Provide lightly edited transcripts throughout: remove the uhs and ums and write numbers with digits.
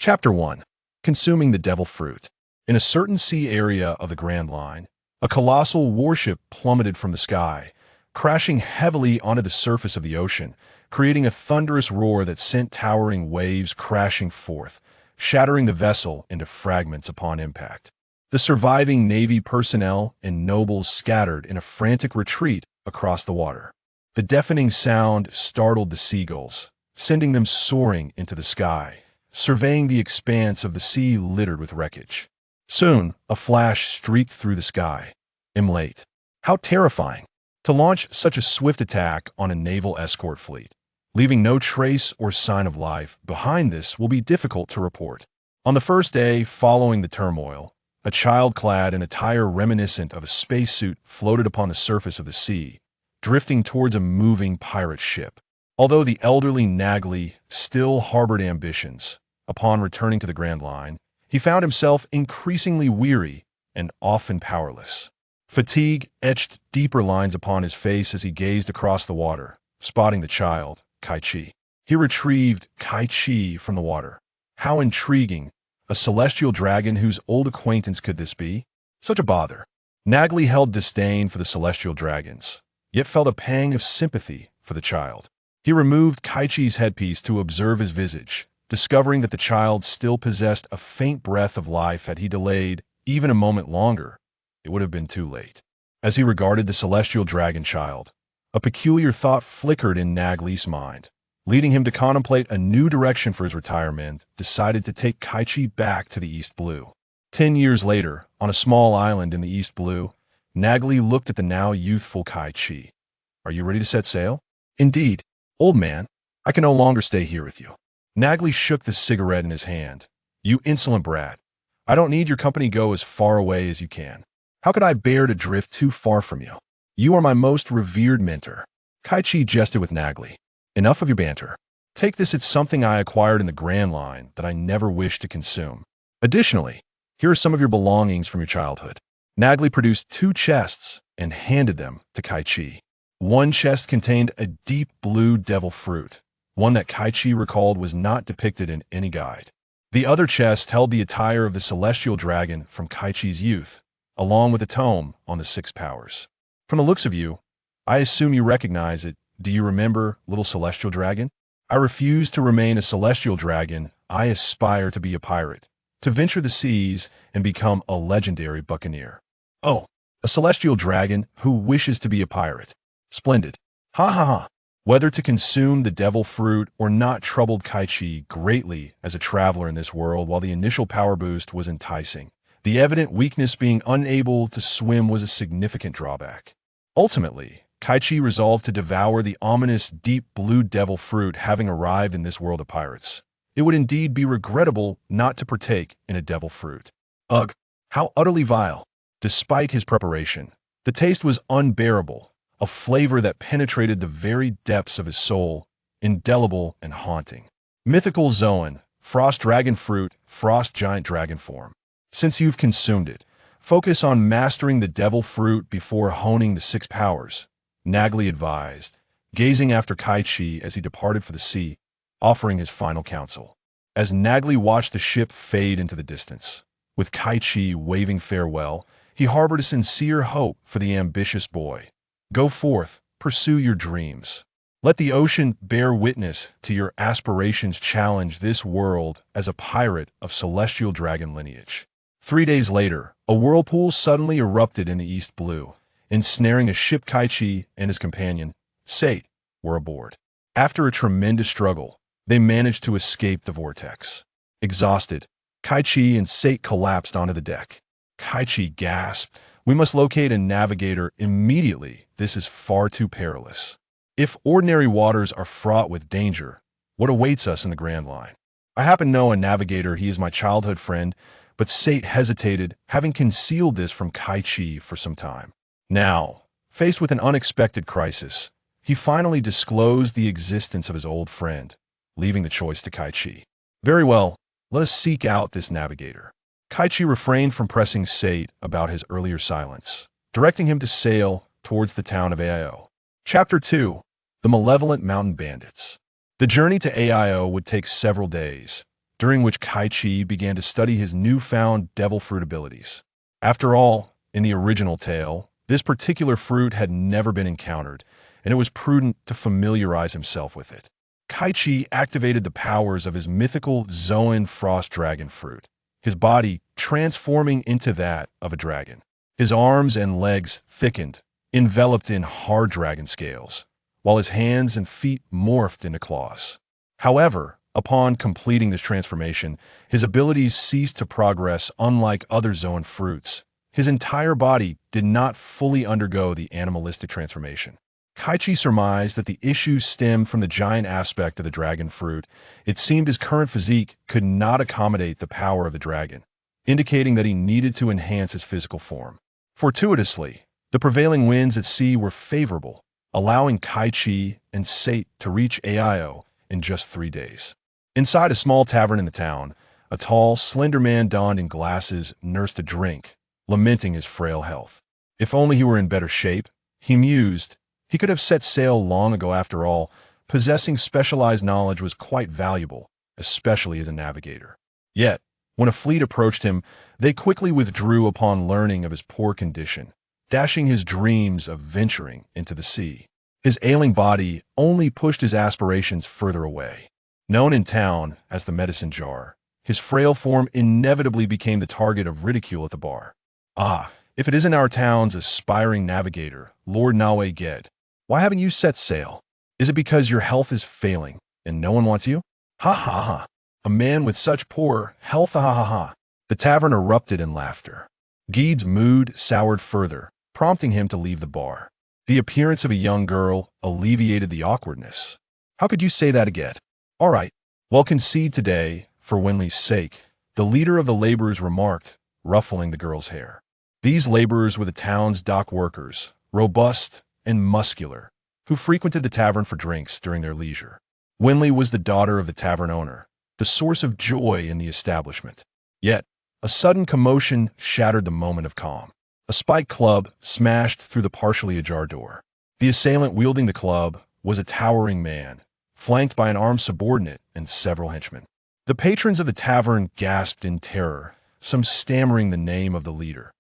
Chapter 1. Consuming the Devil Fruit. In a certain sea area of the Grand Line, a colossal warship plummeted from the sky, crashing heavily onto the surface of the ocean, creating a thunderous roar that sent towering waves crashing forth, shattering the vessel into fragments upon impact. The surviving Navy personnel and nobles scattered in a frantic retreat across the water. The deafening sound startled the seagulls, sending them soaring into the sky, surveying the expanse of the sea littered with wreckage. Soon, a flash streaked through the sky. Late. How terrifying! To launch such a swift attack on a naval escort fleet, leaving no trace or sign of life behind this will be difficult to report. On the first day following the turmoil, a child clad in attire reminiscent of a spacesuit floated upon the surface of the sea, drifting towards a moving pirate ship. Although the elderly Nagli still harbored ambitions, upon returning to the Grand Line, he found himself increasingly weary and often powerless. Fatigue etched deeper lines upon his face as he gazed across the water, spotting the child, Kaichi. He retrieved Kaichi from the water. How intriguing! A celestial dragon whose old acquaintance could this be? Such a bother. Nagli held disdain for the celestial dragons, yet felt a pang of sympathy for the child. He removed Kaichi's headpiece to observe his visage, discovering that the child still possessed a faint breath of life. Had he delayed even a moment longer, it would have been too late. As he regarded the celestial dragon child, a peculiar thought flickered in Nagli's mind, leading him to contemplate a new direction for his retirement. Decided to take Kaichi back to the East Blue. 10 years later, on a small island in the East Blue, Nagli looked at the now youthful Kaichi. "Are you ready to set sail?" "Indeed, old man. I can no longer stay here with you." Nagli shook the cigarette in his hand. "You insolent brat. I don't need your company. Go as far away as you can. How could I bear to drift too far from you? You are my most revered mentor." Kaichi jested with Nagli. "Enough of your banter. Take this. It's something I acquired in the Grand Line that I never wished to consume. Additionally, here are some of your belongings from your childhood." Nagli produced 2 chests and handed them to Kaichi. One chest contained a deep blue devil fruit, one that Kaichi recalled was not depicted in any guide. The other chest held the attire of the celestial dragon from Kaichi's youth, along with a tome on the 6 powers. "From the looks of you, I assume you recognize it. Do you remember, little celestial dragon? I refuse to remain a celestial dragon. I aspire to be a pirate, to venture the seas and become a legendary buccaneer." "Oh, a celestial dragon who wishes to be a pirate. Splendid. Ha ha ha." Whether to consume the devil fruit or not troubled Kaichi greatly as a traveler in this world. While the initial power boost was enticing, the evident weakness being unable to swim was a significant drawback. Ultimately, Kaichi resolved to devour the ominous deep blue devil fruit. Having arrived in this world of pirates, it would indeed be regrettable not to partake in a devil fruit. Ugh, how utterly vile. Despite his preparation, the taste was unbearable, a flavor that penetrated the very depths of his soul, indelible and haunting. Mythical Zoan, frost dragon fruit, frost giant dragon form. Since you've consumed it, focus on mastering the devil fruit before honing the 6 powers, Nagli advised, gazing after Kaichi as he departed for the sea, offering his final counsel. As Nagli watched the ship fade into the distance, with Kaichi waving farewell, he harbored a sincere hope for the ambitious boy. Go forth, pursue your dreams. Let the ocean bear witness to your aspirations. Challenge this world as a pirate of celestial dragon lineage. 3 days later, a whirlpool suddenly erupted in the East Blue, ensnaring a ship. Kaichi and his companion, Sate, were aboard. After a tremendous struggle, they managed to escape the vortex. Exhausted, Kaichi and Sate collapsed onto the deck. Kaichi gasped, "We must locate a navigator immediately. This is far too perilous. If ordinary waters are fraught with danger, what awaits us in the Grand Line? I happen to know a navigator. He is my childhood friend." But Sate hesitated, having concealed this from Kaichi for some time. Now, faced with an unexpected crisis, he finally disclosed the existence of his old friend, leaving the choice to Kaichi. "Very well, let us seek out this navigator." Kaichi refrained from pressing Sate about his earlier silence, directing him to sail towards the town of Aio. Chapter 2. The Malevolent Mountain Bandits. The journey to Aio would take several days, during which Kaichi began to study his newfound devil fruit abilities. After all, in the original tale, this particular fruit had never been encountered, and it was prudent to familiarize himself with it. Kaichi activated the powers of his mythical Zoan frost dragon fruit, his body transforming into that of a dragon. His arms and legs thickened, enveloped in hard dragon scales, while his hands and feet morphed into claws. However, upon completing this transformation, his abilities ceased to progress. Unlike other Zoan fruits, his entire body did not fully undergo the animalistic transformation. Kaichi surmised that the issue stemmed from the giant aspect of the dragon fruit. It seemed his current physique could not accommodate the power of the dragon, indicating that he needed to enhance his physical form. Fortuitously, the prevailing winds at sea were favorable, allowing Kaichi and Sate to reach Aio in just 3 days. Inside a small tavern in the town, a tall, slender man donned in glasses nursed a drink, lamenting his frail health. If only he were in better shape, he mused. He could have set sail long ago. After all, possessing specialized knowledge was quite valuable, especially as a navigator. Yet, when a fleet approached him, they quickly withdrew upon learning of his poor condition, dashing his dreams of venturing into the sea. His ailing body only pushed his aspirations further away. Known in town as the medicine jar, his frail form inevitably became the target of ridicule at the bar. Ah, if it isn't our town's aspiring navigator, Lord Nawe Ged, why haven't you set sail? Is it because your health is failing and no one wants you? Ha ha ha. A man with such poor health, ha ha ha. The tavern erupted in laughter. Gede's mood soured further, prompting him to leave the bar. The appearance of a young girl alleviated the awkwardness. How could you say that again? All right, well, concede today, for Winley's sake, the leader of the laborers remarked, ruffling the girl's hair. These laborers were the town's dock workers, robust and muscular, who frequented the tavern for drinks during their leisure. Winley was the daughter of the tavern owner, the source of joy in the establishment. Yet, a sudden commotion shattered the moment of calm. A spiked club smashed through the partially ajar door. The assailant wielding the club was a towering man, flanked by an armed subordinate and several henchmen. The patrons of the tavern gasped in terror, some stammering the name of the leader.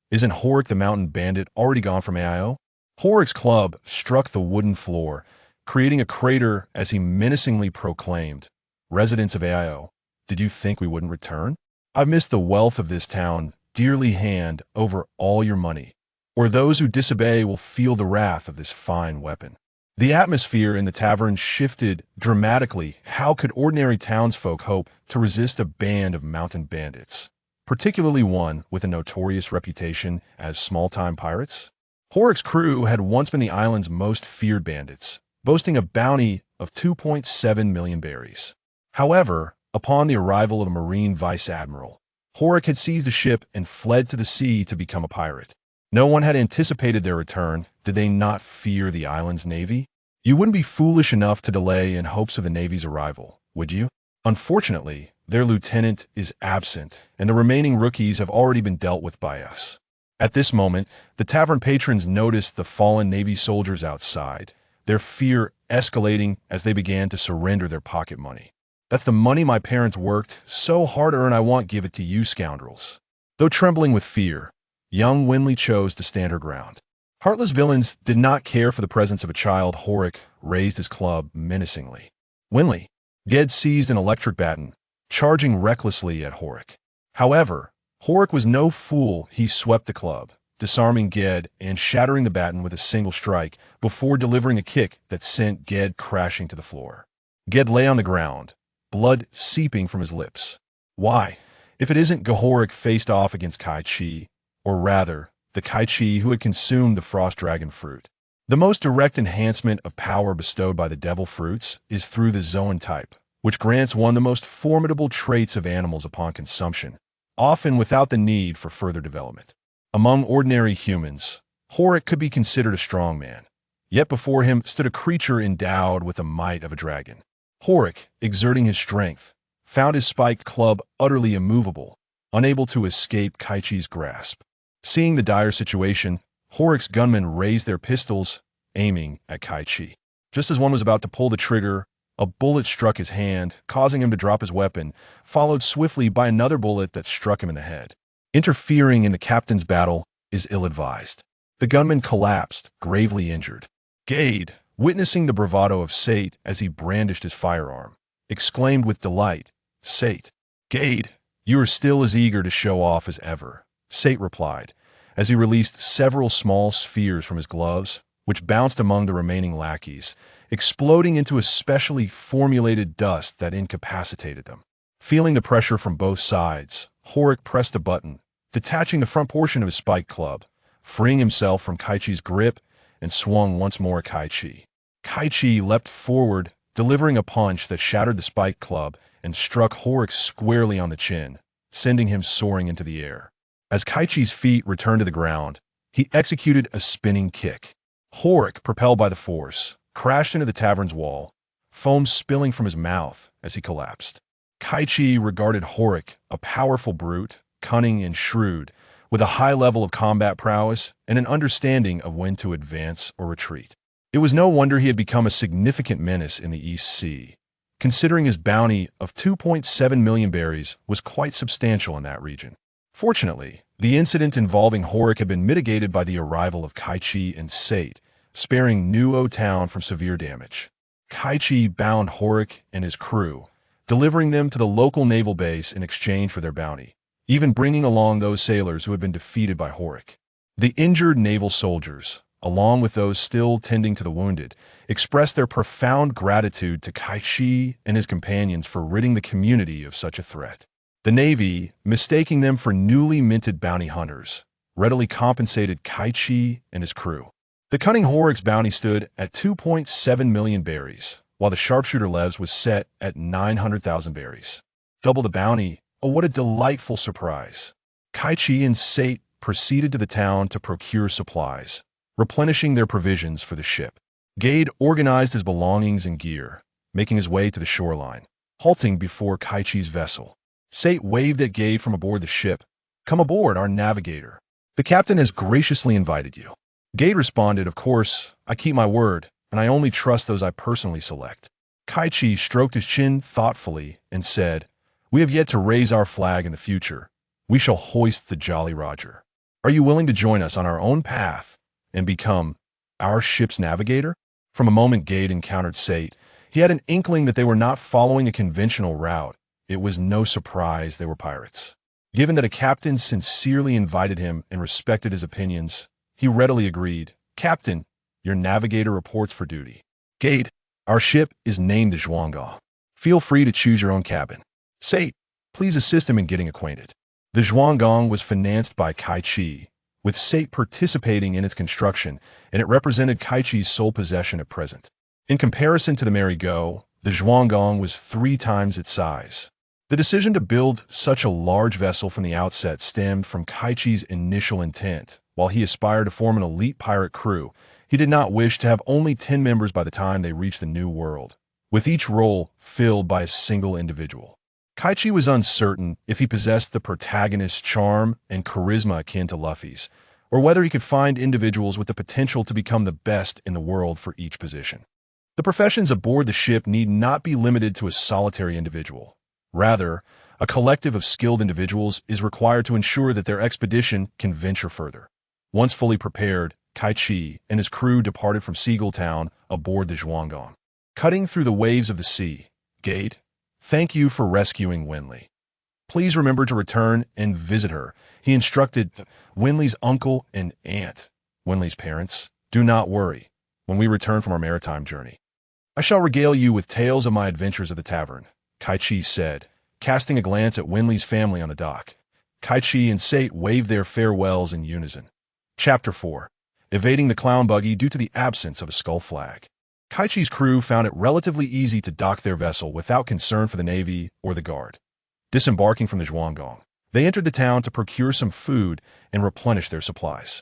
Isn't Horik the mountain bandit already gone from Aio? Horik's club struck the wooden floor, creating a crater as he menacingly proclaimed, "Residents of Aio, did you think we wouldn't return? I've missed the wealth of this town, dearly hand over all your money, or those who disobey will feel the wrath of this fine weapon." The atmosphere in the tavern shifted dramatically. How could ordinary townsfolk hope to resist a band of mountain bandits, particularly one with a notorious reputation as small-time pirates? Horik's crew had once been the island's most feared bandits, boasting a bounty of 2.7 million berries. However, upon the arrival of a marine vice-admiral, Horik had seized a ship and fled to the sea to become a pirate. No one had anticipated their return. Did they not fear the island's navy? You wouldn't be foolish enough to delay in hopes of the navy's arrival, would you? Unfortunately, their lieutenant is absent, and the remaining rookies have already been dealt with by us. At this moment, the tavern patrons noticed the fallen Navy soldiers outside, their fear escalating as they began to surrender their pocket money. That's the money my parents worked so hard to earn. I won't give it to you scoundrels. Though trembling with fear, young Winley chose to stand her ground. Heartless villains did not care for the presence of a child. Horik raised his club menacingly. Winley, Ged seized an electric baton, charging recklessly at Horik. However, Horik was no fool. He swept the club, disarming Ged and shattering the baton with a single strike before delivering a kick that sent Ged crashing to the floor. Ged lay on the ground, blood seeping from his lips. Why, if it isn't Horik faced off against Kaichi, or rather, the Kaichi who had consumed the frost dragon fruit. The most direct enhancement of power bestowed by the devil fruits is through the Zoan type, which grants one the most formidable traits of animals upon consumption, often without the need for further development. Among ordinary humans, Horik could be considered a strong man, yet before him stood a creature endowed with the might of a dragon. Horik, exerting his strength, found his spiked club utterly immovable, unable to escape Kaichi's grasp. Seeing the dire situation, Horik's gunmen raised their pistols, aiming at Kaichi. Just as one was about to pull the trigger, A bullet struck his hand, causing him to drop his weapon, followed swiftly by another bullet that struck him in the head. Interfering in the captain's battle is ill-advised. The gunman collapsed, gravely injured. Gade, witnessing the bravado of Sate as he brandished his firearm, exclaimed with delight, "Sate, Gade, you are still as eager to show off as ever," Sate replied, as he released several small spheres from his gloves, which bounced among the remaining lackeys, exploding into a specially formulated dust that incapacitated them. Feeling the pressure from both sides, Horik pressed a button, detaching the front portion of his spike club, freeing himself from Kaichi's grip, and swung once more at Kaichi. Kaichi leapt forward, delivering a punch that shattered the spike club and struck Horik squarely on the chin, sending him soaring into the air. As Kaichi's feet returned to the ground, he executed a spinning kick. Horik, propelled by the force, crashed into the tavern's wall, foam spilling from his mouth as he collapsed. Kaichi regarded Horik, a powerful brute, cunning and shrewd, with a high level of combat prowess and an understanding of when to advance or retreat. It was no wonder he had become a significant menace in the East Sea, considering his bounty of 2.7 million berries was quite substantial in that region. Fortunately, the incident involving Horik had been mitigated by the arrival of Kaichi and Sate, sparing Nuo town from severe damage. Kaichi bound Horik and his crew, delivering them to the local naval base in exchange for their bounty, even bringing along those sailors who had been defeated by Horik. The injured naval soldiers, along with those still tending to the wounded, expressed their profound gratitude to Kaichi and his companions for ridding the community of such a threat. The Navy, mistaking them for newly minted bounty hunters, readily compensated Kaichi and his crew. The cunning Horik's bounty stood at 2.7 million berries, while the sharpshooter Lev's was set at 900,000 berries. Double the bounty. Oh, what a delightful surprise. Kaichi and Sate proceeded to the town to procure supplies, replenishing their provisions for the ship. Gade organized his belongings and gear, making his way to the shoreline, halting before Kaichi's vessel. Sate waved at Gade from aboard the ship. "Come aboard, our navigator. The captain has graciously invited you." Gade responded, "Of course, I keep my word, and I only trust those I personally select." Kaichi stroked his chin thoughtfully and said, "We have yet to raise our flag in the future. We shall hoist the Jolly Roger. Are you willing to join us on our own path and become our ship's navigator?" From a moment Gade encountered Sate, he had an inkling that they were not following a conventional route. It was no surprise they were pirates. Given that a captain sincerely invited him and respected his opinions, he readily agreed. "Captain, your navigator reports for duty." "Gade, our ship is named the Zhuanggang. Feel free to choose your own cabin." "Sate, please assist him in getting acquainted." The Zhuanggang was financed by Kaichi, with Sate participating in its construction, and it represented Kaichi's sole possession at present. In comparison to the Marigot, the Zhuanggang was 3 times its size. The decision to build such a large vessel from the outset stemmed from Kaichi's initial intent. While he aspired to form an elite pirate crew, he did not wish to have only 10 members by the time they reached the New World, with each role filled by a single individual. Kaichi was uncertain if he possessed the protagonist's charm and charisma akin to Luffy's, or whether he could find individuals with the potential to become the best in the world for each position. The professions aboard the ship need not be limited to a solitary individual. Rather, a collective of skilled individuals is required to ensure that their expedition can venture further. Once fully prepared, Kaichi and his crew departed from Seagull Town aboard the Zhuanggang. Cutting through the waves of the sea, Gade, thank you for rescuing Winley. Please remember to return and visit her. He instructed Winley's uncle and aunt, Winley's parents. Do not worry when we return from our maritime journey. I shall regale you with tales of my adventures at the tavern, Kaichi said, casting a glance at Winley's family on the dock. Kaichi and Sate waved their farewells in unison. Chapter 4. Evading the clown buggy due to the absence of a skull flag. Kaichi's crew found it relatively easy to dock their vessel without concern for the Navy or the Guard. Disembarking from the Zhuanggang, they entered the town to procure some food and replenish their supplies.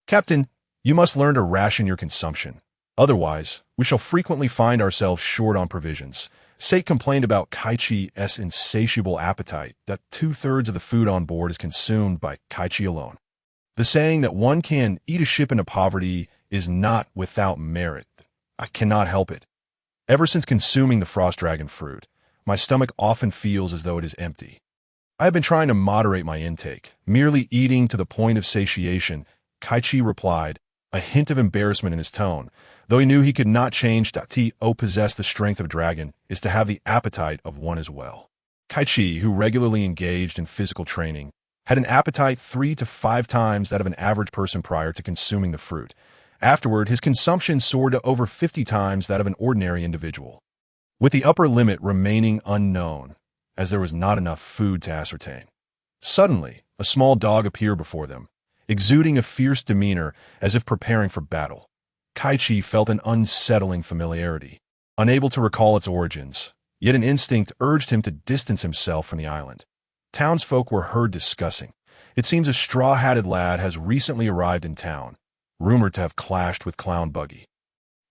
"Captain, you must learn to ration your consumption. Otherwise, we shall frequently find ourselves short on provisions." Sate complained about Kaichi's insatiable appetite, that 2/3 of the food on board is consumed by Kaichi alone. The saying that one can eat a ship into poverty is not without merit. I cannot help it. Ever since consuming the frost dragon fruit, my stomach often feels as though it is empty. I have been trying to moderate my intake, merely eating to the point of satiation, Kaichi replied, a hint of embarrassment in his tone, though he knew he could not change that to possess the strength of a dragon is to have the appetite of one as well. Kaichi, who regularly engaged in physical training, had an appetite 3 to 5 times that of an average person prior to consuming the fruit. Afterward, his consumption soared to over 50 times that of an ordinary individual, with the upper limit remaining unknown, as there was not enough food to ascertain. Suddenly, a small dog appeared before them, exuding a fierce demeanor as if preparing for battle. Kaichi felt an unsettling familiarity, unable to recall its origins, yet an instinct urged him to distance himself from the island. Townsfolk were heard discussing. It seems a straw-hatted lad has recently arrived in town, rumored to have clashed with Clown Buggy.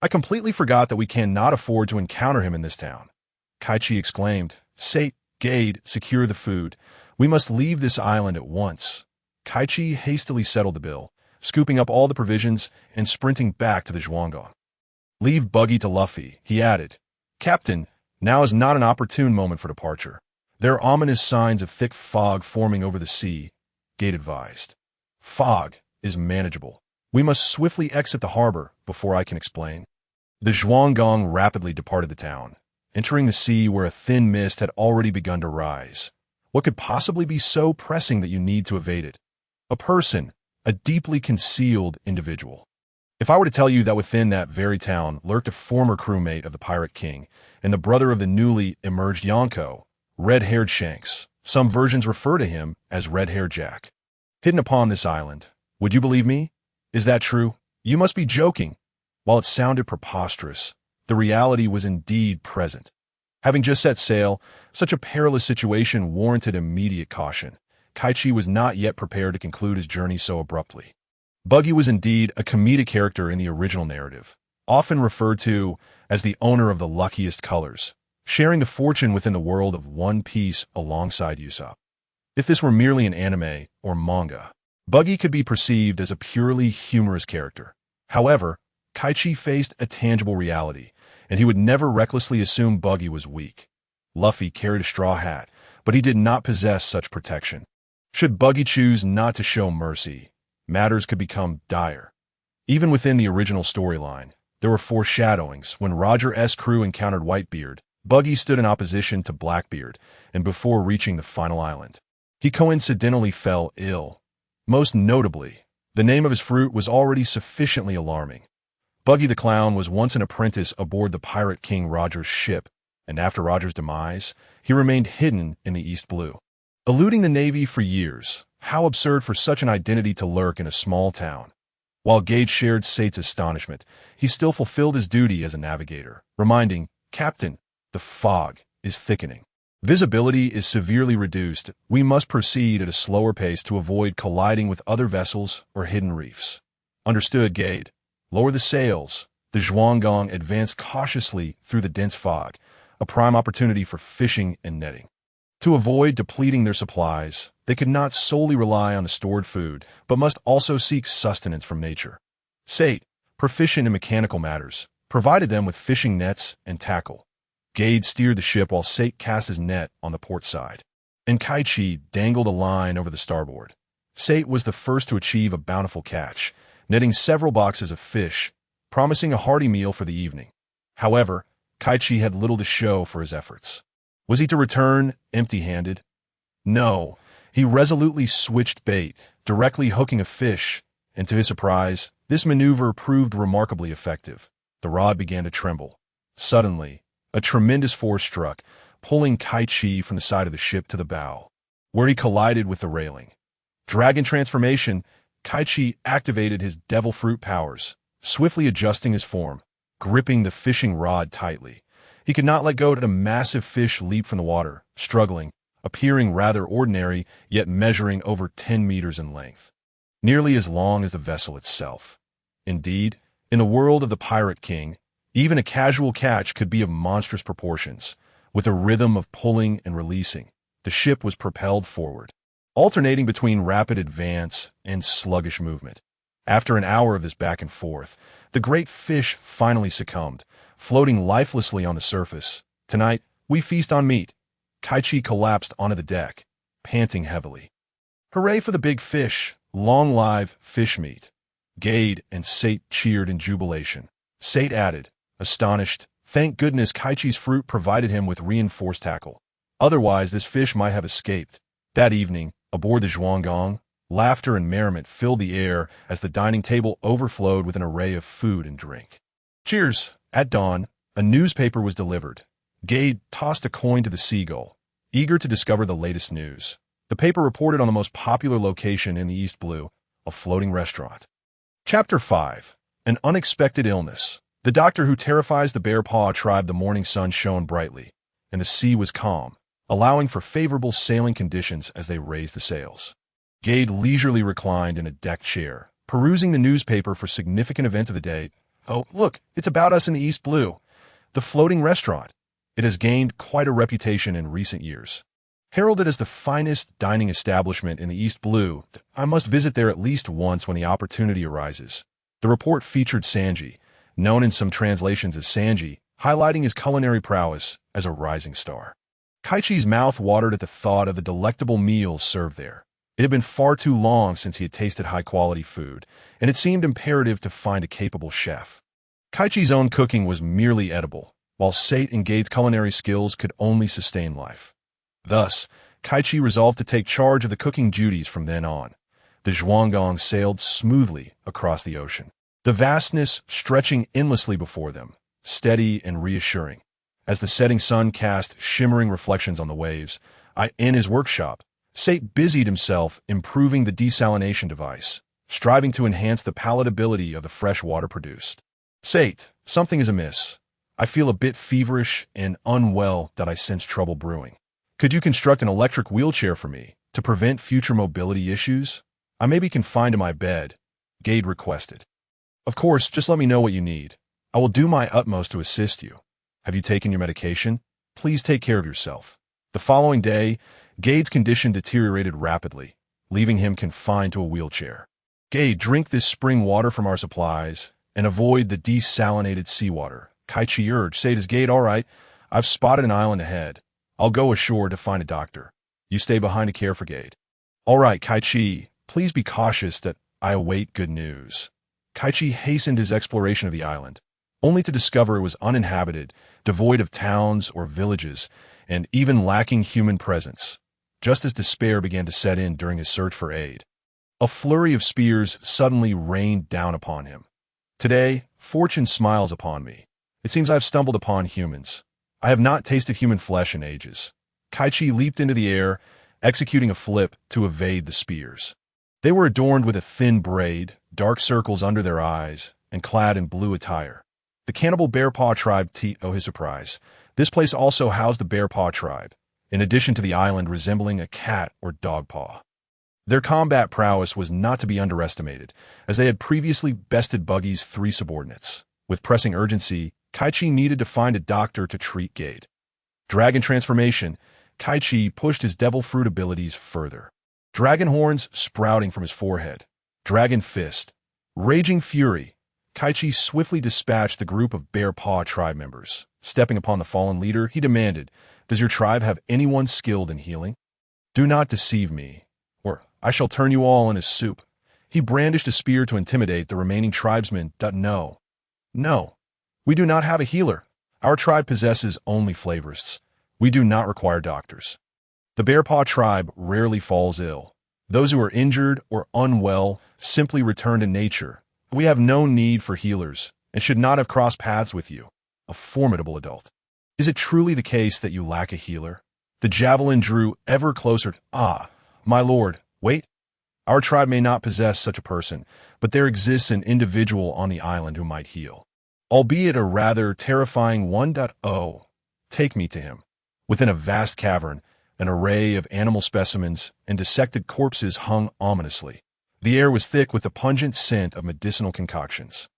I completely forgot that we cannot afford to encounter him in this town, Kaichi exclaimed. Sate, Gade, secure the food. We must leave this island at once. Kaichi hastily settled the bill, scooping up all the provisions and sprinting back to the Zhuanggong. Leave Buggy to Luffy, he added. Captain, now is not an opportune moment for departure. There are ominous signs of thick fog forming over the sea, Gade advised. Fog is manageable. We must swiftly exit the harbor before I can explain. The Zhuanggong rapidly departed the town, entering the sea where a thin mist had already begun to rise. What could possibly be so pressing that you need to evade it? A person, a deeply concealed individual. If I were to tell you that within that very town lurked a former crewmate of the Pirate King and the brother of the newly emerged Yonko, red-haired Shanks, some versions refer to him as Red-Haired Jack, hidden upon this island, would you believe me? Is that true? You must be joking. While it sounded preposterous, the reality was indeed present. Having just set sail, such a perilous situation warranted immediate caution. Kaichi was not yet prepared to conclude his journey so abruptly. Buggy was indeed a comedic character in the original narrative, often referred to as the owner of the luckiest colors, sharing the fortune within the world of One Piece alongside Usopp. If this were merely an anime or manga, Buggy could be perceived as a purely humorous character. However, Kaichi faced a tangible reality, and he would never recklessly assume Buggy was weak. Luffy carried a straw hat, but he did not possess such protection. Should Buggy choose not to show mercy, matters could become dire. Even within the original storyline, there were foreshadowings. When Roger's crew encountered Whitebeard, Buggy stood in opposition to Blackbeard, and before reaching the final island, he coincidentally fell ill. Most notably, the name of his fruit was already sufficiently alarming. Buggy the Clown was once an apprentice aboard the Pirate King Roger's ship, and after Roger's demise, he remained hidden in the East Blue, eluding the Navy for years. How absurd for such an identity to lurk in a small town. While Gage shared Sate's astonishment, he still fulfilled his duty as a navigator, reminding, Captain, the fog is thickening. Visibility is severely reduced. We must proceed at a slower pace to avoid colliding with other vessels or hidden reefs. Understood, Gade. Lower the sails. The Zhuanggong advanced cautiously through the dense fog, a prime opportunity for fishing and netting. To avoid depleting their supplies, they could not solely rely on the stored food, but must also seek sustenance from nature. Sate, proficient in mechanical matters, provided them with fishing nets and tackle. Gade steered the ship while Sate cast his net on the port side, and Kaichi dangled a line over the starboard. Sate was the first to achieve a bountiful catch, netting several boxes of fish, promising a hearty meal for the evening. However, Kaichi had little to show for his efforts. Was he to return empty-handed? No, he resolutely switched bait, directly hooking a fish, and to his surprise, this maneuver proved remarkably effective. The rod began to tremble. Suddenly, a tremendous force struck, pulling Kaichi from the side of the ship to the bow, where he collided with the railing. Dragon transformation, Kaichi activated his devil fruit powers, swiftly adjusting his form, gripping the fishing rod tightly. He could not let go as a massive fish leaped from the water, struggling, appearing rather ordinary, yet measuring over 10 meters in length, nearly as long as the vessel itself. Indeed, in the world of the Pirate King, even a casual catch could be of monstrous proportions. With a rhythm of pulling and releasing, the ship was propelled forward, alternating between rapid advance and sluggish movement. After an hour of this back and forth, The great fish finally succumbed, floating lifelessly on the surface. Tonight, we feast on meat. Kaichi collapsed onto the deck, panting heavily. Hooray for the big fish! Long live fish meat! Gade and Sate cheered in jubilation. Sate added, astonished, thank goodness Kaichi's fruit provided him with reinforced tackle. Otherwise, this fish might have escaped. That evening, aboard the Zhuanggong, laughter and merriment filled the air as the dining table overflowed with an array of food and drink. Cheers! At dawn, a newspaper was delivered. Gade tossed a coin to the seagull, eager to discover the latest news. The paper reported on the most popular location in the East Blue, a floating restaurant. Chapter 5. An Unexpected Illness. The doctor who terrifies the Bear Paw tribe. The morning sun shone brightly, and the sea was calm, allowing for favorable sailing conditions as they raised the sails. Gade leisurely reclined in a deck chair, perusing the newspaper for significant events of the day. Oh, look, it's about us in the East Blue. The floating restaurant. It has gained quite a reputation in recent years. Heralded as the finest dining establishment in the East Blue, I must visit there at least once when the opportunity arises. The report featured Sanji, known in some translations as Sanji, highlighting his culinary prowess as a rising star. Kaichi's mouth watered at the thought of the delectable meals served there. It had been far too long since he had tasted high-quality food, and it seemed imperative to find a capable chef. Kaichi's own cooking was merely edible, while Sate and Gade's culinary skills could only sustain life. Thus, Kaichi resolved to take charge of the cooking duties from then on. The Zhuanggong sailed smoothly across the ocean, the vastness stretching endlessly before them, steady and reassuring. As the setting sun cast shimmering reflections on the waves, in his workshop, Sate busied himself improving the desalination device, striving to enhance the palatability of the fresh water produced. Sate, something is amiss. I feel a bit feverish and unwell that I sense trouble brewing. Could you construct an electric wheelchair for me to prevent future mobility issues? I may be confined to my bed, Gade requested. Of course, just let me know what you need. I will do my utmost to assist you. Have you taken your medication? Please take care of yourself. The following day, Gade's condition deteriorated rapidly, leaving him confined to a wheelchair. Gade, drink this spring water from our supplies and avoid the desalinated seawater. Kaichi urged. Sate, is Gade all right? I've spotted an island ahead. I'll go ashore to find a doctor. You stay behind to care for Gade. All right, Kaichi, please be cautious that I await good news. Kaichi hastened his exploration of the island, only to discover it was uninhabited, devoid of towns or villages, and even lacking human presence, just as despair began to set in during his search for aid. A flurry of spears suddenly rained down upon him. Today, fortune smiles upon me. It seems I have stumbled upon humans. I have not tasted human flesh in ages. Kaichi leaped into the air, executing a flip to evade the spears. They were adorned with a thin braid, dark circles under their eyes, and clad in blue attire. The cannibal Bear Paw tribe. To his surprise, this place also housed the Bear Paw tribe, in addition to the island resembling a cat or dog paw. Their combat prowess was not to be underestimated, as they had previously bested Buggy's 3 subordinates. With pressing urgency, Kaichi needed to find a doctor to treat Gade. Dragon transformation, Kaichi pushed his devil fruit abilities further. Dragon horns sprouting from his forehead. Dragon fist. Raging fury. Kaichi swiftly dispatched the group of Bear Paw tribe members. Stepping upon the fallen leader, he demanded, "Does your tribe have anyone skilled in healing? Do not deceive me, or I shall turn you all into soup." He brandished a spear to intimidate the remaining tribesmen. No. We do not have a healer. Our tribe possesses only flavorists. We do not require doctors. The Bear Paw tribe rarely falls ill. Those who are injured or unwell simply return to nature. We have no need for healers and should not have crossed paths with you, a formidable adult. Is it truly the case that you lack a healer? The javelin drew ever closer. My lord, wait. Our tribe may not possess such a person, but there exists an individual on the island who might heal. Albeit a rather terrifying one. Take me to him. Within a vast cavern, an array of animal specimens and dissected corpses hung ominously. The air was thick with the pungent scent of medicinal concoctions.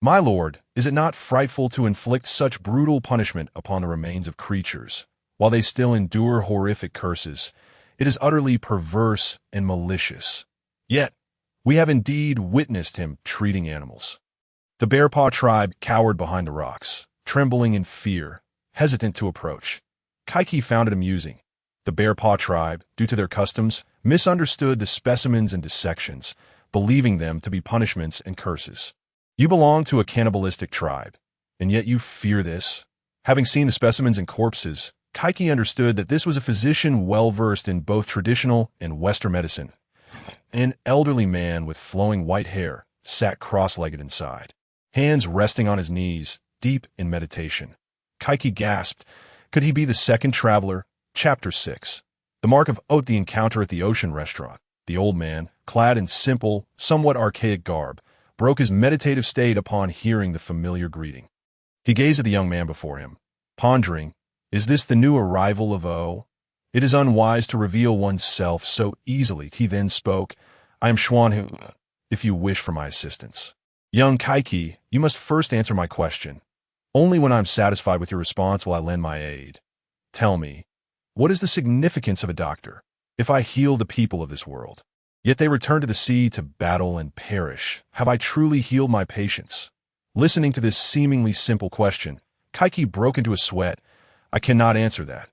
My lord, is it not frightful to inflict such brutal punishment upon the remains of creatures, while they still endure horrific curses? It is utterly perverse and malicious. Yet, we have indeed witnessed him treating animals. The Bear Paw tribe cowered behind the rocks, trembling in fear, hesitant to approach. Kaichi found it amusing. The Bear Paw tribe, due to their customs, misunderstood the specimens and dissections, believing them to be punishments and curses. You belong to a cannibalistic tribe, and yet you fear this? Having seen the specimens and corpses, Kaichi understood that this was a physician well-versed in both traditional and Western medicine. An elderly man with flowing white hair sat cross-legged inside, hands resting on his knees, deep in meditation. Kaichi gasped. Could he be the second traveler? Chapter 6. The Mark of Oat. The encounter at the ocean restaurant. The old man, clad in simple, somewhat archaic garb, broke his meditative state upon hearing the familiar greeting. He gazed at the young man before him, pondering, is this the new arrival of O? It is unwise to reveal oneself so easily. He then spoke, I am Xuanhu, if you wish for my assistance. Young Kaichi, you must first answer my question. Only when I am satisfied with your response will I lend my aid. Tell me, what is the significance of a doctor, if I heal the people of this world? Yet they return to the sea to battle and perish. Have I truly healed my patients? Listening to this seemingly simple question, Kaichi broke into a sweat. I cannot answer that.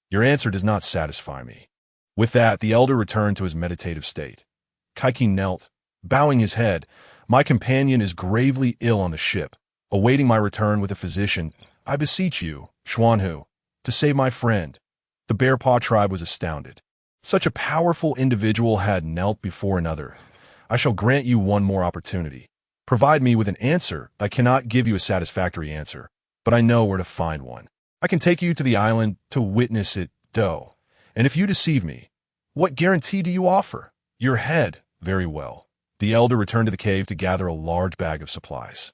Your answer does not satisfy me. With that, the elder returned to his meditative state. Kaichi knelt, bowing his head. My companion is gravely ill on the ship, awaiting my return with a physician. I beseech you, Xuanhu, to save my friend. The Bear Paw tribe was astounded. Such a powerful individual had knelt before another. I shall grant you one more opportunity. Provide me with an answer. I cannot give you a satisfactory answer, but I know where to find one. I can take you to the island to witness it, though. And if you deceive me, what guarantee do you offer? Your head. Very well. The elder returned to the cave to gather a large bag of supplies.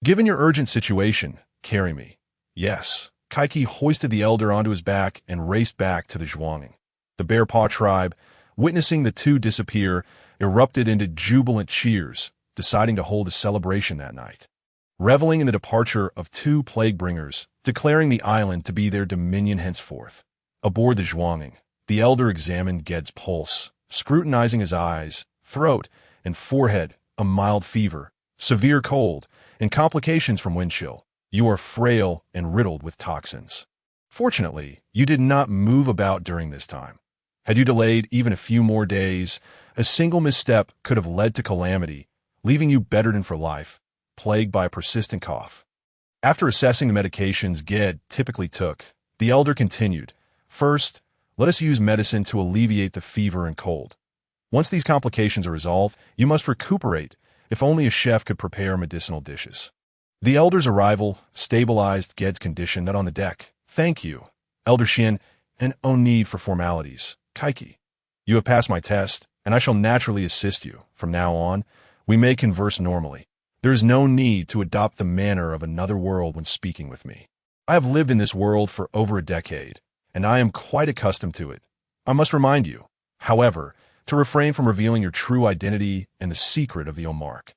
Given your urgent situation, carry me. Yes. Kaichi hoisted the elder onto his back and raced back to the Zhuanging. The Bear Paw tribe, witnessing the two disappear, erupted into jubilant cheers, deciding to hold a celebration that night. Reveling in the departure of two plague-bringers, declaring the island to be their dominion henceforth. Aboard the Zhuanging, the elder examined Ged's pulse, scrutinizing his eyes, throat, and forehead. A mild fever, severe cold, and complications from wind chill. You are frail and riddled with toxins. Fortunately, you did not move about during this time. Had you delayed even a few more days, a single misstep could have led to calamity, leaving you bedridden for life, plagued by a persistent cough. After assessing the medications Ged typically took, the elder continued, First, let us use medicine to alleviate the fever and cold. Once these complications are resolved, you must recuperate, if only a chef could prepare medicinal dishes. The elder's arrival stabilized Ged's condition. Not on the deck. Thank you, Elder Xin, and no need for formalities. Kaichi, you have passed my test, and I shall naturally assist you. From now on, we may converse normally. There is no need to adopt the manner of another world when speaking with me. I have lived in this world for over a decade, and I am quite accustomed to it. I must remind you, however, to refrain from revealing your true identity and the secret of the Omark.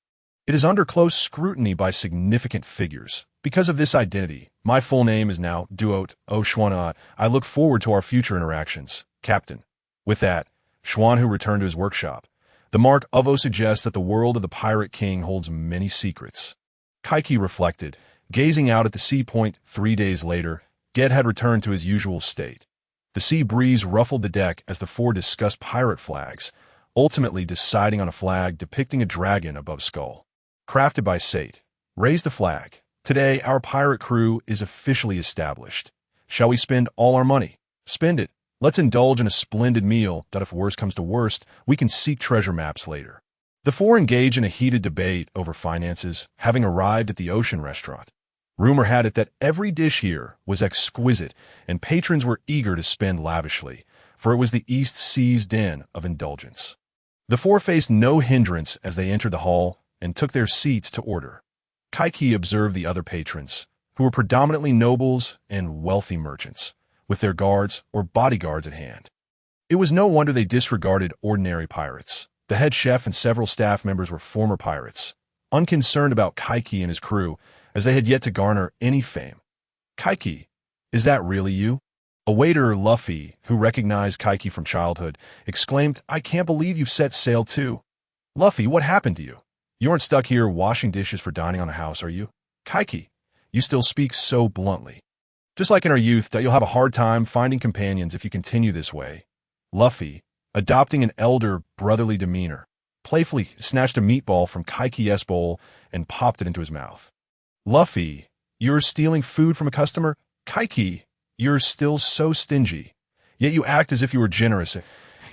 It is under close scrutiny by significant figures. Because of this identity, my full name is now Duot O Xuanhu. I look forward to our future interactions, Captain. With that, Xuanhu returned to his workshop. The Mark of O suggests that the world of the Pirate King holds many secrets. Kaichi reflected, gazing out at the sea point. 3 days later, Ged had returned to his usual state. The sea breeze ruffled the deck as the four discussed pirate flags, ultimately deciding on a flag depicting a dragon above skull. Crafted by Sate. Raise the flag. Today, our pirate crew is officially established. Shall we spend all our money? Spend it. Let's indulge in a splendid meal that if worst comes to worst, we can seek treasure maps later. The four engage in a heated debate over finances, having arrived at the ocean restaurant. Rumor had it that every dish here was exquisite, and patrons were eager to spend lavishly, for it was the East Sea's den of indulgence. The four faced no hindrance as they entered the hall and took their seats to order. Kaichi observed the other patrons, who were predominantly nobles and wealthy merchants, with their guards or bodyguards at hand. It was no wonder they disregarded ordinary pirates. The head chef and several staff members were former pirates, unconcerned about Kaichi and his crew, as they had yet to garner any fame. Kaichi, is that really you? A waiter, Luffy, who recognized Kaichi from childhood, exclaimed, I can't believe you've set sail too. Luffy, what happened to you? You aren't stuck here washing dishes for dining on a house, are you? Kaichi, you still speak so bluntly. Just like in our youth, that you'll have a hard time finding companions if you continue this way. Luffy, adopting an elder brotherly demeanor, playfully snatched a meatball from Kaiki's bowl and popped it into his mouth. Luffy, you're stealing food from a customer? Kaichi, you're still so stingy. Yet you act as if you were generous.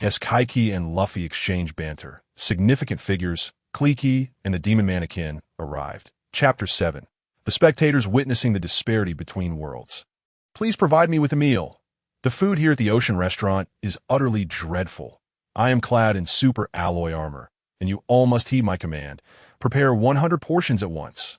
As Kaichi and Luffy exchange banter, significant figures, Cliquey and the demon mannequin, arrived. Chapter 7. The spectators witnessing the disparity between worlds. Please provide me with a meal. The food here at the Ocean Restaurant is utterly dreadful. I am clad in super alloy armor, and you all must heed my command. Prepare 100 portions at once.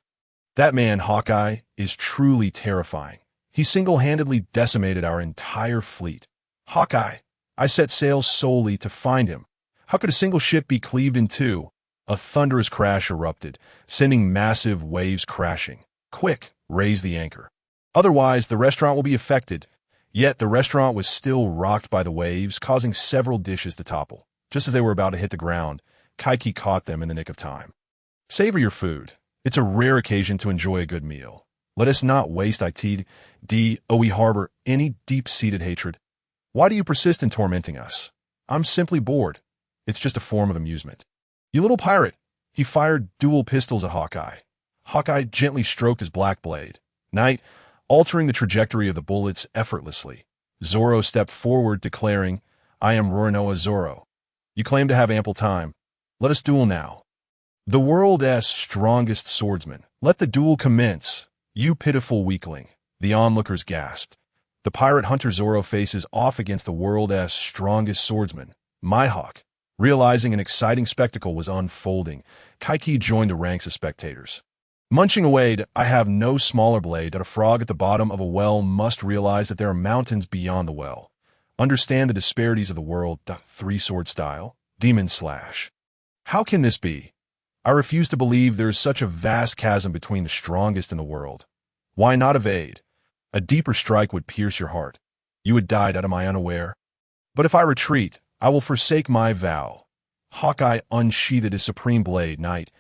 That man, Hawkeye, is truly terrifying. He single-handedly decimated our entire fleet. Hawkeye, I set sail solely to find him. How could a single ship be cleaved in two? A thunderous crash erupted, sending massive waves crashing. Quick, raise the anchor. Otherwise, the restaurant will be affected. Yet the restaurant was still rocked by the waves, causing several dishes to topple. Just as they were about to hit the ground, Kaichi caught them in the nick of time. Savor your food. It's a rare occasion to enjoy a good meal. Let us not waste we harbor any deep-seated hatred. Why do you persist in tormenting us? I'm simply bored. It's just a form of amusement. You little pirate! He fired dual pistols at Hawkeye. Hawkeye gently stroked his black blade. Knight, altering the trajectory of the bullets effortlessly. Zoro stepped forward, declaring, I am Roronoa Zoro. You claim to have ample time. Let us duel now. The world's strongest swordsman. Let the duel commence. You pitiful weakling. The onlookers gasped. The pirate hunter Zoro faces off against the world's strongest swordsman, Mihawk. Realizing an exciting spectacle was unfolding, Kaichi joined the ranks of spectators. Munching away, I have no smaller blade that a frog at the bottom of a well must realize that there are mountains beyond the well. Understand the disparities of the world, three-sword style, demon slash. How can this be? I refuse to believe there is such a vast chasm between the strongest in the world. Why not evade? A deeper strike would pierce your heart. You would die out of my unaware. But if I retreat, I will forsake my vow. Hawkeye unsheathed his supreme blade, Knight,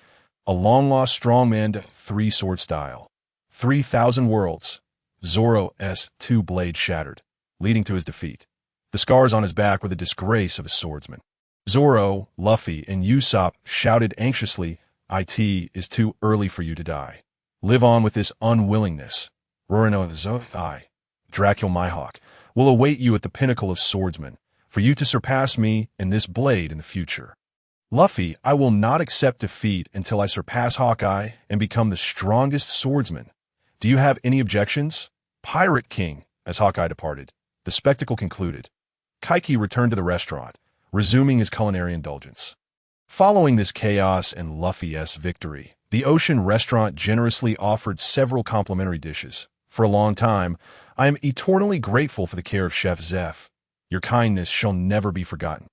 a long-lost strongman, three-sword style. 3,000 worlds. Zoro's two blades shattered, leading to his defeat. The scars on his back were the disgrace of a swordsman. Zoro, Luffy, and Usopp shouted anxiously, It is too early for you to die. Live on with this unwillingness. Roronoa Dracula Mihawk, will await you at the pinnacle of swordsmen, for you to surpass me and this blade in the future. Luffy, I will not accept defeat until I surpass Hawkeye and become the strongest swordsman. Do you have any objections? Pirate King, as Hawkeye departed. The spectacle concluded. Kaichi returned to the restaurant, resuming his culinary indulgence. Following this chaos and Luffy's victory, the Ocean Restaurant generously offered several complimentary dishes. For a long time, I am eternally grateful for the care of Chef Zeph. Your kindness shall never be forgotten.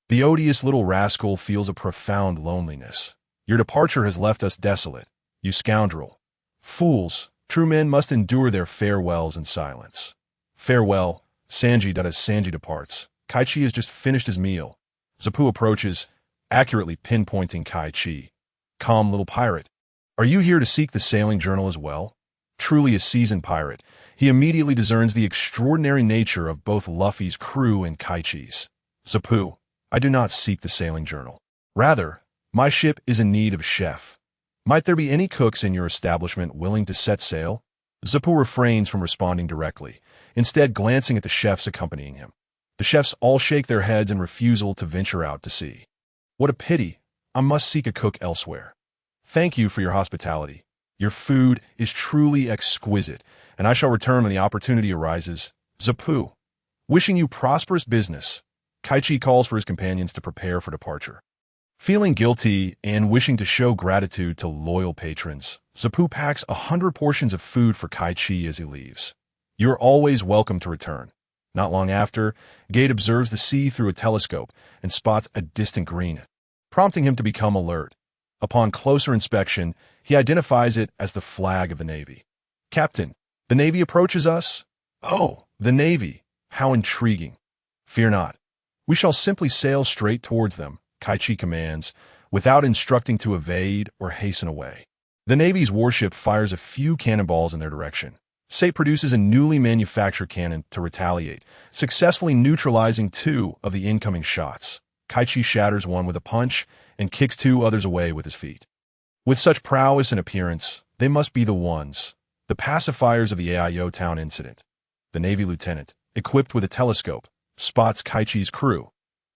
The odious little rascal feels a profound loneliness. Your departure has left us desolate, you scoundrel. Fools, true men must endure their farewells in silence. Farewell, Sanji. As Sanji departs, Kaichi has just finished his meal. Zapu approaches, accurately pinpointing Kaichi. Calm little pirate. Are you here to seek the sailing journal as well? Truly a seasoned pirate, he immediately discerns the extraordinary nature of both Luffy's crew and Kaichi's. Zapu, I do not seek the sailing journal. Rather, my ship is in need of a chef. Might there be any cooks in your establishment willing to set sail? Zapu refrains from responding directly, instead glancing at the chefs accompanying him. The chefs all shake their heads in refusal to venture out to sea. What a pity. I must seek a cook elsewhere. Thank you for your hospitality. Your food is truly exquisite, and I shall return when the opportunity arises. Zapu, wishing you prosperous business. Kaichi calls for his companions to prepare for departure. Feeling guilty and wishing to show gratitude to loyal patrons, Zapu packs 100 portions of food for Kaichi as he leaves. You are always welcome to return. Not long after, Gate observes the sea through a telescope and spots a distant green, prompting him to become alert. Upon closer inspection, he identifies it as the flag of the Navy. Captain, the Navy approaches us? Oh, the Navy. How intriguing. Fear not. We shall simply sail straight towards them, Kaichi commands, without instructing to evade or hasten away. The Navy's warship fires a few cannonballs in their direction. Sate produces a newly manufactured cannon to retaliate, successfully neutralizing 2 of the incoming shots. Kaichi shatters one with a punch and kicks 2 others away with his feet. With such prowess and appearance, they must be the ones, the pacifiers of the AIO town incident. The Navy lieutenant, equipped with a telescope, spots Kaichi's crew.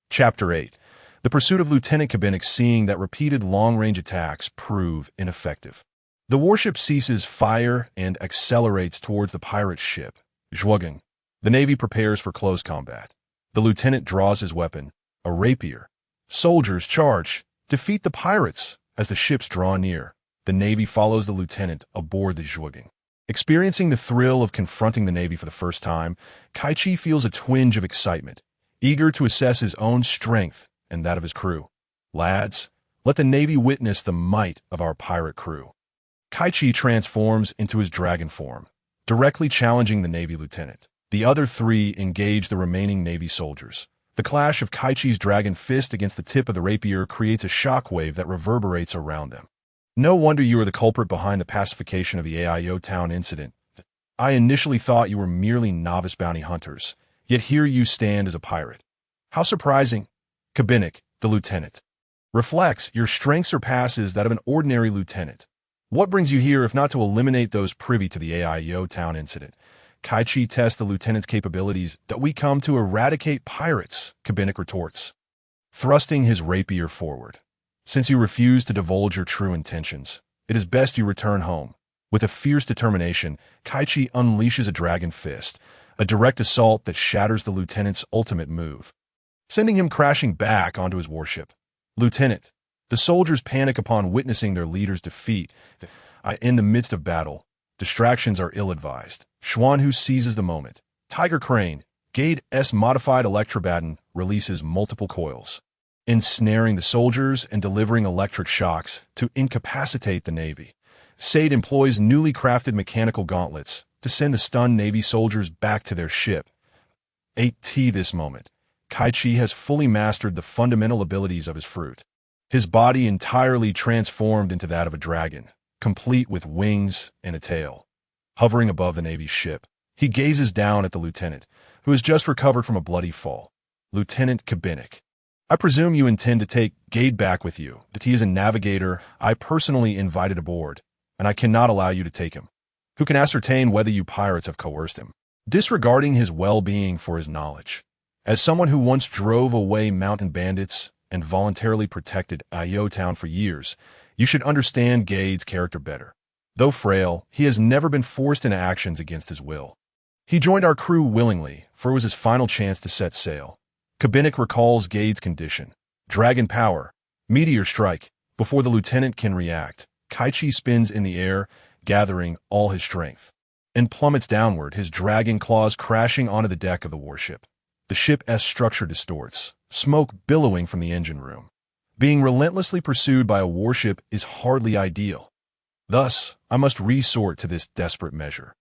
Chapter 8. The pursuit of Lieutenant Kabinick, seeing that repeated long-range attacks prove ineffective. The warship ceases fire and accelerates towards the pirate ship, Zhuogang. The Navy prepares for close combat. The lieutenant draws his weapon, a rapier. Soldiers charge, defeat the pirates. As the ships draw near, the Navy follows the lieutenant aboard the Zhuogang. Experiencing the thrill of confronting the Navy for the first time, Kaichi feels a twinge of excitement, eager to assess his own strength and that of his crew. Lads, let the Navy witness the might of our pirate crew. Kaichi transforms into his dragon form, directly challenging the Navy lieutenant. The other 3 engage the remaining Navy soldiers. The clash of Kaichi's dragon fist against the tip of the rapier creates a shockwave that reverberates around them. No wonder you are the culprit behind the pacification of the AIO town incident. I initially thought you were merely novice bounty hunters, yet here you stand as a pirate. How surprising. Kabinick, the lieutenant, reflects, your strength surpasses that of an ordinary lieutenant. What brings you here if not to eliminate those privy to the AIO town incident? Kaichi tests the lieutenant's capabilities. That we come to eradicate pirates, Kabinick retorts, thrusting his rapier forward. Since you refuse to divulge your true intentions, it is best you return home. With a fierce determination, Kaichi unleashes a dragon fist, a direct assault that shatters the lieutenant's ultimate move, sending him crashing back onto his warship. Lieutenant, the soldiers panic upon witnessing their leader's defeat. In the midst of battle, distractions are ill-advised. Xuanhu seizes the moment. Tiger Crane, Gade's modified electrobaton, releases multiple coils, ensnaring the soldiers and delivering electric shocks to incapacitate the Navy. Sate employs newly crafted mechanical gauntlets to send the stunned Navy soldiers back to their ship. At this moment, Kaichi has fully mastered the fundamental abilities of his fruit. His body entirely transformed into that of a dragon, complete with wings and a tail. Hovering above the Navy's ship, he gazes down at the lieutenant, who has just recovered from a bloody fall. Lieutenant Kabinick, I presume you intend to take Gade back with you, that he is a navigator I personally invited aboard, and I cannot allow you to take him. Who can ascertain whether you pirates have coerced him, disregarding his well-being for his knowledge? As someone who once drove away mountain bandits and voluntarily protected Io Town for years, you should understand Gade's character better. Though frail, he has never been forced into actions against his will. He joined our crew willingly, for it was his final chance to set sail. Kabinick recalls Gade's condition. Dragon power, meteor strike. Before the lieutenant can react, Kaichi spins in the air, gathering all his strength, and plummets downward, his dragon claws crashing onto the deck of the warship. The ship's structure distorts, smoke billowing from the engine room. Being relentlessly pursued by a warship is hardly ideal. Thus, I must resort to this desperate measure.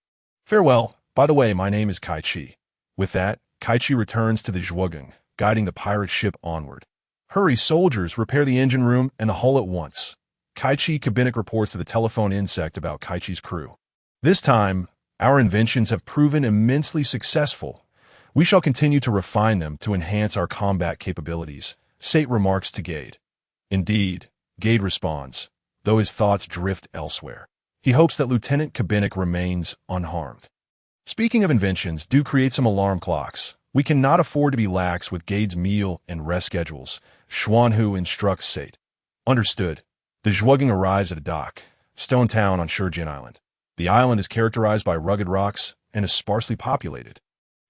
Farewell. By the way, my name is Kaichi. With that, Kaichi returns to the Zhuogang, guiding the pirate ship onward. Hurry, soldiers, repair the engine room and the hull at once. Kaichi Kabinick reports to the telephone insect about Kaichi's crew. This time, our inventions have proven immensely successful. We shall continue to refine them to enhance our combat capabilities, Sate remarks to Gade. Indeed, Gade responds, though his thoughts drift elsewhere. He hopes that Lieutenant Kabinick remains unharmed. Speaking of inventions, do create some alarm clocks. We cannot afford to be lax with Gade's meal and rest schedules, Xuanhu instructs Sate. Understood. The Zhuogang arrives at a dock, Stone Town on Shurjian Island. The island is characterized by rugged rocks and is sparsely populated.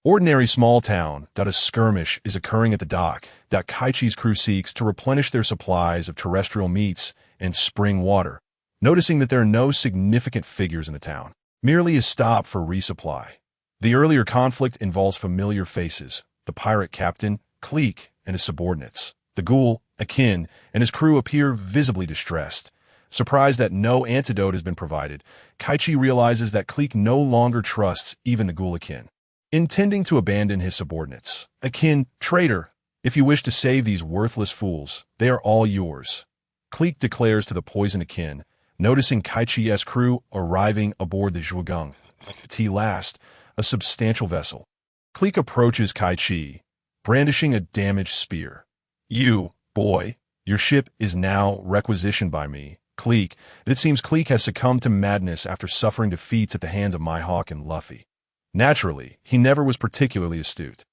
Ordinary small town, a skirmish is occurring at the dock that Kaichi's crew seeks to replenish their supplies of terrestrial meats and spring water, noticing that there are no significant figures in the town, merely a stop for resupply. The earlier conflict involves familiar faces, the pirate captain, Kleek, and his subordinates. The ghoul, Akin, and his crew appear visibly distressed. Surprised that no antidote has been provided, Kaichi realizes that Kleek no longer trusts even the ghoul Akin. Intending to abandon his subordinates, Akin, traitor, if you wish to save these worthless fools, they are all yours. Clique declares to the poison akin, noticing Kaichi's crew arriving aboard the Zhugang. T last, a substantial vessel. Clique approaches Kaichi, brandishing a damaged spear. You, boy, your ship is now requisitioned by me. Clique, it seems Clique has succumbed to madness after suffering defeats at the hands of Mihawk and Luffy. Naturally, he never was particularly astute.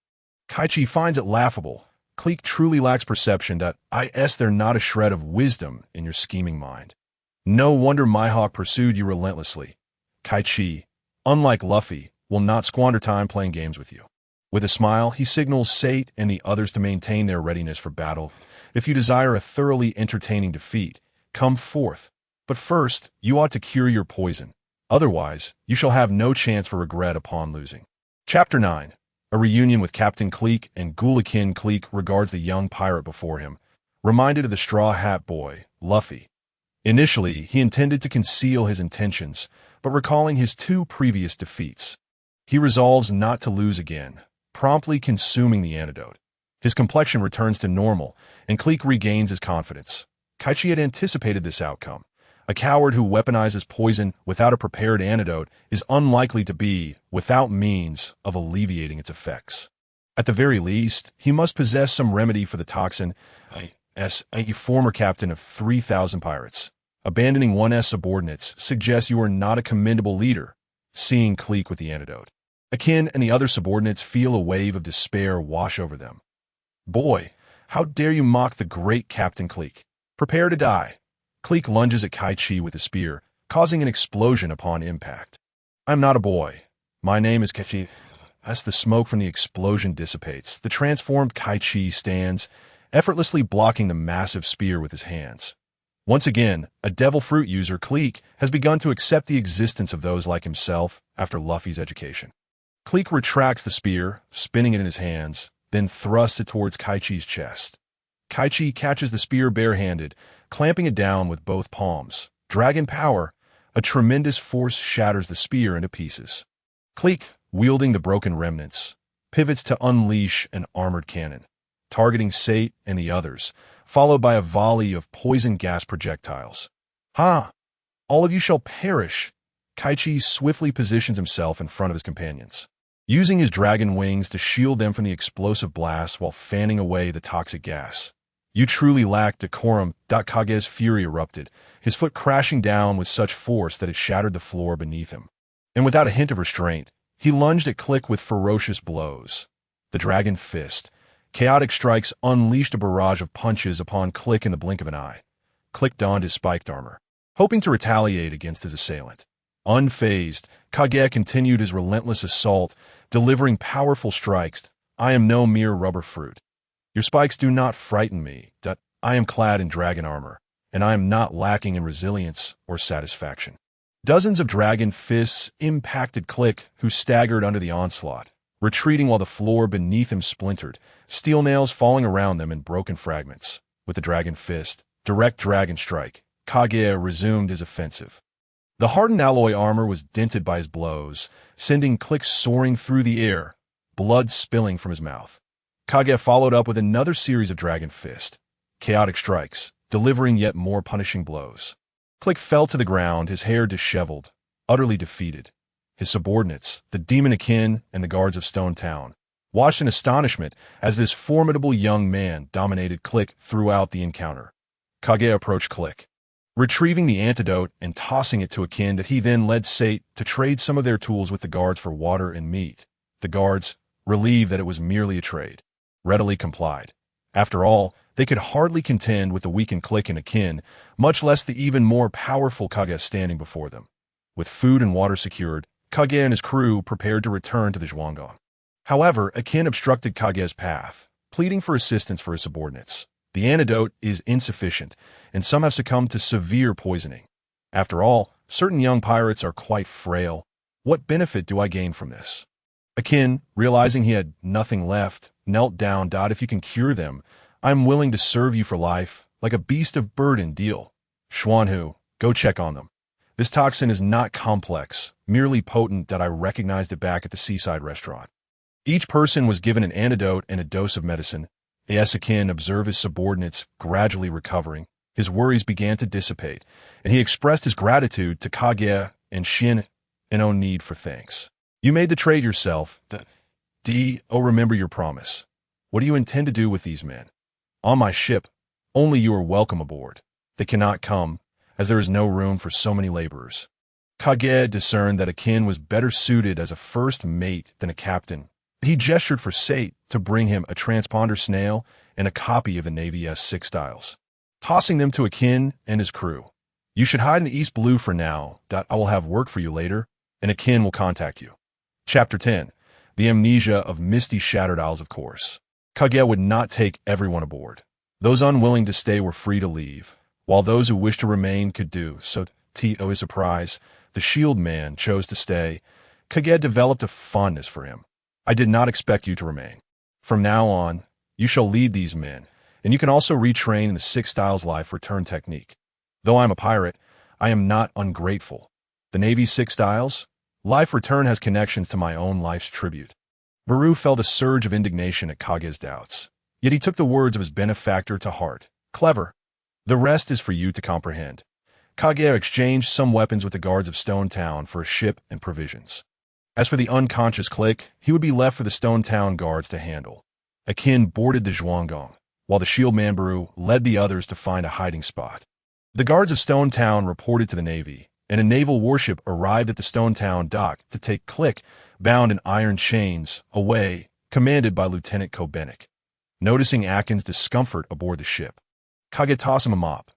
Kaichi finds it laughable. Clique truly lacks perception that there's not a shred of wisdom in your scheming mind. No wonder Mihawk pursued you relentlessly. Kaichi, unlike Luffy, will not squander time playing games with you. With a smile, he signals Sate and the others to maintain their readiness for battle. If you desire a thoroughly entertaining defeat, come forth. But first, you ought to cure your poison. Otherwise, you shall have no chance for regret upon losing. Chapter 9. A reunion with Captain Clique and Gulakin. Clique regards the young pirate before him, reminded of the Straw Hat Boy, Luffy. Initially, he intended to conceal his intentions, but recalling his 2 previous defeats, he resolves not to lose again, promptly consuming the antidote. His complexion returns to normal, and Clique regains his confidence. Kaichi had anticipated this outcome. A coward who weaponizes poison without a prepared antidote is unlikely to be without means of alleviating its effects. At the very least, he must possess some remedy for the toxin. As a former captain of 3,000 pirates, abandoning 1S subordinates suggests you are not a commendable leader. Seeing Clique with the antidote, Akin and the other subordinates feel a wave of despair wash over them. Boy, how dare you mock the great Captain Clique? Prepare to die. Clique lunges at Kaichi with a spear, causing an explosion upon impact. I'm not a boy. My name is Kaichi. As the smoke from the explosion dissipates, the transformed Kaichi stands, effortlessly blocking the massive spear with his hands. Once again, a devil fruit user, Clique, has begun to accept the existence of those like himself after Luffy's education. Clique retracts the spear, spinning it in his hands, then thrusts it towards Kaichi's chest. Kaichi catches the spear barehanded, clamping it down with both palms. Dragon power, a tremendous force shatters the spear into pieces. Clique, wielding the broken remnants, pivots to unleash an armored cannon, targeting Sate and the others, followed by a volley of poison gas projectiles. Ha! All of you shall perish! Kaichi swiftly positions himself in front of his companions, using his dragon wings to shield them from the explosive blast while fanning away the toxic gas. You truly lack decorum. Kage's fury erupted, his foot crashing down with such force that it shattered the floor beneath him. And without a hint of restraint, he lunged at Clique with ferocious blows. The dragon fist, chaotic strikes unleashed a barrage of punches upon Clique in the blink of an eye. Clique donned his spiked armor, hoping to retaliate against his assailant. Unfazed, Kage continued his relentless assault, delivering powerful strikes. I am no mere rubber fruit. Your spikes do not frighten me. I am clad in dragon armor, and I am not lacking in resilience or satisfaction. Dozens of dragon fists impacted Clique, who staggered under the onslaught, retreating while the floor beneath him splintered, steel nails falling around them in broken fragments. With the dragon fist, direct dragon strike, Kage resumed his offensive. The hardened alloy armor was dented by his blows, sending Clique soaring through the air, blood spilling from his mouth. Kage followed up with another series of dragon fist, chaotic strikes, delivering yet more punishing blows. Clique fell to the ground, his hair disheveled, utterly defeated. His subordinates, the demon Akin and the guards of Stone Town, watched in astonishment as this formidable young man dominated Clique throughout the encounter. Kage approached Clique, retrieving the antidote and tossing it to Akin that he then led Sate to trade some of their tools with the guards for water and meat. The guards, relieved that it was merely a trade, readily complied. After all, they could hardly contend with the weakened Clique and Akin, much less the even more powerful Kage standing before them. With food and water secured, Kage and his crew prepared to return to the Zhuanggang. However, Akin obstructed Kage's path, pleading for assistance for his subordinates. The antidote is insufficient, and some have succumbed to severe poisoning. After all, certain young pirates are quite frail. What benefit do I gain from this? Akin, realizing he had nothing left, knelt down. If you can cure them, I am willing to serve you for life, like a beast of burden. Deal. Xuanhu, go check on them. This toxin is not complex, merely potent. I recognized it back at the seaside restaurant. Each person was given an antidote and a dose of medicine. Akin observed his subordinates gradually recovering, His worries began to dissipate, and he expressed his gratitude to Kage and Shin and no need for thanks. You made the trade yourself. Remember your promise. What do you intend to do with these men? On my ship, only you are welcome aboard. They cannot come, as there is no room for so many laborers. Kage discerned that Akin was better suited as a first mate than a captain. He gestured for Sate to bring him a transponder snail and a copy of the Navy S6 styles, tossing them to Akin and his crew. You should hide in the East Blue for now. I will have work for you later, and Akin will contact you. Chapter 10. The Amnesia of Misty Shattered Isles. Of course, Kage would not take everyone aboard. Those unwilling to stay were free to leave, while those who wished to remain could do so. To his surprise, the shield man chose to stay. Kage developed a fondness for him. I did not expect you to remain. From now on, you shall lead these men, and you can also retrain in the 6 Styles Life Return technique. Though I am a pirate, I am not ungrateful. The Navy's 6 Styles Life Return has connections to my own life's tribute. Baru felt a surge of indignation at Kage's doubts, yet he took the words of his benefactor to heart. Clever. The rest is for you to comprehend. Kage exchanged some weapons with the guards of Stone Town for a ship and provisions. As for the unconscious clique, he would be left for the Stone Town guards to handle. Akin boarded the Zhuanggong, while the shield man Baru led the others to find a hiding spot. The guards of Stone Town reported to the Navy, and a naval warship arrived at the Stone Town dock to take Click, bound in iron chains, away, commanded by Lieutenant Kobenik. Noticing Akin's discomfort aboard the ship, Kage tossed him a mop.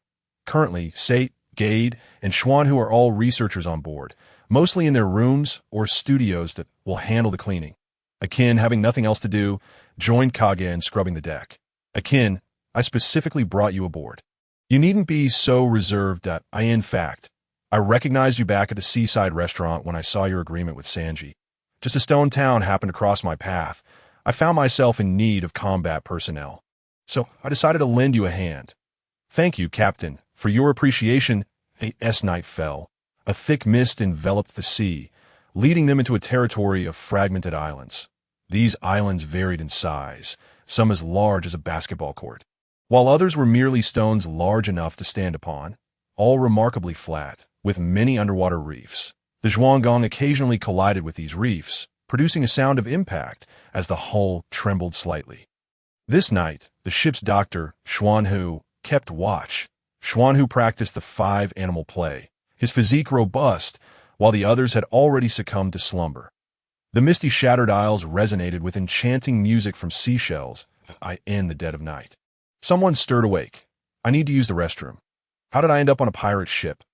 Currently, Sate, Gade, and Schwan, who are all researchers on board, mostly in their rooms or studios that will handle the cleaning. Akin, having nothing else to do, joined Kage in scrubbing the deck. Akin, I specifically brought you aboard. You needn't be so reserved. In fact, I recognized you back at the seaside restaurant when I saw your agreement with Sanji. Just as Stone Town happened to cross my path, I found myself in need of combat personnel. So I decided to lend you a hand. Thank you, Captain, for your appreciation. As night fell, a thick mist enveloped the sea, leading them into a territory of fragmented islands. These islands varied in size, some as large as a basketball court, while others were merely stones large enough to stand upon, all remarkably flat, with many underwater reefs. The Zhuanggong occasionally collided with these reefs, producing a sound of impact as the hull trembled slightly. This night, the ship's doctor, Xuanhu, kept watch. Xuanhu practiced the 5-animal play, his physique robust, while the others had already succumbed to slumber. The misty shattered isles resonated with enchanting music from seashells in the dead of night. Someone stirred awake. I need to use the restroom. How did I end up on a pirate ship?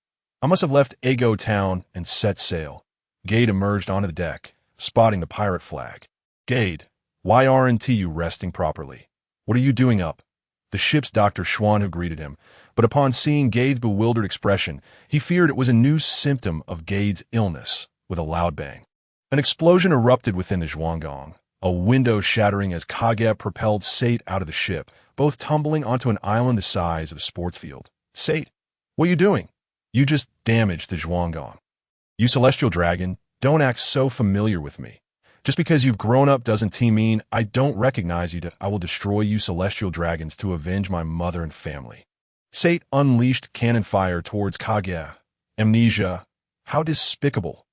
I must have left Ego Town and set sail. Gade emerged onto the deck, spotting the pirate flag. Gade, why aren't you resting properly? What are you doing up? The ship's Dr. Xuanhu greeted him, but upon seeing Gade's bewildered expression, he feared it was a new symptom of Gade's illness. With a loud bang, an explosion erupted within the Zhuanggong, a window shattering as Kage propelled Sate out of the ship, both tumbling onto an island the size of a sports field. Sate, what are you doing? You just damaged the Zhuanggong. You celestial dragon, don't act so familiar with me. Just because you've grown up doesn't mean I don't recognize you. I will destroy you celestial dragons to avenge my mother and family. Sate unleashed cannon fire towards Kage. Amnesia. How despicable.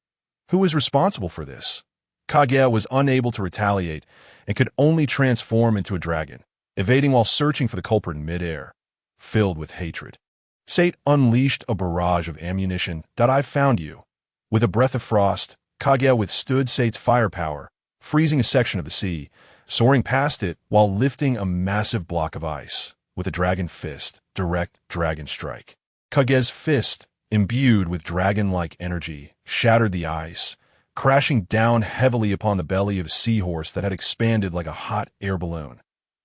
Who is responsible for this? Kage was unable to retaliate and could only transform into a dragon, evading while searching for the culprit in midair, filled with hatred. Sate unleashed a barrage of ammunition. I found you. With a breath of frost, Kage withstood Sate's firepower, freezing a section of the sea, soaring past it while lifting a massive block of ice. With a dragon fist, direct dragon strike. Kage's fist, imbued with dragon-like energy, shattered the ice, crashing down heavily upon the belly of a seahorse that had expanded like a hot air balloon.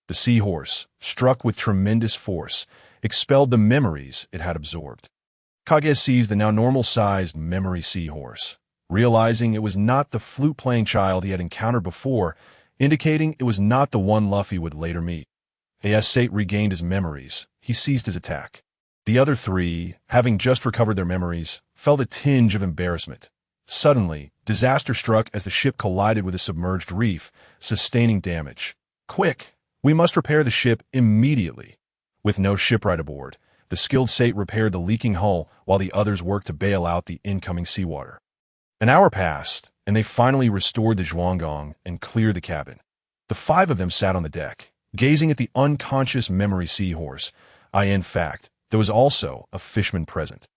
The seahorse, struck with tremendous force, expelled the memories it had absorbed. Kage seized the now normal-sized memory seahorse, realizing it was not the flute-playing child he had encountered before, indicating it was not the one Luffy would later meet. As Sate regained his memories, he ceased his attack. The other 3, having just recovered their memories, felt a tinge of embarrassment. Suddenly, disaster struck as the ship collided with a submerged reef, sustaining damage. Quick! We must repair the ship immediately. With no shipwright aboard, the The skilled sate repaired the leaking hull while the others worked to bail out the incoming seawater. An hour passed, and they finally restored the Zhuanggong and cleared the cabin. The 5 of them sat on the deck, gazing at the unconscious memory seahorse. In fact, there was also a fishman present.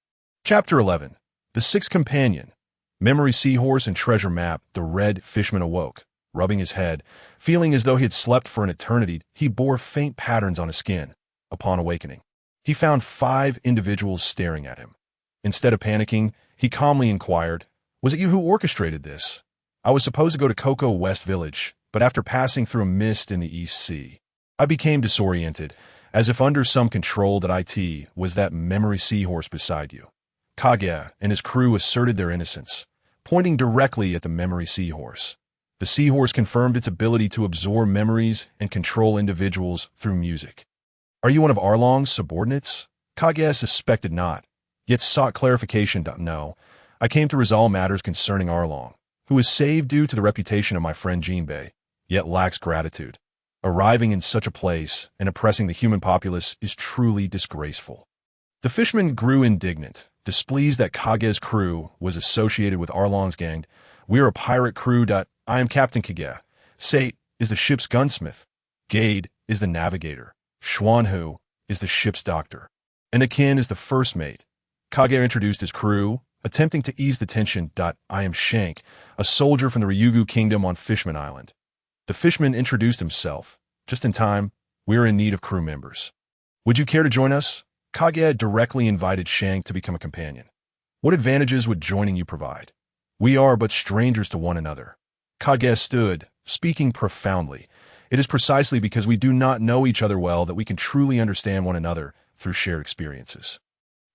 Chapter 11. The Sixth Companion. Memory seahorse and treasure map. The red fishman awoke, rubbing his head. Feeling as though he had slept for an eternity, he bore faint patterns on his skin. Upon awakening, he found 5 individuals staring at him. Instead of panicking, he calmly inquired, "Was it you who orchestrated this? I was supposed to go to Cocoa West Village, but after passing through a mist in the East Sea, I became disoriented, as if under some control. That it was that memory seahorse beside you." Kage and his crew asserted their innocence, pointing directly at the memory seahorse. The seahorse confirmed its ability to absorb memories and control individuals through music. "Are you one of Arlong's subordinates?" Kage suspected not, yet sought clarification. "No, I came to resolve matters concerning Arlong, who was saved due to the reputation of my friend Jinbei, yet lacks gratitude. Arriving in such a place and oppressing the human populace is truly disgraceful." The fisherman grew indignant, displeased that Kage's crew was associated with Arlong's gang. "We are a pirate crew. I am Captain Kage. Sate is the ship's gunsmith. Gade is the navigator. Xuanhu is the ship's doctor. And Akin is the first mate." Kage introduced his crew, attempting to ease the tension. "I am Shank, a soldier from the Ryugu Kingdom on Fishman Island." The fishman introduced himself. "Just in time, we are in need of crew members. Would you care to join us?" Kage directly invited Shank to become a companion. "What advantages would joining you provide? We are but strangers to one another." Kage stood, speaking profoundly. "It is precisely because we do not know each other well that we can truly understand one another through shared experiences.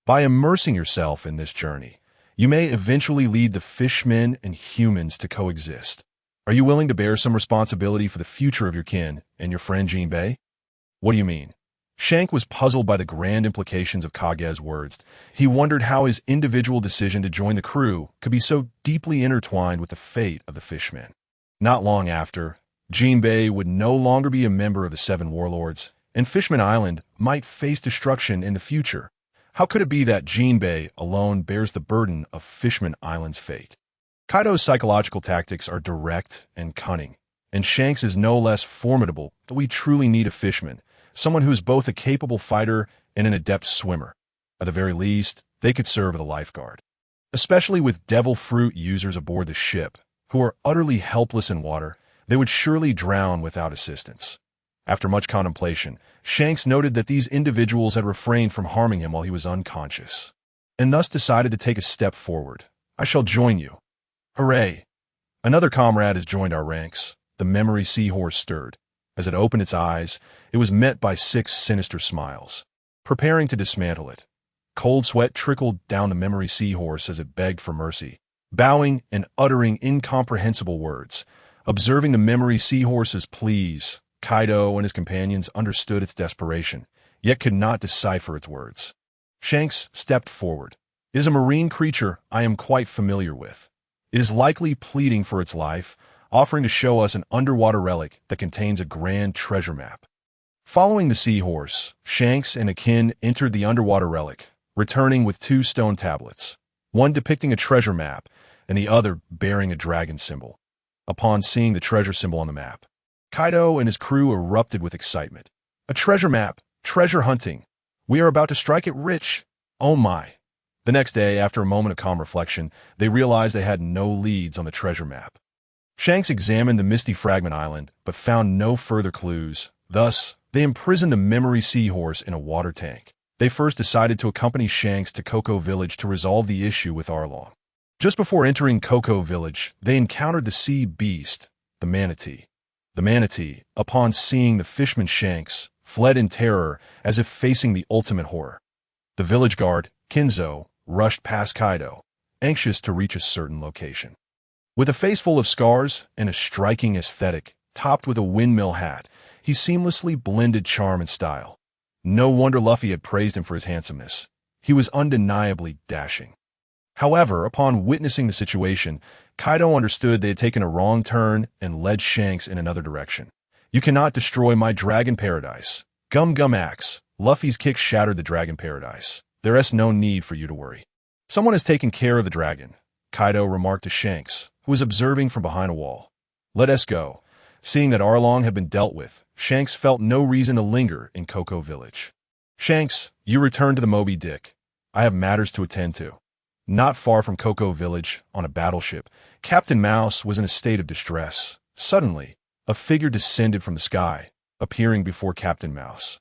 By immersing yourself in this journey, you may eventually lead the fishmen and humans to coexist. Are you willing to bear some responsibility for the future of your kin and your friend Jinbei?" "What do you mean?" Shank was puzzled by the grand implications of Kage's words. He wondered how his individual decision to join the crew could be so deeply intertwined with the fate of the fishmen. Not long after, Jinbei would no longer be a member of the 7 warlords, and Fishman Island might face destruction in the future. How could it be that Jinbei alone bears the burden of Fishman Island's fate? Kaido's psychological tactics are direct and cunning, and Shank's is no less formidable. We truly need a fishman, someone who is both a capable fighter and an adept swimmer. At the very least, they could serve as a lifeguard. Especially with devil fruit users aboard the ship, who are utterly helpless in water, they would surely drown without assistance. After much contemplation, Shanks noted that these individuals had refrained from harming him while he was unconscious, and thus decided to take a step forward. "I shall join you." "Hooray! Another comrade has joined our ranks." The memory seahorse stirred. As it opened its eyes, it was met by 6 sinister smiles, preparing to dismantle it. Cold sweat trickled down the memory seahorse as it begged for mercy, bowing and uttering incomprehensible words. Observing the memory seahorse's pleas, Kaido and his companions understood its desperation, yet could not decipher its words. Shanks stepped forward. "It is a marine creature I am quite familiar with. It is likely pleading for its life, offering to show us an underwater relic that contains a grand treasure map." Following the seahorse, Shanks and Akin entered the underwater relic, returning with 2 stone tablets, one depicting a treasure map and the other bearing a dragon symbol. Upon seeing the treasure symbol on the map, Kaido and his crew erupted with excitement. "A treasure map! Treasure hunting! We are about to strike it rich! Oh my!" The next day, after a moment of calm reflection, they realized they had no leads on the treasure map. Shanks examined the misty fragment island, but found no further clues. Thus, they imprisoned the memory seahorse in a water tank. They first decided to accompany Shanks to Cocoa Village to resolve the issue with Arlong. Just before entering Cocoa Village, they encountered the sea beast, the manatee. The manatee, upon seeing the fishman Shanks, fled in terror as if facing the ultimate horror. The village guard, Kinzo, rushed past Kaido, anxious to reach a certain location. With a face full of scars and a striking aesthetic, topped with a windmill hat, he seamlessly blended charm and style. No wonder Luffy had praised him for his handsomeness. He was undeniably dashing. However, upon witnessing the situation, Kaido understood they had taken a wrong turn and led Shanks in another direction. "You cannot destroy my dragon paradise. Gum Gum Axe, Luffy's kick shattered the dragon paradise. There's no need for you to worry. Someone has taken care of the dragon, Kaido remarked to Shanks, who was observing from behind a wall. Let us go. Seeing that Arlong had been dealt with, Shanks felt no reason to linger in Cocoa Village. Shanks, you return to the Moby Dick. I have matters to attend to. Not far from Cocoa Village, on a battleship, Captain Mouse was in a state of distress. Suddenly, a figure descended from the sky, appearing before Captain Mouse.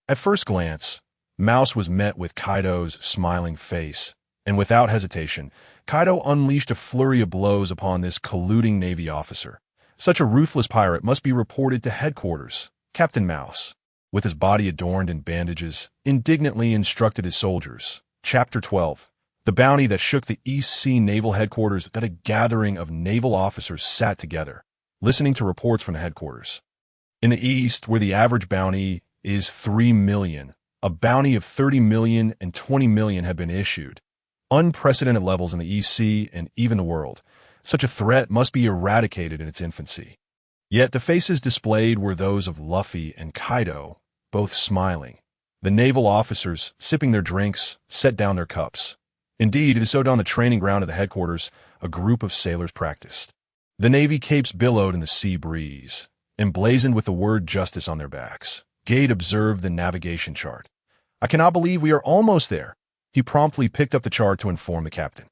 At first glance, Mouse was met with Kaido's smiling face, and without hesitation, Kaido unleashed a flurry of blows upon this colluding Navy officer. Such a ruthless pirate must be reported to headquarters. Captain Mouse, with his body adorned in bandages, indignantly instructed his soldiers. Chapter 12. The bounty that shook the East Sea Naval Headquarters. That a gathering of naval officers sat together, listening to reports from the headquarters. In the East, where the average bounty is 3 million, a bounty of 30 million and 20 million had been issued. Unprecedented levels in the East Sea and even the world. Such a threat must be eradicated in its infancy. Yet the faces displayed were those of Luffy and Kaido, both smiling. The naval officers, sipping their drinks, set down their cups. Indeed, it is so on the training ground of the headquarters, a group of sailors practiced. The Navy capes billowed in the sea breeze, emblazoned with the word justice on their backs. Gade observed the navigation chart. I cannot believe we are almost there. He promptly picked up the chart to inform the captain.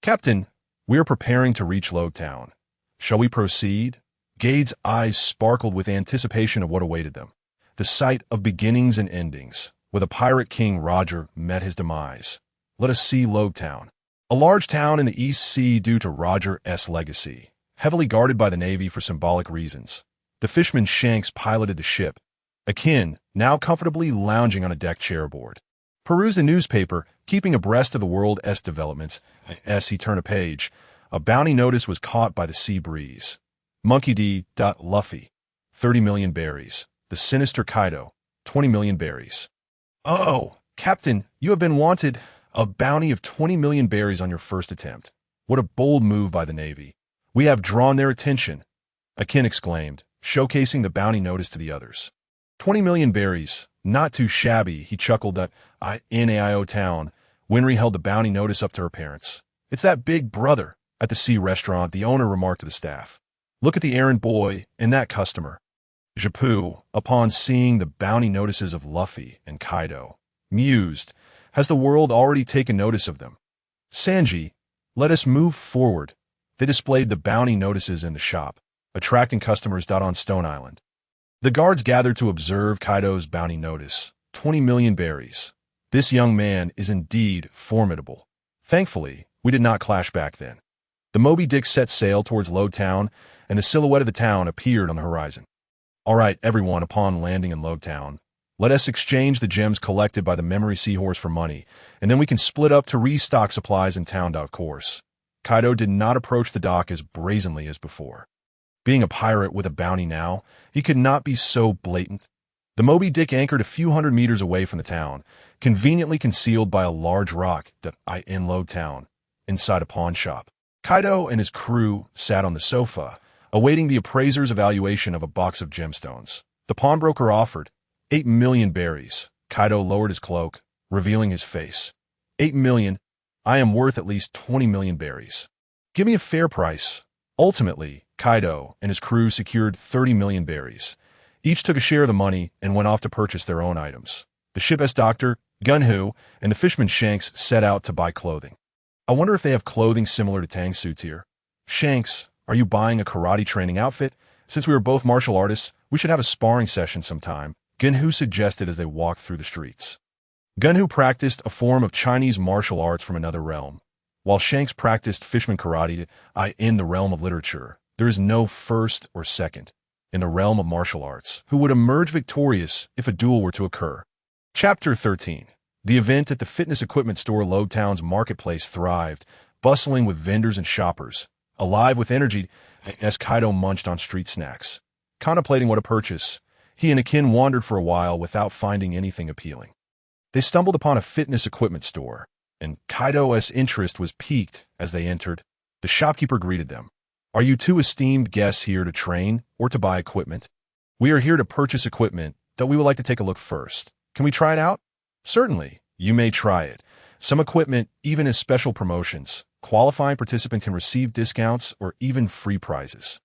Captain, we are preparing to reach Logtown. Shall we proceed? Gade's eyes sparkled with anticipation of what awaited them. The sight of beginnings and endings, where the pirate king Roger met his demise. Let us see Logtown. A large town in the East Sea due to Roger's legacy, heavily guarded by the Navy for symbolic reasons. The fisherman Shanks piloted the ship. Akin, now comfortably lounging on a deck chair aboard, perused the newspaper, keeping abreast of the world's developments. As he turned a page, a bounty notice was caught by the sea breeze. Monkey D. Luffy, 30 million berries. The sinister Kaido, 20 million berries. Oh, Captain, you have been wanted. A bounty of 20 million berries on your first attempt. What a bold move by the Navy. We have drawn their attention, Akin exclaimed, showcasing the bounty notice to the others. 20 million berries, not too shabby, he chuckled at Nao Town. Winry held the bounty notice up to her parents. It's that big brother. At the sea restaurant, the owner remarked to the staff. Look at the errand boy and that customer. Japu, upon seeing the bounty notices of Luffy and Kaido, mused, has the world already taken notice of them? Sanji, let us move forward. They displayed the bounty notices in the shop, attracting customers. On Stone Island, the guards gathered to observe Kaido's bounty notice. 20 million berries. This young man is indeed formidable. Thankfully, we did not clash back then. The Moby Dick set sail towards Logtown, and the silhouette of the town appeared on the horizon. All right, everyone, upon landing in Logtown, let us exchange the gems collected by the Memory Seahorse for money, and then we can split up to restock supplies in town. Of course, Kaido did not approach the dock as brazenly as before. Being a pirate with a bounty now, he could not be so blatant. The Moby Dick anchored a few hundred meters away from the town, conveniently concealed by a large rock in Logtown, inside a pawn shop. Kaido and his crew sat on the sofa, awaiting the appraiser's evaluation of a box of gemstones. The pawnbroker offered 8 million berries. Kaido lowered his cloak, revealing his face. 8 million? I am worth at least 20 million berries. Give me a fair price. Ultimately, Kaido and his crew secured 30 million berries. Each took a share of the money and went off to purchase their own items. The ship's doctor, Gunhu, and the fisherman Shanks set out to buy clothing. I wonder if they have clothing similar to Tang suits here. Shanks, are you buying a karate training outfit? Since we are both martial artists, we should have a sparring session sometime, Gunhu suggested as they walked through the streets. Gunhu practiced a form of Chinese martial arts from another realm, while Shanks practiced fisherman karate in the realm of literature. There is no first or second in the realm of martial arts who would emerge victorious if a duel were to occur. Chapter 13. The event at the fitness equipment store Logtown's marketplace thrived, bustling with vendors and shoppers, alive with energy as Kaido munched on street snacks. Contemplating what to purchase, he and Akin wandered for a while without finding anything appealing. They stumbled upon a fitness equipment store, and Kaido's interest was piqued as they entered. The shopkeeper greeted them. Are you two esteemed guests here to train or to buy equipment? We are here to purchase equipment, though we would like to take a look first. Can we try it out? Certainly, you may try it. Some equipment even has special promotions. Qualifying participant can receive discounts or even free prizes.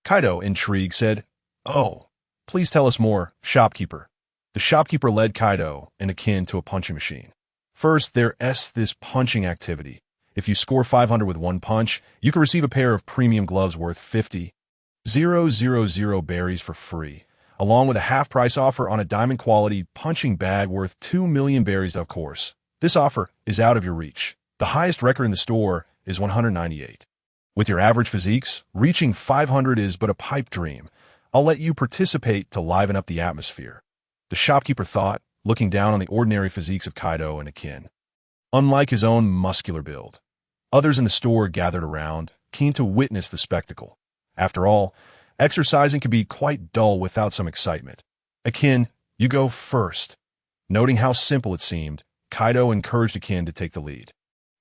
Kaido, intrigued, said, "Oh, please tell us more, shopkeeper." The shopkeeper led Kaido and akin to a punching machine. First, there's this punching activity. If you score 500 with one punch, you can receive a pair of premium gloves worth 50,000 berries for free, along with a half-price offer on a diamond-quality punching bag worth 2 million berries, of course. This offer is out of your reach. The highest record in the store is 198. With your average physiques, reaching 500 is but a pipe dream. I'll let you participate to liven up the atmosphere. The shopkeeper thought, looking down on the ordinary physiques of Kaido and akin. Unlike his own muscular build, others in the store gathered around, keen to witness the spectacle. After all, exercising can be quite dull without some excitement. Akin, you go first. Noting how simple it seemed, Kaido encouraged Akin to take the lead.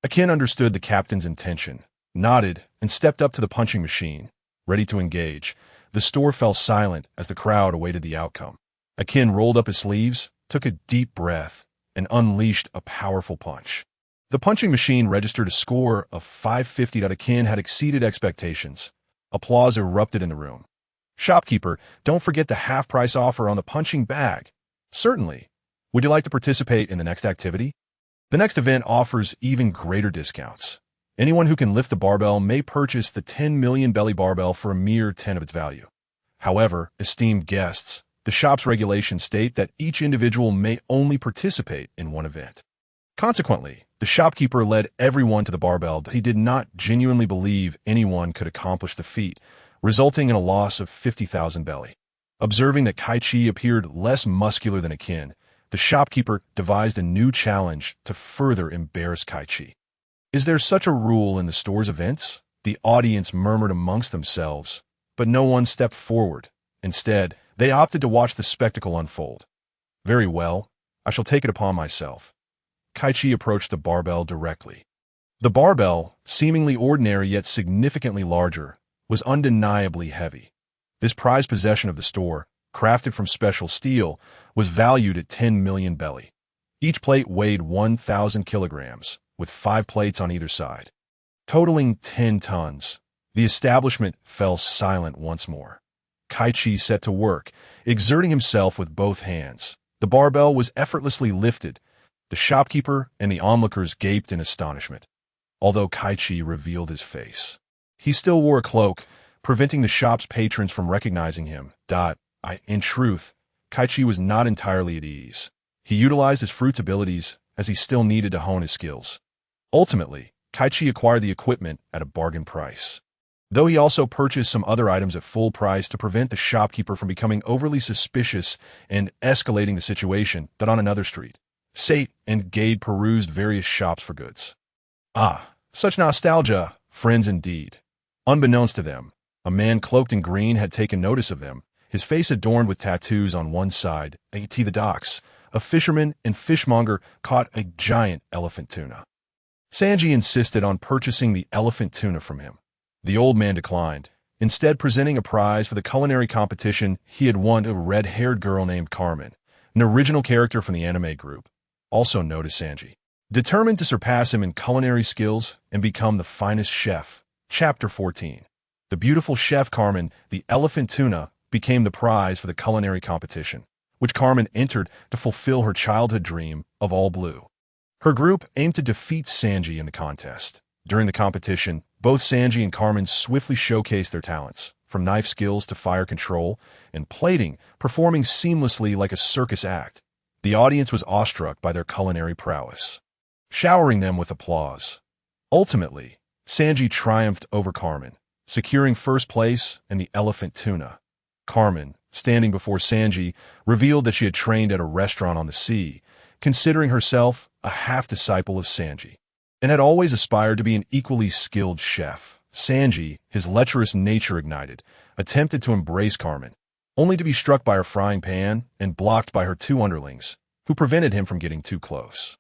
Akin understood the captain's intention, nodded, and stepped up to the punching machine, ready to engage. The store fell silent as the crowd awaited the outcome. Akin rolled up his sleeves, took a deep breath, and unleashed a powerful punch. The punching machine registered a score of 550 that Akin had exceeded expectations. Applause erupted in the room. Shopkeeper, don't forget the half-price offer on the punching bag. Certainly. Would you like to participate in the next activity? The next event offers even greater discounts. Anyone who can lift the barbell may purchase the 10 million belly barbell for a mere 10 of its value. However, esteemed guests, the shop's regulations state that each individual may only participate in one event. Consequently, the shopkeeper led everyone to the barbell that he did not genuinely believe anyone could accomplish the feat, resulting in a loss of 50,000 belly. Observing that Kaichi appeared less muscular than Akin, the shopkeeper devised a new challenge to further embarrass Kaichi. Is there such a rule in the store's events? The audience murmured amongst themselves, but no one stepped forward. Instead, they opted to watch the spectacle unfold. Very well, I shall take it upon myself. Kaichi approached the barbell directly. The barbell, seemingly ordinary yet significantly larger, was undeniably heavy. This prized possession of the store, crafted from special steel, was valued at 10 million belly. Each plate weighed 1,000 kilograms, with 5 plates on either side. Totaling 10 tons, the establishment fell silent once more. Kaichi set to work, exerting himself with both hands. The barbell was effortlessly lifted. The shopkeeper and the onlookers gaped in astonishment, although Kaichi revealed his face. He still wore a cloak, preventing the shop's patrons from recognizing him. In truth, Kaichi was not entirely at ease. He utilized his fruit's abilities as he still needed to hone his skills. Ultimately, Kaichi acquired the equipment at a bargain price, though he also purchased some other items at full price to prevent the shopkeeper from becoming overly suspicious and escalating the situation. That on another street, Sate and Gade perused various shops for goods. Ah, such nostalgia, friends indeed. Unbeknownst to them, a man cloaked in green had taken notice of them, his face adorned with tattoos on one side. At the docks, a fisherman and fishmonger caught a giant elephant tuna. Sanji insisted on purchasing the elephant tuna from him. The old man declined, instead presenting a prize for the culinary competition he had won. A red-haired girl named Carmen, an original character from the anime group, also noticed Sanji. Determined to surpass him in culinary skills and become the finest chef. Chapter 14. The beautiful chef Carmen, the elephant tuna, became the prize for the culinary competition, which Carmen entered to fulfill her childhood dream of all blue. Her group aimed to defeat Sanji in the contest. During the competition, both Sanji and Carmen swiftly showcased their talents, from knife skills to fire control and plating, performing seamlessly like a circus act. The audience was awestruck by their culinary prowess, showering them with applause. Ultimately, Sanji triumphed over Carmen, securing first place and the elephant tuna. Carmen, standing before Sanji, revealed that she had trained at a restaurant on the sea, considering herself a half-disciple of Sanji, and had always aspired to be an equally skilled chef. Sanji, his lecherous nature ignited, attempted to embrace Carmen, only to be struck by her frying pan and blocked by her 2 underlings, who prevented him from getting too close.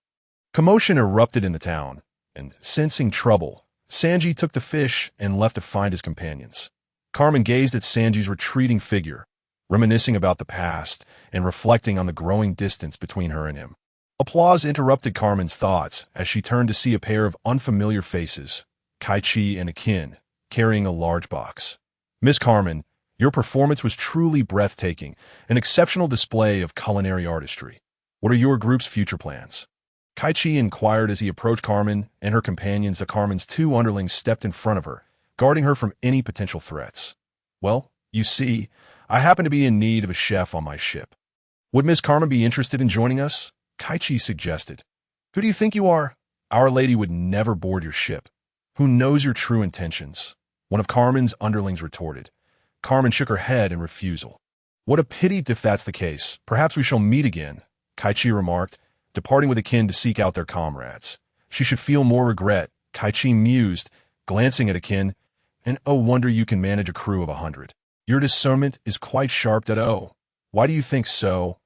Commotion erupted in the town, and, sensing trouble, Sanji took the fish and left to find his companions. Carmen gazed at Sanji's retreating figure, reminiscing about the past and reflecting on the growing distance between her and him. Applause interrupted Carmen's thoughts as she turned to see a pair of unfamiliar faces, Kaichi and Akin, carrying a large box. Miss Carmen, your performance was truly breathtaking, an exceptional display of culinary artistry. What are your group's future plans? Kaichi inquired as he approached Carmen and her companions. Carmen's two underlings stepped in front of her, guarding her from any potential threats. Well, you see, I happen to be in need of a chef on my ship. Would Miss Carmen be interested in joining us? Kaichi suggested. Who do you think you are? Our Lady would never board your ship. Who knows your true intentions? One of Carmen's underlings retorted. Carmen shook her head in refusal. What a pity if that's the case. Perhaps we shall meet again, Kaichi remarked, departing with Akin to seek out their comrades. She should feel more regret, Kaichi mused, glancing at Akin, and oh wonder you can manage a crew of 100. Your discernment is quite sharp. Oh, why do you think so?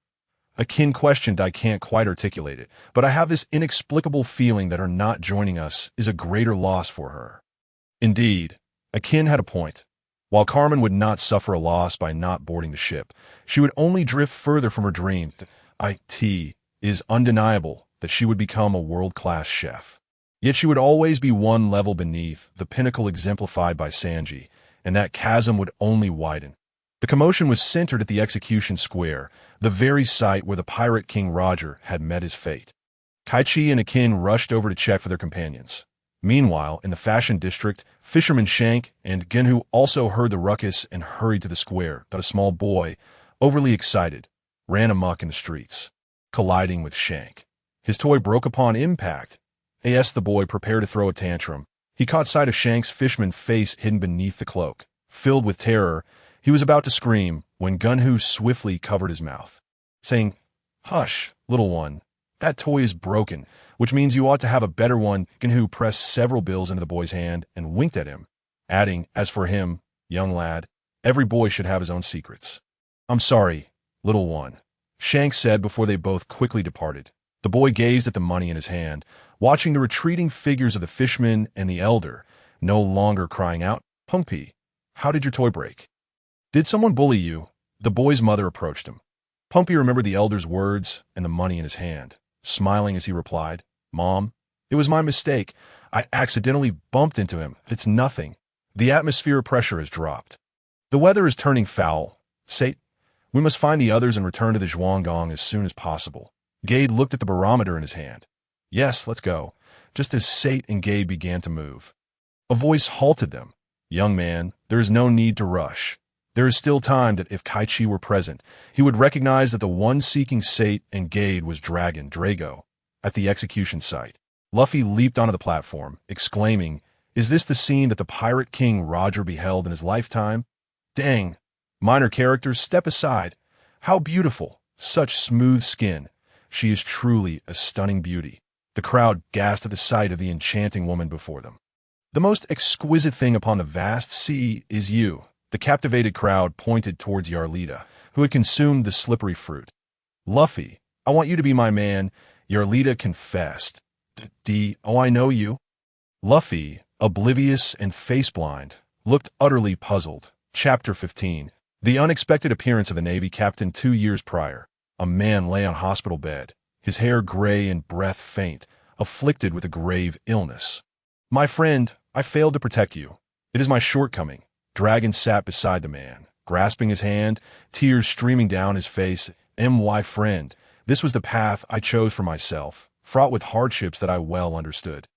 Akin questioned. I can't quite articulate it, but I have this inexplicable feeling that her not joining us is a greater loss for her. Indeed, Akin had a point. While Carmen would not suffer a loss by not boarding the ship, she would only drift further from her dream. It is undeniable that she would become a world-class chef. Yet she would always be one level beneath the pinnacle exemplified by Sanji, and that chasm would only widen. The commotion was centered at the execution square, the very site where the pirate King Roger had met his fate. Kaichi and Akin rushed over to check for their companions. Meanwhile, in the fashion district, fisherman Shank and Genhu also heard the ruckus and hurried to the square, but a small boy, overly excited, ran amok in the streets, colliding with Shank. His toy broke upon impact. As the boy prepared to throw a tantrum, he caught sight of Shank's fisherman face hidden beneath the cloak. Filled with terror, he was about to scream when Gunhu swiftly covered his mouth, saying, "Hush, little one, that toy is broken, which means you ought to have a better one." Gunhu pressed several bills into the boy's hand and winked at him, adding, "As for him, young lad, every boy should have his own secrets." "I'm sorry, little one," Shank said before they both quickly departed. The boy gazed at the money in his hand, watching the retreating figures of the fisherman and the elder, no longer crying out, "Pumpy, how did your toy break? Did someone bully you?" The boy's mother approached him. Pumpy remembered the elder's words and the money in his hand, smiling as he replied, "Mom, it was my mistake. I accidentally bumped into him. It's nothing. The atmosphere pressure has dropped. The weather is turning foul. Sate, we must find the others and return to the Zhuanggong as soon as possible." Gade looked at the barometer in his hand. "Yes, let's go," just as Sate and Gade began to move. A voice halted them. "Young man, there is no need to rush. There is still time that if Kaichi were present, he would recognize that the one seeking Sate and Gade was Drago, at the execution site." Luffy leaped onto the platform, exclaiming, "Is this the scene that the pirate king Roger beheld in his lifetime? Dang! Minor characters, step aside. How beautiful! Such smooth skin. She is truly a stunning beauty." The crowd gasped at the sight of the enchanting woman before them. "The most exquisite thing upon the vast sea is you." The captivated crowd pointed towards Yarlita, who had consumed the slippery fruit. "Luffy, I want you to be my man," Yarlita confessed. "Oh, I know you." Luffy, oblivious and face-blind, looked utterly puzzled. Chapter 15. The unexpected appearance of the Navy captain 2 years prior. A man lay on hospital bed, his hair gray and breath faint, afflicted with a grave illness. "My friend, I failed to protect you. It is my shortcoming." Dragon sat beside the man, grasping his hand, tears streaming down his face. "My friend, this was the path I chose for myself, fraught with hardships that I well understood.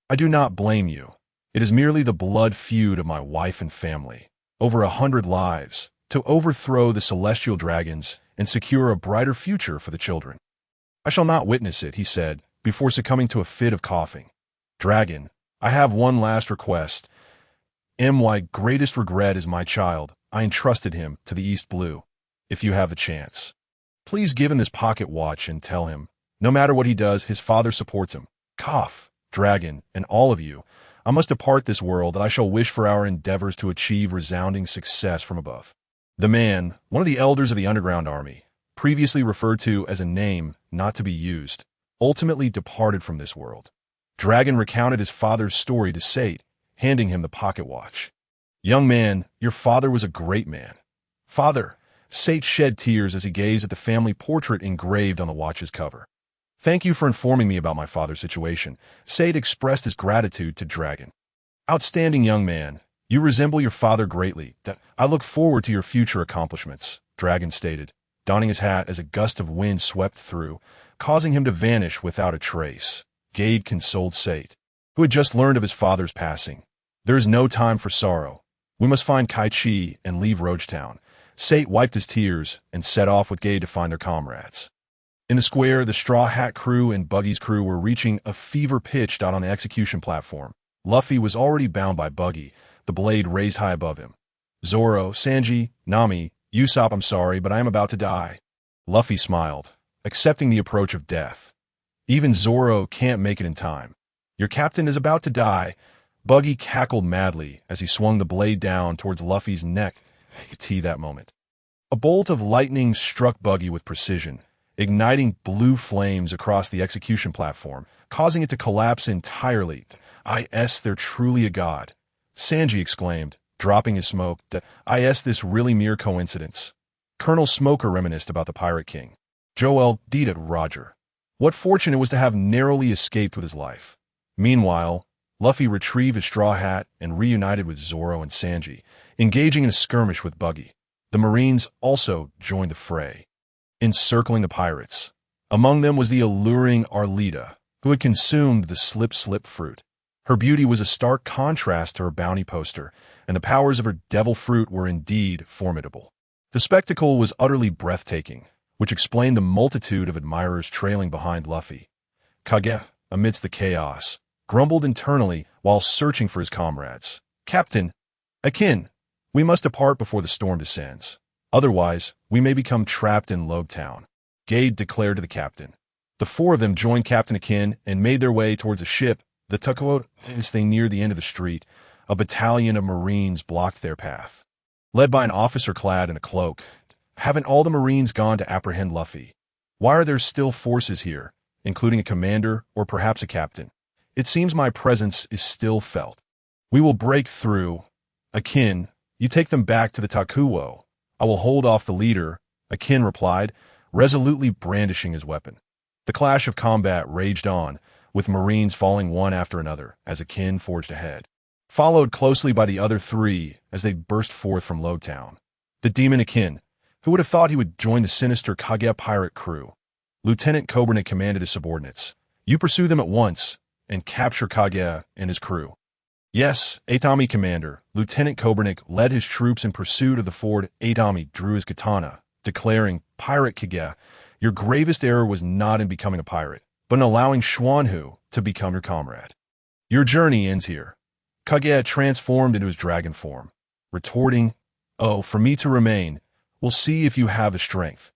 I do not blame you. It is merely the blood feud of my wife and family, over 100 lives, to overthrow the celestial dragons and secure a brighter future for the children. I shall not witness it," he said, before succumbing to a fit of coughing. "Dragon, I have one last request. My greatest regret is my child. I entrusted him to the East Blue. If you have the chance, please give him this pocket watch and tell him, no matter what he does, his father supports him. Cough, Dragon, and all of you, I must depart this world, and I shall wish for our endeavors to achieve resounding success from above." The man, one of the elders of the underground army, previously referred to as a name not to be used, ultimately departed from this world. Dragon recounted his father's story to Sate, handing him the pocket watch. "Young man, your father was a great man." "Father," Sate shed tears as he gazed at the family portrait engraved on the watch's cover. "Thank you for informing me about my father's situation." Sate expressed his gratitude to Dragon. "Outstanding young man. You resemble your father greatly. I look forward to your future accomplishments," Dragon stated, donning his hat as a gust of wind swept through, causing him to vanish without a trace. Gade consoled Sate, who had just learned of his father's passing. "There is no time for sorrow. We must find Kaichi and leave Rogetown." Sate wiped his tears and set off with Gade to find their comrades. In the square, the Straw Hat crew and Buggy's crew were reaching a fever pitch out on the execution platform. Luffy was already bound by Buggy, the blade raised high above him. "Zoro, Sanji, Nami, Usopp, I'm sorry, but I am about to die." Luffy smiled, accepting the approach of death. "Even Zoro can't make it in time. Your captain is about to die." Buggy cackled madly as he swung the blade down towards Luffy's neck. That moment, a bolt of lightning struck Buggy with precision, igniting blue flames across the execution platform, causing it to collapse entirely. They're truly a god," Sanji exclaimed, dropping his smoke. This really mere coincidence." Colonel Smoker reminisced about the Pirate King. Joel deed Roger. What fortune it was to have narrowly escaped with his life. Meanwhile, Luffy retrieved his straw hat and reunited with Zoro and Sanji, engaging in a skirmish with Buggy. The Marines also joined the fray, encircling the pirates. Among them was the alluring Arlita, who had consumed the slip fruit. Her beauty was a stark contrast to her bounty poster, and the powers of her devil fruit were indeed formidable. The spectacle was utterly breathtaking, which explained the multitude of admirers trailing behind Luffy. Kage, amidst the chaos, grumbled internally while searching for his comrades. "Captain, Akin, we must depart before the storm descends. Otherwise, we may become trapped in Logtown," Gade declared to the captain. The four of them joined Captain Akin and made their way towards a ship, the tugboat. As they neared the end of the street, a battalion of Marines blocked their path. Led by an officer clad in a cloak, haven't all the Marines gone to apprehend Luffy? Why are there still forces here, including a commander or perhaps a captain? It seems my presence is still felt. We will break through. Akin, you take them back to the Takuwo. I will hold off the leader, Akin replied, resolutely brandishing his weapon. The clash of combat raged on, with Marines falling one after another as Akin forged ahead, followed closely by the other three as they burst forth from Logtown. The demon Akin, who would have thought he would join the sinister Kage pirate crew? Lieutenant Kobernik commanded his subordinates. "You pursue them at once and capture Kage and his crew." "Yes, Atami, Commander." Lieutenant Kobernik led his troops in pursuit of the ford. Atami drew his katana, declaring, "Pirate Kage, your gravest error was not in becoming a pirate, but in allowing Schwanhu to become your comrade. Your journey ends here." Kage transformed into his dragon form, retorting, "Oh, for me to remain. We'll see if you have the strength."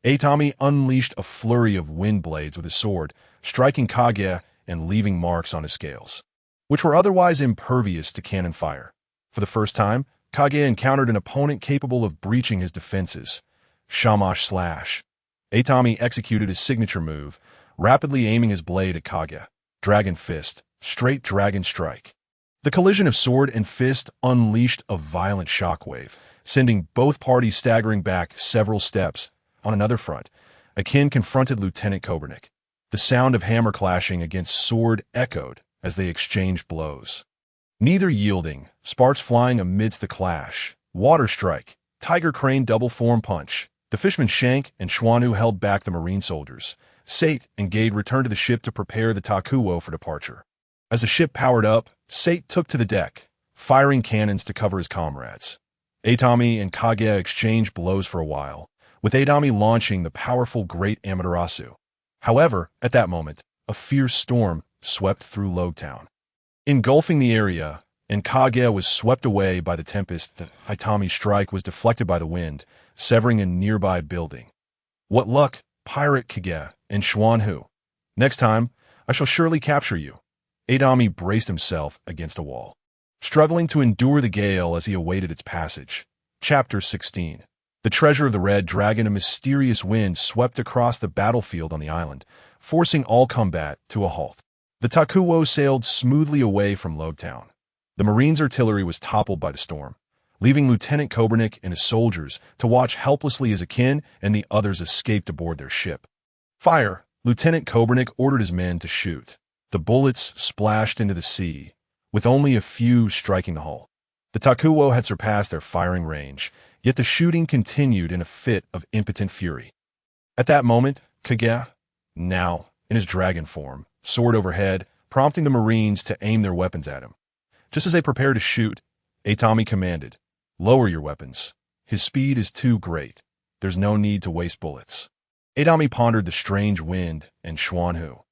Atami unleashed a flurry of wind blades with his sword, striking Kage and leaving marks on his scales, which were otherwise impervious to cannon fire. For the first time, Kage encountered an opponent capable of breaching his defenses. Shamash Slash. Atami executed his signature move, rapidly aiming his blade at Kage. Dragon Fist, straight dragon strike. The collision of sword and fist unleashed a violent shockwave, sending both parties staggering back several steps. On another front, Akin confronted Lieutenant Kobernik. The sound of hammer clashing against sword echoed as they exchanged blows. Neither yielding, sparks flying amidst the clash. Water strike, tiger crane double form punch. The fisherman Shank and Schwanhu held back the Marine soldiers. Sate and Gade returned to the ship to prepare the Takuwo for departure. As the ship powered up, Sate took to the deck, firing cannons to cover his comrades. Atami and Kage exchanged blows for a while, with Atami launching the powerful Great Amaterasu. However, at that moment, a fierce storm swept through Logtown, engulfing the area, and Kage was swept away by the tempest. Atami's strike was deflected by the wind, severing a nearby building. "What luck, Pirate Kage and Schwanhu. Next time, I shall surely capture you." Atami braced himself against a wall, struggling to endure the gale as he awaited its passage. Chapter 16. The treasure of the Red Dragon. A mysterious wind swept across the battlefield on the island, forcing all combat to a halt. The Takuwo sailed smoothly away from Logtown. The Marines' artillery was toppled by the storm. leaving Lieutenant Kobernik and his soldiers to watch helplessly as Akin and the others escaped aboard their ship. Fire! Lieutenant Kobernik ordered his men to shoot. The bullets splashed into the sea, with only a few striking the hull. The Takuwo had surpassed their firing range, yet the shooting continued in a fit of impotent fury. At that moment, Kage, now in his dragon form, soared overhead, prompting the Marines to aim their weapons at him. Just as they prepared to shoot, Atami commanded, "Lower your weapons. His speed is too great. There's no need to waste bullets." Atami pondered the strange wind and Schwanhu.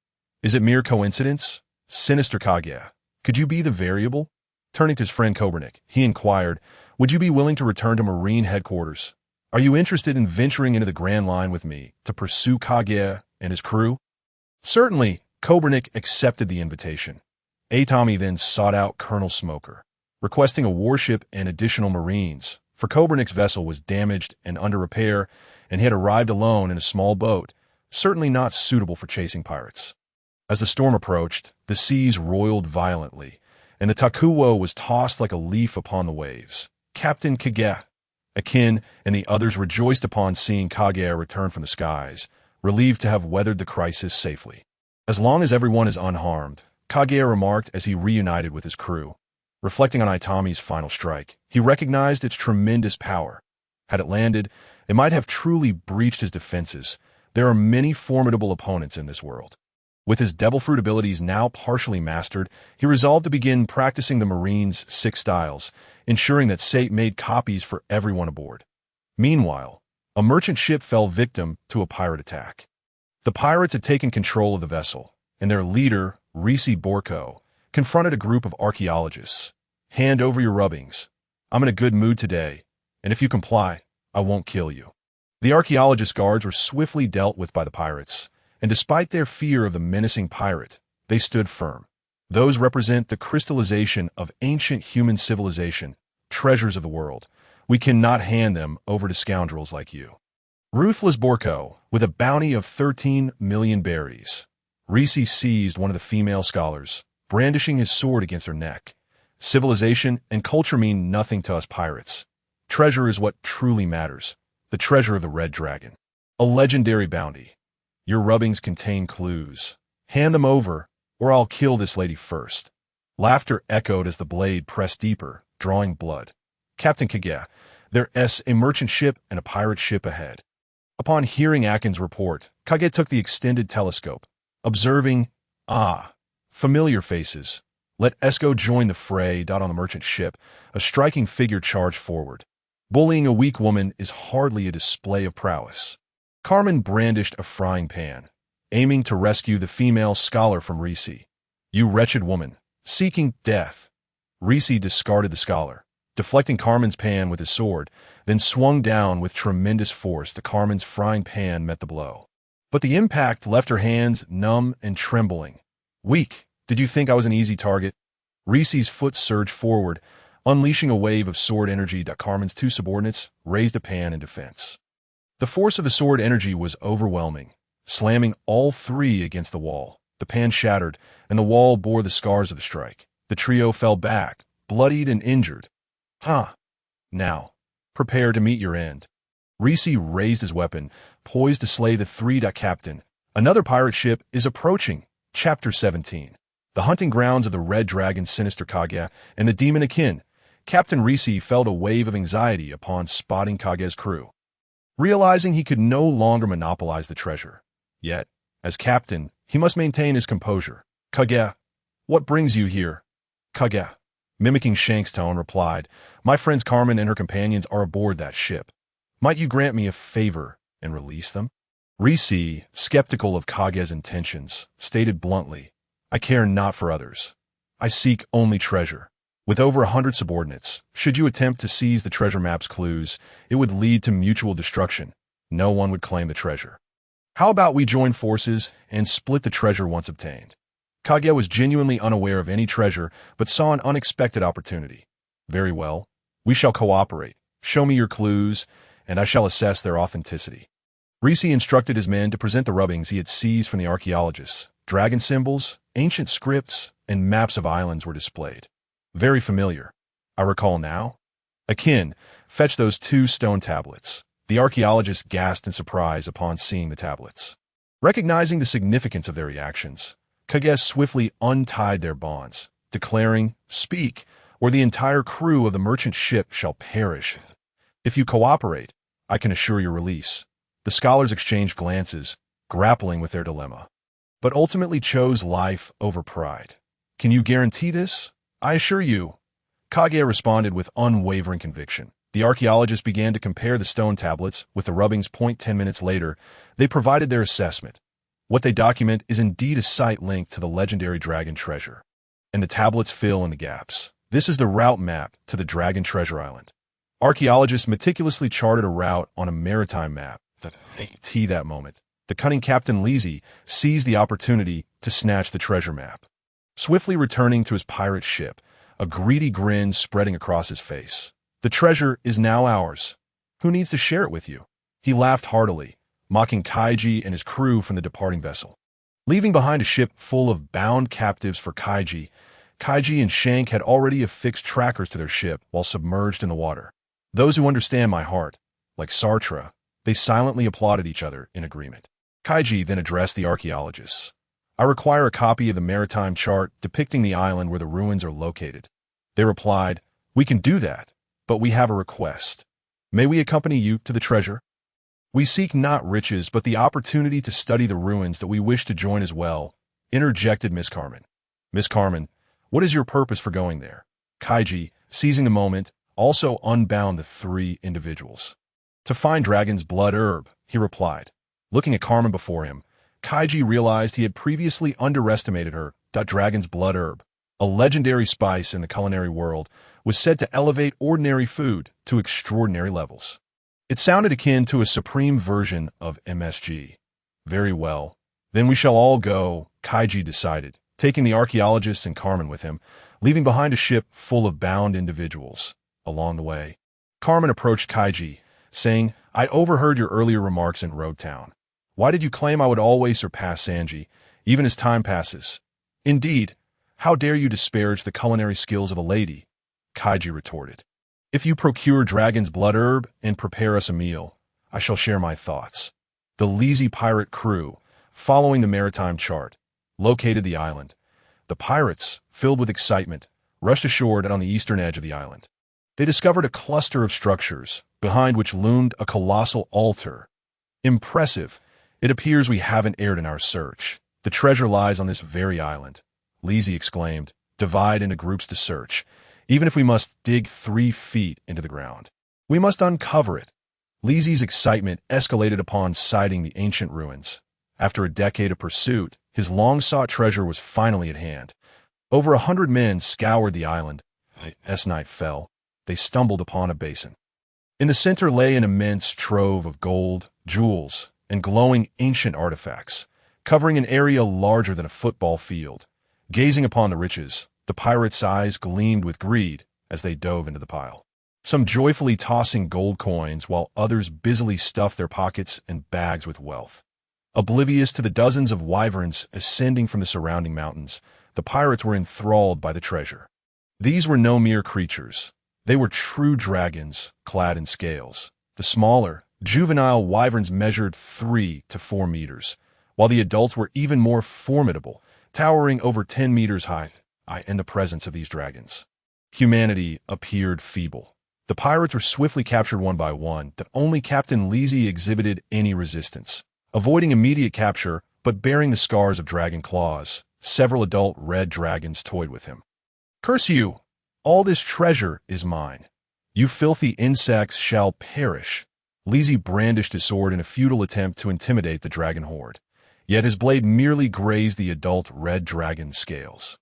Is it mere coincidence? Sinister Kage, could you be the variable? Turning to his friend Kobernik, he inquired, "Would you be willing to return to Marine headquarters? Are you interested in venturing into the Grand Line with me to pursue Kage and his crew?" Certainly, Kobernik accepted the invitation. Atami then sought out Colonel Smoker, requesting a warship and additional Marines, for Kobernik's vessel was damaged and under repair, and he had arrived alone in a small boat, certainly not suitable for chasing pirates. As the storm approached, the seas roiled violently, and the Takuwo was tossed like a leaf upon the waves. Captain Kage, Akin, and the others rejoiced upon seeing Kage return from the skies, relieved to have weathered the crisis safely. "As long as everyone is unharmed," Kage remarked as he reunited with his crew. Reflecting on Itami's final strike, he recognized its tremendous power. Had it landed, it might have truly breached his defenses. There are many formidable opponents in this world. With his devil fruit abilities now partially mastered, he resolved to begin practicing the Marines' 6 styles, ensuring that Sate made copies for everyone aboard. Meanwhile, a merchant ship fell victim to a pirate attack. The pirates had taken control of the vessel, and their leader, Risi Borko, confronted a group of archaeologists. "Hand over your rubbings. I'm in a good mood today, and if you comply, I won't kill you." The archaeologist guards were swiftly dealt with by the pirates, and despite their fear of the menacing pirate, they stood firm. Those represent the crystallization of ancient human civilization, treasures of the world. We cannot hand them over to scoundrels like you. Ruthless Borko, with a bounty of 13 million berries. Risi seized one of the female scholars, brandishing his sword against her neck. Civilization and culture mean nothing to us pirates. Treasure is what truly matters. The treasure of the Red Dragon. A legendary bounty. Your rubbings contain clues. Hand them over, or I'll kill this lady first. Laughter echoed as the blade pressed deeper, drawing blood. Captain Kage, there's a merchant ship and a pirate ship ahead. Upon hearing Akin's report, Kage took the extended telescope, observing, familiar faces. Let Esko join the fray. On the merchant ship, a striking figure charged forward. Bullying a weak woman is hardly a display of prowess. Carmen brandished a frying pan, aiming to rescue the female scholar from Risi. "You wretched woman, seeking death." Risi discarded the scholar, deflecting Carmen's pan with his sword, then swung down with tremendous force. The Carmen's frying pan met the blow. But the impact left her hands numb and trembling. "Weak, did you think I was an easy target?" Risi's foot surged forward, unleashing a wave of sword energy. Carmen's 2 subordinates raised a pan in defense. The force of the sword energy was overwhelming, slamming all 3 against the wall. The pan shattered, and the wall bore the scars of the strike. The trio fell back, bloodied and injured. Now, prepare to meet your end." Risi raised his weapon, poised to slay the 3. Captain, another pirate ship is approaching. Chapter 17. The hunting grounds of the Red Dragon, Sinister Kage, and the demon Akin. Captain Risi felt a wave of anxiety upon spotting Kage's crew. Realizing he could no longer monopolize the treasure. Yet, as captain, he must maintain his composure. "Kage, what brings you here?" Kage, mimicking Shank's tone, replied, "My friends Carmen and her companions are aboard that ship. Might you grant me a favor and release them?" Risi, skeptical of Kage's intentions, stated bluntly, "I care not for others. I seek only treasure. With over 100 subordinates, should you attempt to seize the treasure map's clues, it would lead to mutual destruction. No one would claim the treasure. How about we join forces and split the treasure once obtained?" Kage was genuinely unaware of any treasure, but saw an unexpected opportunity. "Very well. We shall cooperate. Show me your clues, and I shall assess their authenticity." Risi instructed his men to present the rubbings he had seized from the archaeologists. Dragon symbols, ancient scripts, and maps of islands were displayed. "Very familiar. I recall now." Akin, fetch those 2 stone tablets. The archaeologist gasped in surprise upon seeing the tablets. Recognizing the significance of their reactions, Kaichi swiftly untied their bonds, declaring, "Speak, or the entire crew of the merchant ship shall perish. If you cooperate, I can assure your release." The scholars exchanged glances, grappling with their dilemma, but ultimately chose life over pride. "Can you guarantee this?" "I assure you," Kaichi responded with unwavering conviction. The archaeologists began to compare the stone tablets with the rubbings. 10 minutes later, they provided their assessment. What they document is indeed a site linked to the legendary dragon treasure, and the tablets fill in the gaps. This is the route map to the Dragon Treasure Island. Archaeologists meticulously charted a route on a maritime map. That moment, the cunning Captain Lizzie seized the opportunity to snatch the treasure map. Swiftly returning to his pirate ship, a greedy grin spreading across his face. "The treasure is now ours. Who needs to share it with you?" He laughed heartily, mocking Kaichi and his crew from the departing vessel. Leaving behind a ship full of bound captives for Kaichi, Kaichi and Shank had already affixed trackers to their ship while submerged in the water. Those who understand my heart, like Sartre, they silently applauded each other in agreement. Kaichi then addressed the archaeologists. "I require a copy of the maritime chart depicting the island where the ruins are located." They replied, "We can do that, but we have a request. May we accompany you to the treasure?" "We seek not riches, but the opportunity to study the ruins that we wish to join as well," interjected Miss Carmen. "Miss Carmen, what is your purpose for going there?" Kaichi, seizing the moment, also unbound the 3 individuals. "To find Dragon's Blood Herb," he replied. Looking at Carmen before him, Kaichi realized he had previously underestimated her. Dragon's Blood Herb, a legendary spice in the culinary world, was said to elevate ordinary food to extraordinary levels. It sounded akin to a supreme version of MSG. "Very well. Then we shall all go," Kaichi decided, taking the archaeologists and Carmen with him, leaving behind a ship full of bound individuals. Along the way, Carmen approached Kaichi, saying, "I overheard your earlier remarks in Road Town. Why did you claim I would always surpass Sanji, even as time passes? Indeed, how dare you disparage the culinary skills of a lady?" Kaichi retorted. "If you procure Dragon's Blood Herb and prepare us a meal, I shall share my thoughts." The lazy pirate crew, following the maritime chart, located the island. The pirates, filled with excitement, rushed ashore on the eastern edge of the island. They discovered a cluster of structures, behind which loomed a colossal altar. "Impressive. It appears we haven't erred in our search. The treasure lies on this very island," Lizzie exclaimed. "Divide into groups to search. Even if we must dig 3 feet into the ground, we must uncover it." Lizzie's excitement escalated upon sighting the ancient ruins. After a decade of pursuit, his long-sought treasure was finally at hand. Over 100 men scoured the island. As night fell, they stumbled upon a basin. In the center lay an immense trove of gold, jewels, and glowing ancient artifacts, covering an area larger than a football field. Gazing upon the riches, the pirates' eyes gleamed with greed as they dove into the pile. Some joyfully tossing gold coins, while others busily stuffed their pockets and bags with wealth. Oblivious to the dozens of wyverns ascending from the surrounding mountains, the pirates were enthralled by the treasure. These were no mere creatures. They were true dragons, clad in scales. The smaller, juvenile wyverns measured 3 to 4 meters, while the adults were even more formidable, towering over 10 meters high. In the presence of these dragons, humanity appeared feeble. The pirates were swiftly captured one by one, but only Captain Lizzie exhibited any resistance. Avoiding immediate capture, but bearing the scars of dragon claws, several adult red dragons toyed with him. "Curse you! All this treasure is mine. You filthy insects shall perish." Lizzie brandished his sword in a futile attempt to intimidate the dragon horde, yet his blade merely grazed the adult red dragon's scales.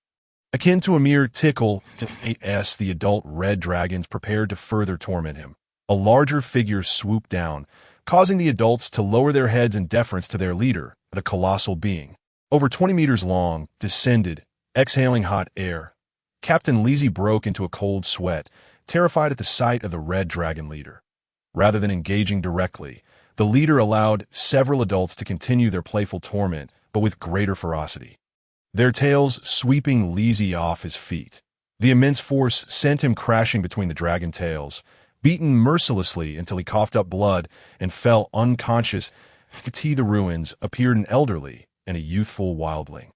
Akin to a mere tickle, the adult red dragons prepared to further torment him. A larger figure swooped down, causing the adults to lower their heads in deference to their leader, a colossal being. Over 20 meters long, descended, exhaling hot air. Captain Lizzie broke into a cold sweat, terrified at the sight of the red dragon leader. Rather than engaging directly, the leader allowed several adults to continue their playful torment, but with greater ferocity, their tails sweeping Lizzie off his feet. The immense force sent him crashing between the dragon tails, beaten mercilessly until he coughed up blood and fell unconscious. At the ruins appeared an elderly and a youthful wildling.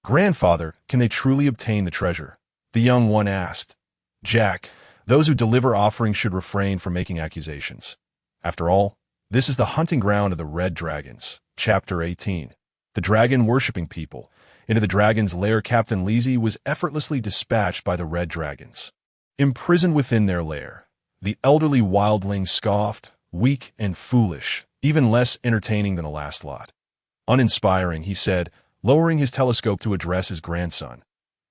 "Grandfather, can they truly obtain the treasure?" the young one asked. "Jack, those who deliver offerings should refrain from making accusations. After all, this is the hunting ground of the Red Dragons." Chapter 18. The dragon-worshipping people. Into the dragon's lair Captain Lizzie was effortlessly dispatched by the Red Dragons. Imprisoned within their lair, the elderly wildling scoffed, weak and foolish, even less entertaining than the last lot. "Uninspiring," he said, lowering his telescope to address his grandson.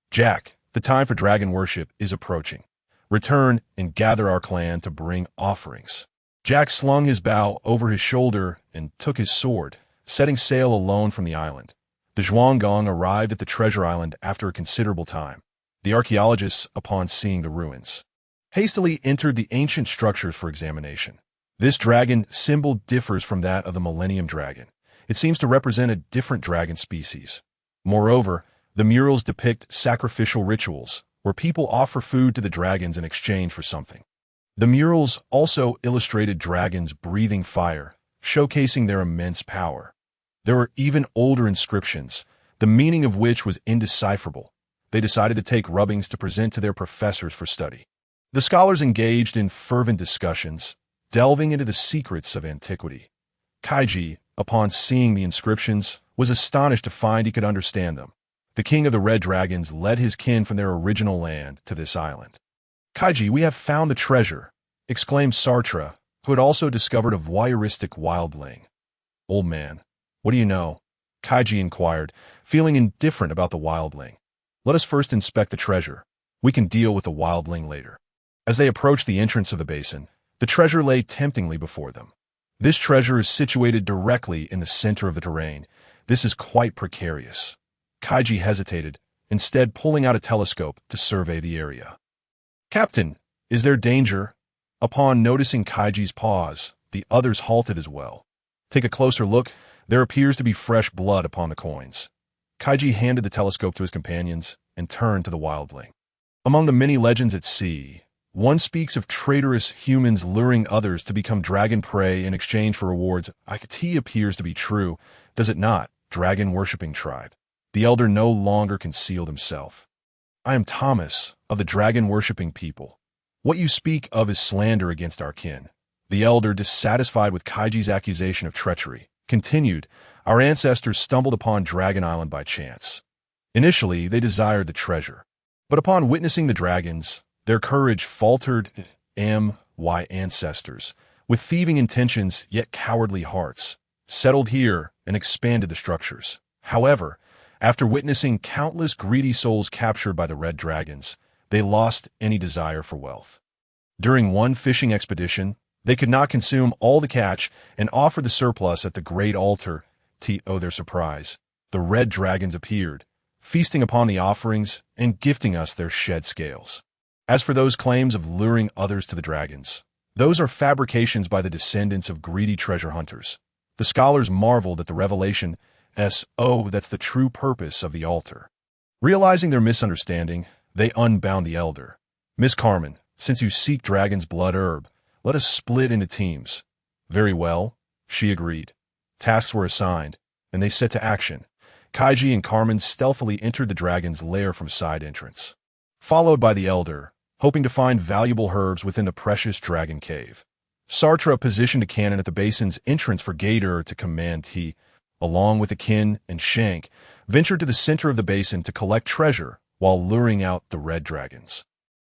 "Jack, the time for dragon worship is approaching. Return and gather our clan to bring offerings." Jack slung his bow over his shoulder and took his sword, setting sail alone from the island. The Zhuanggong arrived at the treasure island after a considerable time. The archaeologists, upon seeing the ruins, hastily entered the ancient structures for examination. This dragon symbol differs from that of the Millennium Dragon. It seems to represent a different dragon species. Moreover, the murals depict sacrificial rituals, where people offer food to the dragons in exchange for something. The murals also illustrated dragons breathing fire, showcasing their immense power. There were even older inscriptions, the meaning of which was indecipherable. They decided to take rubbings to present to their professors for study. The scholars engaged in fervent discussions, delving into the secrets of antiquity. Kaichi, upon seeing the inscriptions, was astonished to find he could understand them. The king of the Red Dragons led his kin from their original land to this island. "Kaichi, we have found the treasure," exclaimed Sartre, who had also discovered a voyeuristic wildling. "Old man, what do you know?" Kaichi inquired, feeling indifferent about the wildling. "Let us first inspect the treasure. We can deal with the wildling later." As they approached the entrance of the basin, the treasure lay temptingly before them. This treasure is situated directly in the center of the terrain. This is quite precarious. Kaichi hesitated, instead pulling out a telescope to survey the area. "Captain, is there danger?" Upon noticing Kaichi's pause, the others halted as well. "Take a closer look. There appears to be fresh blood upon the coins." Kaichi handed the telescope to his companions and turned to the wildling. "Among the many legends at sea, one speaks of traitorous humans luring others to become dragon prey in exchange for rewards. It appears to be true, does it not, dragon-worshipping tribe?" The elder no longer concealed himself. "I am Thomas, of the dragon-worshipping people. What you speak of is slander against our kin." The elder, dissatisfied with Kaichi's accusation of treachery, continued, "Our ancestors stumbled upon Dragon Island by chance. Initially, they desired the treasure. But upon witnessing the dragons, their courage faltered. My ancestors, with thieving intentions yet cowardly hearts, settled here and expanded the structures. However, after witnessing countless greedy souls captured by the Red Dragons, they lost any desire for wealth. During one fishing expedition, they could not consume all the catch and offered the surplus at the great altar. To their surprise, the Red Dragons appeared, feasting upon the offerings and gifting us their shed scales. As for those claims of luring others to the dragons, those are fabrications by the descendants of greedy treasure hunters. The scholars marveled at the revelation. That's the true purpose of the altar. Realizing their misunderstanding, they unbound the elder. "Miss Carmen, since you seek dragon's blood herb, let us split into teams." "Very well," she agreed. Tasks were assigned, and they set to action. Kaichi and Carmen stealthily entered the dragon's lair from side entrance, followed by the elder, hoping to find valuable herbs within the precious dragon cave. Sartre positioned a cannon at the basin's entrance for Gator to command. He, along with Akin and Shank, ventured to the center of the basin to collect treasure while luring out the Red Dragons.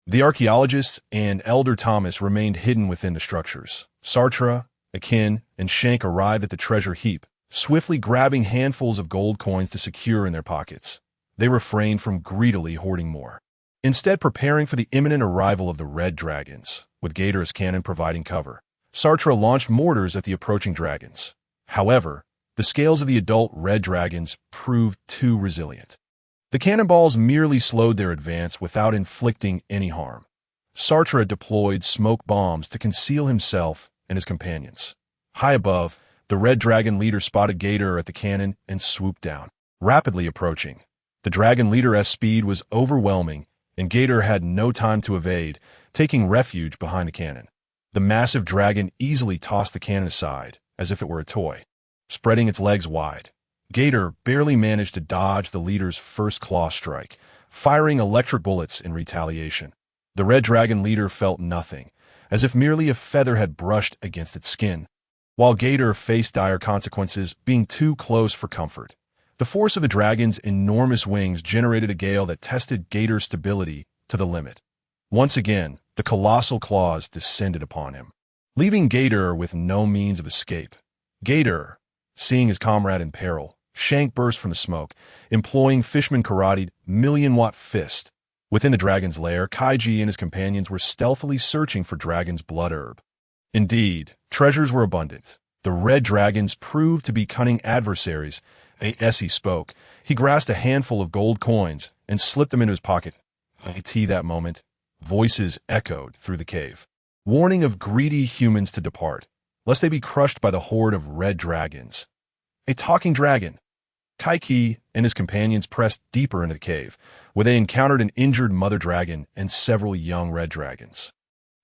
The archaeologists and Elder Thomas remained hidden within the structures. Sartre, Akin, and Shank arrived at the treasure heap, swiftly grabbing handfuls of gold coins to secure in their pockets. They refrained from greedily hoarding more, instead preparing for the imminent arrival of the Red Dragons, with Gator's cannon providing cover. Sartre launched mortars at the approaching dragons. However, the scales of the adult Red Dragons proved too resilient. The cannonballs merely slowed their advance without inflicting any harm. Sartre deployed smoke bombs to conceal himself and his companions. High above, the Red Dragon leader spotted Gator at the cannon and swooped down, rapidly approaching. The Dragon leader's speed was overwhelming, and Gator had no time to evade, taking refuge behind the cannon. The massive dragon easily tossed the cannon aside, as if it were a toy. Spreading its legs wide, Gator barely managed to dodge the leader's first claw strike, firing electric bullets in retaliation. The red dragon leader felt nothing, as if merely a feather had brushed against its skin. While Gator faced dire consequences, being too close for comfort. The force of the dragon's enormous wings generated a gale that tested Gator's stability to the limit. Once again, the colossal claws descended upon him, leaving Gator with no means of escape. Gator, seeing his comrade in peril, Shank burst from the smoke, employing Fishman Karate's million-watt fist. Within the dragon's lair, Kaichi and his companions were stealthily searching for dragon's blood herb. Indeed, treasures were abundant. The red dragons proved to be cunning adversaries. As he spoke, he grasped a handful of gold coins and slipped them into his pocket. At that moment, voices echoed through the cave, warning of greedy humans to depart, lest they be crushed by the horde of red dragons. A talking dragon. Kaichi and his companions pressed deeper into the cave, where they encountered an injured mother dragon and several young red dragons.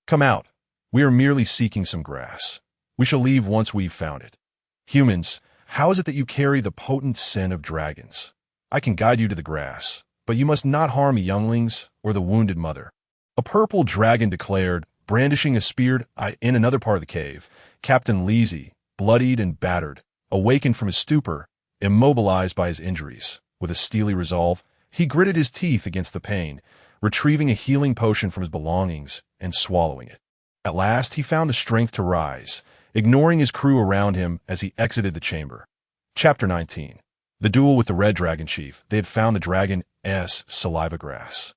"Come out. We are merely seeking some grass. We shall leave once we've found it. Humans, how is it that you carry the potent scent of dragons? I can guide you to the grass, but you must not harm the younglings or the wounded mother." A purple dragon declared, brandishing a spear. In another part of the cave, Captain Leezy, bloodied and battered, awakened from his stupor, immobilized by his injuries. With a steely resolve, he gritted his teeth against the pain, retrieving a healing potion from his belongings and swallowing it. At last, he found the strength to rise, ignoring his crew around him as he exited the chamber. Chapter 19. The duel with the Red Dragon Chief. They had found the dragon's saliva grass.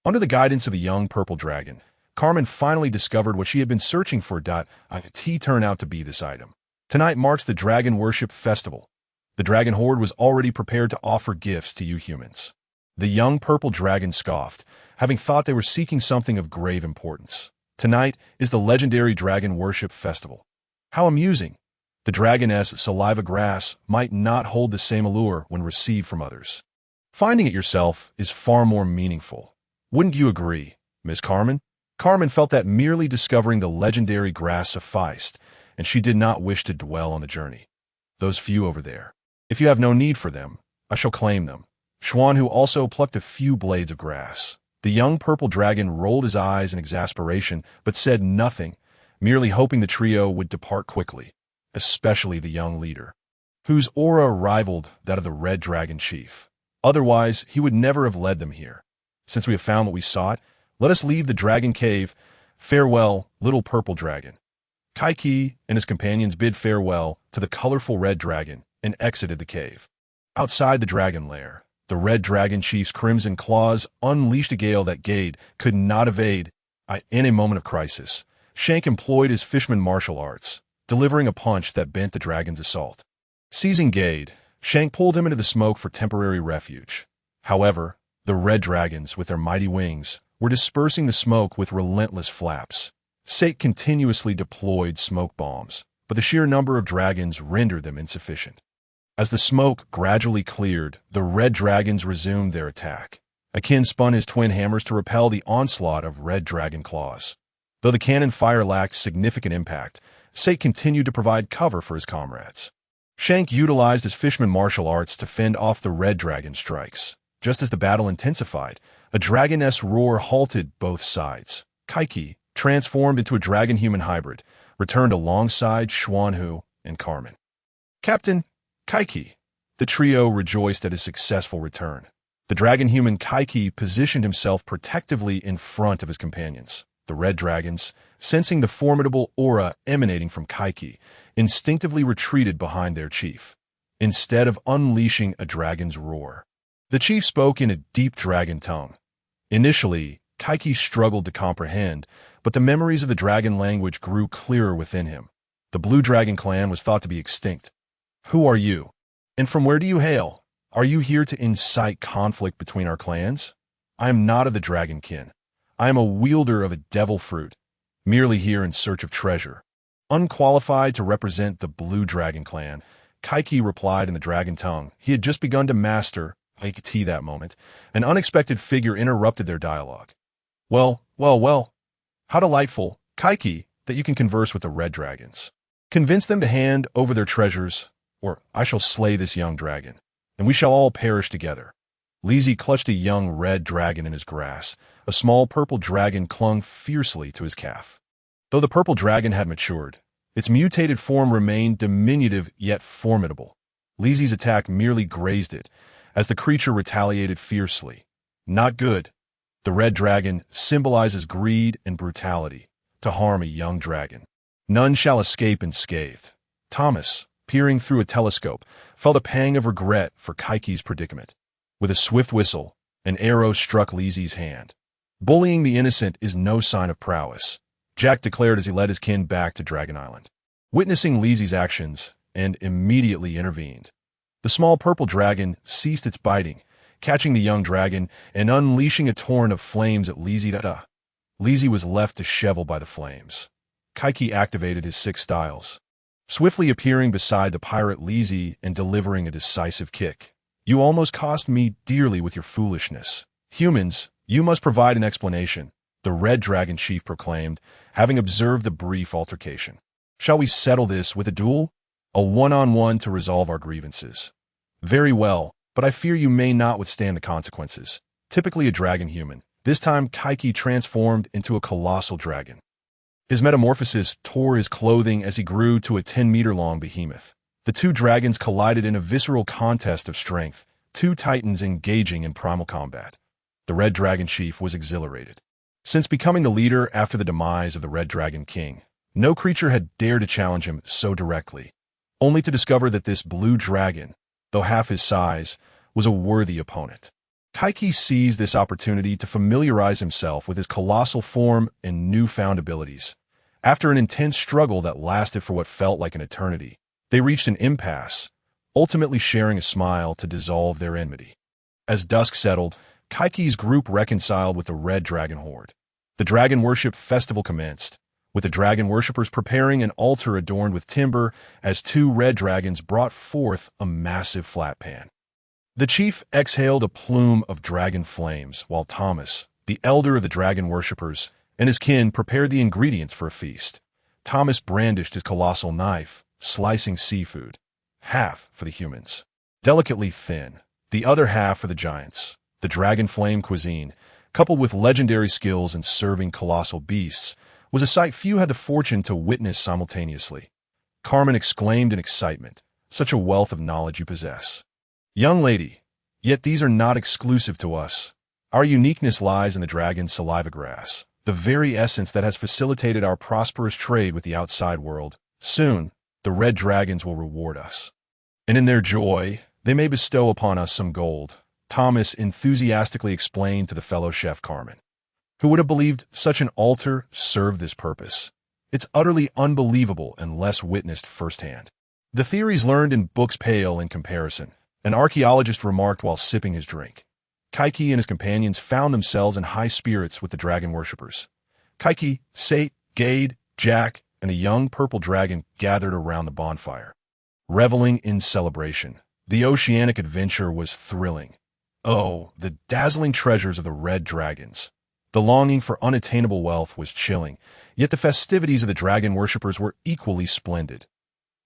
Under the guidance of the young purple dragon, Carmen finally discovered what she had been searching for. It turned out to be this item. Tonight marks the Dragon Worship Festival. The dragon horde was already prepared to offer gifts to you humans. The young purple dragon scoffed, having thought they were seeking something of grave importance. Tonight is the legendary Dragon Worship Festival. How amusing! The dragon's saliva grass might not hold the same allure when received from others. Finding it yourself is far more meaningful. Wouldn't you agree, Miss Carmen? Carmen felt that merely discovering the legendary grass sufficed, and she did not wish to dwell on the journey. Those few over there. If you have no need for them, I shall claim them. Xuan, who also plucked a few blades of grass. The young purple dragon rolled his eyes in exasperation, but said nothing, merely hoping the trio would depart quickly, especially the young leader, whose aura rivaled that of the Red Dragon Chief. Otherwise, he would never have led them here. Since we have found what we sought, let us leave the dragon cave. Farewell, little purple dragon. Kaichi and his companions bid farewell to the colorful red dragon and exited the cave. Outside the dragon lair, the Red Dragon Chief's crimson claws unleashed a gale that Gade could not evade. In a moment of crisis, Shank employed his fishman martial arts, delivering a punch that bent the dragon's assault. Seizing Gade, Shank pulled him into the smoke for temporary refuge. However, the red dragons, with their mighty wings, were dispersing the smoke with relentless flaps. Sake continuously deployed smoke bombs, but the sheer number of dragons rendered them insufficient. As the smoke gradually cleared, the red dragons resumed their attack. Akin spun his twin hammers to repel the onslaught of red dragon claws. Though the cannon fire lacked significant impact, Sake continued to provide cover for his comrades. Shank utilized his fishman martial arts to fend off the red dragon strikes. Just as the battle intensified, a dragoness roar halted both sides. Kaichi, transformed into a dragon-human hybrid, returned alongside Xuanhu and Carmen. "Captain Kaichi." The trio rejoiced at his successful return. The dragon-human Kaichi positioned himself protectively in front of his companions. The red dragons, sensing the formidable aura emanating from Kaichi, instinctively retreated behind their chief, instead of unleashing a dragon's roar. The chief spoke in a deep dragon tongue. Initially, Kaichi struggled to comprehend, but the memories of the dragon language grew clearer within him. The Blue Dragon clan was thought to be extinct. "Who are you? And from where do you hail? Are you here to incite conflict between our clans? I am not of the dragon kin. I am a wielder of a devil fruit, merely here in search of treasure." Unqualified to represent the Blue Dragon clan, Kaichi replied in the dragon tongue he had just begun to master. Kaichi that moment, an unexpected figure interrupted their dialogue. Well, how delightful, Kaichi, that you can converse with the red dragons. Convince them to hand over their treasures, or I shall slay this young dragon, and we shall all perish together. Lizzie clutched a young red dragon in his grasp. A small purple dragon clung fiercely to his calf. Though the purple dragon had matured, its mutated form remained diminutive yet formidable. Lizzie's attack merely grazed it, as the creature retaliated fiercely. Not good. The red dragon symbolizes greed and brutality, to harm a young dragon. None shall escape unscathed. Thomas, peering through a telescope, felt a pang of regret for Kaichi's predicament. With a swift whistle, an arrow struck Lizzie's hand. Bullying the innocent is no sign of prowess, Jack declared as he led his kin back to Dragon Island. Witnessing Lizzie's actions, and immediately intervened. The small purple dragon ceased its biting, catching the young dragon and unleashing a torrent of flames at Lizzie. Lizzie was left disheveled by the flames. Kaichi activated his 6 styles, swiftly appearing beside the pirate Lizzie and delivering a decisive kick. You almost cost me dearly with your foolishness. Humans, you must provide an explanation, the Red Dragon Chief proclaimed, having observed the brief altercation. Shall we settle this with a duel? A one-on-one to resolve our grievances. Very well, but I fear you may not withstand the consequences. Typically a dragon human, this time Kaichi transformed into a colossal dragon. His metamorphosis tore his clothing as he grew to a 10-meter-long behemoth. The two dragons collided in a visceral contest of strength, two titans engaging in primal combat. The Red Dragon Chief was exhilarated. Since becoming the leader after the demise of the Red Dragon King, no creature had dared to challenge him so directly, only to discover that this blue dragon, though half his size, was a worthy opponent. Kaichi seized this opportunity to familiarize himself with his colossal form and newfound abilities. After an intense struggle that lasted for what felt like an eternity, they reached an impasse, ultimately sharing a smile to dissolve their enmity. As dusk settled, Kaichi's group reconciled with the Red Dragon Horde. The Dragon Worship Festival commenced, with the dragon worshippers preparing an altar adorned with timber as 2 red dragons brought forth a massive flat pan. The chief exhaled a plume of dragon flames, while Thomas, the elder of the dragon worshippers, and his kin prepared the ingredients for a feast. Thomas brandished his colossal knife, slicing seafood, half for the humans, delicately thin, the other half for the giants. The dragon flame cuisine, coupled with legendary skills in serving colossal beasts, was a sight few had the fortune to witness simultaneously. Carmen exclaimed in excitement, "Such a wealth of knowledge you possess. Young lady, yet these are not exclusive to us. Our uniqueness lies in the dragon's saliva grass, the very essence that has facilitated our prosperous trade with the outside world. Soon, the red dragons will reward us. And in their joy, they may bestow upon us some gold," Thomas enthusiastically explained to the fellow chef Carmen. Who would have believed such an altar served this purpose? It's utterly unbelievable unless witnessed firsthand. The theories learned in books pale in comparison, an archaeologist remarked while sipping his drink. Kaichi and his companions found themselves in high spirits with the dragon worshippers. Kaichi, Sate, Gade, Jack, and the young purple dragon gathered around the bonfire, reveling in celebration. The oceanic adventure was thrilling. Oh, the dazzling treasures of the red dragons. The longing for unattainable wealth was chilling, yet the festivities of the dragon worshippers were equally splendid.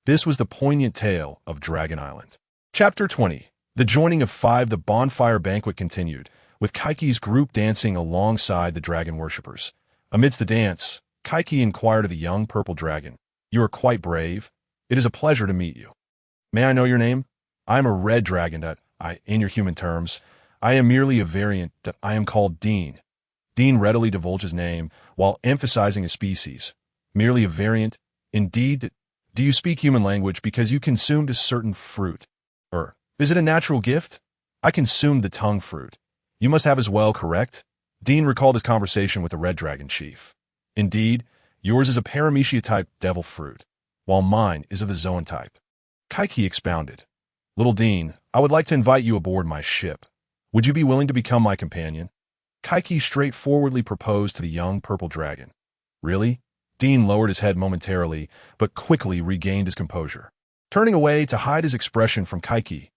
This was the poignant tale of Dragon Island. Chapter 20. The joining of 5. The bonfire banquet continued, with Kaichi's group dancing alongside the dragon worshippers. Amidst the dance, Kaichi inquired of the young purple dragon, "You are quite brave. It is a pleasure to meet you. May I know your name? I am a red dragon in your human terms. I am merely a variant I am called Dean." Dean readily divulged his name, while emphasizing his species. Merely a variant? Indeed, do you speak human language because you consumed a certain fruit? Or, is it a natural gift? I consumed the tongue fruit. You must have as well, correct? Dean recalled his conversation with the Red Dragon Chief. Indeed, yours is a paramecia-type devil fruit, while mine is of the zoan type. Kaichi expounded. Little Dean, I would like to invite you aboard my ship. Would you be willing to become my companion? Kaichi straightforwardly proposed to the young purple dragon. Really? Dean lowered his head momentarily, but quickly regained his composure, turning away to hide his expression from Kaichi.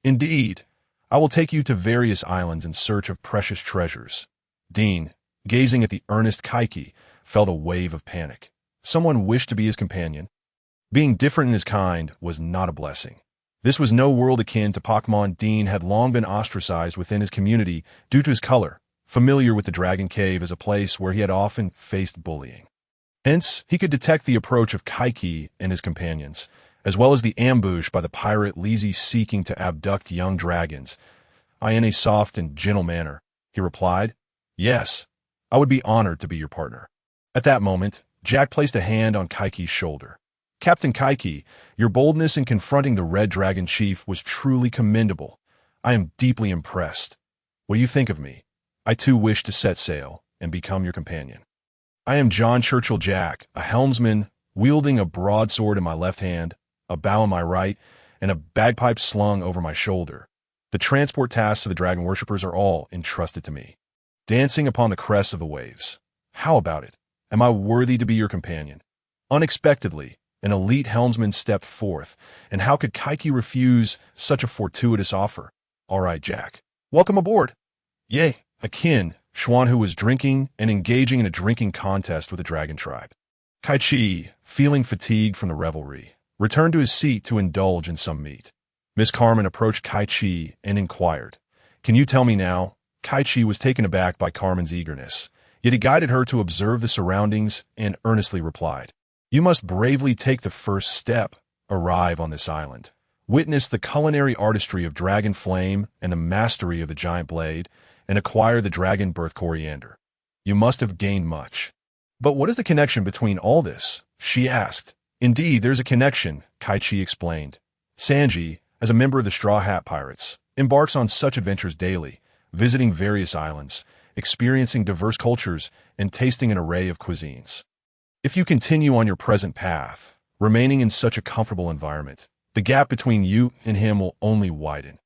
Indeed, I will take you to various islands in search of precious treasures. Dean, gazing at the earnest Kaichi, felt a wave of panic. Someone wished to be his companion. Being different in his kind was not a blessing. This was no world akin to Pokemon. Dean had long been ostracized within his community due to his color, familiar with the Dragon Cave as a place where he had often faced bullying. Hence, he could detect the approach of Kaichi and his companions, as well as the ambush by the pirate Lizzie seeking to abduct young dragons. In a soft and gentle manner, he replied, "Yes, I would be honored to be your partner." At that moment, Jack placed a hand on Kaichi's shoulder. "Captain Kaichi, your boldness in confronting the Red Dragon Chief was truly commendable. I am deeply impressed. What do you think of me? I too wish to set sail and become your companion. I am John Churchill Jack, a helmsman, wielding a broadsword in my left hand, a bow in my right, and a bagpipe slung over my shoulder. The transport tasks of the dragon worshippers are all entrusted to me. Dancing upon the crests of the waves. How about it? Am I worthy to be your companion?" Unexpectedly, an elite helmsman stepped forth, and how could Kaichi refuse such a fortuitous offer? "All right, Jack. Welcome aboard." "Yay!" Akin, Xuan, who was drinking and engaging in a drinking contest with the dragon tribe. Kaichi, feeling fatigued from the revelry, returned to his seat to indulge in some meat. Miss Carmen approached Kaichi and inquired, "Can you tell me now?" Kaichi was taken aback by Carmen's eagerness, yet he guided her to observe the surroundings and earnestly replied, "You must bravely take the first step, arrive on this island, witness the culinary artistry of dragon flame and the mastery of the giant blade, and acquire the dragon birth coriander. You must have gained much." "But what is the connection between all this?" she asked. "Indeed, there's a connection," Kaichi explained. "Sanji, as a member of the Straw Hat Pirates, embarks on such adventures daily, visiting various islands, experiencing diverse cultures, and tasting an array of cuisines. If you continue on your present path, remaining in such a comfortable environment, the gap between you and him will only widen.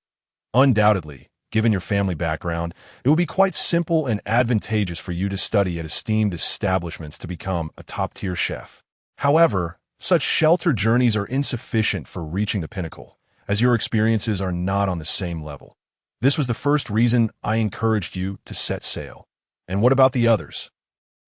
Undoubtedly, given your family background, it will be quite simple and advantageous for you to study at esteemed establishments to become a top-tier chef. However, such sheltered journeys are insufficient for reaching the pinnacle, as your experiences are not on the same level. This was the first reason I encouraged you to set sail. And what about the others?"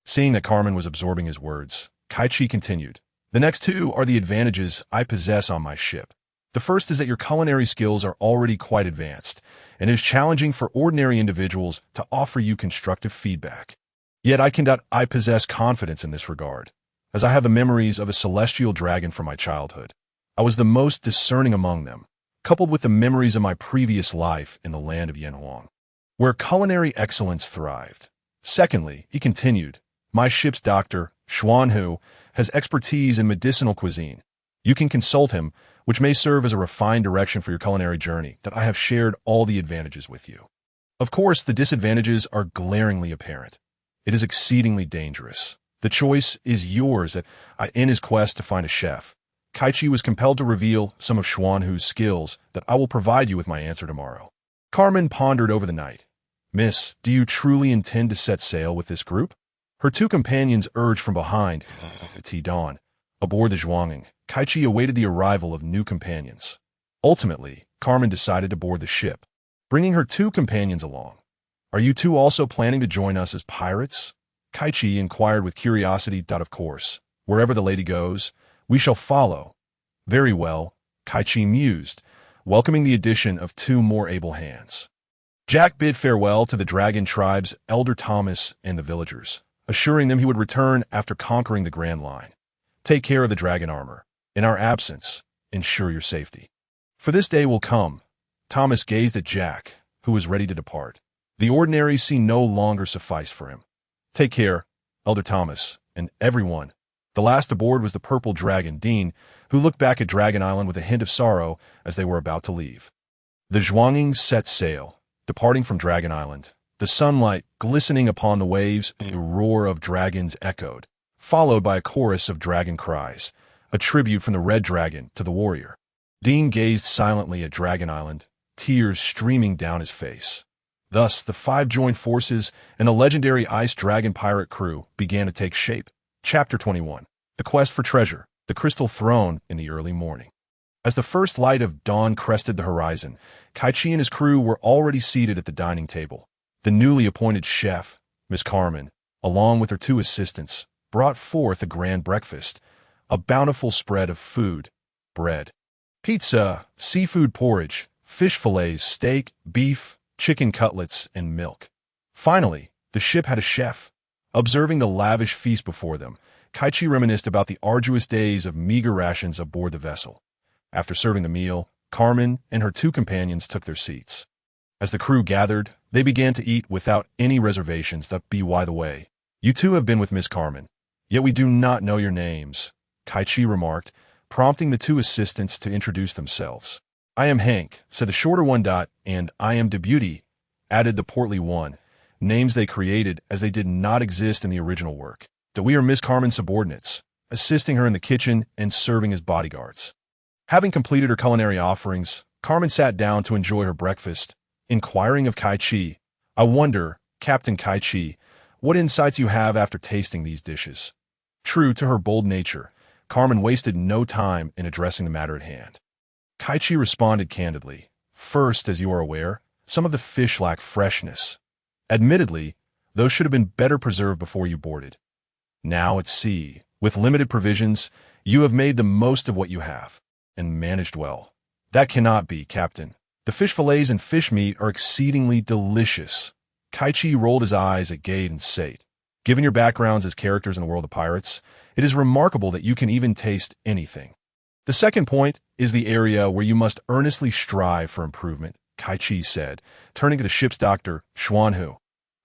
Seeing that Carmen was absorbing his words, Kaichi continued, "The next two are the advantages I possess on my ship. The first is that your culinary skills are already quite advanced, and it is challenging for ordinary individuals to offer you constructive feedback. Yet I possess confidence in this regard, as I have the memories of a celestial dragon from my childhood. I was the most discerning among them, coupled with the memories of my previous life in the land of Yanhuang, where culinary excellence thrived. Secondly," he continued, "my ship's doctor, Xuan Hu, has expertise in medicinal cuisine. You can consult him, which may serve as a refined direction for your culinary journey, that I have shared all the advantages with you. Of course, the disadvantages are glaringly apparent. It is exceedingly dangerous. The choice is yours in his quest to find a chef. Kaichi was compelled to reveal some of Xuan Hu's skills that I will provide you with my answer tomorrow." Carmen pondered over the night. "Miss, do you truly intend to set sail with this group?" Her two companions urged from behind. Dawn. Aboard the Zhuanging, Kaichi awaited the arrival of new companions. Ultimately, Carmen decided to board the ship, bringing her two companions along. "Are you two also planning to join us as pirates?" Kaichi inquired with curiosity. "Of course. Wherever the lady goes, we shall follow." "Very well," Kaichi mused, welcoming the addition of two more able hands. Jack bid farewell to the dragon tribe's elder Thomas and the villagers, assuring them he would return after conquering the Grand Line. "Take care of the dragon armor. In our absence, ensure your safety." "For this day will come." Thomas gazed at Jack, who was ready to depart. The ordinary scene no longer sufficed for him. "Take care, Elder Thomas, and everyone." The last aboard was the purple dragon, Dean, who looked back at Dragon Island with a hint of sorrow as they were about to leave. The Zhuanging set sail, departing from Dragon Island. The sunlight glistening upon the waves, and the roar of dragons echoed, followed by a chorus of dragon cries, a tribute from the red dragon to the warrior. Dean gazed silently at Dragon Island, tears streaming down his face. Thus, the five joined forces and the legendary Ice Dragon pirate crew began to take shape. Chapter 21. The Quest for Treasure, the Crystal Throne in the Early Morning. As the first light of dawn crested the horizon, Kaichi and his crew were already seated at the dining table. The newly appointed chef, Miss Carmen, along with her two assistants, brought forth a grand breakfast, a bountiful spread of food, bread, pizza, seafood porridge, fish fillets, steak, beef, chicken cutlets, and milk. Finally, the ship had a chef. Observing the lavish feast before them, Kaichi reminisced about the arduous days of meager rations aboard the vessel. After serving the meal, Carmen and her two companions took their seats. As the crew gathered, they began to eat without any reservations. By the way, you two have been with Miss Carmen, yet we do not know your names, Kaichi remarked, prompting the two assistants to introduce themselves. I am Hank, said the shorter one. And I am Debuty, added the portly one, names they created as they did not exist in the original work. We are Miss Carmen's subordinates, assisting her in the kitchen and serving as bodyguards. Having completed her culinary offerings, Carmen sat down to enjoy her breakfast, inquiring of Kaichi, I wonder, Captain Kaichi, what insights you have after tasting these dishes. True to her bold nature, Carmen wasted no time in addressing the matter at hand. Kaichi responded candidly, First, as you are aware, some of the fish lack freshness. Admittedly, those should have been better preserved before you boarded. Now at sea, with limited provisions, you have made the most of what you have, and managed well. That cannot be, Captain. The fish fillets and fish meat are exceedingly delicious. Kaichi rolled his eyes at Gade and Sate. Given your backgrounds as characters in the world of pirates, it is remarkable that you can even taste anything. The second point is the area where you must earnestly strive for improvement, Kaichi said, turning to the ship's doctor, Xuanhu.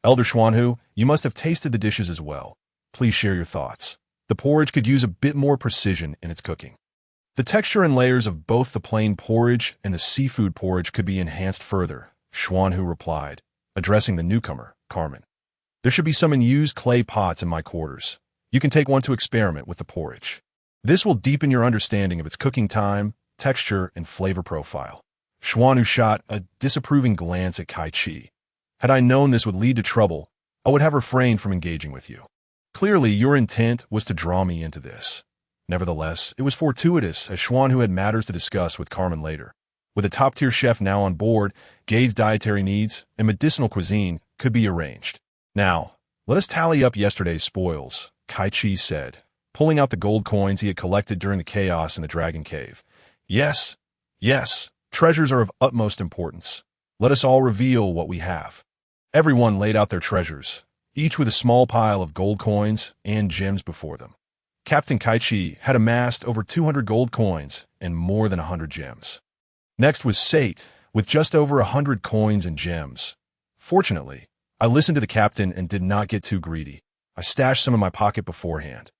Elder Xuanhu, you must have tasted the dishes as well. Please share your thoughts. The porridge could use a bit more precision in its cooking. The texture and layers of both the plain porridge and the seafood porridge could be enhanced further, Xuanhu replied, addressing the newcomer, Carmen. There should be some unused clay pots in my quarters. You can take one to experiment with the porridge. This will deepen your understanding of its cooking time, texture, and flavor profile. Xuanhu shot a disapproving glance at Kaichi. Had I known this would lead to trouble, I would have refrained from engaging with you. Clearly, your intent was to draw me into this. Nevertheless, it was fortuitous, as Xuanhu had matters to discuss with Carmen later. With a top-tier chef now on board, Gade's dietary needs and medicinal cuisine could be arranged. Now, let us tally up yesterday's spoils, Kaichi said, pulling out the gold coins he had collected during the chaos in the Dragon Cave. Yes, treasures are of utmost importance. Let us all reveal what we have. Everyone laid out their treasures, each with a small pile of gold coins and gems before them. Captain Kaichi had amassed over 200 gold coins and more than 100 gems. Next was Sate, with just over 100 coins and gems. Fortunately, I listened to the captain and did not get too greedy. I stashed some in my pocket beforehand.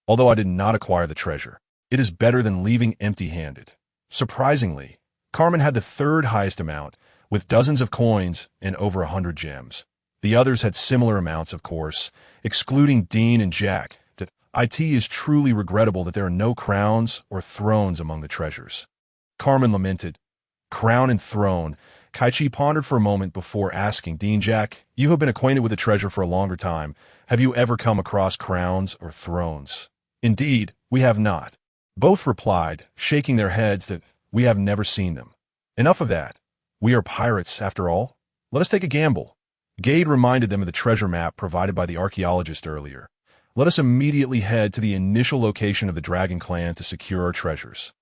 Although I did not acquire the treasure, it is better than leaving empty-handed. Surprisingly, Carmen had the third highest amount, with dozens of coins and over 100 gems. The others had similar amounts, of course, excluding Dean and Jack. It is truly regrettable that there are no crowns or thrones among the treasures. Carmen lamented. Crown and throne. Kaichi pondered for a moment before asking, Dean, Jack, you have been acquainted with the treasure for a longer time. Have you ever come across crowns or thrones? Indeed, we have not. Both replied, shaking their heads, that we have never seen them. Enough of that. We are pirates, after all. Let us take a gamble. Gade reminded them of the treasure map provided by the archaeologist earlier. Let us immediately head to the initial location of the Dragon Clan to secure our treasures.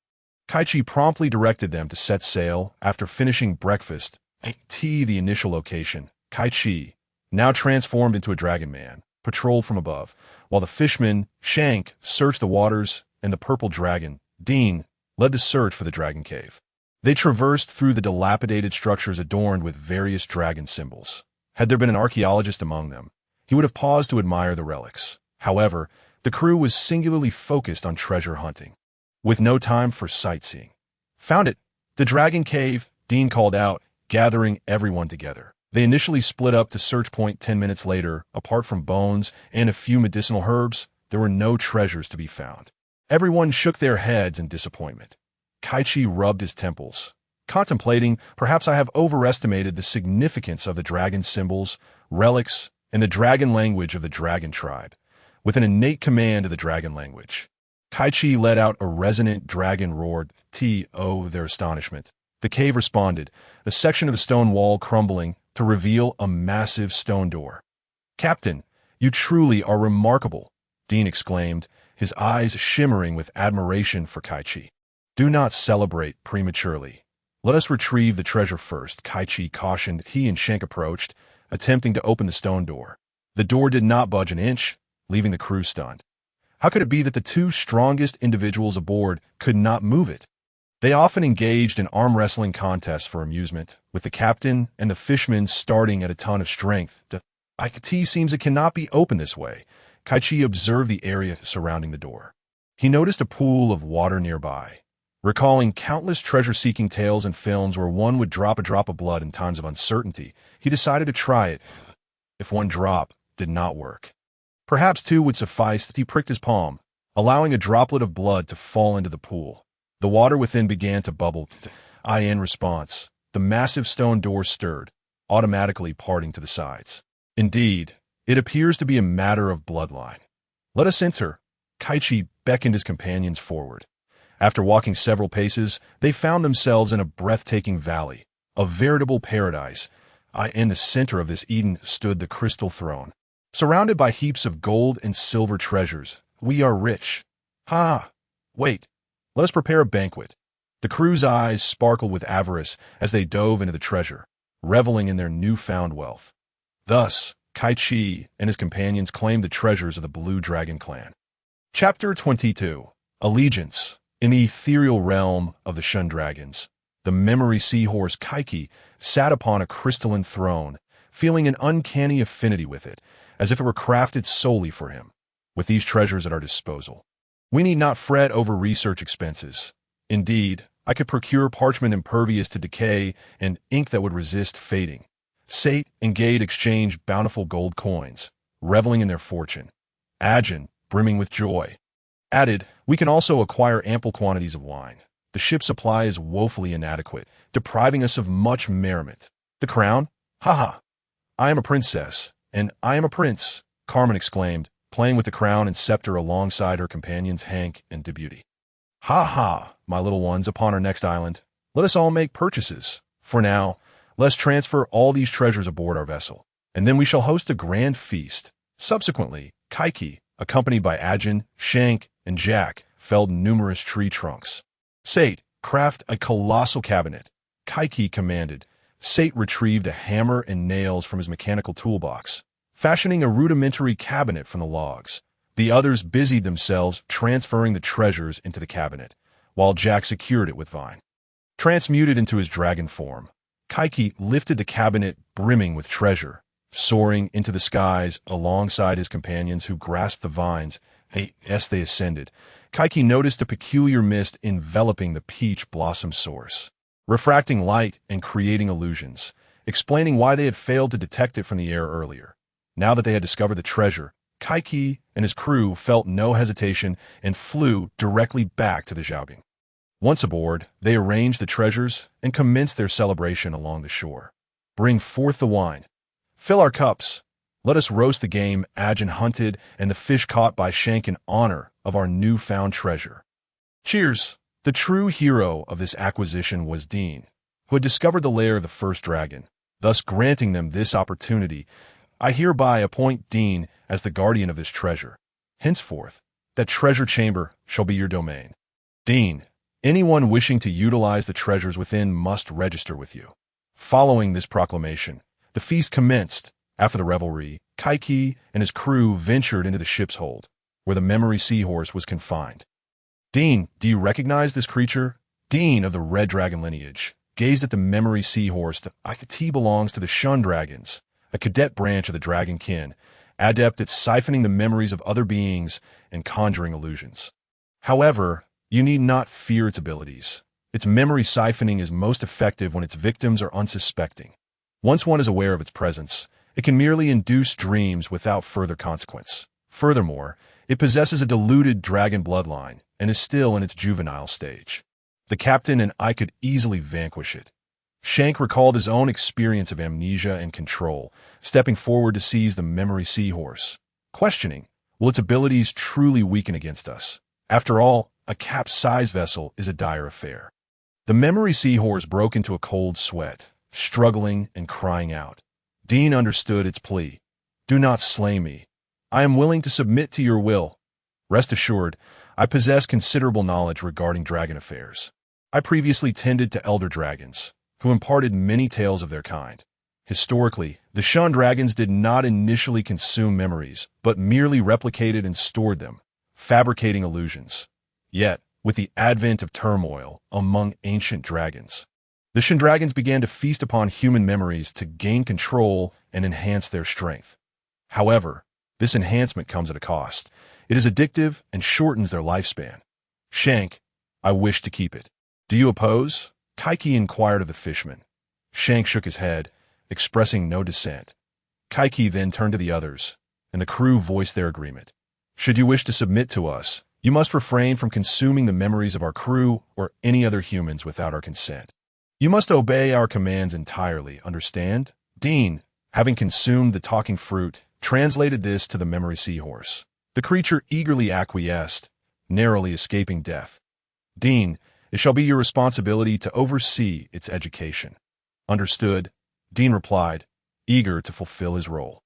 Kaichi promptly directed them to set sail after finishing breakfast at the initial location. Kaichi, now transformed into a dragon man, patrolled from above, while the fishman, Shank, searched the waters, and the purple dragon, Dean, led the search for the dragon cave. They traversed through the dilapidated structures adorned with various dragon symbols. Had there been an archaeologist among them, he would have paused to admire the relics. However, the crew was singularly focused on treasure hunting, with no time for sightseeing. Found it! The Dragon Cave, Dean called out, gathering everyone together. They initially split up to search point 10 minutes later. Apart from bones and a few medicinal herbs, there were no treasures to be found. Everyone shook their heads in disappointment. Kaichi rubbed his temples, contemplating, perhaps I have overestimated the significance of the dragon symbols, relics, and the dragon language of the dragon tribe. With an innate command of the dragon language, Kaichi let out a resonant dragon roar. To their astonishment, the cave responded, a section of the stone wall crumbling to reveal a massive stone door. "Captain, you truly are remarkable," Dean exclaimed, his eyes shimmering with admiration for Kaichi. "Do not celebrate prematurely. Let us retrieve the treasure first," Kaichi cautioned. He and Shank approached, attempting to open the stone door. The door did not budge an inch, leaving the crew stunned. How could it be that the two strongest individuals aboard could not move it? They often engaged in arm wrestling contests for amusement, with the captain and the fishermen starting at a ton of strength. "It seems it cannot be opened this way." Kaichi observed the area surrounding the door. He noticed a pool of water nearby. Recalling countless treasure-seeking tales and films where one would drop a drop of blood in times of uncertainty, he decided to try it. If one drop did not work, perhaps two would suffice. He pricked his palm, allowing a droplet of blood to fall into the pool. The water within began to bubble. In response, the massive stone door stirred, automatically parting to the sides. "Indeed, it appears to be a matter of bloodline. Let us enter." Kaichi beckoned his companions forward. After walking several paces, they found themselves in a breathtaking valley, a veritable paradise. In the center of this Eden stood the crystal throne, surrounded by heaps of gold and silver treasures. "We are rich." Wait. Let us prepare a banquet." The crew's eyes sparkled with avarice as they dove into the treasure, reveling in their newfound wealth. Thus, Kaichi and his companions claimed the treasures of the Blue Dragon clan. Chapter 22. Allegiance. In the ethereal realm of the Shun Dragons, the memory seahorse Kaichi sat upon a crystalline throne, feeling an uncanny affinity with it, as if it were crafted solely for him. With these treasures at our disposal, we need not fret over research expenses. Indeed, I could procure parchment impervious to decay and ink that would resist fading. Sate and Gade exchanged bountiful gold coins, reveling in their fortune. Ajin, brimming with joy, added, "We can also acquire ample quantities of wine. The ship's supply is woefully inadequate, depriving us of much merriment." "The crown? Haha! I am a princess, and I am a prince," Carmen exclaimed, playing with the crown and scepter alongside her companions Hank and Debuty. "Ha, my little ones, upon our next island, let us all make purchases. For now, let's transfer all these treasures aboard our vessel, and then we shall host a grand feast." Subsequently, Kaichi, accompanied by Ajin, Shank, and Jack, felled numerous tree trunks. "Sate, craft a colossal cabinet," Kaichi commanded. Sate retrieved a hammer and nails from his mechanical toolbox, fashioning a rudimentary cabinet from the logs. The others busied themselves transferring the treasures into the cabinet, while Jack secured it with vine. Transmuted into his dragon form, Kaichi lifted the cabinet brimming with treasure, soaring into the skies alongside his companions who grasped the vines. As they ascended, Kaichi noticed a peculiar mist enveloping the peach blossom source, refracting light and creating illusions, explaining why they had failed to detect it from the air earlier. Now that they had discovered the treasure, Kaichi and his crew felt no hesitation and flew directly back to the Zhaogang. Once aboard, they arranged the treasures and commenced their celebration along the shore. "Bring forth the wine. Fill our cups. Let us roast the game Ajin hunted and the fish caught by Shank in honor of our newfound treasure. Cheers!" The true hero of this acquisition was Dean, who had discovered the lair of the first dragon, thus granting them this opportunity. "I hereby appoint Dean as the guardian of this treasure. Henceforth, that treasure chamber shall be your domain. Dean, anyone wishing to utilize the treasures within must register with you." Following this proclamation, the feast commenced. After the revelry, Kaichi and his crew ventured into the ship's hold, where the memory seahorse was confined. "Dean, do you recognize this creature?" Dean of the Red Dragon lineage gazed at the memory seahorse. "He belongs to the Shun Dragons, a cadet branch of the dragon kin, adept at siphoning the memories of other beings and conjuring illusions. However, you need not fear its abilities. Its memory siphoning is most effective when its victims are unsuspecting. Once one is aware of its presence, it can merely induce dreams without further consequence. Furthermore, it possesses a diluted dragon bloodline and is still in its juvenile stage. The captain and I could easily vanquish it." Shank recalled his own experience of amnesia and control, stepping forward to seize the memory seahorse, questioning, will its abilities truly weaken against us? After all, a capsized vessel is a dire affair. The memory seahorse broke into a cold sweat, struggling and crying out. Dean understood its plea. Do not slay me. I am willing to submit to your will. Rest assured, I possess considerable knowledge regarding dragon affairs. I previously tended to elder dragons, who imparted many tales of their kind. Historically, the Shun dragons did not initially consume memories, but merely replicated and stored them, fabricating illusions. Yet, with the advent of turmoil among ancient dragons, the Shun dragons began to feast upon human memories to gain control and enhance their strength. However, this enhancement comes at a cost. It is addictive and shortens their lifespan. Shank, I wish to keep it. Do you oppose? Kaichi inquired of the fishman. Shank shook his head, expressing no dissent. Kaichi then turned to the others, and the crew voiced their agreement. Should you wish to submit to us, you must refrain from consuming the memories of our crew or any other humans without our consent. You must obey our commands entirely, understand? Dean, having consumed the talking fruit, translated this to the memory seahorse. The creature eagerly acquiesced, narrowly escaping death. Dean, it shall be your responsibility to oversee its education. Understood, Dean replied, eager to fulfill his role.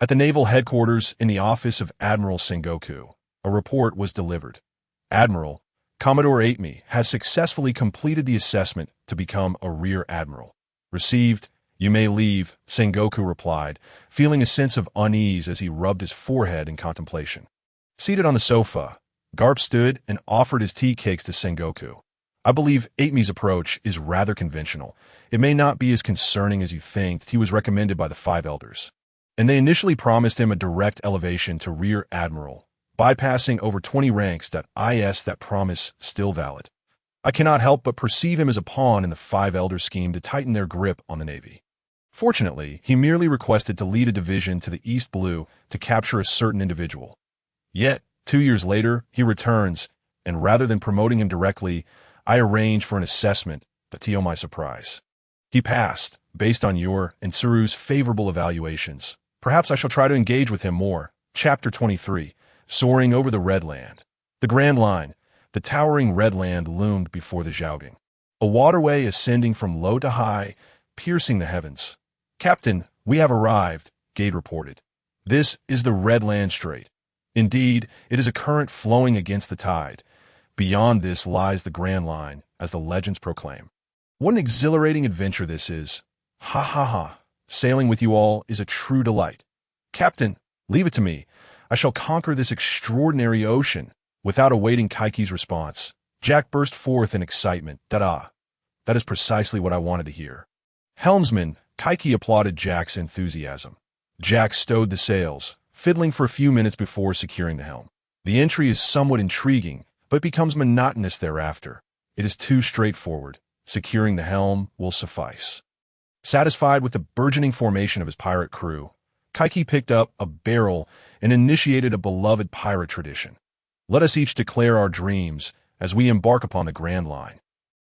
At the naval headquarters in the office of Admiral Sengoku, a report was delivered. Admiral, Commodore Atemi has successfully completed the assessment to become a rear admiral. Received. You may leave, Sengoku replied, feeling a sense of unease as he rubbed his forehead in contemplation. Seated on the sofa, Garp stood and offered his tea cakes to Sengoku. I believe Atemi's approach is rather conventional. It may not be as concerning as you think. He was recommended by the 5 elders, and they initially promised him a direct elevation to rear admiral, bypassing over 20 ranks. That promise still valid. I cannot help but perceive him as a pawn in the 5 elder scheme to tighten their grip on the Navy. Fortunately, he merely requested to lead a division to the East Blue to capture a certain individual. Yet, 2 years later, he returns, and rather than promoting him directly, I arranged for an assessment, but to my surprise, he passed, based on your and Tsuru's favorable evaluations. Perhaps I shall try to engage with him more. Chapter 23, Soaring Over the Red Land. The Grand Line, the towering red land loomed before the Zhaogang. A waterway ascending from low to high, piercing the heavens. Captain, we have arrived, Gade reported. This is the Red Land Strait. Indeed, it is a current flowing against the tide. Beyond this lies the Grand Line, as the legends proclaim. What an exhilarating adventure this is. Ha ha ha. Sailing with you all is a true delight. Captain, leave it to me. I shall conquer this extraordinary ocean. Without awaiting Kaichi's response, Jack burst forth in excitement. That is precisely what I wanted to hear. Helmsman, Kaichi applauded Jack's enthusiasm. Jack stowed the sails, fiddling for a few minutes before securing the helm. The entry is somewhat intriguing, but becomes monotonous thereafter. It is too straightforward. Securing the helm will suffice. Satisfied with the burgeoning formation of his pirate crew, Kaichi picked up a barrel and initiated a beloved pirate tradition. Let us each declare our dreams as we embark upon the Grand Line.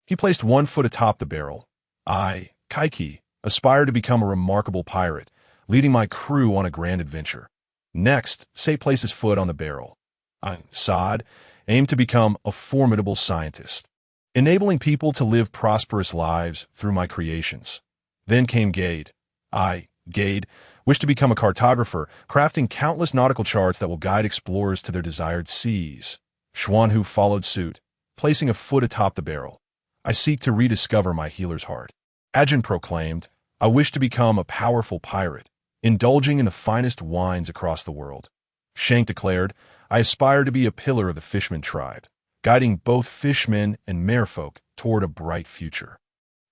He placed 1 foot atop the barrel. I, Kaichi, aspire to become a remarkable pirate, leading my crew on a grand adventure. Next, Say placed his foot on the barrel. I, Saad, aim to become a formidable scientist, enabling people to live prosperous lives through my creations. Then came Gade. I, Gade, wish to become a cartographer, crafting countless nautical charts that will guide explorers to their desired seas. Xuanhu followed suit, placing a foot atop the barrel. I seek to rediscover my healer's heart. Ajin proclaimed, I wish to become a powerful pirate, indulging in the finest wines across the world. Shank declared, I aspire to be a pillar of the Fishman tribe, guiding both fishmen and merfolk toward a bright future.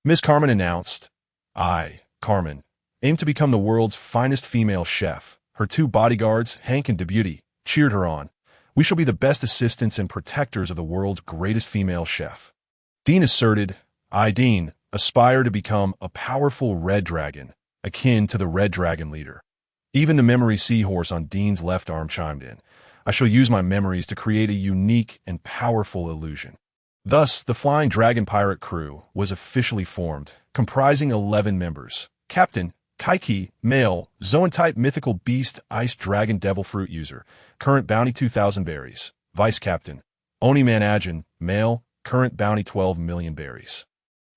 Miss Carmen announced, I, Carmen, aim to become the world's finest female chef. Her 2 bodyguards, Hank and Debuty, cheered her on. We shall be the best assistants and protectors of the world's greatest female chef. Dean asserted, I, Dean, aspire to become a powerful red dragon, akin to the red dragon leader. Even the memory seahorse on Dean's left arm chimed in. I shall use my memories to create a unique and powerful illusion. Thus, the Flying Dragon Pirate crew was officially formed, comprising 11 members. Captain, Kaichi, male, Zoan-type mythical beast, Ice Dragon Devil Fruit user, current bounty 2,000 berries. Vice Captain, Oni Manajin, male, current bounty 12 million berries.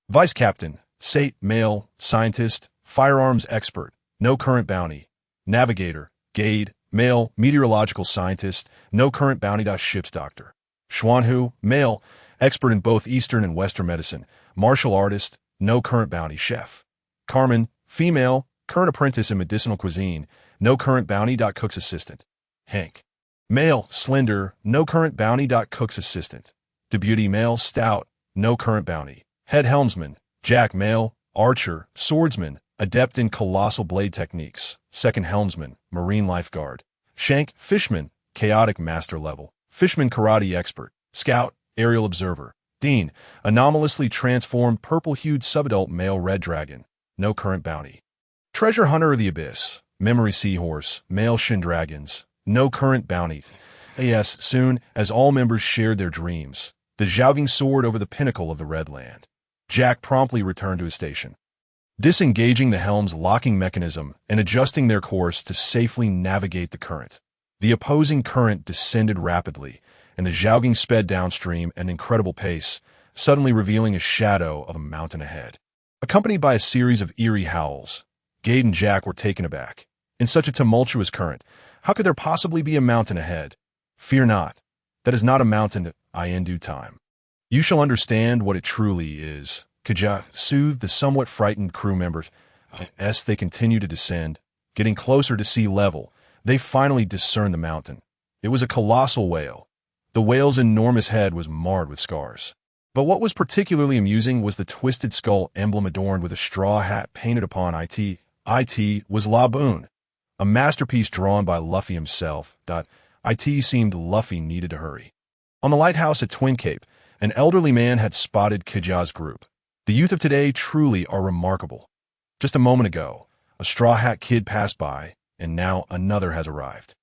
Vice Captain, Sate, male, scientist, firearms expert, no current bounty. Navigator, Gade, male, meteorological scientist, no current bounty. Ship's doctor. Xuanhu, male, expert in both Eastern and Western medicine, martial artist, no current bounty. Chef. Carmen, female, current apprentice in medicinal cuisine, no current bounty. Cook's assistant. Hank, male, slender, no current bounty. Cook's assistant. Deputy, male, stout, no current bounty. Head helmsman, Jack, male, archer, swordsman, adept in colossal blade techniques. Second helmsman, marine lifeguard. Shank, fishman, chaotic master level. Fishman karate expert. Scout, aerial observer. Dean, anomalously transformed purple-hued subadult male red dragon, no current bounty. Treasure hunter of the abyss, memory seahorse, male shin dragons, no current bounty. Yes, soon as all members shared their dreams, the Zhaoging soared over the pinnacle of the Red Land. Jack promptly returned to his station, disengaging the helm's locking mechanism and adjusting their course to safely navigate the current. The opposing current descended rapidly, and the Zhaoging sped downstream at an incredible pace, suddenly revealing a shadow of a mountain ahead. Accompanied by a series of eerie howls, Gade and Jack were taken aback. In such a tumultuous current, how could there possibly be a mountain ahead? Fear not. That is not a mountain. In due time, you shall understand what it truly is. Kaichi soothed the somewhat frightened crew members. As they continued to descend, getting closer to sea level, they finally discerned the mountain. It was a colossal whale. The whale's enormous head was marred with scars. But what was particularly amusing was the twisted skull emblem adorned with a straw hat painted upon it. It was Laboon, a masterpiece drawn by Luffy himself. It seemed Luffy needed to hurry. On the lighthouse at Twin Cape, an elderly man had spotted Kaichi's group. The youth of today truly are remarkable. Just a moment ago, a straw hat kid passed by, and now another has arrived.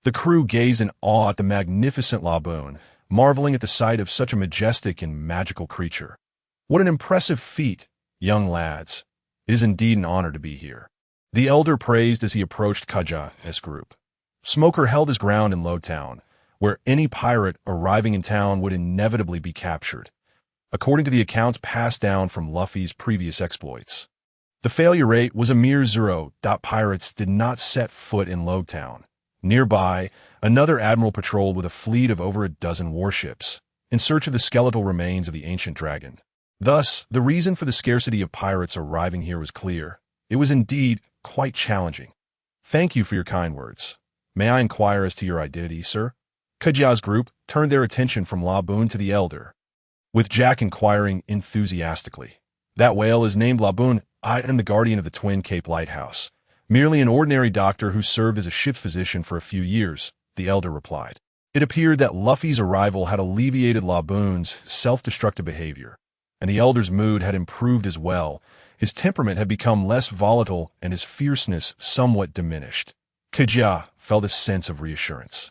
The crew gazed in awe at the magnificent Laboon, marveling at the sight of such a majestic and magical creature. What an impressive feat, young lads. It is indeed an honor to be here. The elder praised as he approached Kaichi's group. Smoker held his ground in Lowtown, where any pirate arriving in town would inevitably be captured, according to the accounts passed down from Luffy's previous exploits. The failure rate was a mere 0. Pirates did not set foot in Lowtown. Nearby, another admiral patrolled with a fleet of over a dozen warships, in search of the skeletal remains of the ancient dragon. Thus, the reason for the scarcity of pirates arriving here was clear. It was indeed quite challenging. Thank you for your kind words. May I inquire as to your identity, sir? Kaichi's group turned their attention from Laboon to the elder, with Jack inquiring enthusiastically. That whale is named Laboon. I am the guardian of the Twin Cape Lighthouse. Merely an ordinary doctor who served as a ship physician for a few years, the elder replied. It appeared that Luffy's arrival had alleviated Laboon's self-destructive behavior, and the elder's mood had improved as well. His temperament had become less volatile and his fierceness somewhat diminished. Kaichi felt a sense of reassurance.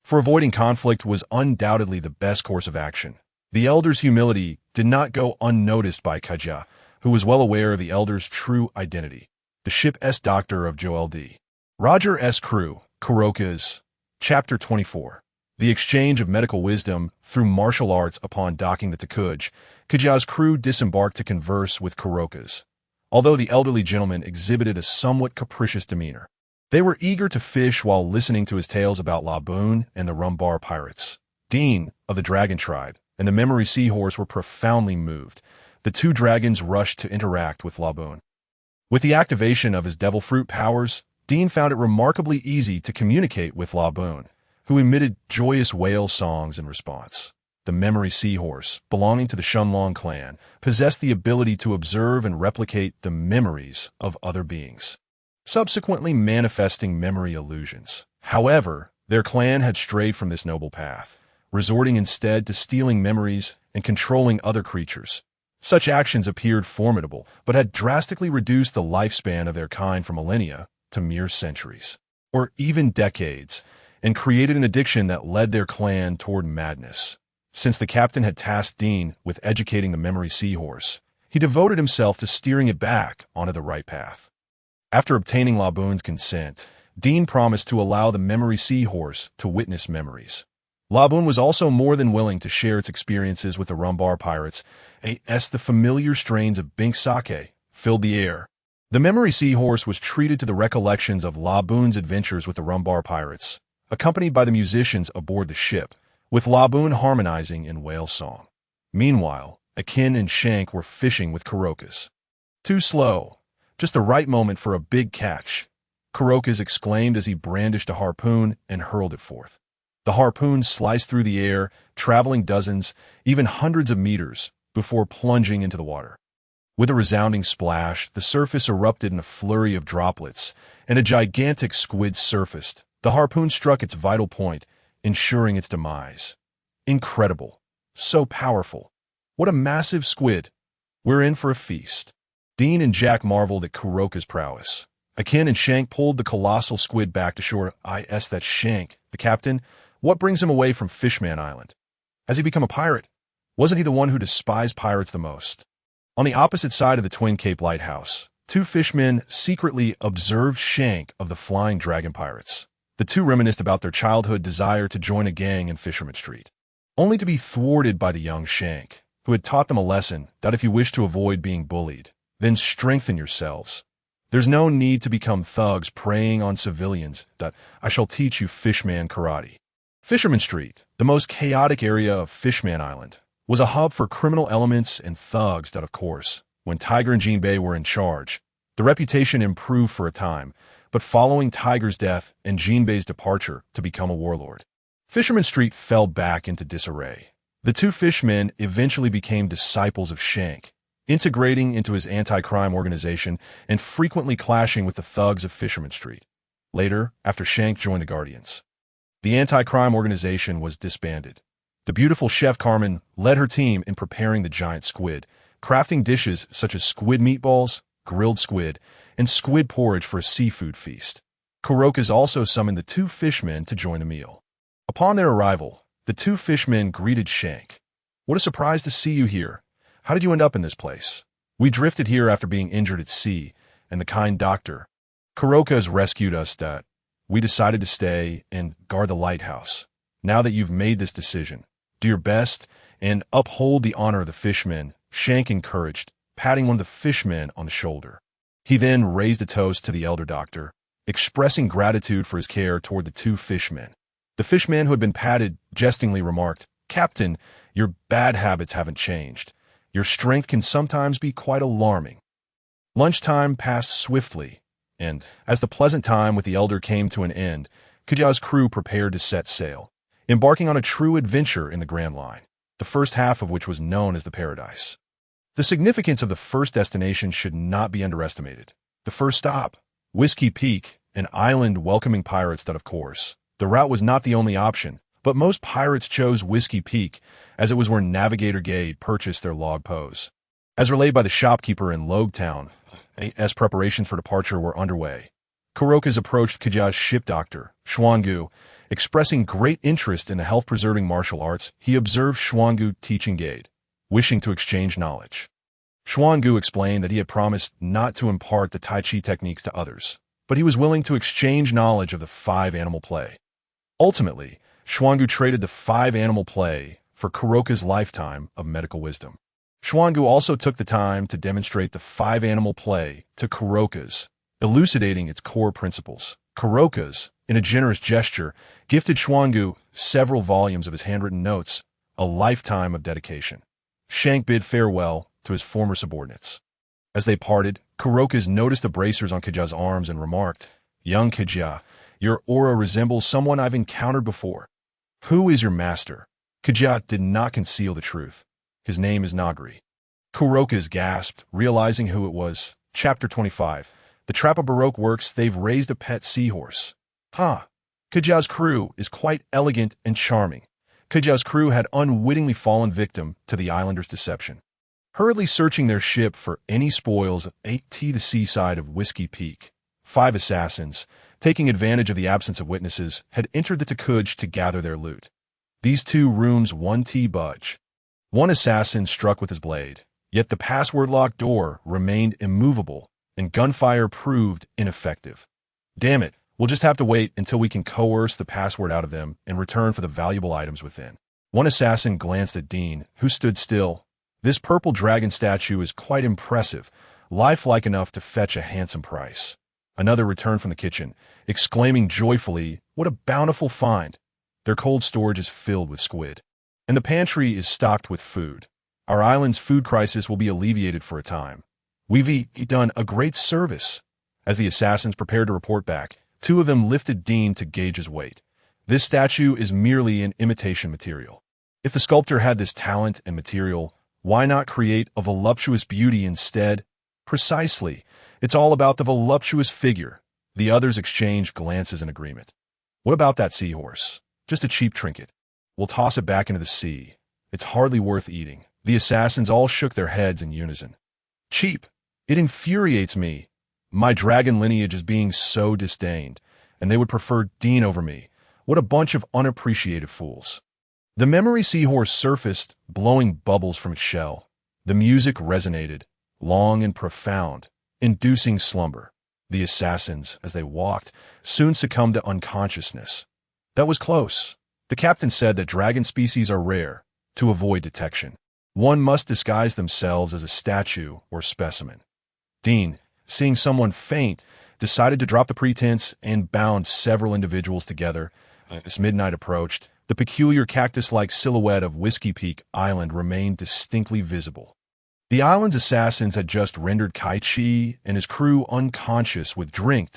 For avoiding conflict was undoubtedly the best course of action. The elder's humility did not go unnoticed by Kaichi, who was well aware of the elder's true identity, the ship's doctor of Joel D. Roger S. Crew, Kuroka's. Chapter 24. The exchange of medical wisdom through martial arts upon docking the Takuj, Kaichi's crew disembarked to converse with Kuroka's. Although the elderly gentleman exhibited a somewhat capricious demeanor, they were eager to fish while listening to his tales about Laboon and the Rumbar pirates. Dean, of the Dragon Tribe, and the Memory Seahorse were profoundly moved. The two dragons rushed to interact with Laboon. With the activation of his devil fruit powers, Dean found it remarkably easy to communicate with Laboon, who emitted joyous whale songs in response. The Memory Seahorse, belonging to the Shunlong clan, possessed the ability to observe and replicate the memories of other beings, subsequently manifesting memory illusions. However, their clan had strayed from this noble path, resorting instead to stealing memories and controlling other creatures. Such actions appeared formidable, but had drastically reduced the lifespan of their kind from millennia to mere centuries, or even decades, and created an addiction that led their clan toward madness. Since the captain had tasked Dean with educating the Memory Seahorse, he devoted himself to steering it back onto the right path. After obtaining Laboon's consent, Dean promised to allow the Memory Seahorse to witness memories. Laboon was also more than willing to share its experiences with the Rumbar pirates, as the familiar strains of Bink sake filled the air. The memory seahorse was treated to the recollections of Laboon's adventures with the Rumbar pirates, accompanied by the musicians aboard the ship, with Laboon harmonizing in whale song. Meanwhile, Akin and Shank were fishing with Kurokas. Too slow. Just the right moment for a big catch, Kurokas exclaimed as he brandished a harpoon and hurled it forth. The harpoon sliced through the air, traveling dozens, even hundreds of meters, before plunging into the water. With a resounding splash, the surface erupted in a flurry of droplets, and a gigantic squid surfaced. The harpoon struck its vital point, ensuring its demise. Incredible. So powerful. What a massive squid. We're in for a feast. Dean and Jack marveled at Kuroka's prowess. Akin and Shank pulled the colossal squid back to shore. That's Shank, the captain. What brings him away from Fishman Island? Has he become a pirate? Wasn't he the one who despised pirates the most? On the opposite side of the Twin Cape Lighthouse, two fishermen secretly observed Shank of the Flying Dragon Pirates. The two reminisced about their childhood desire to join a gang in Fisherman Street, only to be thwarted by the young Shank, who had taught them a lesson that if you wish to avoid being bullied, then strengthen yourselves. There's no need to become thugs preying on civilians. I shall teach you Fishman karate. Fisherman Street, the most chaotic area of Fishman Island, was a hub for criminal elements and thugs that, of course, when Tiger and Jinbei were in charge, the reputation improved for a time, but following Tiger's death and Jinbei's departure to become a warlord, Fisherman Street fell back into disarray. The two fishmen eventually became disciples of Shank, integrating into his anti-crime organization and frequently clashing with the thugs of Fisherman Street. Later, after Shank joined the Guardians, the anti-crime organization was disbanded. The beautiful Chef Carmen led her team in preparing the giant squid, crafting dishes such as squid meatballs, grilled squid, and squid porridge for a seafood feast. Kurokas also summoned the two fishmen to join the meal. Upon their arrival, the two fishmen greeted Shank. "What a surprise to see you here. How did you end up in this place?" "We drifted here after being injured at sea, and the kind doctor Kurokas rescued us. We decided to stay and guard the lighthouse. Now that you've made this decision, do your best and uphold the honor of the fishmen," Shank encouraged, patting one of the fishmen on the shoulder. He then raised a toast to the elder doctor, expressing gratitude for his care toward the two fishmen. The fishman who had been patted jestingly remarked, "Captain, your bad habits haven't changed. Your strength can sometimes be quite alarming." Lunchtime passed swiftly, and as the pleasant time with the elder came to an end, Kaja's crew prepared to set sail, embarking on a true adventure in the Grand Line, the first half of which was known as the Paradise. The significance of the first destination should not be underestimated. The first stop, Whiskey Peak, an island welcoming pirates that, of course, the route was not the only option, but most pirates chose Whiskey Peak as it was where Navigator Gade purchased their log pose. As relayed by the shopkeeper in Logtown, as preparations for departure were underway, Kurokas approached Kaja's ship doctor, Xuangu. Expressing great interest in the health-preserving martial arts, he observed Xuangu teaching Gade, wishing to exchange knowledge. Xuangu explained that he had promised not to impart the Tai Chi techniques to others, but he was willing to exchange knowledge of the 5-animal play. Ultimately, Xuangu traded the 5-animal play for Kuroka's lifetime of medical wisdom. Xuangu also took the time to demonstrate the 5-animal play to Kurokas, elucidating its core principles. Kurokas, in a generous gesture, gifted Xuangu several volumes of his handwritten notes, a lifetime of dedication. Shank bid farewell to his former subordinates. As they parted, Kurokas noticed the bracers on Kaja's arms and remarked, "Young Kaja, your aura resembles someone I've encountered before. Who is your master?" Kaja did not conceal the truth. "His name is Nagri." Kurokas gasped, realizing who it was. Chapter 25. The Trap of Baroque Works. They've raised a pet seahorse. Kaja's crew is quite elegant and charming. Kaja's crew had unwittingly fallen victim to the islanders' deception. Hurriedly searching their ship for any spoils at the seaside of Whiskey Peak, 5 assassins, taking advantage of the absence of witnesses, had entered the Takuj to gather their loot. These 2 rooms 1 budge. One assassin struck with his blade, yet the password-locked door remained immovable, and gunfire proved ineffective. "Damn it, We'll just have to wait until we can coerce the password out of them in return for the valuable items within. One assassin glanced at Dean, who stood still. This purple dragon statue is quite impressive, lifelike enough to fetch a handsome price. Another returned from the kitchen, exclaiming joyfully, "What a bountiful find! Their cold storage is filled with squid. And the pantry is stocked with food. Our island's food crisis will be alleviated for a time. We've done a great service." As the assassins prepared to report back, two of them lifted Dean to gauge his weight. This statue is merely an imitation material. If the sculptor had this talent and material, why not create a voluptuous beauty instead? Precisely. It's all about the voluptuous figure. The others exchanged glances in agreement. What about that seahorse? Just a cheap trinket. We'll toss it back into the sea. It's hardly worth eating. The assassins all shook their heads in unison. Cheap. It infuriates me. My dragon lineage is being so disdained, and they would prefer Dean over me. What a bunch of unappreciated fools. The memory seahorse surfaced, blowing bubbles from its shell. The music resonated, long and profound, inducing slumber. The assassins, as they walked, soon succumbed to unconsciousness. That was close. The captain said that dragon species are rare. To avoid detection, one must disguise themselves as a statue or specimen. Dean, seeing someone faint, decided to drop the pretense and bound several individuals together. As midnight approached, the peculiar cactus-like silhouette of Whiskey Peak Island remained distinctly visible. The island's assassins had just rendered Kaichi and his crew unconscious with drink.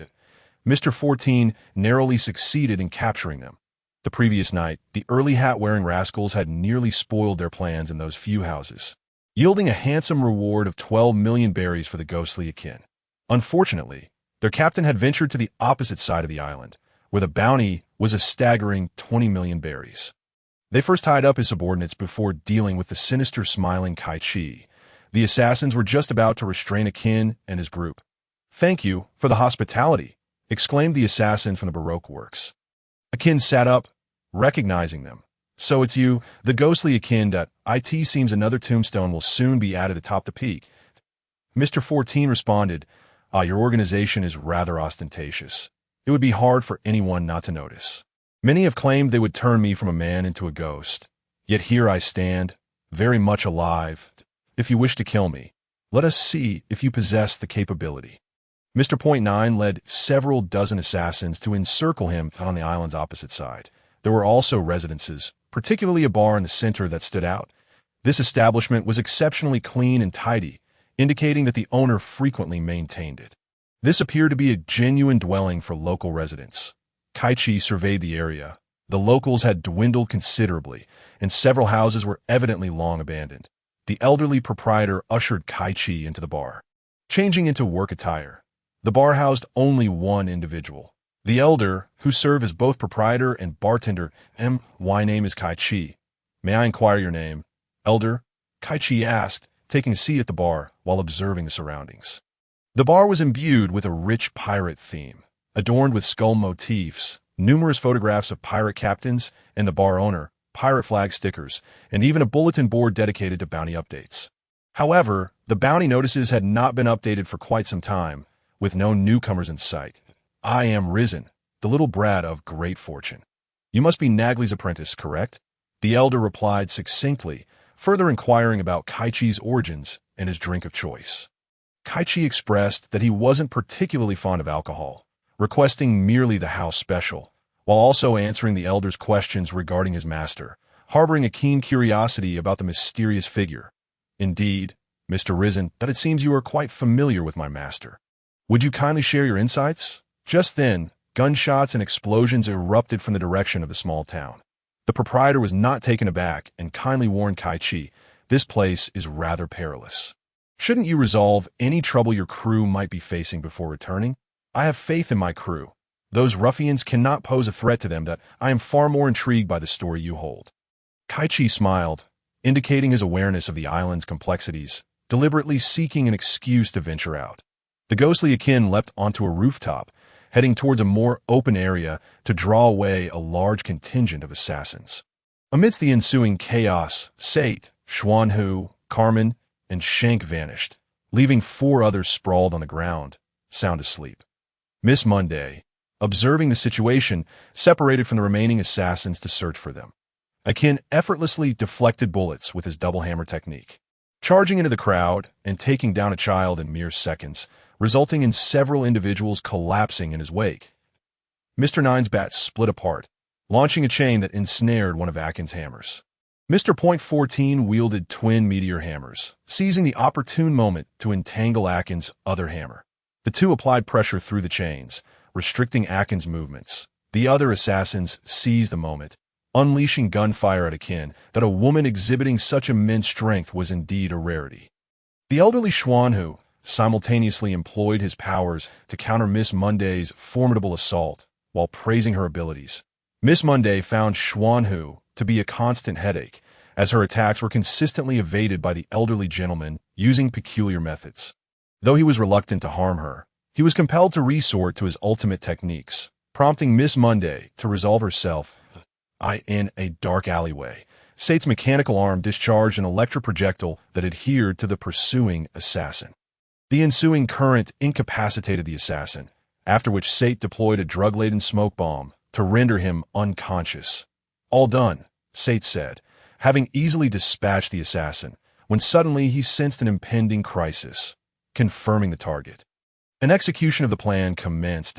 Mr. 14 narrowly succeeded in capturing them. The previous night, the early hat-wearing rascals had nearly spoiled their plans in those few houses, yielding a handsome reward of 12 million berries for the ghostly akin. Unfortunately, their captain had ventured to the opposite side of the island, where the bounty was a staggering 20 million berries. They first tied up his subordinates before dealing with the sinister smiling Kaichi. The assassins were just about to restrain Akin and his group. "Thank you for the hospitality," exclaimed the assassin from the Baroque works. Akin sat up, recognizing them. "So it's you, the ghostly Akin. It seems another tombstone will soon be added atop the peak." Mr. 14 responded, "Your organization is rather ostentatious. It would be hard for anyone not to notice. Many have claimed they would turn me from a man into a ghost. Yet here I stand, very much alive. If you wish to kill me, let us see if you possess the capability." Mr. Point 9 led several dozen assassins to encircle him on the island's opposite side. There were also residences, particularly a bar in the center that stood out. This establishment was exceptionally clean and tidy, indicating that the owner frequently maintained it. This appeared to be a genuine dwelling for local residents. Kaichi surveyed the area. The locals had dwindled considerably, and several houses were evidently long abandoned. The elderly proprietor ushered Kaichi into the bar. Changing into work attire, the bar housed only one individual. The elder, who served as both proprietor and bartender. "My name is Kaichi. May I inquire your name?" "Elder," Kaichi asked, taking a seat at the bar while observing the surroundings. The bar was imbued with a rich pirate theme, adorned with skull motifs, numerous photographs of pirate captains and the bar owner, pirate flag stickers, and even a bulletin board dedicated to bounty updates. However, the bounty notices had not been updated for quite some time, with no newcomers in sight. "I am Risen, the little brat of great fortune. You must be Nagli's apprentice, correct?" The elder replied succinctly, further inquiring about Kaichi's origins and his drink of choice. Kaichi expressed that he wasn't particularly fond of alcohol, requesting merely the house special, while also answering the elder's questions regarding his master, harboring a keen curiosity about the mysterious figure. "Indeed, Mr. Risen, that it seems you are quite familiar with my master. Would you kindly share your insights?" Just then, gunshots and explosions erupted from the direction of the small town. The proprietor was not taken aback and kindly warned Kaichi, "This place is rather perilous. Shouldn't you resolve any trouble your crew might be facing before returning? I have faith in my crew. Those ruffians cannot pose a threat to them. I am far more intrigued by the story you hold." Kaichi smiled, indicating his awareness of the island's complexities, deliberately seeking an excuse to venture out. The ghostly Akin leapt onto a rooftop, heading towards a more open area to draw away a large contingent of assassins. Amidst the ensuing chaos, Sate, Xuanhu, Carmen, and Shank vanished, leaving 4 others sprawled on the ground, sound asleep. Miss Monday, observing the situation, separated from the remaining assassins to search for them. Akin effortlessly deflected bullets with his double hammer technique, charging into the crowd and taking down a child in mere seconds, resulting in several individuals collapsing in his wake. Mr. Nine's bat split apart, launching a chain that ensnared one of Akin's hammers. Mr. Point 14 wielded twin meteor hammers, seizing the opportune moment to entangle Akin's other hammer. The two applied pressure through the chains, restricting Akin's movements. The other assassins seized the moment, unleashing gunfire at Akin. That a woman exhibiting such immense strength was indeed a rarity. The elderly Xuanhu simultaneously employed his powers to counter Miss Monday's formidable assault while praising her abilities. Miss Monday found Xuanhu to be a constant headache, as her attacks were consistently evaded by the elderly gentleman using peculiar methods. Though he was reluctant to harm her, he was compelled to resort to his ultimate techniques, prompting Miss Monday to resolve herself in a dark alleyway. Sate's mechanical arm discharged an electric projectile that adhered to the pursuing assassin. The ensuing current incapacitated the assassin, after which Sate deployed a drug-laden smoke bomb to render him unconscious. All done, Sate said, having easily dispatched the assassin, when suddenly he sensed an impending crisis, confirming the target. An execution of the plan commenced.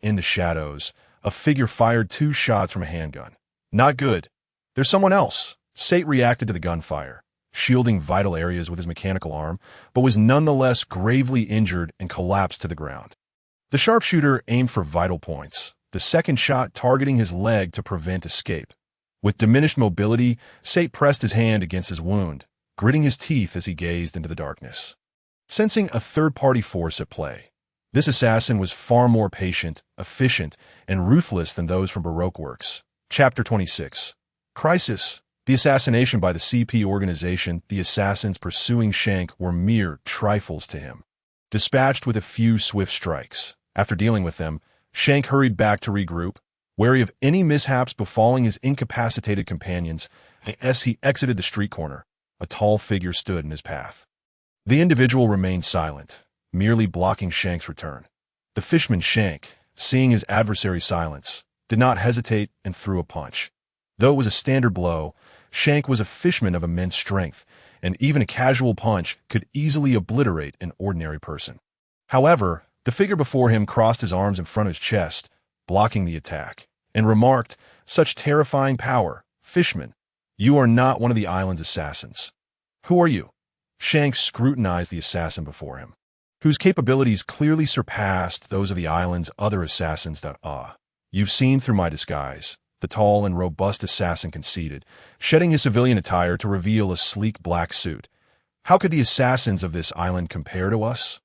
In the shadows, a figure fired 2 shots from a handgun. Not good. There's someone else. Sate reacted to the gunfire, shielding vital areas with his mechanical arm, but was nonetheless gravely injured and collapsed to the ground. The sharpshooter aimed for vital points, the second shot targeting his leg to prevent escape. With diminished mobility, Sate pressed his hand against his wound, gritting his teeth as he gazed into the darkness. Sensing a third-party force at play, this assassin was far more patient, efficient, and ruthless than those from Baroque works. Chapter 26. Crisis. The assassination by the CP organization. The assassins pursuing Shank were mere trifles to him. Dispatched with a few swift strikes. After dealing with them, Shank hurried back to regroup, wary of any mishaps befalling his incapacitated companions. As he exited the street corner, a tall figure stood in his path. The individual remained silent, merely blocking Shank's return. The fishman Shank, seeing his adversary's silence, did not hesitate and threw a punch. Though it was a standard blow, Shank was a fishman of immense strength, and even a casual punch could easily obliterate an ordinary person. However, the figure before him crossed his arms in front of his chest, blocking the attack, and remarked, "Such terrifying power, fishman. You are not one of the island's assassins. Who are you?" Shank scrutinized the assassin before him, whose capabilities clearly surpassed those of the island's other assassins. "You've seen through my disguise," the tall and robust assassin conceded, shedding his civilian attire to reveal a sleek black suit. "How could the assassins of this island compare to us?"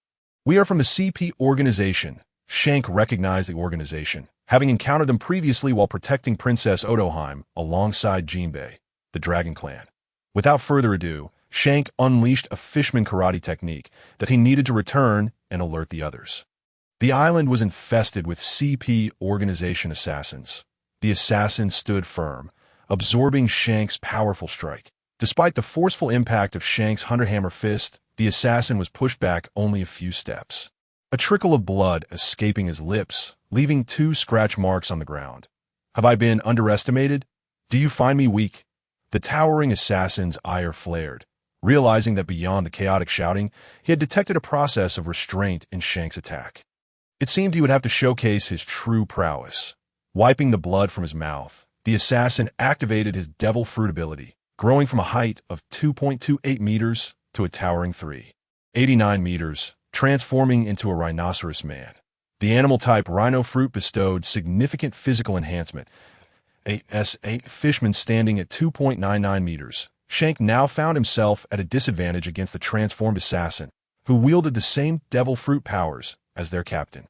"We are from the CP organization." Shank recognized the organization, having encountered them previously while protecting Princess Odoheim alongside Jinbei, the Dragon Clan. Without further ado, Shank unleashed a fishman karate technique that he needed to return and alert the others. The island was infested with CP organization assassins. The assassin stood firm, absorbing Shank's powerful strike. Despite the forceful impact of Shank's Hunterhammer fist, the assassin was pushed back only a few steps, a trickle of blood escaping his lips, leaving 2 scratch marks on the ground. "Have I been underestimated? Do you find me weak?" The towering assassin's ire flared, realizing that beyond the chaotic shouting, he had detected a process of restraint in Shank's attack. It seemed he would have to showcase his true prowess. Wiping the blood from his mouth, the assassin activated his devil fruit ability, growing from a height of 2.28 meters to a towering 3.89 meters, transforming into a rhinoceros man. The animal-type rhino fruit bestowed significant physical enhancement. A fishman standing at 2.99 meters, Shank now found himself at a disadvantage against the transformed assassin, who wielded the same devil fruit powers as their captain.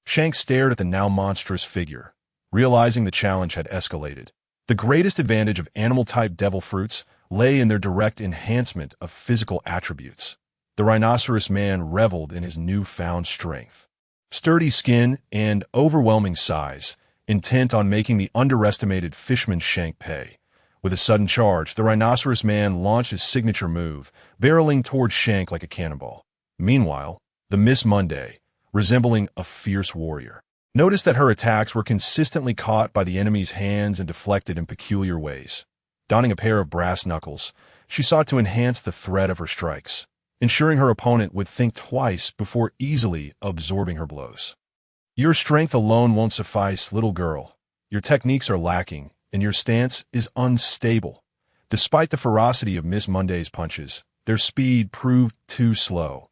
Shank stared at the now monstrous figure, realizing the challenge had escalated. The greatest advantage of animal-type devil fruits lay in their direct enhancement of physical attributes. The rhinoceros man reveled in his newfound strength, sturdy skin, and overwhelming size, intent on making the underestimated fishman Shank pay. With a sudden charge, the rhinoceros man launched his signature move, barreling toward Shank like a cannonball. Meanwhile, the Miss Monday, resembling a fierce warrior, Notice that her attacks were consistently caught by the enemy's hands and deflected in peculiar ways. Donning a pair of brass knuckles, she sought to enhance the threat of her strikes, ensuring her opponent would think twice before easily absorbing her blows. Your strength alone won't suffice, little girl. Your techniques are lacking, and your stance is unstable. Despite the ferocity of Miss Monday's punches, their speed proved too slow.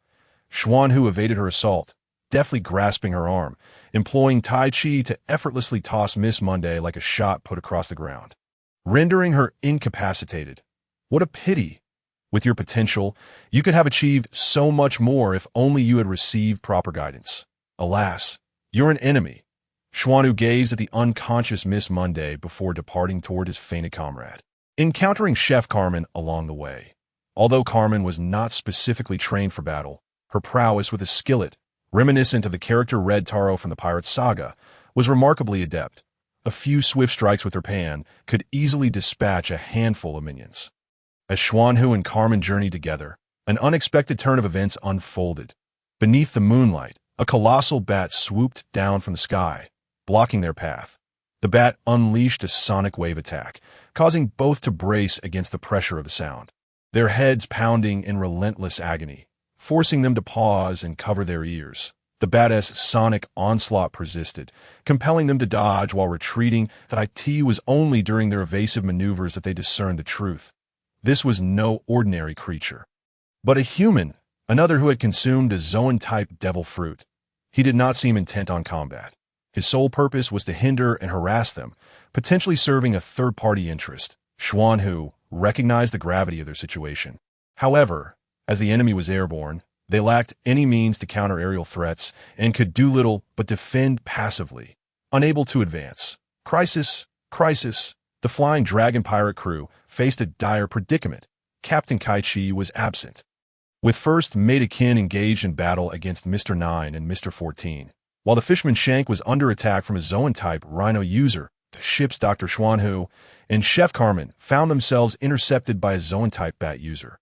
Xuanhu evaded her assault, deftly grasping her arm, employing Kaichi to effortlessly toss Miss Monday like a shot put across the ground, rendering her incapacitated. What a pity! With your potential, you could have achieved so much more if only you had received proper guidance. Alas, you're an enemy. Xuanhu gazed at the unconscious Miss Monday before departing toward his fainted comrade, encountering Chef Carmen along the way. Although Carmen was not specifically trained for battle, her prowess with a skillet, reminiscent of the character Red Taro from the Pirate Saga, was remarkably adept. A few swift strikes with her pan could easily dispatch a handful of minions. As Xuanhu and Carmen journeyed together, an unexpected turn of events unfolded. Beneath the moonlight, a colossal bat swooped down from the sky, blocking their path. The bat unleashed a sonic wave attack, causing both to brace against the pressure of the sound, their heads pounding in relentless agony, forcing them to pause and cover their ears. The bat's sonic onslaught persisted, compelling them to dodge while retreating. It was only during their evasive maneuvers that they discerned the truth. This was no ordinary creature, but a human, another who had consumed a Zoan-type devil fruit. He did not seem intent on combat. His sole purpose was to hinder and harass them, potentially serving a third-party interest. Xuanhu recognized the gravity of their situation. However, as the enemy was airborne, they lacked any means to counter aerial threats and could do little but defend passively, unable to advance. Crisis! The Flying Dragon pirate crew faced a dire predicament. Captain Kaichi was absent. With First Mate Akin engaged in battle against Mr. 9 and Mr. 14, while the Fisherman Shank was under attack from a Zoan-type Rhino user, the ship's Dr. Xuanhu and Chef Carmen found themselves intercepted by a Zoan-type bat user,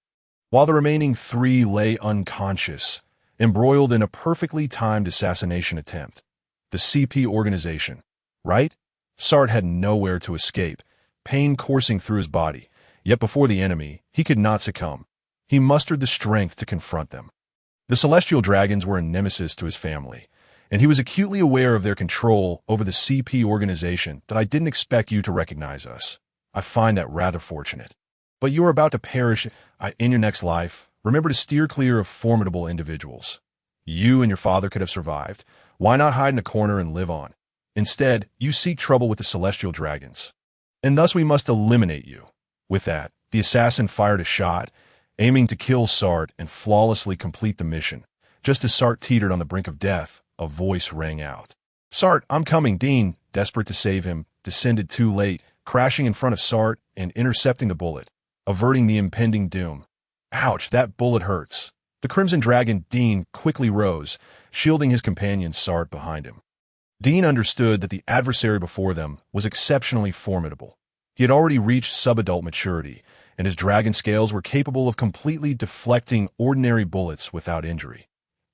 while the remaining three lay unconscious, embroiled in a perfectly timed assassination attempt. The CP organization, right? Sart had nowhere to escape, pain coursing through his body, yet before the enemy, he could not succumb. He mustered the strength to confront them. The Celestial Dragons were a nemesis to his family, and he was acutely aware of their control over the CP organization. That I didn't expect you to recognize us. I find that rather fortunate. But you are about to perish in your next life. Remember to steer clear of formidable individuals. You and your father could have survived. Why not hide in a corner and live on? Instead, you seek trouble with the Celestial Dragons, and thus we must eliminate you. With that, the assassin fired a shot, aiming to kill Sart and flawlessly complete the mission. Just as Sart teetered on the brink of death, a voice rang out. "Sart, I'm coming!" Dean, desperate to save him, descended too late, crashing in front of Sart and intercepting the bullet, averting the impending doom. Ouch, that bullet hurts. The Crimson Dragon, Dean, quickly rose, shielding his companion Sart behind him. Dean understood that the adversary before them was exceptionally formidable. He had already reached subadult maturity, and his dragon scales were capable of completely deflecting ordinary bullets without injury.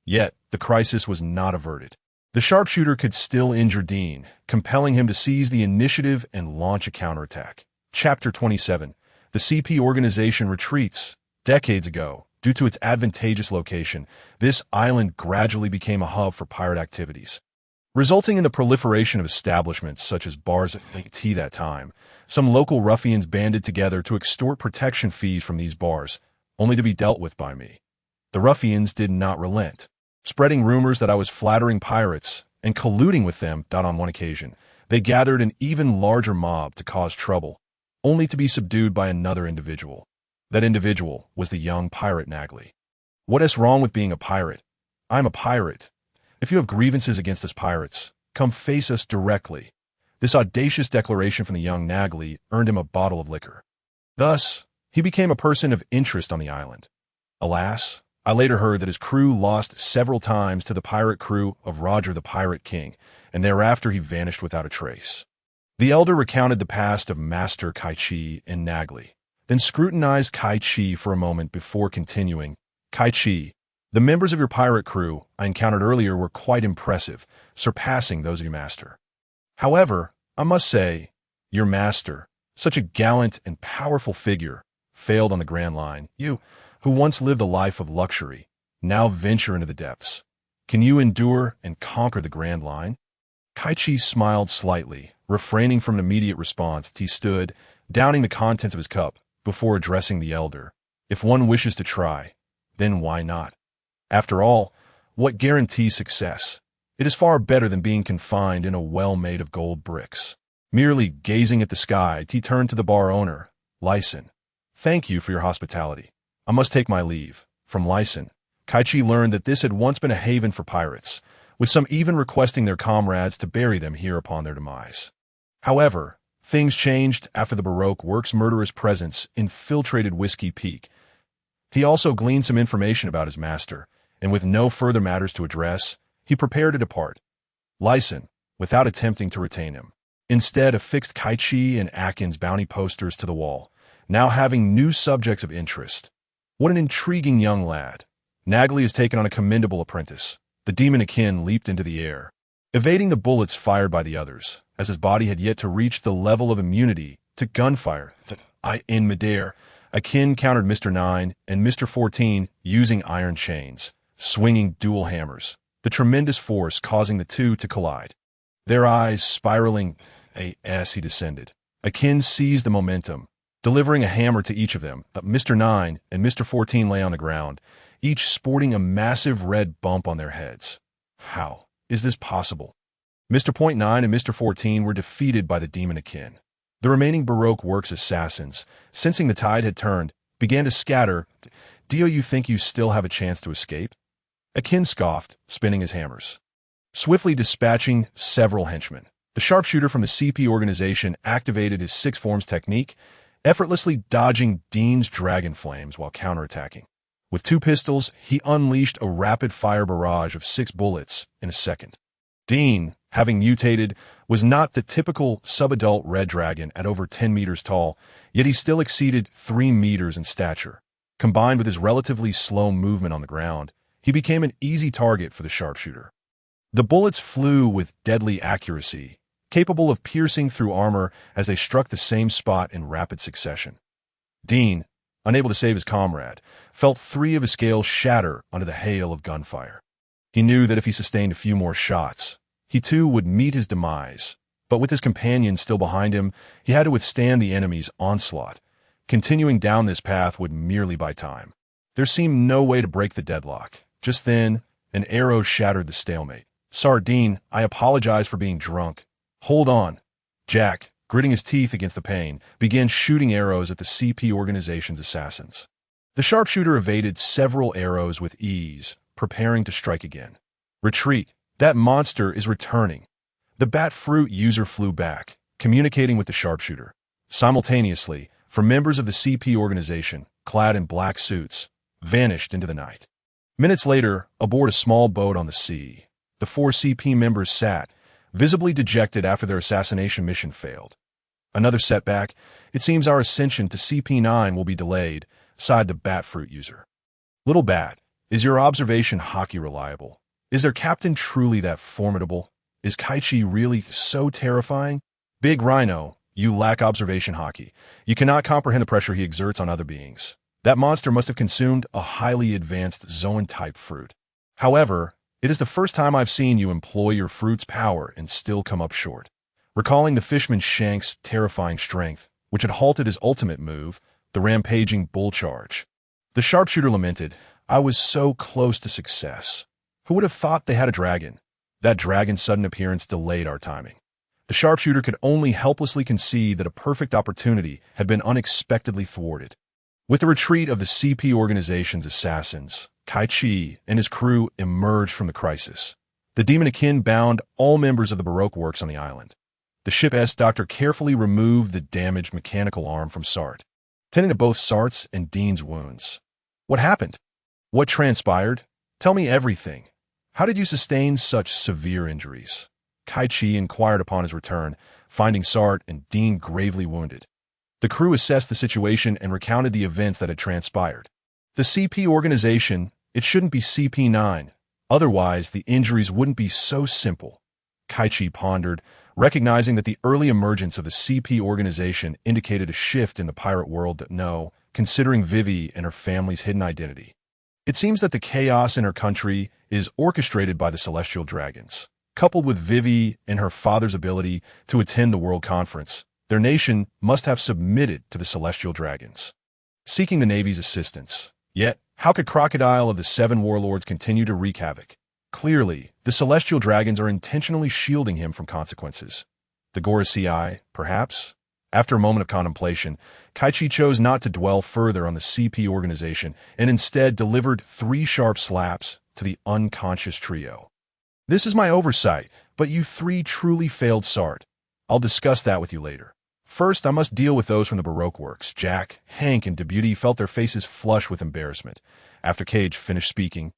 Yet, the crisis was not averted. The sharpshooter could still injure Dean, compelling him to seize the initiative and launch a counterattack. Chapter 27. The CP organization retreats. Decades ago, due to its advantageous location, this island gradually became a hub for pirate activities, resulting in the proliferation of establishments such as bars at that time. Some local ruffians banded together to extort protection fees from these bars, only to be dealt with by me. The ruffians did not relent, spreading rumors that I was flattering pirates and colluding with them. On one occasion, they gathered an even larger mob to cause trouble, only to be subdued by another individual. That individual was the young pirate Nagli. What is wrong with being a pirate? I'm a pirate. If you have grievances against us pirates, come face us directly. This audacious declaration from the young Nagli earned him a bottle of liquor. Thus, he became a person of interest on the island. Alas, I later heard that his crew lost several times to the pirate crew of Roger the Pirate King, and thereafter he vanished without a trace. The elder recounted the past of Master Kaichi and Nagli, then scrutinized Kaichi for a moment before continuing. Kaichi, The members of your pirate crew I encountered earlier were quite impressive, surpassing those of your master. However, I must say, your master, such a gallant and powerful figure, failed on the Grand Line. You, who once lived a life of luxury, now venture into the depths. Can you endure and conquer the Grand Line?" Kaichi smiled slightly, refraining from an immediate response. He stood, downing the contents of his cup, before addressing the elder. "If one wishes to try, then why not? After all, what guarantees success? It is far better than being confined in a well made of gold bricks." Merely gazing at the sky, he turned to the bar owner, Lyson. "Thank you for your hospitality. I must take my leave." From Lyson, Kaichi learned that this had once been a haven for pirates, with some even requesting their comrades to bury them here upon their demise. However, things changed after the Baroque work's murderous presence infiltrated Whiskey Peak. He also gleaned some information about his master, and with no further matters to address, he prepared to depart. Lyson, without attempting to retain him, instead affixed Kaichi and Akin's bounty posters to the wall, now having new subjects of interest. What an intriguing young lad. Nagley has taken on a commendable apprentice. The demon Akin leaped into the air, evading the bullets fired by the others, as his body had yet to reach the level of immunity to gunfire. In midair, Akin countered Mr. 9 and Mr. 14 using iron chains, swinging dual hammers, the tremendous force causing the two to collide. Their eyes spiraling as he descended, Akin seized the momentum, delivering a hammer to each of them, but Mr. 9 and Mr. 14 lay on the ground, each sporting a massive red bump on their heads. How is this possible? Mr. Point 9 and Mr. 14 were defeated by the demon Akin. The remaining Baroque works assassins, sensing the tide had turned, began to scatter. "Do you think you still have a chance to escape?" Akin scoffed, spinning his hammers, swiftly dispatching several henchmen. The sharpshooter from the CP organization activated his six forms technique, effortlessly dodging Dean's dragon flames while counterattacking. With two pistols, he unleashed a rapid-fire barrage of 6 bullets in a second. Dean, having mutated, was not the typical subadult red dragon at over 10 meters tall, yet he still exceeded 3 meters in stature. Combined with his relatively slow movement on the ground, he became an easy target for the sharpshooter. The bullets flew with deadly accuracy, capable of piercing through armor as they struck the same spot in rapid succession. Dean, unable to save his comrade, felt 3 of his scales shatter under the hail of gunfire. He knew that if he sustained a few more shots, he too would meet his demise, but with his companion still behind him, he had to withstand the enemy's onslaught. Continuing down this path would merely buy time. There seemed no way to break the deadlock. Just then, an arrow shattered the stalemate. "Sardine, I apologize for being drunk." "Hold on." Jack, gritting his teeth against the pain, began shooting arrows at the CP organization's assassins. The sharpshooter evaded several arrows with ease, preparing to strike again. "Retreat. That monster is returning." The bat fruit user flew back, communicating with the sharpshooter. Simultaneously, 4 members of the CP organization, clad in black suits, vanished into the night. Minutes later, aboard a small boat on the sea, the 4 CP members sat, visibly dejected after their assassination mission failed. "Another setback. It seems our ascension to CP9 will be delayed," sighed the bat fruit user. "Little Bat, is your observation hockey reliable? Is their captain truly that formidable? Is Kaichi really so terrifying?" "Big Rhino, you lack observation hockey. You cannot comprehend the pressure he exerts on other beings. That monster must have consumed a highly advanced Zoan-type fruit. However, it is the first time I've seen you employ your fruit's power and still come up short." Recalling the fisherman Shank's terrifying strength, which had halted his ultimate move, the rampaging bull charge, the sharpshooter lamented, "I was so close to success. Who would have thought they had a dragon? That dragon's sudden appearance delayed our timing." The sharpshooter could only helplessly concede that a perfect opportunity had been unexpectedly thwarted. With the retreat of the CP organization's assassins, Kaichi and his crew emerged from the crisis. The demon Akin bound all members of the Baroque works on the island. The ship's doctor carefully removed the damaged mechanical arm from Sart, tending to both Sart's and Dean's wounds. "What happened? What transpired? Tell me everything. How did you sustain such severe injuries?" Kaichi inquired upon his return, finding Sart and Dean gravely wounded. The crew assessed the situation and recounted the events that had transpired. The CP organization, It shouldn't be CP9. Otherwise, the injuries wouldn't be so simple. Kaichi pondered, recognizing that the early emergence of the CP organization indicated a shift in the pirate world that no, considering Vivi and her family's hidden identity. It seems that the chaos in her country is orchestrated by the Celestial Dragons. Coupled with Vivi and her father's ability to attend the World Conference, their nation must have submitted to the Celestial Dragons, seeking the Navy's assistance. Yet, how could Crocodile of the Seven Warlords continue to wreak havoc? Clearly, the Celestial Dragons are intentionally shielding him from consequences. The Gorosei, perhaps? After a moment of contemplation, Kaichi chose not to dwell further on the CP organization and instead delivered 3 sharp slaps to the unconscious trio. This is my oversight, but you 3 truly failed Sart. I'll discuss that with you later. First, I must deal with those from the Baroque Works. Jack, Hank, and Debuty felt their faces flush with embarrassment. After Cage finished speaking,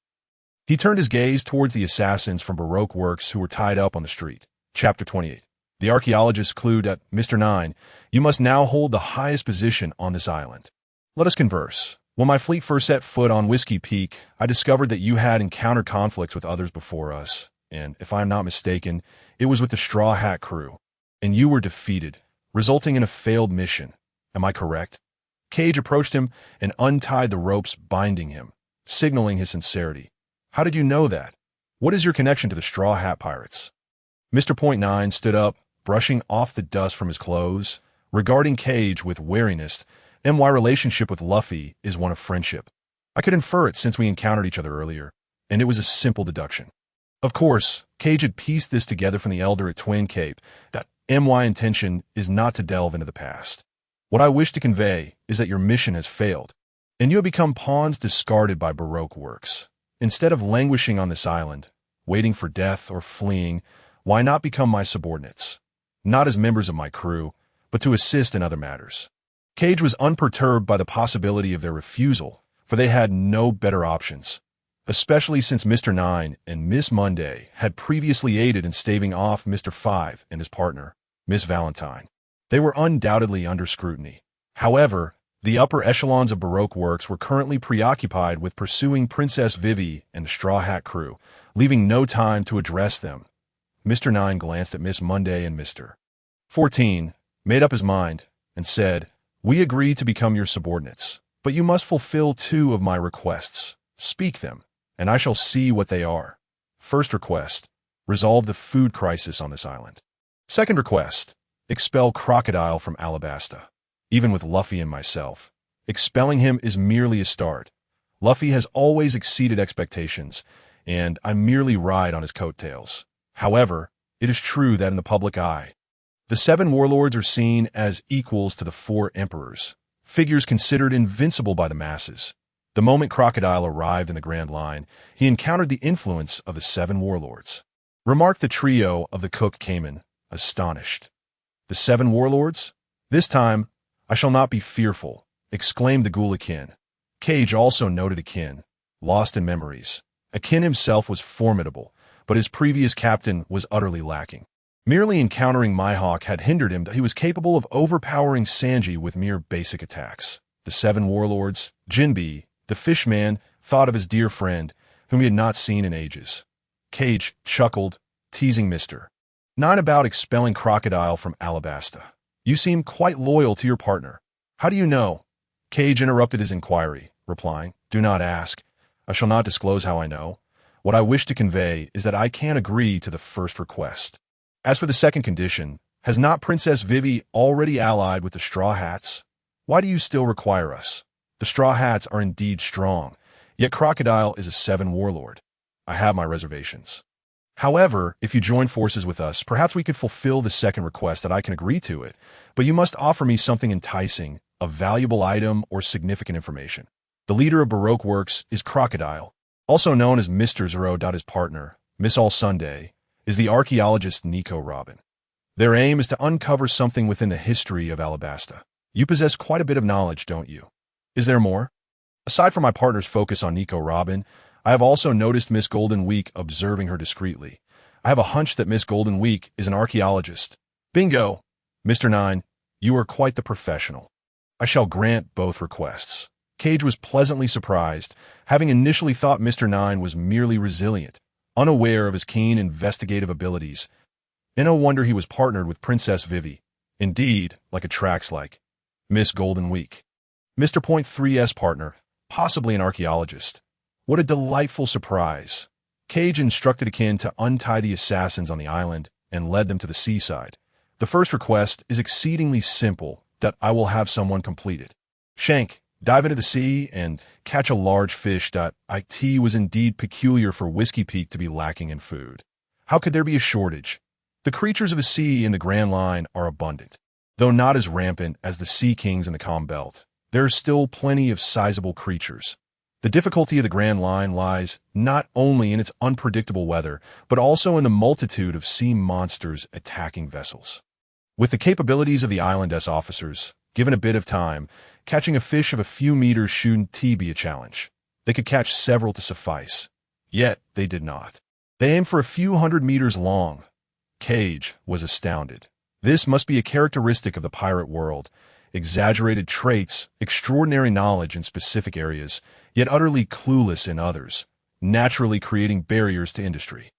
he turned his gaze towards the assassins from Baroque Works who were tied up on the street. Chapter 28. The archaeologist clued at, Mr. 9, you must now hold the highest position on this island. Let us converse. When my fleet first set foot on Whiskey Peak, I discovered that you had encountered conflicts with others before us, and, if I am not mistaken, it was with the Straw Hat crew, and you were defeated, resulting in a failed mission. Am I correct? Cage approached him and untied the ropes binding him, signaling his sincerity. How did you know that? What is your connection to the Straw Hat Pirates? Mr. Point 9 stood up, brushing off the dust from his clothes, regarding Cage with wariness, and my relationship with Luffy is one of friendship. I could infer it since we encountered each other earlier, and it was a simple deduction. Of course, Cage had pieced this together from the Elder at Twin Cape, that my intention is not to delve into the past. What I wish to convey is that your mission has failed, and you have become pawns discarded by Baroque Works. Instead of languishing on this island, waiting for death or fleeing, why not become my subordinates? Not as members of my crew, but to assist in other matters. Cage was unperturbed by the possibility of their refusal, for they had no better options, especially since Mr. 9 and Miss Monday had previously aided in staving off Mr. 5 and his partner, Miss Valentine. They were undoubtedly under scrutiny. However, the upper echelons of Baroque Works were currently preoccupied with pursuing Princess Vivi and the Straw Hat crew, leaving no time to address them. Mr. 9 glanced at Miss Monday and Mr. 14, made up his mind, and said, We agree to become your subordinates, but you must fulfill 2 of my requests. Speak them, and I shall see what they are. First request, resolve the food crisis on this island. Second request, expel Crocodile from Alabasta. Even with Luffy and myself, expelling him is merely a start. Luffy has always exceeded expectations, and I merely ride on his coattails. However, it is true that in the public eye, the 7 warlords are seen as equals to the 4 emperors, figures considered invincible by the masses. The moment Crocodile arrived in the Grand Line, he encountered the influence of the 7 warlords. Remarked the trio of the cook Cayman, astonished. The 7 warlords? This time, I shall not be fearful, exclaimed the ghoul Akin. Cage also noted Akin, lost in memories. Akin himself was formidable, but his previous captain was utterly lacking. Merely encountering Mihawk had hindered him that he was capable of overpowering Sanji with mere basic attacks. The 7 warlords, Jinbe, the fishman, thought of his dear friend, whom he had not seen in ages. Cage chuckled, teasing Mr. 9 about expelling Crocodile from Alabasta. You seem quite loyal to your partner. How do you know? Cage interrupted his inquiry, replying, Do not ask. I shall not disclose how I know. What I wish to convey is that I can agree to the first request. As for the second condition, has not Princess Vivi already allied with the Straw Hats? Why do you still require us? The Straw Hats are indeed strong, yet Crocodile is a 7 warlord. I have my reservations. However, if you join forces with us, perhaps we could fulfill the second request that I can agree to it, but you must offer me something enticing, a valuable item or significant information. The leader of Baroque Works is Crocodile, also known as Mr. Zero. His partner, Miss All Sunday, is the archaeologist Nico Robin. Their aim is to uncover something within the history of Alabasta. You possess quite a bit of knowledge, don't you? Is there more? Aside from my partner's focus on Nico Robin, I have also noticed Miss Golden Week observing her discreetly. I have a hunch that Miss Golden Week is an archaeologist. Bingo! Mr. 9, you are quite the professional. I shall grant both requests. Cage was pleasantly surprised, having initially thought Mr. Nine was merely resilient, unaware of his keen investigative abilities. And no wonder he was partnered with Princess Vivi. Indeed, like attracts like Miss Golden Week. Mr. Point 3's partner, possibly an archaeologist. What a delightful surprise. Cage instructed Akin to untie the assassins on the island and led them to the seaside. The first request is exceedingly simple, that I will have someone complete it. Shank, dive into the sea and catch a large fish. It was indeed peculiar for Whiskey Peak to be lacking in food. How could there be a shortage? The creatures of the sea in the Grand Line are abundant. Though not as rampant as the sea kings in the Calm Belt, there are still plenty of sizable creatures. The difficulty of the Grand Line lies not only in its unpredictable weather, but also in the multitude of sea monsters attacking vessels. With the capabilities of the island's officers, given a bit of time, catching a fish of a few meters shouldn't be a challenge. They could catch several to suffice. Yet, they did not. They aimed for a few 100 meters long. Cage was astounded. This must be a characteristic of the pirate world. Exaggerated traits, extraordinary knowledge in specific areas, yet utterly clueless in others, naturally creating barriers to industry,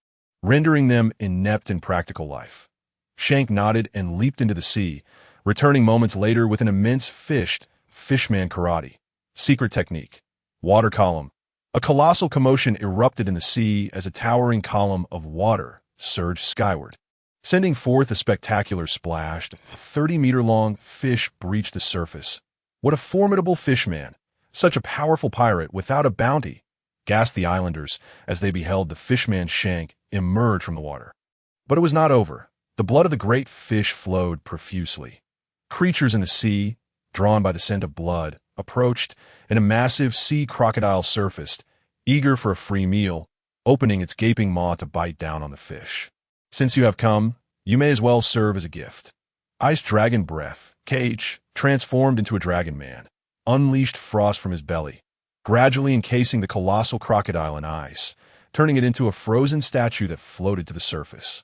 rendering them inept in practical life. Shank nodded and leaped into the sea, returning moments later with an immense fishman karate. Secret technique. Water column. A colossal commotion erupted in the sea as a towering column of water surged skyward, sending forth a spectacular splash. A 30-meter-long fish breached the surface. What a formidable fishman! Such a powerful pirate without a bounty! Gasped the islanders as they beheld the fishman Shank emerge from the water. But it was not over. The blood of the great fish flowed profusely. Creatures in the sea, drawn by the scent of blood, approached, and a massive sea crocodile surfaced, eager for a free meal, opening its gaping maw to bite down on the fish. Since you have come, you may as well serve as a gift. Ice dragon breath. Cage, transformed into a dragon man, unleashed frost from his belly, gradually encasing the colossal crocodile in ice, turning it into a frozen statue that floated to the surface.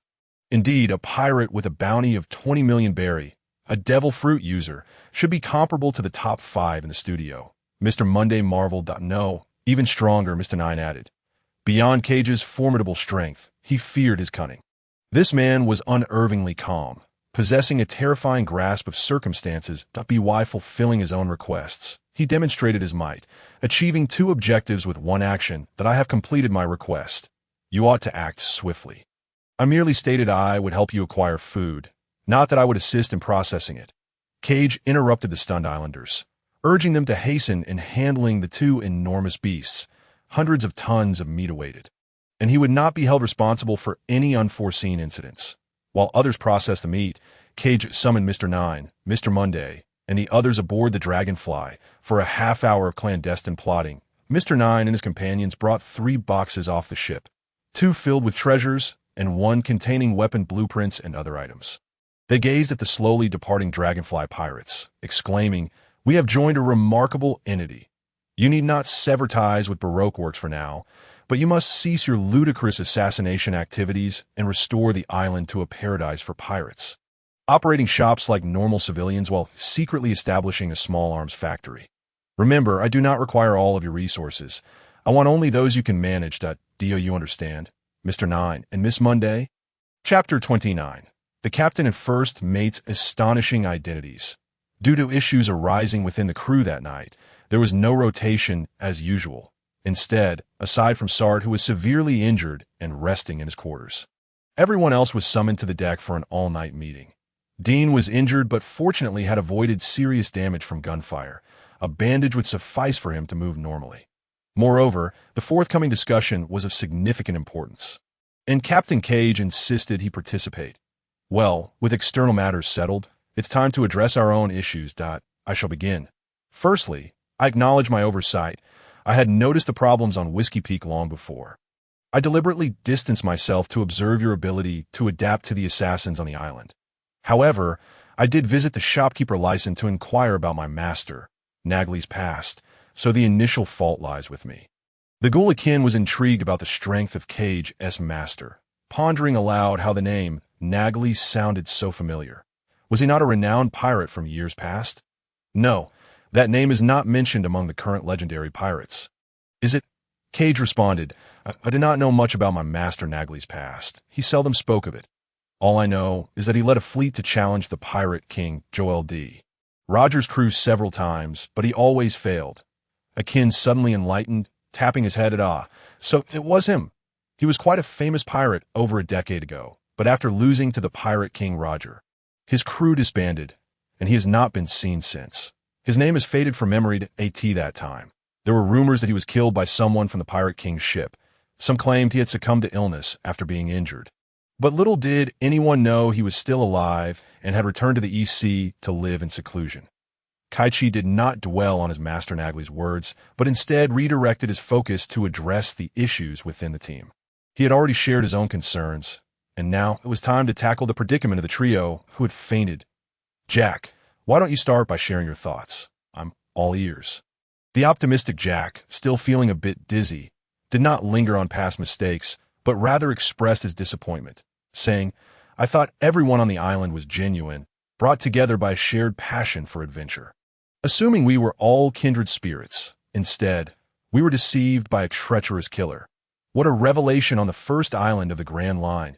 Indeed, a pirate with a bounty of 20 million berry, a devil fruit user, should be comparable to the top 5 in the studio. Mr. Monday marveled. No, even stronger, Mr. Nine added. Beyond Cage's formidable strength, he feared his cunning. This man was unervingly calm, possessing a terrifying grasp of circumstances. While fulfilling his own requests, he demonstrated his might, achieving 2 objectives with 1 action. That I have completed my request. You ought to act swiftly. I merely stated I would help you acquire food, not that I would assist in processing it. Cage interrupted the stunned islanders, urging them to hasten in handling the 2 enormous beasts, hundreds of tons of meat awaited, and he would not be held responsible for any unforeseen incidents. While others processed the meat, Cage summoned Mr. Nine, Mr. Monday, and the others aboard the Dragonfly for a half-hour of clandestine plotting. Mr. Nine and his companions brought 3 boxes off the ship, 2 filled with treasures and 1 containing weapon blueprints and other items. They gazed at the slowly departing Dragonfly pirates, exclaiming, "We have joined a remarkable entity. You need not sever ties with Baroque works for now, but you must cease your ludicrous assassination activities and restore the island to a paradise for pirates, operating shops like normal civilians while secretly establishing a small arms factory. Remember, I do not require all of your resources. I want only those you can manage. Do you understand, Mr. Nine and Miss Monday?" Chapter 29. The Captain and First Mate's Astonishing Identities. Due to issues arising within the crew that night, there was no rotation as usual. Instead, aside from Sard, who was severely injured and resting in his quarters, everyone else was summoned to the deck for an all-night meeting. Dean was injured but fortunately had avoided serious damage from gunfire. A bandage would suffice for him to move normally. Moreover, the forthcoming discussion was of significant importance, and Captain Cage insisted he participate. Well, with external matters settled, it's time to address our own issues. I shall begin. Firstly, I acknowledge my oversight. I had noticed the problems on Whiskey Peak long before. I deliberately distanced myself to observe your ability to adapt to the assassins on the island. However, I did visit the shopkeeper license to inquire about my master, Nagley's past, so the initial fault lies with me. The Ghoulakin was intrigued about the strength of Cage's master, pondering aloud how the name Nagley sounded so familiar. Was he not a renowned pirate from years past? No, That name is not mentioned among the current legendary pirates. Is it? Cage responded, I did not know much about my master Nagli's past. He seldom spoke of it. All I know is that he led a fleet to challenge the pirate king Joel D. Rogers' crew several times, but he always failed. Akin suddenly enlightened, tapping his head at so it was him. He was quite a famous pirate over a decade ago, but after losing to the pirate king Roger, his crew disbanded, and he has not been seen since. His name has faded from memory to that time. There were rumors that he was killed by someone from the pirate king's ship. Some claimed he had succumbed to illness after being injured. But little did anyone know he was still alive and had returned to the East Sea to live in seclusion. Kaichi did not dwell on his master Nagli's words, but instead redirected his focus to address the issues within the team. He had already shared his own concerns, and now it was time to tackle the predicament of the trio who had fainted. Jack, why don't you start by sharing your thoughts? I'm all ears. The optimistic Jack, still feeling a bit dizzy, did not linger on past mistakes, but rather expressed his disappointment, saying, I thought everyone on the island was genuine, brought together by a shared passion for adventure. Assuming we were all kindred spirits, instead, we were deceived by a treacherous killer. What a revelation on the first island of the Grand Line.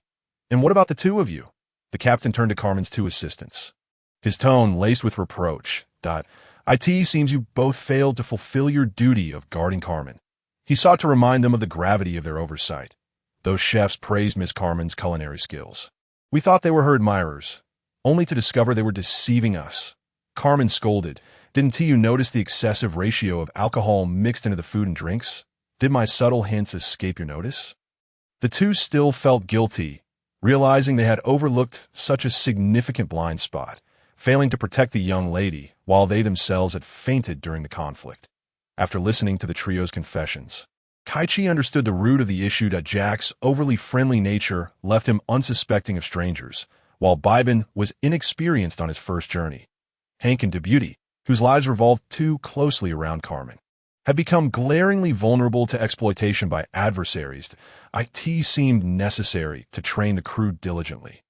And what about the two of you? The captain turned to Carmen's two assistants. His tone laced with reproach. It seems you both failed to fulfill your duty of guarding Carmen. He sought to remind them of the gravity of their oversight. Those chefs praised Miss Carmen's culinary skills. We thought they were her admirers, only to discover they were deceiving us. Carmen scolded. Didn't you notice the excessive ratio of alcohol mixed into the food and drinks? Did my subtle hints escape your notice? The two still felt guilty, realizing they had overlooked such a significant blind spot, failing to protect the young lady while they themselves had fainted during the conflict. After listening to the trio's confessions, Kaichi understood the root of the issue that Jack's overly friendly nature left him unsuspecting of strangers, while Bibin was inexperienced on his first journey. Hank and Debuty, whose lives revolved too closely around Carmen, had become glaringly vulnerable to exploitation by adversaries. It seemed necessary to train the crew diligently.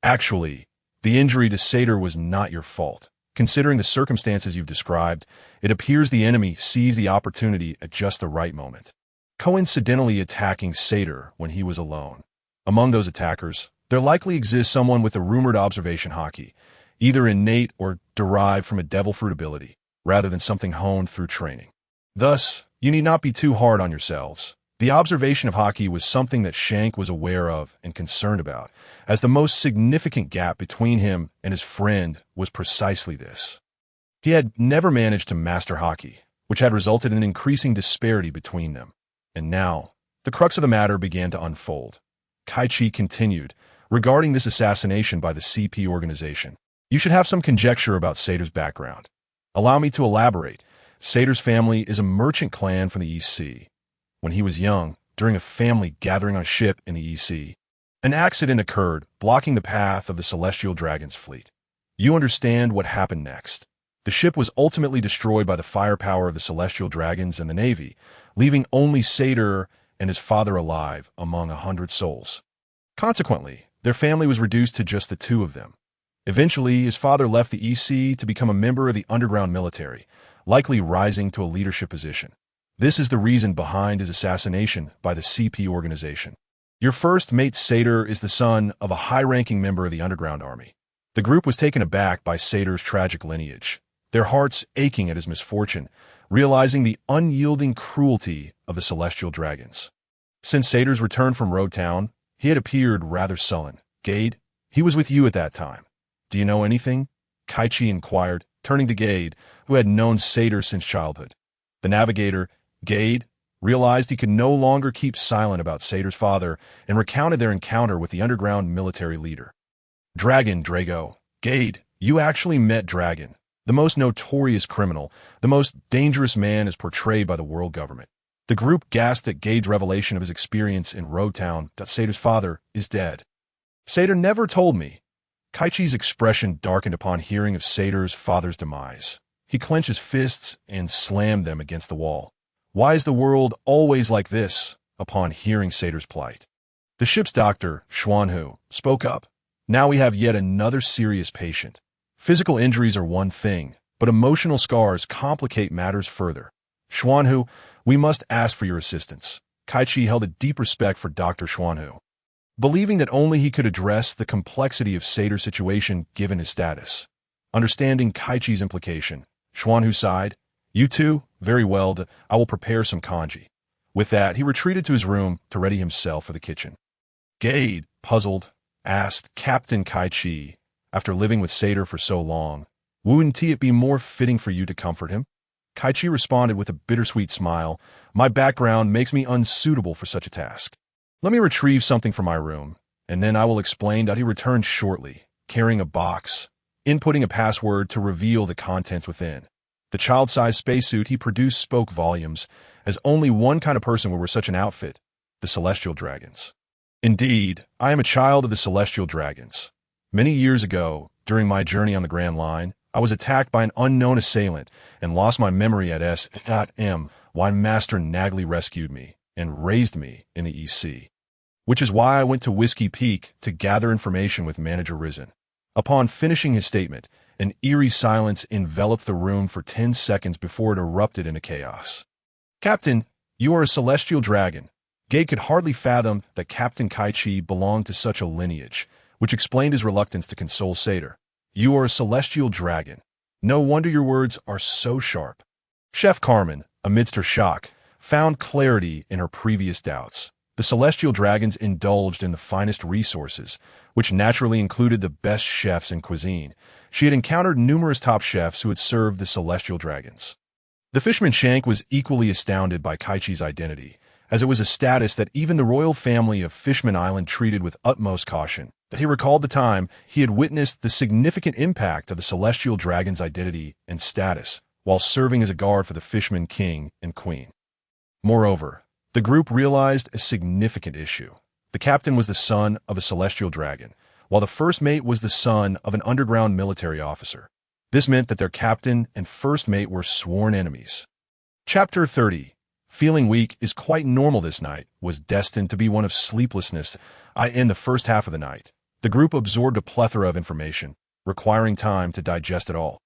Actually, the injury to Satyr was not your fault. Considering the circumstances you've described, it appears the enemy seized the opportunity at just the right moment, coincidentally attacking Satyr when he was alone. Among those attackers, there likely exists someone with the rumored observation haki, either innate or derived from a devil fruit ability, rather than something honed through training. Thus, you need not be too hard on yourselves. The observation of haki was something that Shank was aware of and concerned about, as the most significant gap between him and his friend was precisely this. He had never managed to master haki, which had resulted in an increasing disparity between them. And now, the crux of the matter began to unfold. Kaichi continued, regarding this assassination by the CP organization. You should have some conjecture about Satyr's background. Allow me to elaborate. Satyr's family is a merchant clan from the East Sea. When he was young, during a family gathering on a ship in the East Sea, an accident occurred, blocking the path of the Celestial Dragon's fleet. You understand what happened next. The ship was ultimately destroyed by the firepower of the Celestial Dragons and the Navy, leaving only Satyr and his father alive among 100 souls. Consequently, their family was reduced to just the two of them. Eventually, his father left the East Sea to become a member of the underground military, likely rising to a leadership position. This is the reason behind his assassination by the CP organization. Your first mate Satyr is the son of a high-ranking member of the underground army. The group was taken aback by Satyr's tragic lineage, their hearts aching at his misfortune, realizing the unyielding cruelty of the Celestial Dragons. Since Satyr's return from Road Town, he had appeared rather sullen. Gade, he was with you at that time. Do you know anything? Kaichi inquired, turning to Gade, who had known Satyr since childhood. The navigator, Gade, realized he could no longer keep silent about Satyr's father and recounted their encounter with the underground military leader. Dragon, Drago. Gade, you actually met Dragon, the most notorious criminal, the most dangerous man as portrayed by the world government. The group gasped at Gade's revelation of his experience in Road Town that Satyr's father is dead. Satyr never told me. Kaichi's expression darkened upon hearing of Satyr's father's demise. He clenched his fists and slammed them against the wall. Why is the world always like this? Upon hearing Satyr's plight, the ship's doctor, Xuanhu, spoke up. Now we have yet another serious patient. Physical injuries are one thing, but emotional scars complicate matters further. Xuanhu, we must ask for your assistance. Kaichi held a deep respect for Dr. Xuanhu, believing that only he could address the complexity of Sater's situation given his status. Understanding Kaichi's implication, Xuanhu sighed. You too? Very well, I will prepare some kanji. With that, he retreated to his room to ready himself for the kitchen. Gade, puzzled, asked Captain Kaichi, after living with Sater for so long, wouldn't it be more fitting for you to comfort him? Kaichi responded with a bittersweet smile. My background makes me unsuitable for such a task. Let me retrieve something from my room, and then I will explain that he returned shortly, carrying a box, inputting a password to reveal the contents within. The child-sized spacesuit he produced spoke volumes, as only one kind of person would wear such an outfit, the Celestial Dragons. Indeed, I am a child of the Celestial Dragons. Many years ago, during my journey on the Grand Line, I was attacked by an unknown assailant and lost my memory at S.M. Why Master Nagley rescued me and raised me in the EC. Which is why I went to Whiskey Peak to gather information with Manager Risen. Upon finishing his statement, an eerie silence enveloped the room for 10 seconds before it erupted into chaos. Captain, you are a Celestial Dragon. Gade could hardly fathom that Captain Kaichi belonged to such a lineage, which explained his reluctance to console Sater. You are a Celestial Dragon. No wonder your words are so sharp. Chef Carmen, amidst her shock, found clarity in her previous doubts. The Celestial Dragons indulged in the finest resources, which naturally included the best chefs in cuisine. She had encountered numerous top chefs who had served the Celestial Dragons. The fisherman Shank was equally astounded by Kaichi's identity, as it was a status that even the royal family of Fishman Island treated with utmost caution. That he recalled the time he had witnessed the significant impact of the Celestial Dragon's identity and status while serving as a guard for the Fishman King and Queen. Moreover, the group realized a significant issue. The captain was the son of a Celestial Dragon, while the first mate was the son of an underground military officer. This meant that their captain and first mate were sworn enemies. Chapter 30. Feeling weak is quite normal this night was destined to be one of sleeplessness in the first half of the night. The group absorbed a plethora of information, requiring time to digest it all.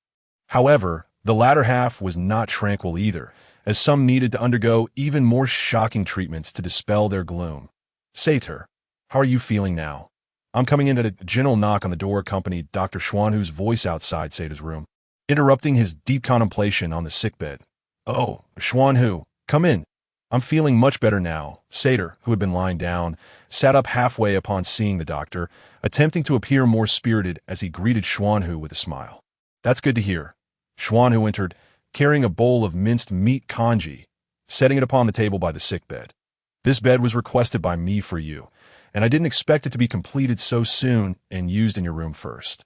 However, the latter half was not tranquil either, as some needed to undergo even more shocking treatments to dispel their gloom. Sater, how are you feeling now? I'm coming in at a gentle knock on the door accompanied Dr. Xuanhu's voice outside Sater's room, interrupting his deep contemplation on the sickbed. Oh, Xuanhu, come in. I'm feeling much better now. Sater, who had been lying down, sat up halfway upon seeing the doctor, attempting to appear more spirited as he greeted Xuanhu with a smile. That's good to hear. Xuanhu entered, carrying a bowl of minced meat kanji, setting it upon the table by the sickbed. This bed was requested by me for you, and I didn't expect it to be completed so soon and used in your room first.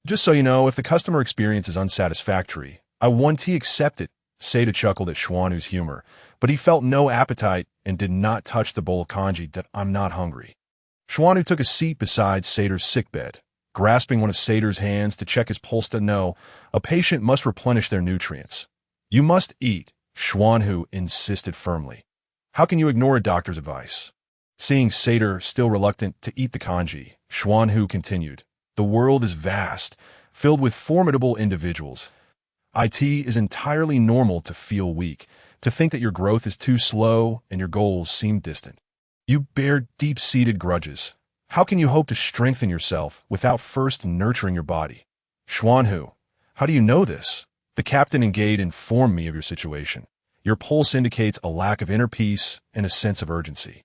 Just so you know, if the customer experience is unsatisfactory, I want to accept it. Sater chuckled at Xuanhu's humor, but he felt no appetite and did not touch the bowl of kanji. That I'm not hungry. Xuanhu took a seat beside Sater's sickbed, grasping one of Sater's hands to check his pulse. To know, a patient must replenish their nutrients. You must eat, Xuanhu insisted firmly. How can you ignore a doctor's advice? Seeing Sater still reluctant to eat the kanji, Xuanhu continued. The world is vast, filled with formidable individuals. It is entirely normal to feel weak, to think that your growth is too slow and your goals seem distant. You bear deep-seated grudges. How can you hope to strengthen yourself without first nurturing your body? Xuanhu, how do you know this? The captain and Gade informed me of your situation. Your pulse indicates a lack of inner peace and a sense of urgency.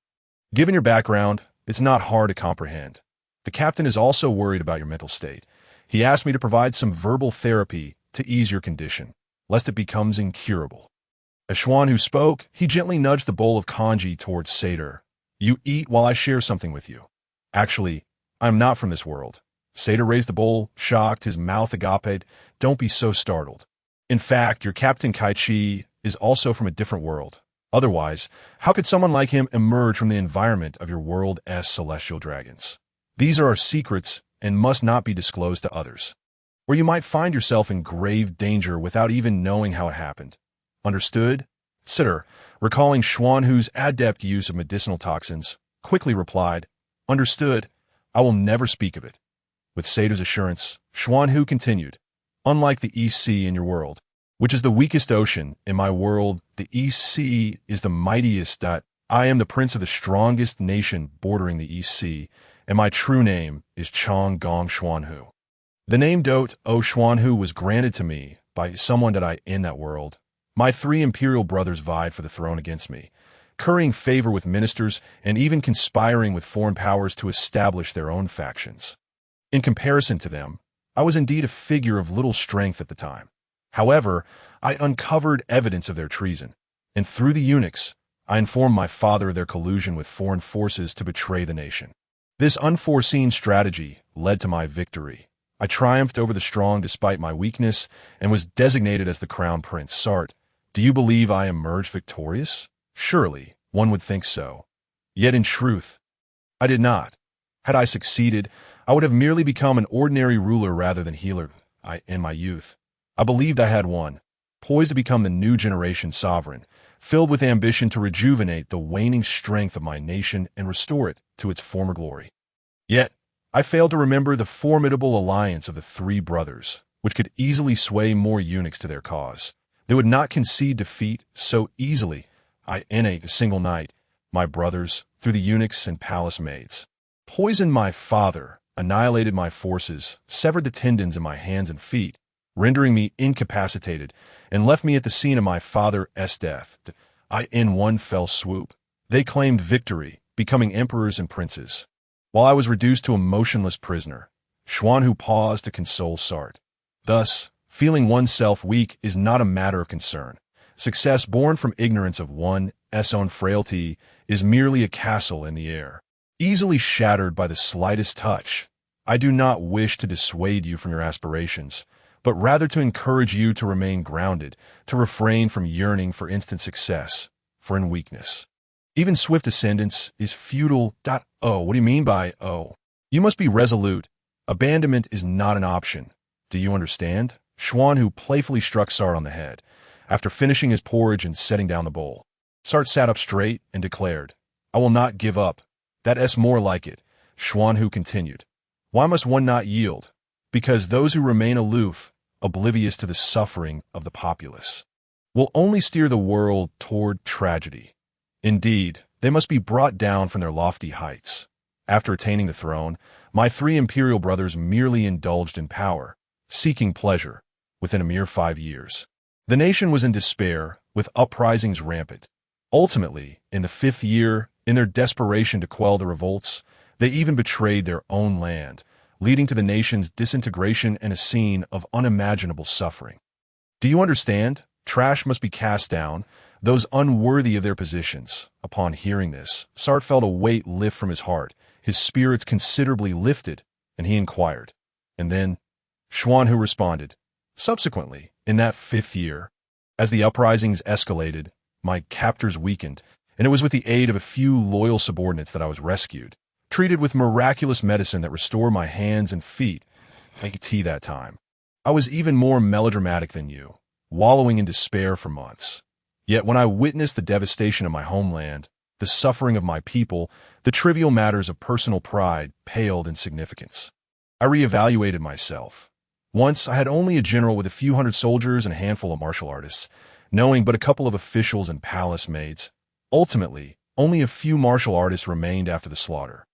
Given your background, it's not hard to comprehend. The captain is also worried about your mental state. He asked me to provide some verbal therapy to ease your condition, lest it becomes incurable. As Xuanhu spoke, he gently nudged the bowl of kanji towards Sater. You eat while I share something with you. Actually, I am not from this world. Sater raised the bowl, shocked, his mouth agape. Don't be so startled. In fact, your Captain Kaichi is also from a different world. Otherwise, how could someone like him emerge from the environment of your world's celestial dragons? These are our secrets and must not be disclosed to others, where you might find yourself in grave danger without even knowing how it happened. Understood? Sater, recalling Xuanhu's adept use of medicinal toxins, quickly replied, Understood. I will never speak of it. With Sater's assurance, Xuanhu continued, Unlike the East Sea in your world, which is the weakest ocean, in my world, the East Sea is the mightiest. I am the prince of the strongest nation bordering the East Sea, and my true name is Chong Gong Xuanhu. The name Dot O Xuanhu was granted to me by someone that I in that world. My three imperial brothers vied for the throne against me, currying favor with ministers and even conspiring with foreign powers to establish their own factions. In comparison to them, I was indeed a figure of little strength at the time. However, I uncovered evidence of their treason, and through the eunuchs, I informed my father of their collusion with foreign forces to betray the nation. This unforeseen strategy led to my victory. I triumphed over the strong despite my weakness and was designated as the crown prince. Sart, do you believe I emerged victorious? Surely, one would think so. Yet in truth, I did not. Had I succeeded, I would have merely become an ordinary ruler rather than healer. In my youth, I believed I had won, poised to become the new generation sovereign, filled with ambition to rejuvenate the waning strength of my nation and restore it to its former glory. Yet, I failed to remember the formidable alliance of the three brothers, which could easily sway more eunuchs to their cause. They would not concede defeat so easily. In a single night, my brothers, through the eunuchs and palace maids, poisoned my father, annihilated my forces, severed the tendons in my hands and feet, rendering me incapacitated, and left me at the scene of my father's death. In one fell swoop, they claimed victory, becoming emperors and princes, while I was reduced to a motionless prisoner. Xuanhu paused to console Sart. Thus, feeling oneself weak is not a matter of concern. Success born from ignorance of one's own frailty is merely a castle in the air, easily shattered by the slightest touch. I do not wish to dissuade you from your aspirations, but rather to encourage you to remain grounded, to refrain from yearning for instant success, for in weakness, even swift ascendance is futile. Oh, what do you mean by oh? You must be resolute. Abandonment is not an option. Do you understand? Xuanhu playfully struck Sart on the head, after finishing his porridge and setting down the bowl. Sart sat up straight and declared, I will not give up. That's more like it. Xuanhu continued. Why must one not yield? Because those who remain aloof, oblivious to the suffering of the populace, will only steer the world toward tragedy. Indeed, they must be brought down from their lofty heights. After attaining the throne, my three imperial brothers merely indulged in power, seeking pleasure, within a mere 5 years. The nation was in despair, with uprisings rampant. Ultimately, in the 5th year, in their desperation to quell the revolts, they even betrayed their own land, leading to the nation's disintegration and a scene of unimaginable suffering. Do you understand? Trash must be cast down, those unworthy of their positions. Upon hearing this, Sart felt a weight lift from his heart, his spirits considerably lifted, and he inquired. And then, Xuanhu responded, subsequently, in that 5th year, as the uprisings escalated, my captors weakened, and it was with the aid of a few loyal subordinates that I was rescued, treated with miraculous medicine that restored my hands and feet. Tea that time. I was even more melodramatic than you, wallowing in despair for months. Yet when I witnessed the devastation of my homeland, the suffering of my people, the trivial matters of personal pride paled in significance. I reevaluated myself. Once I had only a general with a few hundred soldiers and a handful of martial artists, knowing but a couple of officials and palace maids. Ultimately, only a few martial artists remained after the slaughter.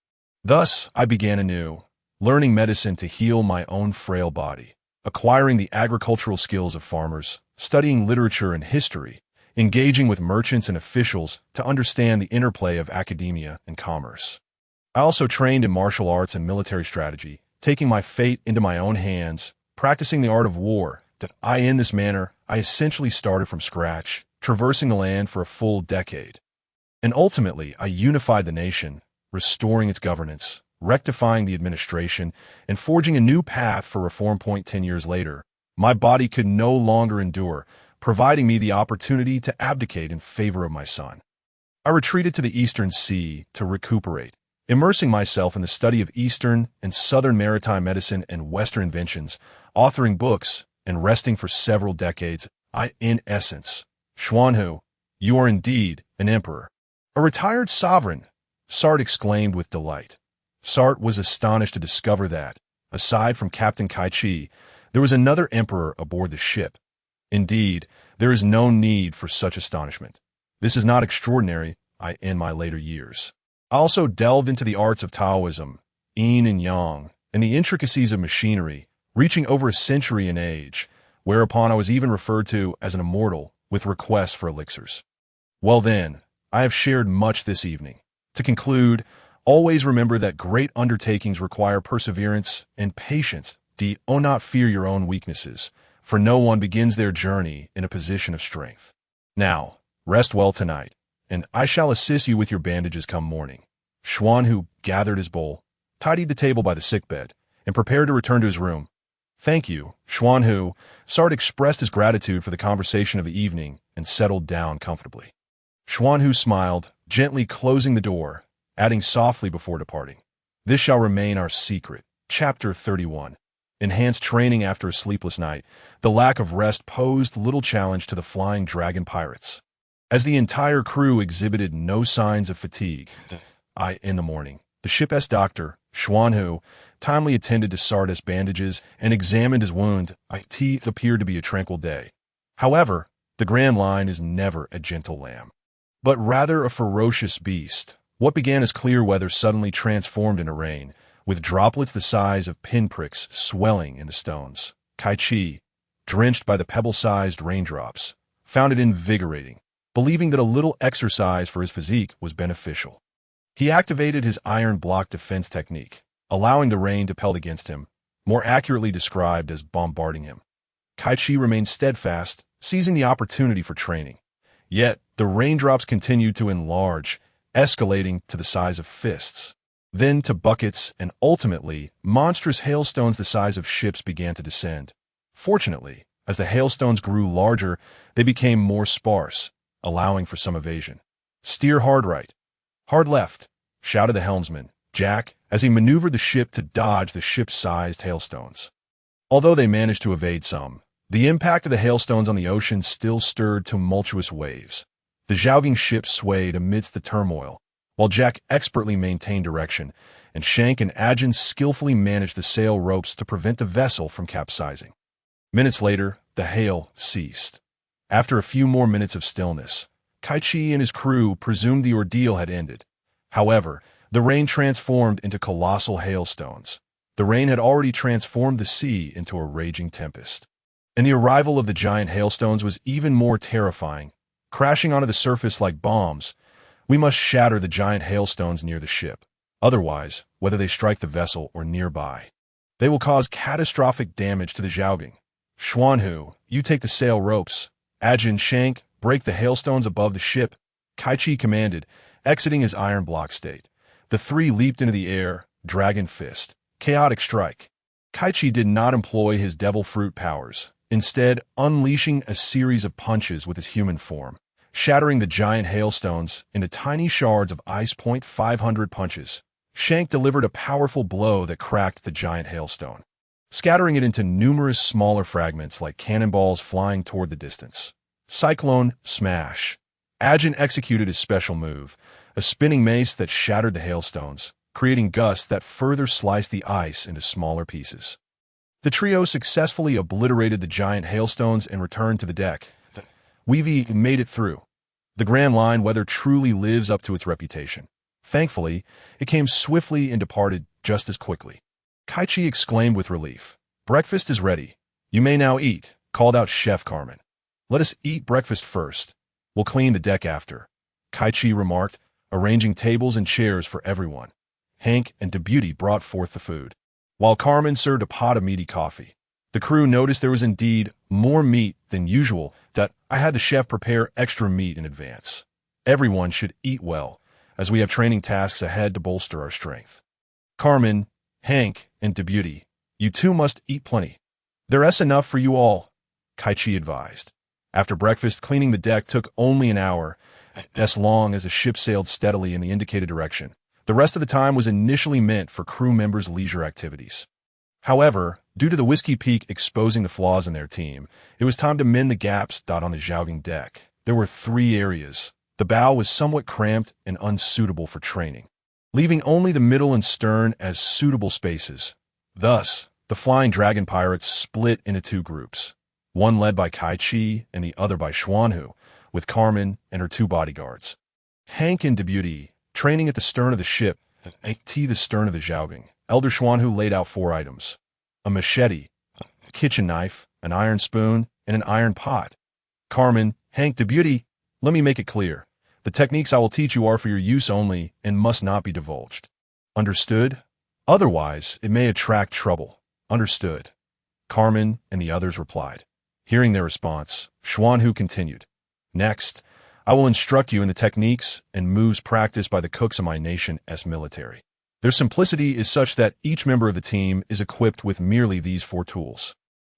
Thus, I began anew, learning medicine to heal my own frail body, acquiring the agricultural skills of farmers, studying literature and history, engaging with merchants and officials to understand the interplay of academia and commerce. I also trained in martial arts and military strategy, taking my fate into my own hands, practicing the art of war. In this manner, I essentially started from scratch, traversing the land for a full decade. And ultimately, I unified the nation, restoring its governance, rectifying the administration, and forging a new path for reform. 10 years later, my body could no longer endure, providing me the opportunity to abdicate in favor of my son. I retreated to the Eastern Sea to recuperate, immersing myself in the study of Eastern and Southern maritime medicine and Western inventions, authoring books, and resting for several decades. In essence, Xuanhu, you are indeed an emperor, a retired sovereign, Sart exclaimed with delight. Sart was astonished to discover that, aside from Captain Kaichi, There was another emperor aboard the ship. Indeed, there is no need for such astonishment. This is not extraordinary in my later years. I also delved into the arts of Taoism, yin and yang, and the intricacies of machinery, reaching over a century in age, whereupon I was even referred to as an immortal with requests for elixirs. Well then, I have shared much this evening. To conclude, always remember that great undertakings require perseverance and patience. Do not fear your own weaknesses, for no one begins their journey in a position of strength. Now, rest well tonight, and I shall assist you with your bandages come morning. Xuanhu gathered his bowl, tidied the table by the sickbed, and prepared to return to his room. Thank you, Xuanhu. Sard expressed his gratitude for the conversation of the evening and settled down comfortably. Xuanhu smiled, gently closing the door, adding softly before departing, "This shall remain our secret." Chapter 31. Enhanced training after a sleepless night. The lack of rest posed little challenge to the Flying Dragon pirates. As the entire crew exhibited no signs of fatigue, in the morning, the ship's doctor, Xuanhu, timely attended to Sardis' bandages and examined his wound. It appeared to be a tranquil day. However, the Grand Line is never a gentle lamb, but rather a ferocious beast. What began as clear weather suddenly transformed into rain, with droplets the size of pinpricks swelling into stones. Kaichi, drenched by the pebble-sized raindrops, found it invigorating, believing that a little exercise for his physique was beneficial. He activated his iron block defense technique, allowing the rain to pelt against him, more accurately described as bombarding him. Kaichi remained steadfast, seizing the opportunity for training. Yet, the raindrops continued to enlarge, escalating to the size of fists, then to buckets, and ultimately, monstrous hailstones the size of ships began to descend. Fortunately, as the hailstones grew larger, they became more sparse, allowing for some evasion. "Steer hard right, hard left," shouted the helmsman, Jack, as he maneuvered the ship to dodge the ship-sized hailstones. Although they managed to evade some, the impact of the hailstones on the ocean still stirred tumultuous waves. The jogging ship swayed amidst the turmoil, while Jack expertly maintained direction, and Shank and Ajin skillfully managed the sail ropes to prevent the vessel from capsizing. Minutes later, the hail ceased. After a few more minutes of stillness, Kaichi and his crew presumed the ordeal had ended. However, the rain transformed into colossal hailstones. The rain had already transformed the sea into a raging tempest. And the arrival of the giant hailstones was even more terrifying. Crashing onto the surface like bombs, we must shatter the giant hailstones near the ship. Otherwise, whether they strike the vessel or nearby, they will cause catastrophic damage to the jogging. Xuanhu, you take the sail ropes. Ajin, Shank, break the hailstones above the ship. Kaichi commanded, exiting his iron block state. The three leaped into the air, dragon fist, chaotic strike. Kaichi did not employ his devil fruit powers, instead unleashing a series of punches with his human form, shattering the giant hailstones into tiny shards of ice. 500 punches. Shank delivered a powerful blow that cracked the giant hailstone, scattering it into numerous smaller fragments like cannonballs flying toward the distance. Cyclone smash. Ajin executed his special move, a spinning mace that shattered the hailstones, creating gusts that further sliced the ice into smaller pieces. The trio successfully obliterated the giant hailstones and returned to the deck. Weavy made it through. The Grand Line weather truly lives up to its reputation. Thankfully, it came swiftly and departed just as quickly. Kaichi exclaimed with relief. "Breakfast is ready. You may now eat," called out Chef Carmen. "Let us eat breakfast first. We'll clean the deck after," Kaichi remarked, arranging tables and chairs for everyone. Hank and Debuty brought forth the food, while Carmen served a pot of meaty coffee. The crew noticed there was indeed more meat than usual, that I had the chef prepare extra meat in advance. Everyone should eat well, as we have training tasks ahead to bolster our strength. Carmen, Hank, and Debuty, you two must eat plenty. There's enough for you all, Kaichi advised. After breakfast, cleaning the deck took only an hour, as long as the ship sailed steadily in the indicated direction. The rest of the time was initially meant for crew members' leisure activities. However, due to the Whiskey Peak exposing the flaws in their team, it was time to mend the gaps on the jogging deck. There were 3 areas. The bow was somewhat cramped and unsuitable for training, leaving only the middle and stern as suitable spaces. Thus, The Flying Dragon Pirates split into two groups, one led by Kaichi and the other by Xuanhu, with Carmen and her two bodyguards. Hank and Debuty, training at the stern of the ship, at the stern of the Zhaogang. Elder Xuanhu laid out 4 items: a machete, a kitchen knife, an iron spoon, and an iron pot. Carmen, Hank, Debuty, let me make it clear. The techniques I will teach you are for your use only and must not be divulged. Understood? Otherwise, it may attract trouble. Understood. Carmen and the others replied. Hearing their response, Xuanhu continued. Next, I will instruct you in the techniques and moves practiced by the cooks of my nation as military. Their simplicity is such that each member of the team is equipped with merely these 4 tools,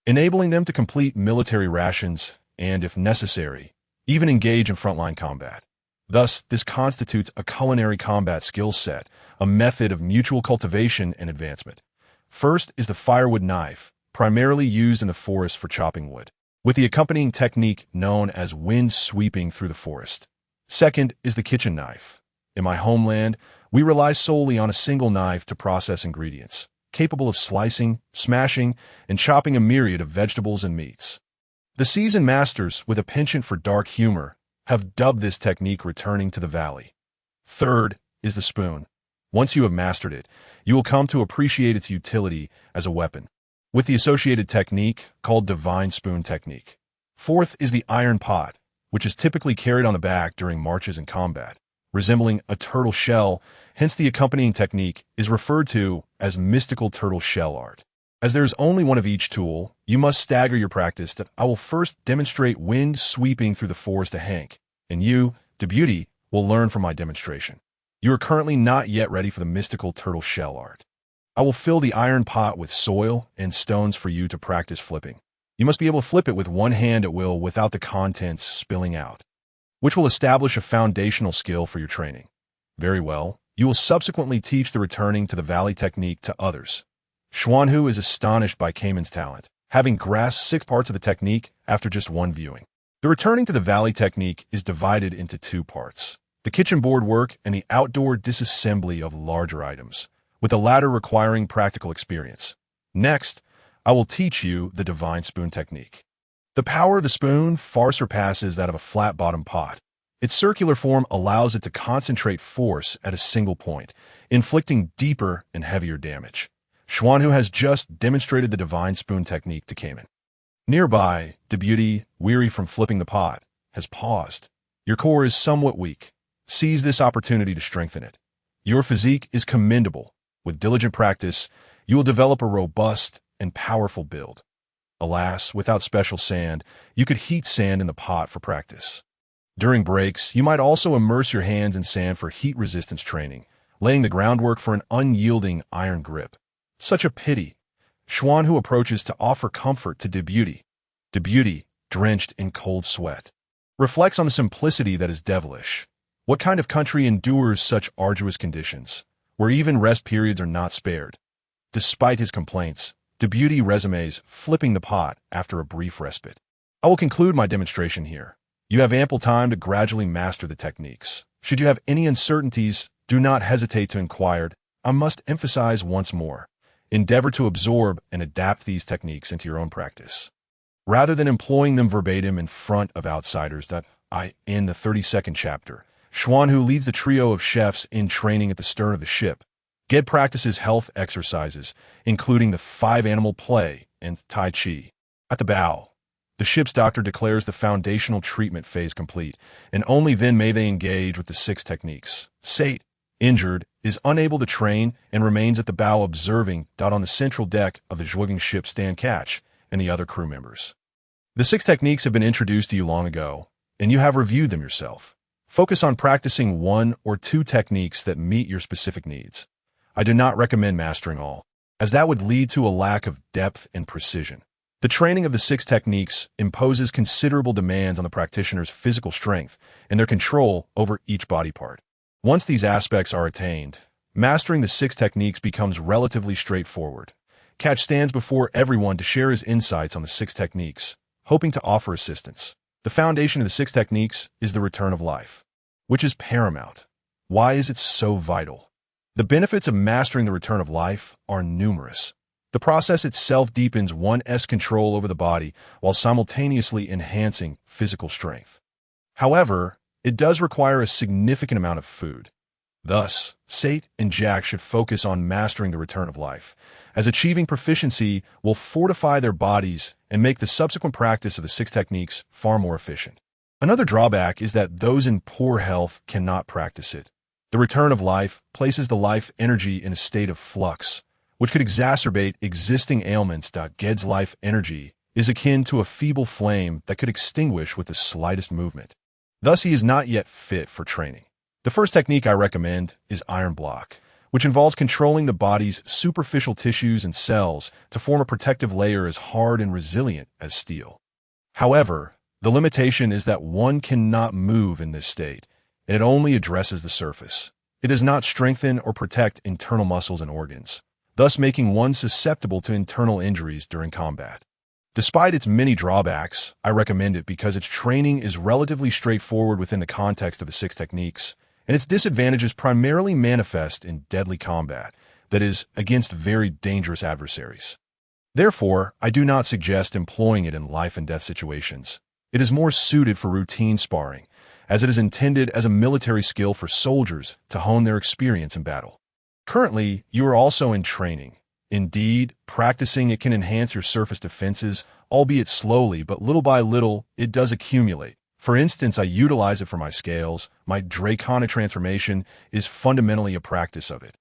enabling them to complete military rations and, if necessary, even engage in frontline combat. Thus, this constitutes a culinary combat skill set, a method of mutual cultivation and advancement. First is the firewood knife, primarily used in the forest for chopping wood, with the accompanying technique known as wind sweeping through the forest. Second is the kitchen knife. In my homeland, we rely solely on a single knife to process ingredients, capable of slicing, smashing, and chopping a myriad of vegetables and meats. The seasoned masters, with a penchant for dark humor, have dubbed this technique returning to the valley. Third is the spoon. Once you have mastered it, you will come to appreciate its utility as a weapon, with the associated technique called divine spoon technique. Fourth is the iron pot, which is typically carried on the back during marches and combat, resembling a turtle shell, hence the accompanying technique is referred to as mystical turtle shell art. As there is only one of each tool, you must stagger your practice that I will first demonstrate wind sweeping through the forest to Hank, and you, Debuty, will learn from my demonstration. You are currently not yet ready for the mystical turtle shell art. I will fill the iron pot with soil and stones for you to practice flipping. You must be able to flip it with one hand at will without the contents spilling out, which will establish a foundational skill for your training. Very well, you will subsequently teach the returning to the valley technique to others. Xuanhu is astonished by Cayman's talent, having grasped 6 parts of the technique after just one viewing. The returning to the valley technique is divided into 2 parts: the kitchen board work and the outdoor disassembly of larger items, with the latter requiring practical experience. Next, I will teach you the divine spoon technique. The power of the spoon far surpasses that of a flat-bottom pot. Its circular form allows it to concentrate force at a single point, inflicting deeper and heavier damage. Xuanhu has just demonstrated the divine spoon technique to Cayman. Nearby, Debuty, weary from flipping the pot, has paused. Your core is somewhat weak. Seize this opportunity to strengthen it. Your physique is commendable. With diligent practice, you will develop a robust and powerful build. Alas, without special sand, you could heat sand in the pot for practice. During breaks, you might also immerse your hands in sand for heat resistance training, laying the groundwork for an unyielding iron grip. Such a pity. Xuanhu approaches to offer comfort to Debuty. Debuty, drenched in cold sweat, reflects on the simplicity that is devilish. What kind of country endures such arduous conditions, where even rest periods are not spared? Despite his complaints, Debuty resumes flipping the pot after a brief respite. I will conclude my demonstration here. You have ample time to gradually master the techniques. Should you have any uncertainties, do not hesitate to inquire. I must emphasize once more. Endeavor to absorb and adapt these techniques into your own practice, rather than employing them verbatim in front of outsiders. In the 32nd chapter, Xuanhu leads the trio of chefs in training at the stern of the ship. Ged practices health exercises, including the 5-animal play and Tai Chi. At the bow, the ship's doctor declares the foundational treatment phase complete, and only then may they engage with the 6 techniques. Sate, injured, is unable to train and remains at the bow observing. On the central deck of the Zhuogang ship stand Catch and the other crew members. The 6 techniques have been introduced to you long ago, and you have reviewed them yourself. Focus on practicing 1 or 2 techniques that meet your specific needs. I do not recommend mastering all, as that would lead to a lack of depth and precision. The training of the 6 techniques imposes considerable demands on the practitioner's physical strength and their control over each body part. Once these aspects are attained, mastering the 6 techniques becomes relatively straightforward. Catch stands before everyone to share his insights on the 6 techniques, hoping to offer assistance. The foundation of the 6 techniques is the return of life, which is paramount. Why is it so vital? The benefits of mastering the return of life are numerous. The process itself deepens one's control over the body while simultaneously enhancing physical strength. However, it does require a significant amount of food. Thus, Sate and Jack should focus on mastering the return of life, as achieving proficiency will fortify their bodies and make the subsequent practice of the 6 techniques far more efficient. Another drawback is that those in poor health cannot practice it. The return of life places the life energy in a state of flux, which could exacerbate existing ailments. Ged's life energy is akin to a feeble flame that could extinguish with the slightest movement. Thus, he is not yet fit for training. The first technique I recommend is Iron Block, which involves controlling the body's superficial tissues and cells to form a protective layer as hard and resilient as steel. However, the limitation is that one cannot move in this state, and it only addresses the surface. It does not strengthen or protect internal muscles and organs, thus making one susceptible to internal injuries during combat. Despite its many drawbacks, I recommend it because its training is relatively straightforward within the context of the 6 techniques, and its disadvantages primarily manifest in deadly combat, that is, against very dangerous adversaries. Therefore, I do not suggest employing it in life-and-death situations. It is more suited for routine sparring, as it is intended as a military skill for soldiers to hone their experience in battle. Currently, you are also in training. Indeed, practicing it can enhance your surface defenses, albeit slowly, but little by little, it does accumulate. For instance, I utilize it for my scales. My draconic transformation is fundamentally a practice of it.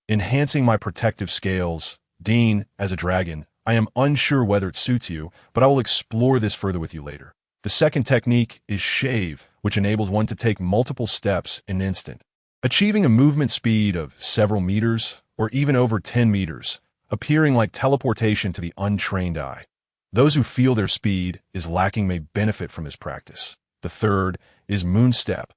Enhancing my protective scales, Dean, as a dragon, I am unsure whether it suits you, but I will explore this further with you later. The second technique is Shave, which enables one to take multiple steps in an instant, achieving a movement speed of several meters or even over 10 meters, appearing like teleportation to the untrained eye. Those who feel their speed is lacking may benefit from this practice. The third is Moonstep,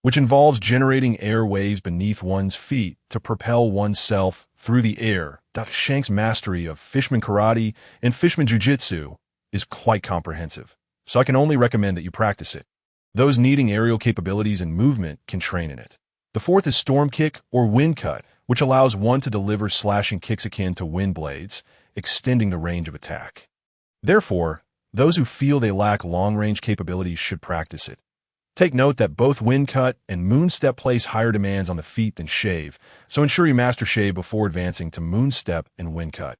which involves generating air waves beneath one's feet to propel oneself through the air. Shank's mastery of Fishman Karate and Fishman Jiu-Jitsu is quite comprehensive, so I can only recommend that you practice it. Those needing aerial capabilities and movement can train in it. The fourth is Storm Kick or Wind Cut, which allows one to deliver slashing kicks akin to wind blades, extending the range of attack. Therefore, those who feel they lack long-range capabilities should practice it. Take note that both Wind Cut and Moonstep place higher demands on the feet than Shave, so ensure you master Shave before advancing to Moonstep and Wind Cut.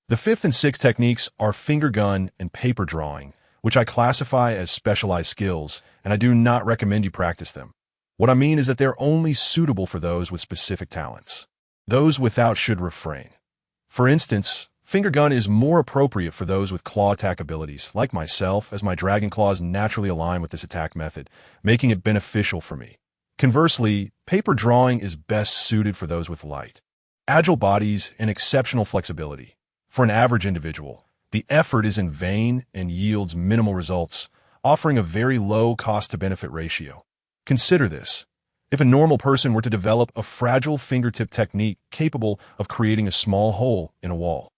The fifth and sixth techniques are Finger Gun and Paper Drawing, which I classify as specialized skills, and I do not recommend you practice them. What I mean is that they're only suitable for those with specific talents. Those without should refrain. For instance, Finger Gun is more appropriate for those with claw attack abilities, like myself, as my dragon claws naturally align with this attack method, making it beneficial for me. Conversely, Paper Drawing is best suited for those with light, agile bodies and exceptional flexibility. For an average individual, the effort is in vain and yields minimal results, offering a very low cost-to-benefit ratio. Consider this. If a normal person were to develop a fragile fingertip technique capable of creating a small hole in a wall,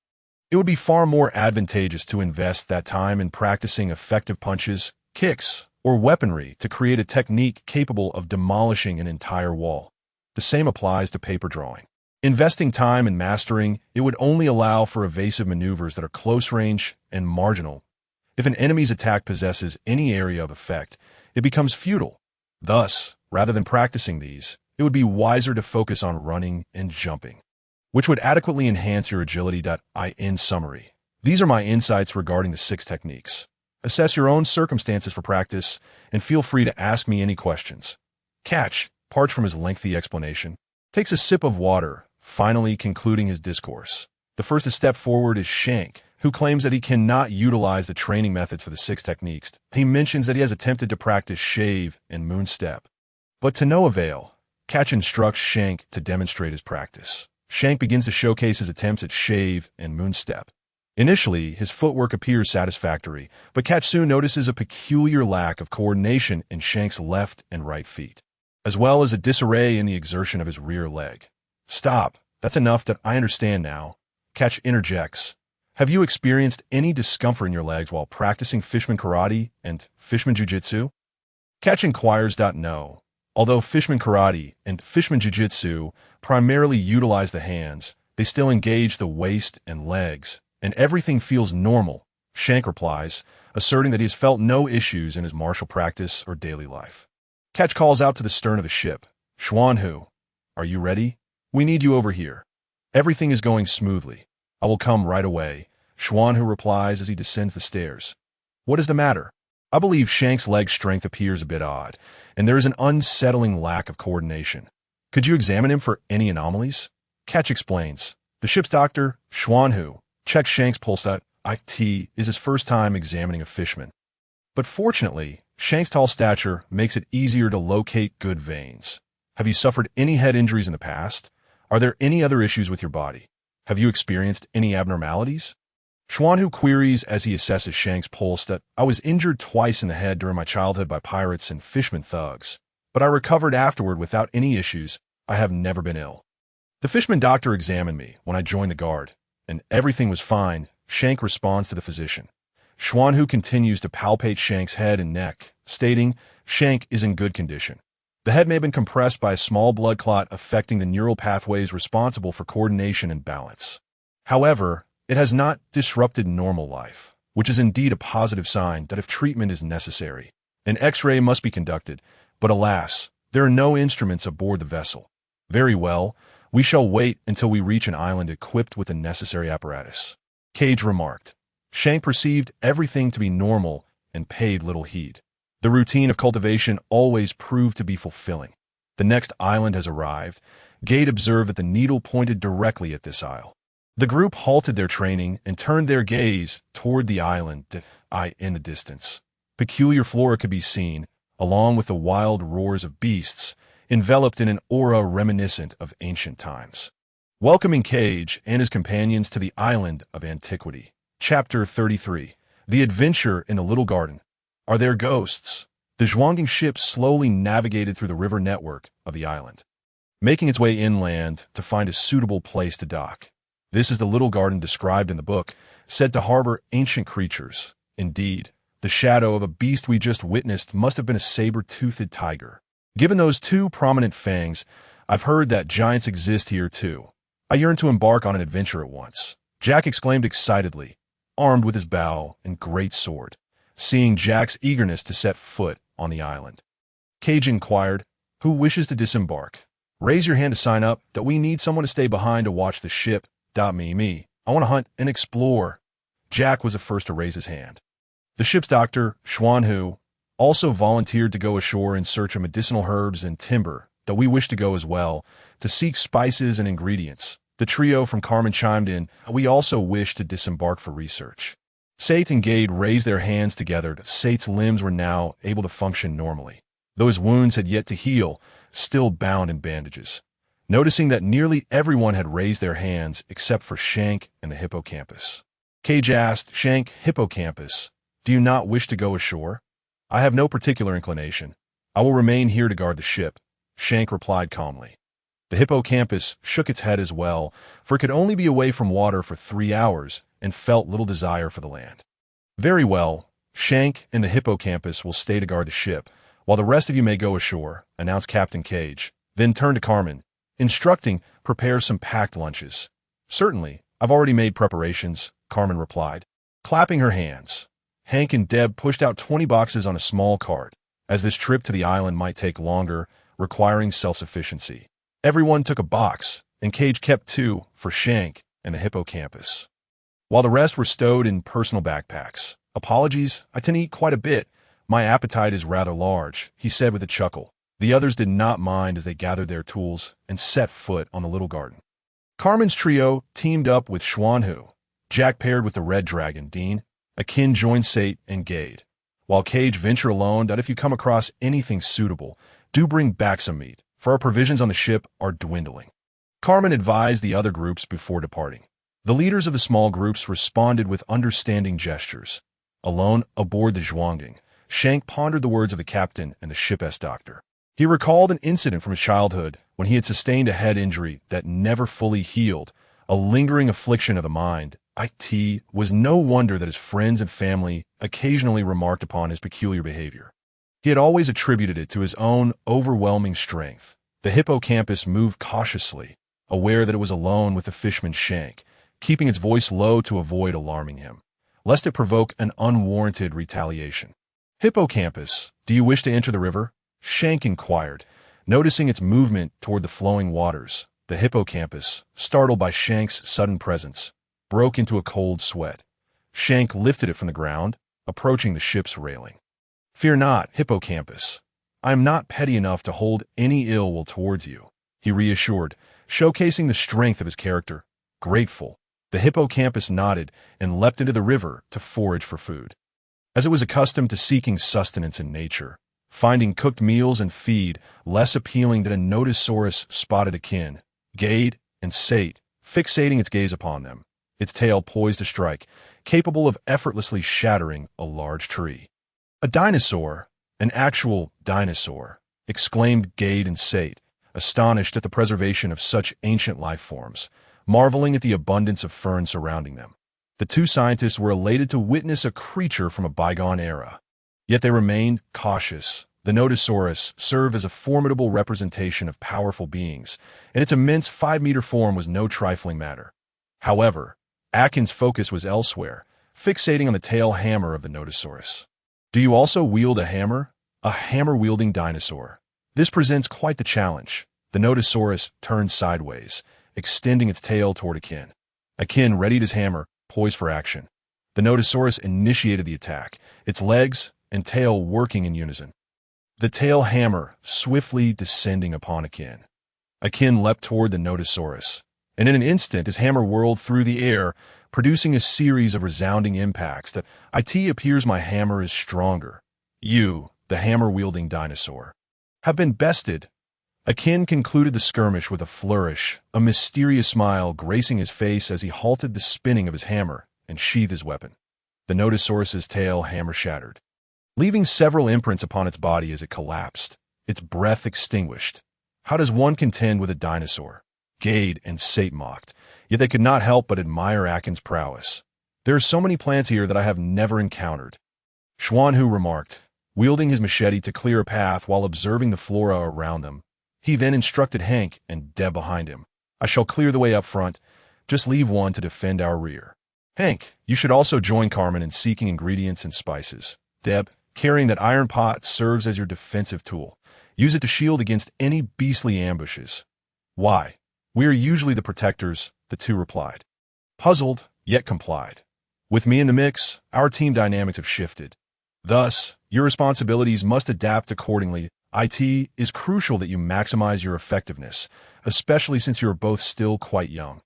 it would be far more advantageous to invest that time in practicing effective punches, kicks, or weaponry to create a technique capable of demolishing an entire wall. The same applies to paper drawing. Investing time in mastering, it would only allow for evasive maneuvers that are close range and marginal. If an enemy's attack possesses any area of effect, it becomes futile. Thus, rather than practicing these, it would be wiser to focus on running and jumping, which would adequately enhance your agility. In summary, these are my insights regarding the 6 techniques. Assess your own circumstances for practice, and feel free to ask me any questions. Catch, parched from his lengthy explanation, takes a sip of water, finally concluding his discourse. The first to step forward is Shank, who claims that he cannot utilize the training methods for the 6 techniques. He mentions that he has attempted to practice Shave and Moonstep, but to no avail. Catch instructs Shank to demonstrate his practice. Shank begins to showcase his attempts at Shave and Moonstep. Initially, his footwork appears satisfactory, but Catch soon notices a peculiar lack of coordination in Shank's left and right feet, as well as a disarray in the exertion of his rear leg. Stop. That's enough. That I understand now. Catch interjects. Have you experienced any discomfort in your legs while practicing Fishman Karate and Fishman Jiu-Jitsu? Catch inquires. No. Although Fishman Karate and Fishman Jiu-Jitsu primarily utilize the hands, They still engage the waist and legs, and everything feels normal, Shank replies, asserting that he has felt no issues in his martial practice or daily life. Catch calls out to the stern of the ship. Xuanhu, are you ready? We need you over here. Everything is going smoothly. I will come right away, Xuanhu replies as he descends the stairs. What is the matter? I believe Shank's leg strength appears a bit odd, and there is an unsettling lack of coordination. Could you examine him for any anomalies? Catch explains. The ship's doctor, Xuanhu, checks Shank's pulse. It is his first time examining a fishman. But fortunately, Shank's tall stature makes it easier to locate good veins. Have you suffered any head injuries in the past? Are there any other issues with your body? Have you experienced any abnormalities? Xuanhu queries as he assesses Shank's pulse that I was injured twice in the head during my childhood by pirates and fishermen thugs, but I recovered afterward without any issues. I have never been ill. The fishman doctor examined me when I joined the guard, and everything was fine, Shank responds to the physician. Xuanhu continues to palpate Shank's head and neck, stating Shank is in good condition. The head may have been compressed by a small blood clot affecting the neural pathways responsible for coordination and balance. However, it has not disrupted normal life, which is indeed a positive sign that if treatment is necessary, an X-ray must be conducted, but alas, there are no instruments aboard the vessel. Very well, we shall wait until we reach an island equipped with the necessary apparatus. Cage remarked. Shank perceived everything to be normal and paid little heed. The routine of cultivation always proved to be fulfilling. The next island has arrived. Gade observed that the needle pointed directly at this isle. The group halted their training and turned their gaze toward the island in the distance. Peculiar flora could be seen, along with the wild roars of beasts, enveloped in an aura reminiscent of ancient times. Welcoming Cage and his companions to the island of antiquity. Chapter 33. The Adventure in the Little Garden. Are there ghosts? The Zhuanging ship slowly navigated through the river network of the island, making its way inland to find a suitable place to dock. This is the little garden described in the book, said to harbor ancient creatures. Indeed, the shadow of a beast we just witnessed must have been a saber-toothed tiger. Given those two prominent fangs, I've heard that giants exist here too. I yearn to embark on an adventure at once, Jack exclaimed excitedly, armed with his bow and great sword, seeing Jack's eagerness to set foot on the island. Cage inquired, who wishes to disembark? Raise your hand to sign up, that we need someone to stay behind to watch the ship. Me. I want to hunt and explore. Jack was the first to raise his hand. The ship's doctor, Xuanhu, also volunteered to go ashore in search of medicinal herbs and timber, that we wish to go as well, to seek spices and ingredients. The trio from Carmen chimed in, we also wish to disembark for research. Sate and Gade raised their hands together. Sate's limbs were now able to function normally, though his wounds had yet to heal, still bound in bandages. Noticing that nearly everyone had raised their hands except for Shank and the hippocampus. Cage asked, Shank, hippocampus, do you not wish to go ashore? I have no particular inclination. I will remain here to guard the ship, Shank replied calmly. The hippocampus shook its head as well, for it could only be away from water for 3 hours and felt little desire for the land. Very well, Shank and the hippocampus will stay to guard the ship, while the rest of you may go ashore, announced Captain Cage, then turned to Carmen, instructing, prepare some packed lunches. Certainly, I've already made preparations, Carmen replied, clapping her hands. Hank and Deb pushed out 20 boxes on a small cart, as this trip to the island might take longer, requiring self-sufficiency. Everyone took a box, and Cage kept 2 for Shank and the hippocampus, while the rest were stowed in personal backpacks. Apologies, I tend to eat quite a bit. My appetite is rather large, he said with a chuckle. The others did not mind as they gathered their tools and set foot on the little garden. Carmen's trio teamed up with Xuanhu. Jack paired with the Red Dragon, Dean. Akin joined Sate and Gade, while Cage ventured alone that if you come across anything suitable, do bring back some meat, for our provisions on the ship are dwindling. Carmen advised the other groups before departing. The leaders of the small groups responded with understanding gestures. Alone aboard the Zhuanging, Shank pondered the words of the captain and the ship's doctor. He recalled an incident from his childhood when he had sustained a head injury that never fully healed, a lingering affliction of the mind. It was no wonder that his friends and family occasionally remarked upon his peculiar behavior. He had always attributed it to his own overwhelming strength. The hippocampus moved cautiously, aware that it was alone with the fisherman Shank, keeping its voice low to avoid alarming him, lest it provoke an unwarranted retaliation. "Hippocampus, do you wish to enter the river?" Shank inquired, noticing its movement toward the flowing waters. The hippocampus, startled by Shank's sudden presence, broke into a cold sweat. Shank lifted it from the ground, approaching the ship's railing. "Fear not, hippocampus. I am not petty enough to hold any ill will towards you," he reassured, showcasing the strength of his character. Grateful, the hippocampus nodded and leapt into the river to forage for food. As it was accustomed to seeking sustenance in nature, finding cooked meals and feed less appealing than a Nodosaurus spotted akin, Gade and sate, fixating its gaze upon them, its tail poised to strike, capable of effortlessly shattering a large tree. "A dinosaur, an actual dinosaur," exclaimed Gade and sate, astonished at the preservation of such ancient life forms, marveling at the abundance of fern surrounding them. The two scientists were elated to witness a creature from a bygone era. Yet they remained cautious. The Nodosaurus served as a formidable representation of powerful beings, and its immense 5-meter form was no trifling matter. However, Atkins' focus was elsewhere, fixating on the tail hammer of the Nodosaurus. "Do you also wield a hammer? A hammer-wielding dinosaur. This presents quite the challenge." The Nodosaurus turned sideways, extending its tail toward Akin. Akin readied his hammer, poised for action. The Nodosaurus initiated the attack, its legs and tail working in unison. The tail hammer swiftly descending upon Akin. Akin leapt toward the Nodosaurus, and in an instant his hammer whirled through the air, producing a series of resounding impacts that "It appears my hammer is stronger. You, the hammer-wielding dinosaur, have been bested." Akin concluded the skirmish with a flourish, a mysterious smile gracing his face as he halted the spinning of his hammer and sheathed his weapon. The Nodosaurus's tail hammer shattered, leaving several imprints upon its body as it collapsed, its breath extinguished. How does one contend with a dinosaur? Gade and sate mocked, yet they could not help but admire Akin's prowess. "There are so many plants here that I have never encountered," Schwanhu remarked, wielding his machete to clear a path while observing the flora around them. He then instructed Hank and Deb behind him. "I shall clear the way up front. Just leave one to defend our rear. Hank, you should also join Carmen in seeking ingredients and spices. Deb, carrying that iron pot serves as your defensive tool. Use it to shield against any beastly ambushes." "Why? We are usually the protectors," the two replied. Puzzled, yet complied. "With me in the mix, our team dynamics have shifted. Thus, your responsibilities must adapt accordingly. It is crucial that you maximize your effectiveness, especially since you are both still quite young.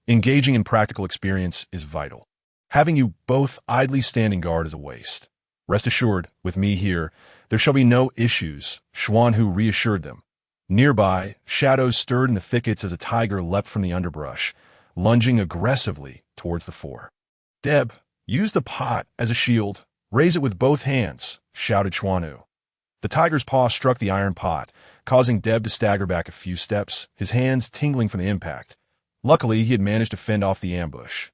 Engaging in practical experience is vital. Having you both idly standing guard is a waste. Rest assured, with me here, there shall be no issues," Schwanhu reassured them. Nearby, shadows stirred in the thickets as a tiger leapt from the underbrush, lunging aggressively towards the four. "Deb, use the pot as a shield. Raise it with both hands," shouted Schwanhu. The tiger's paw struck the iron pot, causing Deb to stagger back a few steps, his hands tingling from the impact. Luckily, he had managed to fend off the ambush.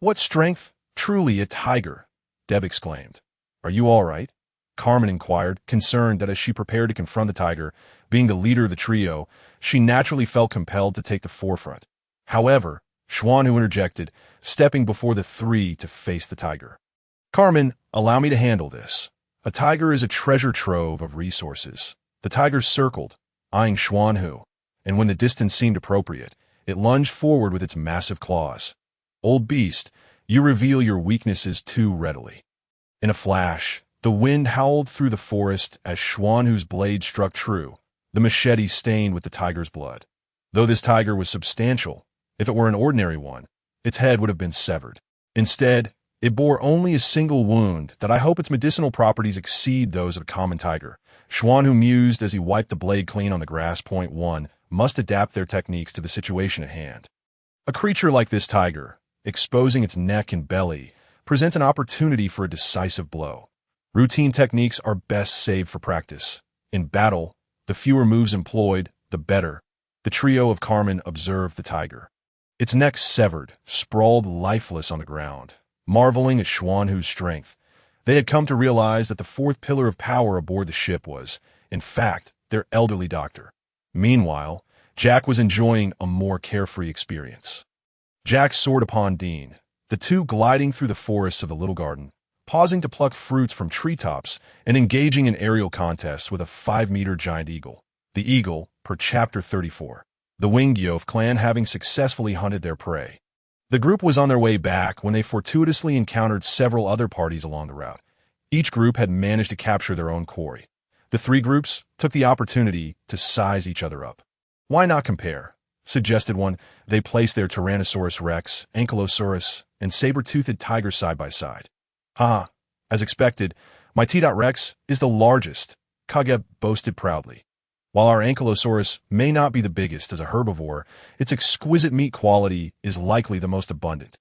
"What strength! Truly a tiger!" Deb exclaimed. "Are you all right?" Carmen inquired, concerned that as she prepared to confront the tiger, being the leader of the trio, she naturally felt compelled to take the forefront. However, Schwanhu interjected, stepping before the three to face the tiger. "Carmen, allow me to handle this. A tiger is a treasure trove of resources." The tiger circled, eyeing Schwanhu, and when the distance seemed appropriate, it lunged forward with its massive claws. "Old beast, you reveal your weaknesses too readily." In a flash, the wind howled through the forest as Schwanhu's blade struck true, the machete stained with the tiger's blood. Though this tiger was substantial, if it were an ordinary one, its head would have been severed. Instead, it bore only a single wound that I hope its medicinal properties exceed those of a common tiger. Schwanhu mused as he wiped the blade clean on the grass. One must adapt their techniques to the situation at hand. A creature like this tiger, exposing its neck and belly, presents an opportunity for a decisive blow. Routine techniques are best saved for practice. In battle, the fewer moves employed, the better. The trio of Carmen observed the tiger. Its neck severed, sprawled lifeless on the ground. Marveling at Schwanhu's strength, they had come to realize that the fourth pillar of power aboard the ship was, in fact, their elderly doctor. Meanwhile, Jack was enjoying a more carefree experience. Jack soared upon Dean, the two gliding through the forests of the little garden, pausing to pluck fruits from treetops and engaging in aerial contests with a 5-meter giant eagle. The eagle, per Chapter 34. The winged Yov clan having successfully hunted their prey. The group was on their way back when they fortuitously encountered several other parties along the route. Each group had managed to capture their own quarry. The three groups took the opportunity to size each other up. Why not compare? Suggested one. They placed their Tyrannosaurus rex, Ankylosaurus, and saber-toothed tiger side by side. As expected, my T.Rex is the largest, Kage boasted proudly. While our Ankylosaurus may not be the biggest as a herbivore, its exquisite meat quality is likely the most abundant.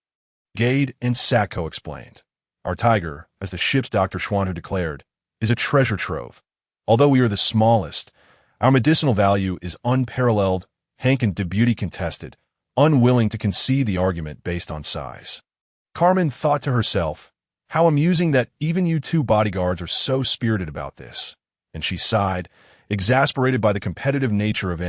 Gade and Sacco explained. Our tiger, as the ship's Dr. Schwanhu declared, is a treasure trove. Although we are the smallest, our medicinal value is unparalleled. Hank and Debuty contested, unwilling to concede the argument based on size. Carmen thought to herself, how amusing that even you two bodyguards are so spirited about this. And she sighed, exasperated by the competitive nature of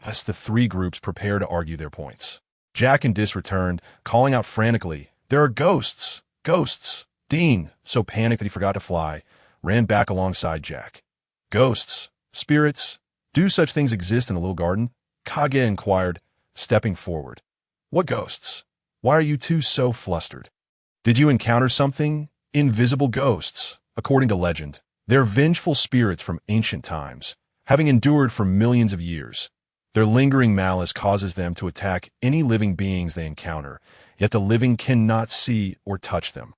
as the three groups prepare to argue their points. Jack and Dis returned, calling out frantically, "There are ghosts! Ghosts!" Dean, so panicked that he forgot to fly, ran back alongside Jack. "Ghosts? Spirits? Do such things exist in the little garden?" Kage inquired, stepping forward. "What ghosts? Why are you two so flustered? Did you encounter something? Invisible ghosts, according to legend. They're vengeful spirits from ancient times, having endured for millions of years. Their lingering malice causes them to attack any living beings they encounter, yet the living cannot see or touch them."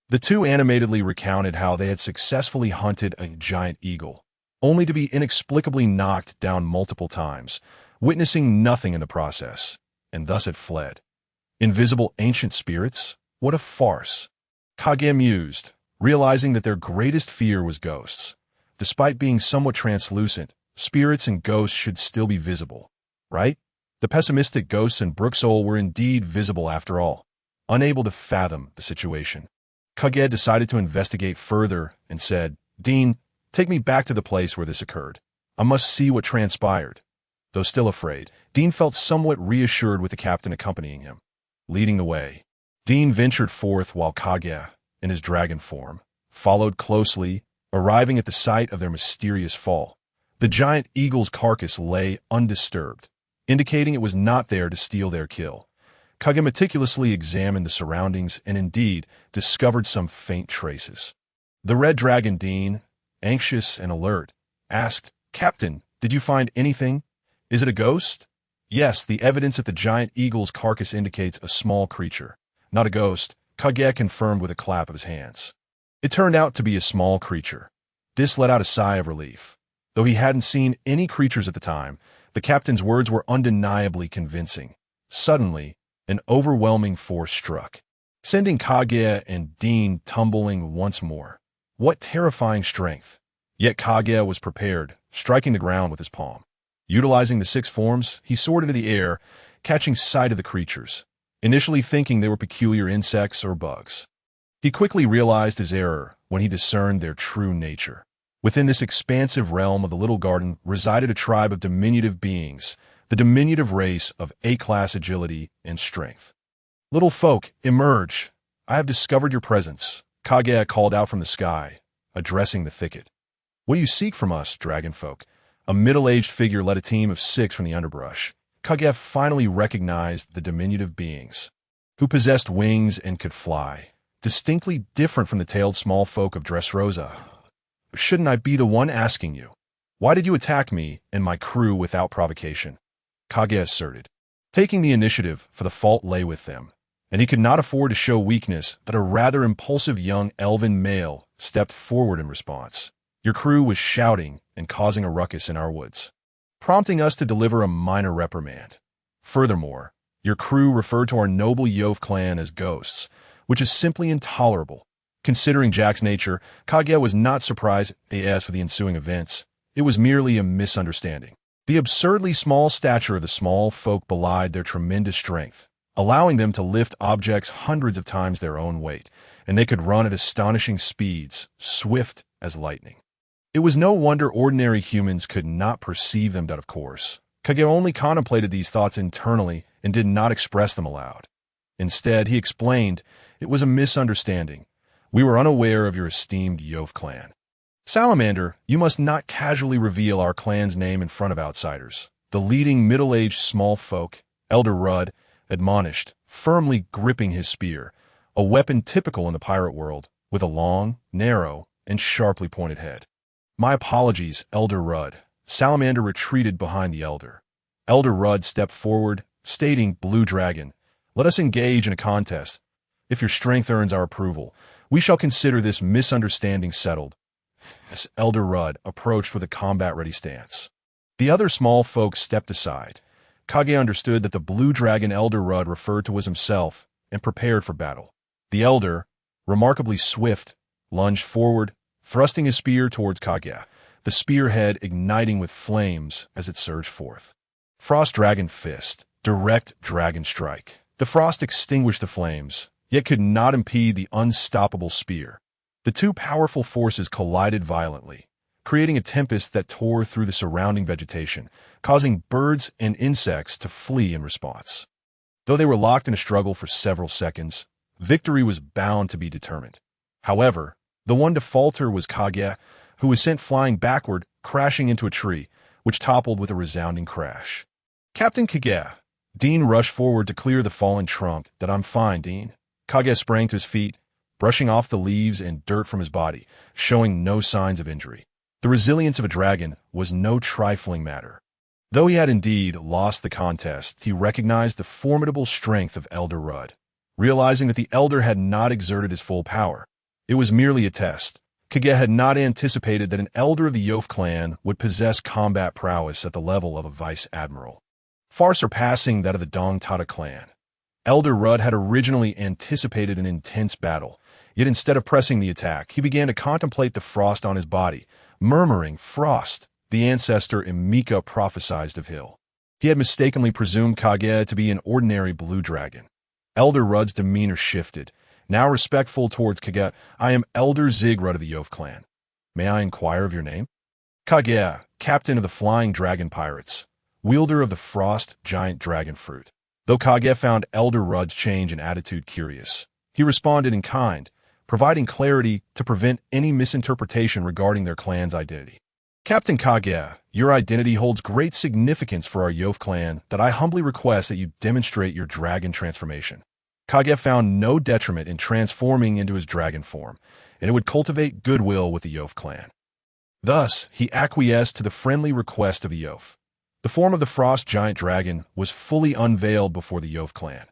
The two animatedly recounted how they had successfully hunted a giant eagle, only to be inexplicably knocked down multiple times, witnessing nothing in the process, and thus had fled. Invisible ancient spirits? What a farce. Kage mused, realizing that their greatest fear was ghosts. Despite being somewhat translucent, spirits and ghosts should still be visible, right? The pessimistic ghosts in Brooksole were indeed visible after all. Unable to fathom the situation, Kage decided to investigate further and said, "Dean, take me back to the place where this occurred. I must see what transpired." Though still afraid, Dean felt somewhat reassured with the captain accompanying him. Leading the way, Dean ventured forth while Kage, in his dragon form, followed closely, arriving at the site of their mysterious fall. The giant eagle's carcass lay undisturbed, indicating it was not there to steal their kill. Kage meticulously examined the surroundings and indeed discovered some faint traces. The red dragon Dean, anxious and alert, asked, "Captain, did you find anything? Is it a ghost?" "Yes, the evidence at the giant eagle's carcass indicates a small creature. Not a ghost," Kage confirmed with a clap of his hands. It turned out to be a small creature. Dis let out a sigh of relief. Though he hadn't seen any creatures at the time, the captain's words were undeniably convincing. Suddenly, an overwhelming force struck, sending Kage and Dean tumbling once more. What terrifying strength! Yet Kage was prepared, striking the ground with his palm. Utilizing the 6 forms, he soared into the air, catching sight of the creatures, initially thinking they were peculiar insects or bugs. He quickly realized his error when he discerned their true nature. Within this expansive realm of the little garden resided a tribe of diminutive beings, the diminutive race of A-class agility and strength. "Little folk, emerge! I have discovered your presence," Kage called out from the sky, addressing the thicket. "What do you seek from us, dragon folk?" A middle-aged figure led a team of 6 from the underbrush. Kage finally recognized the diminutive beings, who possessed wings and could fly, distinctly different from the tailed small folk of Dressrosa. "Shouldn't I be the one asking you? Why did you attack me and my crew without provocation?" Kage asserted. Taking the initiative, for the fault lay with them, and he could not afford to show weakness, but a rather impulsive young elven male stepped forward in response. "Your crew was shouting and causing a ruckus in our woods, prompting us to deliver a minor reprimand. Furthermore, your crew referred to our noble Yov clan as ghosts, which is simply intolerable." Considering Jack's nature, Kage was not surprised as for the ensuing events. It was merely a misunderstanding. The absurdly small stature of the small folk belied their tremendous strength, allowing them to lift objects hundreds of times their own weight, and they could run at astonishing speeds, swift as lightning. It was no wonder ordinary humans could not perceive them, but of course, Kage only contemplated these thoughts internally and did not express them aloud. Instead, he explained, "It was a misunderstanding. We were unaware of your esteemed Yof clan. Salamander, you must not casually reveal our clan's name in front of outsiders." The leading middle-aged small folk, Elder Rudd, admonished, firmly gripping his spear, a weapon typical in the pirate world, with a long, narrow, and sharply pointed head. "My apologies, Elder Rudd." Salamander retreated behind the elder. Elder Rudd stepped forward, stating, "Blue Dragon, let us engage in a contest. If your strength earns our approval, we shall consider this misunderstanding settled." As Elder Rudd approached with a combat-ready stance, the other small folk stepped aside. Kage understood that the Blue Dragon Elder Rudd referred to was himself and prepared for battle. The elder, remarkably swift, lunged forward, thrusting his spear towards Kage, the spearhead igniting with flames as it surged forth. Frost Dragon Fist, direct dragon strike. The frost extinguished the flames, yet could not impede the unstoppable spear. The two powerful forces collided violently, creating a tempest that tore through the surrounding vegetation, causing birds and insects to flee in response. Though they were locked in a struggle for several seconds, victory was bound to be determined. However, the one to falter was Kage, who was sent flying backward, crashing into a tree, which toppled with a resounding crash. "Captain Kage." Dean rushed forward to clear the fallen trunk. "That I'm fine, Dean." Kage sprang to his feet, brushing off the leaves and dirt from his body, showing no signs of injury. The resilience of a dragon was no trifling matter. Though he had indeed lost the contest, he recognized the formidable strength of Elder Rudd. Realizing that the elder had not exerted his full power, it was merely a test. Kage had not anticipated that an elder of the Yof clan would possess combat prowess at the level of a vice admiral, far surpassing that of the Dong Tata clan. Elder Rudd had originally anticipated an intense battle, yet instead of pressing the attack, he began to contemplate the frost on his body, murmuring, "Frost, the ancestor Emika prophesied of Hill." He had mistakenly presumed Kage to be an ordinary blue dragon. Elder Rudd's demeanor shifted. Now respectful towards Kage, "I am Elder Zigrud of the Yof clan. May I inquire of your name?" "Kage, captain of the Flying Dragon Pirates, wielder of the Frost Giant Dragon Fruit." Though Kage found Elder Rudd's change in attitude curious, he responded in kind, providing clarity to prevent any misinterpretation regarding their clan's identity. "Captain Kage, your identity holds great significance for our Yof clan that I humbly request that you demonstrate your dragon transformation." Kage found no detriment in transforming into his dragon form, and it would cultivate goodwill with the Yof clan. Thus, he acquiesced to the friendly request of the Yof. The form of the Frost Giant Dragon was fully unveiled before the Yof clan.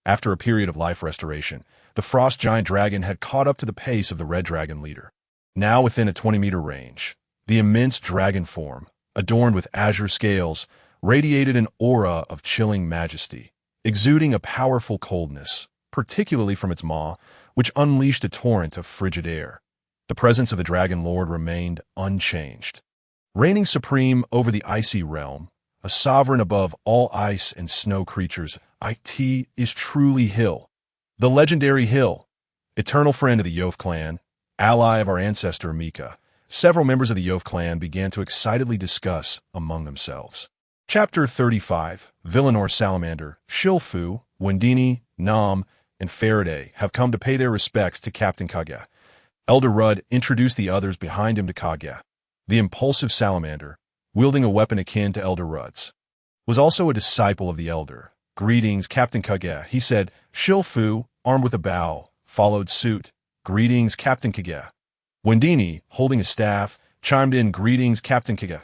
After a period of life restoration, the Frost Giant Dragon had caught up to the pace of the Red Dragon leader. Now within a 20-meter range, the immense dragon form, adorned with azure scales, radiated an aura of chilling majesty, exuding a powerful coldness, particularly from its maw, which unleashed a torrent of frigid air. The presence of the Dragon Lord remained unchanged. Reigning supreme over the icy realm, a sovereign above all ice and snow creatures, it is truly Hill. The legendary Hill, eternal friend of the Yof clan, ally of our ancestor Mika. Several members of the Yof clan began to excitedly discuss among themselves. Chapter 35, Villanor Salamander, Shilfu, Wendini, Nam, and Faraday have come to pay their respects to Captain Kage. Elder Rudd introduced the others behind him to Kage. The impulsive salamander, wielding a weapon akin to Elder Rudd's, was also a disciple of the elder. "Greetings, Captain Kage," he said. Shilfu, armed with a bow, followed suit. "Greetings, Captain Kage." Wendini, holding a staff, chimed in, "Greetings, Captain Kage."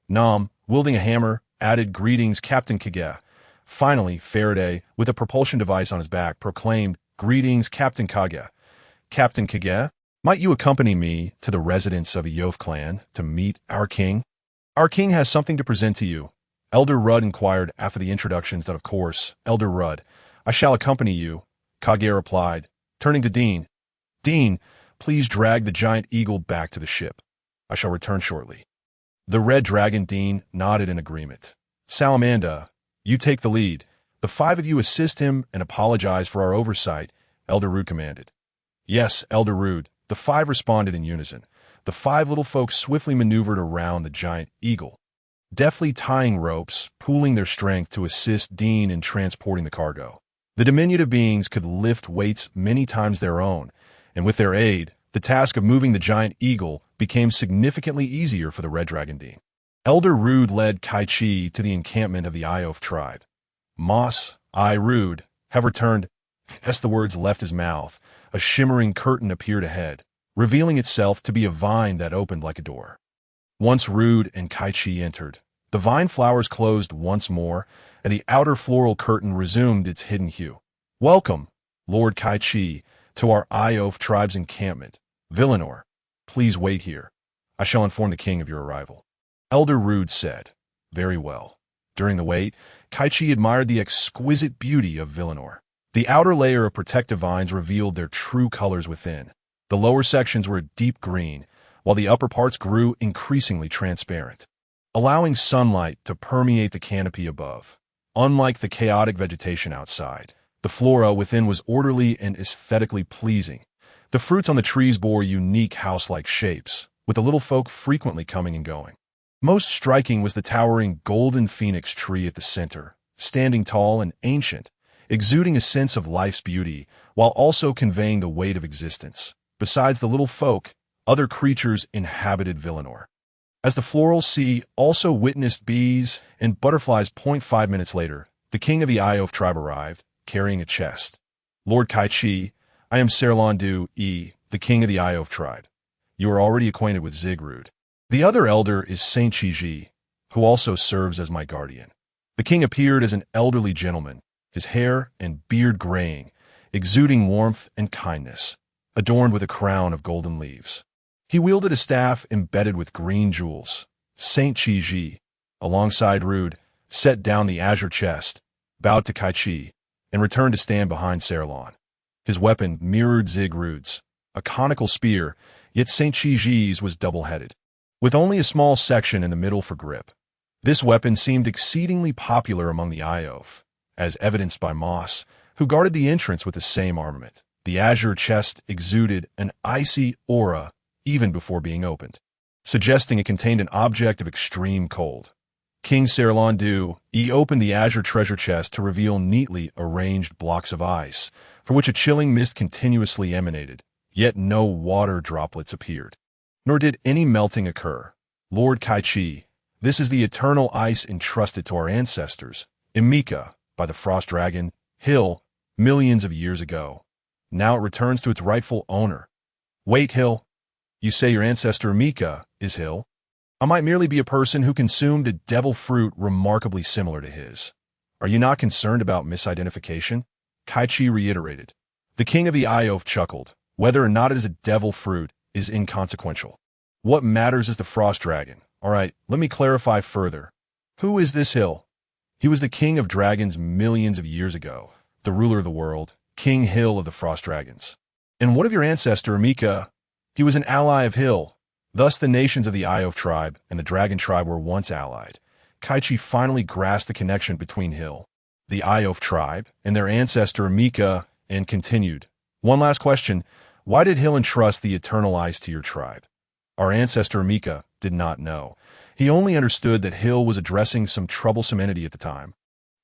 Nam, wielding a hammer, added, "Greetings, Captain Kage." Finally, Faraday, with a propulsion device on his back, proclaimed, "Greetings, Captain Kage." "Captain Kage, might you accompany me to the residence of the Yof clan to meet our king? Our king has something to present to you." Elder Rudd inquired after the introductions that, "Of course, Elder Rudd, I shall accompany you," Kage replied, turning to Dean. "Dean, please drag the giant eagle back to the ship. I shall return shortly." The Red Dragon Dean nodded in agreement. "Salamander, you take the lead. The 5 of you assist him and apologize for our oversight," Elder Rude commanded. "Yes, Elder Rude," the 5 responded in unison. The 5 little folks swiftly maneuvered around the giant eagle. deftly tying ropes, pooling their strength to assist Dean in transporting the cargo. The diminutive beings could lift weights many times their own, and with their aid, the task of moving the giant eagle became significantly easier for the Red Dragon Dean. Elder Rude led Kaichi to the encampment of the Iof tribe. Moss, I, Rude, have returned. As the words left his mouth, a shimmering curtain appeared ahead, revealing itself to be a vine that opened like a door. Once Rude and Kaichi entered, the vine flowers closed once more, and the outer floral curtain resumed its hidden hue. Welcome, Lord Kaichi, to our Iof tribe's encampment. Villanor, please wait here. I shall inform the king of your arrival. Elder Rude said, Very well. During the wait, Kaichi admired the exquisite beauty of Villanor. The outer layer of protective vines revealed their true colors within. The lower sections were a deep green, while the upper parts grew increasingly transparent, allowing sunlight to permeate the canopy above. Unlike the chaotic vegetation outside, the flora within was orderly and aesthetically pleasing. The fruits on the trees bore unique house-like shapes, with the little folk frequently coming and going. Most striking was the towering golden phoenix tree at the center, standing tall and ancient, exuding a sense of life's beauty while also conveying the weight of existence. Besides the little folk, other creatures inhabited Villanor. As the floral sea also witnessed bees and butterflies. 5 minutes later, the king of the Iof tribe arrived, carrying a chest. Lord Kaichi, I am Serlandu E, the king of the Iof tribe. You are already acquainted with Zigrude. The other elder is Saint Chiji, who also serves as my guardian. The king appeared as an elderly gentleman, his hair and beard graying, exuding warmth and kindness, adorned with a crown of golden leaves. He wielded a staff embedded with green jewels. Saint Chiji, alongside Rude, set down the azure chest, bowed to Kaichi, and returned to stand behind Serlon. His weapon mirrored Zigrude's, a conical spear, yet Saint Chiji's was double-headed, with only a small section in the middle for grip. This weapon seemed exceedingly popular among the Iof, as evidenced by Moss, who guarded the entrance with the same armament. The azure chest exuded an icy aura even before being opened, suggesting it contained an object of extreme cold. King Serlandu opened the azure treasure chest to reveal neatly arranged blocks of ice, from which a chilling mist continuously emanated, yet no water droplets appeared, nor did any melting occur. Lord Kaichi, this is the eternal ice entrusted to our ancestors, Emika, by the frost dragon, Hill, millions of years ago. Now it returns to its rightful owner. Wait, Hill. You say your ancestor Emika is Hill? I might merely be a person who consumed a devil fruit remarkably similar to his. Are you not concerned about misidentification? Kaichi reiterated. The king of the Iof chuckled. Whether or not it is a devil fruit is inconsequential. What matters is the frost dragon. All right, let me clarify further. Who is this Hill? He was the king of dragons millions of years ago, the ruler of the world, King Hill of the Frost Dragons. And what of your ancestor, Emika? He was an ally of Hill. Thus the nations of the Iof tribe and the Dragon tribe were once allied. Kaichi finally grasped the connection between Hill, the Iof tribe, and their ancestor, Emika, and continued. One last question. Why did Hill entrust the eternal ice to your tribe? Our ancestor, Emika, did not know. He only understood that Hill was addressing some troublesome entity at the time.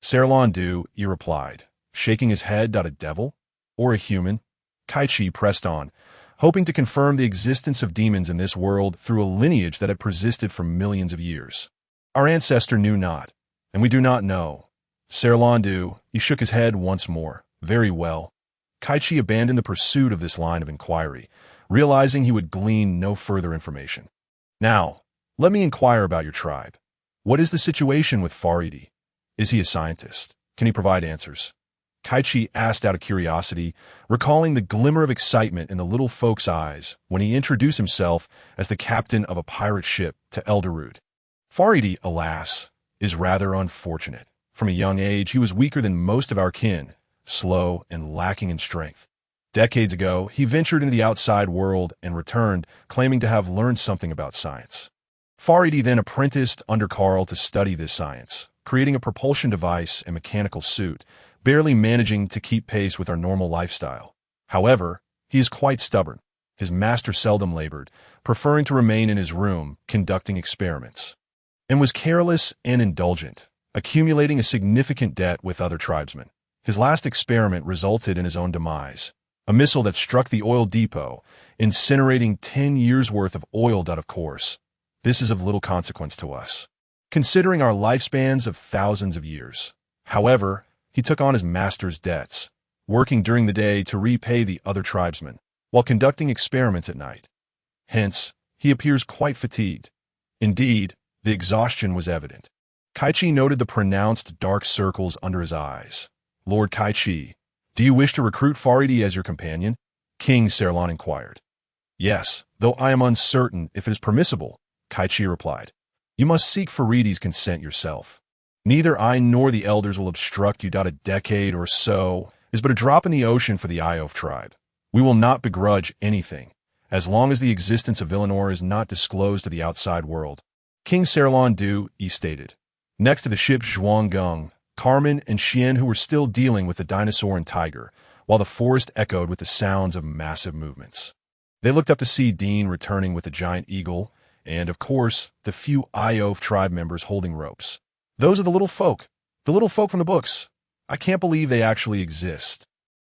Serlandu, he replied, shaking his head. A devil? Or a human? Kaichi pressed on, hoping to confirm the existence of demons in this world through a lineage that had persisted for millions of years. Our ancestor knew not, and we do not know. Serlandu, he shook his head once more. Very well. Kaichi abandoned the pursuit of this line of inquiry, realizing he would glean no further information. Now, let me inquire about your tribe. What is the situation with Faridi? Is he a scientist? Can he provide answers? Kaichi asked out of curiosity, recalling the glimmer of excitement in the little folk's eyes when he introduced himself as the captain of a pirate ship to Elderud. Faridi, alas, is rather unfortunate. From a young age, he was weaker than most of our kin, slow and lacking in strength. Decades ago, he ventured into the outside world and returned, claiming to have learned something about science. Faridi then apprenticed under Carl to study this science, creating a propulsion device and mechanical suit, barely managing to keep pace with our normal lifestyle. However, he is quite stubborn. His master seldom labored, preferring to remain in his room, conducting experiments. and was careless and indulgent, accumulating a significant debt with other tribesmen. His last experiment resulted in his own demise, a missile that struck the oil depot, incinerating 10 years' worth of oil out of course. This is of little consequence to us, considering our lifespans of thousands of years. However, he took on his master's debts, working during the day to repay the other tribesmen, while conducting experiments at night. Hence, he appears quite fatigued. Indeed, the exhaustion was evident. Kaichi noted the pronounced dark circles under his eyes. Lord Kaichi, do you wish to recruit Faridi as your companion? King Serlon inquired. Yes, though I am uncertain if it is permissible, Kaichi replied. You must seek Faridi's consent yourself. Neither I nor the elders will obstruct you. A decade or so is but a drop in the ocean for the Iof tribe. We will not begrudge anything, as long as the existence of Villanor is not disclosed to the outside world. King Serlon Du, he stated. Next to the ship Zhuanggung, Carmen and Xian, who were still dealing with the dinosaur and tiger, while the forest echoed with the sounds of massive movements. They looked up to see Dean returning with the giant eagle, and, of course, the few Iof tribe members holding ropes. Those are the little folk from the books. I can't believe they actually exist.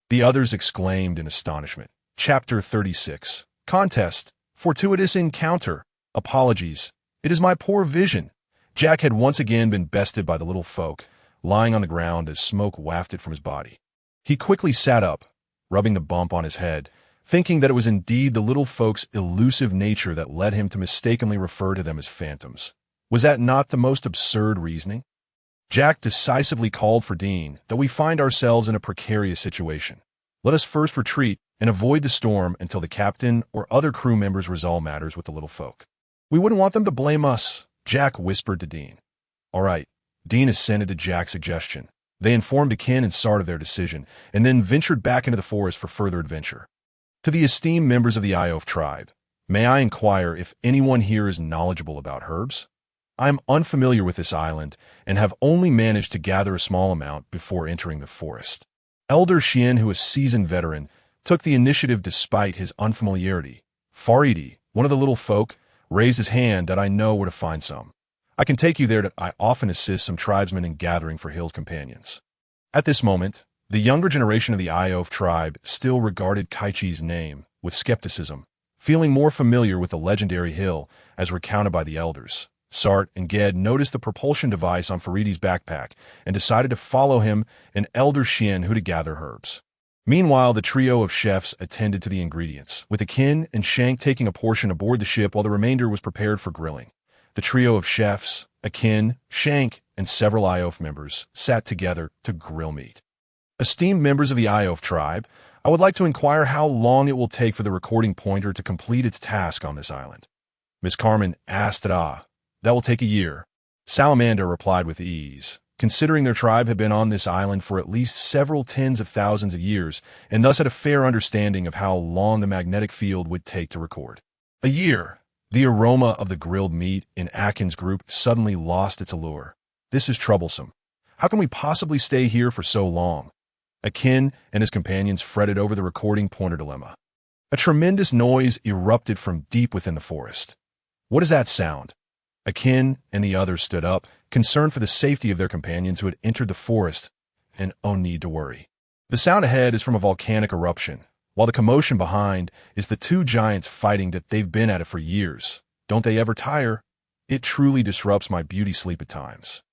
The others exclaimed in astonishment. Chapter 36. Contest. Fortuitous encounter. Apologies. It is my poor vision. Jack had once again been bested by the little folk, lying on the ground as smoke wafted from his body. He quickly sat up, rubbing the bump on his head, thinking that it was indeed the little folk's elusive nature that led him to mistakenly refer to them as phantoms. Was that not the most absurd reasoning? Jack decisively called for Dean that we find ourselves in a precarious situation. Let us first retreat and avoid the storm until the captain or other crew members resolve matters with the little folk. We wouldn't want them to blame us, Jack whispered to Dean. All right. Dean assented to Jack's suggestion. They informed Akin and Sart of their decision, and then ventured back into the forest for further adventure. To the esteemed members of the Iof tribe, may I inquire if anyone here is knowledgeable about herbs? I am unfamiliar with this island, and have only managed to gather a small amount before entering the forest. Elder Xian, who is a seasoned veteran, took the initiative despite his unfamiliarity. Faridi, one of the little folk, raised his hand that I know where to find some. I can take you there that I often assist some tribesmen in gathering for Hill's companions. At this moment, the younger generation of the Iof tribe still regarded Kaichi's name with skepticism, feeling more familiar with the legendary Hill as recounted by the elders. Sart and Ged noticed the propulsion device on Faridi's backpack and decided to follow him and Elder Xian, who to gather herbs. Meanwhile, the trio of chefs attended to the ingredients, with Akin and Shank taking a portion aboard the ship while the remainder was prepared for grilling. The trio of chefs, Akin, Shank, and several Iof members sat together to grill meat. Esteemed members of the Iof tribe, I would like to inquire how long it will take for the recording pointer to complete its task on this island. Miss Carmen asked that will take a year. Salamander replied with ease, considering their tribe had been on this island for at least several tens of thousands of years, and thus had a fair understanding of how long the magnetic field would take to record. A year. The aroma of the grilled meat in Akin's group suddenly lost its allure. This is troublesome. How can we possibly stay here for so long? Akin and his companions fretted over the recording pointer dilemma. A tremendous noise erupted from deep within the forest. What is that sound? Akin and the others stood up, concerned for the safety of their companions who had entered the forest, and no need to worry. The sound ahead is from a volcanic eruption, while the commotion behind is the two giants fighting that they've been at it for years. Don't they ever tire? It truly disrupts my beauty sleep at times.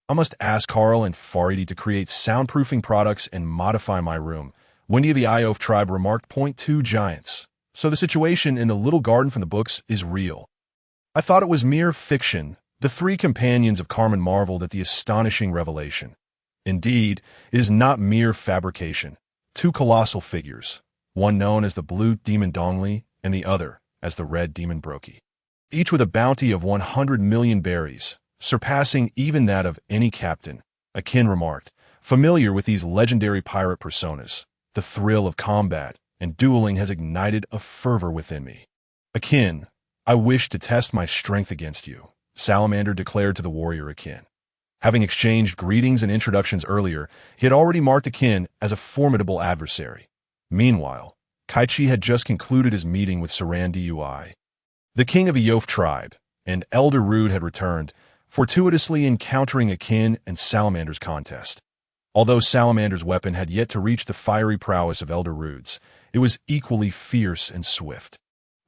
I must ask Carl and Faridi to create soundproofing products and modify my room. Wendy of the Iof tribe remarked, "2 giants. So the situation in the little garden from the books is real." I thought it was mere fiction. The 3 companions of Carmen marveled at the astonishing revelation. Indeed, it is not mere fabrication. 2 colossal figures, one known as the Blue Demon Dongli and the other as the Red Demon Broki, each with a bounty of 100 million berries, surpassing even that of any captain, Akin remarked, familiar with these legendary pirate personas. The thrill of combat and dueling has ignited a fervor within me. Akin, I wish to test my strength against you, Salamander declared to the warrior Akin. Having exchanged greetings and introductions earlier, he had already marked Akin as a formidable adversary. Meanwhile, Kaichi had just concluded his meeting with Saran Dui. The king of the Yof tribe and Elder Rude had returned, fortuitously encountering Akin and Salamander's contest. Although Salamander's weapon had yet to reach the fiery prowess of Elder Rude's, it was equally fierce and swift.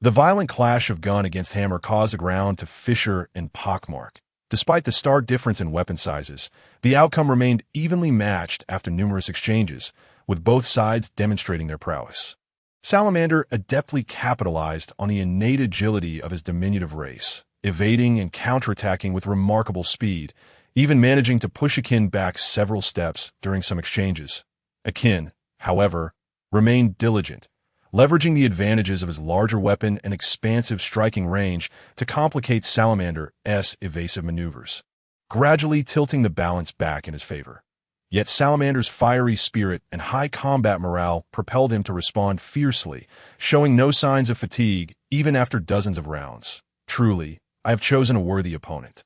The violent clash of gun against hammer caused the ground to fissure and pockmark. Despite the stark difference in weapon sizes, the outcome remained evenly matched after numerous exchanges, with both sides demonstrating their prowess. Salamander adeptly capitalized on the innate agility of his diminutive race, evading and counterattacking with remarkable speed, even managing to push Akin back several steps during some exchanges. Akin, however, remained diligent, leveraging the advantages of his larger weapon and expansive striking range to complicate Salamander's evasive maneuvers, gradually tilting the balance back in his favor. Yet Salamander's fiery spirit and high combat morale propelled him to respond fiercely, showing no signs of fatigue even after dozens of rounds. Truly, I have chosen a worthy opponent.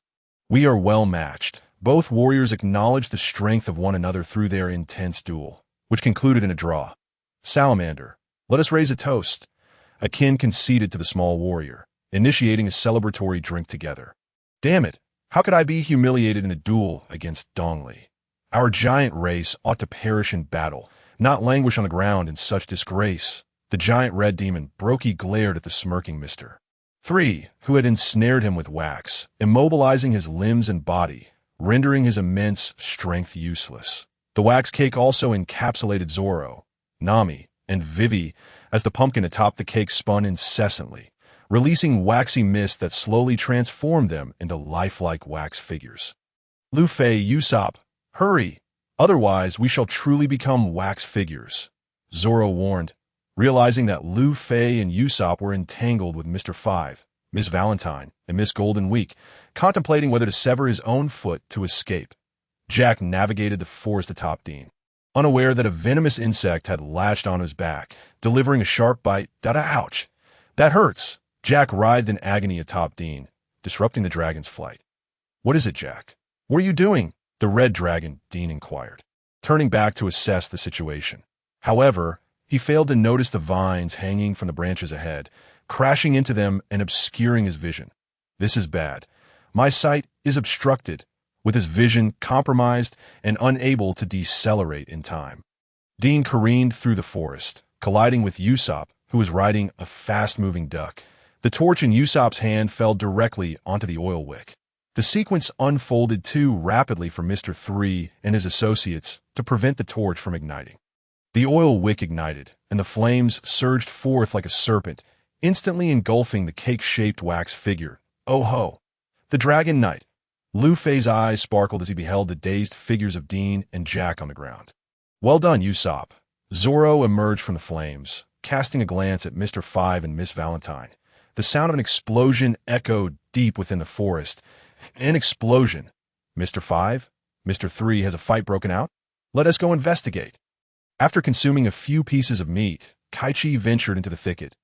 We are well matched. Both warriors acknowledged the strength of one another through their intense duel, which concluded in a draw. Salamander, let us raise a toast. Akin conceded to the small warrior, initiating a celebratory drink together. Damn it, how could I be humiliated in a duel against Dongli? Our giant race ought to perish in battle, not languish on the ground in such disgrace. The giant red demon Brokey glared at the smirking Mr. 3, who had ensnared him with wax, immobilizing his limbs and body, rendering his immense strength useless. The wax cake also encapsulated Zoro, Nami, and Vivi as the pumpkin atop the cake spun incessantly, releasing waxy mist that slowly transformed them into lifelike wax figures. Luffy, Usopp, hurry! Otherwise we shall truly become wax figures, Zoro warned, realizing that Luffy and Usopp were entangled with Mr. 5, Miss Valentine, and Miss Golden Week, contemplating whether to sever his own foot to escape. Jack navigated the forest atop Dean, unaware that a venomous insect had latched on his back, delivering a sharp bite. Ouch! That hurts! Jack writhed in agony atop Dean, disrupting the dragon's flight. What is it, Jack? What are you doing? The red dragon, Dean inquired, turning back to assess the situation. However, he failed to notice the vines hanging from the branches ahead, crashing into them and obscuring his vision. This is bad. My sight is obstructed, with his vision compromised and unable to decelerate in time. Dean careened through the forest, colliding with Usopp, who was riding a fast-moving duck. The torch in Usopp's hand fell directly onto the oil wick. The sequence unfolded too rapidly for Mr. 3 and his associates to prevent the torch from igniting. The oil wick ignited, and the flames surged forth like a serpent, instantly engulfing the cake-shaped wax figure. Oh ho! The Dragon Knight! Luffy's eyes sparkled as he beheld the dazed figures of Dean and Jack on the ground. Well done, Usopp. Zoro emerged from the flames, casting a glance at Mr. 5 and Miss Valentine. The sound of an explosion echoed deep within the forest. An explosion! Mr. 5? Mr. 3, has a fight broken out? Let us go investigate. After consuming a few pieces of meat, Kaichi ventured into the thicket.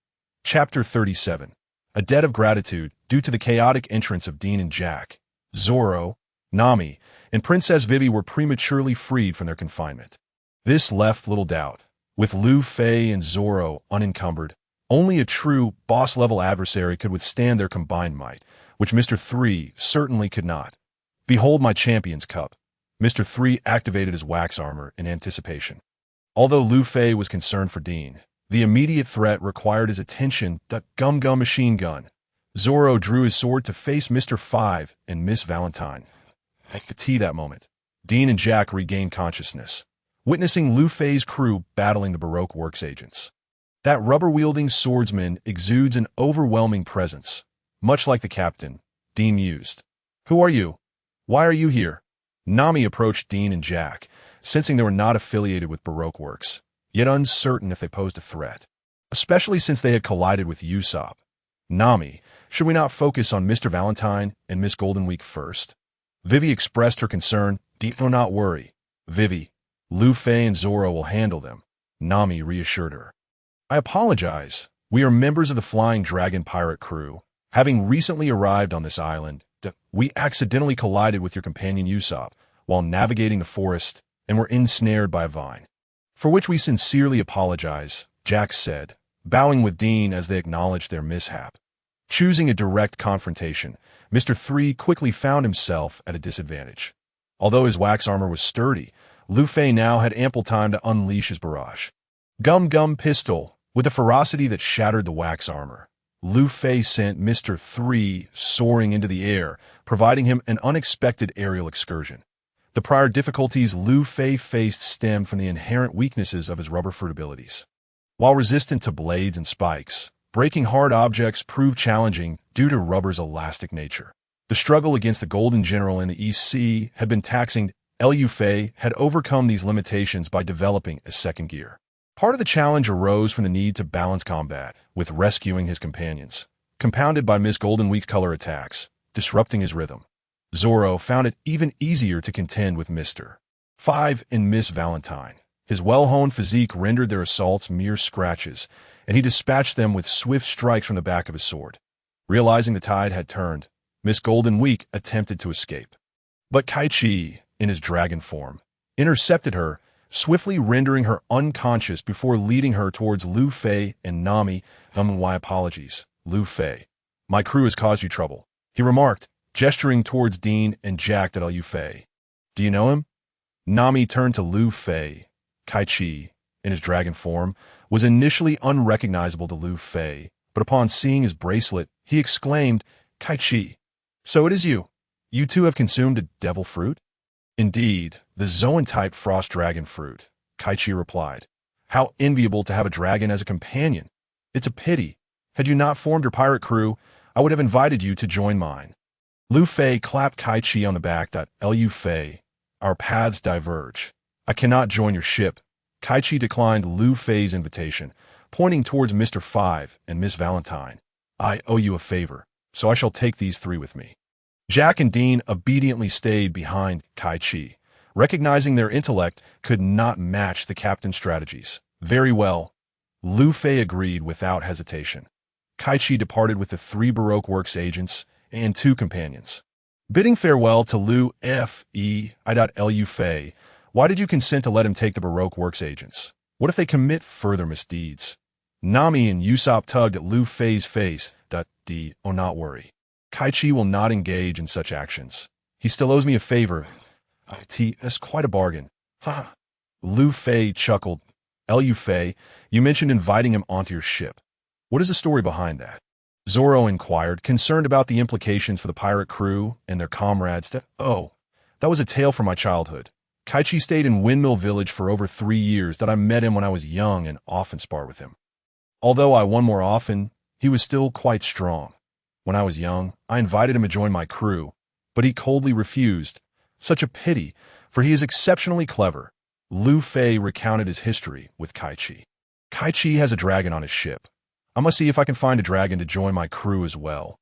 Chapter 37. A debt of gratitude due to the chaotic entrance of Dean and Jack. Zoro, Nami, and Princess Vivi were prematurely freed from their confinement. This left little doubt. With Luffy and Zoro unencumbered, only a true boss-level adversary could withstand their combined might, which Mr. 3 certainly could not. Behold my champion's cup. Mr. 3 activated his wax armor in anticipation. Although Luffy was concerned for Dean, the immediate threat required his attention. The Gum machine gun. Zoro drew his sword to face Mr. 5 and Miss Valentine. I could see that moment. Dean and Jack regained consciousness, witnessing Luffy's crew battling the Baroque Works agents. That rubber-wielding swordsman exudes an overwhelming presence, much like the captain, Dean mused. Who are you? Why are you here? Nami approached Dean and Jack, sensing they were not affiliated with Baroque Works, yet uncertain if they posed a threat, especially since they had collided with Usopp. Nami, should we not focus on Mr. Valentine and Miss Golden Week first? Vivi expressed her concern. Do not worry, Vivi. Luffy and Zoro will handle them, Nami reassured her. I apologize. We are members of the Flying Dragon pirate crew. Having recently arrived on this island, we accidentally collided with your companion Usopp while navigating the forest and were ensnared by a vine. For which we sincerely apologize, Jack said, bowing with Dean as they acknowledged their mishap. Choosing a direct confrontation, Mr. 3 quickly found himself at a disadvantage. Although his wax armor was sturdy, Lu Fei now had ample time to unleash his barrage. Gum Gum Pistol, with a ferocity that shattered the wax armor. Lu Fei sent Mr. 3 soaring into the air, providing him an unexpected aerial excursion. The prior difficulties Lu Fei faced stemmed from the inherent weaknesses of his rubber fruit abilities. While resistant to blades and spikes, breaking hard objects proved challenging due to rubber's elastic nature. The struggle against the Golden General in the East Sea had been taxing. Lu Fei had overcome these limitations by developing a second gear. Part of the challenge arose from the need to balance combat with rescuing his companions, compounded by Miss Golden Week's color attacks, disrupting his rhythm. Zoro found it even easier to contend with Mr. 5 and Miss Valentine. His well-honed physique rendered their assaults mere scratches, and he dispatched them with swift strikes from the back of his sword. Realizing the tide had turned, Miss Golden Week attempted to escape. But Kaichi, in his dragon form, intercepted her, swiftly rendering her unconscious before leading her towards Lu Fei and Nami. Why apologies, Lu Fei. My crew has caused you trouble, he remarked, gesturing towards Dean and Jack at Lu Fei. Do you know him? Nami turned to Lu Fei. Kaichi, in his dragon form, was initially unrecognizable to Lu Fei, but upon seeing his bracelet, he exclaimed, Kaichi, so it is you. You two have consumed a devil fruit? Indeed, the Zoan-type frost dragon fruit, Kaichi replied. How enviable to have a dragon as a companion. It's a pity. Had you not formed your pirate crew, I would have invited you to join mine. Lu Fei clapped Kaichi on the back. Lu Fei, our paths diverge. I cannot join your ship. Kaichi declined Lu Fei's invitation, pointing towards Mr. 5 and Miss Valentine. I owe you a favor, so I shall take these three with me. Jack and Dean obediently stayed behind Kaichi, recognizing their intellect could not match the captain's strategies. Very well, Lu Fei agreed without hesitation. Kaichi departed with the 3 Baroque Works agents and 2 companions. Bidding farewell to Lu Fei, why did you consent to let him take the Baroque Works agents? What if they commit further misdeeds? Nami and Usopp tugged at Lu Fei's face. Oh, not worry. Kaichi will not engage in such actions. He still owes me a favor. That's quite a bargain. Ha! Lu Fei chuckled. Lu Fei, you mentioned inviting him onto your ship. What is the story behind that? Zoro inquired, concerned about the implications for the pirate crew and their comrades. Oh, that was a tale from my childhood. Kaichi stayed in Windmill Village for over 3 years. I met him when I was young and often sparred with him. Although I won more often, he was still quite strong. When I was young, I invited him to join my crew, but he coldly refused. Such a pity, for he is exceptionally clever. Lu Fei recounted his history with Kaichi. Kaichi has a dragon on his ship. I must see if I can find a dragon to join my crew as well.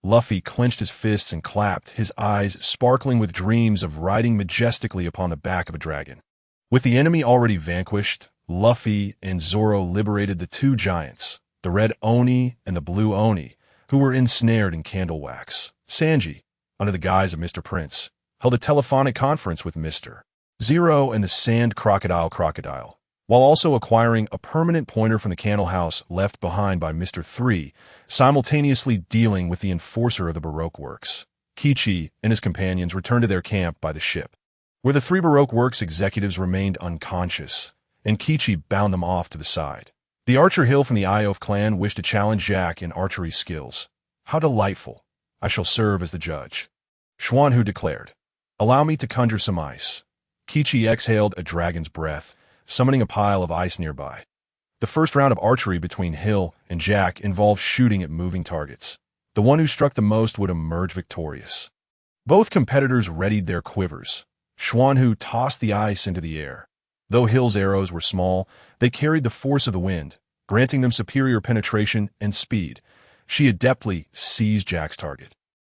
Luffy clenched his fists and clapped, his eyes sparkling with dreams of riding majestically upon the back of a dragon. With the enemy already vanquished, Luffy and Zoro liberated the 2 giants, the red Oni and the blue Oni, who were ensnared in candle wax. Sanji, under the guise of Mr. Prince, held a telephonic conference with Mr. Zero and the Sand Crocodile, while also acquiring a permanent pointer from the candle house left behind by Mr. 3, simultaneously dealing with the enforcer of the Baroque Works. Kaichi and his companions returned to their camp by the ship, where the 3 Baroque Works executives remained unconscious, and Kaichi bound them off to the side. The Archer Hill from the Iof clan wished to challenge Jack in archery skills. How delightful. I shall serve as the judge. Xuanhu declared. Allow me to conjure some ice. Kaichi exhaled a dragon's breath, summoning a pile of ice nearby. The first round of archery between Hill and Jack involved shooting at moving targets. The one who struck the most would emerge victorious. Both competitors readied their quivers. Xuanhu tossed the ice into the air. Though Hill's arrows were small, they carried the force of the wind, granting them superior penetration and speed. She adeptly seized Jack's target,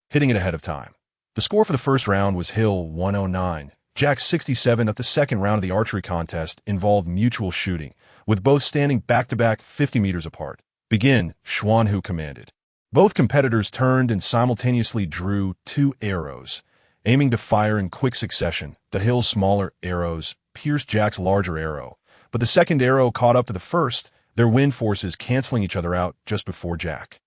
hitting it ahead of time. The score for the first round was Hill 109, Jack 67. At the second round of the archery contest involved mutual shooting, with both standing back-to-back 50 meters apart. Begin, Xuanhu commanded. Both competitors turned and simultaneously drew 2 arrows, aiming to fire in quick succession. The Hill's smaller arrows pierced Jack's larger arrow, but the second arrow caught up to the first, their wind forces canceling each other out just before Jack.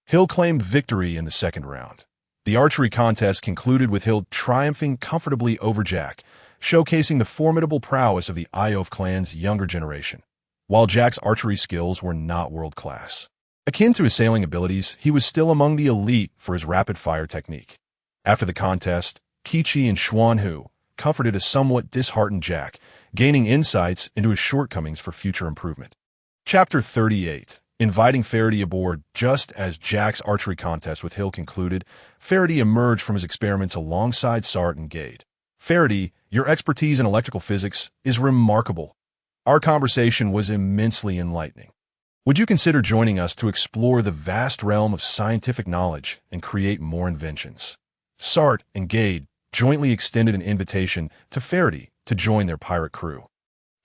Hill claimed victory in the second round. The archery contest concluded with Hill triumphing comfortably over Jack, showcasing the formidable prowess of the Iof clan's younger generation. While Jack's archery skills were not world-class, akin to his sailing abilities, he was still among the elite for his rapid-fire technique. After the contest, Kaichi and Xuanhu comforted a somewhat disheartened Jack, gaining insights into his shortcomings for future improvement. Chapter 38. Inviting Faraday aboard. Just as Jack's archery contest with Hill concluded, Faraday emerged from his experiments alongside Sart and Gade. Faraday, your expertise in electrical physics is remarkable. Our conversation was immensely enlightening. Would you consider joining us to explore the vast realm of scientific knowledge and create more inventions? Sart and Gade jointly extended an invitation to Faraday to join their pirate crew.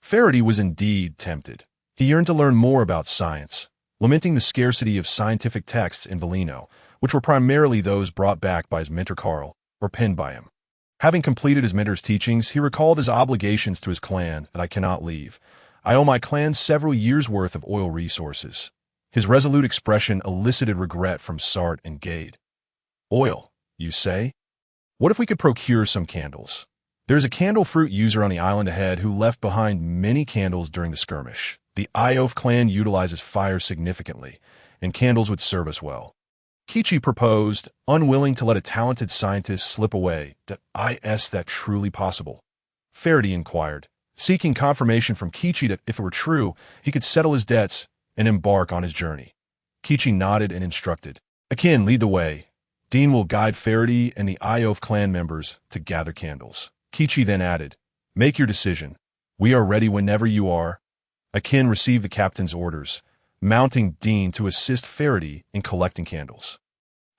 Faraday was indeed tempted. He yearned to learn more about science, lamenting the scarcity of scientific texts in Velino, which were primarily those brought back by his mentor Carl or penned by him. Having completed his mentor's teachings, he recalled his obligations to his clan that I cannot leave. I owe my clan several years' worth of oil resources. His resolute expression elicited regret from Sart and Gade. Oil, you say? What if we could procure some candles? There's a candle fruit user on the island ahead who left behind many candles during the skirmish. The Iof clan utilizes fire significantly, and candles would serve us well. Kaichi proposed, unwilling to let a talented scientist slip away. Is that truly possible? Faraday inquired, seeking confirmation from Kaichi that if it were true, he could settle his debts and embark on his journey. Kaichi nodded and instructed. Akin, lead the way. Dean will guide Faraday and the Iof clan members to gather candles. Kaichi then added, make your decision. We are ready whenever you are. Akin received the captain's orders, mounting Dean to assist Faraday in collecting candles.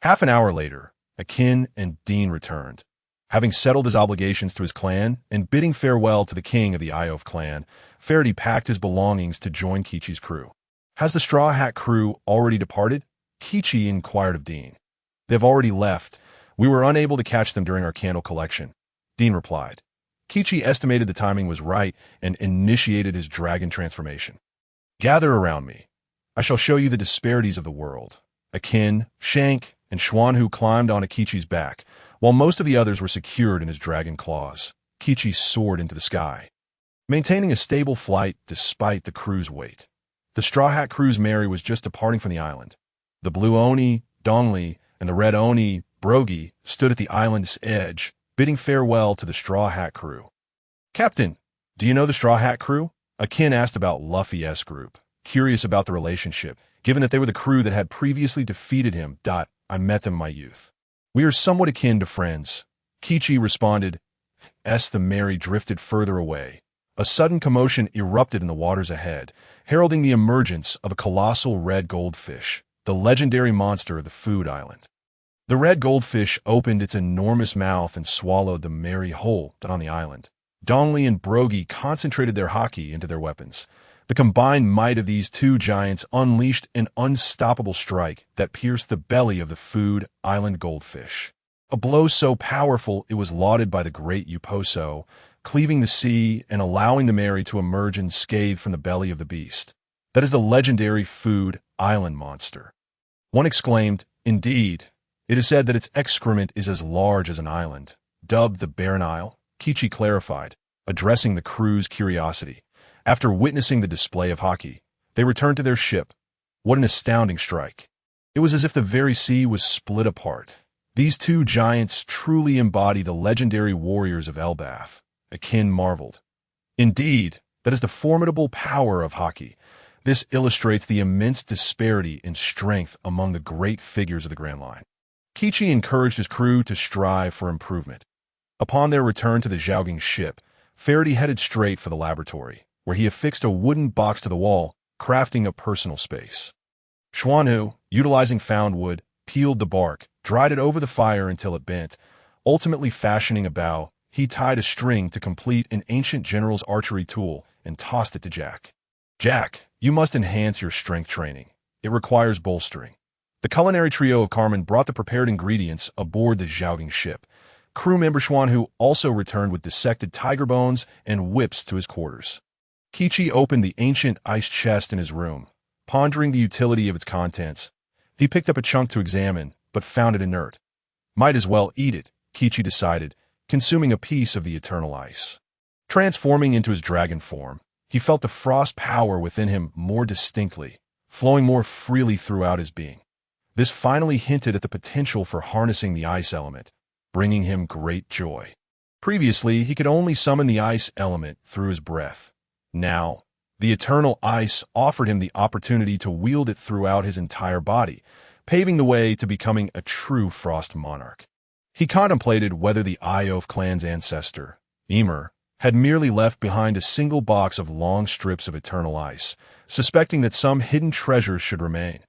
Half an hour later, Akin and Dean returned. Having settled his obligations to his clan and bidding farewell to the king of the Iof clan, Faraday packed his belongings to join Kaichi's crew. Has the Straw Hat crew already departed? Kaichi inquired of Dean. They've already left. We were unable to catch them during our candle collection, Dean replied. Kaichi estimated the timing was right and initiated his dragon transformation. Gather around me. I shall show you the disparities of the world. Akin, Shank, and Xuanhu climbed onto Kaichi's back, while most of the others were secured in his dragon claws. Kaichi soared into the sky, maintaining a stable flight despite the crew's weight. The Straw Hat crew's Mary was just departing from the island. The blue Oni, Dongli, and the red Oni, Brogi, stood at the island's edge, bidding farewell to the Straw Hat crew. Captain, do you know the Straw Hat crew? Akin asked about Luffy S group, curious about the relationship, given that they were the crew that had previously defeated him. I met them in my youth. We are somewhat akin to friends. Kaichi responded. The Mary drifted further away. A sudden commotion erupted in the waters ahead, heralding the emergence of a colossal red goldfish, the legendary monster of the Food Island. The red goldfish opened its enormous mouth and swallowed the Mary whole on the island. Dongli and Brogi concentrated their haki into their weapons. The combined might of these two giants unleashed an unstoppable strike that pierced the belly of the Food Island goldfish. A blow so powerful it was lauded by the great Uposo, cleaving the sea and allowing the Mary to emerge unscathed from the belly of the beast. That is the legendary Food Island monster. One exclaimed, indeed. It is said that its excrement is as large as an island. Dubbed the Barren Isle, Kaichi clarified, addressing the crew's curiosity. After witnessing the display of haki, they returned to their ship. What an astounding strike. It was as if the very sea was split apart. These two giants truly embody the legendary warriors of Elbath. Akin marveled. Indeed, that is the formidable power of haki. This illustrates the immense disparity in strength among the great figures of the Grand Line. Kaichi encouraged his crew to strive for improvement. Upon their return to the Zhaoging ship, Faraday headed straight for the laboratory, where he affixed a wooden box to the wall, crafting a personal space. Xuanhu, utilizing found wood, peeled the bark, dried it over the fire until it bent. Ultimately fashioning a bow, he tied a string to complete an ancient general's archery tool and tossed it to Jack. Jack, you must enhance your strength training. It requires bolstering. The culinary trio of Carmen brought the prepared ingredients aboard the Zhaoging ship. Crew member Xuanhu also returned with dissected tiger bones and whips to his quarters. Kaichi opened the ancient ice chest in his room, pondering the utility of its contents. He picked up a chunk to examine, but found it inert. Might as well eat it, Kaichi decided, consuming a piece of the eternal ice. Transforming into his dragon form, he felt the frost power within him more distinctly, flowing more freely throughout his being. This finally hinted at the potential for harnessing the ice element, bringing him great joy. Previously, he could only summon the ice element through his breath. Now, the eternal ice offered him the opportunity to wield it throughout his entire body, paving the way to becoming a true frost monarch. He contemplated whether the Iof clan's ancestor, Ymir, had merely left behind a single box of long strips of eternal ice, suspecting that some hidden treasures should remain.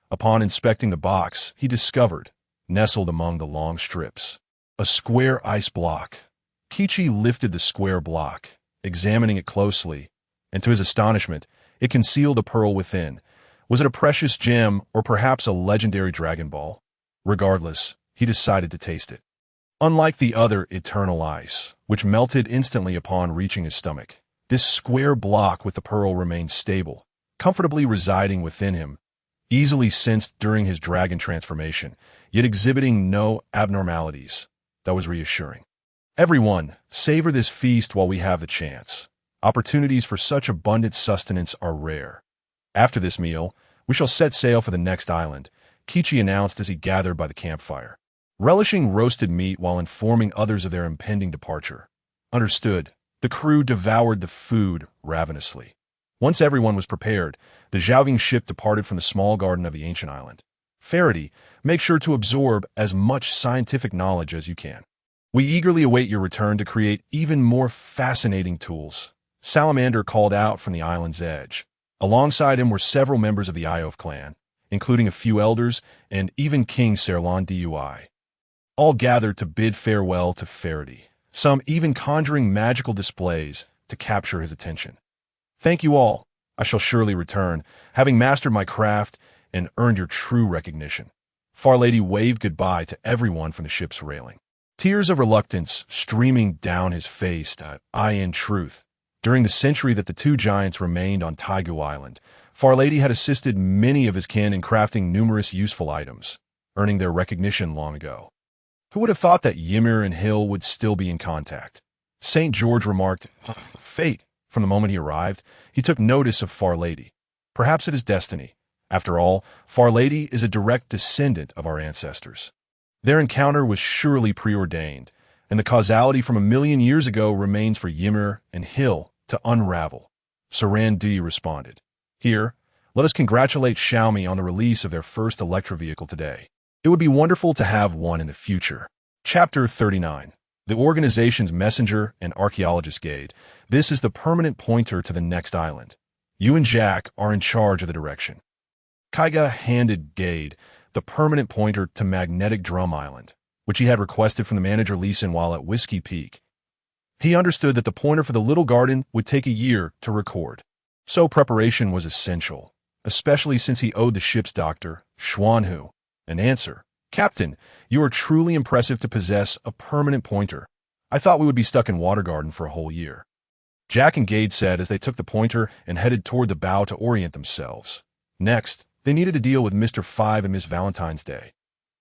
Upon inspecting the box, he discovered, nestled among the long strips, a square ice block. Kaichi lifted the square block, examining it closely, and to his astonishment, it concealed a pearl within. Was it a precious gem or perhaps a legendary Dragon Ball? Regardless, he decided to taste it. Unlike the other eternal ice, which melted instantly upon reaching his stomach, this square block with the pearl remained stable, comfortably residing within him, easily sensed during his dragon transformation, yet exhibiting no abnormalities. That was reassuring. Everyone, savor this feast while we have the chance. Opportunities for such abundant sustenance are rare. After this meal, we shall set sail for the next island, Kaichi announced as he gathered by the campfire, relishing roasted meat while informing others of their impending departure. Understood, the crew devoured the food ravenously. Once everyone was prepared, the Zhaogang ship departed from the small garden of the ancient island. Faraday, make sure to absorb as much scientific knowledge as you can. We eagerly await your return to create even more fascinating tools. Salamander called out from the island's edge. Alongside him were several members of the Iof clan, including a few elders and even King Serlon Dui. All gathered to bid farewell to Faraday, some even conjuring magical displays to capture his attention. Thank you all. I shall surely return, having mastered my craft and earned your true recognition. Farlady waved goodbye to everyone from the ship's railing. Tears of reluctance streaming down his face. In truth, during the century that the two giants remained on Taigu Island, Farlady had assisted many of his kin in crafting numerous useful items, earning their recognition long ago. Who would have thought that Ymir and Hill would still be in contact? St. George remarked, Fate. From the moment he arrived, he took notice of Farlady. Perhaps it is destiny. After all, Farlady is a direct descendant of our ancestors. Their encounter was surely preordained, and the causality from 1,000,000 years ago remains for Ymir and Hill to unravel. Saran D responded. Here, let us congratulate Xiaomi on the release of their first electric vehicle today. It would be wonderful to have one in the future. Chapter 39. The organization's messenger and archaeologist guide. This is the permanent pointer to the next island. You and Jack are in charge of the direction. Kaiga handed Gade the permanent pointer to Magnetic Drum Island, which he had requested from the manager Leeson while at Whiskey Peak. He understood that the pointer for the little garden would take a year to record, so preparation was essential, especially since he owed the ship's doctor, Xuanhu, an answer. Captain, you are truly impressive to possess a permanent pointer. I thought we would be stuck in Water Garden for a whole year. Jack and Gade said as they took the pointer and headed toward the bow to orient themselves. Next, they needed to deal with Mr. 5 and Miss Valentine's Day.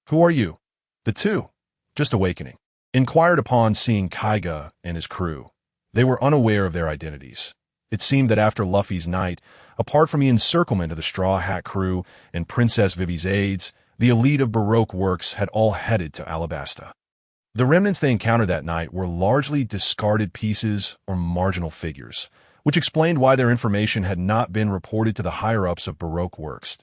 Who are you? The two. Just awakening. Inquired upon seeing Kaiga and his crew. They were unaware of their identities. It seemed that after Luffy's night, apart from the encirclement of the Straw Hat crew and Princess Vivi's aides, the elite of Baroque works had all headed to Alabasta. The remnants they encountered that night were largely discarded pieces or marginal figures, which explained why their information had not been reported to the higher-ups of Baroque works.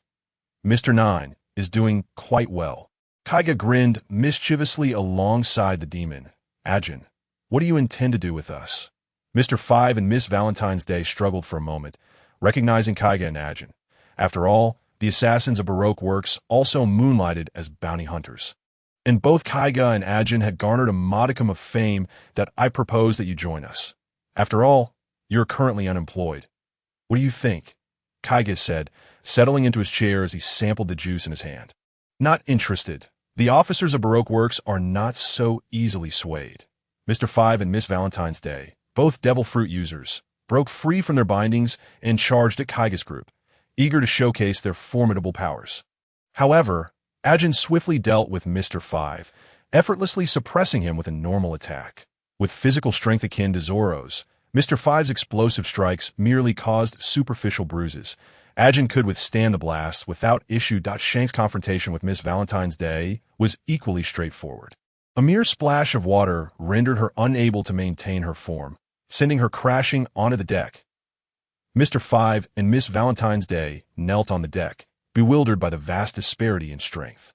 Mr. 9 is doing quite well. Kaiga grinned mischievously alongside the demon. Ajin, what do you intend to do with us? Mr. 5 and Miss Valentine's Day struggled for a moment, recognizing Kaiga and Ajin. After all, the assassins of Baroque works also moonlighted as bounty hunters. And both Kaiga and Ajin had garnered a modicum of fame that I propose that you join us. After all, you're currently unemployed. What do you think? Kaiga said, settling into his chair as he sampled the juice in his hand. Not interested. The officers of Baroque works are not so easily swayed. Mr. 5 and Miss Valentine's Day, both devil fruit users, broke free from their bindings and charged at Kaiga's group, eager to showcase their formidable powers. However, Ajin swiftly dealt with Mr. 5, effortlessly suppressing him with a normal attack. With physical strength akin to Zoro's, Mr. 5's explosive strikes merely caused superficial bruises. Ajin could withstand the blasts without issue. Shank's confrontation with Miss Valentine's Day was equally straightforward. A mere splash of water rendered her unable to maintain her form, sending her crashing onto the deck. Mr. 5 and Miss Valentine's Day knelt on the deck, bewildered by the vast disparity in strength.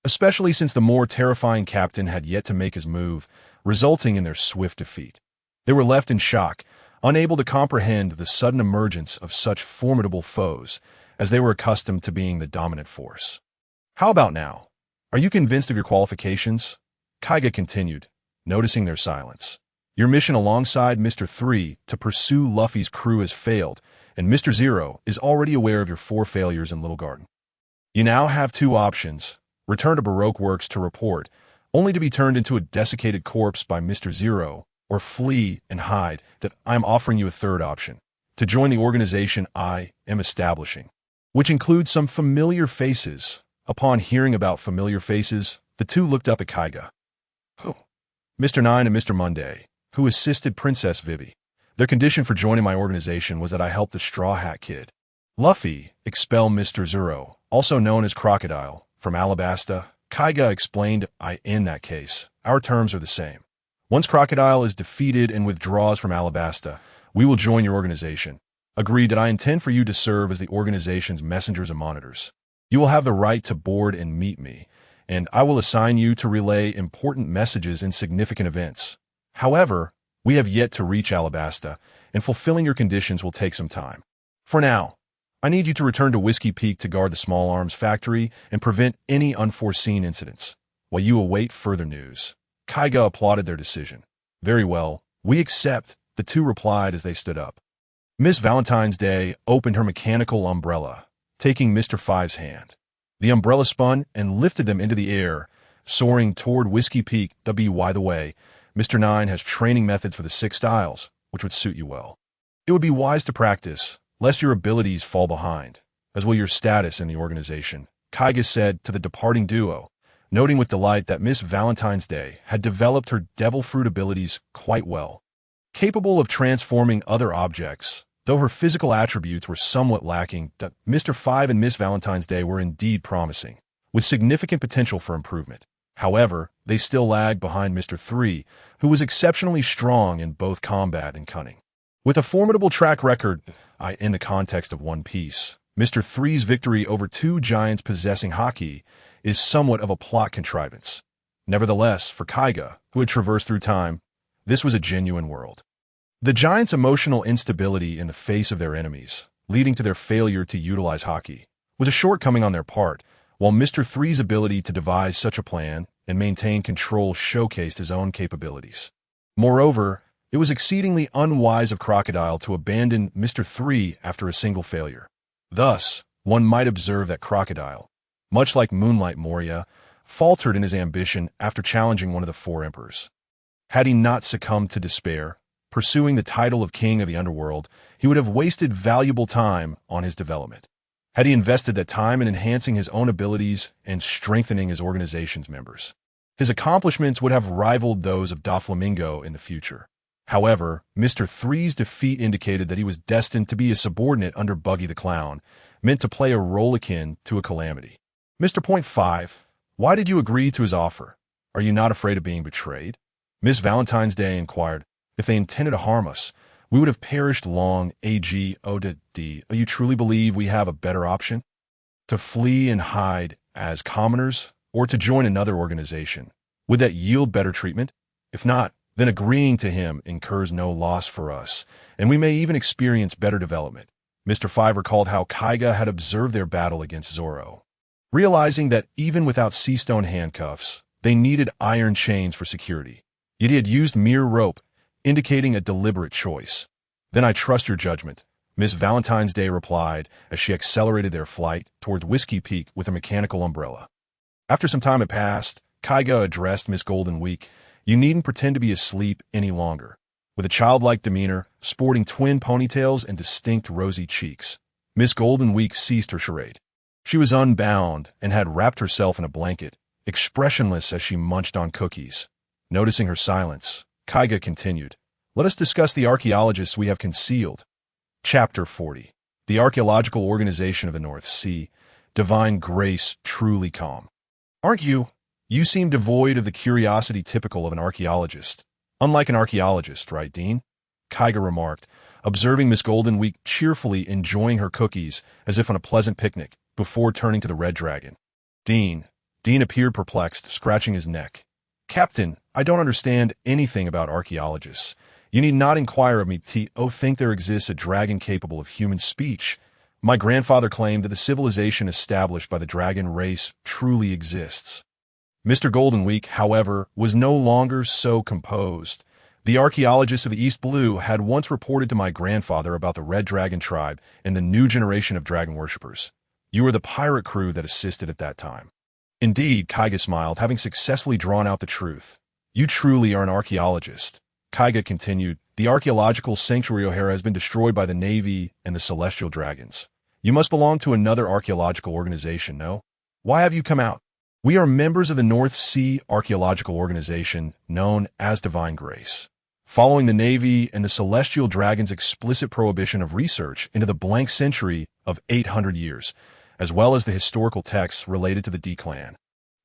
Especially since the more terrifying captain had yet to make his move, resulting in their swift defeat. They were left in shock, unable to comprehend the sudden emergence of such formidable foes, as they were accustomed to being the dominant force. How about now? Are you convinced of your qualifications? Kaiga continued, noticing their silence. Your mission alongside Mr. 3 to pursue Luffy's crew has failed, and Mr. 0 is already aware of your 4 failures in Little Garden. You now have 2 options: return to Baroque Works to report, only to be turned into a desiccated corpse by Mr. 0, or flee and hide. That I am offering you a third option, to join the organization I am establishing, which includes some familiar faces. Upon hearing about familiar faces, the two looked up at Kaiga. Oh, Mr. 9 and Mr. Monday, who assisted Princess Vivi. Their condition for joining my organization was that I help the Straw Hat Kid. Luffy expel Mr. 0, also known as Crocodile, from Alabasta. Kaiga explained, in that case, our terms are the same. Once Crocodile is defeated and withdraws from Alabasta, we will join your organization. Agreed that I intend for you to serve as the organization's messengers and monitors. You will have the right to board and meet me, and I will assign you to relay important messages in significant events. However, we have yet to reach Alabasta, and fulfilling your conditions will take some time. For now, I need you to return to Whiskey Peak to guard the small arms factory and prevent any unforeseen incidents, while you await further news. Kaiga applauded their decision. Very well, we accept, the two replied as they stood up. Miss Valentine's Day opened her mechanical umbrella, taking Mr. 5's hand. The umbrella spun and lifted them into the air, soaring toward Whiskey Peak. By the way, Mr. 9 has training methods for the 6 styles, which would suit you well. It would be wise to practice, lest your abilities fall behind, as will your status in the organization, Kaiga said to the departing duo, noting with delight that Miss Valentine's Day had developed her devil fruit abilities quite well. Capable of transforming other objects, though her physical attributes were somewhat lacking, Mr. 5 and Miss Valentine's Day were indeed promising, with significant potential for improvement. However, they still lagged behind Mr. 3, who was exceptionally strong in both combat and cunning. With a formidable track record, in the context of One Piece, Mr. 3's victory over 2 giants possessing haki is somewhat of a plot contrivance. Nevertheless, for Kaiga, who had traversed through time, this was a genuine world. The giants' emotional instability in the face of their enemies, leading to their failure to utilize haki, was a shortcoming on their part, while Mr. 3's ability to devise such a plan and maintain control showcased his own capabilities. Moreover, it was exceedingly unwise of Crocodile to abandon Mr. 3 after a single failure. Thus, one might observe that Crocodile, much like Moonlight Moria, faltered in his ambition after challenging one of the 4 emperors. Had he not succumbed to despair, pursuing the title of King of the Underworld, he would have wasted valuable time on his development. Had he invested that time in enhancing his own abilities and strengthening his organization's members, his accomplishments would have rivaled those of Doflamingo in the future. However, Mr. 3's defeat indicated that he was destined to be a subordinate under Buggy the Clown, meant to play a role akin to a calamity. Mr. 5, why did you agree to his offer? Are you not afraid of being betrayed? Miss Valentine's Day inquired. If they intended to harm us, we would have perished long. Do you truly believe we have a better option? To flee and hide as commoners, or to join another organization? Would that yield better treatment? If not, then agreeing to him incurs no loss for us, and we may even experience better development. Mr. 5 recalled how Kaiga had observed their battle against Zoro. Realizing that even without sea-stone handcuffs, they needed iron chains for security. Yet he had used mere rope, indicating a deliberate choice. Then I trust your judgment, Miss Valentine's Day replied as she accelerated their flight towards Whiskey Peak with a mechanical umbrella. After some time had passed, Kaiga addressed Miss Golden Week. You needn't pretend to be asleep any longer. With a childlike demeanor, sporting twin ponytails and distinct rosy cheeks, Miss Golden Week ceased her charade. She was unbound and had wrapped herself in a blanket, expressionless as she munched on cookies. Noticing her silence, Kaiga continued, "Let us discuss the archaeologists we have concealed." Chapter 40. The Archaeological Organization of the North Sea. Divine Grace truly calm. Aren't you? You seem devoid of the curiosity typical of an archaeologist. Unlike an archaeologist, right, Dean? Kaiga remarked, observing Miss Goldenweek cheerfully enjoying her cookies as if on a pleasant picnic, before turning to the Red Dragon. Dean appeared perplexed, scratching his neck. "Captain, I don't understand anything about archaeologists. You need not inquire of me think there exists a dragon capable of human speech. My grandfather claimed that the civilization established by the dragon race truly exists." Mr. Goldenweek, however, was no longer so composed. The archaeologists of the East Blue had once reported to my grandfather about the Red Dragon tribe and the new generation of dragon worshippers. You were the pirate crew that assisted at that time. Indeed, Kaiga smiled, having successfully drawn out the truth. You truly are an archaeologist. Kaiga continued, the archaeological sanctuary O'Hara has been destroyed by the Navy and the Celestial Dragons. You must belong to another archaeological organization, no? Why have you come out? We are members of the North Sea Archaeological Organization, known as Divine Grace. Following the Navy and the Celestial Dragons' explicit prohibition of research into the blank century of 800 years, as well as the historical texts related to the D-Clan.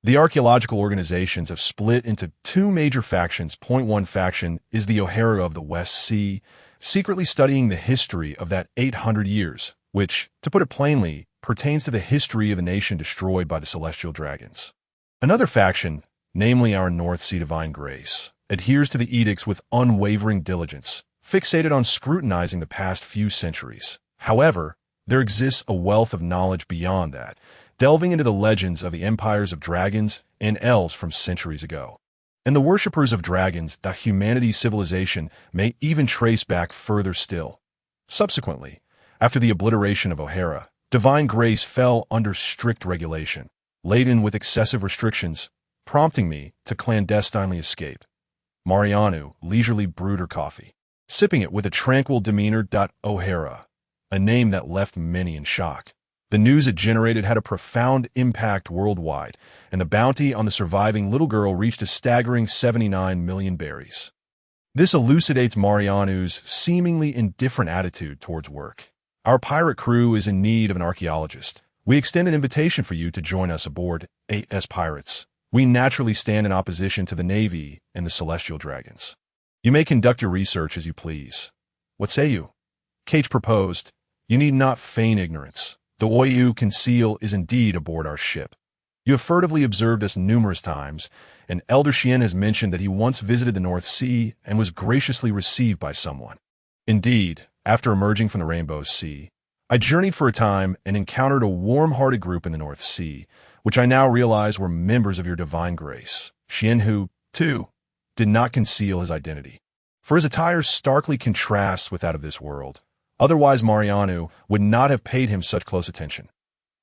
The archaeological organizations have split into two major factions. Point one faction is the O'Hara of the West Sea, secretly studying the history of that 800 years, which, to put it plainly, pertains to the history of a nation destroyed by the Celestial Dragons. Another faction, namely our North Sea Divine Grace, adheres to the edicts with unwavering diligence, fixated on scrutinizing the past few centuries. However, there exists a wealth of knowledge beyond that, delving into the legends of the empires of dragons and elves from centuries ago. And the worshippers of dragons that humanity's civilization may even trace back further still. Subsequently, after the obliteration of O'Hara, Divine Grace fell under strict regulation, laden with excessive restrictions, prompting me to clandestinely escape. Marianu leisurely brewed her coffee, sipping it with a tranquil demeanor. O'Hara, a name that left many in shock. The news it generated had a profound impact worldwide, and the bounty on the surviving little girl reached a staggering 79 million berries. This elucidates Marianu's seemingly indifferent attitude towards work. Our pirate crew is in need of an archaeologist. We extend an invitation for you to join us aboard AS Pirates. We naturally stand in opposition to the Navy and the Celestial Dragons. You may conduct your research as you please. What say you? Kaichi proposed. You need not feign ignorance. The oil you conceal is indeed aboard our ship. You have furtively observed us numerous times, and Elder Shien has mentioned that he once visited the North Sea and was graciously received by someone. Indeed, after emerging from the Rainbow Sea, I journeyed for a time and encountered a warm-hearted group in the North Sea, which I now realize were members of your Divine Grace. Shien, who, too, did not conceal his identity, for his attire starkly contrasts with that of this world. Otherwise, Marianu would not have paid him such close attention.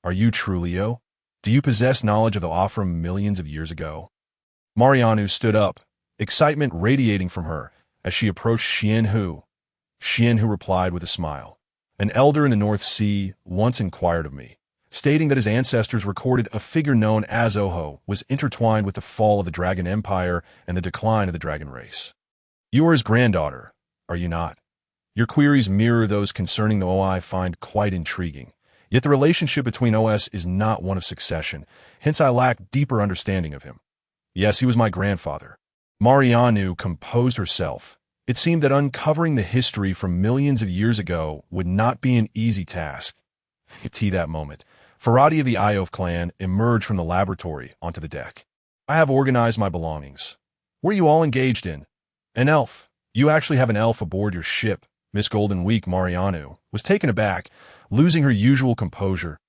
Are you truly O? Do you possess knowledge of the Offram millions of years ago? Marianu stood up, excitement radiating from her as she approached Shien Hu. Shien Hu replied with a smile. An elder in the North Sea once inquired of me, stating that his ancestors recorded a figure known as Oho was intertwined with the fall of the Dragon Empire and the decline of the Dragon race. You are his granddaughter, are you not? Your queries mirror those concerning the OI I find quite intriguing. Yet the relationship between OS is not one of succession, hence I lack deeper understanding of him. Yes, he was my grandfather. Marianu composed herself. It seemed that uncovering the history from millions of years ago would not be an easy task. At that moment, Faradi of the Iof clan emerged from the laboratory onto the deck. I have organized my belongings. What are you all engaged in? An elf. You actually have an elf aboard your ship. Miss Goldenweek Marianu was taken aback, losing her usual composure.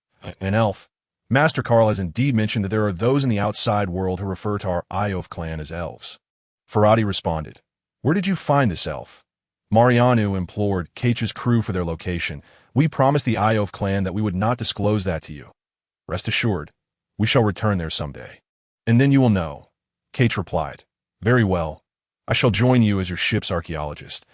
An elf. Master Carl has indeed mentioned that there are those in the outside world who refer to our Iof clan as elves. Faradi responded, Where did you find this elf? Marianu implored Kaichi's crew for their location. We promised the Iof clan that we would not disclose that to you. Rest assured, we shall return there someday. And then you will know. Kaichi replied, Very well. I shall join you as your ship's archaeologist.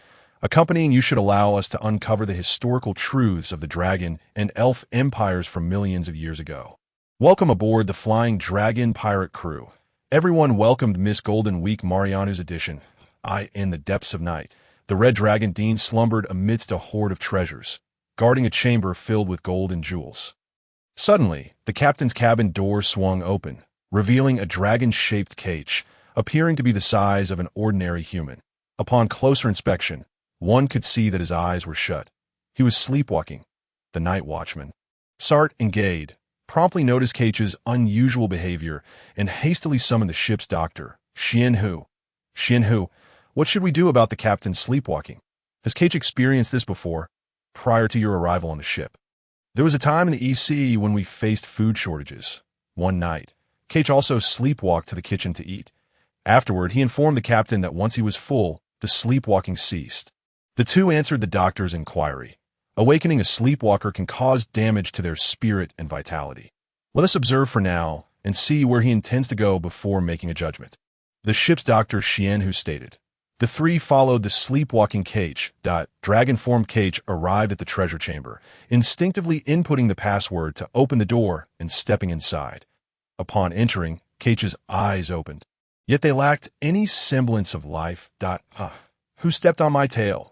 Accompanying you should allow us to uncover the historical truths of the dragon and elf empires from millions of years ago. Welcome aboard the Flying Dragon Pirate Crew. Everyone welcomed Miss Golden Week Marianu's edition. In the depths of night, the red dragon Dean slumbered amidst a hoard of treasures, guarding a chamber filled with gold and jewels. Suddenly, the captain's cabin door swung open, revealing a dragon-shaped Kaichi, appearing to be the size of an ordinary human. Upon closer inspection, one could see that his eyes were shut. He was sleepwalking. The night watchman, Sart and Gade, promptly noticed Kaichi's unusual behavior and hastily summoned the ship's doctor, Xianhu. Xianhu, what should we do about the captain's sleepwalking? Has Kaichi experienced this before, prior to your arrival on the ship? There was a time in the EC when we faced food shortages. One night, Kaichi also sleepwalked to the kitchen to eat. Afterward, he informed the captain that once he was full, the sleepwalking ceased. The two answered the doctor's inquiry. Awakening a sleepwalker can cause damage to their spirit and vitality. Let us observe for now and see where he intends to go before making a judgment. The ship's doctor Xianhu stated. The three followed the sleepwalking Kaichi. Dragon-formed Kaichi arrived at the treasure chamber, instinctively inputting the password to open the door and stepping inside. Upon entering, Kaichi's eyes opened. Yet they lacked any semblance of life. Who stepped on my tail?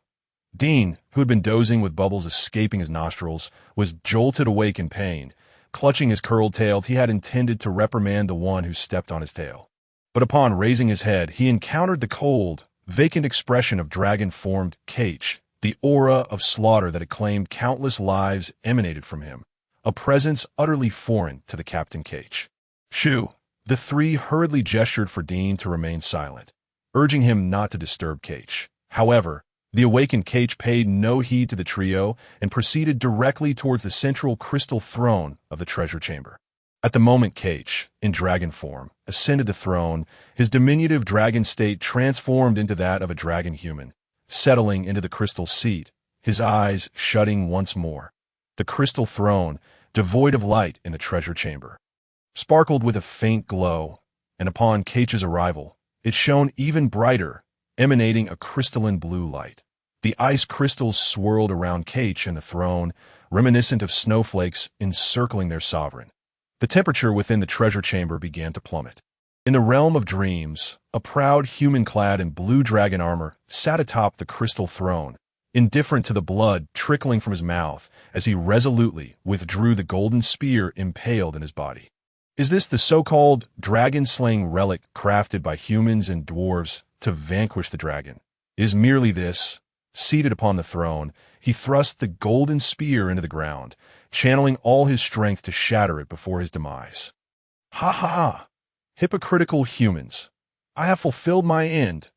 Dean, who had been dozing with bubbles escaping his nostrils, was jolted awake in pain. Clutching his curled tail, he had intended to reprimand the one who stepped on his tail. But upon raising his head, he encountered the cold, vacant expression of dragon-formed Kaichi. The aura of slaughter that had claimed countless lives emanated from him, a presence utterly foreign to the Captain Kaichi. Shoo! The three hurriedly gestured for Dean to remain silent, urging him not to disturb Kaichi. However, the awakened Kaichi paid no heed to the trio and proceeded directly towards the central crystal throne of the treasure chamber. At the moment Kaichi, in dragon form, ascended the throne, his diminutive dragon state transformed into that of a dragon human, settling into the crystal seat, his eyes shutting once more. The crystal throne, devoid of light in the treasure chamber, sparkled with a faint glow, and upon Kaichi's arrival, it shone even brighter, emanating a crystalline blue light. The ice crystals swirled around Kaichi and the throne, reminiscent of snowflakes encircling their sovereign. The temperature within the treasure chamber began to plummet. In the realm of dreams, a proud human clad in blue dragon armor sat atop the crystal throne, indifferent to the blood trickling from his mouth as he resolutely withdrew the golden spear impaled in his body. Is this the so-called dragon-slaying relic crafted by humans and dwarves to vanquish the dragon? It is merely this. Seated upon the throne, he thrust the golden spear into the ground, channeling all his strength to shatter it before his demise. Ha ha ha! Hypocritical humans! I have fulfilled my end.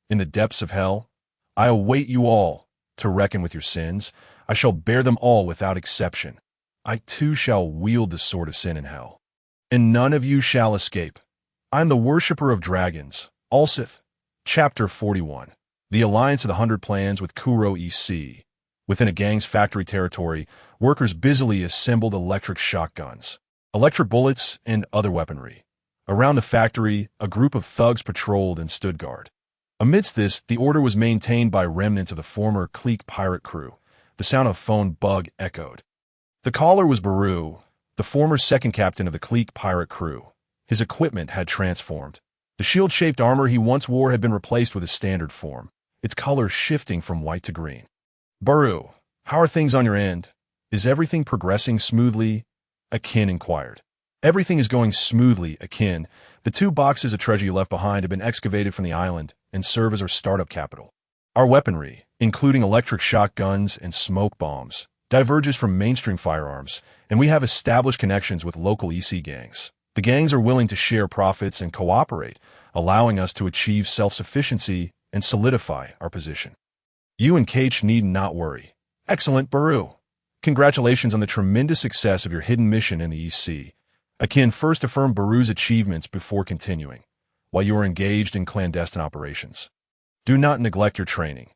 In the depths of hell, I await you all to reckon with your sins. I shall bear them all without exception. I too shall wield the sword of sin in hell. And none of you shall escape. I am the worshipper of dragons. Ulsith. Chapter 41. The Alliance of the 100 Plans with Kuro EC. Within a gang's factory territory, workers busily assembled electric shotguns, electric bullets, and other weaponry. Around the factory, a group of thugs patrolled and stood guard. Amidst this, the order was maintained by remnants of the former clique pirate crew. The sound of phone bug echoed. The caller was Baru, the former second captain of the clique pirate crew. His equipment had transformed. The shield-shaped armor he once wore had been replaced with a standard form, its color shifting from white to green. Baru, how are things on your end? Is everything progressing smoothly? Akin inquired. Everything is going smoothly, Akin. The 2 boxes of treasure you left behind have been excavated from the island and serve as our startup capital. Our weaponry, including electric shotguns and smoke bombs, diverges from mainstream firearms, and we have established connections with local EC gangs. The gangs are willing to share profits and cooperate, allowing us to achieve self-sufficiency and solidify our position. You and Kaichi need not worry. Excellent, Baru. Congratulations on the tremendous success of your hidden mission in the EC. Akin first affirmed Baru's achievements before continuing, while you are engaged in clandestine operations. Do not neglect your training.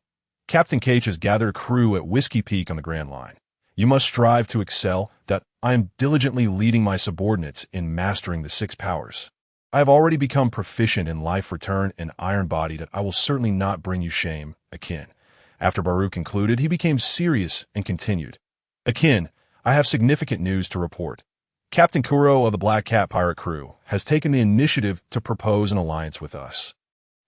Captain Kaichi has gathered a crew at Whiskey Peak on the Grand Line. You must strive to excel. I am diligently leading my subordinates in mastering the 6 powers. I have already become proficient in Life Return and Iron Body. I will certainly not bring you shame, Akin. After Baru concluded, he became serious and continued. Akin, I have significant news to report. Captain Kuro of the Black Cat pirate crew has taken the initiative to propose an alliance with us.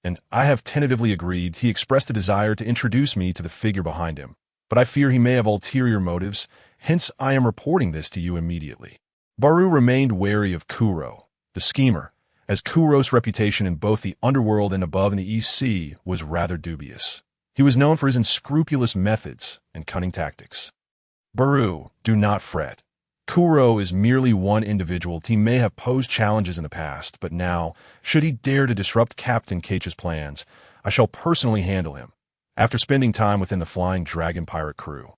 And I have tentatively agreed. He expressed a desire to introduce me to the figure behind him, but I fear he may have ulterior motives, hence I am reporting this to you immediately. Baru remained wary of Kuro, the schemer, as Kuro's reputation in both the underworld and above in the East Sea was rather dubious. He was known for his unscrupulous methods and cunning tactics. Baru, do not fret. Kuro is merely one individual. He may have posed challenges in the past, but now, should he dare to disrupt Captain Kaichi's plans, I shall personally handle him. After spending time within the Flying Dragon pirate crew,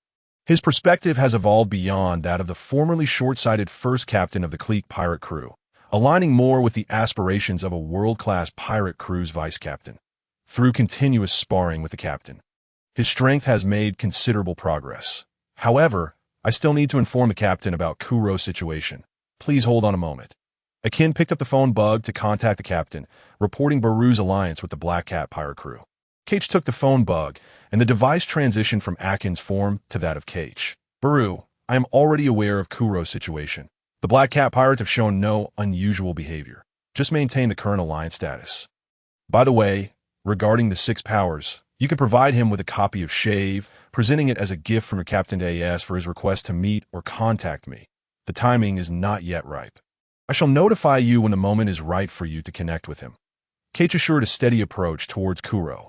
his perspective has evolved beyond that of the formerly short-sighted first captain of the clique pirate crew, aligning more with the aspirations of a world-class pirate crew's vice captain. Through continuous sparring with the captain, his strength has made considerable progress. However, I still need to inform the captain about Kuro's situation. Please hold on a moment. Akin picked up the phone bug to contact the captain, reporting Baru's alliance with the Black Cat pirate crew. Kaichi took the phone bug, and the device transitioned from Akin's form to that of Kaichi. Baru, I am already aware of Kuro's situation. The Black Cat pirates have shown no unusual behavior. Just maintain the current alliance status. By the way, regarding the 6 powers, you can provide him with a copy of Shave, presenting it as a gift from your Captain AS for his request to meet or contact me. The timing is not yet ripe. I shall notify you when the moment is right for you to connect with him. Kaichi assured a steady approach towards Kuro.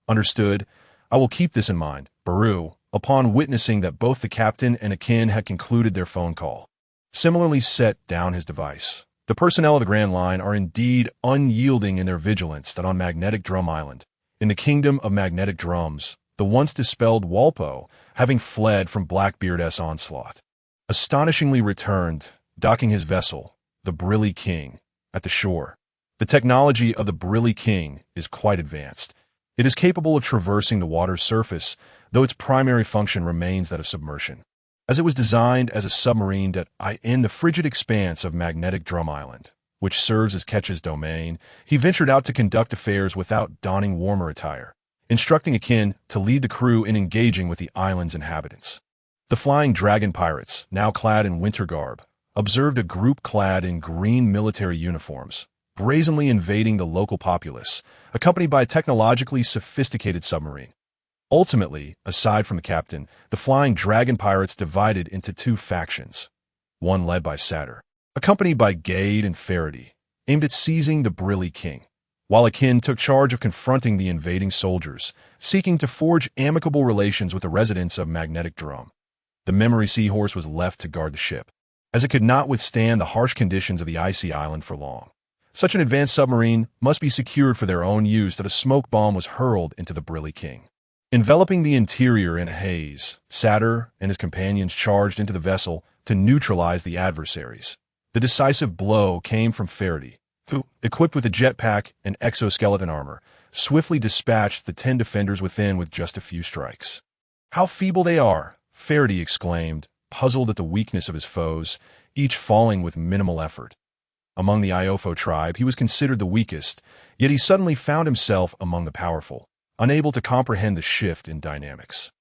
Understood. I will keep this in mind. Baru, upon witnessing that both the captain and Akin had concluded their phone call, similarly set down his device. The personnel of the Grand Line are indeed unyielding in their vigilance that on Magnetic Drum Island, in the kingdom of magnetic drums, the once dispelled Walpo, having fled from Blackbeard's onslaught, astonishingly returned, docking his vessel, the Brilly King, at the shore. The technology of the Brilly King is quite advanced. It is capable of traversing the water's surface, though its primary function remains that of submersion. As it was designed as a submarine in the frigid expanse of Magnetic Drum Island, which serves as Ketch's domain, he ventured out to conduct affairs without donning warmer attire, instructing Akin to lead the crew in engaging with the island's inhabitants. The Flying Dragon pirates, now clad in winter garb, observed a group clad in green military uniforms, brazenly invading the local populace, accompanied by a technologically sophisticated submarine. Ultimately, aside from the captain, the Flying Dragon pirates divided into 2 factions, one led by Satyr, accompanied by Gade and Faraday, aimed at seizing the Brilly King, while Akin took charge of confronting the invading soldiers, seeking to forge amicable relations with the residents of Magnetic Drum. The Memory Seahorse was left to guard the ship, as it could not withstand the harsh conditions of the icy island for long. Such an advanced submarine must be secured for their own use that a smoke bomb was hurled into the Brilly King. Enveloping the interior in a haze, Satyr and his companions charged into the vessel to neutralize the adversaries. The decisive blow came from Faraday, who, equipped with a jetpack and exoskeleton armor, swiftly dispatched the 10 defenders within with just a few strikes. "How feeble they are!" Faraday exclaimed, puzzled at the weakness of his foes, each falling with minimal effort. Among the Iofo tribe, he was considered the weakest, yet he suddenly found himself among the powerful, unable to comprehend the shift in dynamics.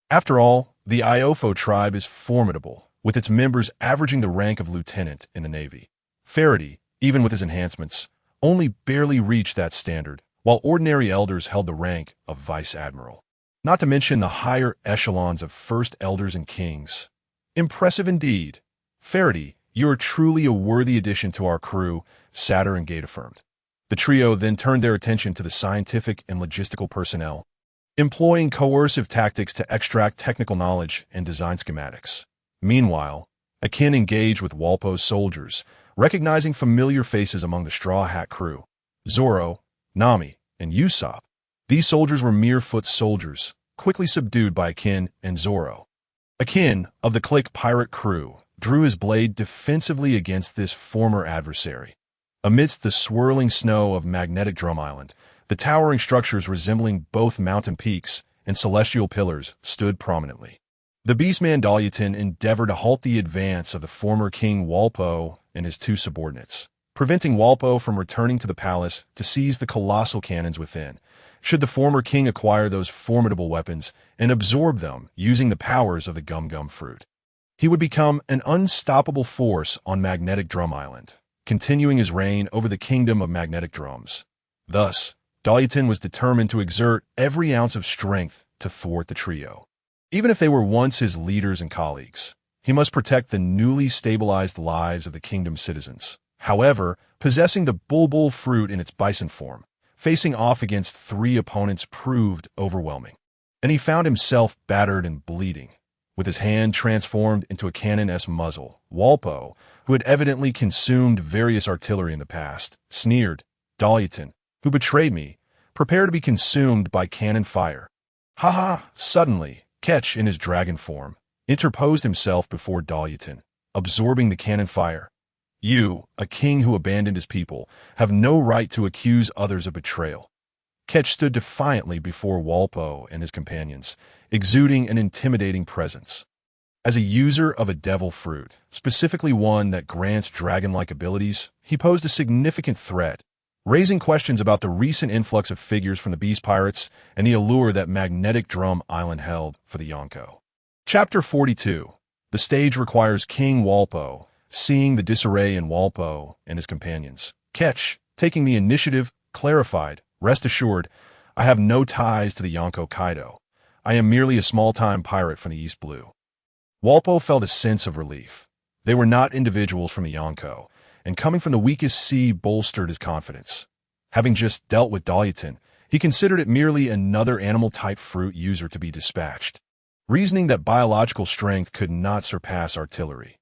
After all, the Iofo tribe is formidable, with its members averaging the rank of lieutenant in the Navy. Faraday, even with his enhancements, only barely reached that standard, while ordinary elders held the rank of vice admiral. Not to mention the higher echelons of first elders and kings. Impressive indeed. Faraday, you are truly a worthy addition to our crew, Satyr and Gade affirmed. The trio then turned their attention to the scientific and logistical personnel, employing coercive tactics to extract technical knowledge and design schematics. Meanwhile, Akin engaged with Walpo's soldiers, recognizing familiar faces among the Straw Hat crew, Zoro, Nami, and Usopp. These soldiers were mere foot soldiers, quickly subdued by Akin and Zoro. Akin, of the clique pirate crew, drew his blade defensively against this former adversary. Amidst the swirling snow of Magnetic Drum Island, the towering structures resembling both mountain peaks and celestial pillars stood prominently. The Beastman Dalyutin endeavored to halt the advance of the former King Walpo and his 2 subordinates, preventing Walpo from returning to the palace to seize the colossal cannons within, should the former king acquire those formidable weapons and absorb them using the powers of the gum-gum fruit. He would become an unstoppable force on Magnetic Drum Island, continuing his reign over the kingdom of magnetic drums. Thus, Dalitin was determined to exert every ounce of strength to thwart the trio. Even if they were once his leaders and colleagues, he must protect the newly stabilized lives of the kingdom's citizens. However, possessing the bulbul fruit in its bison form, facing off against 3 opponents proved overwhelming, and he found himself battered and bleeding. With his hand transformed into a cannon-esque muzzle, Walpo, who had evidently consumed various artillery in the past, sneered, "Dalitin, who betrayed me, prepare to be consumed by cannon fire." Ha ha! Suddenly, Kaichi, in his dragon form, interposed himself before Dalitin, absorbing the cannon fire. "You, a king who abandoned his people, have no right to accuse others of betrayal." Kaichi stood defiantly before Walpo and his companions, exuding an intimidating presence. As a user of a devil fruit, specifically one that grants dragon-like abilities, he posed a significant threat, raising questions about the recent influx of figures from the Beast Pirates and the allure that Magnetic Drum Island held for the Yonko. Chapter 42. The stage requires King Walpo, seeing the disarray in Walpo and his companions. Kaichi, taking the initiative, clarified, "Rest assured, I have no ties to the Yonko Kaido. I am merely a small-time pirate from the East Blue." Walpo felt a sense of relief. They were not individuals from the Yonko, and coming from the weakest sea bolstered his confidence. Having just dealt with Dalitin, he considered it merely another animal-type fruit user to be dispatched, reasoning that biological strength could not surpass artillery.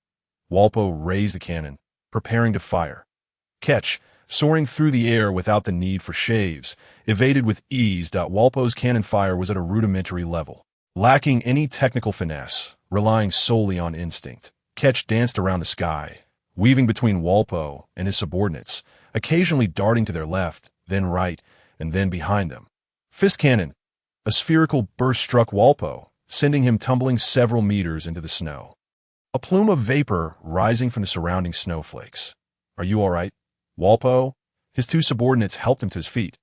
Walpo raised the cannon, preparing to fire. Kaichi, soaring through the air without the need for shaves, evaded with ease. Walpo's cannon fire was at a rudimentary level, lacking any technical finesse, relying solely on instinct. Kaichi danced around the sky, weaving between Walpo and his subordinates, occasionally darting to their left, then right, and then behind them. Fist cannon. A spherical burst struck Walpo, sending him tumbling several meters into the snow. A plume of vapor rising from the surrounding snowflakes. "Are you all right, Walpo?" His 2 subordinates helped him to his feet.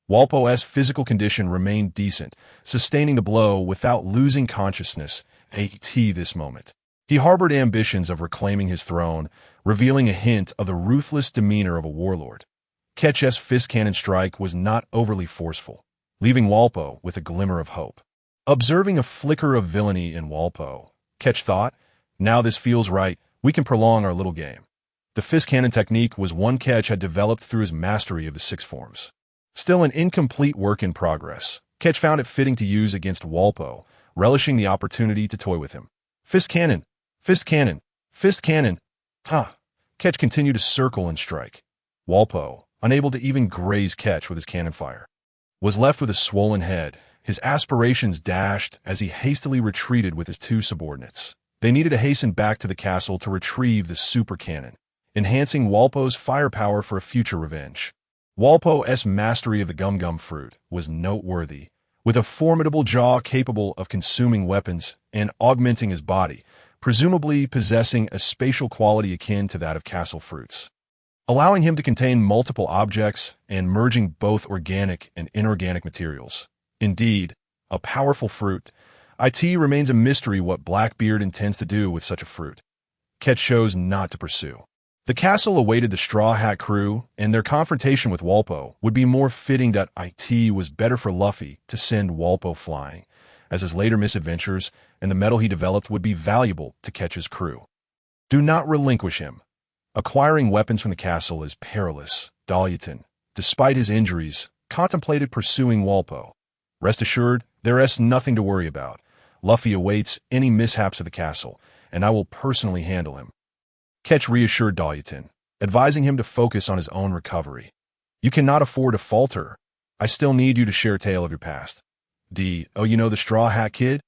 Walpo's physical condition remained decent, sustaining the blow without losing consciousness at this moment. He harbored ambitions of reclaiming his throne, revealing a hint of the ruthless demeanor of a warlord. Kaichi's fist cannon strike was not overly forceful, leaving Walpo with a glimmer of hope. Observing a flicker of villainy in Walpo, Kaichi thought, "Now this feels right, we can prolong our little game." The fist cannon technique was one Kaichi had developed through his mastery of the 6 forms. Still an incomplete work in progress, Kaichi found it fitting to use against Walpo, relishing the opportunity to toy with him. Fist cannon! Fist cannon! Fist cannon! Ha! Kaichi continued to circle and strike. Walpo, unable to even graze Kaichi with his cannon fire, was left with a swollen head, his aspirations dashed as he hastily retreated with his 2 subordinates. They needed to hasten back to the castle to retrieve the super cannon, enhancing Walpo's firepower for a future revenge. Walpo's mastery of the gum-gum fruit was noteworthy, with a formidable jaw capable of consuming weapons and augmenting his body, presumably possessing a spatial quality akin to that of castle fruits, allowing him to contain multiple objects and merging both organic and inorganic materials. Indeed, a powerful fruit. It remains a mystery what Blackbeard intends to do with such a fruit. Kaichi chose not to pursue. The castle awaited the Straw Hat crew, and their confrontation with Walpo would be more fitting. It was better for Luffy to send Walpo flying, as his later misadventures and the metal he developed would be valuable to Kaichi's crew. Do not relinquish him. Acquiring weapons from the castle is perilous. Dalitin, despite his injuries, contemplated pursuing Walpo. Rest assured, there is nothing to worry about. Luffy awaits any mishaps of the castle, and I will personally handle him. Kaichi reassured Dalitin, advising him to focus on his own recovery. You cannot afford to falter. I still need you to share a tale of your past. You know the Straw Hat Kid?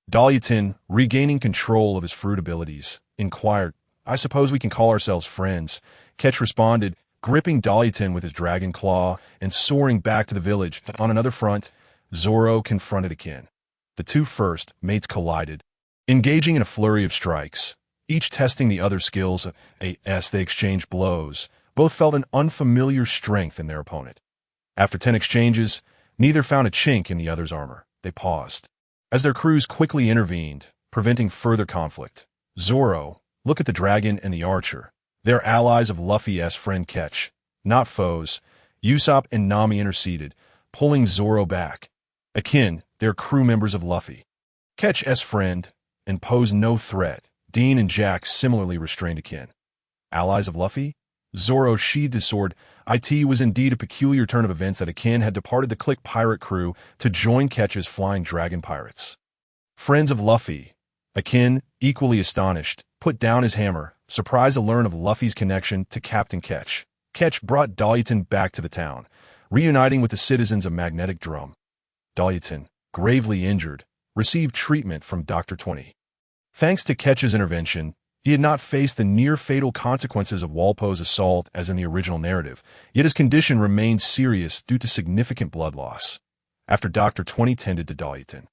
Dalitin, regaining control of his fruit abilities, inquired, "I suppose we can call ourselves friends." Kaichi responded, gripping Dalitin with his dragon claw and soaring back to the village. On another front, Zoro confronted Akin. The 2 first mates collided, engaging in a flurry of strikes, each testing the other's skills. As they exchanged blows, Both felt an unfamiliar strength in their opponent. After 10 exchanges, neither found a chink in the other's armor. They paused, as their crews quickly intervened, preventing further conflict. Zoro, look at the dragon and the archer. They're allies of Luffy's friend Kaichi, not foes. Usopp and Nami interceded, pulling Zoro back. Akin, they're crew members of Luffy. Kaichi's friend, and pose no threat. Dean and Jack similarly restrained Akin. Allies of Luffy? Zoro sheathed his sword. It was indeed a peculiar turn of events that Akin had departed the Click pirate crew to join Kaichi's flying dragon pirates. Friends of Luffy. Akin, equally astonished, put down his hammer, surprised to learn of Luffy's connection to Captain Kaichi. Kaichi brought Dalyutin back to the town, reuniting with the citizens of Magnetic Drum. Dalyutin, gravely injured, received treatment from Dr. 20. Thanks to Kaichi's intervention, he had not faced the near-fatal consequences of Walpo's assault as in the original narrative, yet his condition remained serious due to significant blood loss. After Dr. 20 tended to Dalyutin,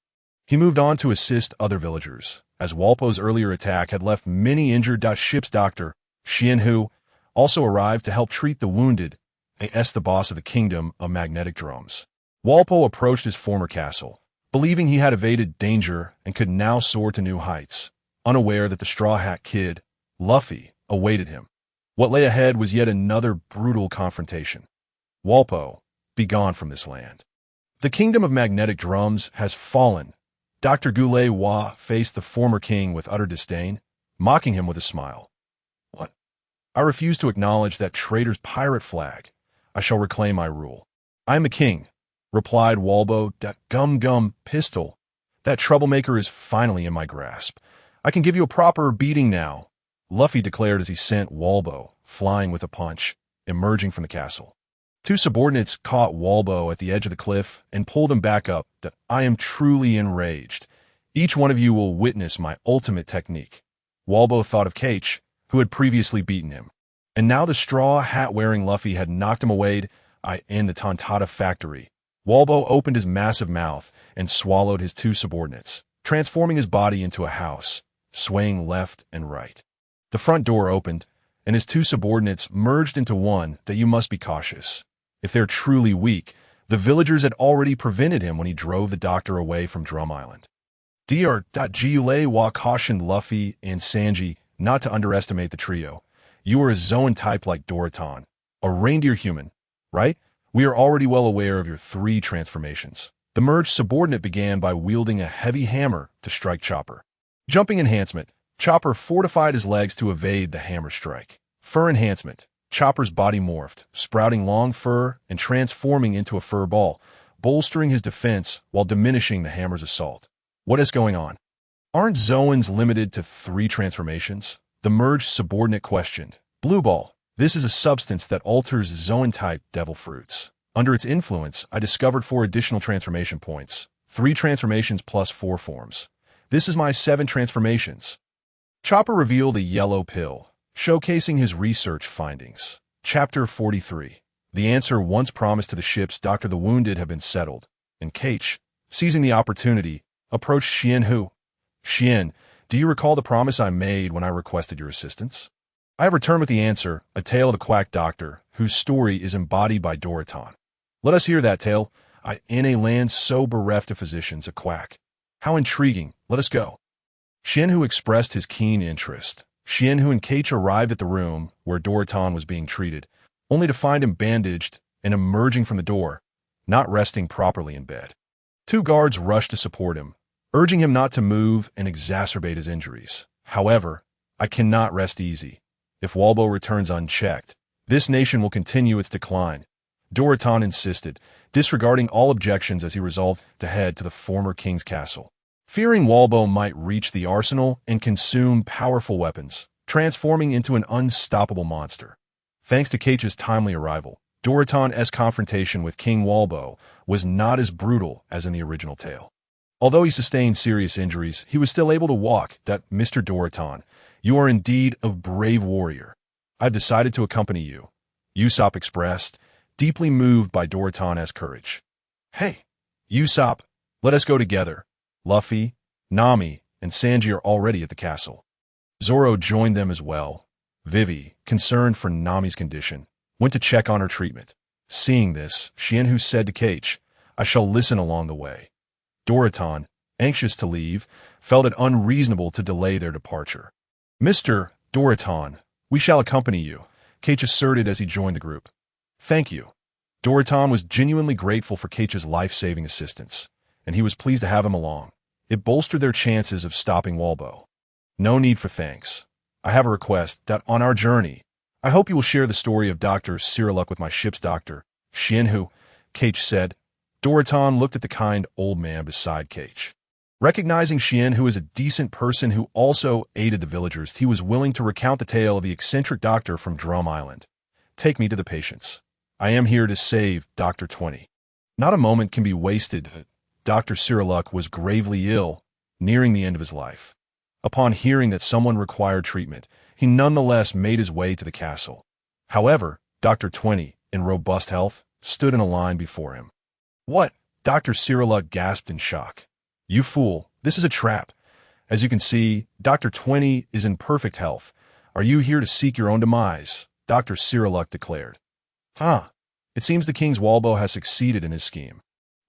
he moved on to assist other villagers, as Walpo's earlier attack had left many injured. Ship's doctor, Xianhu, also arrived to help treat the wounded, as the boss of the Kingdom of Magnetic Drums. Walpo approached his former castle, believing he had evaded danger and could now soar to new heights, unaware that the Straw Hat Kid, Luffy, awaited him. What lay ahead was yet another brutal confrontation. Walpo, be gone from this land. The Kingdom of Magnetic Drums has fallen. Dr. Goulet Wa faced the former king with utter disdain, mocking him with a smile. What? I refuse to acknowledge that traitor's pirate flag. I shall reclaim my rule. I am the king, replied Walpo. That gum pistol. That troublemaker is finally in my grasp. I can give you a proper beating now, Luffy declared as he sent Walpo flying with a punch, emerging from the castle. Two subordinates caught Walpo at the edge of the cliff and pulled him back up. I am truly enraged. Each one of you will witness my ultimate technique. Walpo thought of Kaichi, who had previously beaten him. And now the straw hat-wearing Luffy had knocked him away in the Tontata factory. Walpo opened his massive mouth and swallowed his two subordinates, transforming his body into a house, swaying left and right. The front door opened, and his two subordinates merged into one. That you must be cautious. If they're truly weak, the villagers had already prevented him when he drove the doctor away from Drum Island. Dr. Wa cautioned Luffy and Sanji not to underestimate the trio. You are a Zoan type like Doroton, a reindeer human, right? We are already well aware of your 3 transformations. The merged subordinate began by wielding a heavy hammer to strike Chopper. Jumping enhancement, Chopper fortified his legs to evade the hammer strike. Fur enhancement, Chopper's body morphed, sprouting long fur and transforming into a fur ball, bolstering his defense while diminishing the hammer's assault. What is going on? Aren't Zoans limited to 3 transformations? The merged subordinate questioned. Blue Ball, this is a substance that alters Zoan-type devil fruits. Under its influence, I discovered 4 additional transformation points. 3 transformations plus 4 forms. This is my 7 transformations. Chopper revealed a yellow pill, showcasing his research findings. Chapter 43. The answer once promised to the ship's doctor the wounded have been settled, and Kaichi, seizing the opportunity, approached Xianhu. Xian, do you recall the promise I made when I requested your assistance? I have returned with the answer, a tale of a quack doctor, whose story is embodied by Doroton. Let us hear that tale. In a land so bereft of physicians, a quack. How intriguing. Let us go. Xianhu expressed his keen interest. Xianhu and Kaichi arrived at the room where Doroton was being treated, only to find him bandaged and emerging from the door, not resting properly in bed. 2 guards rushed to support him, urging him not to move and exacerbate his injuries. However, I cannot rest easy. If Walpo returns unchecked, this nation will continue its decline. Doroton insisted, disregarding all objections as he resolved to head to the former king's castle. Fearing Walpo might reach the arsenal and consume powerful weapons, transforming into an unstoppable monster. Thanks to Kaichi's timely arrival, Doroton's confrontation with King Walpo was not as brutal as in the original tale. Although he sustained serious injuries, he was still able to walk. Mr. Doroton, you are indeed a brave warrior. I've decided to accompany you, Usopp expressed, deeply moved by Doroton's courage. Hey, Usopp, let us go together. Luffy, Nami, and Sanji are already at the castle. Zoro joined them as well. Vivi, concerned for Nami's condition, went to check on her treatment. Seeing this, Xianhu said to Kaichi, "I shall listen along the way." Dorotan, anxious to leave, felt it unreasonable to delay their departure. "Mr. Dorotan, we shall accompany you," Kaichi asserted as he joined the group. "Thank you." Dorotan was genuinely grateful for Kaichi's life-saving assistance, and he was pleased to have him along. It bolstered their chances of stopping Walbo. "No need for thanks. I have a request that on our journey, I hope you will share the story of Dr. Cyriluk with my ship's doctor, Xianhu," Kaichi said. Dorotan looked at the kind old man beside Kaichi. Recognizing Xianhu as a decent person who also aided the villagers, he was willing to recount the tale of the eccentric doctor from Drum Island. "Take me to the patients. I am here to save Dr. 20. Not a moment can be wasted. Dr. Cyriluk was gravely ill, nearing the end of his life. Upon hearing that someone required treatment, he nonetheless made his way to the castle. However, Dr. 20, in robust health, stood in a line before him. "What?" Dr. Cyriluk gasped in shock. "You fool, this is a trap. As you can see, Dr. 20 is in perfect health. Are you here to seek your own demise?" Dr. Cyriluk declared. "Huh. It seems the King's Walbo has succeeded in his scheme.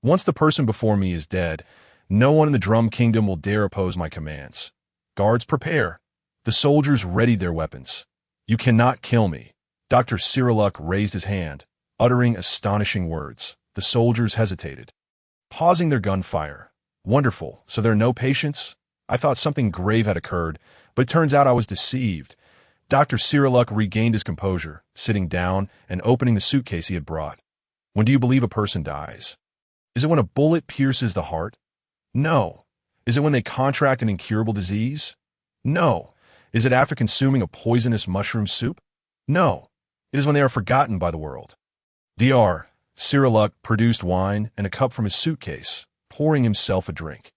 Once the person before me is dead, no one in the Drum Kingdom will dare oppose my commands. Guards, prepare." The soldiers readied their weapons. "You cannot kill me." Dr. Cyriluk raised his hand, uttering astonishing words. The soldiers hesitated, pausing their gunfire. "Wonderful, so there are no patients? I thought something grave had occurred, but it turns out I was deceived." Dr. Cyriluk regained his composure, sitting down and opening the suitcase he had brought. "When do you believe a person dies? Is it when a bullet pierces the heart? No. Is it when they contract an incurable disease? No. Is it after consuming a poisonous mushroom soup? No. It is when they are forgotten by the world." Dr. Cyriluk produced wine and a cup from his suitcase, pouring himself a drink.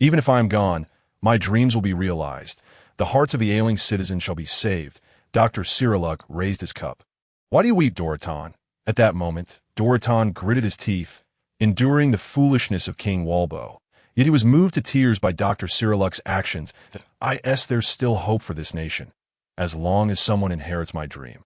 "Even if I am gone, my dreams will be realized. The hearts of the ailing citizens shall be saved." Dr. Cyriluk raised his cup. "Why do you weep, Dorotan?" At that moment, Dorotan gritted his teeth, enduring the foolishness of King Walbo. Yet he was moved to tears by Dr. Cyriluk's actions. There's still hope for this nation, as long as someone inherits my dream."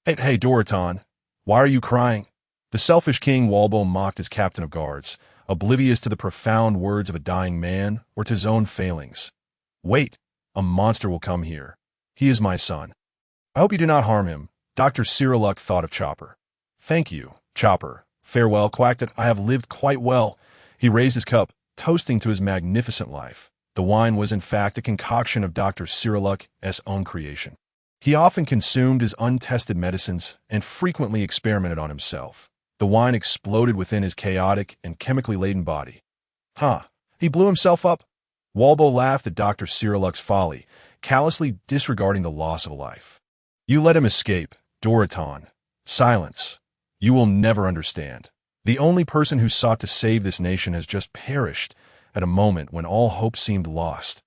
Hey, Dorotan, why are you crying?" The selfish King Walbo mocked his captain of guards, oblivious to the profound words of a dying man or to his own failings. "Wait, a monster will come here. He is my son. I hope you do not harm him." Dr. Cyriluk thought of Chopper. "Thank you, Chopper. Farewell, quacked it. I have lived quite well." He raised his cup, toasting to his magnificent life. The wine was in fact a concoction of Dr. Cyriluk's own creation. He often consumed his untested medicines and frequently experimented on himself. The wine exploded within his chaotic and chemically laden body. "Huh, he blew himself up?" Walbo laughed at Dr. Cyriluk's folly, callously disregarding the loss of a life. "You let him escape, Dorotan. Silence. You will never understand. The only person who sought to save this nation has just perished at a moment when all hope seemed lost.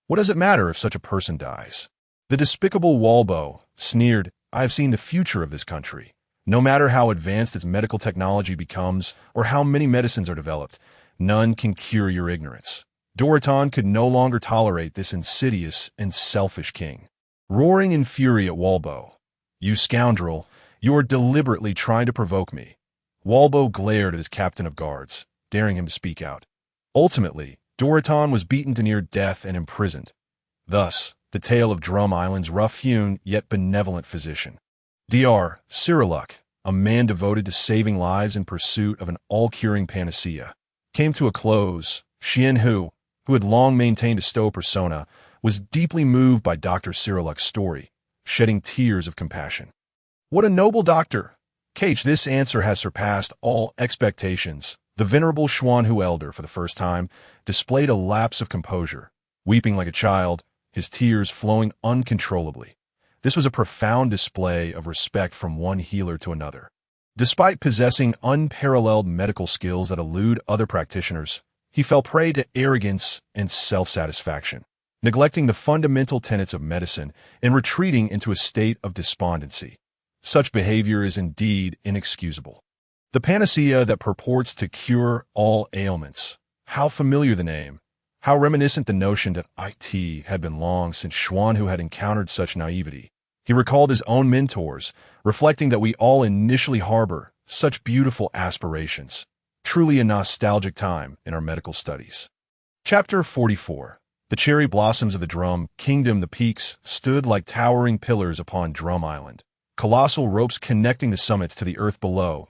What does it matter if such a person dies?" The despicable Walbo sneered, "I have seen the future of this country. No matter how advanced its medical technology becomes or how many medicines are developed, none can cure your ignorance." Dorotan could no longer tolerate this insidious and selfish king. Roaring in fury at Walbo, "You scoundrel, you are deliberately trying to provoke me." Walbo glared at his captain of guards, daring him to speak out. Ultimately, Dorotan was beaten to near death and imprisoned. Thus, the tale of Drum Island's rough-hewn yet benevolent physician. Dr. Cyriluk, a man devoted to saving lives in pursuit of an all-curing panacea, came to a close. Xianhu, who had long maintained a stoic persona, was deeply moved by Dr. Cyriluk's story, shedding tears of compassion. "What a noble doctor! Kaichi, this answer has surpassed all expectations." The venerable Xuanhu elder, for the first time, displayed a lapse of composure, weeping like a child, his tears flowing uncontrollably. This was a profound display of respect from one healer to another. Despite possessing unparalleled medical skills that elude other practitioners, he fell prey to arrogance and self-satisfaction, neglecting the fundamental tenets of medicine and retreating into a state of despondency. Such behavior is indeed inexcusable. The panacea that purports to cure all ailments. How familiar the name. How reminiscent the notion that it had been long since Xuanhu had encountered such naivety. He recalled his own mentors, reflecting that we all initially harbor such beautiful aspirations. Truly a nostalgic time in our medical studies. Chapter 44. The cherry blossoms of the Drum Kingdom. The peaks stood like towering pillars upon Drum Island, colossal ropes connecting the summits to the earth below,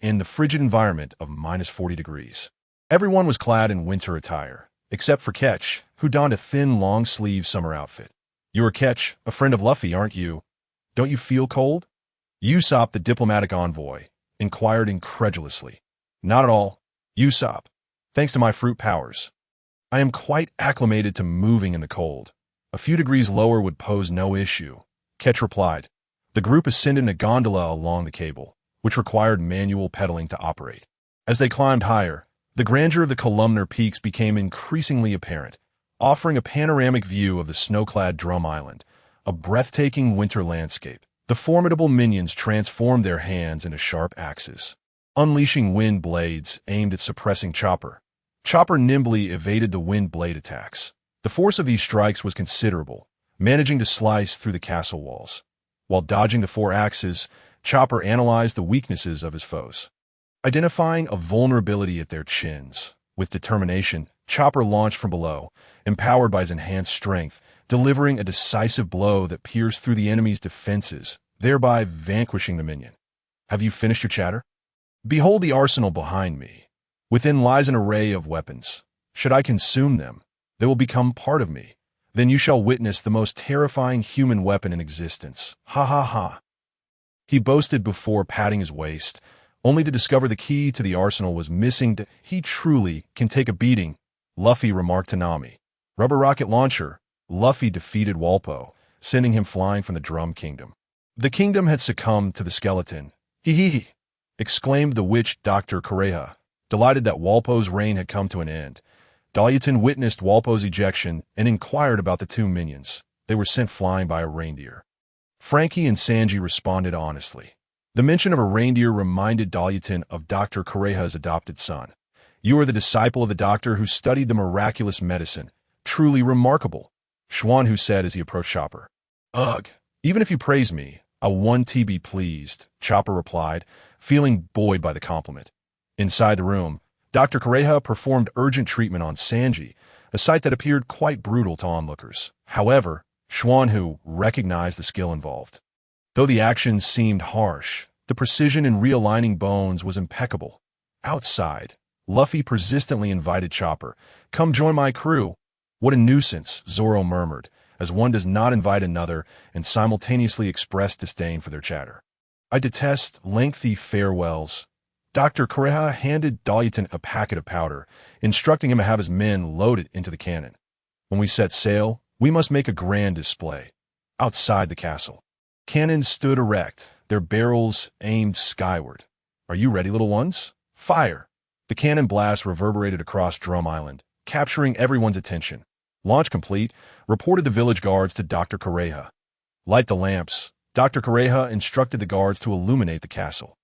in the frigid environment of -40 degrees. Everyone was clad in winter attire, except for Ketch, who donned a thin, long-sleeve summer outfit. "You are Ketch, a friend of Luffy, aren't you? Don't you feel cold?" Usopp, the diplomatic envoy, inquired incredulously. "Not at all, Usopp. Thanks to my fruit powers, I am quite acclimated to moving in the cold. A few degrees lower would pose no issue," Ketch replied. The group ascended in a gondola along the cable, which required manual pedaling to operate. As they climbed higher, the grandeur of the columnar peaks became increasingly apparent, offering a panoramic view of the snow-clad Drum Island, a breathtaking winter landscape. The formidable minions transformed their hands into sharp axes, unleashing wind blades aimed at suppressing Chopper. Chopper nimbly evaded the wind blade attacks. The force of these strikes was considerable, managing to slice through the castle walls. While dodging the 4 axes, Chopper analyzed the weaknesses of his foes, identifying a vulnerability at their chins. With determination, Chopper launched from below, empowered by his enhanced strength, delivering a decisive blow that pierced through the enemy's defenses, thereby vanquishing the minion. "Have you finished your chatter? Behold the arsenal behind me. Within lies an array of weapons. Should I consume them, they will become part of me. Then you shall witness the most terrifying human weapon in existence. Ha ha ha." He boasted before patting his waist, only to discover the key to the arsenal was missing. "He truly can take a beating," Luffy remarked to Nami. Rubber rocket launcher. Luffy defeated Walpo, sending him flying from the Drum Kingdom. The kingdom had succumbed to the skeleton. "Hee hee hee," exclaimed the witch Dr. Kureha, delighted that Walpo's reign had come to an end. Dalyutin witnessed Walpo's ejection and inquired about the 2 minions. They were sent flying by a reindeer. Frankie and Sanji responded honestly. The mention of a reindeer reminded Dalyutin of Dr. Kureha's adopted son. "You are the disciple of the doctor who studied the miraculous medicine. Truly remarkable," Schwanhu said as he approached Chopper. "Ugh, even if you praise me, I won't be pleased," Chopper replied, feeling buoyed by the compliment. Inside the room, Dr. Kureha performed urgent treatment on Sanji, a sight that appeared quite brutal to onlookers. However, Schwanhu recognized the skill involved. Though the actions seemed harsh, the precision in realigning bones was impeccable. Outside, Luffy persistently invited Chopper. "Come join my crew." "What a nuisance," Zoro murmured, as one does not invite another and simultaneously express disdain for their chatter. "I detest lengthy farewells." Dr. Kureha handed Dalyutin a packet of powder, instructing him to have his men load it into the cannon. "When we set sail, we must make a grand display." Outside the castle, cannons stood erect, their barrels aimed skyward. "Are you ready, little ones? Fire!" The cannon blast reverberated across Drum Island, capturing everyone's attention. "Launch complete," reported the village guards to Dr. Kureha. "Light the lamps." Dr. Kureha instructed the guards to illuminate the castle.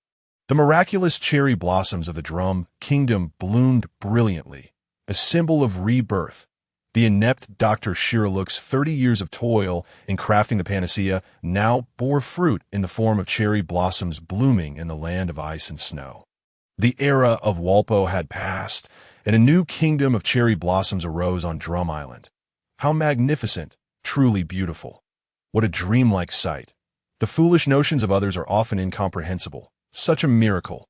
The miraculous cherry blossoms of the Drum Kingdom bloomed brilliantly, a symbol of rebirth. The inept Dr. Shiraluk's 30 years of toil in crafting the panacea now bore fruit in the form of cherry blossoms blooming in the land of ice and snow. The era of Walpo had passed, and a new kingdom of cherry blossoms arose on Drum Island. How magnificent, truly beautiful. What a dreamlike sight. The foolish notions of others are often incomprehensible. Such a miracle.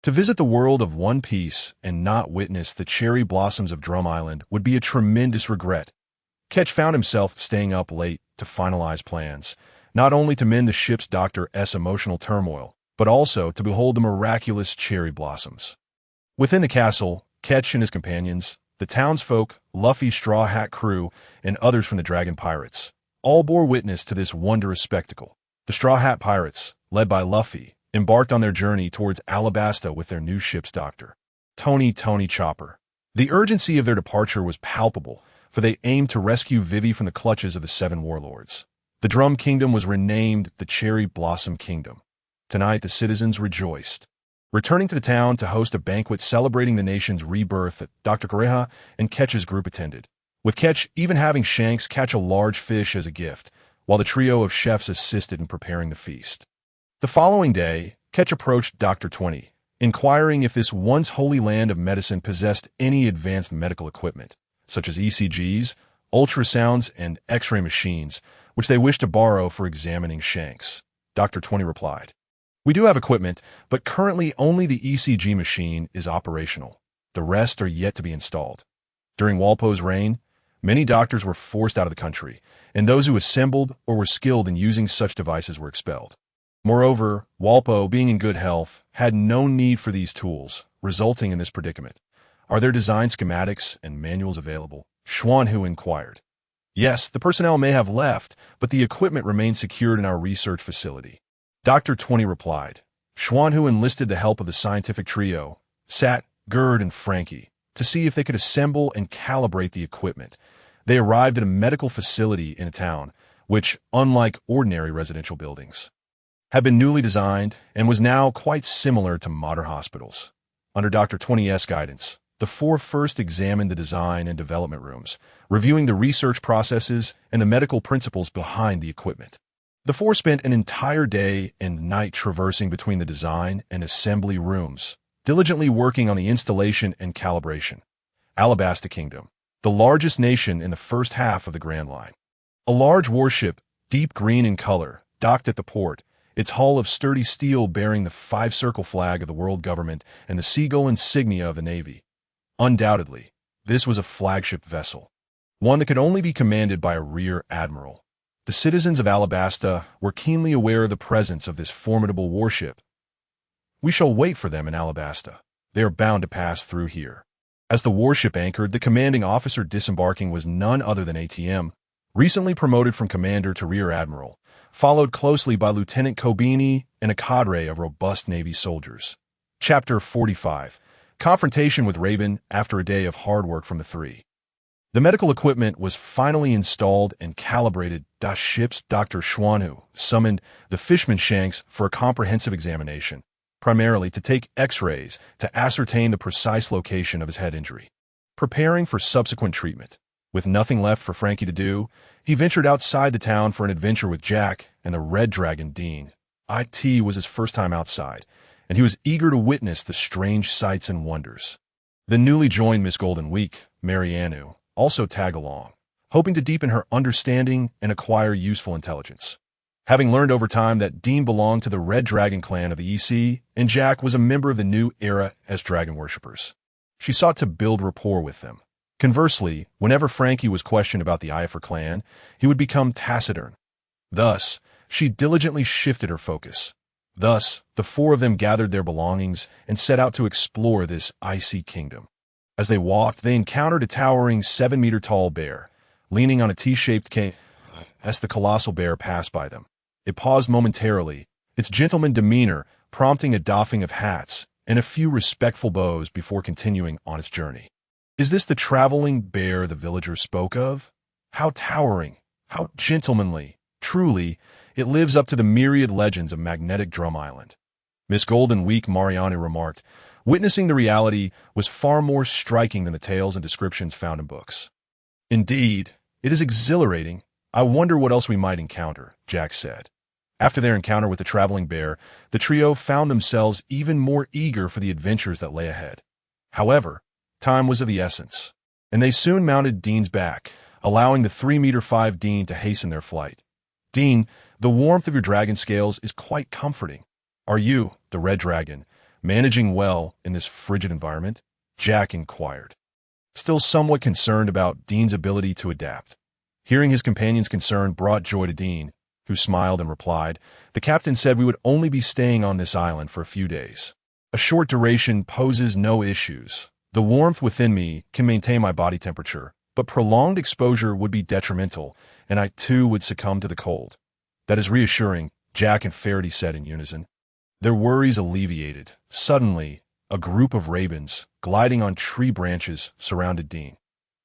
To visit the world of One Piece and not witness the cherry blossoms of Drum Island would be a tremendous regret. Ketch found himself staying up late to finalize plans, not only to mend the ship's Doctor's emotional turmoil, but also to behold the miraculous cherry blossoms. Within the castle, Ketch and his companions, the townsfolk, Luffy's Straw Hat crew, and others from the Dragon Pirates, all bore witness to this wondrous spectacle. The Straw Hat Pirates, led by Luffy, embarked on their journey towards Alabasta with their new ship's doctor, Tony Chopper. The urgency of their departure was palpable, for they aimed to rescue Vivi from the clutches of the 7 warlords. The Drum Kingdom was renamed the Cherry Blossom Kingdom. Tonight the citizens rejoiced, returning to the town to host a banquet celebrating the nation's rebirth that Dr. Kureha and Ketch's group attended, with Ketch even having Shanks catch a large fish as a gift. while the trio of chefs assisted in preparing the feast. The following day, Ketch approached Dr. 20, inquiring if this once holy land of medicine possessed any advanced medical equipment, such as ECGs, ultrasounds, and X-ray machines, which they wished to borrow for examining Shanks. Dr. 20 replied, "We do have equipment, but currently only the ECG machine is operational. The rest are yet to be installed." During Walpo's reign, many doctors were forced out of the country, and those who assembled or were skilled in using such devices were expelled. Moreover, Walpo, being in good health, had no need for these tools, resulting in this predicament. "Are there design schematics and manuals available?" Xuanhu inquired. "Yes, the personnel may have left, but the equipment remains secured in our research facility." Dr. 20 replied. Xuanhu enlisted the help of the scientific trio, Sat, Gerd, and Frankie, to see if they could assemble and calibrate the equipment. They arrived at a medical facility in a town, which, unlike ordinary residential buildings, had been newly designed and was now quite similar to modern hospitals. Under Dr. 20's guidance, the four first examined the design and development rooms, reviewing the research processes and the medical principles behind the equipment. The four spent an entire day and night traversing between the design and assembly rooms, diligently working on the installation and calibration. Alabasta Kingdom, the largest nation in the first half of the Grand Line. A large warship, deep green in color, docked at the port, its hull of sturdy steel bearing the five-circle flag of the world government and the seagull insignia of the Navy. Undoubtedly, this was a flagship vessel, one that could only be commanded by a rear admiral. The citizens of Alabasta were keenly aware of the presence of this formidable warship. "We shall wait for them in Alabasta. They are bound to pass through here." As the warship anchored, the commanding officer disembarking was none other than ATM, recently promoted from commander to rear admiral, followed closely by Lieutenant Kobini and a cadre of robust Navy soldiers. Chapter 45. Confrontation with Raven after a day of hard work from the three. The medical equipment was finally installed and calibrated. Das ship's Dr. Xuanhu summoned the fishman Shanks for a comprehensive examination, primarily to take X-rays to ascertain the precise location of his head injury. Preparing for subsequent treatment, with nothing left for Frankie to do, he ventured outside the town for an adventure with Jack and the Red Dragon Dean. It was his first time outside, and he was eager to witness the strange sights and wonders. The newly joined Miss Golden Week, Marianu, also tagged along, hoping to deepen her understanding and acquire useful intelligence. Having learned over time that Dean belonged to the Red Dragon clan of the EC, and Jack was a member of the new era as dragon worshippers, she sought to build rapport with them. Conversely, whenever Frankie was questioned about the Ifer clan, he would become taciturn. Thus, she diligently shifted her focus. Thus, the four of them gathered their belongings and set out to explore this icy kingdom. As they walked, they encountered a towering 7-meter-tall bear, leaning on a T-shaped cane. As the colossal bear passed by them, it paused momentarily, its gentleman demeanor prompting a doffing of hats and a few respectful bows before continuing on its journey. "Is this the traveling bear the villagers spoke of? How towering, how gentlemanly. Truly, it lives up to the myriad legends of Magnetic Drum Island." Miss Golden Week Mariani remarked, "Witnessing the reality was far more striking than the tales and descriptions found in books." "Indeed, it is exhilarating. I wonder what else we might encounter," Jack said. After their encounter with the traveling bear, the trio found themselves even more eager for the adventures that lay ahead. However, time was of the essence, and they soon mounted Dean's back, allowing the 3-meter-5 Dean to hasten their flight. "Dean, the warmth of your dragon scales is quite comforting. Are you, the Red Dragon, managing well in this frigid environment?" Jack inquired, still somewhat concerned about Dean's ability to adapt. Hearing his companion's concern brought joy to Dean, who smiled and replied, "The captain said we would only be staying on this island for a few days. A short duration poses no issues. The warmth within me can maintain my body temperature, but prolonged exposure would be detrimental, and I too would succumb to the cold." "That is reassuring," Jack and Faraday said in unison. Their worries alleviated. Suddenly, a group of ravens, gliding on tree branches, surrounded Dean.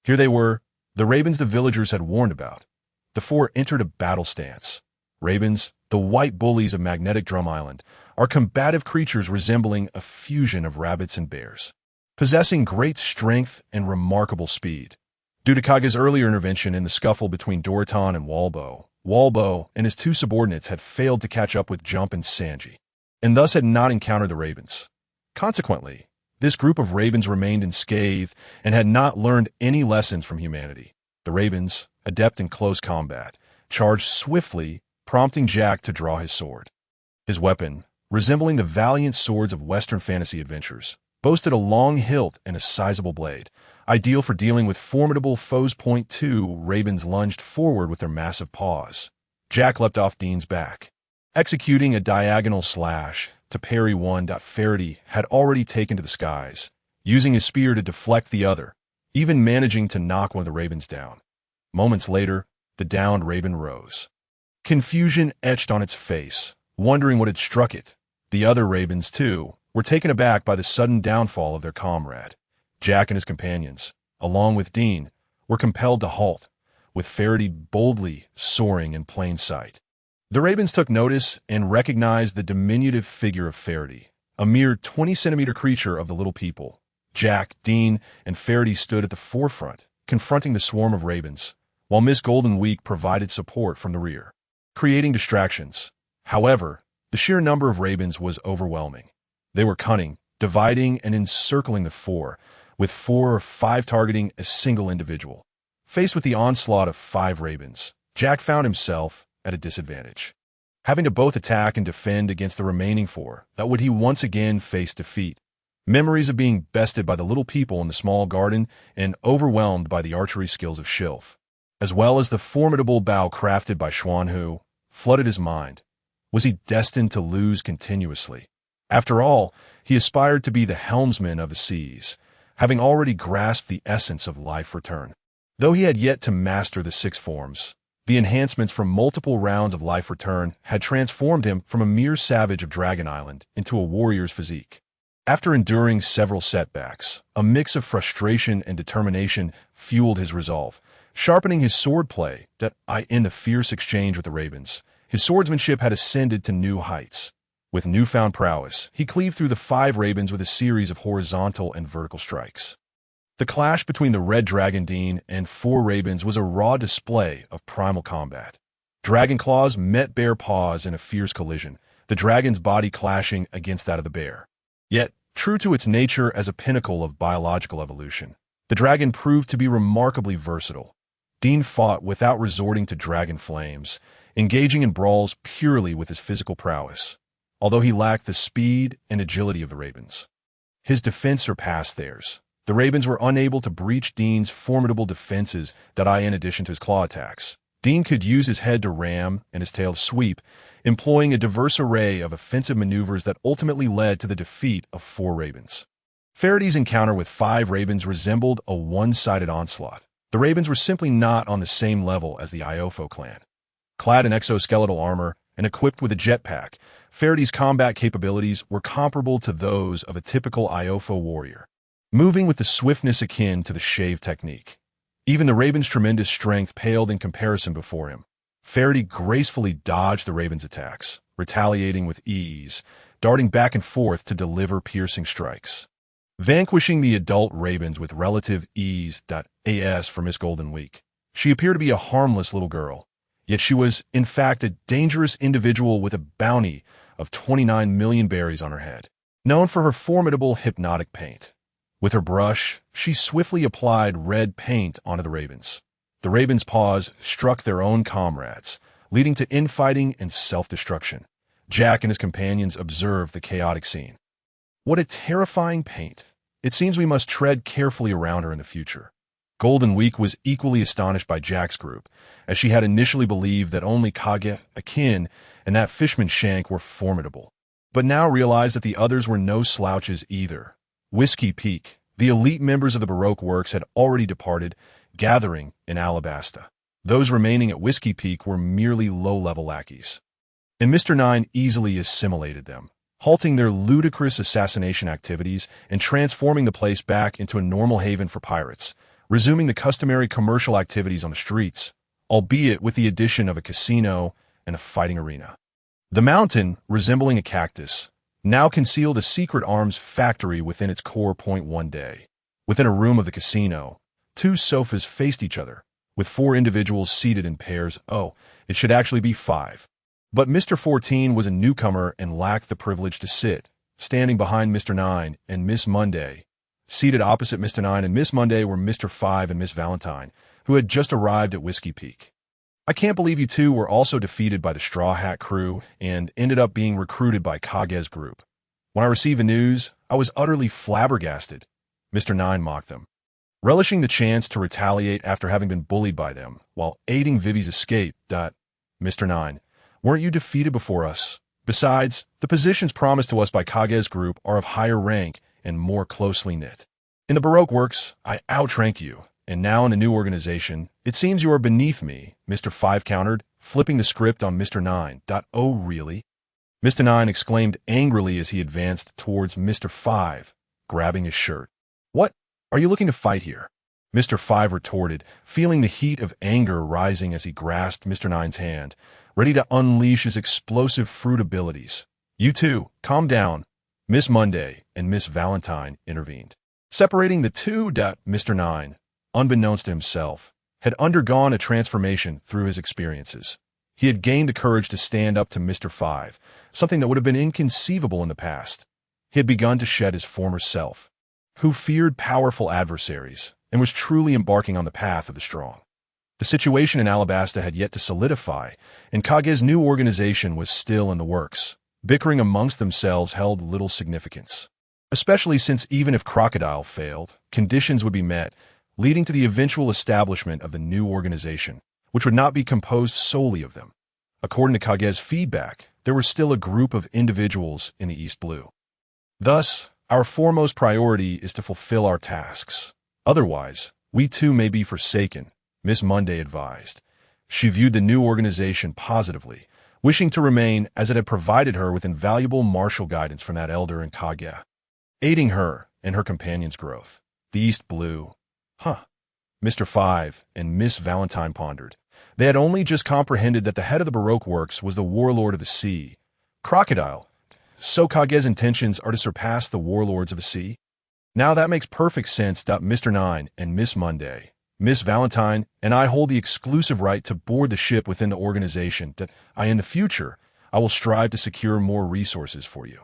Here they were, the ravens the villagers had warned about. The four entered a battle stance. Ravens, the white bullies of Magnetic Drum Island, are combative creatures resembling a fusion of rabbits and bears, possessing great strength and remarkable speed. Due to Kaga's earlier intervention in the scuffle between Doroton and Walbo, Walbo and his two subordinates had failed to catch up with Jump and Sanji, and thus had not encountered the ravens. Consequently, this group of ravens remained unscathed and had not learned any lessons from humanity. The ravens, adept in close combat, charged swiftly, prompting Jack to draw his sword. His weapon, resembling the valiant swords of Western fantasy adventures, boasted a long hilt and a sizable blade, ideal for dealing with formidable foes. Point 2, ravens lunged forward with their massive paws. Jack leapt off Dean's back, executing a diagonal slash to parry one. Faraday had already taken to the skies, using his spear to deflect the other, even managing to knock one of the ravens down. Moments later, the downed raven rose. Confusion etched on its face, wondering what had struck it. The other ravens, too, were taken aback by the sudden downfall of their comrade. Jack and his companions, along with Dean, were compelled to halt, with Faraday boldly soaring in plain sight. The ravens took notice and recognized the diminutive figure of Faraday, a mere 20-centimeter creature of the little people. Jack, Dean, and Faraday stood at the forefront, confronting the swarm of ravens, while Miss Golden Week provided support from the rear, creating distractions. However, the sheer number of ravens was overwhelming. They were cunning, dividing and encircling the four, with 4 or 5 targeting a single individual. Faced with the onslaught of 5 ravens, Jack found himself at a disadvantage, having to both attack and defend against the remaining 4 that would he once again face defeat. Memories of being bested by the little people in the small garden and overwhelmed by the archery skills of Shilf, as well as the formidable bow crafted by Xuanhu, flooded his mind. Was he destined to lose continuously? After all, he aspired to be the helmsman of the seas, having already grasped the essence of life return. Though he had yet to master the 6 forms, the enhancements from multiple rounds of life return had transformed him from a mere savage of Dragon Island into a warrior's physique. After enduring several setbacks, a mix of frustration and determination fueled his resolve, sharpening his swordplay in the fierce exchange with the ravens. His swordsmanship had ascended to new heights. With newfound prowess, he cleaved through the 5 ravens with a series of horizontal and vertical strikes. The clash between the Red Dragon Dean and 4 ravens was a raw display of primal combat. Dragon claws met bear paws in a fierce collision, the dragon's body clashing against that of the bear. Yet, true to its nature as a pinnacle of biological evolution, the dragon proved to be remarkably versatile. Dean fought without resorting to dragon flames, engaging in brawls purely with his physical prowess, although he lacked the speed and agility of the ravens. His defense surpassed theirs. The ravens were unable to breach Dean's formidable defenses in addition to his claw attacks. Dean could use his head to ram and his tail to sweep, employing a diverse array of offensive maneuvers that ultimately led to the defeat of 4 ravens. Faraday's encounter with 5 ravens resembled a one-sided onslaught. The ravens were simply not on the same level as the Iofo clan. Clad in exoskeletal armor and equipped with a jetpack, Faraday's combat capabilities were comparable to those of a typical Iofo warrior, moving with the swiftness akin to the shave technique. Even the raven's tremendous strength paled in comparison before him. Faraday gracefully dodged the raven's attacks, retaliating with ease, darting back and forth to deliver piercing strikes. Vanquishing the adult ravens with relative ease. As for Miss Golden Week, she appeared to be a harmless little girl, yet she was, in fact, a dangerous individual with a bounty of 29 million berries on her head, known for her formidable hypnotic paint. With her brush, she swiftly applied red paint onto the ravens. The ravens' paws struck their own comrades, leading to infighting and self-destruction. Jack and his companions observed the chaotic scene. What a terrifying paint! It seems we must tread carefully around her in the future. Golden Week was equally astonished by Jack's group, as she had initially believed that only Kage, Akin, and that fishman Shank were formidable, but now realized that the others were no slouches either. Whiskey Peak, the elite members of the Baroque Works, had already departed, gathering in Alabasta. Those remaining at Whiskey Peak were merely low-level lackeys, and Mr. Nine easily assimilated them, halting their ludicrous assassination activities and transforming the place back into a normal haven for pirates, resuming the customary commercial activities on the streets, albeit with the addition of a casino and a fighting arena. The mountain, resembling a cactus, now concealed a secret arms factory within its core. One day, within a room of the casino, 2 sofas faced each other, with 4 individuals seated in pairs. Oh, it should actually be 5. But Mr. 14 was a newcomer and lacked the privilege to sit, standing behind Mr. 9 and Miss Monday. Seated opposite Mr. 9 and Miss Monday were Mr. 5 and Miss Valentine, who had just arrived at Whiskey Peak. I can't believe you two were also defeated by the Straw Hat crew and ended up being recruited by Kage's group. When I received the news, I was utterly flabbergasted. Mr. 9 mocked them, relishing the chance to retaliate after having been bullied by them, while aiding Vivi's escape. Mr. 9, weren't you defeated before us? Besides, the positions promised to us by Kage's group are of higher rank and more closely knit. In the Baroque works, I outrank you, and now in the new organization, it seems you are beneath me, Mr. 5 countered, flipping the script on Mr. 9. Oh, really? Mr. 9 exclaimed angrily as he advanced towards Mr. 5, grabbing his shirt. What? Are you looking to fight here? Mr. 5 retorted, feeling the heat of anger rising as he grasped Mr. 9's hand, ready to unleash his explosive fruit abilities. You two, calm down. Miss Monday and Miss Valentine intervened, separating the two. Mr. 9, unbeknownst to himself, had undergone a transformation through his experiences. He had gained the courage to stand up to Mr. 5, something that would have been inconceivable in the past. He had begun to shed his former self, who feared powerful adversaries and was truly embarking on the path of the strong. The situation in Alabasta had yet to solidify, and Kage's new organization was still in the works. Bickering amongst themselves held little significance, especially since even if Crocodile failed, conditions would be met, leading to the eventual establishment of the new organization, which would not be composed solely of them. According to Kage's feedback, there was still a group of individuals in the East Blue. Thus, our foremost priority is to fulfill our tasks. Otherwise, we too may be forsaken, Miss Monday advised. She viewed the new organization positively, wishing to remain as it had provided her with invaluable martial guidance from that elder in Kage, aiding her in her companion's growth. The East Blue. Mr. 5 and Miss Valentine pondered. They had only just comprehended that the head of the Baroque works was the warlord of the sea. Crocodile. So Kage's intentions are to surpass the warlords of the sea? Now that makes perfect sense. Mr. 9 and Miss Monday, Miss Valentine, and I hold the exclusive right to board the ship within the organization that in the future, I will strive to secure more resources for you.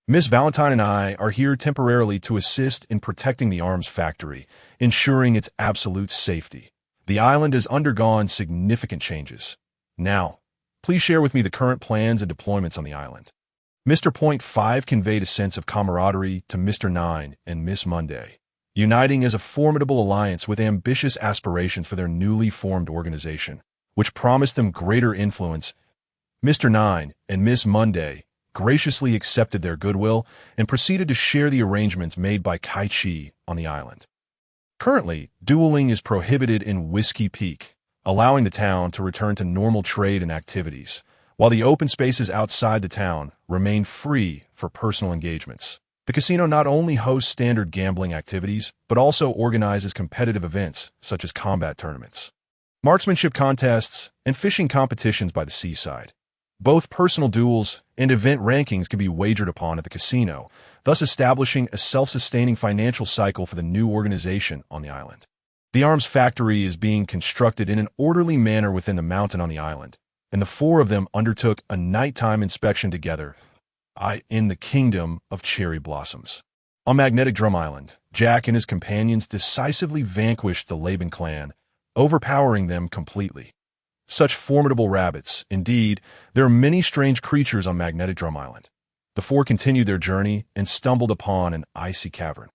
Miss Valentine and I are here temporarily to assist in protecting the arms factory, ensuring its absolute safety. The island has undergone significant changes. Now, please share with me the current plans and deployments on the island. Mr. Point 5 conveyed a sense of camaraderie to Mr. 9 and Miss Monday, uniting as a formidable alliance with ambitious aspirations for their newly formed organization, which promised them greater influence. Mr. 9 and Miss Monday graciously accepted their goodwill and proceeded to share the arrangements made by Kaichi on the island. Currently, dueling is prohibited in Whiskey Peak, allowing the town to return to normal trade and activities, while the open spaces outside the town remain free for personal engagements. The casino not only hosts standard gambling activities, but also organizes competitive events such as combat tournaments, marksmanship contests, and fishing competitions by the seaside. Both personal duels and event rankings can be wagered upon at the casino, thus establishing a self-sustaining financial cycle for the new organization on the island. The arms factory is being constructed in an orderly manner within the mountain on the island, and the 4 of them undertook a nighttime inspection together in the Kingdom of Cherry Blossoms. On Magnetic Drum Island, Jack and his companions decisively vanquished the Laban clan, overpowering them completely. Such formidable rabbits. Indeed, there are many strange creatures on Magnetic Drum Island. The 4 continued their journey and stumbled upon an icy cavern.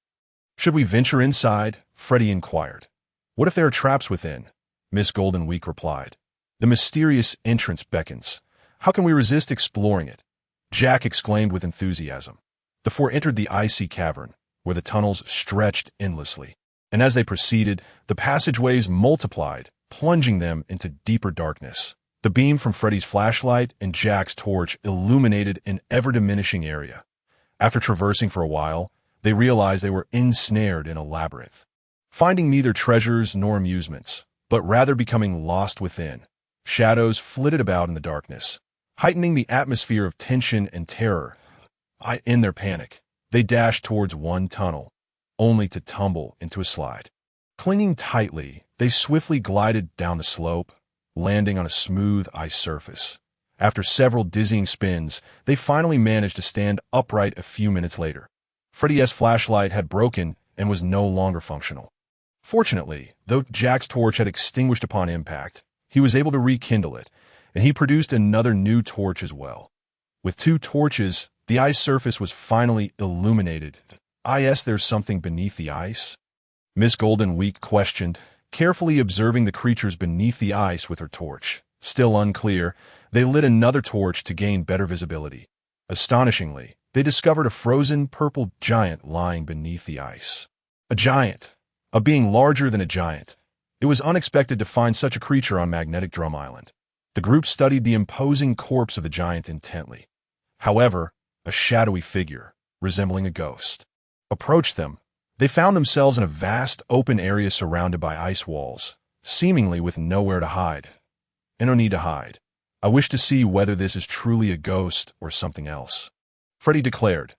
Should we venture inside? Freddy inquired. What if there are traps within? Miss Golden Week replied. The mysterious entrance beckons. How can we resist exploring it? Jack exclaimed with enthusiasm. The 4 entered the icy cavern, where the tunnels stretched endlessly, and as they proceeded, the passageways multiplied, plunging them into deeper darkness. The beam from Freddy's flashlight and Jack's torch illuminated an ever-diminishing area. After traversing for a while, they realized they were ensnared in a labyrinth, finding neither treasures nor amusements, but rather becoming lost within. Shadows flitted about in the darkness, heightening the atmosphere of tension and terror. In their panic, they dashed towards one tunnel, only to tumble into a slide. Clinging tightly, They swiftly glided down the slope, landing on a smooth ice surface. After several dizzying spins, they finally managed to stand upright a few minutes later. Freddy's flashlight had broken and was no longer functional. Fortunately, though Jack's torch had extinguished upon impact, he was able to rekindle it, and he produced another new torch as well. With 2 torches, the ice surface was finally illuminated. There's something beneath the ice? Miss Golden Week questioned, carefully observing the creatures beneath the ice with her torch. Still unclear, they lit another torch to gain better visibility. Astonishingly, they discovered a frozen purple giant lying beneath the ice. A giant. A being larger than a giant. It was unexpected to find such a creature on Magnetic Drum Island. The group studied the imposing corpse of the giant intently. However, a shadowy figure, resembling a ghost, approached them. They found themselves in a vast open area surrounded by ice walls, seemingly with nowhere to hide. No need to hide. I wish to see whether this is truly a ghost or something else. Freddy declared,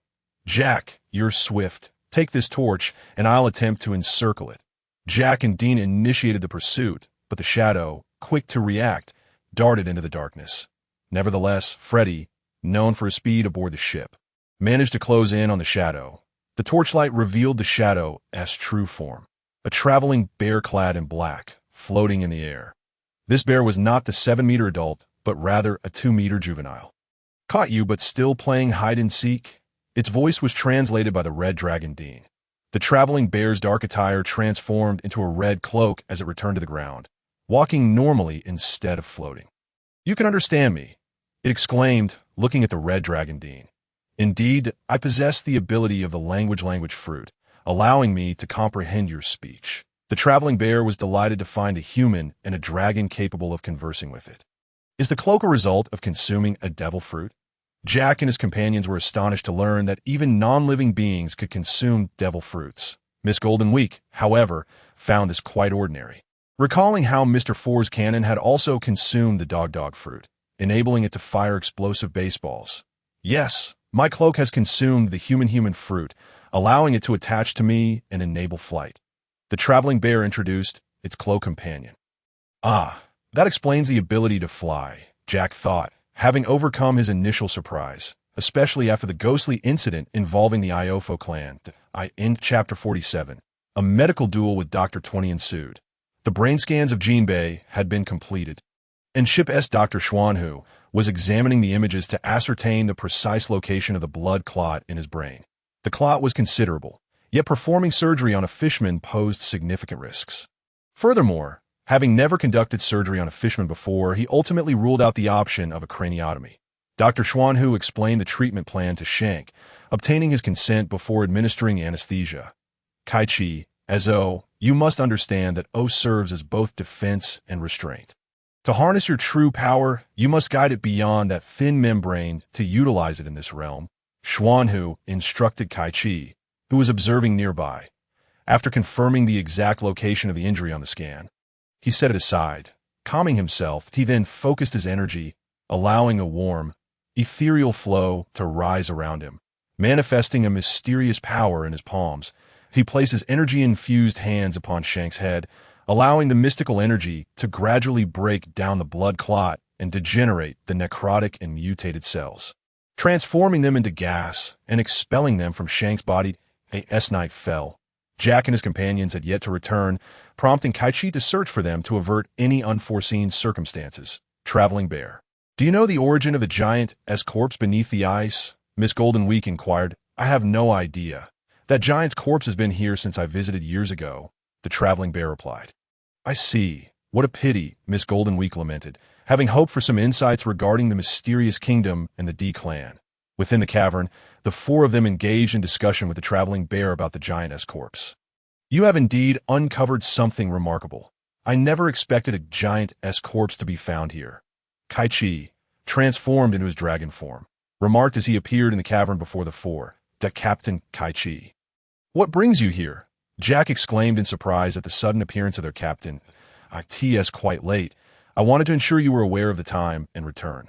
Jack, you're swift. Take this torch, and I'll attempt to encircle it. Jack and Dean initiated the pursuit, but the shadow, quick to react, darted into the darkness. Nevertheless, Freddy, known for his speed aboard the ship, managed to close in on the shadow. The torchlight revealed the shadow's true form, a traveling bear clad in black, floating in the air. This bear was not the 7-meter adult, but rather a 2-meter juvenile. Caught you but still playing hide-and-seek? Its voice was translated by the Red Dragon Dean. The traveling bear's dark attire transformed into a red cloak as it returned to the ground, walking normally instead of floating. You can understand me, it exclaimed, looking at the Red Dragon Dean. Indeed, I possess the ability of the language fruit, allowing me to comprehend your speech. The traveling bear was delighted to find a human and a dragon capable of conversing with it. Is the cloak a result of consuming a devil fruit? Jack and his companions were astonished to learn that even non-living beings could consume devil fruits. Miss Golden Week, however, found this quite ordinary. Recalling how Mr. Four's cannon had also consumed the dog fruit, enabling it to fire explosive baseballs. Yes, my cloak has consumed the human fruit, allowing it to attach to me and enable flight. The traveling bear introduced its cloak companion. Ah, that explains the ability to fly, Jack thought, having overcome his initial surprise, especially after the ghostly incident involving the Iofo clan. In Chapter 47, a medical duel with Dr. 20 ensued. The brain scans of Jinbei had been completed, and Ship's Dr. Xuanhu was examining the images to ascertain the precise location of the blood clot in his brain. The clot was considerable, yet performing surgery on a fishman posed significant risks. Furthermore, having never conducted surgery on a fishman before, he ultimately ruled out the option of a craniotomy. Dr. Xuanhu explained the treatment plan to Shank, obtaining his consent before administering anesthesia. Kaichi, as O, you must understand that O serves as both defense and restraint. To harness your true power, you must guide it beyond that thin membrane to utilize it in this realm. Xuanhu instructed Kaichi, who was observing nearby. After confirming the exact location of the injury on the scan, he set it aside. Calming himself, he then focused his energy, allowing a warm, ethereal flow to rise around him. Manifesting a mysterious power in his palms, he placed his energy-infused hands upon Shank's head, allowing the mystical energy to gradually break down the blood clot and degenerate the necrotic and mutated cells, transforming them into gas and expelling them from Shank's body. Night fell. Jack and his companions had yet to return, prompting Kaichi to search for them to avert any unforeseen circumstances. Traveling Bear. Do you know the origin of the giant's corpse beneath the ice? Miss Golden Week inquired. I have no idea. That giant's corpse has been here since I visited years ago, the Traveling Bear replied. I see. What a pity, Miss Golden Week lamented, having hoped for some insights regarding the mysterious kingdom and the D clan. Within the cavern, the 4 of them engaged in discussion with the Traveling Bear about the giant's corpse. You have indeed uncovered something remarkable. I never expected a giant's corpse to be found here. Kaichi, transformed into his dragon form, remarked as he appeared in the cavern before the 4. Captain Kaichi. What brings you here? Jack exclaimed in surprise at the sudden appearance of their captain. It's quite late. I wanted to ensure you were aware of the time and return.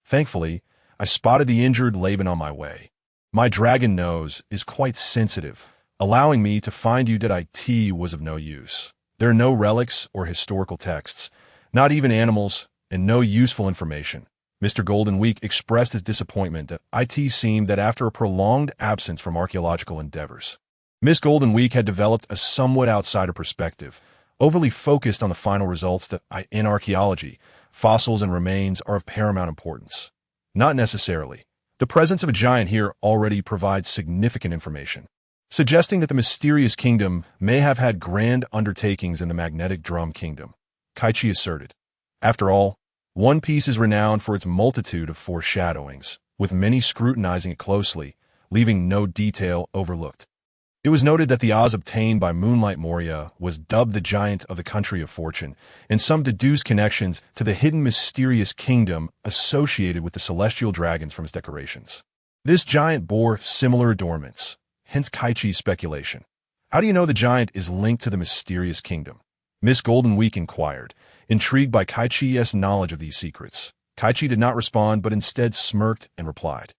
Thankfully, I spotted the injured Laban on my way. My dragon nose is quite sensitive, allowing me to find you that IT was of no use. There are no relics or historical texts, not even animals, and no useful information. Mr. Golden Week expressed his disappointment that it seemed that after a prolonged absence from archaeological endeavors, Miss Golden Week had developed a somewhat outsider perspective, overly focused on the final results that in archaeology, fossils and remains are of paramount importance. Not necessarily. The presence of a giant here already provides significant information, suggesting that the mysterious kingdom may have had grand undertakings in the magnetic drum kingdom, Kaichi asserted. After all, One Piece is renowned for its multitude of foreshadowings, with many scrutinizing it closely, leaving no detail overlooked. It was noted that the Oz obtained by Moonlight Moria was dubbed the Giant of the Country of Fortune, and some deduced connections to the hidden mysterious kingdom associated with the celestial dragons from its decorations. This giant bore similar adornments, hence Kaichi's speculation. How do you know the giant is linked to the mysterious kingdom? Miss Golden Week inquired, intrigued by Kaichi's knowledge of these secrets. Kaichi did not respond, but instead smirked and replied,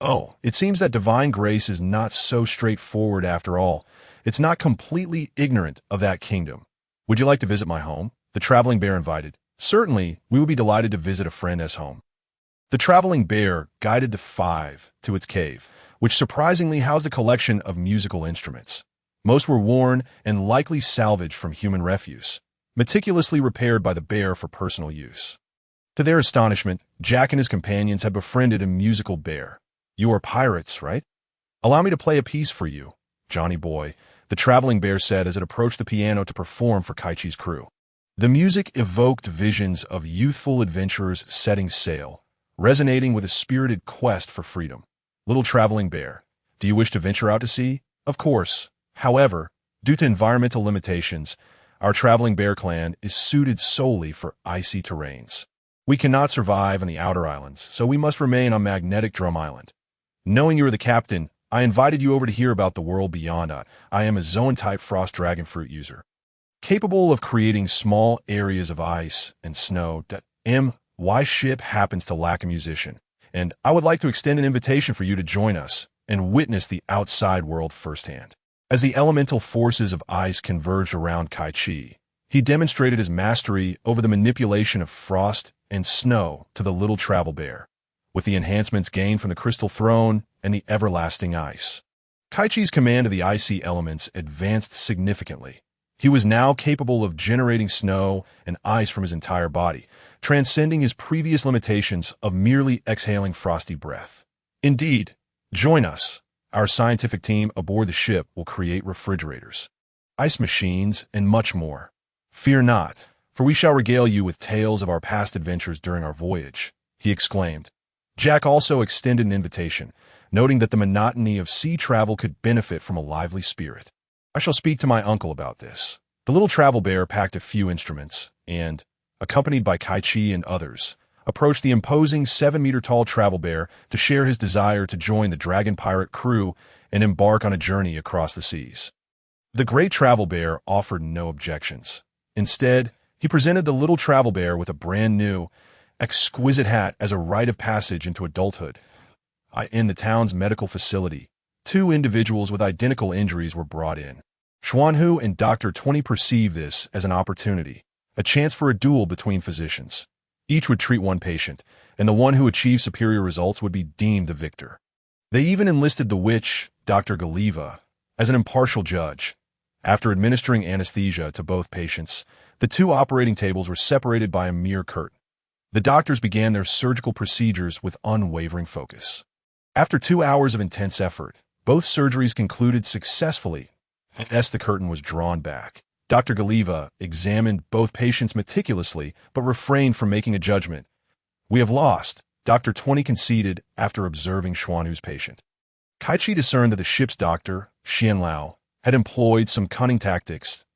"Oh, it seems that divine grace is not so straightforward after all. It's not completely ignorant of that kingdom. Would you like to visit my home?" The traveling bear invited. "Certainly, we would be delighted to visit a friend's home." The traveling bear guided the five to its cave, which surprisingly housed a collection of musical instruments. Most were worn and likely salvaged from human refuse, meticulously repaired by the bear for personal use. To their astonishment, Jack and his companions had befriended a musical bear. "You are pirates, right? Allow me to play a piece for you, Johnny boy," the traveling bear said as it approached the piano to perform for Kaichi's crew. The music evoked visions of youthful adventurers setting sail, resonating with a spirited quest for freedom. "Little traveling bear, do you wish to venture out to sea?" "Of course. However, due to environmental limitations, our traveling bear clan is suited solely for icy terrains. We cannot survive on the outer islands, so we must remain on Magnetic Drum Island. Knowing you are the captain, I invited you over to hear about the world beyond. I am a Zoan-type frost dragon fruit user, capable of creating small areas of ice and snow. My ship happens to lack a musician, and I would like to extend an invitation for you to join us and witness the outside world firsthand." As the elemental forces of ice converged around Kaichi, he demonstrated his mastery over the manipulation of frost and snow to the little travel bear, with the enhancements gained from the crystal throne and the everlasting ice. Kaichi's command of the icy elements advanced significantly. He was now capable of generating snow and ice from his entire body, transcending his previous limitations of merely exhaling frosty breath. "Indeed, join us. Our scientific team aboard the ship will create refrigerators, ice machines, and much more. Fear not, for we shall regale you with tales of our past adventures during our voyage," he exclaimed. Jack also extended an invitation, noting that the monotony of sea travel could benefit from a lively spirit. "I shall speak to my uncle about this." The little travel bear packed a few instruments and, accompanied by Kaichi and others, approached the imposing 7-meter-tall travel bear to share his desire to join the dragon pirate crew and embark on a journey across the seas. The great travel bear offered no objections. Instead, he presented the little travel bear with a brand new, exquisite hat as a rite of passage into adulthood. In the town's medical facility, 2 individuals with identical injuries were brought in. Xuanhu and Dr. 20 perceived this as an opportunity, a chance for a duel between physicians. Each would treat one patient, and the one who achieved superior results would be deemed the victor. They even enlisted the witch, Dr. Galiva, as an impartial judge. After administering anesthesia to both patients, the 2 operating tables were separated by a mere curtain. The doctors began their surgical procedures with unwavering focus. After 2 hours of intense effort, both surgeries concluded successfully, as the curtain was drawn back. Dr. Galiva examined both patients meticulously, but refrained from making a judgment. "We have lost," Dr. 20 conceded after observing Xuanhu's patient. Kaichi discerned that the ship's doctor, Xian Lao, had employed some cunning tactics.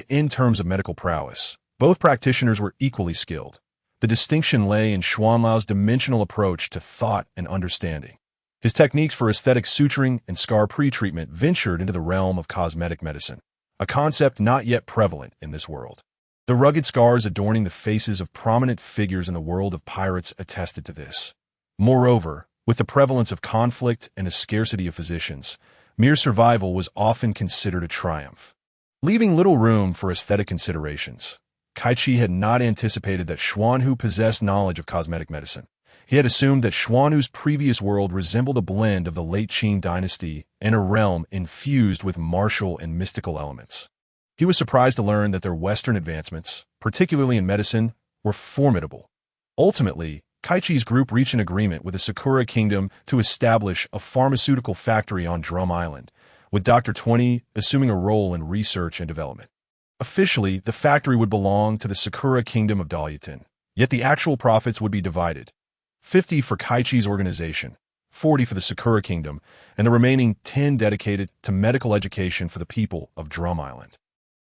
In terms of medical prowess, both practitioners were equally skilled. The distinction lay in Xuan Lao's dimensional approach to thought and understanding. His techniques for aesthetic suturing and scar pre-treatment ventured into the realm of cosmetic medicine, a concept not yet prevalent in this world. The rugged scars adorning the faces of prominent figures in the world of pirates attested to this. Moreover, with the prevalence of conflict and a scarcity of physicians, mere survival was often considered a triumph. leaving little room for aesthetic considerations. Kaichi had not anticipated that Xuanhu possessed knowledge of cosmetic medicine. He had assumed that Xuanhu's previous world resembled a blend of the late Qin dynasty and a realm infused with martial and mystical elements. He was surprised to learn that their Western advancements, particularly in medicine, were formidable. Ultimately, Kaichi's group reached an agreement with the Sakura Kingdom to establish a pharmaceutical factory on Drum Island, with Dr. 20 assuming a role in research and development. Officially, the factory would belong to the Sakura Kingdom of Dalyutin, yet the actual profits would be divided. 50 for Kaichi's organization, 40 for the Sakura Kingdom, and the remaining 10 dedicated to medical education for the people of Drum Island.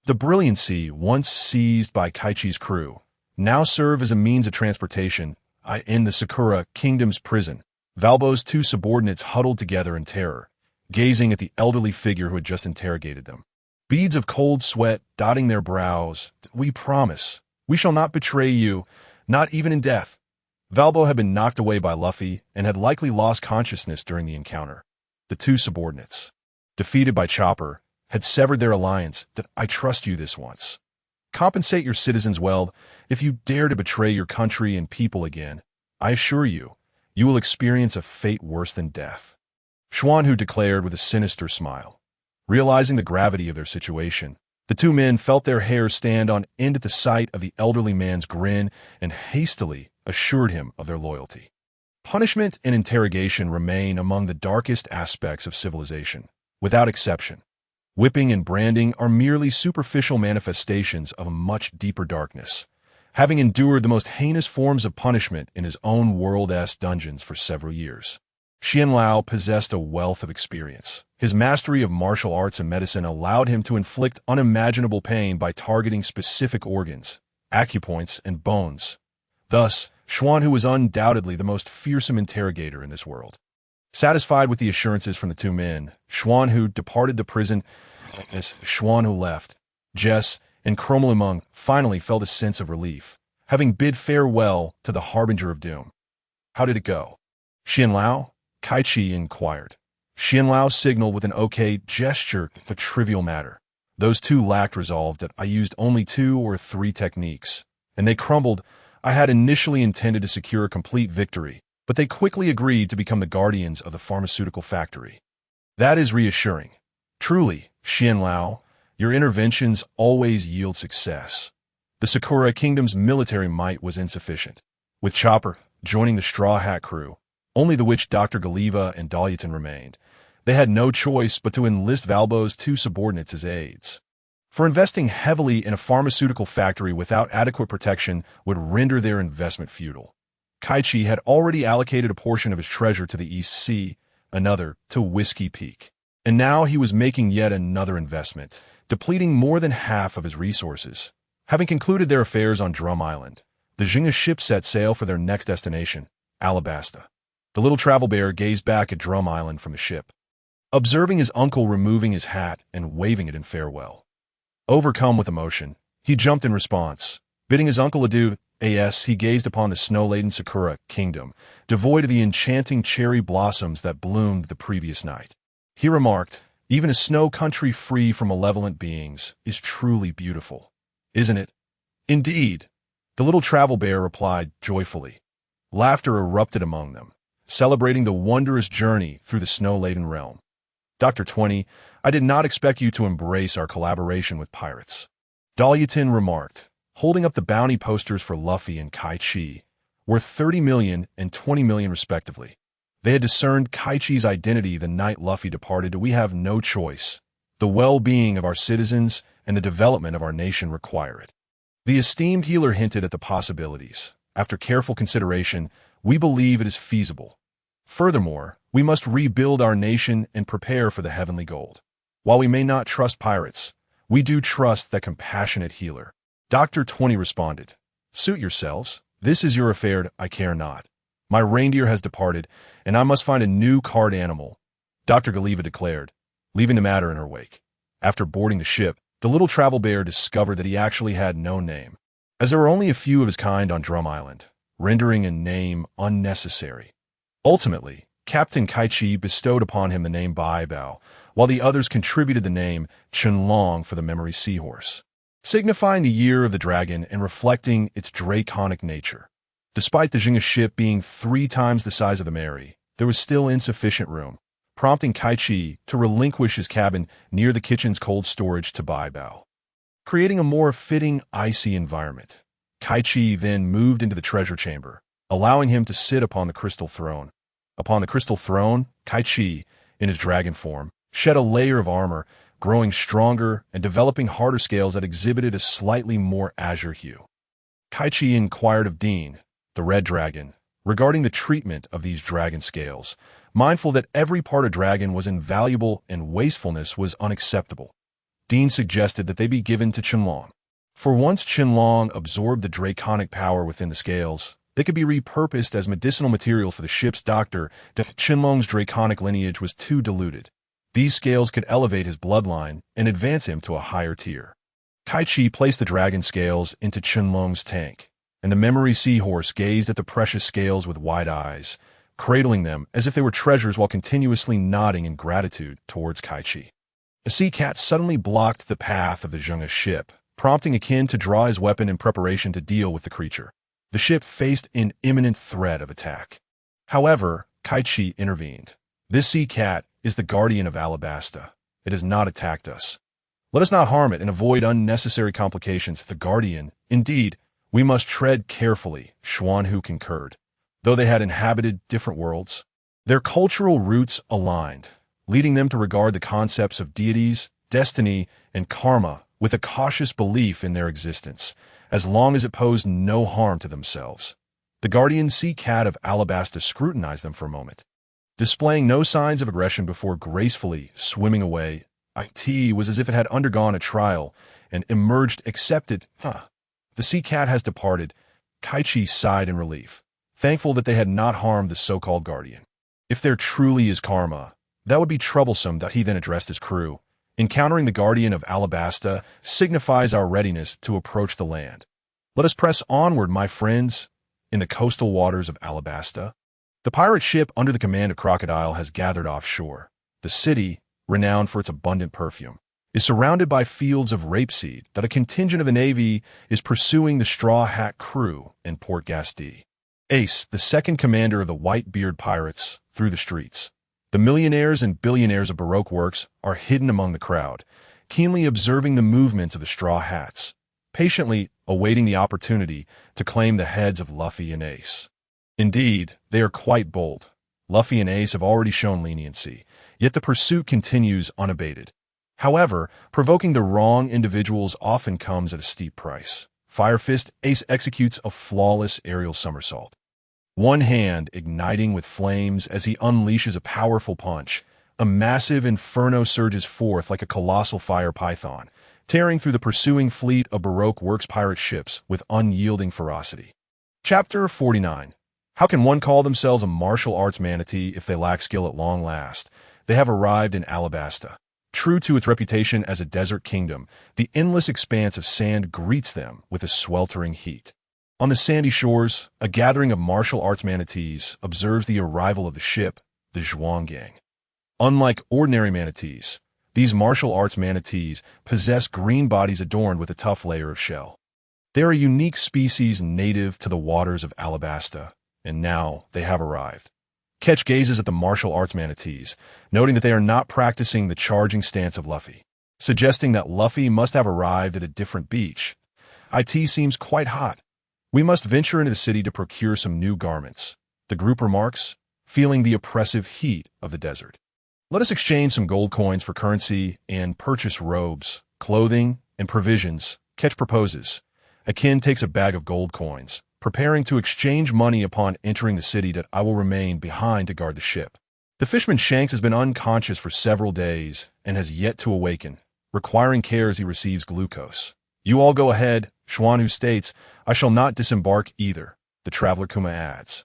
The brilliancy once seized by Kaichi's crew now served as a means of transportation in the Sakura Kingdom's prison. Valbo's two subordinates huddled together in terror, gazing at the elderly figure who had just interrogated them. Beads of cold sweat dotting their brows. "We promise. We shall not betray you, not even in death." Valbo had been knocked away by Luffy and had likely lost consciousness during the encounter. The two subordinates, defeated by Chopper, had severed their alliance. "That I trust you this once. Compensate your citizens well. If you dare to betray your country and people again, I assure you, you will experience a fate worse than death," Xuanhu declared with a sinister smile. Realizing the gravity of their situation, the two men felt their hair stand on end at the sight of the elderly man's grin and hastily assured him of their loyalty. Punishment and interrogation remain among the darkest aspects of civilization, without exception. Whipping and branding are merely superficial manifestations of a much deeper darkness. Having endured the most heinous forms of punishment in his own world-esque dungeons for several years, Xianlao possessed a wealth of experience. His mastery of martial arts and medicine allowed him to inflict unimaginable pain by targeting specific organs, acupoints, and bones. Thus, Xuanhu was undoubtedly the most fearsome interrogator in this world. Satisfied with the assurances from the two men, Xuanhu departed the prison. As Xuanhu left, Jess and Chromelimung finally felt a sense of relief, having bid farewell to the harbinger of doom. "How did it go?" "Xianlao?" Kaichi inquired. Xianlao signaled with an okay gesture, a trivial matter. "Those two lacked resolve. That I used only 2 or 3 techniques, and they crumbled. I had initially intended to secure a complete victory, but they quickly agreed to become the guardians of the pharmaceutical factory." "That is reassuring. Truly, Xianlao, your interventions always yield success." The Sakura Kingdom's military might was insufficient. With Chopper joining the Straw Hat crew, only the witch Dr. Galiva and Dalyutin remained. They had no choice but to enlist Valbo's two subordinates as aides. For investing heavily in a pharmaceutical factory without adequate protection would render their investment futile. Kaichi had already allocated a portion of his treasure to the East Sea, another to Whiskey Peak. And now he was making yet another investment, depleting more than half of his resources. Having concluded their affairs on Drum Island, the Jinga ship set sail for their next destination, Alabasta. The little travel bear gazed back at Drum Island from the ship, observing his uncle removing his hat and waving it in farewell. Overcome with emotion, he jumped in response. Bidding his uncle adieu, he gazed upon the snow-laden Sakura Kingdom, devoid of the enchanting cherry blossoms that bloomed the previous night. He remarked, "Even a snow country free from malevolent beings is truly beautiful, isn't it?" "Indeed," the little travel bear replied joyfully. Laughter erupted among them, celebrating the wondrous journey through the snow-laden realm. "Dr. 20, I did not expect you to embrace our collaboration with pirates," Dalyutin remarked, holding up the bounty posters for Luffy and Kaichi, worth 30 million and 20 million respectively. They had discerned Kaichi's identity the night Luffy departed. "We have no choice. The well-being of our citizens and the development of our nation require it." The esteemed healer hinted at the possibilities. "After careful consideration, we believe it is feasible. Furthermore, we must rebuild our nation and prepare for the heavenly gold. While we may not trust pirates, we do trust that compassionate healer." Dr. 20 responded, "Suit yourselves. This is your affair. I care not. My reindeer has departed, and I must find a new card animal," Dr. Galiva declared, leaving the matter in her wake. After boarding the ship, the little travel bear discovered that he actually had no name, as there were only a few of his kind on Drum Island, rendering a name unnecessary. Ultimately, Captain Kaichi bestowed upon him the name Baibao, while the others contributed the name Qianlong for the memory seahorse, signifying the year of the dragon and reflecting its draconic nature. Despite the Jing'a ship being 3 times the size of the Mary, there was still insufficient room, prompting Kaichi to relinquish his cabin near the kitchen's cold storage to Bai Bao, creating a more fitting, icy environment. Kaichi then moved into the treasure chamber, allowing him to sit upon the crystal throne. Upon the crystal throne, Kaichi, in his dragon form, shed a layer of armor, growing stronger and developing harder scales that exhibited a slightly more azure hue. Kaichi inquired of Dean, the red dragon, regarding the treatment of these dragon scales, mindful that every part of dragon was invaluable and wastefulness was unacceptable. Dean suggested that they be given to Qianlong. For once Qianlong absorbed the draconic power within the scales, they could be repurposed as medicinal material for the ship's doctor that Qianlong's draconic lineage was too diluted. These scales could elevate his bloodline and advance him to a higher tier. Kaichi placed the dragon scales into Qianlong's tank, and the memory seahorse gazed at the precious scales with wide eyes, cradling them as if they were treasures while continuously nodding in gratitude towards Kaichi. A sea cat suddenly blocked the path of the Zheng'a ship, prompting Akin to draw his weapon in preparation to deal with the creature. The ship faced an imminent threat of attack. However, Kaichi intervened. This sea cat is the guardian of Alabasta. It has not attacked us. Let us not harm it and avoid unnecessary complications. The guardian, indeed, we must tread carefully, Xuanhu concurred. Though they had inhabited different worlds, their cultural roots aligned, leading them to regard the concepts of deities, destiny, and karma with a cautious belief in their existence, as long as it posed no harm to themselves. The guardian sea cat of Alabasta scrutinized them for a moment, displaying no signs of aggression before gracefully swimming away. It was as if it had undergone a trial and emerged accepted. The sea cat has departed. Kaichi sighed in relief, thankful that they had not harmed the so-called guardian. If there truly is karma, that would be troublesome. He then addressed his crew. Encountering the guardian of Alabasta signifies our readiness to approach the land. Let us press onward, my friends, in the coastal waters of Alabasta. The pirate ship under the command of Crocodile has gathered offshore. The city, renowned for its abundant perfume, is surrounded by fields of rapeseed that a contingent of the Navy is pursuing the Straw Hat crew in Port Gasti. Ace, the second commander of the White-Beard Pirates, through the streets. The millionaires and billionaires of Baroque works are hidden among the crowd, keenly observing the movements of the Straw Hats, patiently awaiting the opportunity to claim the heads of Luffy and Ace. Indeed, they are quite bold. Luffy and Ace have already shown leniency, yet the pursuit continues unabated. However, provoking the wrong individuals often comes at a steep price. Fire Fist Ace executes a flawless aerial somersault, one hand igniting with flames as he unleashes a powerful punch. A massive inferno surges forth like a colossal fire python, tearing through the pursuing fleet of Baroque Works pirate ships with unyielding ferocity. Chapter 49. How can one call themselves a martial arts manatee if they lack skill at long last? They have arrived in Alabasta. True to its reputation as a desert kingdom, the endless expanse of sand greets them with a sweltering heat. On the sandy shores, a gathering of martial arts manatees observes the arrival of the ship, the Zhuang Gang. Unlike ordinary manatees, these martial arts manatees possess green bodies adorned with a tough layer of shell. They are a unique species native to the waters of Alabasta, and now they have arrived. Ketch gazes at the martial arts manatees, noting that they are not practicing the charging stance of Luffy, suggesting that Luffy must have arrived at a different beach. It seems quite hot. We must venture into the city to procure some new garments, the group remarks, feeling the oppressive heat of the desert. Let us exchange some gold coins for currency and purchase robes, clothing, and provisions, Ketch proposes. Akin takes a bag of gold coins, preparing to exchange money upon entering the city. That I will remain behind to guard the ship. The fisherman Shanks has been unconscious for several days and has yet to awaken, requiring care as he receives glucose. You all go ahead, Xuanhu states. I shall not disembark either, the traveler Kuma adds.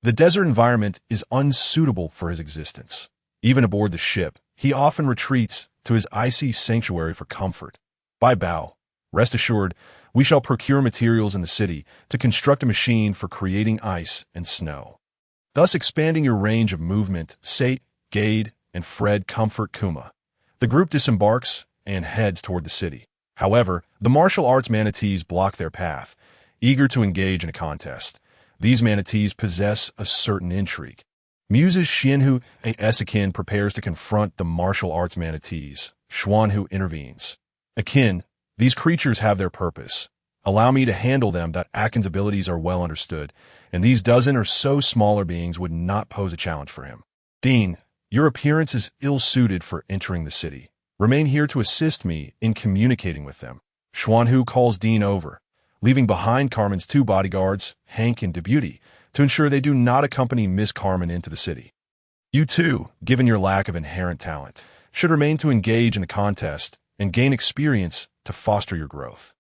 The desert environment is unsuitable for his existence. Even aboard the ship, he often retreats to his icy sanctuary for comfort. By Bao, rest assured, we shall procure materials in the city to construct a machine for creating ice and snow, thus expanding your range of movement, Sate, Gade, and Fred comfort Kuma. The group disembarks and heads toward the city. However, the martial arts manatees block their path, eager to engage in a contest. These manatees possess a certain intrigue. Muse's Xianhu Akin prepares to confront the martial arts manatees. Xuanhu intervenes. Akin, these creatures have their purpose. Allow me to handle them that Akin's abilities are well understood, and these dozen or so smaller beings would not pose a challenge for him. Dean, your appearance is ill-suited for entering the city. Remain here to assist me in communicating with them. Xuanhu calls Dean over, leaving behind Carmen's two bodyguards, Hank and Debuty, to ensure they do not accompany Miss Carmen into the city. You too, given your lack of inherent talent, should remain to engage in the contest and gain experience to foster your growth.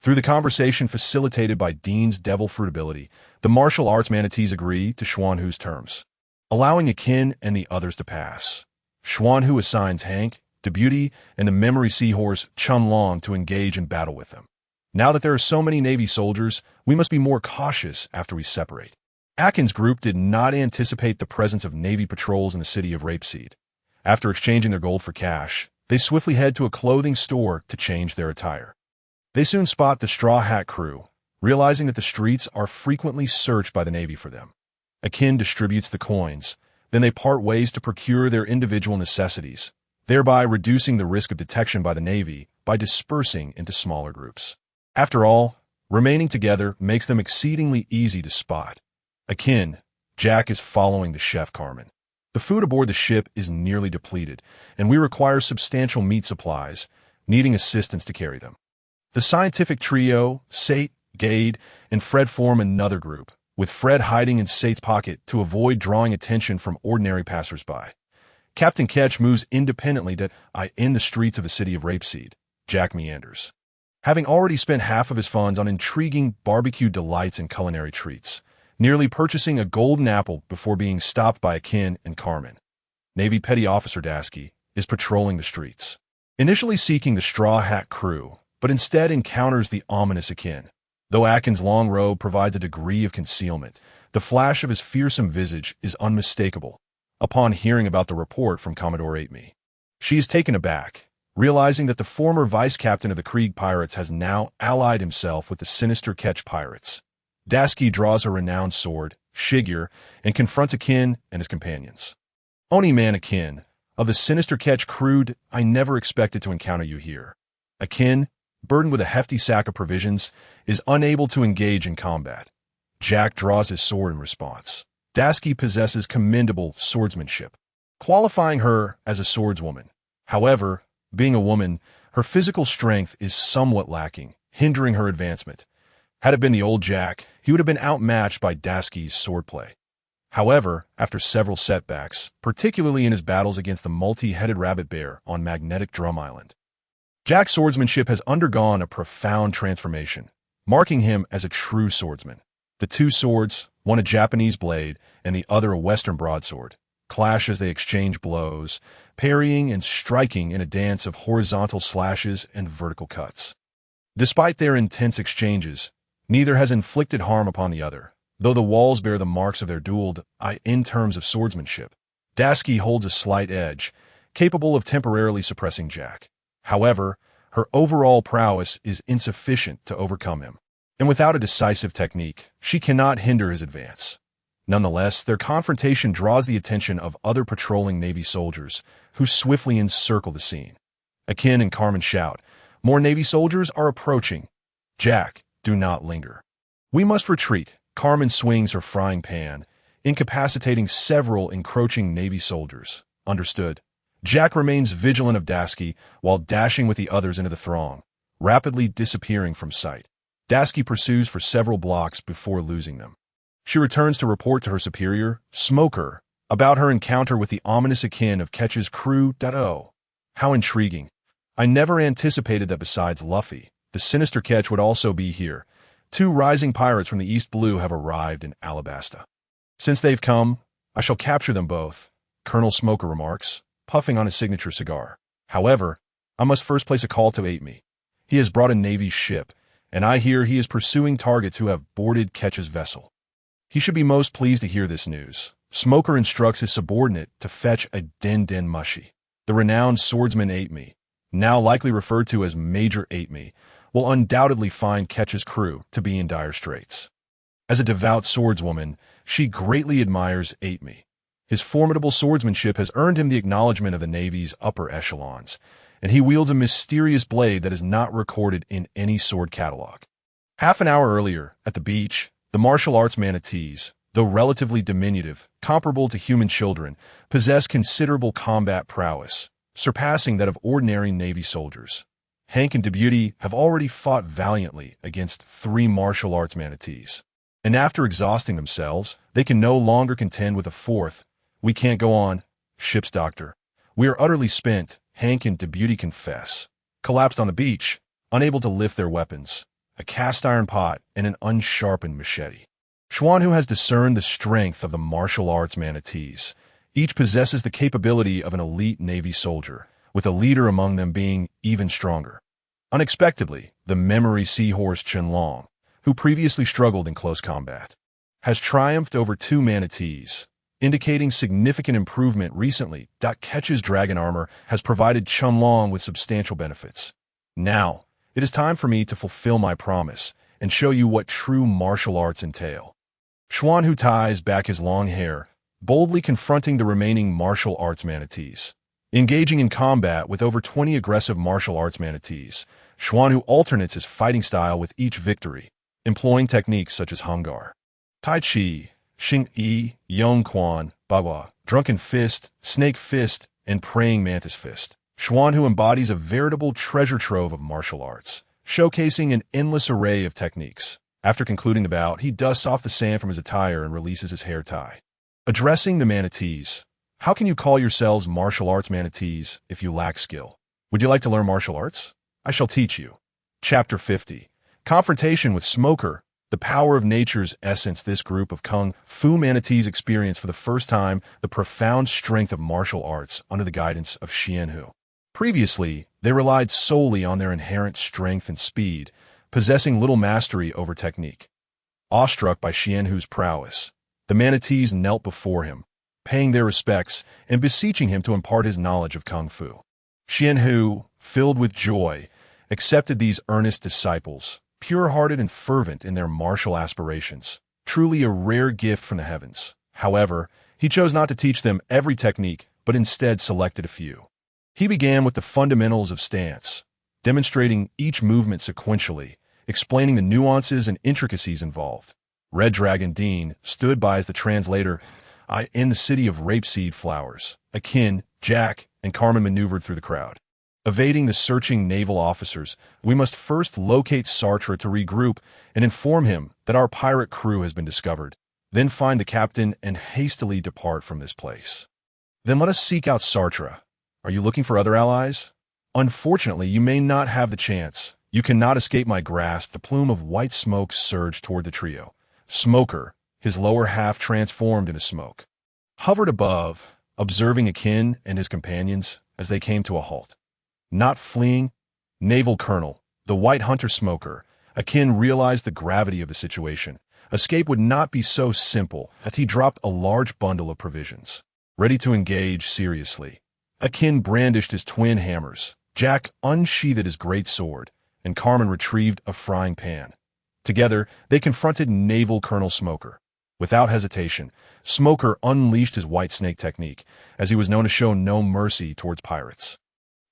Through the conversation facilitated by Dean's devil fruit ability, the martial arts manatees agree to Xuanhu's terms, allowing Akin and the others to pass. Xuanhu assigns Hank, Debuty, and the memory seahorse Chunlong to engage in battle with them. Now that there are so many Navy soldiers, we must be more cautious after we separate. Akin's group did not anticipate the presence of Navy patrols in the city of Rapeseed. After exchanging their gold for cash, they swiftly head to a clothing store to change their attire. They soon spot the Straw Hat crew, realizing that the streets are frequently searched by the Navy for them. Akin distributes the coins, then they part ways to procure their individual necessities, thereby reducing the risk of detection by the Navy by dispersing into smaller groups. After all, remaining together makes them exceedingly easy to spot. Akin, Jack is following the chef Carmen. The food aboard the ship is nearly depleted, and we require substantial meat supplies, needing assistance to carry them. The scientific trio, Sate, Gade, and Fred form another group, with Fred hiding in Sate's pocket to avoid drawing attention from ordinary passersby. Captain Ketch moves independently in the streets of the city of Rapeseed. Jack meanders, having already spent half of his funds on intriguing barbecue delights and culinary treats, nearly purchasing a golden apple before being stopped by Akin and Carmen. Navy Petty Officer Dasky is patrolling the streets, initially seeking the Straw Hat crew, but instead encounters the ominous Akin. Though Akin's long robe provides a degree of concealment, the flash of his fearsome visage is unmistakable. Upon hearing about the report from Commodore Ateme, she is taken aback, realizing that the former vice-captain of the Krieg pirates has now allied himself with the sinister Ketch pirates. Dasky draws her renowned sword, Shigyur, and confronts Akin and his companions. Oni man Akin, of the sinister Ketch crew, I never expected to encounter you here. Akin, burdened with a hefty sack of provisions, is unable to engage in combat. Jack draws his sword in response. Dasky possesses commendable swordsmanship, qualifying her as a swordswoman. However, being a woman, her physical strength is somewhat lacking, hindering her advancement. Had it been the old Jack, he would have been outmatched by Dasky's swordplay. However, after several setbacks, particularly in his battles against the multi-headed rabbit bear on Magnetic Drum Island, Jack's swordsmanship has undergone a profound transformation, marking him as a true swordsman. The two swords, one a Japanese blade and the other a Western broadsword, clash as they exchange blows, parrying and striking in a dance of horizontal slashes and vertical cuts. Despite their intense exchanges, neither has inflicted harm upon the other, though the walls bear the marks of their duel in terms of swordsmanship. Dasky holds a slight edge, capable of temporarily suppressing Jack. However, her overall prowess is insufficient to overcome him, and without a decisive technique, she cannot hinder his advance. Nonetheless, their confrontation draws the attention of other patrolling Navy soldiers, who swiftly encircle the scene. Akin and Carmen shout, "More Navy soldiers are approaching." Jack, do not linger. We must retreat. Carmen swings her frying pan, incapacitating several encroaching Navy soldiers. Understood. Jack remains vigilant of Dasky while dashing with the others into the throng, rapidly disappearing from sight. Dasky pursues for several blocks before losing them. She returns to report to her superior, Smoker, about her encounter with the ominous Akin of Ketch's crew. Oh, how intriguing. I never anticipated that besides Luffy, the sinister Ketch would also be here. Two rising pirates from the East Blue have arrived in Alabasta. Since they've come, I shall capture them both, Colonel Smoker remarks, puffing on his signature cigar. However, I must first place a call to Ateme. He has brought a Navy ship, and I hear he is pursuing targets who have boarded Ketch's vessel. He should be most pleased to hear this news. Smoker instructs his subordinate to fetch a Den Den Mushi. The renowned swordsman Ate-Me, now likely referred to as Major Ate-Me, will undoubtedly find Ketch's crew to be in dire straits. As a devout swordswoman, she greatly admires Ate-Me. His formidable swordsmanship has earned him the acknowledgement of the Navy's upper echelons, and he wields a mysterious blade that is not recorded in any sword catalog. Half an hour earlier, at the beach, the martial arts manatees, though relatively diminutive, comparable to human children, possess considerable combat prowess, surpassing that of ordinary Navy soldiers. Hank and Debuty have already fought valiantly against 3 martial arts manatees. And after exhausting themselves, they can no longer contend with a 4th. "We can't go on, ship's doctor. We are utterly spent," Hank and Debuty confess. Collapsed on the beach, unable to lift their weapons, a cast-iron pot and an unsharpened machete. Xuanhu has discerned the strength of the martial arts manatees. Each possesses the capability of an elite Navy soldier, with a leader among them being even stronger. Unexpectedly, the memory seahorse Chenlong, who previously struggled in close combat, has triumphed over 2 manatees, indicating significant improvement recently. Ketch's dragon armor has provided Chenlong with substantial benefits. Now, it is time for me to fulfill my promise and show you what true martial arts entail. Xuanhu ties back his long hair, boldly confronting the remaining martial arts manatees. Engaging in combat with over 20 aggressive martial arts manatees, Xuanhu alternates his fighting style with each victory, employing techniques such as Hungar, Kaichi, Xing-Yi, Yongquan, Bagua, Drunken Fist, Snake Fist, and Praying Mantis Fist. Xuanhu embodies a veritable treasure trove of martial arts, showcasing an endless array of techniques. After concluding the bout, he dusts off the sand from his attire and releases his hair tie. Addressing the manatees, "How can you call yourselves martial arts manatees if you lack skill? Would you like to learn martial arts? I shall teach you." Chapter 50. Confrontation with Smoker. The power of nature's essence. This group of Kung Fu manatees experience for the first time the profound strength of martial arts under the guidance of Xianhu. Previously, they relied solely on their inherent strength and speed, possessing little mastery over technique. Awestruck by Xianhu's prowess, the manatees knelt before him, paying their respects and beseeching him to impart his knowledge of Kung Fu. Xianhu, filled with joy, accepted these earnest disciples, pure-hearted and fervent in their martial aspirations, truly a rare gift from the heavens. However, he chose not to teach them every technique, but instead selected a few. He began with the fundamentals of stance, demonstrating each movement sequentially, explaining the nuances and intricacies involved. Red Dragon Dean stood by as the translator. In the city of rapeseed flowers, Akin, Jack, and Carmen maneuvered through the crowd. Evading the searching naval officers, we must first locate Sartre to regroup and inform him that our pirate crew has been discovered. Then find the captain and hastily depart from this place. Then let us seek out Sartre. Are you looking for other allies? Unfortunately, you may not have the chance. You cannot escape my grasp. The plume of white smoke surged toward the trio. Smoker, his lower half transformed into smoke, hovered above, observing Akin and his companions as they came to a halt. Not fleeing, Naval Colonel, the White Hunter Smoker, Akin realized the gravity of the situation. Escape would not be so simple as he dropped a large bundle of provisions. Ready to engage seriously, Akin brandished his twin hammers. Jack unsheathed his great sword, and Carmen retrieved a frying pan. Together, they confronted Naval Colonel Smoker. Without hesitation, Smoker unleashed his white snake technique, as he was known to show no mercy towards pirates.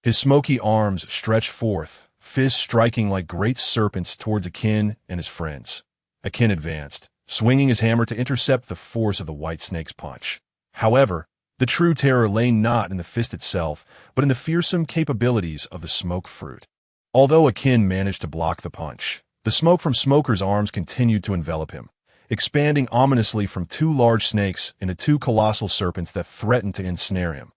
His smoky arms stretched forth, fists striking like great serpents towards Akin and his friends. Akin advanced, swinging his hammer to intercept the force of the white snake's punch. However, the true terror lay not in the fist itself, but in the fearsome capabilities of the smoke fruit. Although Akin managed to block the punch, the smoke from Smoker's arms continued to envelop him, expanding ominously from 2 large snakes into 2 colossal serpents that threatened to ensnare him.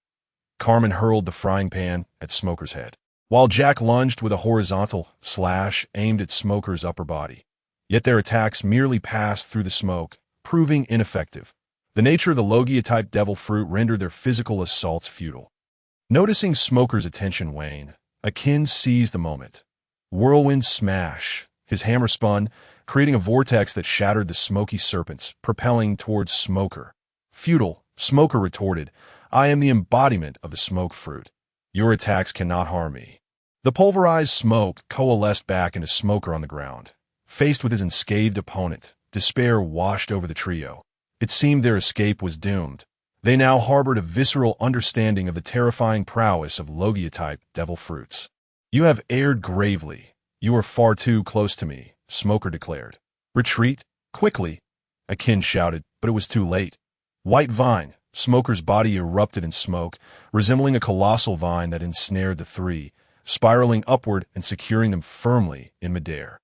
Carmen hurled the frying pan at Smoker's head, while Jack lunged with a horizontal slash aimed at Smoker's upper body. Yet their attacks merely passed through the smoke, proving ineffective. The nature of the Logia-type devil fruit rendered their physical assaults futile. Noticing Smoker's attention wane, Akin seized the moment. Whirlwind smash. His hammer spun, creating a vortex that shattered the smoky serpents, propelling towards Smoker. Futile, Smoker retorted, "I am the embodiment of the smoke fruit. Your attacks cannot harm me. The pulverized smoke coalesced back into Smoker on the ground. Faced with his unscathed opponent, despair washed over the trio. It seemed their escape was doomed. They now harbored a visceral understanding of the terrifying prowess of Logia-type devil fruits. You have erred gravely. You are far too close to me, Smoker declared. Retreat, quickly, Akin shouted, but it was too late. White vine, Smoker's body erupted in smoke, resembling a colossal vine that ensnared the three, spiraling upward and securing them firmly in midair.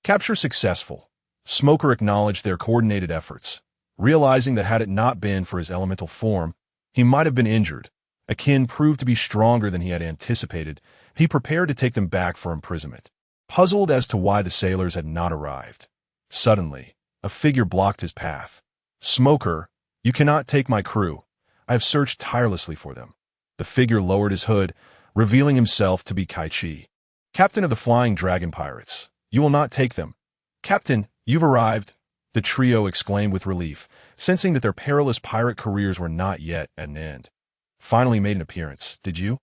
Capture successful. Smoker acknowledged their coordinated efforts, realizing that had it not been for his elemental form, he might have been injured. Akin proved to be stronger than he had anticipated. He prepared to take them back for imprisonment, puzzled as to why the sailors had not arrived. Suddenly, a figure blocked his path. Smoker, you cannot take my crew. I have searched tirelessly for them. The figure lowered his hood, revealing himself to be Kaichi, captain of the Flying Dragon Pirates. You will not take them. Captain, you've arrived, the trio exclaimed with relief, sensing that their perilous pirate careers were not yet at an end. Finally made an appearance, did you?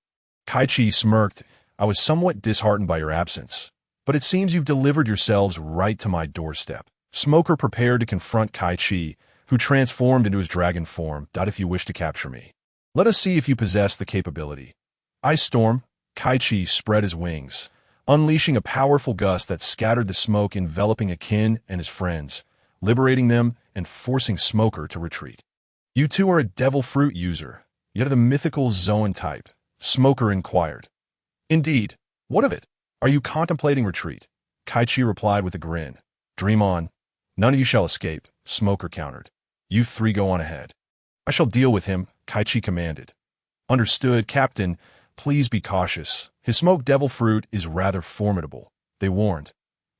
Kaichi smirked. I was somewhat disheartened by your absence, but it seems you've delivered yourselves right to my doorstep. Smoker prepared to confront Kaichi, who transformed into his dragon form. If you wish to capture me, let us see if you possess the capability. Ice Storm, Kaichi spread his wings, unleashing a powerful gust that scattered the smoke enveloping Akin and his friends, liberating them and forcing Smoker to retreat. You two are a devil fruit user, yet of the mythical Zoan type, Smoker inquired. Indeed. What of it? Are you contemplating retreat? Kaichi replied with a grin. Dream on. None of you shall escape, Smoker countered. You three go on ahead. I shall deal with him, Kaichi commanded. Understood, Captain. Please be cautious. His smoked devil fruit is rather formidable, they warned.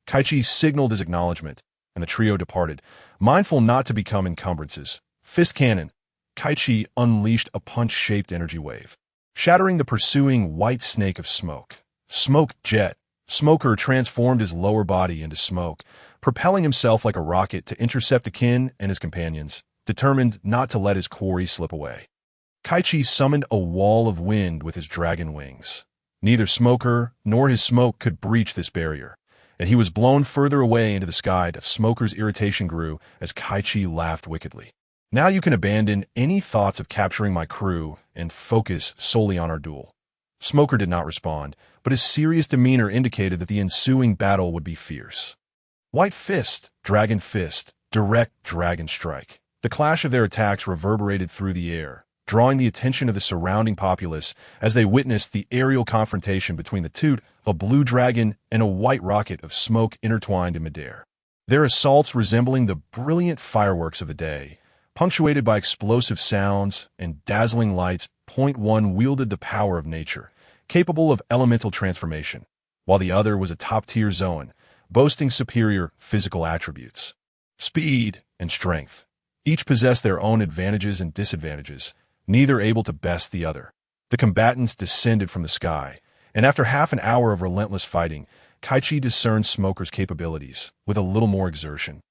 Kaichi signaled his acknowledgement, and the trio departed, mindful not to become encumbrances. Fist cannon. Kaichi unleashed a punch-shaped energy wave, shattering the pursuing white snake of smoke. Smoke jet. Smoker transformed his lower body into smoke, propelling himself like a rocket to intercept Akin and his companions, determined not to let his quarry slip away. Kaichi summoned a wall of wind with his dragon wings. Neither Smoker nor his smoke could breach this barrier, and he was blown further away into the sky. Smoker's irritation grew as Kaichi laughed wickedly. Now you can abandon any thoughts of capturing my crew and focus solely on our duel. Smoker did not respond, but his serious demeanor indicated that the ensuing battle would be fierce. White Fist, Dragon Fist, Direct Dragon Strike. The clash of their attacks reverberated through the air, drawing the attention of the surrounding populace as they witnessed the aerial confrontation between the two, a blue dragon and a white rocket of smoke intertwined in midair. Their assaults resembling the brilliant fireworks of the day, punctuated by explosive sounds and dazzling lights. Point one wielded the power of nature, capable of elemental transformation, while the other was a top-tier Zoan, boasting superior physical attributes. Speed and strength. Each possessed their own advantages and disadvantages, neither able to best the other. The combatants descended from the sky, and after half an hour of relentless fighting, Kaichi discerned Smoker's capabilities with a little more exertion.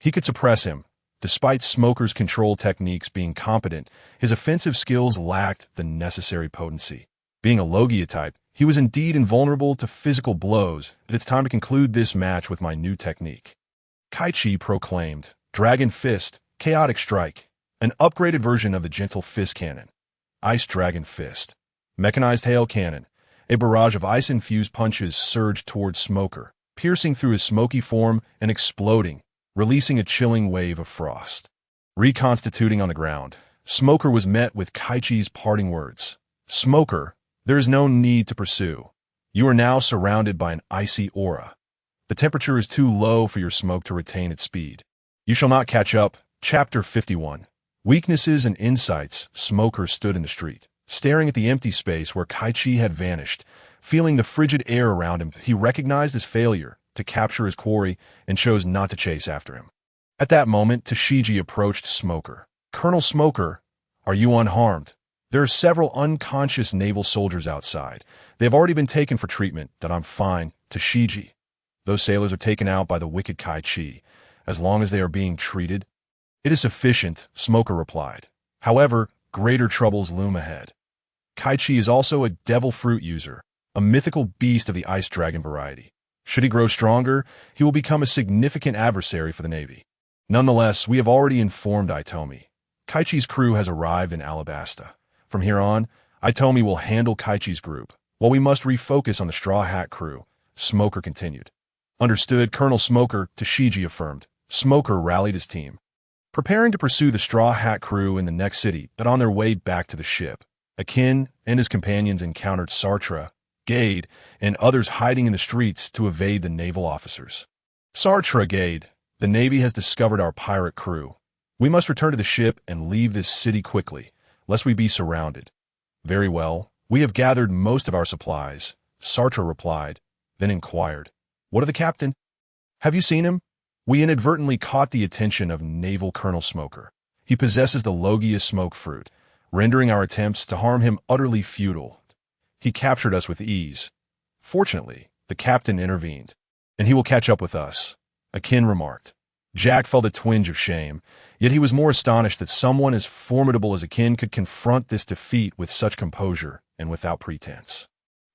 He could suppress him. Despite Smoker's control techniques being competent, his offensive skills lacked the necessary potency. Being a Logia type, he was indeed invulnerable to physical blows, but it's time to conclude this match with my new technique. Kaichi proclaimed, Dragon Fist, Chaotic Strike, an upgraded version of the Gentle Fist Cannon. Ice Dragon Fist, Mechanized Hail Cannon. A barrage of ice-infused punches surged towards Smoker, piercing through his smoky form and exploding, releasing a chilling wave of frost. Reconstituting on the ground, Smoker was met with Kaichi's parting words. Smoker, there is no need to pursue. You are now surrounded by an icy aura. The temperature is too low for your smoke to retain its speed. You shall not catch up. Chapter 51. Weaknesses and Insights. Smoker stood in the street, staring at the empty space where Kaichi had vanished. Feeling the frigid air around him, he recognized his failure to capture his quarry and chose not to chase after him. At that moment, Tashigi approached Smoker. Colonel Smoker, are you unharmed? There are several unconscious naval soldiers outside. They have already been taken for treatment. I'm fine, Tashigi. Those sailors are taken out by the wicked Kaichi. As long as they are being treated, it is sufficient, Smoker replied. However, greater troubles loom ahead. Kaichi is also a devil fruit user, a mythical beast of the ice dragon variety. Should he grow stronger, he will become a significant adversary for the Navy. Nonetheless, we have already informed Itomi. Kaichi's crew has arrived in Alabasta. From here on, Itomi will handle Kaichi's group, while we must refocus on the Straw Hat crew. Smoker continued. Understood, Colonel Smoker, Tashiji affirmed. Smoker rallied his team, preparing to pursue the Straw Hat crew in the next city, but on their way back to the ship. Akin and his companions encountered Sartre, Gade, and others hiding in the streets to evade the naval officers. Sartre, Gade, the Navy has discovered our pirate crew. We must return to the ship and leave this city quickly, lest we be surrounded. Very well, we have gathered most of our supplies, Sartre replied, then inquired. What of the captain? Have you seen him? We inadvertently caught the attention of Naval Colonel Smoker. He possesses the Logia smoke fruit, rendering our attempts to harm him utterly futile. He captured us with ease. Fortunately, the captain intervened, and he will catch up with us, Akin remarked. Jack felt a twinge of shame, yet he was more astonished that someone as formidable as Akin could confront this defeat with such composure and without pretense.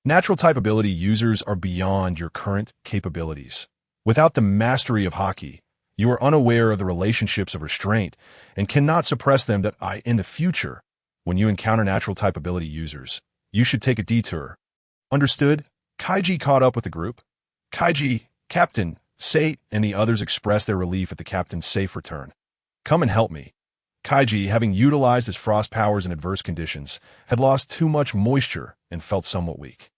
Natural type ability users are beyond your current capabilities. Without the mastery of hockey, you are unaware of the relationships of restraint and cannot suppress them in the future. When you encounter natural type ability users, you should take a detour. Understood? Kaichi caught up with the group. Kaichi, Captain, Sate, and the others expressed their relief at the captain's safe return. Come and help me. Kaichi, having utilized his frost powers in adverse conditions, had lost too much moisture and felt somewhat weak.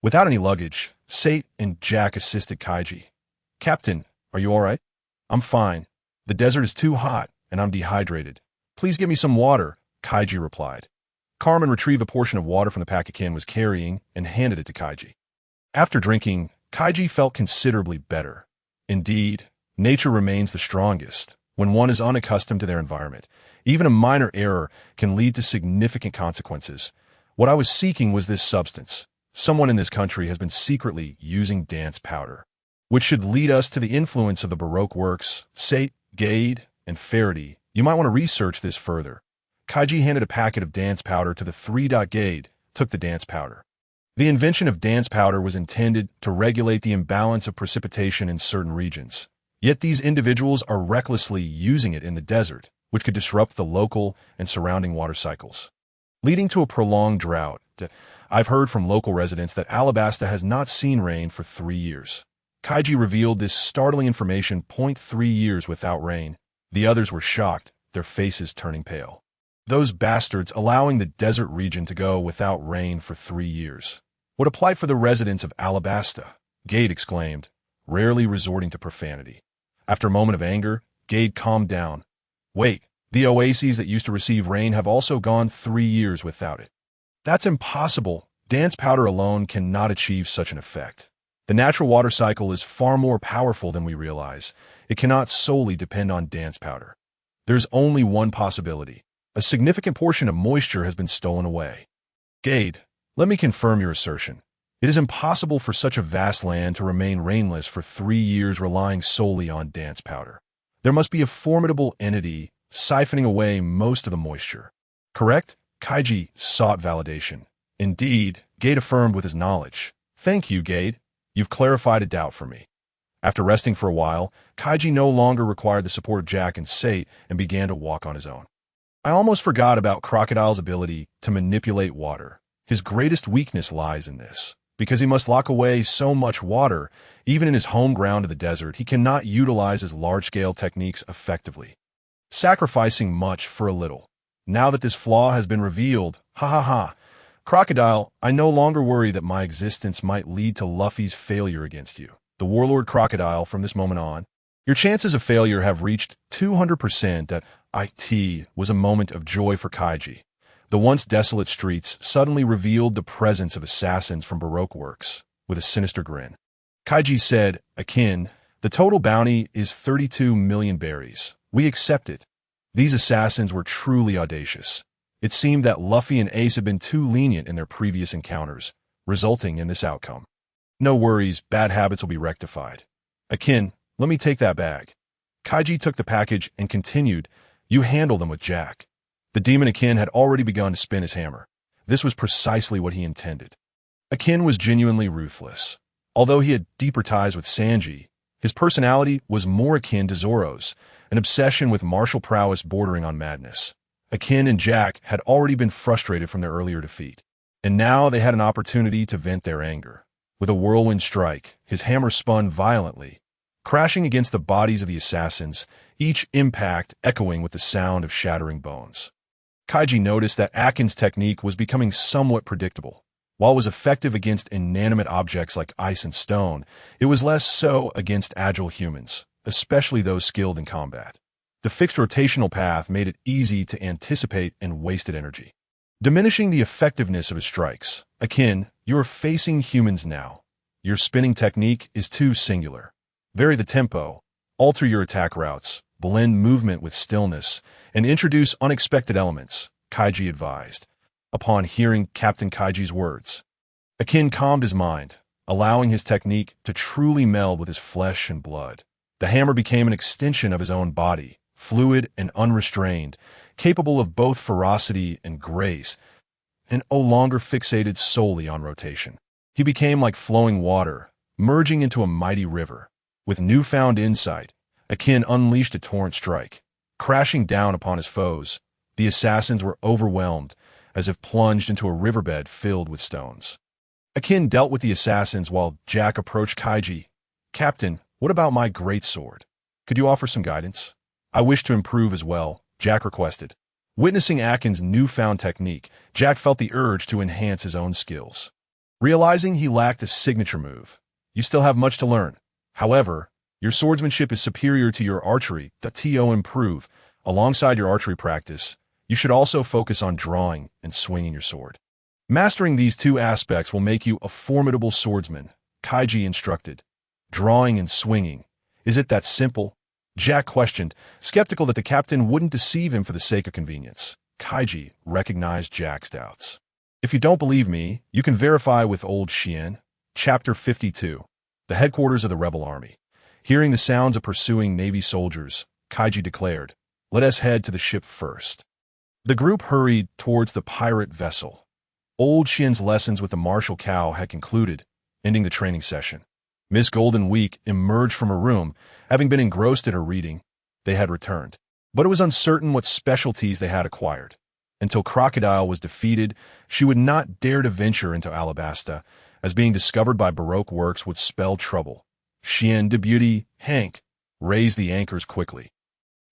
Without any luggage, Sate and Jack assisted Kaichi. Captain, are you all right? I'm fine. The desert is too hot, and I'm dehydrated. Please give me some water, Kaichi replied. Carmen retrieved a portion of water from the pack Akin was carrying and handed it to Kaichi. After drinking, Kaichi felt considerably better. Indeed, nature remains the strongest when one is unaccustomed to their environment. Even a minor error can lead to significant consequences. What I was seeking was this substance. Someone in this country has been secretly using dance powder, which should lead us to the influence of the Baroque works, Sate, Gade, and Faraday. You might want to research this further. Kaichi handed a packet of dance powder to the 3. Gade, took the dance powder. The invention of dance powder was intended to regulate the imbalance of precipitation in certain regions. Yet these individuals are recklessly using it in the desert, which could disrupt the local and surrounding water cycles, leading to a prolonged drought. I've heard from local residents that Alabasta has not seen rain for 3 years. Kaichi revealed this startling information. 3 years without rain. The others were shocked, their faces turning pale. Those bastards allowing the desert region to go without rain for 3 years. What a plight for the residents of Alabasta, Gade exclaimed, rarely resorting to profanity. After a moment of anger, Gade calmed down. Wait, the oases that used to receive rain have also gone 3 years without it. That's impossible. Dance powder alone cannot achieve such an effect. The natural water cycle is far more powerful than we realize. It cannot solely depend on dance powder. There's only one possibility. A significant portion of moisture has been stolen away. Gade, let me confirm your assertion. It is impossible for such a vast land to remain rainless for 3 years relying solely on dance powder. There must be a formidable entity siphoning away most of the moisture. Correct? Kaichi sought validation. Indeed, Gade affirmed with his knowledge. Thank you, Gade. You've clarified a doubt for me. After resting for a while, Kaichi no longer required the support of Jack and Sate and began to walk on his own. I almost forgot about Crocodile's ability to manipulate water. His greatest weakness lies in this. Because he must lock away so much water, even in his home ground of the desert, he cannot utilize his large-scale techniques effectively, sacrificing much for a little. Now that this flaw has been revealed, Crocodile, I no longer worry that my existence might lead to Luffy's failure against you. The Warlord Crocodile, from this moment on, your chances of failure have reached 200%. That it was a moment of joy for Kaichi. The once desolate streets suddenly revealed the presence of assassins from Baroque works, with a sinister grin. Kaichi said, Akin, the total bounty is 32 million berries. We accept it. These assassins were truly audacious. It seemed that Luffy and Ace had been too lenient in their previous encounters, resulting in this outcome. No worries, bad habits will be rectified. Akin, let me take that bag. Kaichi took the package and continued, you handle them with Jack. The demon Akin had already begun to spin his hammer. This was precisely what he intended. Akin was genuinely ruthless. Although he had deeper ties with Sanji, his personality was more akin to Zoro's, an obsession with martial prowess bordering on madness. Akin and Jack had already been frustrated from their earlier defeat, and now they had an opportunity to vent their anger. With a whirlwind strike, his hammer spun violently, crashing against the bodies of the assassins, each impact echoing with the sound of shattering bones. Kaichi noticed that Akin's technique was becoming somewhat predictable. While it was effective against inanimate objects like ice and stone, it was less so against agile humans, especially those skilled in combat. The fixed rotational path made it easy to anticipate and wasted energy, diminishing the effectiveness of his strikes. Akin, you are facing humans now. Your spinning technique is too singular. Vary the tempo, alter your attack routes, blend movement with stillness, and introduce unexpected elements, Kaichi advised. Upon hearing Captain Kaiji's words, Akin calmed his mind, allowing his technique to truly meld with his flesh and blood. The hammer became an extension of his own body, fluid and unrestrained, capable of both ferocity and grace, and no longer fixated solely on rotation. He became like flowing water, merging into a mighty river. With newfound insight, Akin unleashed a torrent strike, crashing down upon his foes. The assassins were overwhelmed, as if plunged into a riverbed filled with stones. Akin dealt with the assassins while Jack approached Kaichi. "Captain, what about my great sword? Could you offer some guidance?" "I wish to improve as well," Jack requested. Witnessing Akin's newfound technique, Jack felt the urge to enhance his own skills. Realizing he lacked a signature move, "You still have much to learn. However, your swordsmanship is superior to your archery. To improve. Alongside your archery practice, you should also focus on drawing and swinging your sword. Mastering these two aspects will make you a formidable swordsman," Kaichi instructed. "Drawing and swinging. Is it that simple?" Jack questioned, skeptical that the captain wouldn't deceive him for the sake of convenience. Kaichi recognized Jack's doubts. "If you don't believe me, you can verify with old Xian." Chapter 52. The headquarters of the rebel army. Hearing the sounds of pursuing Navy soldiers, Kaichi declared, "Let us head to the ship first." The group hurried towards the pirate vessel. Old Xian's lessons with the martial cow had concluded, ending the training session. Miss Golden Week emerged from her room, having been engrossed in her reading. They had returned, but it was uncertain what specialties they had acquired. Until Crocodile was defeated, she would not dare to venture into Alabasta, as being discovered by Baroque works would spell trouble. Xian, Deputy, Hank, raised the anchors quickly.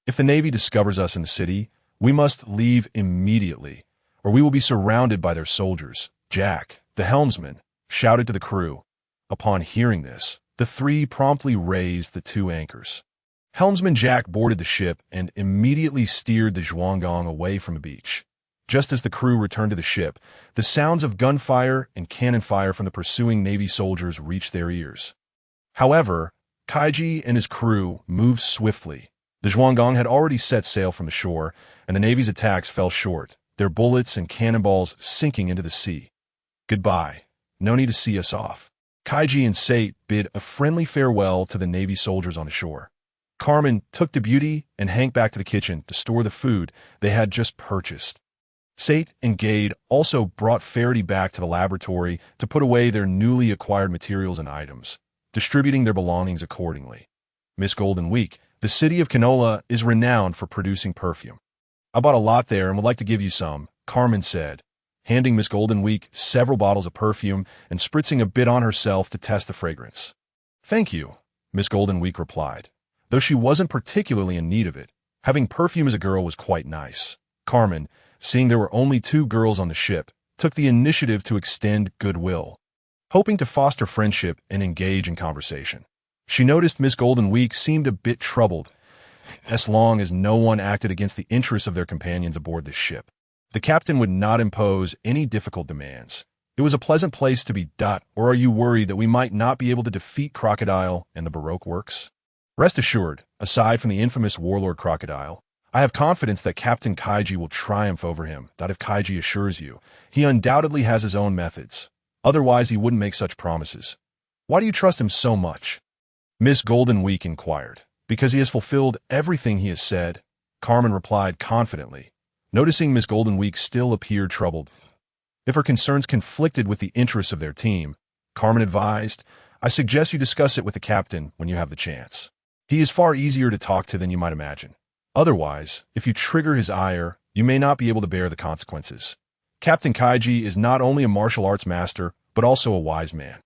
"If the Navy discovers us in the city, we must leave immediately, or we will be surrounded by their soldiers." Jack, the helmsman, shouted to the crew. Upon hearing this, the three promptly raised the two anchors. Helmsman Jack boarded the ship and immediately steered the Zhuanggong away from the beach. Just as the crew returned to the ship, the sounds of gunfire and cannon fire from the pursuing Navy soldiers reached their ears. However, Kaichi and his crew moved swiftly. The Zhuanggong had already set sail from the shore, and the Navy's attacks fell short, their bullets and cannonballs sinking into the sea. "Goodbye. No need to see us off." Kaichi and Sate bid a friendly farewell to the Navy soldiers on the shore. Carmen took Beauty and Hank back to the kitchen to store the food they had just purchased. Sate and Gade also brought Faraday back to the laboratory to put away their newly acquired materials and items, distributing their belongings accordingly. Miss Golden Week, the city of Canola is renowned for producing perfume. "I bought a lot there and would like to give you some," Carmen said, handing Miss Golden Week several bottles of perfume and spritzing a bit on herself to test the fragrance. "Thank you," Miss Golden Week replied. Though she wasn't particularly in need of it, having perfume as a girl was quite nice. Carmen, seeing there were only two girls on the ship, took the initiative to extend goodwill, hoping to foster friendship and engage in conversation. She noticed Miss Golden Week seemed a bit troubled, as long as no one acted against the interests of their companions aboard the ship. The captain would not impose any difficult demands. It was a pleasant place to be. "Or are you worried that we might not be able to defeat Crocodile and the Baroque works?" "Rest assured, aside from the infamous warlord Crocodile, I have confidence that Captain Kaichi will triumph over him." If Kaichi assures you, he undoubtedly has his own methods. Otherwise, he wouldn't make such promises. "Why do you trust him so much?" Miss Golden Week inquired. "Because he has fulfilled everything he has said," Carmen replied confidently. Noticing Miss Golden Week still appeared troubled, If her concerns conflicted with the interests of their team, Carmen advised, I suggest you discuss it with the captain when you have the chance. He is far easier to talk to than you might imagine. Otherwise, if you trigger his ire, you may not be able to bear the consequences. Captain Kaichi is not only a martial arts master, but also a wise man.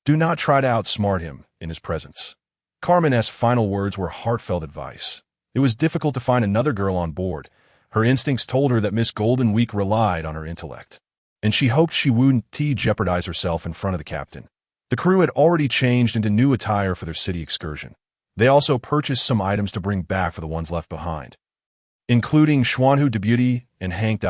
Do not try to outsmart him in his presence. Carmen's final words were heartfelt advice. It was difficult to find another girl on board. Her instincts told her that Miss Golden Week relied on her intellect, and she hoped she wouldn't jeopardize herself in front of the captain. The crew had already changed into new attire for their city excursion. They also purchased some items to bring back for the ones left behind, including Xuanhu de Beauty and Hank.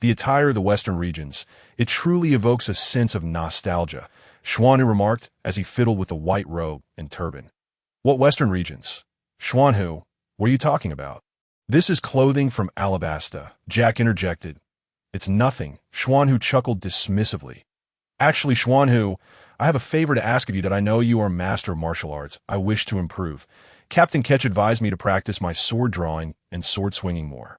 The attire of the western regions. It truly evokes a sense of nostalgia, Xuanhu remarked as he fiddled with the white robe and turban. What western regions? Xuanhu, what are you talking about? This is clothing from Alabasta, Jack interjected. It's nothing, Xuanhu chuckled dismissively. Actually, Xuanhu, I have a favor to ask of you that I know you are a master of martial arts. I wish to improve. Captain Ketch advised me to practice my sword drawing and sword swinging more.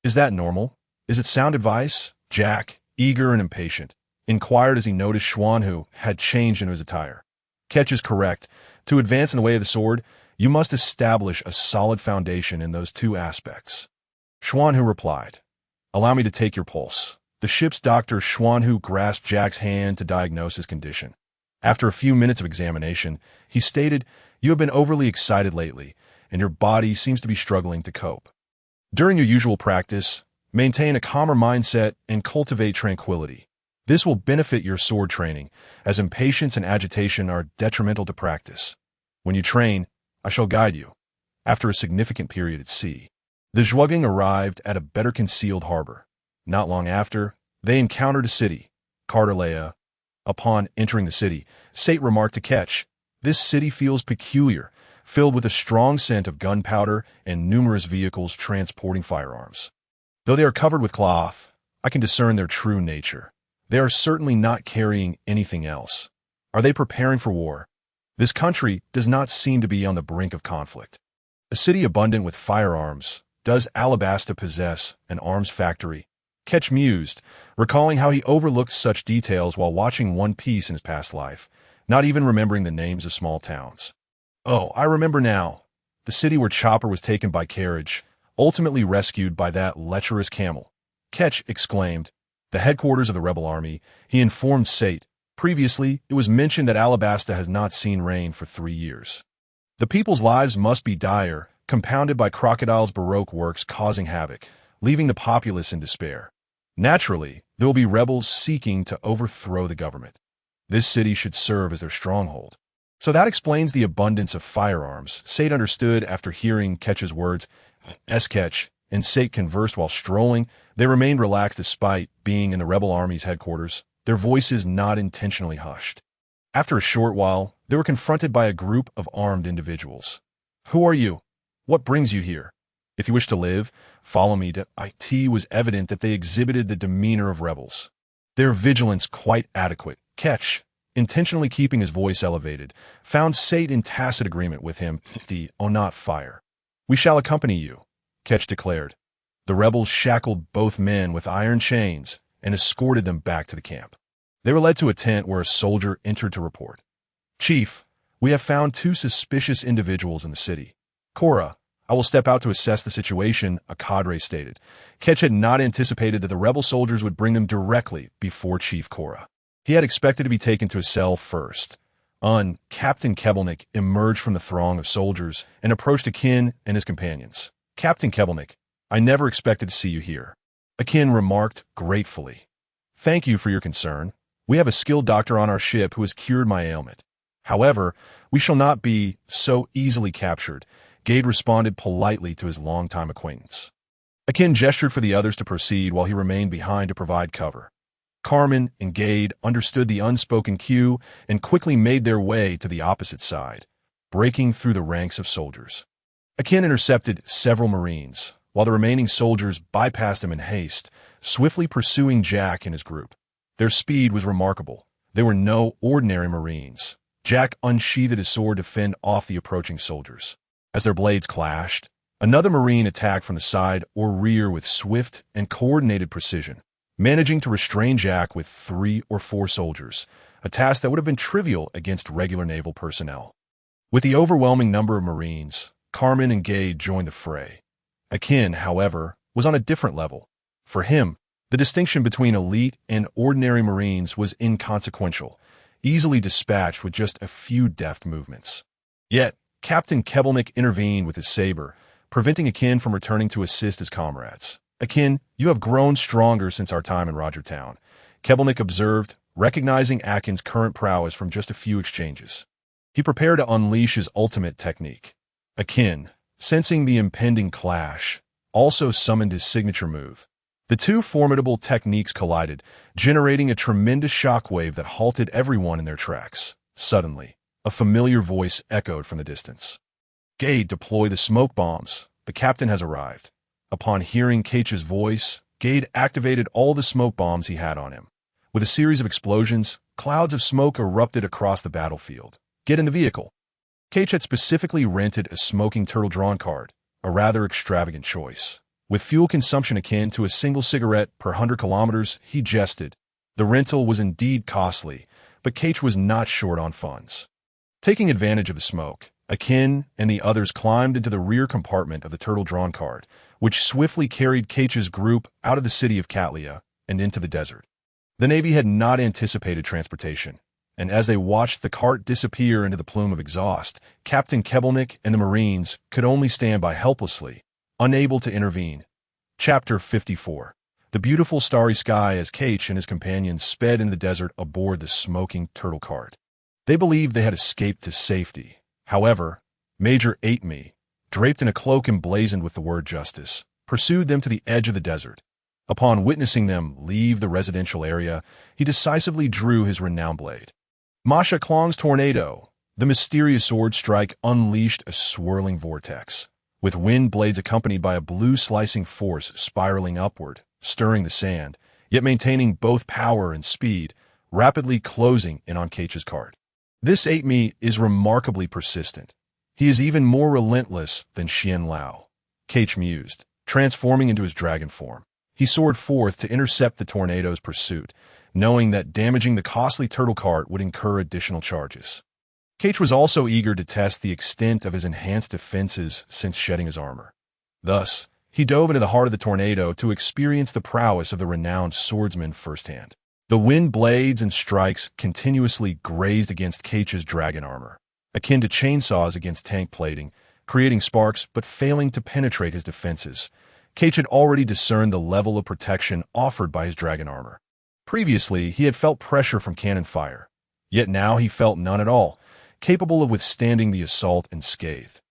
Is that normal? Is it sound advice? Jack, eager and impatient, inquired as he noticed Xuanhu had changed into his attire. Ketch is correct. To advance in the way of the sword, you must establish a solid foundation in those two aspects. Xuanhu replied, Allow me to take your pulse. The ship's doctor Xuanhu grasped Jack's hand to diagnose his condition. After a few minutes of examination, he stated, You have been overly excited lately, and your body seems to be struggling to cope. During your usual practice, maintain a calmer mindset and cultivate tranquility. This will benefit your sword training, as impatience and agitation are detrimental to practice. When you train, I shall guide you. After a significant period at sea, the Zhuaging arrived at a better concealed harbor. Not long after, they encountered a city, Cartelea. Upon entering the city, Sate remarked to Ketch, This city feels peculiar, filled with a strong scent of gunpowder and numerous vehicles transporting firearms. Though they are covered with cloth, I can discern their true nature. They are certainly not carrying anything else. Are they preparing for war? This country does not seem to be on the brink of conflict. A city abundant with firearms, does Alabasta possess an arms factory? Ketch mused, recalling how he overlooked such details while watching One Piece in his past life, not even remembering the names of small towns. Oh, I remember now. The city where Chopper was taken by carriage, ultimately rescued by that lecherous camel. Ketch exclaimed, the headquarters of the rebel army, he informed Sate. Previously, it was mentioned that Alabasta has not seen rain for 3 years. The people's lives must be dire, compounded by Crocodile's Baroque works causing havoc, leaving the populace in despair. Naturally, there will be rebels seeking to overthrow the government. This city should serve as their stronghold. So that explains the abundance of firearms, Sate understood after hearing Ketch's words. Ketch and Sate conversed while strolling. They remained relaxed despite being in the rebel army's headquarters, their voices not intentionally hushed. After a short while, they were confronted by a group of armed individuals. Who are you? What brings you here? If you wish to live, follow me. It was evident that they exhibited the demeanor of rebels. Their vigilance quite adequate. Ketch, intentionally keeping his voice elevated, found Sate in tacit agreement with him. Not fire. We shall accompany you, Ketch declared. The rebels shackled both men with iron chains and escorted them back to the camp. They were led to a tent where a soldier entered to report. Chief, we have found 2 suspicious individuals in the city. Cora, I will step out to assess the situation, a cadre stated. Ketch had not anticipated that the rebel soldiers would bring them directly before Chief Cora. He had expected to be taken to a cell first. Captain Kebelnik emerged from the throng of soldiers and approached Akin and his companions. Captain Kebelnik, I never expected to see you here. Akin remarked gratefully. Thank you for your concern. We have a skilled doctor on our ship who has cured my ailment. However, we shall not be so easily captured. Gade responded politely to his longtime acquaintance. Akin gestured for the others to proceed while he remained behind to provide cover. Carmen and Gade understood the unspoken cue and quickly made their way to the opposite side, breaking through the ranks of soldiers. Akin intercepted several Marines, while the remaining soldiers bypassed him in haste, swiftly pursuing Jack and his group. Their speed was remarkable. They were no ordinary Marines. Jack unsheathed his sword to fend off the approaching soldiers. As their blades clashed, another Marine attacked from the side or rear with swift and coordinated precision. managing to restrain Jack with 3 or 4 soldiers, a task that would have been trivial against regular naval personnel. With the overwhelming number of Marines, Carmen and Gade joined the fray. Akin, however, was on a different level. For him, the distinction between elite and ordinary Marines was inconsequential, easily dispatched with just a few deft movements. Yet, Captain Kebelnik intervened with his saber, preventing Akin from returning to assist his comrades. "Akin, you have grown stronger since our time in Rogertown," Kebelnik observed, recognizing Akin's current prowess from just a few exchanges. He prepared to unleash his ultimate technique. Akin, sensing the impending clash, also summoned his signature move. The two formidable techniques collided, generating a tremendous shockwave that halted everyone in their tracks. Suddenly, a familiar voice echoed from the distance. "Gade, deploy the smoke bombs. The captain has arrived." Upon hearing Kaichi's voice, Gade activated all the smoke bombs he had on him. With a series of explosions, clouds of smoke erupted across the battlefield. "Get in the vehicle." Kaichi had specifically rented a smoking turtle-drawn cart, a rather extravagant choice. With fuel consumption akin to a single cigarette per 100 kilometers, he jested. The rental was indeed costly, but Kaichi was not short on funds. Taking advantage of the smoke, Akin and the others climbed into the rear compartment of the turtle-drawn cart, which swiftly carried Kaichi's group out of the city of Katlia and into the desert. The Navy had not anticipated transportation, and as they watched the cart disappear into the plume of exhaust, Captain Kebelnik and the Marines could only stand by helplessly, unable to intervene. Chapter 54. The beautiful starry sky as Kaichi and his companions sped into the desert aboard the smoking turtle cart. They believed they had escaped to safety. However, Major Aitme, draped in a cloak emblazoned with the word justice, pursued them to the edge of the desert. Upon witnessing them leave the residential area, he decisively drew his renowned blade. Masha Klong's tornado, the mysterious sword strike, unleashed a swirling vortex, with wind blades accompanied by a blue slicing force spiraling upward, stirring the sand, yet maintaining both power and speed, rapidly closing in on Kaichi's cart. This Aitme is remarkably persistent. He is even more relentless than Xian Lao, Kaichi mused, transforming into his dragon form. He soared forth to intercept the tornado's pursuit, knowing that damaging the costly turtle cart would incur additional charges. Kaichi was also eager to test the extent of his enhanced defenses since shedding his armor. Thus, he dove into the heart of the tornado to experience the prowess of the renowned swordsman firsthand. The wind blades and strikes continuously grazed against Kaichi's dragon armor, akin to chainsaws against tank plating, creating sparks but failing to penetrate his defenses. Kaichi had already discerned the level of protection offered by his dragon armor. Previously, he had felt pressure from cannon fire, yet now he felt none at all, capable of withstanding the assault unscathed.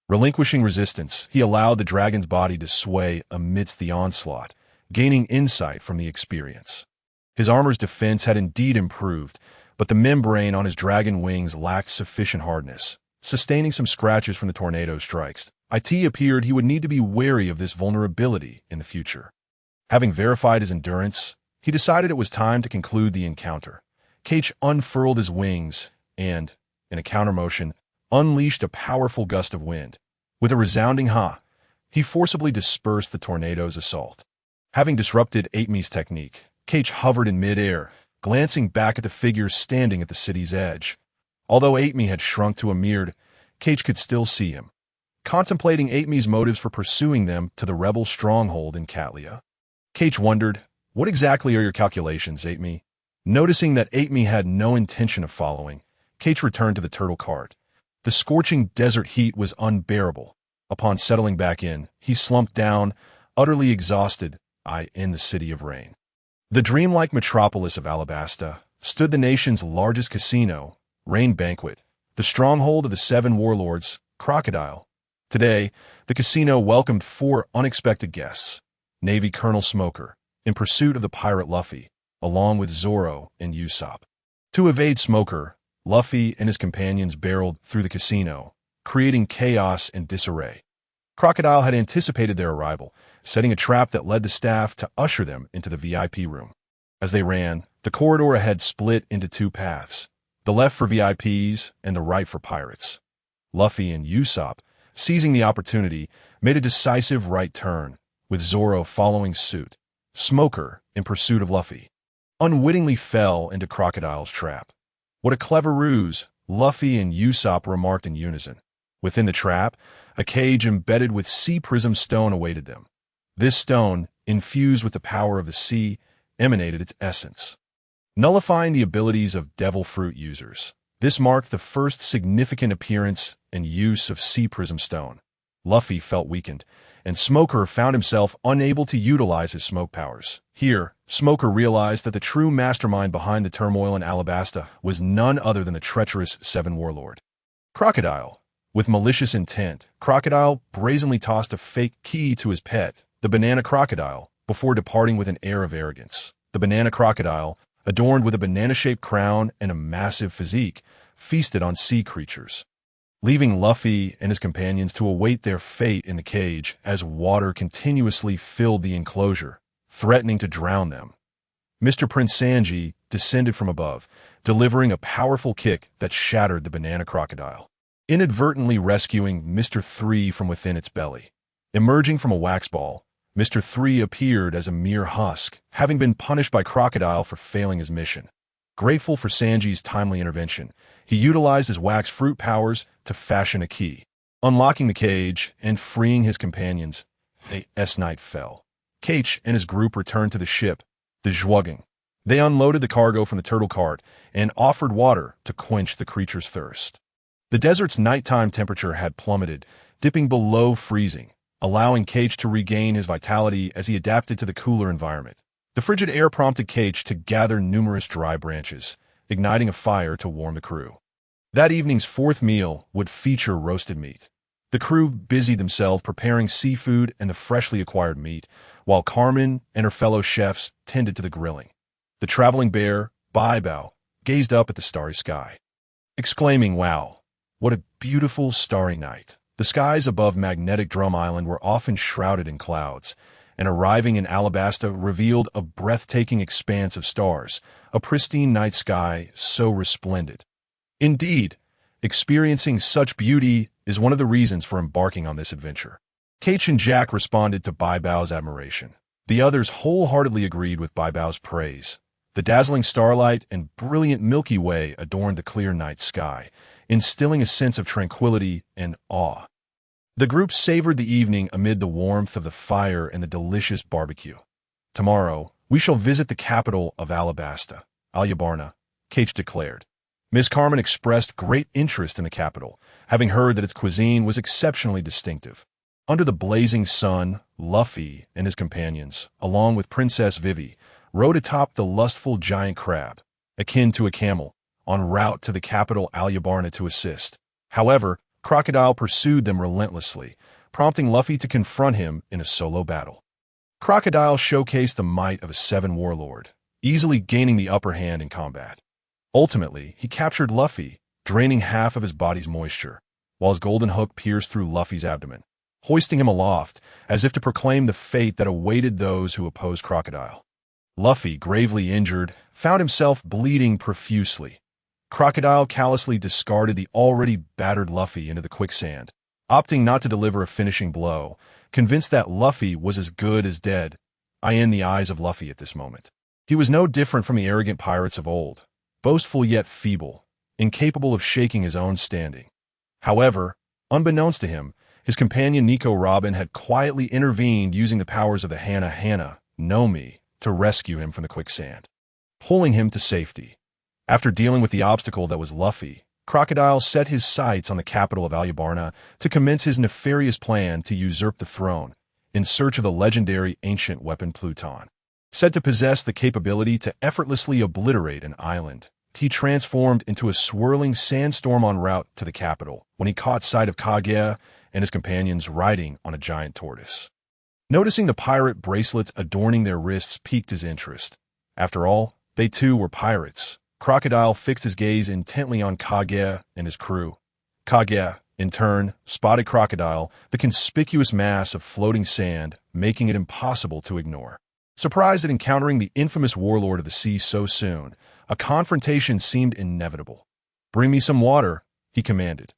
Relinquishing resistance, he allowed the dragon's body to sway amidst the onslaught, gaining insight from the experience. His armor's defense had indeed improved, but the membrane on his dragon wings lacked sufficient hardness, sustaining some scratches from the tornado strikes. It appeared he would need to be wary of this vulnerability in the future. Having verified his endurance, he decided it was time to conclude the encounter. Kaichi unfurled his wings and, in a countermotion, unleashed a powerful gust of wind. With a resounding ha, he forcibly dispersed the tornado's assault. Having disrupted Aitme's technique, Kaichi hovered in midair, glancing back at the figures standing at the city's edge. Although Aitme had shrunk to a mere, Kaichi could still see him, contemplating Aitme's motives for pursuing them to the rebel stronghold in Katlia. Kaichi wondered, "What exactly are your calculations, Aitme?" Noticing that Aitme had no intention of following, Kaichi returned to the turtle cart. The scorching desert heat was unbearable. Upon settling back in, he slumped down, utterly exhausted, in the City of Rain. The dreamlike metropolis of Alabasta stood the nation's largest casino, Rain Banquet, the stronghold of the 7 warlords, Crocodile. Today, the casino welcomed 4 unexpected guests. Navy Colonel Smoker, in pursuit of the pirate Luffy, along with Zoro and Usopp. To evade Smoker, Luffy and his companions barreled through the casino, creating chaos and disarray. Crocodile had anticipated their arrival, setting a trap that led the staff to usher them into the VIP room. As they ran, the corridor ahead split into 2 paths, the left for VIPs and the right for pirates. Luffy and Usopp, seizing the opportunity, made a decisive right turn, with Zoro following suit. Smoker, in pursuit of Luffy, unwittingly fell into Crocodile's trap. "What a clever ruse," Luffy and Usopp remarked in unison. Within the trap, a cage embedded with sea prism stone awaited them. This stone, infused with the power of the sea, emanated its essence, nullifying the abilities of devil fruit users. This marked the first significant appearance and use of sea prism stone. Luffy felt weakened, and Smoker found himself unable to utilize his smoke powers. Here, Smoker realized that the true mastermind behind the turmoil in Alabasta was none other than the treacherous Seven Warlord. Crocodile. With malicious intent, Crocodile brazenly tossed a fake key to his pet, the banana crocodile, before departing with an air of arrogance. The banana crocodile, adorned with a banana-shaped crown and a massive physique, feasted on sea creatures, leaving Luffy and his companions to await their fate in the cage as water continuously filled the enclosure, threatening to drown them. Mr. Prince Sanji descended from above, delivering a powerful kick that shattered the banana crocodile, inadvertently rescuing Mr. 3 from within its belly. Emerging from a wax ball, Mr. 3 appeared as a mere husk, having been punished by Crocodile for failing his mission. Grateful for Sanji's timely intervention, he utilized his wax fruit powers to fashion a key, unlocking the cage and freeing his companions. A night fell. Kaichi and his group returned to the ship, the Zhuogang. They unloaded the cargo from the turtle cart and offered water to quench the creature's thirst. The desert's nighttime temperature had plummeted, dipping below freezing, allowing Kaichi to regain his vitality as he adapted to the cooler environment. The frigid air prompted Kaichi to gather numerous dry branches, igniting a fire to warm the crew. That evening's fourth meal would feature roasted meat. The crew busied themselves preparing seafood and the freshly acquired meat, while Carmen and her fellow chefs tended to the grilling. The traveling bear, Bai Bao, gazed up at the starry sky, exclaiming, "Wow, what a beautiful starry night." The skies above Magnetic Drum Island were often shrouded in clouds, and arriving in Alabasta revealed a breathtaking expanse of stars, a pristine night sky so resplendent. Indeed, experiencing such beauty is one of the reasons for embarking on this adventure. Kaichi and Jack responded to Bai Bao's admiration. The others wholeheartedly agreed with Bai Bao's praise. The dazzling starlight and brilliant Milky Way adorned the clear night sky, instilling a sense of tranquility and awe. The group savored the evening amid the warmth of the fire and the delicious barbecue. "Tomorrow, we shall visit the capital of Alabasta, Alyabarna," Kaichi declared. Miss Carmen expressed great interest in the capital, having heard that its cuisine was exceptionally distinctive. Under the blazing sun, Luffy and his companions, along with Princess Vivi, rode atop the lustful giant crab, akin to a camel, en route to the capital Alyabarna to assist. However, Crocodile pursued them relentlessly, prompting Luffy to confront him in a solo battle. Crocodile showcased the might of a Seven Warlord, easily gaining the upper hand in combat. Ultimately, he captured Luffy, draining half of his body's moisture, while his golden hook pierced through Luffy's abdomen, hoisting him aloft as if to proclaim the fate that awaited those who opposed Crocodile. Luffy, gravely injured, found himself bleeding profusely. Crocodile callously discarded the already battered Luffy into the quicksand, opting not to deliver a finishing blow, convinced that Luffy was as good as dead. In the eyes of Luffy at this moment, he was no different from the arrogant pirates of old, boastful yet feeble, incapable of shaking his own standing. However, unbeknownst to him, his companion Nico Robin had quietly intervened using the powers of the Hana Hana no Mi to rescue him from the quicksand, pulling him to safety. After dealing with the obstacle that was Luffy, Crocodile set his sights on the capital of Alyabarna to commence his nefarious plan to usurp the throne in search of the legendary ancient weapon Pluton. Said to possess the capability to effortlessly obliterate an island, he transformed into a swirling sandstorm en route to the capital when he caught sight of Kage and his companions riding on a giant tortoise. Noticing the pirate bracelets adorning their wrists piqued his interest. After all, they too were pirates. Crocodile fixed his gaze intently on Kage and his crew. Kage, in turn, spotted Crocodile, the conspicuous mass of floating sand, making it impossible to ignore. Surprised at encountering the infamous warlord of the sea so soon, a confrontation seemed inevitable. "Bring me some water," he commanded.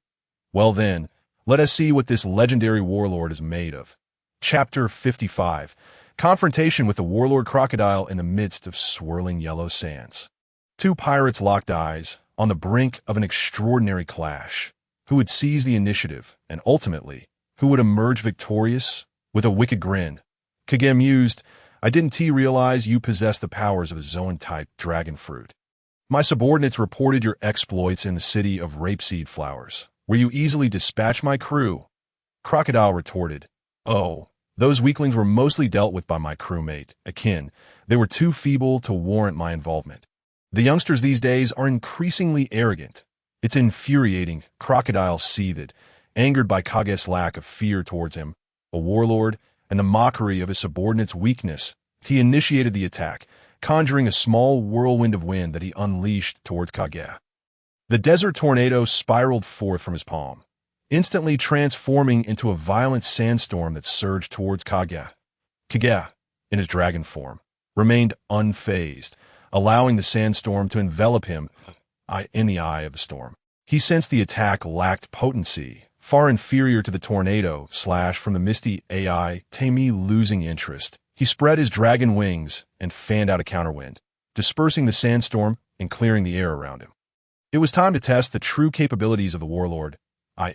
"Well then, let us see what this legendary warlord is made of." Chapter 55. Confrontation with the warlord crocodile in the midst of swirling yellow sands. Two pirates locked eyes, on the brink of an extraordinary clash. Who would seize the initiative, and ultimately, who would emerge victorious? With a wicked grin, Kage mused, I didn't realize you possess the powers of a zoan-type dragon fruit. My subordinates reported your exploits in the city of rapeseed flowers, where you easily dispatched my crew. Crocodile retorted, Oh, those weaklings were mostly dealt with by my crewmate, Akin. They were too feeble to warrant my involvement. The youngsters these days are increasingly arrogant. It's infuriating, Crocodile seethed, angered by Kage's lack of fear towards him, a warlord, and the mockery of his subordinate's weakness. He initiated the attack, conjuring a small whirlwind of wind that he unleashed towards Kage. The desert tornado spiraled forth from his palm, instantly transforming into a violent sandstorm that surged towards Kage. Kage, in his dragon form, remained unfazed, allowing the sandstorm to envelop him in the eye of the storm. He sensed the attack lacked potency, far inferior to the tornado slash from the misty AI, Taimi losing interest. He spread his dragon wings and fanned out a counterwind, dispersing the sandstorm and clearing the air around him. It was time to test the true capabilities of the warlord.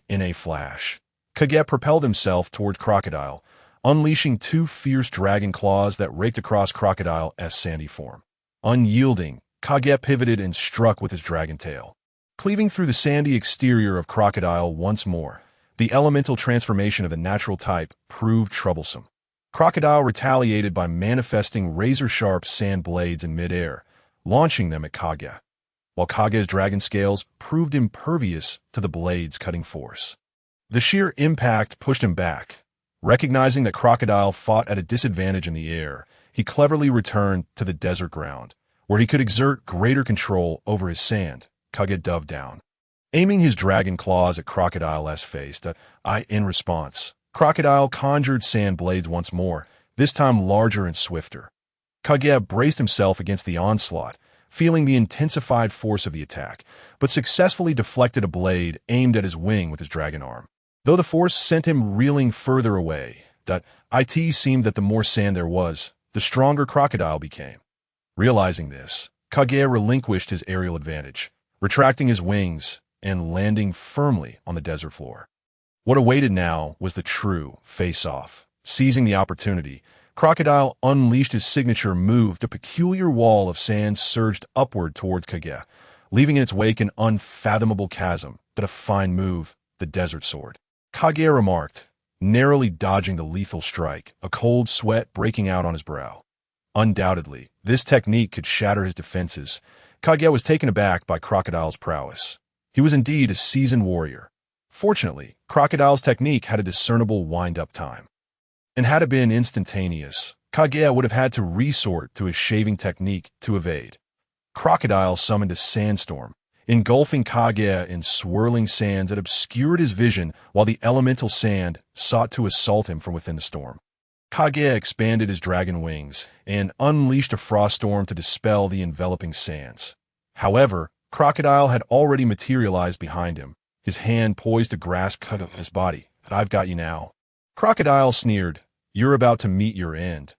In a flash, Kage propelled himself towards Crocodile, unleashing two fierce dragon claws that raked across Crocodile's sandy form. Unyielding, Kage pivoted and struck with his dragon tail. Cleaving through the sandy exterior of Crocodile once more, the elemental transformation of the natural type proved troublesome. Crocodile retaliated by manifesting razor-sharp sand blades in midair, launching them at Kage, while Kage's dragon scales proved impervious to the blade's cutting force. The sheer impact pushed him back. Recognizing that Crocodile fought at a disadvantage in the air, he cleverly returned to the desert ground, where he could exert greater control over his sand. Kage dove down, aiming his dragon claws at Crocodile's face. In response, Crocodile conjured sand blades once more, this time larger and swifter. Kage braced himself against the onslaught, feeling the intensified force of the attack, but successfully deflected a blade aimed at his wing with his dragon arm. Though the force sent him reeling further away, it seemed that the more sand there was, the stronger Crocodile became. Realizing this, Kage relinquished his aerial advantage, retracting his wings and landing firmly on the desert floor. What awaited now was the true face-off. Seizing the opportunity, Crocodile unleashed his signature move. A peculiar wall of sand surged upward towards Kage, leaving in its wake an unfathomable chasm. A fine move, the desert sword. Kage remarked, narrowly dodging the lethal strike, a cold sweat breaking out on his brow. Undoubtedly, this technique could shatter his defenses. Kage was taken aback by Crocodile's prowess. He was indeed a seasoned warrior. Fortunately, Crocodile's technique had a discernible wind-up time. And had it been instantaneous, Kage would have had to resort to his shaving technique to evade. Crocodile summoned a sandstorm, engulfing Kage in swirling sands that obscured his vision while the elemental sand sought to assault him from within the storm. Kage expanded his dragon wings and unleashed a frost storm to dispel the enveloping sands. However, Crocodile had already materialized behind him, his hand poised to grasp his body. I've got you now. Crocodile sneered, You're about to meet your end.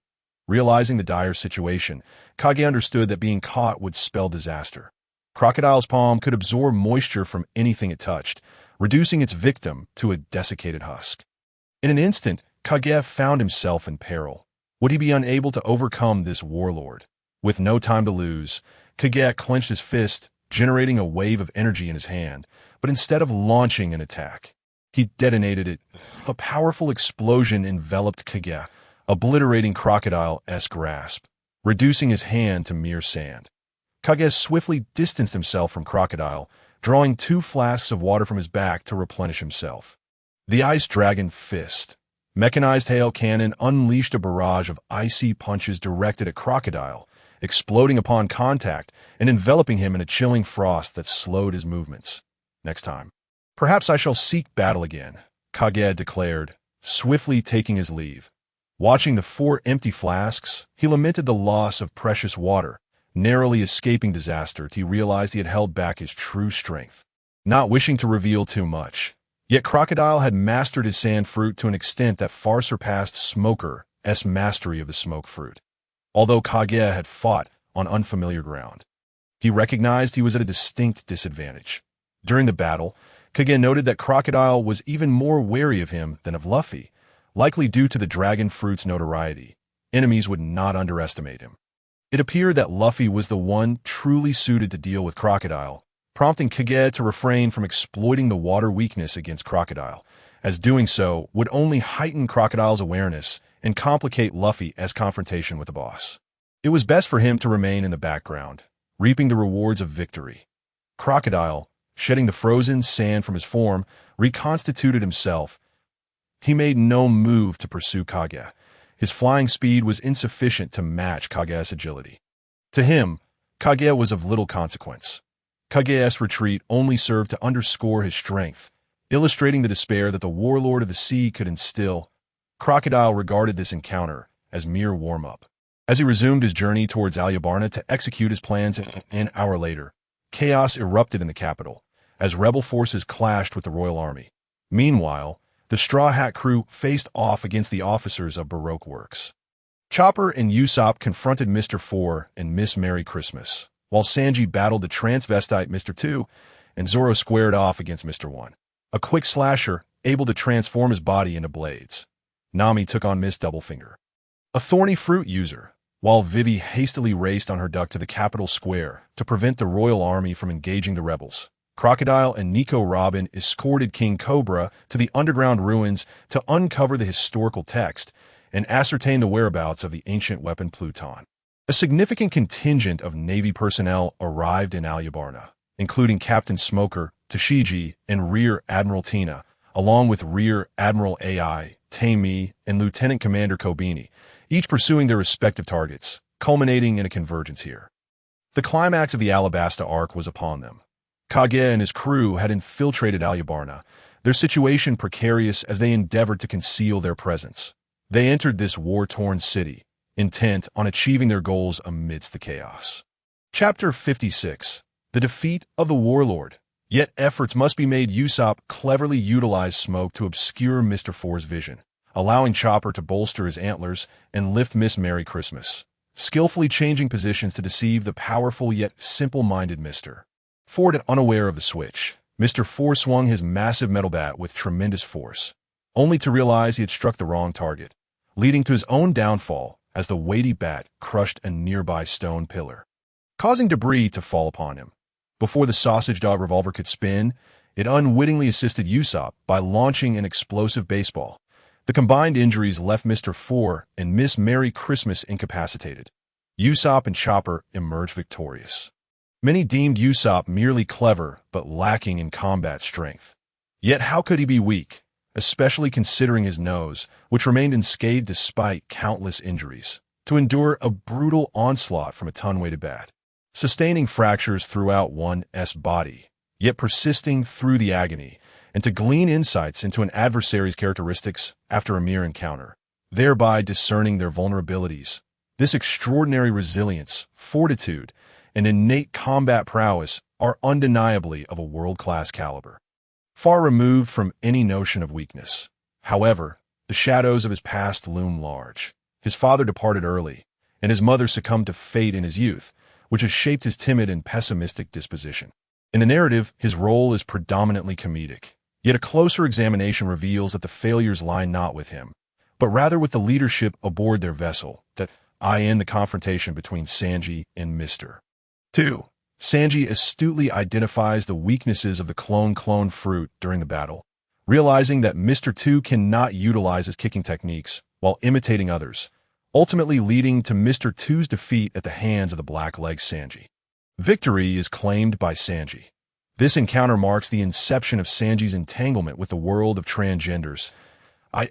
Realizing the dire situation, Kage understood that being caught would spell disaster. Crocodile's palm could absorb moisture from anything it touched, reducing its victim to a desiccated husk. In an instant, Kage found himself in peril. Would he be unable to overcome this warlord? With no time to lose, Kage clenched his fist, generating a wave of energy in his hand, but instead of launching an attack, he detonated it. A powerful explosion enveloped Kage, obliterating Crocodile's grasp, reducing his hand to mere sand. Kage swiftly distanced himself from Crocodile, drawing 2 flasks of water from his back to replenish himself. The Ice Dragon Fist. Mechanized hail cannon unleashed a barrage of icy punches directed at Crocodile, exploding upon contact and enveloping him in a chilling frost that slowed his movements. Next time, perhaps I shall seek battle again, Kage declared, swiftly taking his leave. Watching the 4 empty flasks, he lamented the loss of precious water. Narrowly escaping disaster, he realized he had held back his true strength. Not wishing to reveal too much, yet Crocodile had mastered his sand fruit to an extent that far surpassed Smoker Usopp's mastery of the smoke fruit. Although Kage had fought on unfamiliar ground, he recognized he was at a distinct disadvantage. During the battle, Kage noted that Crocodile was even more wary of him than of Luffy, likely due to the dragon fruit's notoriety. Enemies would not underestimate him. It appeared that Luffy was the one truly suited to deal with Crocodile, prompting Kage to refrain from exploiting the water weakness against Crocodile, as doing so would only heighten Crocodile's awareness and complicate Luffy's confrontation with the boss. It was best for him to remain in the background, reaping the rewards of victory. Crocodile, shedding the frozen sand from his form, reconstituted himself. He made no move to pursue Kage. His flying speed was insufficient to match Kage's agility. To him, Kage was of little consequence. Kage's retreat only served to underscore his strength, illustrating the despair that the warlord of the sea could instill. Crocodile regarded this encounter as mere warm-up. As he resumed his journey towards Alyabarna to execute his plans an hour later, chaos erupted in the capital, as rebel forces clashed with the royal army. Meanwhile, the Straw Hat crew faced off against the officers of Baroque Works. Chopper and Usopp confronted Mr. 4 and Miss Merry Christmas, while Sanji battled the transvestite Mr. 2, and Zoro squared off against Mr. 1. A quick slasher, able to transform his body into blades. Nami took on Miss Doublefinger, a thorny fruit user, while Vivi hastily raced on her duck to the capital square to prevent the royal army from engaging the rebels. Crocodile and Nico Robin escorted King Cobra to the underground ruins to uncover the historical text and ascertain the whereabouts of the ancient weapon Pluton. A significant contingent of Navy personnel arrived in Alyabarna, including Captain Smoker, Tashigi, and Rear Admiral Tina, along with Rear Admiral Ai, Taimi, and Lieutenant Commander Kobeni, each pursuing their respective targets, culminating in a convergence here. The climax of the Alabasta arc was upon them. Kage and his crew had infiltrated Alyabarna, their situation precarious as they endeavored to conceal their presence. They entered this war-torn city, intent on achieving their goals amidst the chaos. Chapter 56. The Defeat of the Warlord. Yet efforts must be made. Usopp cleverly utilized smoke to obscure Mr. 4's vision, allowing Chopper to bolster his antlers and lift Miss Merry Christmas, skillfully changing positions to deceive the powerful yet simple-minded Mr. 4. Unaware of the switch, Mr. 4 swung his massive metal bat with tremendous force, only to realize he had struck the wrong target, leading to his own downfall as the weighty bat crushed a nearby stone pillar, causing debris to fall upon him. Before the sausage dog revolver could spin, it unwittingly assisted Usopp by launching an explosive baseball. The combined injuries left Mr. 4 and Miss Merry Christmas incapacitated. Usopp and Chopper emerged victorious. Many deemed Usopp merely clever but lacking in combat strength. Yet how could he be weak, especially considering his nose, which remained unscathed despite countless injuries, to endure a brutal onslaught from a ton-weighted bat, sustaining fractures throughout one's body, yet persisting through the agony, and to glean insights into an adversary's characteristics after a mere encounter, thereby discerning their vulnerabilities. This extraordinary resilience, fortitude, and innate combat prowess are undeniably of a world-class caliber, far removed from any notion of weakness. However, the shadows of his past loom large. His father departed early, and his mother succumbed to fate in his youth, which has shaped his timid and pessimistic disposition. In the narrative, his role is predominantly comedic, yet a closer examination reveals that the failures lie not with him, but rather with the leadership aboard their vessel, that in the confrontation between Sanji and Mr. 2. Sanji astutely identifies the weaknesses of the clone fruit during the battle, realizing that Mr. 2 cannot utilize his kicking techniques while imitating others, ultimately leading to Mr. 2's defeat at the hands of the black-legged Sanji. Victory is claimed by Sanji. This encounter marks the inception of Sanji's entanglement with the world of transgenders.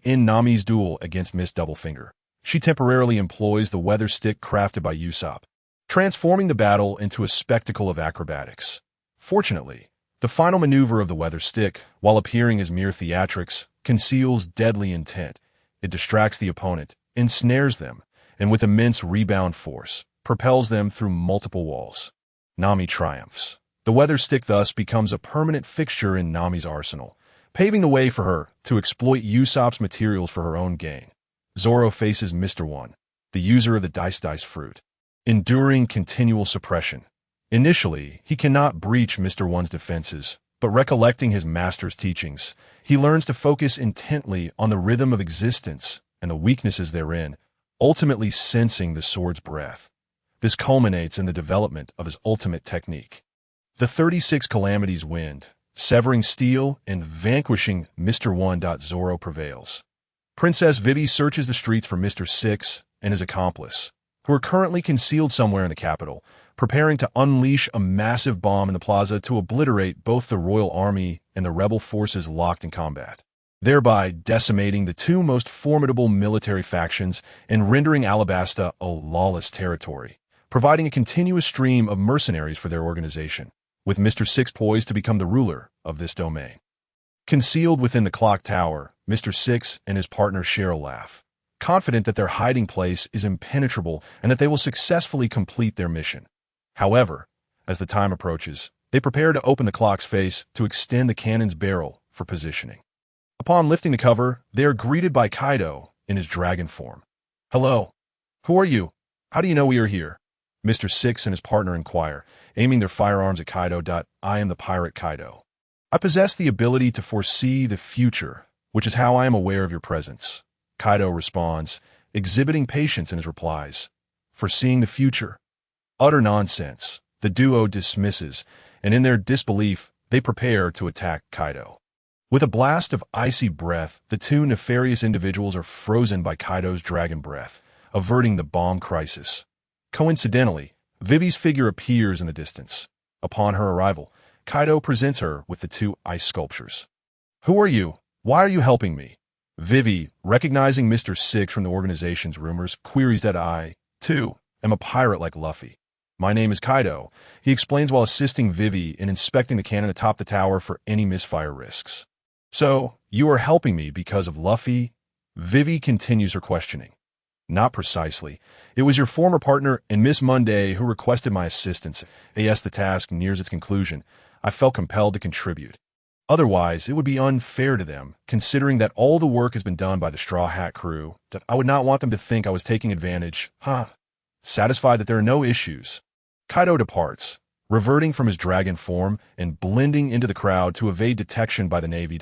In Nami's duel against Miss Doublefinger, she temporarily employs the weather stick crafted by Usopp, transforming the battle into a spectacle of acrobatics. Fortunately, the final maneuver of the weather stick, while appearing as mere theatrics, conceals deadly intent. It distracts the opponent, ensnares them, and with immense rebound force, propels them through multiple walls. Nami triumphs. The weather stick thus becomes a permanent fixture in Nami's arsenal, paving the way for her to exploit Usopp's materials for her own gain. Zoro faces Mr. One, the user of the dice fruit, enduring continual suppression. Initially, he cannot breach Mr. One's defenses, but recollecting his master's teachings, he learns to focus intently on the rhythm of existence and the weaknesses therein, ultimately sensing the sword's breath. This culminates in the development of his ultimate technique. The 36 Calamities Wind, severing steel and vanquishing Mr. One. Zoro prevails. Princess Vivi searches the streets for Mr. Six and his accomplice, who are currently concealed somewhere in the capital, preparing to unleash a massive bomb in the plaza to obliterate both the royal army and the rebel forces locked in combat, thereby decimating the two most formidable military factions and rendering Alabasta a lawless territory, providing a continuous stream of mercenaries for their organization, with Mr. Six poised to become the ruler of this domain. Concealed within the clock tower, Mr. Six and his partner Cheryl laugh, confident that their hiding place is impenetrable and that they will successfully complete their mission. However, as the time approaches, they prepare to open the clock's face to extend the cannon's barrel for positioning. Upon lifting the cover, they are greeted by Kaido in his dragon form. "Hello. Who are you? How do you know we are here?" Mr. Six and his partner inquire, aiming their firearms at Kaido. "I am the pirate Kaido. I possess the ability to foresee the future, which is how I am aware of your presence." Kaido responds, exhibiting patience in his replies. "Foreseeing the future? Utter nonsense," the duo dismisses, and in their disbelief, they prepare to attack Kaido. With a blast of icy breath, the two nefarious individuals are frozen by Kaido's dragon breath, averting the bomb crisis. Coincidentally, Vivi's figure appears in the distance. Upon her arrival, Kaido presents her with the two ice sculptures. "Who are you? Why are you helping me?" Vivi, recognizing Mr. Six from the organization's rumors, queries that I, too, am a pirate like Luffy. "My name is Kaido," he explains while assisting Vivi in inspecting the cannon atop the tower for any misfire risks. "So, you are helping me because of Luffy?" Vivi continues her questioning. "Not precisely. It was your former partner and Miss Monday who requested my assistance. As the task nears its conclusion, I felt compelled to contribute. Otherwise, it would be unfair to them, considering that all the work has been done by the Straw Hat crew, that I would not want them to think I was taking advantage. Satisfied that there are no issues, Kaido departs, reverting from his dragon form and blending into the crowd to evade detection by the Navy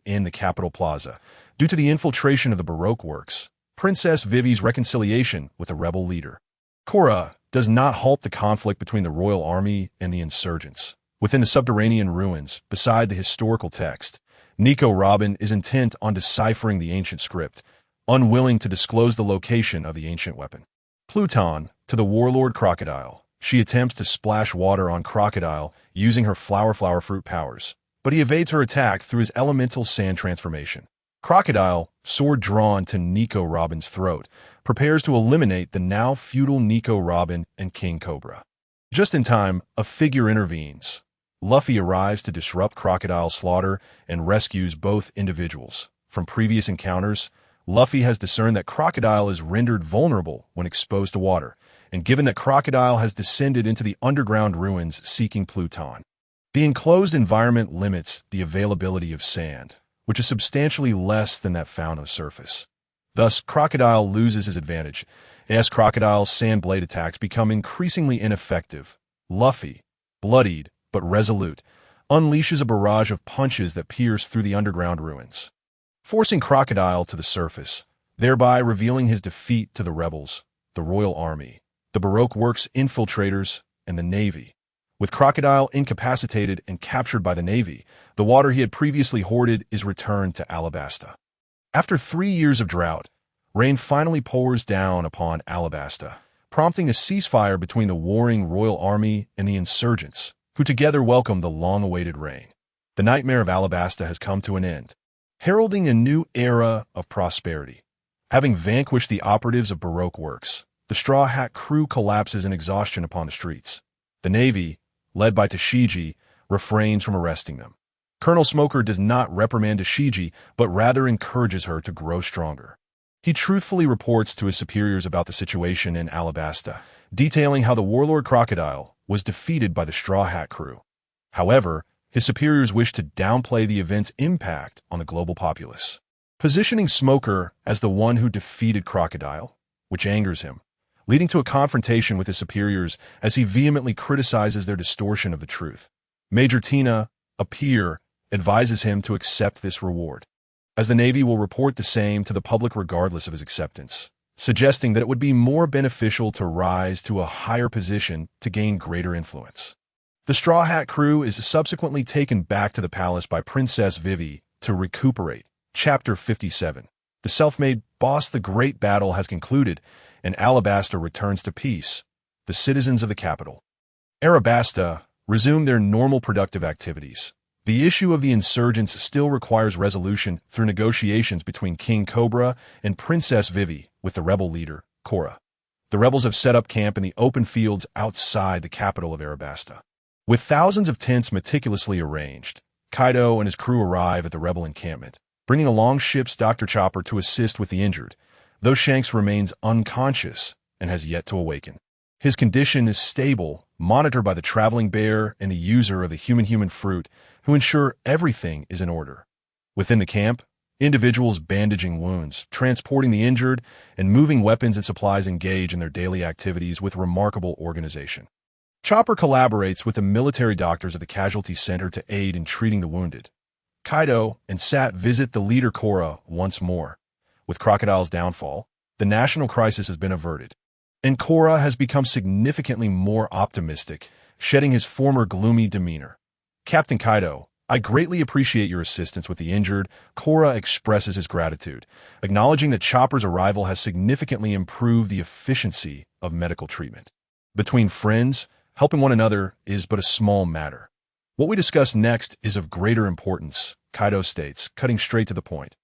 in the Capitol Plaza, due to the infiltration of the Baroque works. Princess Vivi's reconciliation with the rebel leader. Korra does not halt the conflict between the royal army and the insurgents. Within the subterranean ruins, beside the historical text, Nico Robin is intent on deciphering the ancient script, unwilling to disclose the location of the ancient weapon. Pluton, to the warlord Crocodile, she attempts to splash water on Crocodile using her flower fruit powers, but he evades her attack through his elemental sand transformation. Crocodile, sword drawn to Nico Robin's throat, prepares to eliminate the now feudal Nico Robin and King Cobra. Just in time, a figure intervenes. Luffy arrives to disrupt Crocodile's slaughter and rescues both individuals. From previous encounters, Luffy has discerned that Crocodile is rendered vulnerable when exposed to water, and given that Crocodile has descended into the underground ruins seeking Pluton. The enclosed environment limits the availability of sand, which is substantially less than that found on the surface. Thus, Crocodile loses his advantage, as Crocodile's sand blade attacks become increasingly ineffective. Luffy, bloodied but resolute, unleashes a barrage of punches that pierce through the underground ruins, forcing Crocodile to the surface, thereby revealing his defeat to the rebels, the Royal Army, the Baroque Works infiltrators, and the Navy. With Crocodile incapacitated and captured by the Navy, the water he had previously hoarded is returned to Alabasta. After 3 years of drought, rain finally pours down upon Alabasta, prompting a ceasefire between the warring Royal Army and the insurgents, who together welcome the long-awaited rain. The nightmare of Alabasta has come to an end, heralding a new era of prosperity. Having vanquished the operatives of Baroque Works, the Straw Hat crew collapses in exhaustion upon the streets. The Navy, led by Tashigi, refrains from arresting them. Colonel Smoker does not reprimand Tashigi, but rather encourages her to grow stronger. He truthfully reports to his superiors about the situation in Alabasta, detailing how the warlord Crocodile was defeated by the Straw Hat crew. However, his superiors wish to downplay the event's impact on the global populace. positioning Smoker as the one who defeated Crocodile, which angers him, leading to a confrontation with his superiors as he vehemently criticizes their distortion of the truth. Major Tina, a peer, advises him to accept this reward, as the Navy will report the same to the public regardless of his acceptance, suggesting that it would be more beneficial to rise to a higher position to gain greater influence. The Straw Hat crew is subsequently taken back to the palace by Princess Vivi to recuperate. Chapter 57. The self-made boss. The great battle has concluded, and Alabasta returns to peace. The citizens of the capital, Arabasta, resume their normal productive activities. The issue of the insurgents still requires resolution through negotiations between King Cobra and Princess Vivi with the rebel leader, Korra. The rebels have set up camp in the open fields outside the capital of Arabasta. With thousands of tents meticulously arranged, Kaido and his crew arrive at the rebel encampment, bringing along ship's Dr. Chopper to assist with the injured, though Shanks remains unconscious and has yet to awaken. His condition is stable, monitored by the traveling bear and the user of the human-human fruit, who ensure everything is in order. Within the camp, individuals bandaging wounds, transporting the injured, and moving weapons and supplies engage in their daily activities with remarkable organization. Chopper collaborates with the military doctors at the casualty center to aid in treating the wounded. Kaido and Sat visit the leader Korra once more. With Crocodile's downfall, the national crisis has been averted, and Korra has become significantly more optimistic, shedding his former gloomy demeanor. Captain Kaido, I greatly appreciate your assistance with the injured. Korra expresses his gratitude, acknowledging that Chopper's arrival has significantly improved the efficiency of medical treatment. Between friends, helping one another is but a small matter. What we discuss next is of greater importance, Kaido states, cutting straight to the point.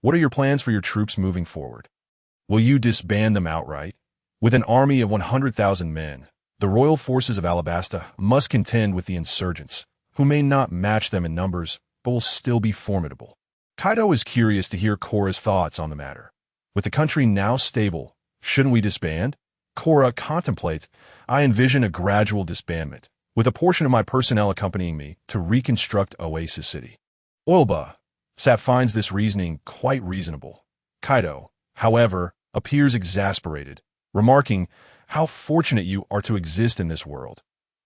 What are your plans for your troops moving forward? Will you disband them outright? With an army of 100,000 men, the royal forces of Alabasta must contend with the insurgents, who may not match them in numbers, but will still be formidable. Kaido is curious to hear Korra's thoughts on the matter. With the country now stable, shouldn't we disband? Korra contemplates. I envision a gradual disbandment, with a portion of my personnel accompanying me to reconstruct Oasis City. Oilba, Sat finds this reasoning quite reasonable. Kaido, however, appears exasperated, remarking, how fortunate you are to exist in this world.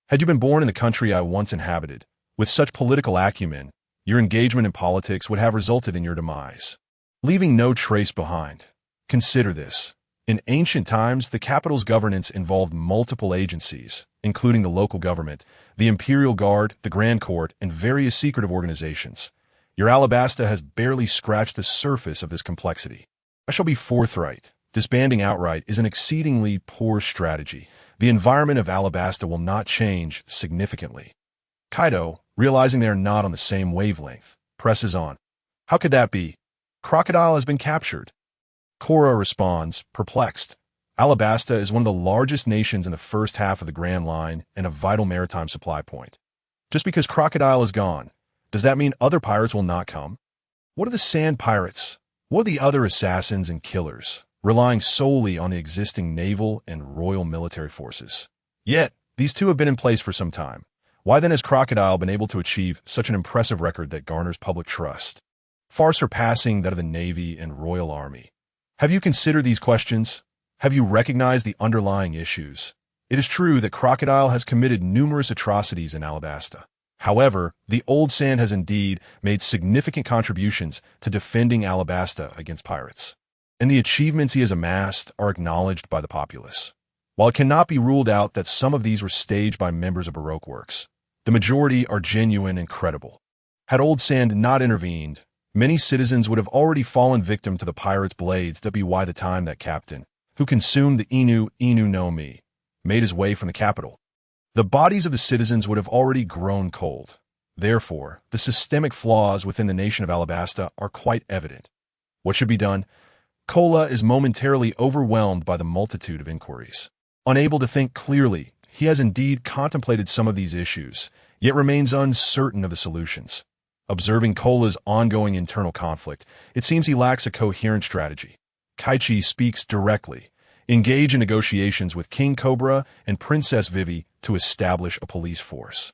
Had you been born in the country I once inhabited, with such political acumen, your engagement in politics would have resulted in your demise, leaving no trace behind. Consider this. In ancient times, the capital's governance involved multiple agencies, including the local government, the Imperial Guard, the Grand Court, and various secretive organizations. Your Alabasta has barely scratched the surface of this complexity. I shall be forthright. Disbanding outright is an exceedingly poor strategy. The environment of Alabasta will not change significantly. Kaido, realizing they are not on the same wavelength, presses on. How could that be? Crocodile has been captured. Korra responds, perplexed. Alabasta is one of the largest nations in the first half of the Grand Line and a vital maritime supply point. Just because Crocodile is gone, does that mean other pirates will not come? What are the sand pirates? What are the other assassins and killers, relying solely on the existing naval and royal military forces? Yet, these two have been in place for some time. Why then has Crocodile been able to achieve such an impressive record that garners public trust, far surpassing that of the Navy and Royal Army? Have you considered these questions? Have you recognized the underlying issues? It is true that Crocodile has committed numerous atrocities in Alabasta. However, the Old Sand has indeed made significant contributions to defending Alabasta against pirates, and the achievements he has amassed are acknowledged by the populace. While it cannot be ruled out that some of these were staged by members of Baroque works, the majority are genuine and credible. Had Old Sand not intervened, many citizens would have already fallen victim to the pirates' blades. Why the time that captain, who consumed the Inu no Mi, made his way from the capital, the bodies of the citizens would have already grown cold. Therefore, the systemic flaws within the nation of Alabasta are quite evident. What should be done? Kola is momentarily overwhelmed by the multitude of inquiries. Unable to think clearly, he has indeed contemplated some of these issues, yet remains uncertain of the solutions. Observing Kola's ongoing internal conflict, it seems he lacks a coherent strategy. Kaichi speaks directly. Engage in negotiations with King Cobra and Princess Vivi to establish a police force,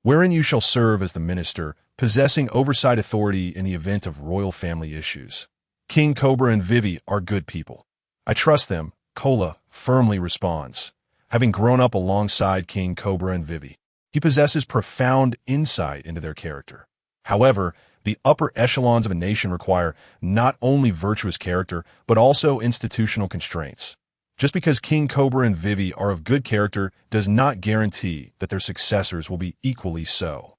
wherein you shall serve as the minister, possessing oversight authority in the event of royal family issues. King Cobra and Vivi are good people. I trust them, Cola firmly responds. Having grown up alongside King Cobra and Vivi, he possesses profound insight into their character. However, the upper echelons of a nation require not only virtuous character, but also institutional constraints. Just because King Cobra and Vivi are of good character does not guarantee that their successors will be equally so.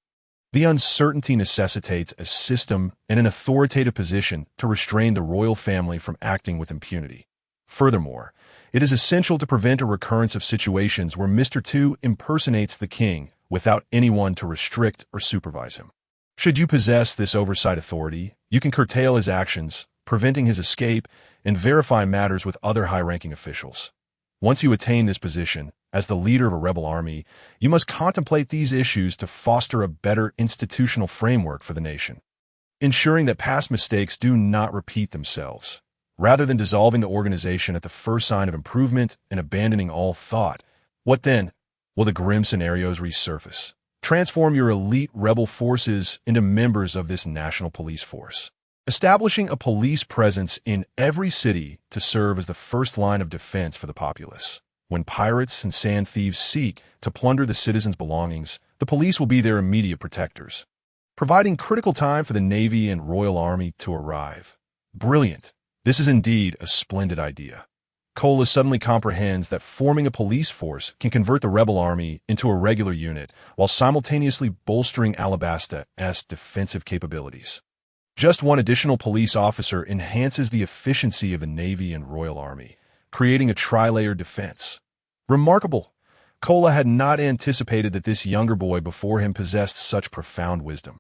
The uncertainty necessitates a system and an authoritative position to restrain the royal family from acting with impunity. Furthermore, it is essential to prevent a recurrence of situations where Mr. Two impersonates the king without anyone to restrict or supervise him. Should you possess this oversight authority, you can curtail his actions, preventing his escape, and verify matters with other high-ranking officials. Once you attain this position, as the leader of a rebel army, you must contemplate these issues to foster a better institutional framework for the nation, ensuring that past mistakes do not repeat themselves. Rather than dissolving the organization at the first sign of improvement and abandoning all thought, what then? Will the grim scenarios resurface? Transform your elite rebel forces into members of this national police force, establishing a police presence in every city to serve as the first line of defense for the populace. When pirates and sand thieves seek to plunder the citizens' belongings, the police will be their immediate protectors, providing critical time for the Navy and Royal Army to arrive. Brilliant. This is indeed a splendid idea. Cola suddenly comprehends that forming a police force can convert the rebel army into a regular unit while simultaneously bolstering Alabasta's defensive capabilities. Just one additional police officer enhances the efficiency of the Navy and Royal Army, creating a tri-layered defense. Remarkable! Cola had not anticipated that this younger boy before him possessed such profound wisdom.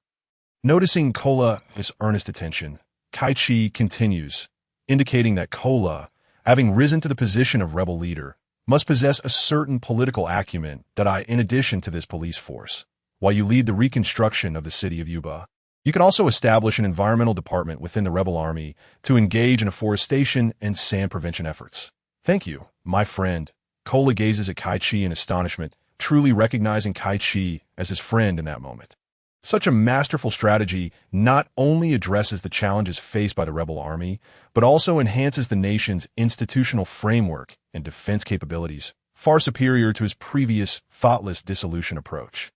Noticing Cola's earnest attention, Kaichi continues, indicating that Cola, having risen to the position of rebel leader, must possess a certain political acumen that in addition to this police force, while you lead the reconstruction of the city of Yuba, you can also establish an environmental department within the rebel army to engage in afforestation and sand prevention efforts. Thank you, my friend. Cola gazes at Kaichi in astonishment, truly recognizing Kaichi as his friend in that moment. Such a masterful strategy not only addresses the challenges faced by the rebel army, but also enhances the nation's institutional framework and defense capabilities, far superior to his previous thoughtless dissolution approach.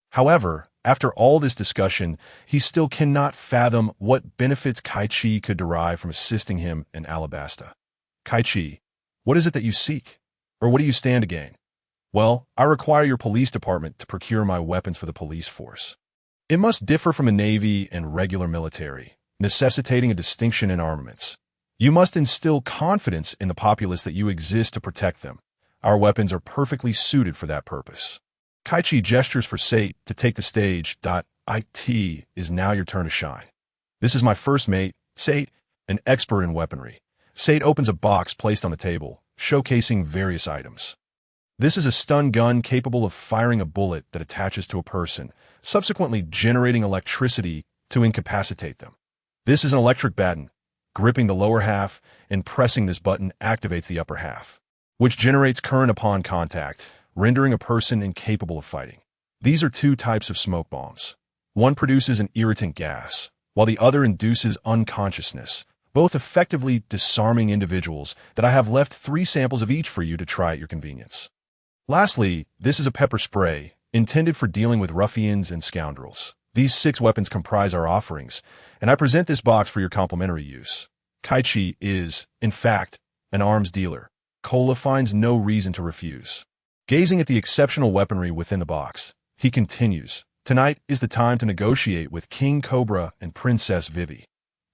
However, after all this discussion, he still cannot fathom what benefits Kaichi could derive from assisting him in Alabasta. Kaichi, what is it that you seek? Or what do you stand to gain? Well, I require your police department to procure my weapons for the police force. It must differ from the Navy and regular military, necessitating a distinction in armaments. You must instill confidence in the populace that you exist to protect them. Our weapons are perfectly suited for that purpose. Kaichi gestures for Sate to take the stage. It is now your turn to shine. This is my first mate, Sate, an expert in weaponry. Sate opens a box placed on the table, showcasing various items. This is a stun gun capable of firing a bullet that attaches to a person, subsequently generating electricity to incapacitate them. This is an electric baton. Gripping the lower half and pressing this button activates the upper half, which generates current upon contact, rendering a person incapable of fighting. These are two types of smoke bombs. One produces an irritant gas, while the other induces unconsciousness, both effectively disarming individuals that I have left 3 samples of each for you to try at your convenience. Lastly, this is a pepper spray, intended for dealing with ruffians and scoundrels. These 6 weapons comprise our offerings, and I present this box for your complimentary use. Kaichi is, in fact, an arms dealer. Cola finds no reason to refuse. Gazing at the exceptional weaponry within the box, he continues, tonight is the time to negotiate with King Cobra and Princess Vivi.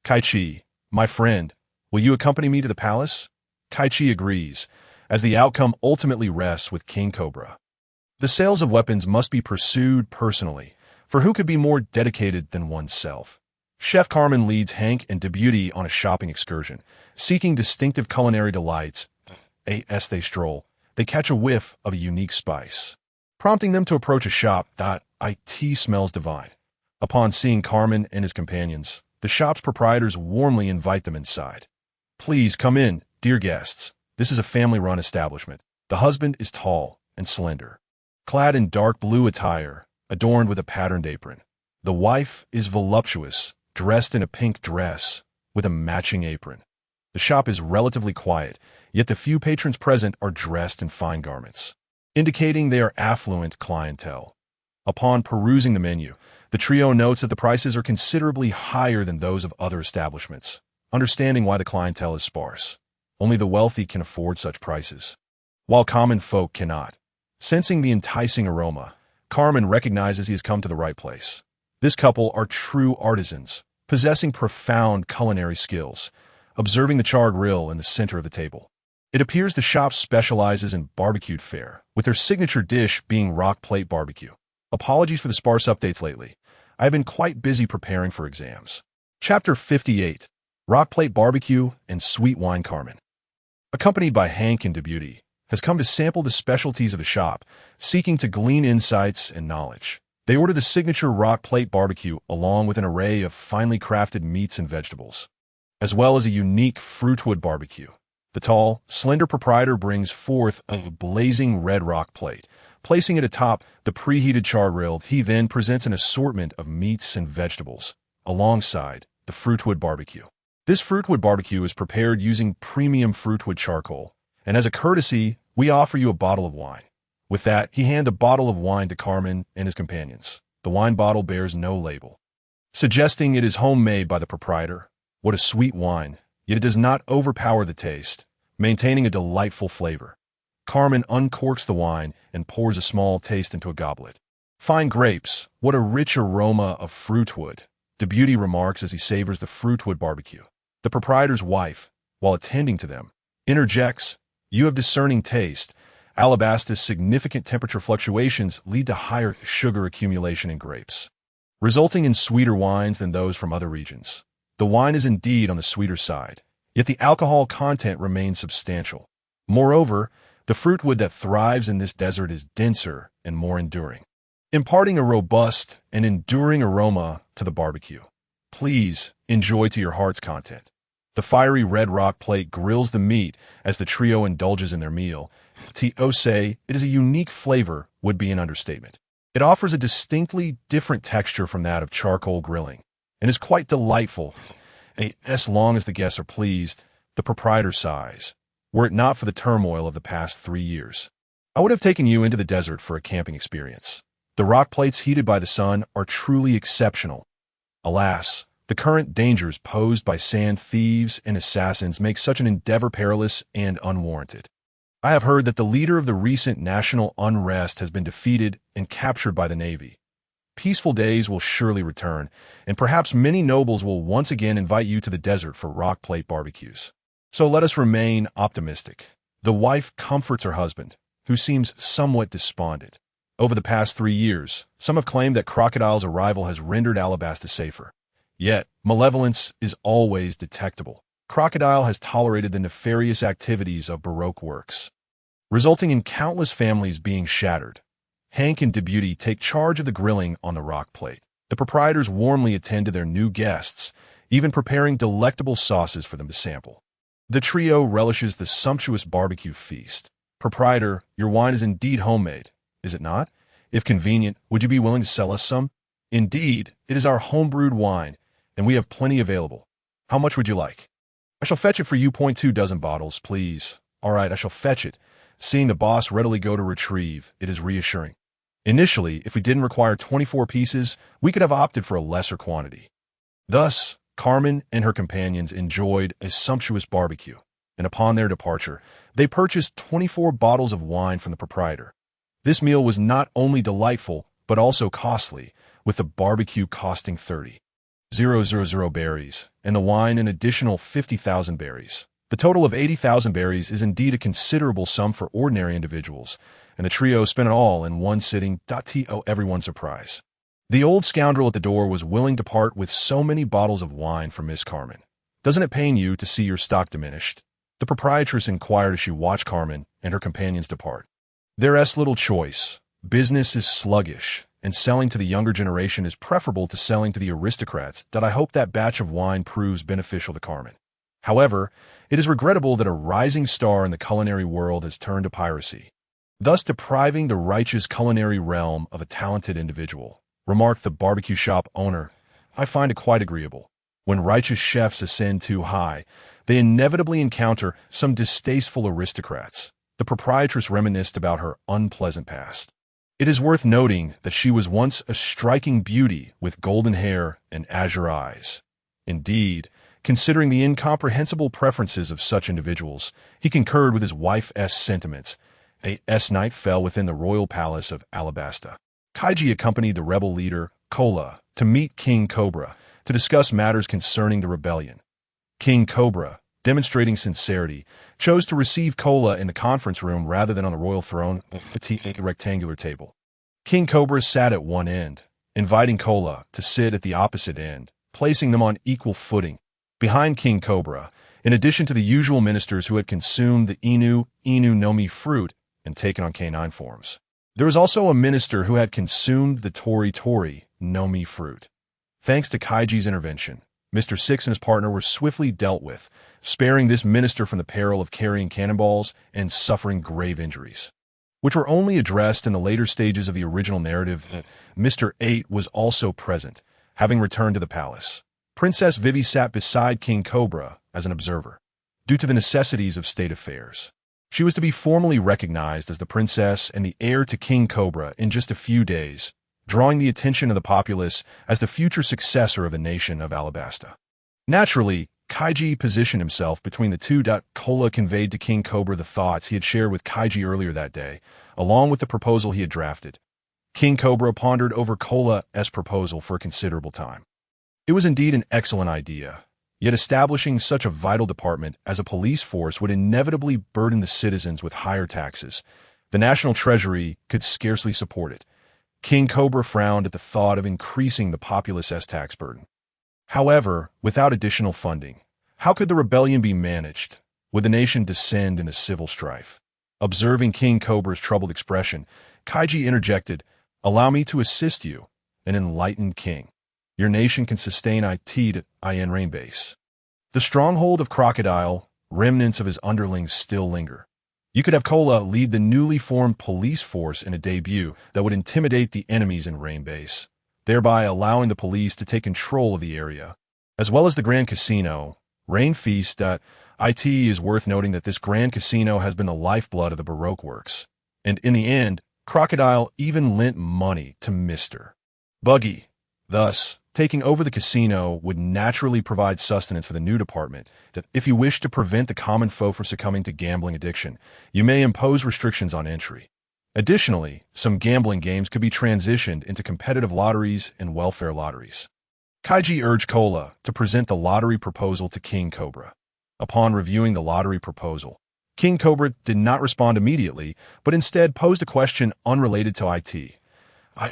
Kaichi, my friend, will you accompany me to the palace? Kaichi agrees, as the outcome ultimately rests with King Cobra. The sales of weapons must be pursued personally, for who could be more dedicated than oneself? Chef Carmen leads Hank and Debuty on a shopping excursion, seeking distinctive culinary delights. As they stroll, they catch a whiff of a unique spice, prompting them to approach a shop. It smells divine. Upon seeing Carmen and his companions, the shop's proprietors warmly invite them inside. Please come in, dear guests. This is a family-run establishment. The husband is tall and slender, clad in dark blue attire, adorned with a patterned apron. The wife is voluptuous, dressed in a pink dress, with a matching apron. The shop is relatively quiet, yet the few patrons present are dressed in fine garments, indicating they are affluent clientele. Upon perusing the menu, the trio notes that the prices are considerably higher than those of other establishments, understanding why the clientele is sparse. Only the wealthy can afford such prices, while common folk cannot. Sensing the enticing aroma, Carmen recognizes he has come to the right place. This couple are true artisans, possessing profound culinary skills, observing the char grill in the center of the table. It appears the shop specializes in barbecued fare, with their signature dish being rock plate barbecue. Apologies for the sparse updates lately. I have been quite busy preparing for exams. Chapter 58, Rock Plate Barbecue and Sweet Wine. Carmen, accompanied by Hank and Debuty, has come to sample the specialties of the shop, seeking to glean insights and knowledge. They order the signature rock plate barbecue along with an array of finely crafted meats and vegetables, as well as a unique fruitwood barbecue. The tall, slender proprietor brings forth a blazing red rock plate. Placing it atop the preheated char grill, he then presents an assortment of meats and vegetables, alongside the fruitwood barbecue. This fruitwood barbecue is prepared using premium fruitwood charcoal, and as a courtesy, we offer you a bottle of wine. With that, he hands a bottle of wine to Carmen and his companions. The wine bottle bears no label, suggesting it is homemade by the proprietor. What a sweet wine, yet it does not overpower the taste, maintaining a delightful flavor. Carmen uncorks the wine and pours a small taste into a goblet. Fine grapes, what a rich aroma of fruitwood, Debuty remarks as he savors the fruitwood barbecue. The proprietor's wife, while attending to them, interjects, "You have discerning taste. Alabastus significant temperature fluctuations lead to higher sugar accumulation in grapes, resulting in sweeter wines than those from other regions. The wine is indeed on the sweeter side, yet the alcohol content remains substantial. Moreover, the fruitwood that thrives in this desert is denser and more enduring, imparting a robust and enduring aroma to the barbecue. Please enjoy to your heart's content." The fiery red rock plate grills the meat as the trio indulges in their meal. To say it is a unique flavor would be an understatement. It offers a distinctly different texture from that of charcoal grilling, and is quite delightful. As long as the guests are pleased, the proprietor sighs. Were it not for the turmoil of the past 3 years, I would have taken you into the desert for a camping experience. The rock plates heated by the sun are truly exceptional. Alas, the current dangers posed by sand thieves and assassins make such an endeavor perilous and unwarranted. I have heard that the leader of the recent national unrest has been defeated and captured by the Navy. Peaceful days will surely return, and perhaps many nobles will once again invite you to the desert for rock plate barbecues. So let us remain optimistic. The wife comforts her husband, who seems somewhat despondent. Over the past 3 years, some have claimed that Crocodile's arrival has rendered Alabastus safer. Yet, malevolence is always detectable. Crocodile has tolerated the nefarious activities of Baroque works, resulting in countless families being shattered. Hank and Debuty take charge of the grilling on the rock plate. The proprietors warmly attend to their new guests, even preparing delectable sauces for them to sample. The trio relishes the sumptuous barbecue feast. Proprietor, your wine is indeed homemade, is it not? If convenient, would you be willing to sell us some? Indeed, it is our homebrewed wine, and we have plenty available. How much would you like? I shall fetch it for you. 2 dozen bottles, please. All right, I shall fetch it. Seeing the boss readily go to retrieve, it is reassuring. Initially, if we didn't require 24 pieces, we could have opted for a lesser quantity. Thus, Carmen and her companions enjoyed a sumptuous barbecue, and upon their departure, they purchased 24 bottles of wine from the proprietor. This meal was not only delightful, but also costly, with the barbecue costing 30,000 berries, and the wine an additional 50,000 berries. The total of 80,000 berries is indeed a considerable sum for ordinary individuals, and the trio spent it all in one sitting. To everyone's surprise, the old scoundrel at the door was willing to part with so many bottles of wine for Miss Carmen. Doesn't it pain you to see your stock diminished? The proprietress inquired as she watched Carmen and her companions depart. There's little choice. Business is sluggish, and selling to the younger generation is preferable to selling to the aristocrats. I hope that batch of wine proves beneficial to Carmen. However, it is regrettable that a rising star in the culinary world has turned to piracy, thus depriving the righteous culinary realm of a talented individual, remarked the barbecue shop owner. I find it quite agreeable. When righteous chefs ascend too high, they inevitably encounter some distasteful aristocrats. The proprietress reminisced about her unpleasant past. It is worth noting that she was once a striking beauty with golden hair and azure eyes. Indeed, considering the incomprehensible preferences of such individuals, he concurred with his wife's sentiments. A night fell within the royal palace of Alabasta. Kaichi accompanied the rebel leader, Kola, to meet King Cobra to discuss matters concerning the rebellion. King Cobra, demonstrating sincerity, chose to receive Kola in the conference room rather than on the royal throne, a rectangular table. King Cobra sat at one end, inviting Kola to sit at the opposite end, placing them on equal footing. Behind King Cobra, in addition to the usual ministers who had consumed the Inu no Mi fruit and taken on canine forms, there was also a minister who had consumed the Tori no Mi fruit. Thanks to Kaiji's intervention, Mr. Six and his partner were swiftly dealt with, sparing this minister from the peril of carrying cannonballs and suffering grave injuries, which were only addressed in the later stages of the original narrative. Mr. 8 was also present, having returned to the palace. Princess Vivi sat beside King Cobra as an observer. Due to the necessities of state affairs, she was to be formally recognized as the princess and the heir to King Cobra in just a few days, drawing the attention of the populace as the future successor of the nation of Alabasta. Naturally, Kaichi positioned himself between the two. Kola conveyed to King Cobra the thoughts he had shared with Kaichi earlier that day, along with the proposal he had drafted. King Cobra pondered over Kola's proposal for a considerable time. It was indeed an excellent idea, yet establishing such a vital department as a police force would inevitably burden the citizens with higher taxes. The national treasury could scarcely support it. King Cobra frowned at the thought of increasing the populace's tax burden. However, without additional funding, how could the rebellion be managed? Would the nation descend into civil strife? Observing King Cobra's troubled expression, Kaichi interjected, "Allow me to assist you, an enlightened king. Your nation can sustain in rain base. The stronghold of Crocodile, remnants of his underlings still linger. You could have Kola lead the newly formed police force in a debut that would intimidate the enemies in Rain Base, thereby allowing the police to take control of the area, as well as the Grand Casino, Rain Feast. It is worth noting that this Grand Casino has been the lifeblood of the Baroque works, and in the end, Crocodile even lent money to Mr. Buggy. Thus, taking over the casino would naturally provide sustenance for the new department. That if you wish to prevent the common folk from succumbing to gambling addiction, you may impose restrictions on entry. Additionally, some gambling games could be transitioned into competitive lotteries and welfare lotteries. Kaichi urged Kola to present the lottery proposal to King Cobra. Upon reviewing the lottery proposal, King Cobra did not respond immediately, but instead posed a question unrelated to IT.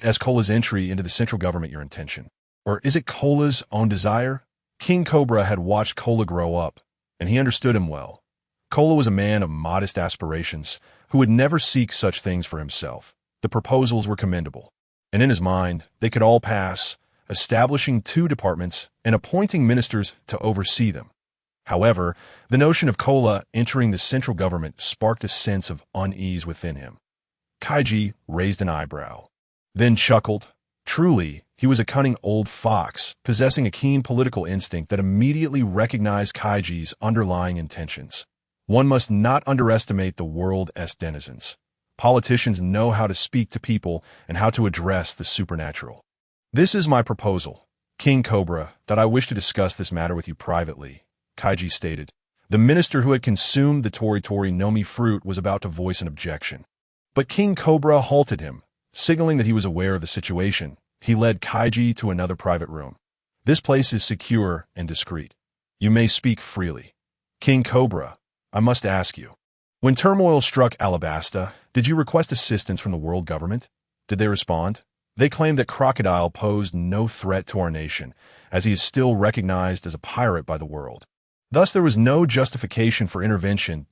Is Kola's entry into the central government your intention? Or is it Kola's own desire? King Cobra had watched Kola grow up, and he understood him well. Kola was a man of modest aspirations, who would never seek such things for himself. The proposals were commendable, and in his mind, they could all pass, establishing two departments and appointing ministers to oversee them. However, the notion of Kola entering the central government sparked a sense of unease within him. Kaichi raised an eyebrow, then chuckled. Truly, he was a cunning old fox, possessing a keen political instinct that immediately recognized Kaichi's underlying intentions. One must not underestimate the world's denizens. Politicians know how to speak to people and how to address the supernatural. This is my proposal, King Cobra, that I wish to discuss this matter with you privately, Kaichi stated. The minister who had consumed the Tori no Mi fruit was about to voice an objection. But King Cobra halted him, signaling that he was aware of the situation. He led Kaichi to another private room. This place is secure and discreet. You may speak freely. King Cobra, I must ask you. When turmoil struck Alabasta, did you request assistance from the world government? Did they respond? They claimed that Crocodile posed no threat to our nation, as he is still recognized as a pirate by the world. Thus, there was no justification for intervention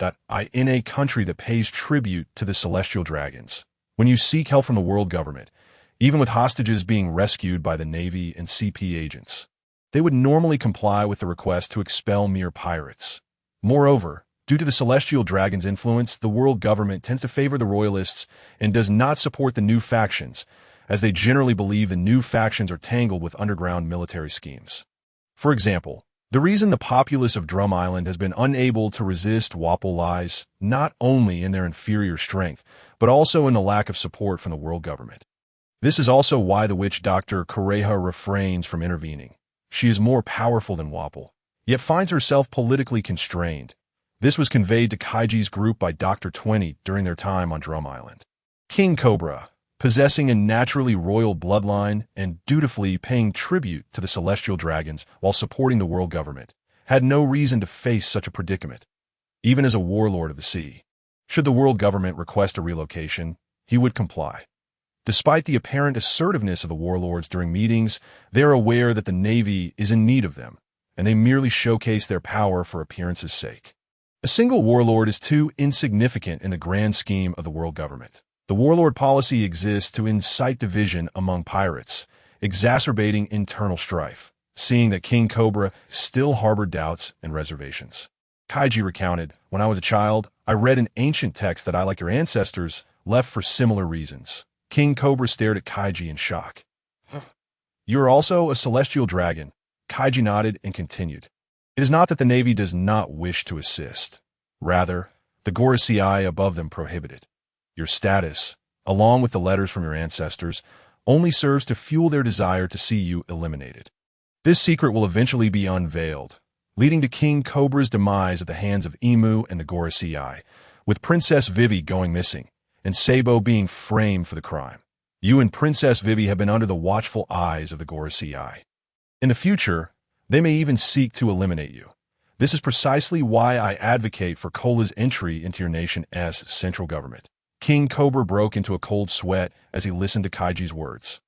in a country that pays tribute to the celestial dragons. When you seek help from the world government, even with hostages being rescued by the Navy and CP agents, they would normally comply with the request to expel mere pirates. Moreover, due to the celestial dragon's influence, the world government tends to favor the royalists and does not support the new factions, as they generally believe the new factions are tangled with underground military schemes. For example, the reason the populace of Drum Island has been unable to resist Wapol lies not only in their inferior strength, but also in the lack of support from the world government. This is also why the witch doctor Kureha refrains from intervening. She is more powerful than Wapol, yet finds herself politically constrained. This was conveyed to Kaichi's group by Dr. 20 during their time on Drum Island. King Cobra, possessing a naturally royal bloodline and dutifully paying tribute to the celestial dragons while supporting the world government, had no reason to face such a predicament. Even as a warlord of the sea, should the world government request a relocation, he would comply. Despite the apparent assertiveness of the warlords during meetings, they are aware that the Navy is in need of them, and they merely showcase their power for appearance's sake. A single warlord is too insignificant in the grand scheme of the world government. The warlord policy exists to incite division among pirates, exacerbating internal strife, seeing that King Cobra still harbored doubts and reservations. Kaichi recounted, "When I was a child, I read an ancient text that I, like your ancestors, left for similar reasons." King Cobra stared at Kaichi in shock. "You are also a celestial dragon." Kaichi nodded and continued. "It is not that the Navy does not wish to assist. Rather, the Gorosei above them prohibit it. Your status, along with the letters from your ancestors, only serves to fuel their desire to see you eliminated. This secret will eventually be unveiled, leading to King Cobra's demise at the hands of Imu and the Gorosei, with Princess Vivi going missing, and Sabo being framed for the crime. You and Princess Vivi have been under the watchful eyes of the Gorosei. In the future, they may even seek to eliminate you. This is precisely why I advocate for Kola's entry into your nation as central government." King Cobra broke into a cold sweat as he listened to Kaichi's words.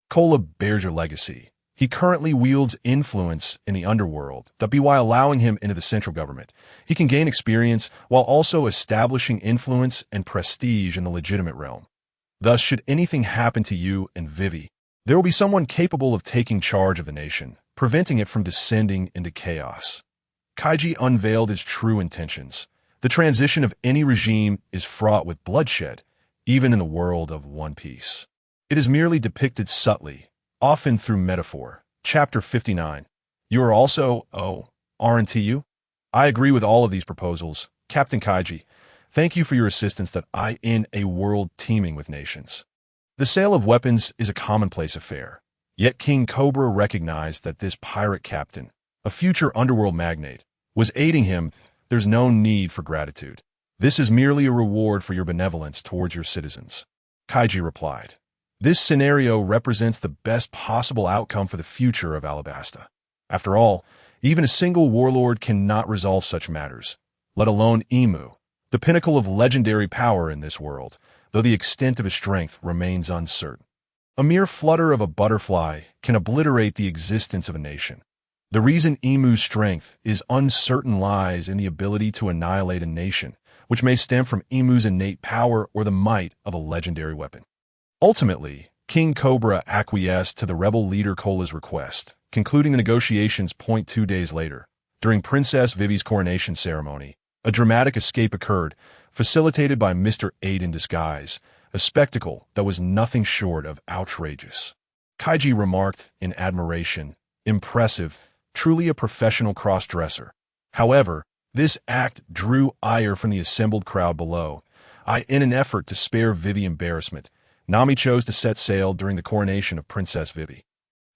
"Kola bears your legacy. He currently wields influence in the underworld, that by allowing him into the central government, he can gain experience while also establishing influence and prestige in the legitimate realm. Thus, should anything happen to you and Vivi, there will be someone capable of taking charge of the nation, preventing it from descending into chaos." Kaichi unveiled his true intentions. The transition of any regime is fraught with bloodshed, even in the world of One Piece. It is merely depicted subtly, often through metaphor. Chapter 59. You are also, aren't you? I agree with all of these proposals. Captain Kaichi, thank you for your assistance that I in a world teeming with nations. The sale of weapons is a commonplace affair. Yet King Cobra recognized that this pirate captain, a future underworld magnate, was aiding him. There's no need for gratitude. This is merely a reward for your benevolence towards your citizens. Kaichi replied. This scenario represents the best possible outcome for the future of Alabasta. After all, even a single warlord cannot resolve such matters, let alone Imu, the pinnacle of legendary power in this world, though the extent of his strength remains uncertain. A mere flutter of a butterfly can obliterate the existence of a nation. The reason Imu's strength is uncertain lies in the ability to annihilate a nation, which may stem from Imu's innate power or the might of a legendary weapon. Ultimately, King Cobra acquiesced to the rebel leader Kola's request, concluding the negotiations. 2 days later, during Princess Vivi's coronation ceremony, a dramatic escape occurred, facilitated by Mr. Aid in disguise, a spectacle that was nothing short of outrageous. Kaichi remarked in admiration, impressive, truly a professional cross-dresser. However, this act drew ire from the assembled crowd below. In an effort to spare Vivi embarrassment, Nami chose to set sail during the coronation of Princess Vivi.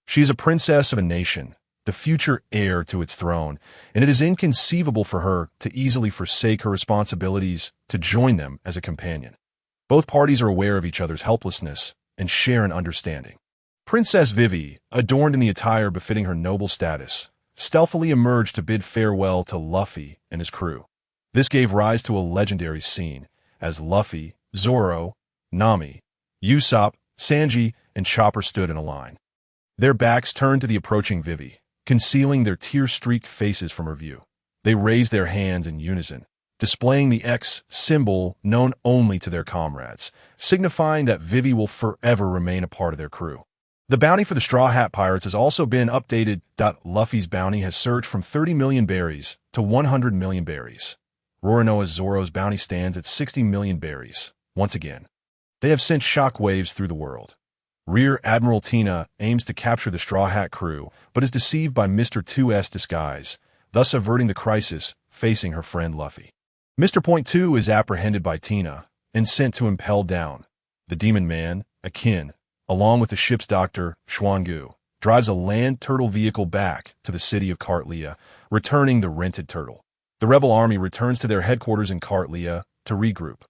She is a princess of a nation, the future heir to its throne, and it is inconceivable for her to easily forsake her responsibilities to join them as a companion. Both parties are aware of each other's helplessness and share an understanding. Princess Vivi, adorned in the attire befitting her noble status, stealthily emerged to bid farewell to Luffy and his crew. This gave rise to a legendary scene, as Luffy, Zoro, Nami, Usopp, Sanji, and Chopper stood in a line. Their backs turned to the approaching Vivi, concealing their tear-streaked faces from her view. They raised their hands in unison, displaying the X symbol known only to their comrades, signifying that Vivi will forever remain a part of their crew. The bounty for the Straw Hat Pirates has also been updated. Luffy's bounty has surged from 30 million berries to 100 million berries. Roronoa Zoro's bounty stands at 60 million berries. Once again, they have sent shockwaves through the world. Rear Admiral Tina aims to capture the Straw Hat crew, but is deceived by Mr. 2's disguise, thus averting the crisis facing her friend Luffy. Mr. Point 2 is apprehended by Tina and sent to impel down. The Demon Man, Akin, along with the ship's doctor, Xuangu, drives a land turtle vehicle back to the city of Kartlia, returning the rented turtle. The rebel army returns to their headquarters in Kartlia to regroup,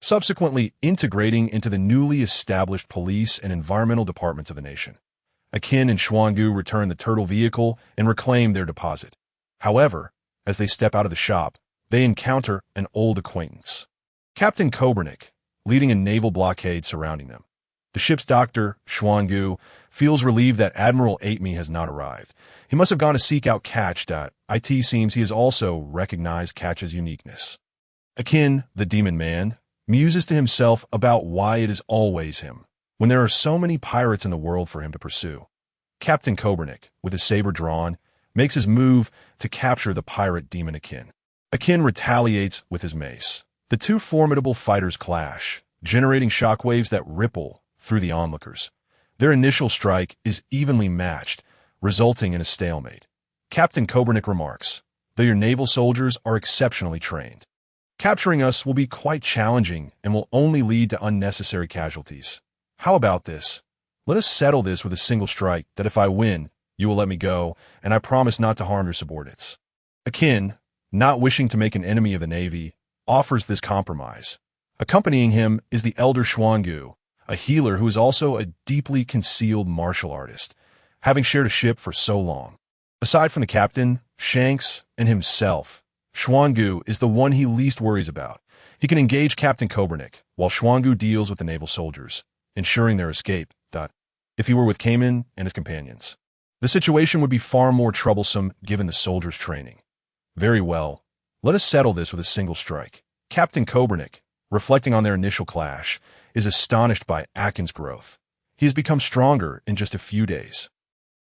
subsequently integrating into the newly established police and environmental departments of the nation. Akin and Xuangu return the turtle vehicle and reclaim their deposit. However, as they step out of the shop, they encounter an old acquaintance, Captain Kobernik, leading a naval blockade surrounding them. The ship's doctor, Xuangu, feels relieved that Admiral Atemi has not arrived. He must have gone to seek out Catch. It seems he has also recognized Catch's uniqueness. Akin, the Demon Man, muses to himself about why it is always him, when there are so many pirates in the world for him to pursue. Captain Kobernik, with his saber drawn, makes his move to capture the pirate demon Akin. Akin retaliates with his mace. The two formidable fighters clash, generating shockwaves that ripple through the onlookers. Their initial strike is evenly matched, resulting in a stalemate. Captain Kobernik remarks, "Though your naval soldiers are exceptionally trained, capturing us will be quite challenging and will only lead to unnecessary casualties. How about this? Let us settle this with a single strike that if I win, you will let me go, and I promise not to harm your subordinates." Akin, not wishing to make an enemy of the Navy, offers this compromise. Accompanying him is the elder Xuangu, a healer who is also a deeply concealed martial artist, having shared a ship for so long. Aside from the captain, Shanks, and himself, Xuangu is the one he least worries about. He can engage Captain Kobernik, while Xuangu deals with the naval soldiers, ensuring their escape. If he were with Cayman and his companions, the situation would be far more troublesome given the soldiers' training. Very well, let us settle this with a single strike. Captain Kobernik, reflecting on their initial clash, is astonished by Akin's growth. He has become stronger in just a few days.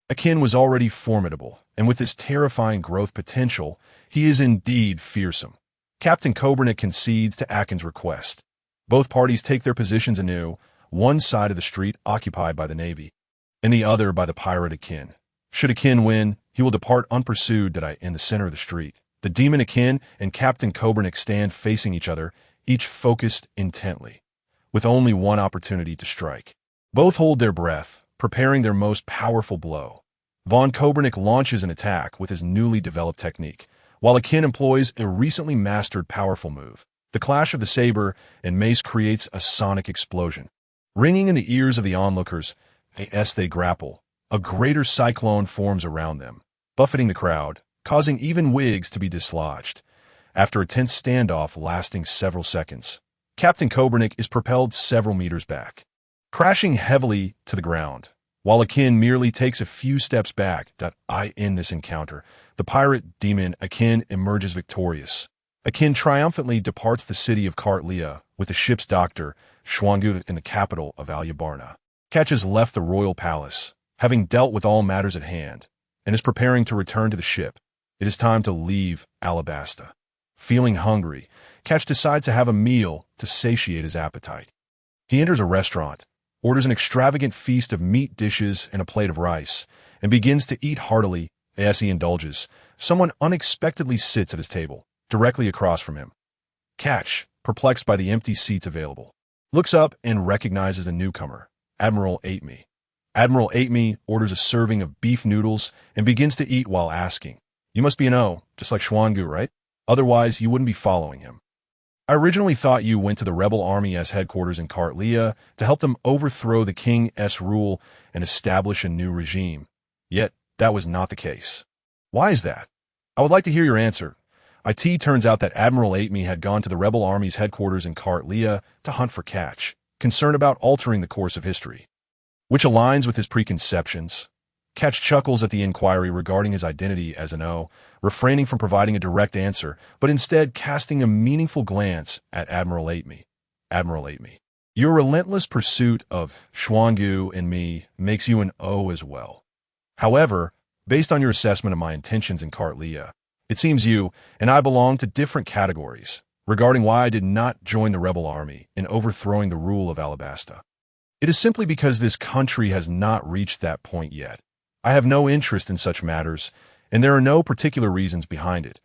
Akin was already formidable, and with his terrifying growth potential, he is indeed fearsome. Captain Kobernik concedes to Akin's request. Both parties take their positions anew, one side of the street occupied by the Navy, and the other by the pirate Akin. Should Akin win, he will depart unpursued in the center of the street. The demon Akin and Captain Kobernik stand facing each other, each focused intently, with only one opportunity to strike. Both hold their breath, preparing their most powerful blow. Von Kobernik launches an attack with his newly developed technique, while Akin employs a recently mastered powerful move. The clash of the saber and mace creates a sonic explosion. Ringing in the ears of the onlookers, as they grapple, a greater cyclone forms around them, buffeting the crowd, causing even wigs to be dislodged. After a tense standoff lasting several seconds, Captain Kobernik is propelled several meters back, crashing heavily to the ground, while Akin merely takes a few steps back. In this encounter, the pirate demon Akin emerges victorious. Akin triumphantly departs the city of Kartlia with the ship's doctor, Xuangu, in the capital of Alyabarna. Catch has left the royal palace, having dealt with all matters at hand, and is preparing to return to the ship. It is time to leave Alabasta. Feeling hungry, Catch decides to have a meal to satiate his appetite. He enters a restaurant, orders an extravagant feast of meat dishes and a plate of rice, and begins to eat heartily. As he indulges, someone unexpectedly sits at his table, directly across from him. Catch, perplexed by the empty seats available, looks up and recognizes a newcomer, Admiral Atemi. Admiral Atemi orders a serving of beef noodles and begins to eat while asking, "You must be an O, just like Xuangu, right? Otherwise, you wouldn't be following him. I originally thought you went to the rebel army's headquarters in Kartlia to help them overthrow the king's rule and establish a new regime. Yet, that was not the case. Why is that? I would like to hear your answer." It turns out that Admiral Atemi had gone to the rebel army's headquarters in Kartlia to hunt for Catch, concerned about altering the course of history, which aligns with his preconceptions. Catch chuckles at the inquiry regarding his identity as an O, refraining from providing a direct answer, but instead casting a meaningful glance at Admiral Atemi. Admiral Atemi, your relentless pursuit of Xuangu and me makes you an O as well. However, based on your assessment of my intentions in Kartlia, it seems you and I belong to different categories regarding why I did not join the rebel army in overthrowing the rule of Alabasta. It is simply because this country has not reached that point yet. I have no interest in such matters, and there are no particular reasons behind it.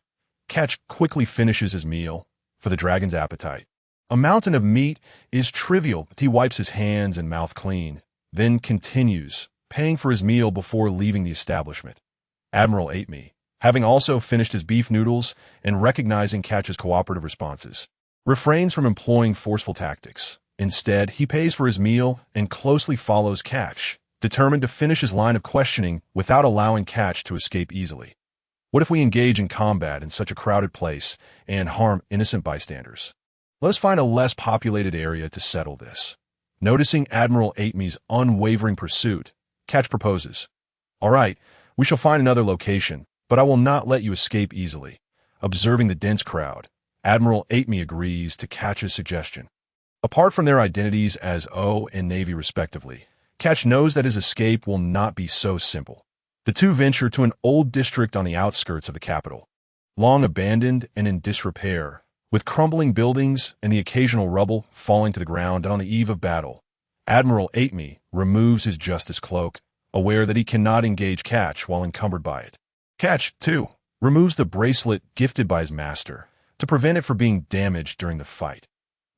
Catch quickly finishes his meal, for the dragon's appetite. A mountain of meat is trivial, but he wipes his hands and mouth clean, then continues, paying for his meal before leaving the establishment. Admiral ate me, having also finished his beef noodles and recognizing Catch's cooperative responses, refrains from employing forceful tactics. Instead, he pays for his meal and closely follows Catch, determined to finish his line of questioning without allowing Catch to escape easily. What if we engage in combat in such a crowded place and harm innocent bystanders? Let us find a less populated area to settle this. Noticing Admiral Ateme's unwavering pursuit, Catch proposes, "All right, we shall find another location, but I will not let you escape easily." Observing the dense crowd, Admiral Ateme agrees to Catch's suggestion. Apart from their identities as O and Navy respectively, Catch knows that his escape will not be so simple. The two venture to an old district on the outskirts of the capital, long abandoned and in disrepair, with crumbling buildings and the occasional rubble falling to the ground on the eve of battle. Admiral Ateme removes his justice cloak, aware that he cannot engage Catch while encumbered by it. Catch, too, removes the bracelet gifted by his master to prevent it from being damaged during the fight.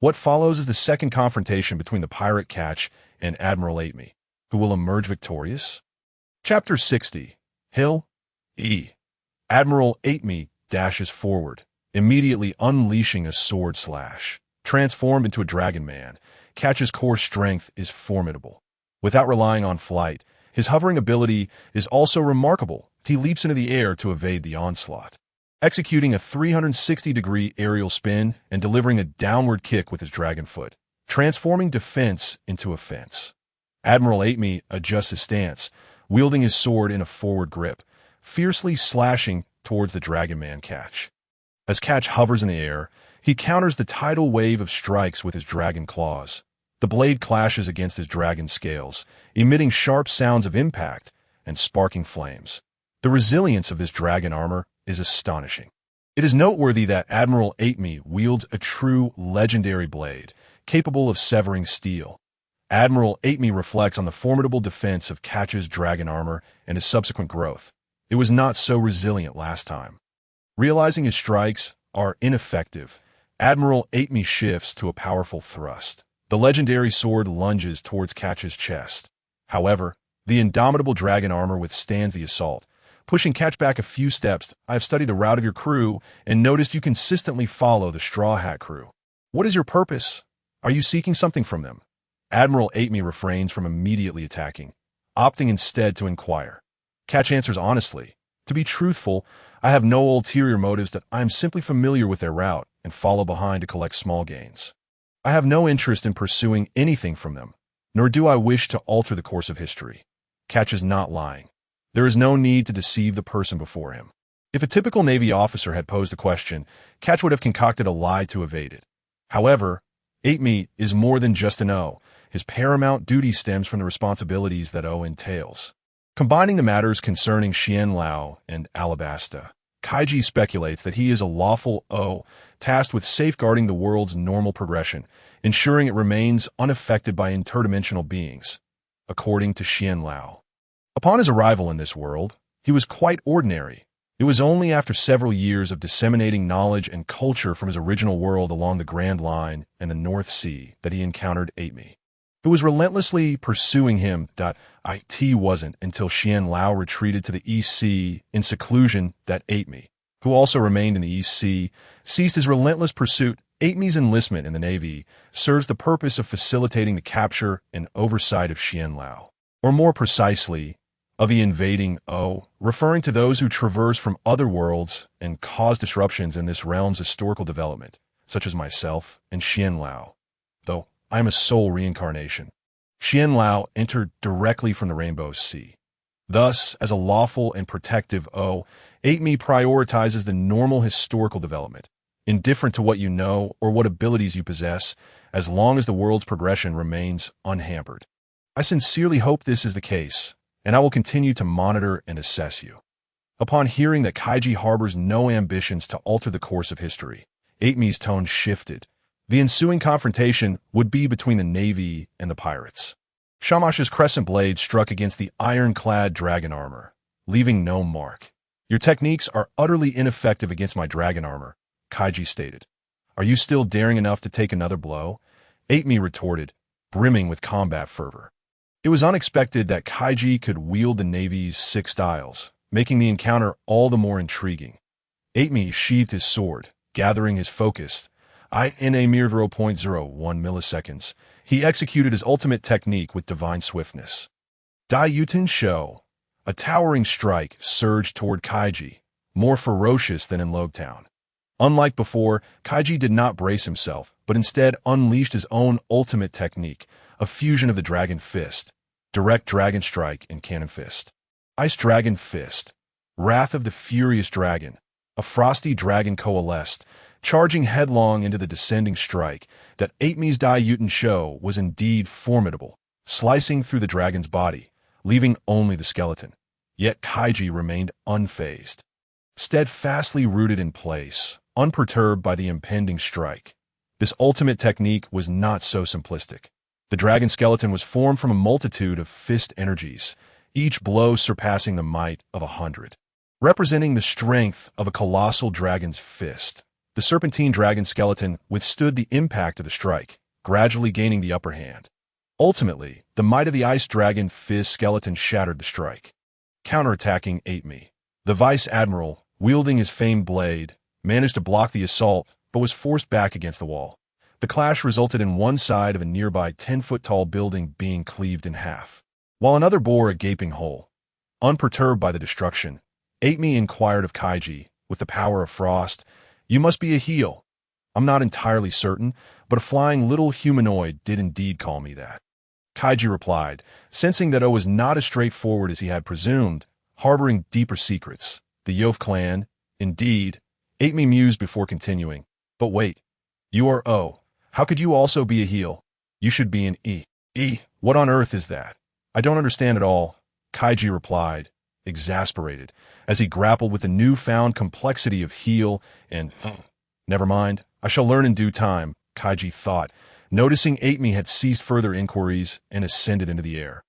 What follows is the second confrontation between the pirate Catch and Admiral Ateme, who will emerge victorious. Chapter 60. Hill E. Admiral Ateme dashes forward, immediately unleashing a sword slash. Transformed into a dragon man, Catch's core strength is formidable. Without relying on flight, his hovering ability is also remarkable. He leaps into the air to evade the onslaught, executing a 360-degree aerial spin and delivering a downward kick with his dragon foot, transforming defense into offense. Admiral Ateme adjusts his stance, wielding his sword in a forward grip, fiercely slashing towards the Dragon Man Catch. As Catch hovers in the air, he counters the tidal wave of strikes with his dragon claws. The blade clashes against his dragon scales, emitting sharp sounds of impact and sparking flames. The resilience of this dragon armor is astonishing. It is noteworthy that Admiral Ateme wields a true legendary blade, capable of severing steel. Admiral Ateme reflects on the formidable defense of Catch's dragon armor and his subsequent growth. It was not so resilient last time. Realizing his strikes are ineffective, Admiral Ateme shifts to a powerful thrust. The legendary sword lunges towards Catch's chest. However, the indomitable dragon armor withstands the assault, pushing Catch back a few steps. "I have studied the route of your crew and noticed you consistently follow the Straw Hat crew. What is your purpose? Are you seeking something from them?" Admiral Ateme refrains from immediately attacking, opting instead to inquire. Catch answers honestly, "To be truthful, I have no ulterior motives, that I am simply familiar with their route and follow behind to collect small gains. I have no interest in pursuing anything from them, nor do I wish to alter the course of history." Catch is not lying. There is no need to deceive the person before him. If a typical Navy officer had posed the question, Catch would have concocted a lie to evade it. However, Ateme is more than just an O. His paramount duty stems from the responsibilities that O entails. Combining the matters concerning Xian Lao and Alabasta, Kaichi speculates that he is a lawful O, tasked with safeguarding the world's normal progression, ensuring it remains unaffected by interdimensional beings. According to Xian Lao, upon his arrival in this world, he was quite ordinary. It was only after several years of disseminating knowledge and culture from his original world along the Grand Line and the North Sea that he encountered Ateme, who was relentlessly pursuing him. It wasn't until Xian Lao retreated to the East Sea in seclusion that Ateme, who also remained in the East Sea, ceased his relentless pursuit. Ateme's enlistment in the Navy serves the purpose of facilitating the capture and oversight of Xian Lao, or more precisely, of the invading O, referring to those who traverse from other worlds and cause disruptions in this realm's historical development, such as myself and Xian Lao, though I am a soul reincarnation. Xian Lao entered directly from the Rainbow Sea. Thus, as a lawful and protective O, Ateme prioritizes the normal historical development, indifferent to what you know or what abilities you possess, as long as the world's progression remains unhampered. I sincerely hope this is the case, and I will continue to monitor and assess you. Upon hearing that Kaichi harbors no ambitions to alter the course of history, Ateme's tone shifted. The ensuing confrontation would be between the Navy and the pirates. Shamash's crescent blade struck against the ironclad dragon armor, leaving no mark. Your techniques are utterly ineffective against my dragon armor, Kaichi stated. Are you still daring enough to take another blow? Aitmi retorted, brimming with combat fervor. It was unexpected that Kaichi could wield the Navy's 6 styles, making the encounter all the more intriguing. Aitmi sheathed his sword, gathering his focus. In a mere 0.01 milliseconds, he executed his ultimate technique with divine swiftness. Daiyuten Sho, a towering strike, surged toward Kaichi, more ferocious than in Logtown. Unlike before, Kaichi did not brace himself, but instead unleashed his own ultimate technique, a fusion of the Dragon Fist, Direct Dragon Strike, and Cannon Fist. Ice Dragon Fist, Wrath of the Furious Dragon. A frosty dragon coalesced, charging headlong into the descending strike. That Aitmi's Daiyuten Sho was indeed formidable, slicing through the dragon's body, leaving only the skeleton. Yet Kaichi remained unfazed, steadfastly rooted in place, unperturbed by the impending strike. This ultimate technique was not so simplistic. The dragon skeleton was formed from a multitude of fist energies, each blow surpassing the might of 100. Representing the strength of a colossal dragon's fist, the serpentine dragon skeleton withstood the impact of the strike, gradually gaining the upper hand. Ultimately, the might of the ice dragon fist skeleton shattered the strike, counterattacking Aitmi. The vice admiral, wielding his famed blade, managed to block the assault, but was forced back against the wall. The clash resulted in one side of a nearby 10-foot-tall building being cleaved in half, while another bore a gaping hole. Unperturbed by the destruction, Aitmi inquired of Kaichi, with the power of frost, "You must be a heel." "I'm not entirely certain, but a flying little humanoid did indeed call me that." Kaichi replied, sensing that it was not as straightforward as he had presumed, harboring deeper secrets. The Yof clan, indeed. Aitmi mused before continuing. "But wait. You are O. How could you also be a heel? You should be an E." "E? What on earth is that? I don't understand at all," Kaichi replied, exasperated, as he grappled with the newfound complexity of heel and "Never mind, I shall learn in due time," Kaichi thought, noticing Aitmi had ceased further inquiries and ascended into the air,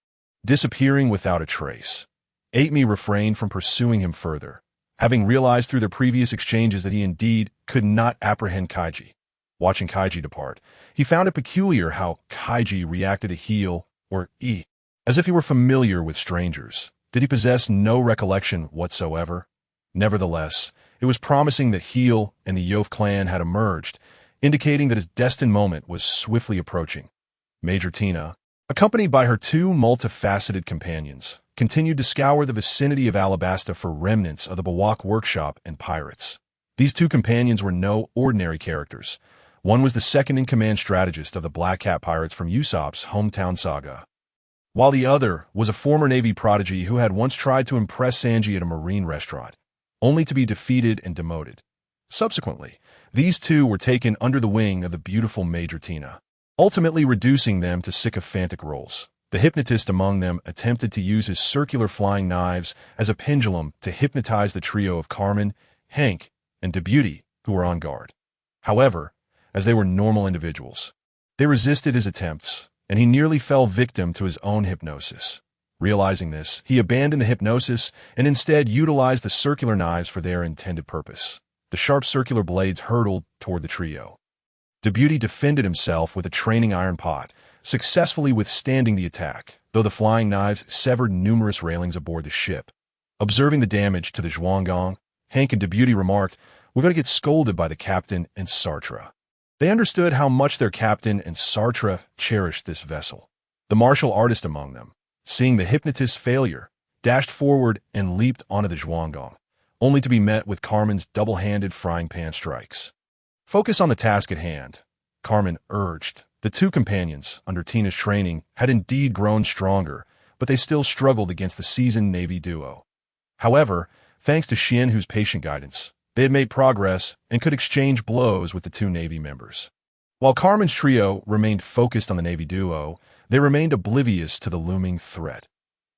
disappearing without a trace. Aitmi refrained from pursuing him further, having realized through their previous exchanges that he indeed could not apprehend Kaichi. Watching Kaichi depart, he found it peculiar how Kaichi reacted to heel or E, as if he were familiar with strangers. Did he possess no recollection whatsoever? Nevertheless, it was promising that Heel and the Yof clan had emerged, indicating that his destined moment was swiftly approaching. Major Tina, accompanied by her 2 multifaceted companions, continued to scour the vicinity of Alabasta for remnants of the Bawak workshop and pirates. These 2 companions were no ordinary characters. One was the second-in-command strategist of the Black Cat Pirates from Usopp's hometown saga, while the other was a former Navy prodigy who had once tried to impress Sanji at a marine restaurant, only to be defeated and demoted. Subsequently, these 2 were taken under the wing of the beautiful Major Tina, ultimately reducing them to sycophantic roles. The hypnotist among them attempted to use his circular flying knives as a pendulum to hypnotize the trio of Carmen, Hank, and Debuty, who were on guard. However, as they were normal individuals, they resisted his attempts, and he nearly fell victim to his own hypnosis. Realizing this, he abandoned the hypnosis and instead utilized the circular knives for their intended purpose. The sharp circular blades hurtled toward the trio. Debuty defended himself with a training iron pot, successfully withstanding the attack, though the flying knives severed numerous railings aboard the ship. Observing the damage to the Zhuanggong, Hank and Debuty remarked, "We're going to get scolded by the captain and Sartre." They understood how much their captain and Sartre cherished this vessel. The martial artist among them, seeing the hypnotist's failure, dashed forward and leaped onto the Zhuanggong, only to be met with Carmen's double-handed frying pan strikes. "Focus on the task at hand," Carmen urged. The 2 companions, under Tina's training, had indeed grown stronger, but they still struggled against the seasoned Navy duo. However, thanks to Xianhu's patient guidance, they had made progress and could exchange blows with the 2 Navy members. While Carmen's trio remained focused on the Navy duo, they remained oblivious to the looming threat.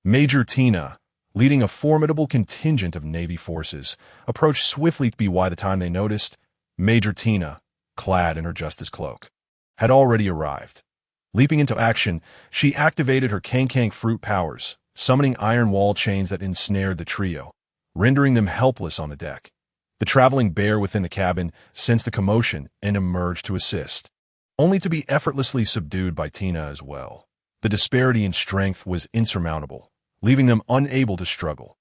Major Tina, leading a formidable contingent of Navy forces, approached swiftly by the time they noticed, Major Tina, clad in her justice cloak, had already arrived. Leaping into action, she activated her Kang fruit powers, summoning iron wall chains that ensnared the trio, rendering them helpless on the deck. The traveling bear within the cabin sensed the commotion and emerged to assist, only to be effortlessly subdued by Tina as well. The disparity in strength was insurmountable, leaving them unable to struggle.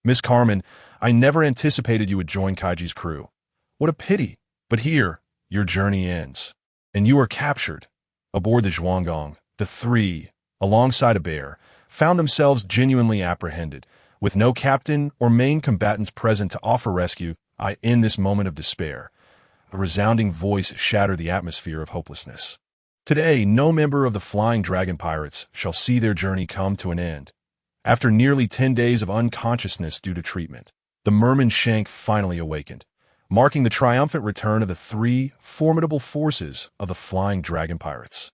"Miss Carmen, I never anticipated you would join Kaichi's crew. What a pity, but here, your journey ends, and you are captured." Aboard the Zhuanggong, the three, alongside a bear, found themselves genuinely apprehended. With no captain or main combatants present to offer rescue, in this moment of despair, a resounding voice shattered the atmosphere of hopelessness. Today, no member of the Flying Dragon Pirates shall see their journey come to an end. After nearly 10 days of unconsciousness due to treatment, the merman Shank finally awakened, marking the triumphant return of the three formidable forces of the Flying Dragon Pirates.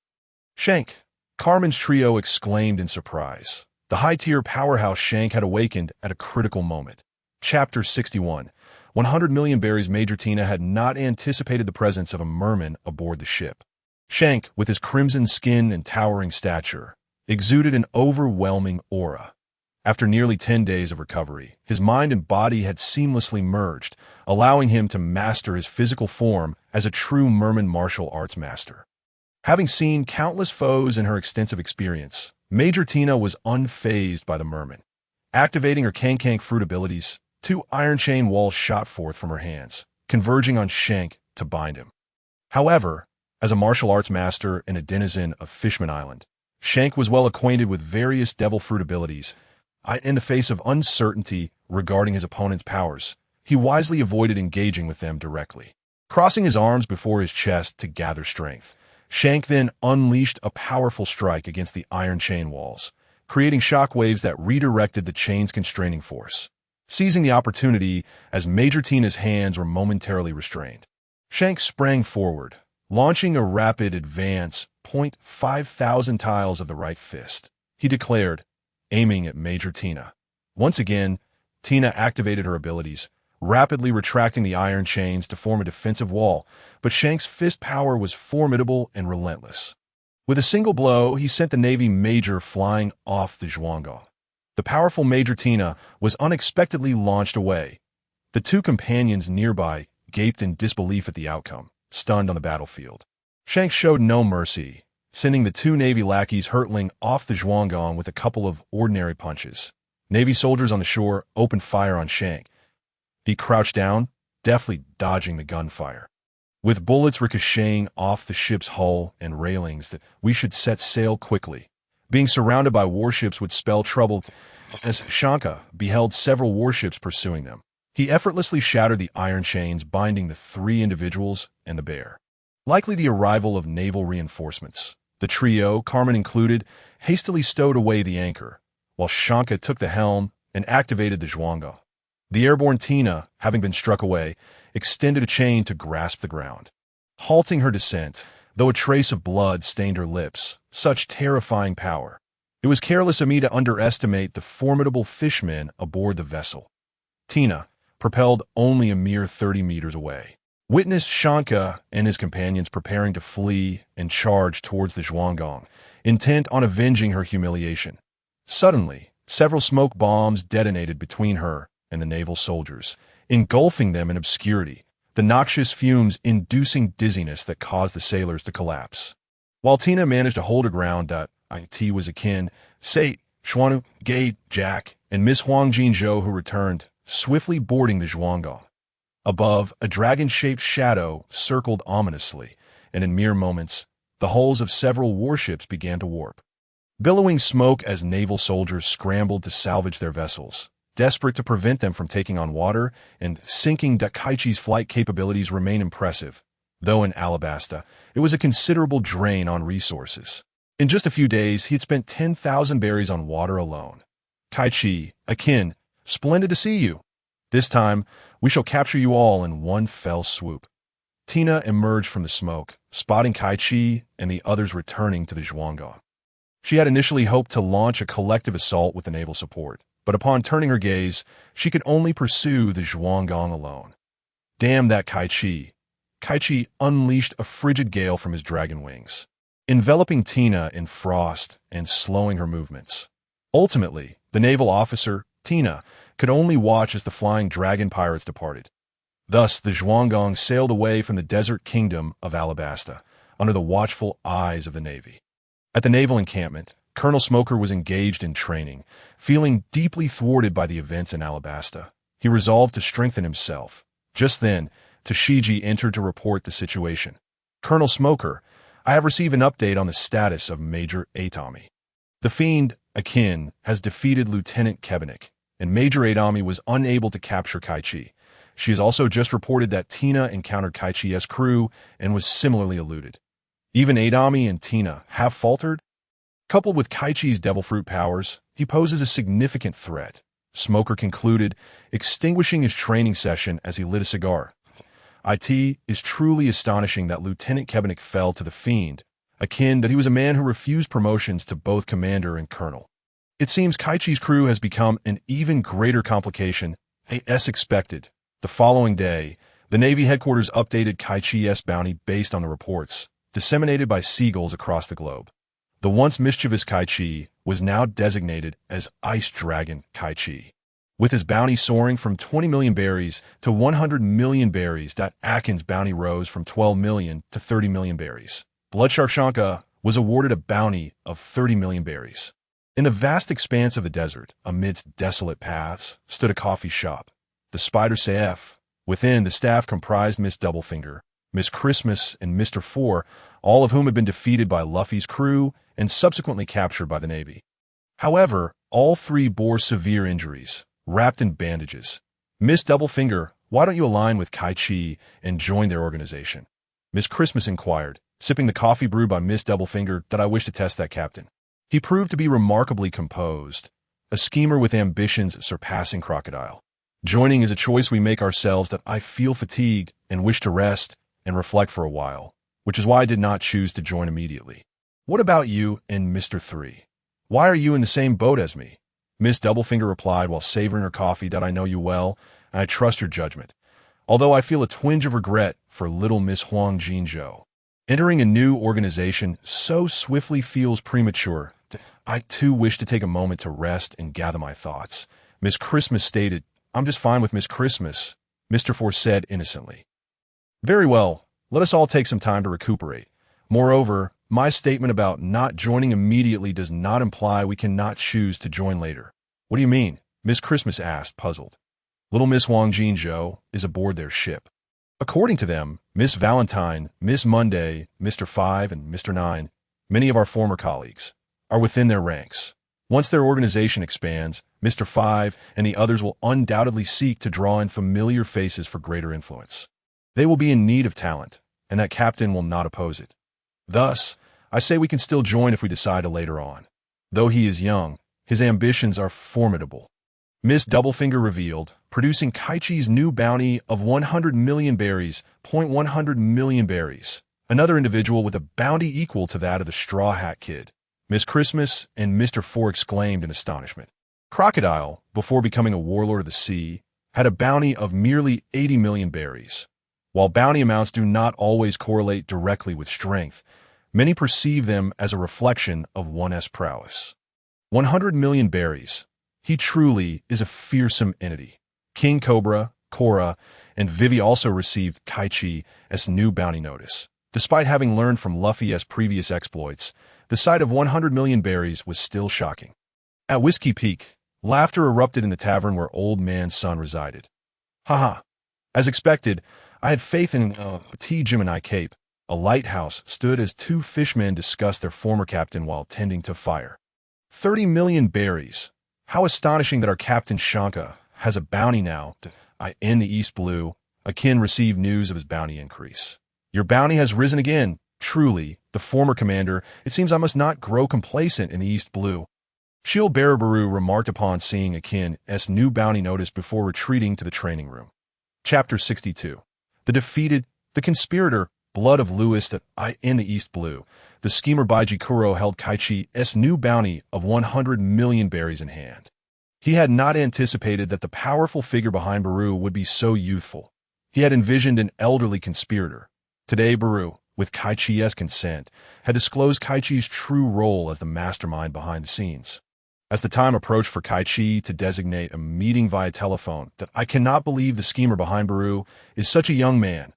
"Shank!" Carmen's trio exclaimed in surprise. The high-tier powerhouse Shank had awakened at a critical moment. Chapter 61. 100 million berries. Major Tina had not anticipated the presence of a merman aboard the ship. Shank, with his crimson skin and towering stature, exuded an overwhelming aura. After nearly 10 days of recovery, his mind and body had seamlessly merged, allowing him to master his physical form as a true merman martial arts master. Having seen countless foes in her extensive experience, Major Tina was unfazed by the merman. Activating her Kang fruit abilities, 2 iron chain walls shot forth from her hands, converging on Shank to bind him. However, as a martial arts master and a denizen of Fishman Island, Shank was well acquainted with various devil fruit abilities. In the face of uncertainty regarding his opponent's powers, he wisely avoided engaging with them directly. Crossing his arms before his chest to gather strength, Shank then unleashed a powerful strike against the iron chain walls, creating shockwaves that redirected the chain's constraining force. Seizing the opportunity as Major Tina's hands were momentarily restrained, Shank sprang forward, launching a rapid advance, 5,000 tiles of the right fist. He declared, aiming at Major Tina. Once again, Tina activated her abilities, rapidly retracting the iron chains to form a defensive wall, but Shank's fist power was formidable and relentless. With a single blow, he sent the Navy Major flying off the Zhuanggong. The powerful Major Tina was unexpectedly launched away. The 2 companions nearby gaped in disbelief at the outcome, stunned on the battlefield. Shank showed no mercy, sending the 2 Navy lackeys hurtling off the Zhuanggong with a couple of ordinary punches. Navy soldiers on the shore opened fire on Shank. He crouched down, deftly dodging the gunfire. With bullets ricocheting off the ship's hull and railings, that we should set sail quickly. Being surrounded by warships would spell trouble, as Shanka beheld several warships pursuing them. He effortlessly shattered the iron chains binding the 3 individuals and the bear. Likely the arrival of naval reinforcements, the trio, Carmen included, hastily stowed away the anchor, while Shanka took the helm and activated the Zhuanggong. The airborne Tina, having been struck away, extended a chain to grasp the ground, halting her descent, though a trace of blood stained her lips. Such terrifying power. It was careless of me to underestimate the formidable fishmen aboard the vessel. Tina, propelled only a mere 30 meters away, witnessed Shanka and his companions preparing to flee and charge towards the Zhuanggong, intent on avenging her humiliation. Suddenly, several smoke bombs detonated between her and the naval soldiers, engulfing them in obscurity, the noxious fumes inducing dizziness that caused the sailors to collapse. While Tina managed to hold her ground, it was akin, Say, Xuanu, Gay, Jack, and Miss Huang Jinzhou who returned, swiftly boarding the Zhuanggong. Above, a dragon-shaped shadow circled ominously, and in mere moments, the hulls of several warships began to warp, billowing smoke as naval soldiers scrambled to salvage their vessels, desperate to prevent them from taking on water and sinking. Kaichi's flight capabilities remain impressive, though in Alabasta, it was a considerable drain on resources. In just a few days, he had spent 10,000 berries on water alone. Kaichi, akin, splendid to see you. This time, we shall capture you all in one fell swoop. Tina emerged from the smoke, spotting Kaichi and the others returning to the Zhuanggong. She had initially hoped to launch a collective assault with the naval support, but upon turning her gaze, she could only pursue the Zhuanggong alone. Damn that Kaichi! Kaichi unleashed a frigid gale from his dragon wings. enveloping Tina in frost and slowing her movements. Ultimately, the naval officer, Tina, could only watch as the flying dragon pirates departed. Thus, the Zhuanggong sailed away from the desert kingdom of Alabasta, under the watchful eyes of the Navy. At the naval encampment, Colonel Smoker was engaged in training. Feeling deeply thwarted by the events in Alabasta, he resolved to strengthen himself. Just then, Tashigi entered to report the situation. "Colonel Smoker, I have received an update on the status of Major Atami. The fiend, Akin, has defeated Lieutenant Kebenik, and Major Atami was unable to capture Kaichi. She has also just reported that Tina encountered Kaichi's crew and was similarly eluded. Even Atami and Tina have faltered. Coupled with Kaichi's devil fruit powers, he poses a significant threat," Smoker concluded, extinguishing his training session as he lit a cigar. "It is truly astonishing that Lieutenant Kebenik fell to the fiend, Akin, that he was a man who refused promotions to both commander and colonel. It seems Kaichi's crew has become an even greater complication as expected." The following day, the Navy headquarters updated Kaichi's bounty based on the reports disseminated by seagulls across the globe. The once mischievous Kaichi was now designated as Ice Dragon Kaichi. With his bounty soaring from 20 million berries to 100 million berries, Akin's bounty rose from 12 million to 30 million berries. Bloodshark Shanka was awarded a bounty of 30 million berries. In the vast expanse of the desert, amidst desolate paths, stood a coffee shop, the Spider CF. Within, the staff comprised Miss Doublefinger, Miss Christmas, and Mr. Four, all of whom had been defeated by Luffy's crew and subsequently captured by the Navy. However, all three bore severe injuries, wrapped in bandages. "Miss Doublefinger, why don't you align with Kaichi and join their organization?" Miss Christmas inquired, sipping the coffee brewed by Miss Doublefinger. "I wish to test that captain. He proved to be remarkably composed, a schemer with ambitions surpassing Crocodile. Joining is a choice we make ourselves. I feel fatigued and wish to rest and reflect for a while, which is why I did not choose to join immediately. What about you and Mr. 3? Why are you in the same boat as me?" Miss Doublefinger replied while savoring her coffee. "I know you well, and I trust your judgment, although I feel a twinge of regret for little Miss Huang Jinzhou. Entering a new organization so swiftly feels premature. I too wish to take a moment to rest and gather my thoughts." Miss Christmas stated. "I'm just fine with Miss Christmas," Mr. Four said innocently. "Very well, let us all take some time to recuperate. Moreover, my statement about not joining immediately does not imply we cannot choose to join later." "What do you mean?" Miss Christmas asked, puzzled. "Little Miss Huang Jinzhou is aboard their ship. According to them, Miss Valentine, Miss Monday, Mr. 5, and Mr. 9, many of our former colleagues, are within their ranks. Once their organization expands, Mr. 5 and the others will undoubtedly seek to draw in familiar faces for greater influence. They will be in need of talent, and that captain will not oppose it. Thus, I say we can still join if we decide to later on. Though he is young, his ambitions are formidable." Miss Doublefinger revealed, producing Kaichi's new bounty of 100 million berries, 100 million berries. Another individual with a bounty equal to that of the Straw Hat Kid. Miss Christmas and Mr. Four exclaimed in astonishment. Crocodile, before becoming a warlord of the sea, had a bounty of merely 80 million berries. While bounty amounts do not always correlate directly with strength, many perceive them as a reflection of one's prowess. 100 million berries. He truly is a fearsome entity. King Cobra, Korra, and Vivi also received Kaichi's new bounty notice. Despite having learned from Luffy's previous exploits, the sight of 100 million berries was still shocking. At Whiskey Peak, laughter erupted in the tavern where Old Man Sun resided. "Haha. As expected, I had faith in T. Gemini Cape. A lighthouse stood as two fishmen discussed their former captain while tending to fire. 30 million berries. How astonishing that our Captain Shanka has a bounty now. In the East Blue, Akin received news of his bounty increase. Your bounty has risen again. Truly, the former commander, it seems I must not grow complacent in the East Blue." Shield Bearer Baru remarked upon seeing Akin's new bounty notice before retreating to the training room. Chapter 62. The Defeated, the Conspirator, Blood of Lewis. In the East Blue, the schemer Baiji Kuro held Kaichi's new bounty of 100 million berries in hand. He had not anticipated that the powerful figure behind Baru would be so youthful. He had envisioned an elderly conspirator. Today, Baru, with Kaichi's consent, had disclosed Kaichi's true role as the mastermind behind the scenes. As the time approached for Kaichi to designate a meeting via telephone, that I cannot believe the schemer behind Baru is such a young man.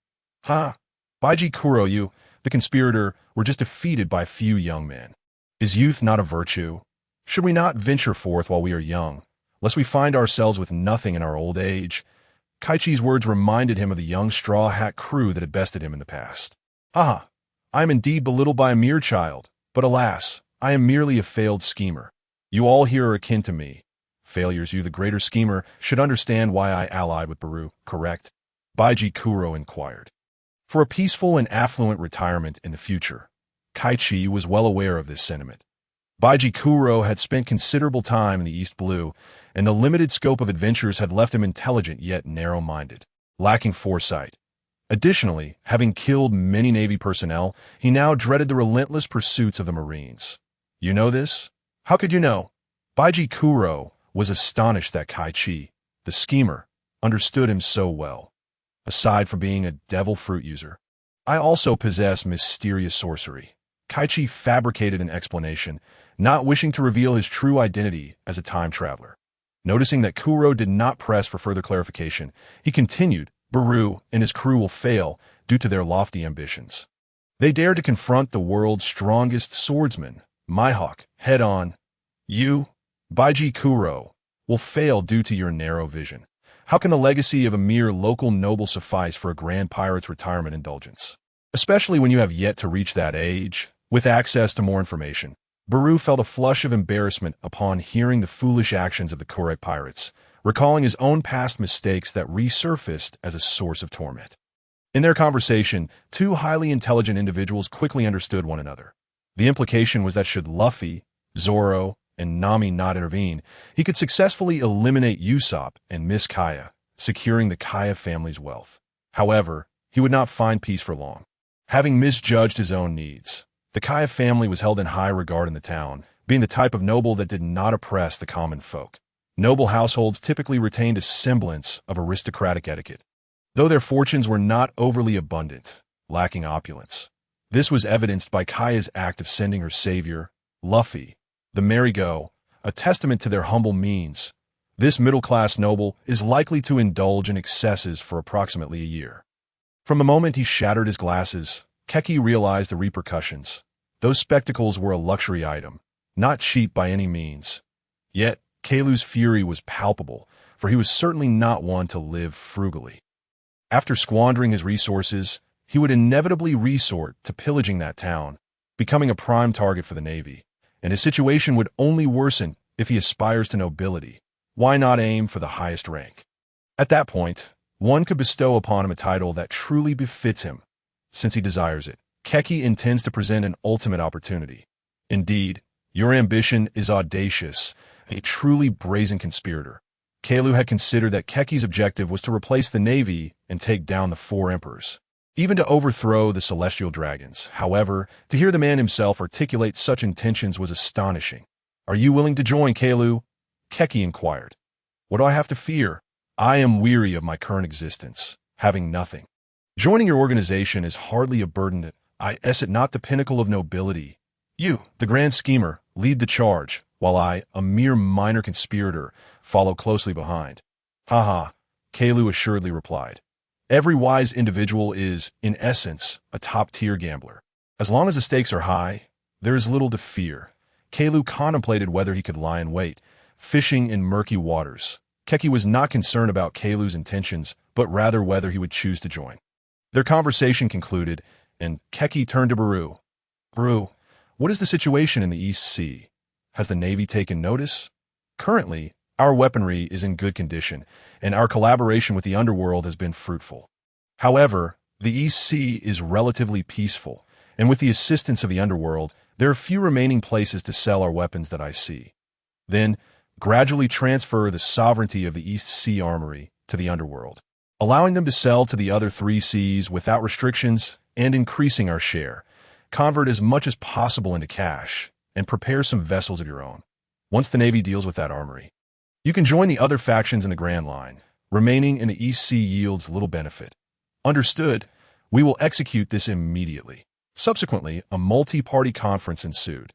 Baiji Kuro, you, the conspirator, were just defeated by a few young men. Is youth not a virtue? Should we not venture forth while we are young, lest we find ourselves with nothing in our old age? Kaichi's words reminded him of the young straw hat crew that had bested him in the past. I am indeed belittled by a mere child, but alas, I am merely a failed schemer. You all here are akin to me. Failures, you, the greater schemer, should understand why I allied with Baru, correct? Baiji Kuro inquired. For a peaceful and affluent retirement in the future, Kaichi was well aware of this sentiment. Baiji Kuro had spent considerable time in the East Blue, and the limited scope of adventures had left him intelligent yet narrow-minded, lacking foresight. Additionally, having killed many Navy personnel, he now dreaded the relentless pursuits of the Marines. You know this? How could you know? Baiji Kuro was astonished that Kaichi, the schemer, understood him so well. Aside from being a devil fruit user, I also possess mysterious sorcery. Kaichi fabricated an explanation, not wishing to reveal his true identity as a time traveler. Noticing that Kuro did not press for further clarification, he continued, Baru and his crew will fail due to their lofty ambitions. They dare to confront the world's strongest swordsman, Mihawk, head-on. You, Baiji Kuro, will fail due to your narrow vision. How can the legacy of a mere local noble suffice for a grand pirate's retirement indulgence? Especially when you have yet to reach that age, with access to more information. Baru felt a flush of embarrassment upon hearing the foolish actions of the Kurek pirates, recalling his own past mistakes that resurfaced as a source of torment. In their conversation, two highly intelligent individuals quickly understood one another. The implication was that should Luffy, Zoro, and Nami not intervene, he could successfully eliminate Usopp and Miss Kaya, securing the Kaya family's wealth. However, he would not find peace for long. Having misjudged his own needs, the Kaya family was held in high regard in the town, being the type of noble that did not oppress the common folk. Noble households typically retained a semblance of aristocratic etiquette, though their fortunes were not overly abundant, lacking opulence. This was evidenced by Kaya's act of sending her savior, Luffy, the merry-go, a testament to their humble means. This middle-class noble is likely to indulge in excesses for approximately a year. From the moment he shattered his glasses, Keki realized the repercussions. Those spectacles were a luxury item, not cheap by any means. Yet, Kailu's fury was palpable, for he was certainly not one to live frugally. After squandering his resources, he would inevitably resort to pillaging that town, becoming a prime target for the Navy, and his situation would only worsen if he aspires to nobility. Why not aim for the highest rank? At that point, one could bestow upon him a title that truly befits him. Since he desires it, Keki intends to present an ultimate opportunity. Indeed, your ambition is audacious, a truly brazen conspirator. Kailu had considered that Keki's objective was to replace the Navy and take down the four emperors, even to overthrow the celestial dragons. However, to hear the man himself articulate such intentions was astonishing. Are you willing to join, Kailu? Keki inquired. What do I have to fear? I am weary of my current existence, having nothing. Joining your organization is hardly a burden. Is it not the pinnacle of nobility? You, the grand schemer, lead the charge, while I, a mere minor conspirator, follow closely behind. Kailu assuredly replied. Every wise individual is, in essence, a top-tier gambler. As long as the stakes are high, there is little to fear. Kailu contemplated whether he could lie in wait, fishing in murky waters. Keki was not concerned about Kailu's intentions, but rather whether he would choose to join. Their conversation concluded, and Keki turned to Baru. Baru, what is the situation in the East Sea? Has the Navy taken notice? Currently, our weaponry is in good condition, and our collaboration with the underworld has been fruitful. However, the East Sea is relatively peaceful, and with the assistance of the underworld, there are few remaining places to sell our weapons that I see. Then, gradually transfer the sovereignty of the East Sea Armory to the underworld, allowing them to sell to the other three seas without restrictions and increasing our share. Convert as much as possible into cash and prepare some vessels of your own. Once the Navy deals with that armory, you can join the other factions in the Grand Line. Remaining in the East Sea yields little benefit. Understood. We will execute this immediately. Subsequently, a multi-party conference ensued.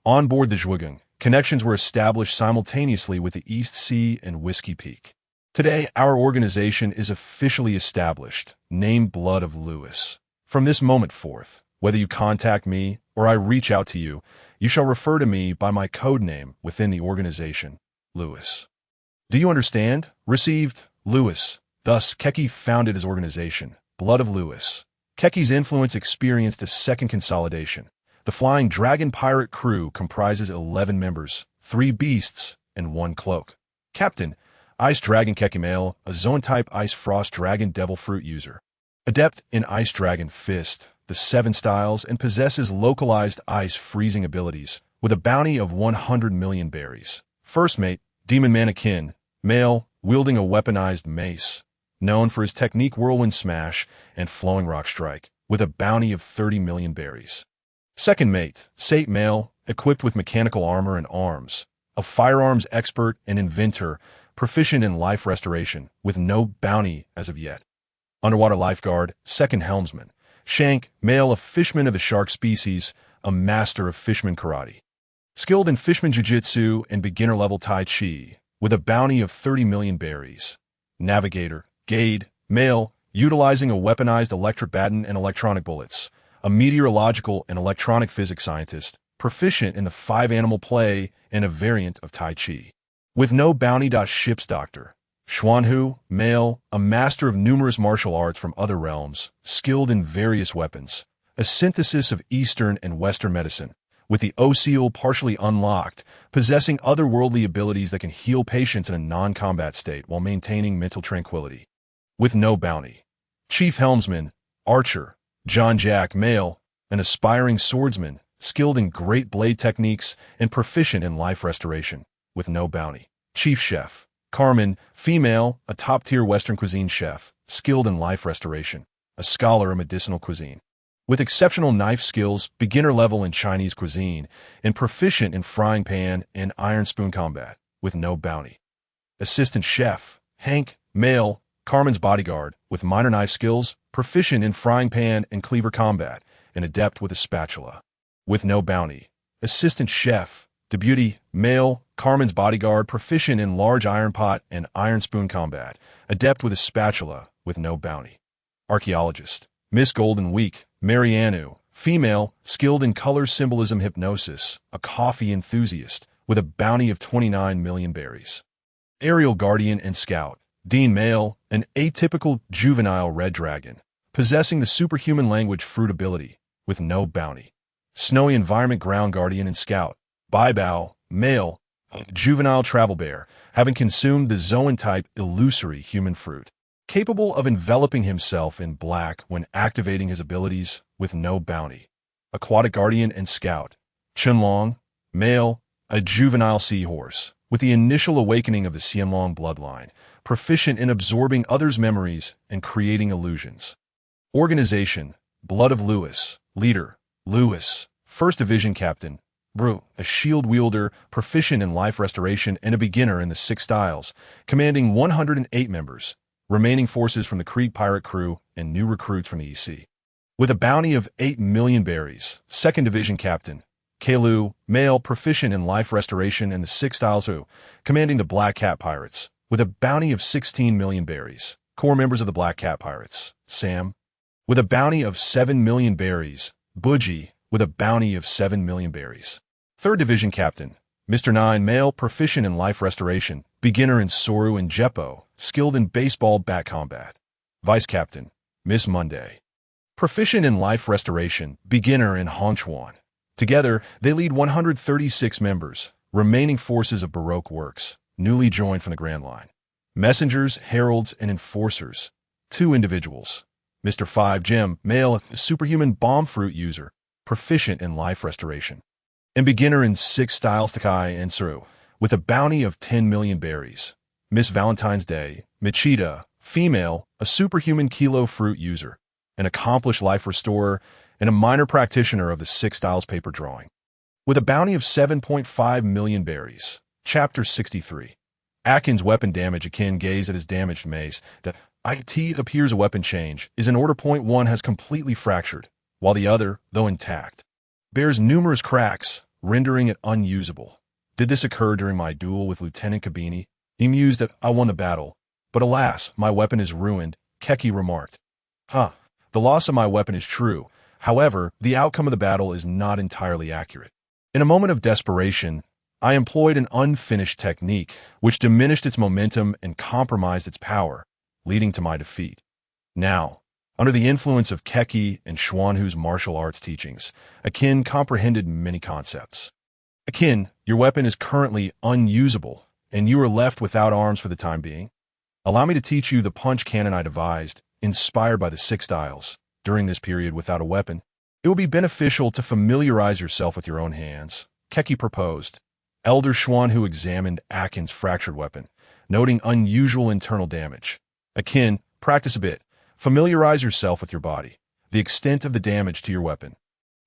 On board the Zhuogung, connections were established simultaneously with the East Sea and Whiskey Peak. Today, our organization is officially established, named Blood of Lewis. From this moment forth, whether you contact me or I reach out to you, you shall refer to me by my code name within the organization, Lewis. Do you understand? Received, Lewis. Thus, Kaichi founded his organization, Blood of Lewis. Kaichi's influence experienced a second consolidation. The Flying Dragon pirate crew comprises 11 members, 3 beasts, and 1 cloak. Captain, Ice Dragon Kaichi Male, a Zoan-type Ice Frost Dragon Devil Fruit user. Adept in Ice Dragon Fist, the 7 styles, and possesses localized ice freezing abilities, with a bounty of 100 million berries. First mate, Demon Mannequin, male, wielding a weaponized mace, known for his technique Whirlwind Smash and Flowing Rock Strike, with a bounty of 30 million berries. Second mate, Sate male, equipped with mechanical armor and arms, a firearms expert and inventor, proficient in life restoration, with no bounty as of yet. Underwater lifeguard, second helmsman, Shank, male, a fishman of the shark species, a master of fishman karate. Skilled in fishman jiu-jitsu and beginner-level tai chi, with a bounty of 30 million berries. Navigator, Gade, male, utilizing a weaponized electric baton and electronic bullets, a meteorological and electronic physics scientist, proficient in the 5-animal play and a variant of tai chi. With no bounty. Ship's doctor, Xuanhu, male, a master of numerous martial arts from other realms, skilled in various weapons, a synthesis of Eastern and Western medicine, with the O-Seal partially unlocked, possessing otherworldly abilities that can heal patients in a non-combat state while maintaining mental tranquility. With no bounty. Chief Helmsman, Archer, John Jack, male, an aspiring swordsman, skilled in great blade techniques and proficient in life restoration, with no bounty. Chief Chef, Carmen, female, a top-tier Western cuisine chef, skilled in life restoration, a scholar of medicinal cuisine, with exceptional knife skills, beginner level in Chinese cuisine, and proficient in frying pan and iron spoon combat, with no bounty. Assistant Chef, Hank, male, Carmen's bodyguard, with minor knife skills, proficient in frying pan and cleaver combat, and adept with a spatula, with no bounty. Assistant Chef, Debuty, male, Carmen's bodyguard, proficient in large iron pot and iron spoon combat, adept with a spatula, with no bounty. Archaeologist, Miss Golden Week, Marianu, female, skilled in color symbolism hypnosis, a coffee enthusiast, with a bounty of 29 million berries. Aerial Guardian and Scout, Dean, male, an atypical juvenile red dragon, possessing the superhuman language fruit ability, with no bounty. Snowy Environment Ground Guardian and Scout, Baibao, male, juvenile travel bear, having consumed the Zoan-type illusory human fruit, capable of enveloping himself in black when activating his abilities, with no bounty. Aquatic Guardian and Scout, Chenlong, male, a juvenile seahorse, with the initial awakening of the Xianlong bloodline, proficient in absorbing others' memories and creating illusions. Organization, Blood of Lewis, leader, Lewis, 1st Division Captain, Bru, a shield wielder, proficient in life restoration and a beginner in the 6 styles, commanding 108 members, remaining forces from the Krieg pirate crew and new recruits from the EC. With a bounty of 8 million berries, 2nd Division Captain, Kailu, male, proficient in life restoration and the 6 styles who, commanding the Black Cat Pirates, with a bounty of 16 million berries. Core members of the Black Cat Pirates, Sam, with a bounty of 7 million berries, Buji, with a bounty of 7 million berries. 3rd Division Captain, Mr. 9, male, proficient in life restoration, beginner in Soru and Jeppo, skilled in baseball bat combat. Vice Captain, Miss Monday, proficient in life restoration, beginner in Hongchuan. Together, they lead 136 members, remaining forces of Baroque Works, newly joined from the Grand Line. Messengers, heralds, and enforcers, 2 individuals. Mr. 5, Jim, male, superhuman bomb fruit user, proficient in life restoration, and beginner in 6 styles Takai and Suru, with a bounty of 10 million berries. Miss Valentine's Day, Michita, female, a superhuman kilo fruit user, an accomplished life restorer, and a minor practitioner of the 6 styles paper drawing, with a bounty of 7.5 million berries. Chapter 63. Atkins weapon damage. Akin gaze at his damaged mace. The IT appears a weapon change is in order. Point 1 has completely fractured, while the other, though intact, bears numerous cracks, rendering it unusable. Did this occur during my duel with Lieutenant Kabini? He mused that I won the battle, but alas, my weapon is ruined, Keki remarked. The loss of my weapon is true. However, the outcome of the battle is not entirely accurate. In a moment of desperation, I employed an unfinished technique, which diminished its momentum and compromised its power, leading to my defeat. Now, under the influence of Keki and Xuanhu's martial arts teachings, Akin comprehended many concepts. Akin, your weapon is currently unusable, and you are left without arms for the time being. Allow me to teach you the punch cannon I devised, inspired by the 6 styles. During this period without a weapon, it will be beneficial to familiarize yourself with your own hands, Keki proposed. Elder Xuanhu examined Akin's fractured weapon, noting unusual internal damage. Akin, practice a bit. Familiarize yourself with your body, the extent of the damage to your weapon.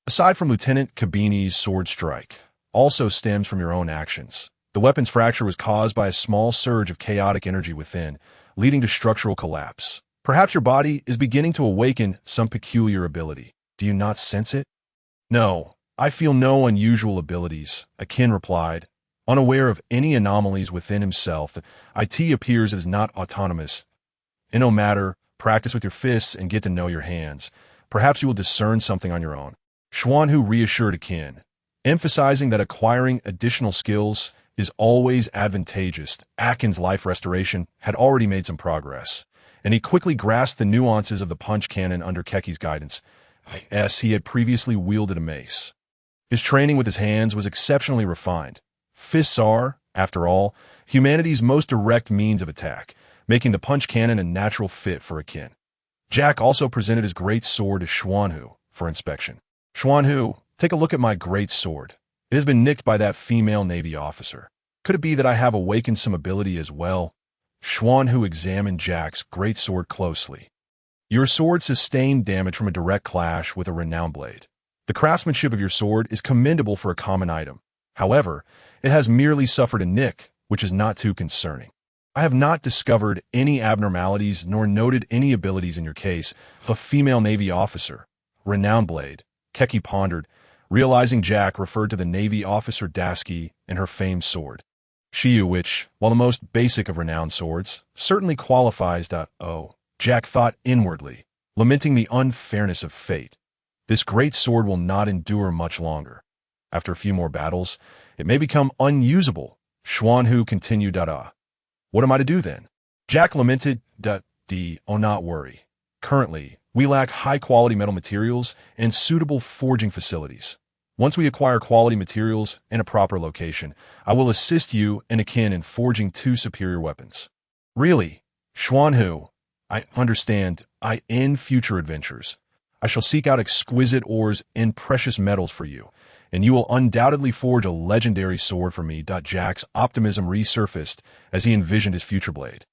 Aside from Lieutenant Kabini's sword strike, also stems from your own actions. The weapon's fracture was caused by a small surge of chaotic energy within, leading to structural collapse. Perhaps your body is beginning to awaken some peculiar ability. Do you not sense it? No, I feel no unusual abilities, Akin replied. Unaware of any anomalies within himself, IT appears as not autonomous. In no matter, practice with your fists and get to know your hands. Perhaps you will discern something on your own. Xuanhu reassured Akin, emphasizing that acquiring additional skills is always advantageous. Akin's life restoration had already made some progress, and he quickly grasped the nuances of the punch cannon under Keki's guidance, as he had previously wielded a mace. His training with his hands was exceptionally refined. Fists are, after all, humanity's most direct means of attack, making the punch cannon a natural fit for Akin. Jack also presented his great sword to Xuanhu for inspection. Xuanhu, take a look at my great sword. It has been nicked by that female Navy officer. Could it be that I have awakened some ability as well? Xuanhu examined Jack's great sword closely. Your sword sustained damage from a direct clash with a renowned blade. The craftsmanship of your sword is commendable for a common item. However, it has merely suffered a nick, which is not too concerning. I have not discovered any abnormalities nor noted any abilities in your case. A female Navy officer. Renowned blade. Keki pondered, realizing Jack referred to the Navy officer Dasky and her famed sword. Shiyu, which, while the most basic of renowned swords, certainly qualifies. Jack thought inwardly, lamenting the unfairness of fate. This great sword will not endure much longer. After a few more battles, it may become unusable. Xuanhu continued. What am I to do then? Jack lamented. Not worry. Currently, we lack high-quality metal materials and suitable forging facilities. Once we acquire quality materials in a proper location, I will assist you and Akin in forging 2 superior weapons. Really? Xuanhu, I understand. In future adventures, I shall seek out exquisite ores and precious metals for you, and you will undoubtedly forge a legendary sword for me. Jack's optimism resurfaced as he envisioned his future blade.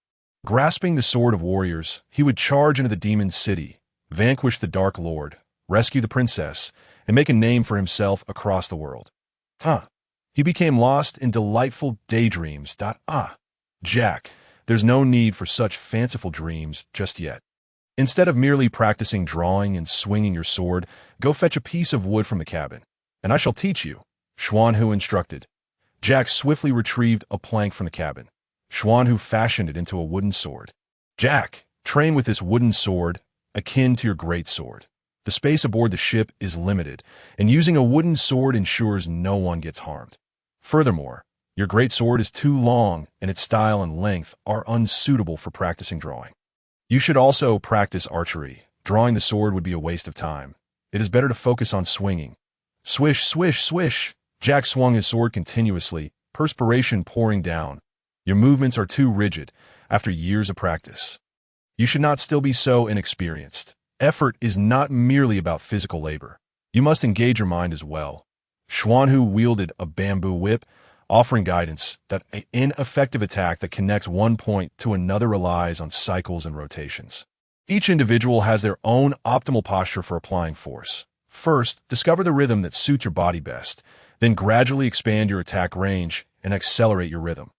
Grasping the sword of warriors, he would charge into the demon city, vanquish the Dark Lord, rescue the princess, and make a name for himself across the world. He became lost in delightful daydreams. Jack, there's no need for such fanciful dreams just yet. Instead of merely practicing drawing and swinging your sword, go fetch a piece of wood from the cabin, and I shall teach you, Xuanhu instructed. Jack swiftly retrieved a plank from the cabin. Xuanhu fashioned it into a wooden sword. Jack, train with this wooden sword, akin to your great sword. The space aboard the ship is limited, and using a wooden sword ensures no one gets harmed. Furthermore, your great sword is too long, and its style and length are unsuitable for practicing drawing. You should also practice archery. Drawing the sword would be a waste of time. It is better to focus on swinging. Swish, swish, swish. Jack swung his sword continuously, perspiration pouring down. Your movements are too rigid after years of practice. You should not still be so inexperienced. Effort is not merely about physical labor. You must engage your mind as well. Xuanhu wielded a bamboo whip, offering guidance that an ineffective attack that connects one point to another relies on cycles and rotations. Each individual has their own optimal posture for applying force. First, discover the rhythm that suits your body best, then gradually expand your attack range and accelerate your rhythm.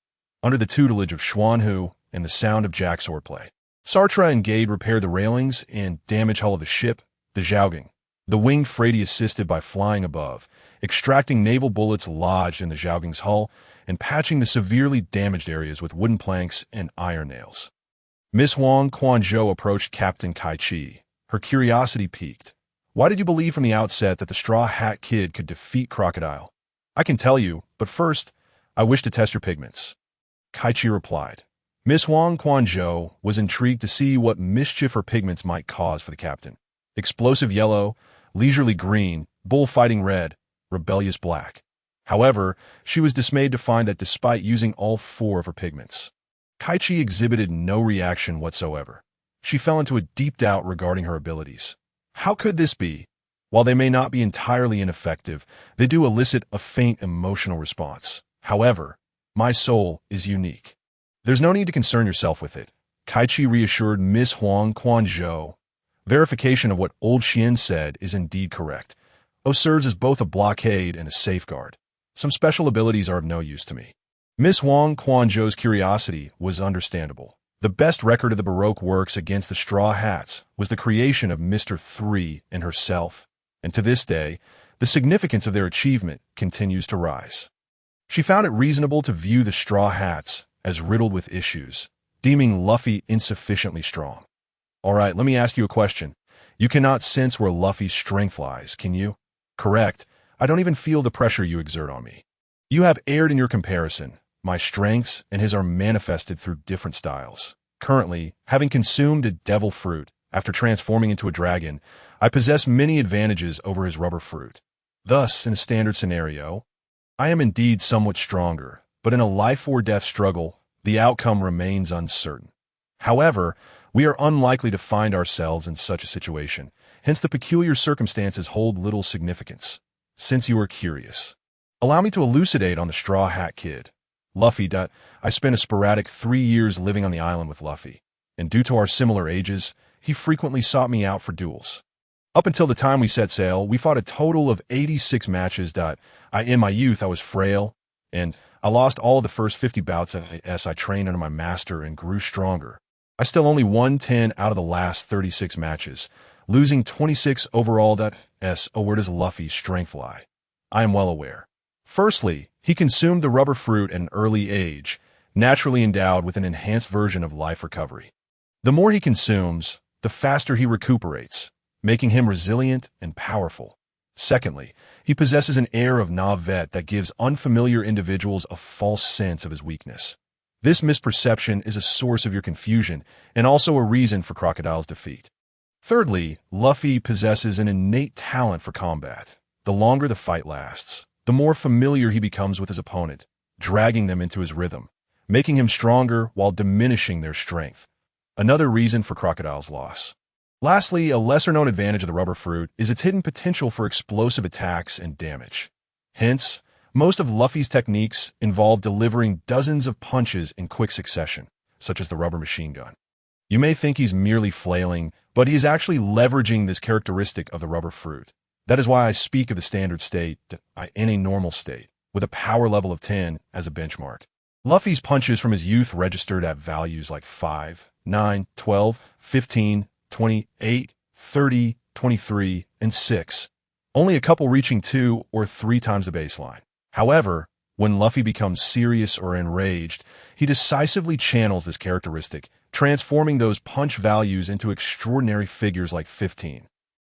Under the tutelage of Xuanhu and the sound of Jack's swordplay, Sartre and Gade repair the railings and damage hull of the ship, the Zhaogang. The winged freighty assisted by flying above, extracting naval bullets lodged in the Zhaoging's hull, and patching the severely damaged areas with wooden planks and iron nails. Miss Huang Quanzhou approached Captain Kaichi. Her curiosity piqued. "Why did you believe from the outset that the Straw Hat Kid could defeat Crocodile?" "I can tell you, but first, I wish to test your pigments." Kaichi replied. Miss Huang Quanzhou was intrigued to see what mischief her pigments might cause for the captain. Explosive yellow, leisurely green, bullfighting red, rebellious black. However, she was dismayed to find that despite using all 4 of her pigments, Kaichi exhibited no reaction whatsoever. She fell into a deep doubt regarding her abilities. How could this be? While they may not be entirely ineffective, they do elicit a faint emotional response. However, my soul is unique. There's no need to concern yourself with it, Kaichi reassured Miss Huang Quanzhou. Verification of what old Xian said is indeed correct. O serves as both a blockade and a safeguard. Some special abilities are of no use to me. Miss Huang Quanzhou's curiosity was understandable. The best record of the Baroque works against the Straw Hats was the creation of Mr. 3 and herself, and to this day, the significance of their achievement continues to rise. She found it reasonable to view the Straw Hats as riddled with issues, deeming Luffy insufficiently strong. All right, let me ask you a question. You cannot sense where Luffy's strength lies, can you? Correct. I don't even feel the pressure you exert on me. You have erred in your comparison. My strengths and his are manifested through different styles. Currently, having consumed a devil fruit after transforming into a dragon, I possess many advantages over his rubber fruit. Thus, in a standard scenario, I am indeed somewhat stronger, but in a life-or-death struggle, the outcome remains uncertain. However, we are unlikely to find ourselves in such a situation, hence the peculiar circumstances hold little significance. Since you are curious, allow me to elucidate on the Straw Hat Kid. Luffy. I spent a sporadic 3 years living on the island with Luffy, and due to our similar ages, he frequently sought me out for duels. Up until the time we set sail, we fought a total of 86 matches. In my youth, I was frail, and I lost all of the first 50 bouts as I trained under my master and grew stronger. I still only won 10 out of the last 36 matches, losing 26 overall. Where does Luffy's strength lie? I am well aware. Firstly, he consumed the rubber fruit at an early age, naturally endowed with an enhanced version of life recovery. The more he consumes, the faster he recuperates, making him resilient and powerful. Secondly, he possesses an air of navet that gives unfamiliar individuals a false sense of his weakness. This misperception is a source of your confusion and also a reason for Crocodile's defeat. Thirdly, Luffy possesses an innate talent for combat. The longer the fight lasts, the more familiar he becomes with his opponent, dragging them into his rhythm, making him stronger while diminishing their strength. Another reason for Crocodile's loss. Lastly, a lesser-known advantage of the rubber fruit is its hidden potential for explosive attacks and damage. Hence, most of Luffy's techniques involve delivering dozens of punches in quick succession, such as the rubber machine gun. You may think he's merely flailing, but he is actually leveraging this characteristic of the rubber fruit. That is why I speak of the standard state in a normal state, with a power level of 10 as a benchmark. Luffy's punches from his youth registered at values like 5, 9, 12, 15, 28, 30, 23, and 6, only a couple reaching 2 or 3 times the baseline. However, when Luffy becomes serious or enraged, he decisively channels this characteristic, transforming those punch values into extraordinary figures like 15,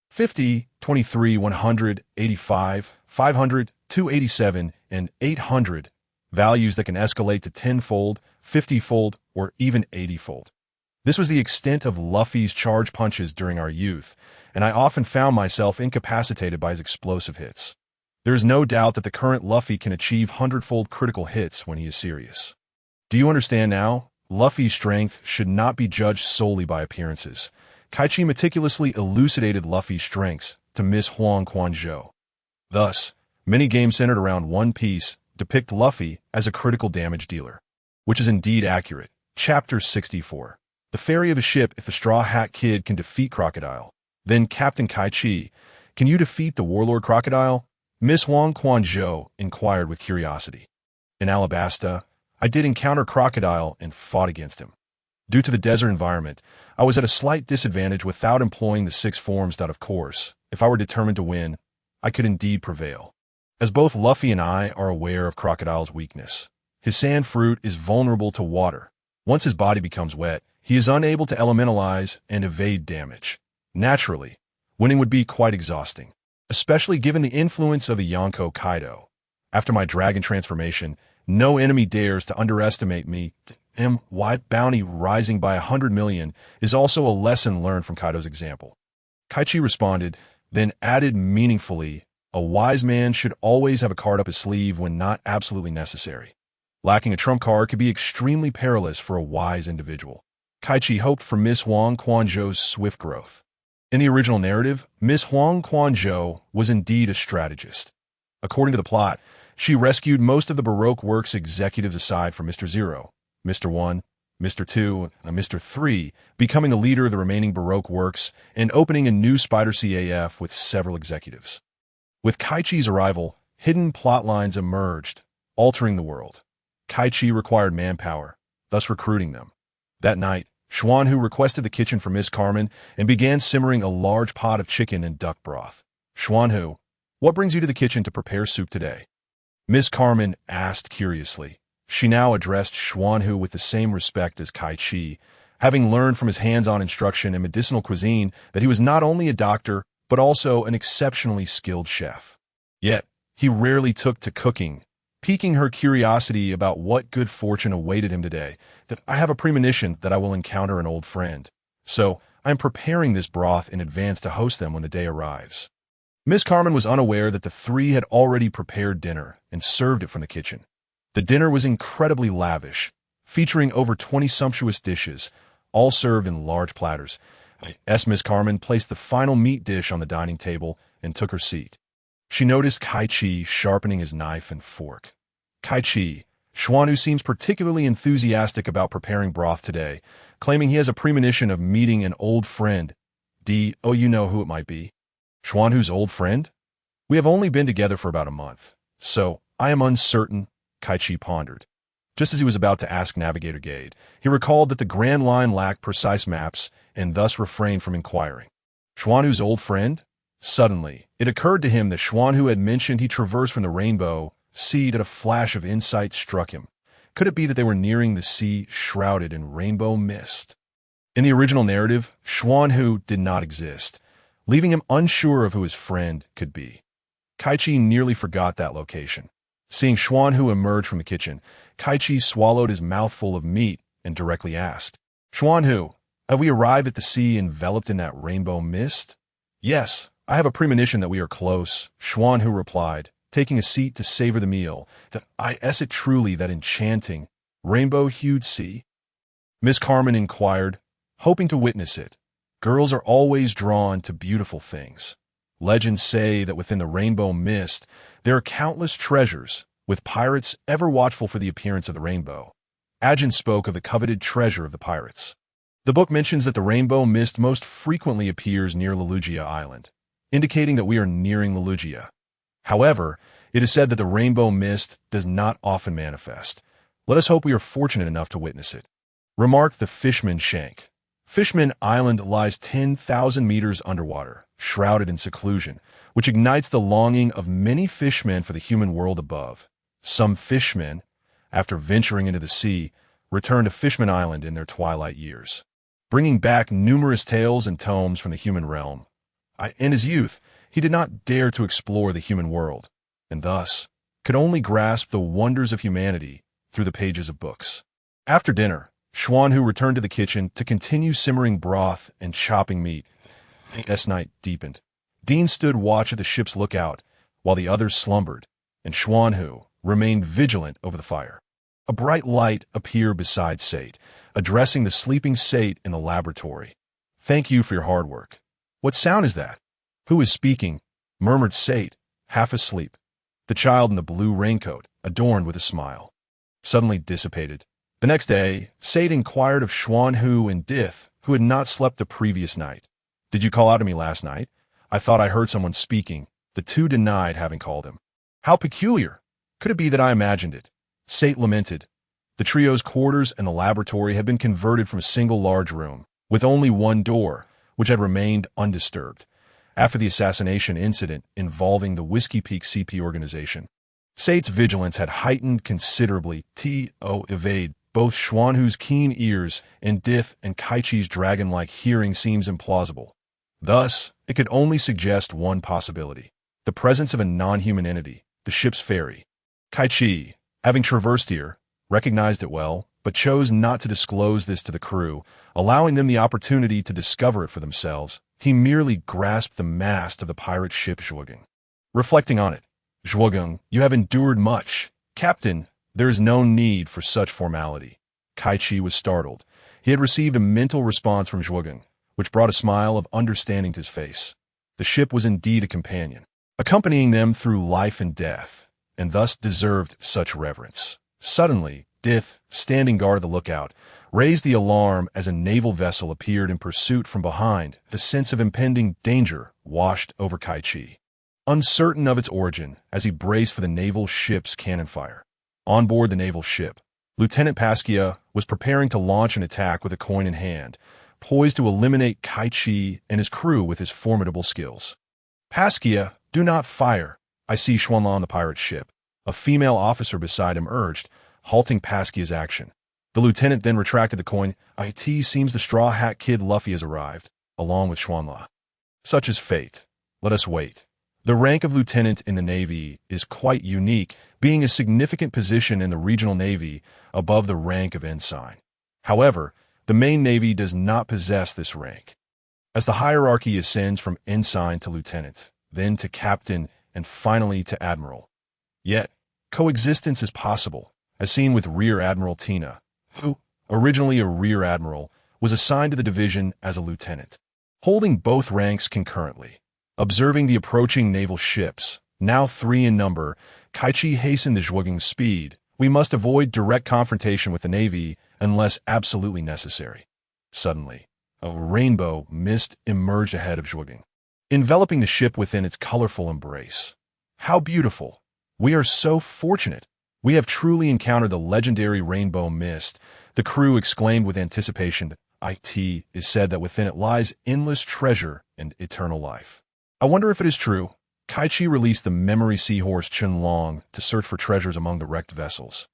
50, 23, 100, 85, 500, 287, and 800, values that can escalate to 10-fold, 50-fold, or even 80-fold. This was the extent of Luffy's charge punches during our youth, and I often found myself incapacitated by his explosive hits. There is no doubt that the current Luffy can achieve 100-fold critical hits when he is serious. Do you understand now? Luffy's strength should not be judged solely by appearances. Kaichi meticulously elucidated Luffy's strengths to Miss Huang Quanzhou. Thus, many games centered around One Piece depict Luffy as a critical damage dealer, which is indeed accurate. Chapter 64. The ferry of a ship. If the Straw Hat Kid can defeat Crocodile, then Captain Kaichi, can you defeat the Warlord Crocodile? Miss Huang Quanzhou inquired with curiosity. In Alabasta, I did encounter Crocodile and fought against him. Due to the desert environment, I was at a slight disadvantage without employing the 6 forms. Of course, If I were determined to win, I could indeed prevail. As both Luffy and I are aware of Crocodile's weakness, his sand fruit is vulnerable to water. Once his body becomes wet, he is unable to elementalize and evade damage. Naturally, winning would be quite exhausting, especially given the influence of the Yonko Kaido. After my dragon transformation, no enemy dares to underestimate me. My bounty rising by 100 million is also a lesson learned from Kaido's example. Kaichi responded, then added meaningfully, a wise man should always have a card up his sleeve when not absolutely necessary. Lacking a trump card could be extremely perilous for a wise individual. Kaichi hoped for Miss Huang Quanzhou's swift growth. In the original narrative, Miss Huang Quanzhou was indeed a strategist. According to the plot, she rescued most of the Baroque Works executives aside from Mr. Zero, Mr. 1, Mr. 2, and Mr. 3, becoming the leader of the remaining Baroque Works and opening a new Spider CAF with several executives. With Kaichi's arrival, hidden plot lines emerged, altering the world. Kaichi required manpower, thus recruiting them. That night, Xuanhu requested the kitchen for Miss Carmen and began simmering a large pot of chicken and duck broth. Xuanhu, what brings you to the kitchen to prepare soup today? Miss Carmen asked curiously. She now addressed Xuanhu with the same respect as Kaichi, having learned from his hands-on instruction in medicinal cuisine that he was not only a doctor, but also an exceptionally skilled chef. Yet, he rarely took to cooking, piquing her curiosity about what good fortune awaited him today. That I have a premonition that I will encounter an old friend. So, I am preparing this broth in advance to host them when the day arrives. Miss Carmen was unaware that the three had already prepared dinner and served it from the kitchen. The dinner was incredibly lavish, featuring over 20 sumptuous dishes, all served in large platters. Miss Carmen placed the final meat dish on the dining table and took her seat. She noticed Kaichi sharpening his knife and fork. Kaichi, Xuanhu seems particularly enthusiastic about preparing broth today, claiming he has a premonition of meeting an old friend. Oh, you know who it might be. Xuanhu's old friend? We have only been together for about a month, so I am uncertain, Kaichi pondered. Just as he was about to ask Navigator Gade, he recalled that the Grand Line lacked precise maps and thus refrained from inquiring. Xuanhu's old friend? Suddenly, it occurred to him that Xuanhu had mentioned he traversed from the rainbow sea that a flash of insight struck him. Could it be that they were nearing the sea shrouded in rainbow mist? In the original narrative, Xuanhu did not exist, leaving him unsure of who his friend could be. Kaichi nearly forgot that location. Seeing Xuanhu emerge from the kitchen, Kaichi swallowed his mouthful of meat and directly asked, Xuanhu, have we arrived at the sea enveloped in that rainbow mist? Yes, I have a premonition that we are close, Xuanhu replied, taking a seat to savor the meal. Is it truly that enchanting, rainbow-hued sea? Miss Carmen inquired, hoping to witness it. Girls are always drawn to beautiful things. Legends say that within the rainbow mist, there are countless treasures, with pirates ever watchful for the appearance of the rainbow. Ajin spoke of the coveted treasure of the pirates. The book mentions that the rainbow mist most frequently appears near Lelugia Island, indicating that we are nearing Lelugia. However, it is said that the rainbow mist does not often manifest. Let us hope we are fortunate enough to witness it. Remarked the Fishman Shank. Fishman Island lies 10,000 meters underwater, shrouded in seclusion, which ignites the longing of many fishmen for the human world above. Some fishmen, after venturing into the sea, return to Fishman Island in their twilight years, bringing back numerous tales and tomes from the human realm. In his youth, he did not dare to explore the human world, and thus could only grasp the wonders of humanity through the pages of books. After dinner, Xuanhu returned to the kitchen to continue simmering broth and chopping meat. As night deepened, Dean stood watch at the ship's lookout, while the others slumbered, and Xuanhu remained vigilant over the fire. A bright light appeared beside Sate, addressing the sleeping Sate in the laboratory. Thank you for your hard work. What sound is that? Who is speaking? Murmured Sate, half asleep. The child in the blue raincoat, adorned with a smile, suddenly dissipated. The next day, Sate inquired of Xuanhu and Dith, who had not slept the previous night. Did you call out to me last night? I thought I heard someone speaking. The two denied having called him. How peculiar! Could it be that I imagined it? Sate lamented. The trio's quarters and the laboratory had been converted from a single large room, with only one door, which had remained undisturbed. after the assassination incident involving the Whiskey Peak CP organization. Sate's vigilance had heightened considerably to evade both Xuanhu's keen ears and Dith and Kaichi's dragon-like hearing seems implausible. Thus, it could only suggest one possibility: the presence of a non-human entity, the ship's ferry. Kaichi, having traversed here, recognized it well, but chose not to disclose this to the crew, allowing them the opportunity to discover it for themselves. He merely grasped the mast of the pirate ship Zhuogang. Reflecting on it, "Zhuogang, you have endured much. Captain, there is no need for such formality." Kaichi was startled. He had received a mental response from Zhuogang, which brought a smile of understanding to his face. The ship was indeed a companion, accompanying them through life and death, and thus deserved such reverence. Suddenly, Dith, standing guard at the lookout, raised the alarm as a naval vessel appeared in pursuit from behind. The sense of impending danger washed over Kaichi, uncertain of its origin, as he braced for the naval ship's cannon fire. On board the naval ship, Lieutenant Paskia was preparing to launch an attack with a coin in hand, poised to eliminate Kaichi and his crew with his formidable skills. "Paskia, do not fire. I see Xuanla on the pirate ship," a female officer beside him urged, halting Paskia's action. The lieutenant then retracted the coin. "It seems the Straw Hat Kid Luffy has arrived, along with Xuanla. Such is fate. Let us wait." The rank of lieutenant in the Navy is quite unique, being a significant position in the regional Navy above the rank of ensign. However, the main Navy does not possess this rank, as the hierarchy ascends from ensign to lieutenant, then to captain, and finally to admiral. Yet, coexistence is possible, as seen with Rear Admiral Tina, who, originally a Rear Admiral, was assigned to the division as a lieutenant. Holding both ranks concurrently, observing the approaching naval ships, now 3 in number, Kaichi hastened the Zhuogang's speed. "We must avoid direct confrontation with the Navy unless absolutely necessary." Suddenly, a rainbow mist emerged ahead of Zhuogang, enveloping the ship within its colorful embrace. "How beautiful! We are so fortunate! We have truly encountered the legendary rainbow mist," the crew exclaimed with anticipation. "It is said that within it lies endless treasure and eternal life." I wonder if it is true. Kaichi released the memory seahorse Qianlong to search for treasures among the wrecked vessels.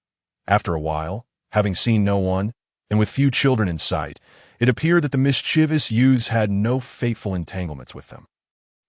After a while, having seen no one, and with few children in sight, it appeared that the mischievous youths had no fateful entanglements with them.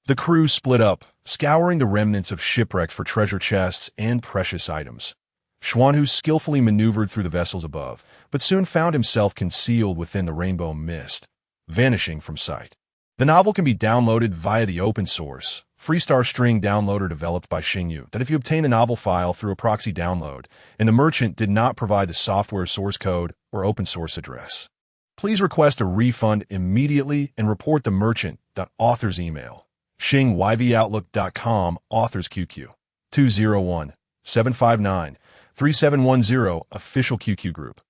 The crew split up, scouring the remnants of shipwrecks for treasure chests and precious items. Xuanhu skillfully maneuvered through the vessels above, but soon found himself concealed within the rainbow mist, vanishing from sight. The novel can be downloaded via the open source Freestar String downloader developed by Xingyu. That if you obtain a novel file through a proxy download, and the merchant did not provide the software source code or open source address, please request a refund immediately and report the merchant. Author's email: xingyvoutlook.com, authors QQ 201-759-3710, official QQ group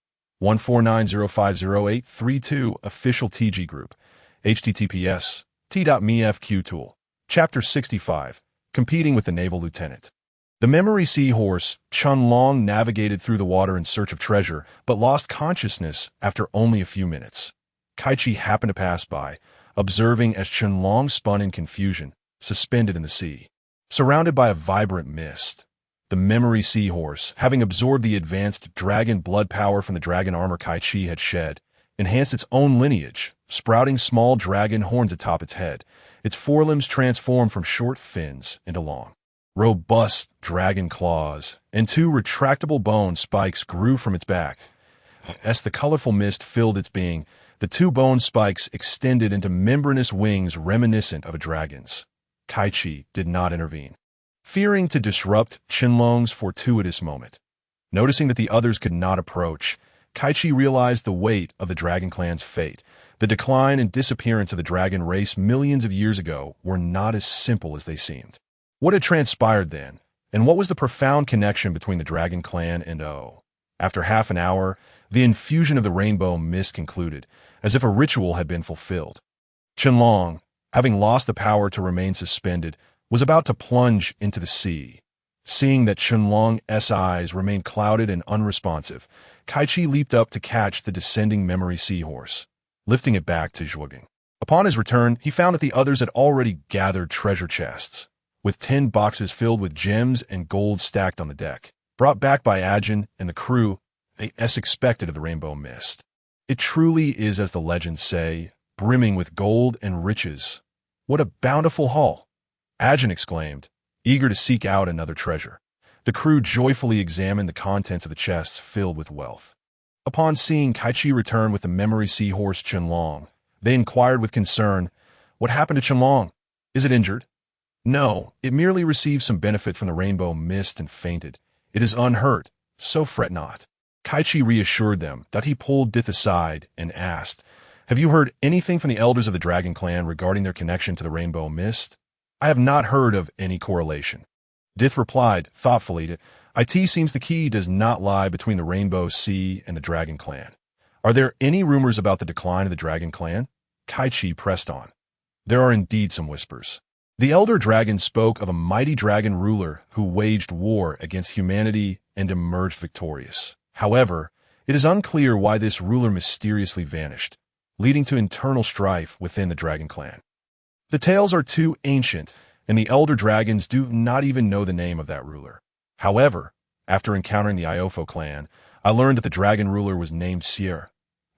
149050832, official TG group, https t.me/fqtool. Chapter 65, Competing with the Naval Lieutenant. The memory seahorse Qianlong navigated through the water in search of treasure, but lost consciousness after only a few minutes. Kaichi happened to pass by, observing as Qianlong spun in confusion, suspended in the sea, surrounded by a vibrant mist. The memory seahorse, having absorbed the advanced dragon blood power from the dragon armor Kaichi had shed, enhanced its own lineage, sprouting small dragon horns atop its head. Its forelimbs transformed from short fins into long, robust dragon claws, and 2 retractable bone spikes grew from its back. As the colorful mist filled its being, the 2 bone spikes extended into membranous wings reminiscent of a dragon's. Kaichi did not intervene, fearing to disrupt Qianlong's fortuitous moment. Noticing that the others could not approach, Kaichi realized the weight of the Dragon Clan's fate. The decline and disappearance of the dragon race millions of years ago were not as simple as they seemed. What had transpired then, and what was the profound connection between the Dragon Clan and O? After half an hour, the infusion of the rainbow mist concluded, as if a ritual had been fulfilled. Qianlong, having lost the power to remain suspended, was about to plunge into the sea. Seeing that Qianlong's eyes remained clouded and unresponsive, Kaichi leaped up to catch the descending memory seahorse, lifting it back to Zhuogang. Upon his return, he found that the others had already gathered treasure chests, with 10 boxes filled with gems and gold stacked on the deck, brought back by Ajin and the crew, as expected of the Rainbow Mist. It truly is, as the legends say, brimming with gold and riches. What a bountiful haul! Ajin exclaimed, eager to seek out another treasure. The crew joyfully examined the contents of the chests filled with wealth. Upon seeing Kaichi return with the memory seahorse Chenlong, they inquired with concern, "What happened to Chenlong? Is it injured?" "No, it merely received some benefit from the Rainbow Mist and fainted. It is unhurt, so fret not." Kaichi reassured them that he pulled Dith aside and asked, "Have you heard anything from the elders of the Dragon Clan regarding their connection to the Rainbow Mist?" "I have not heard of any correlation." Dith replied thoughtfully, "It seems the key does not lie between the Rainbow Sea and the Dragon Clan. Are there any rumors about the decline of the Dragon Clan?" Kaichi pressed on. "There are indeed some whispers. The Elder Dragon spoke of a mighty dragon ruler who waged war against humanity and emerged victorious. However, it is unclear why this ruler mysteriously vanished, leading to internal strife within the Dragon Clan. The tales are too ancient, and the Elder Dragons do not even know the name of that ruler. However, after encountering the Iofo clan, I learned that the dragon ruler was named Sier,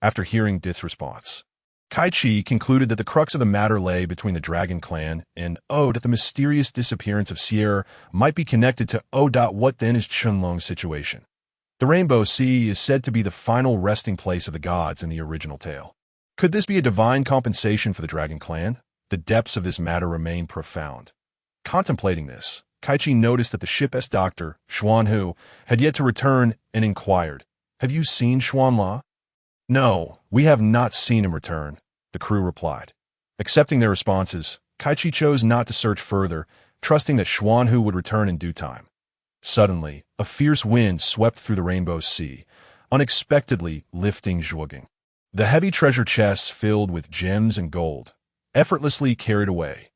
after hearing Dith's response. Kaichi concluded that the crux of the matter lay between the Dragon Clan and that the mysterious disappearance of Sier might be connected to what then is Chenlong's situation. The Rainbow Sea is said to be the final resting place of the gods in the original tale. Could this be a divine compensation for the Dragon Clan? The depths of this matter remain profound. Contemplating this, Kaichi noticed that the ship's doctor, Xuan Hu, had yet to return and inquired, "Have you seen Xuan La?" "No, we have not seen him return," the crew replied. Accepting their responses, Kaichi chose not to search further, trusting that Xuan Hu would return in due time. Suddenly, a fierce wind swept through the Rainbow Sea, unexpectedly lifting Zhuoging. The heavy treasure chests filled with gems and gold, effortlessly carried away.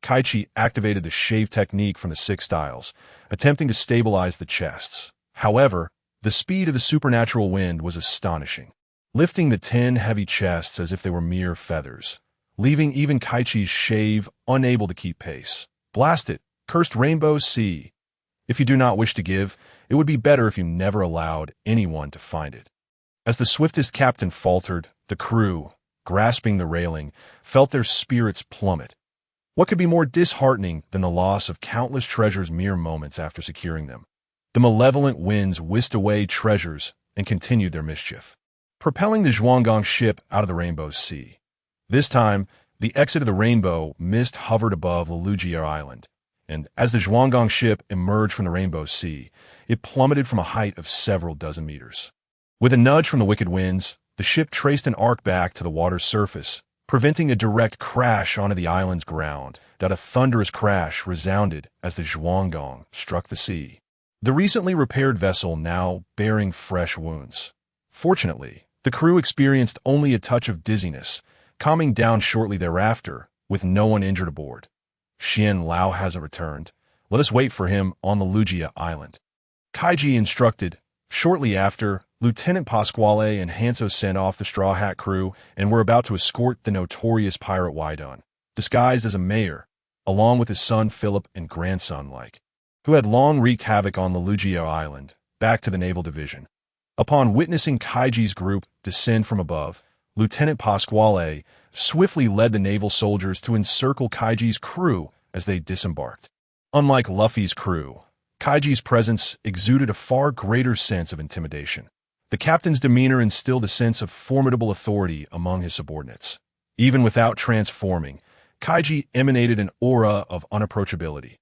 Kaichi activated the shave technique from the 6 styles, attempting to stabilize the chests. However, the speed of the supernatural wind was astonishing, lifting the 10 heavy chests as if they were mere feathers, leaving even Kaichi's shave unable to keep pace. "Blast it, cursed Rainbow Sea! If you do not wish to give, it would be better if you never allowed anyone to find it." As the swiftest captain faltered, the crew, grasping the railing, felt their spirits plummet. What could be more disheartening than the loss of countless treasures mere moments after securing them? The malevolent winds whisked away treasures and continued their mischief, propelling the Zhuanggang ship out of the Rainbow Sea. This time, the exit of the Rainbow Mist hovered above Lulujia Island, and as the Zhuanggang ship emerged from the Rainbow Sea, it plummeted from a height of several dozen meters. With a nudge from the wicked winds, the ship traced an arc back to the water's surface, preventing a direct crash onto the island's ground. That a thunderous crash resounded as the Zhuanggang struck the sea, the recently repaired vessel now bearing fresh wounds. Fortunately, the crew experienced only a touch of dizziness, calming down shortly thereafter, with no one injured aboard. "Xian Lao hasn't returned. Let us wait for him on the Lulujia Island," Kaichi instructed. Shortly after, Lieutenant Pasquale and Hanso sent off the Straw Hat crew and were about to escort the notorious pirate Wydun, disguised as a mayor, along with his son Philip and grandson Like, who had long wreaked havoc on Lulujia Island, back to the Naval Division. Upon witnessing Kaiji's group descend from above, Lieutenant Pasquale swiftly led the naval soldiers to encircle Kaiji's crew as they disembarked. Unlike Luffy's crew, Kaiji's presence exuded a far greater sense of intimidation. The captain's demeanor instilled a sense of formidable authority among his subordinates. Even without transforming, Kaichi emanated an aura of unapproachability.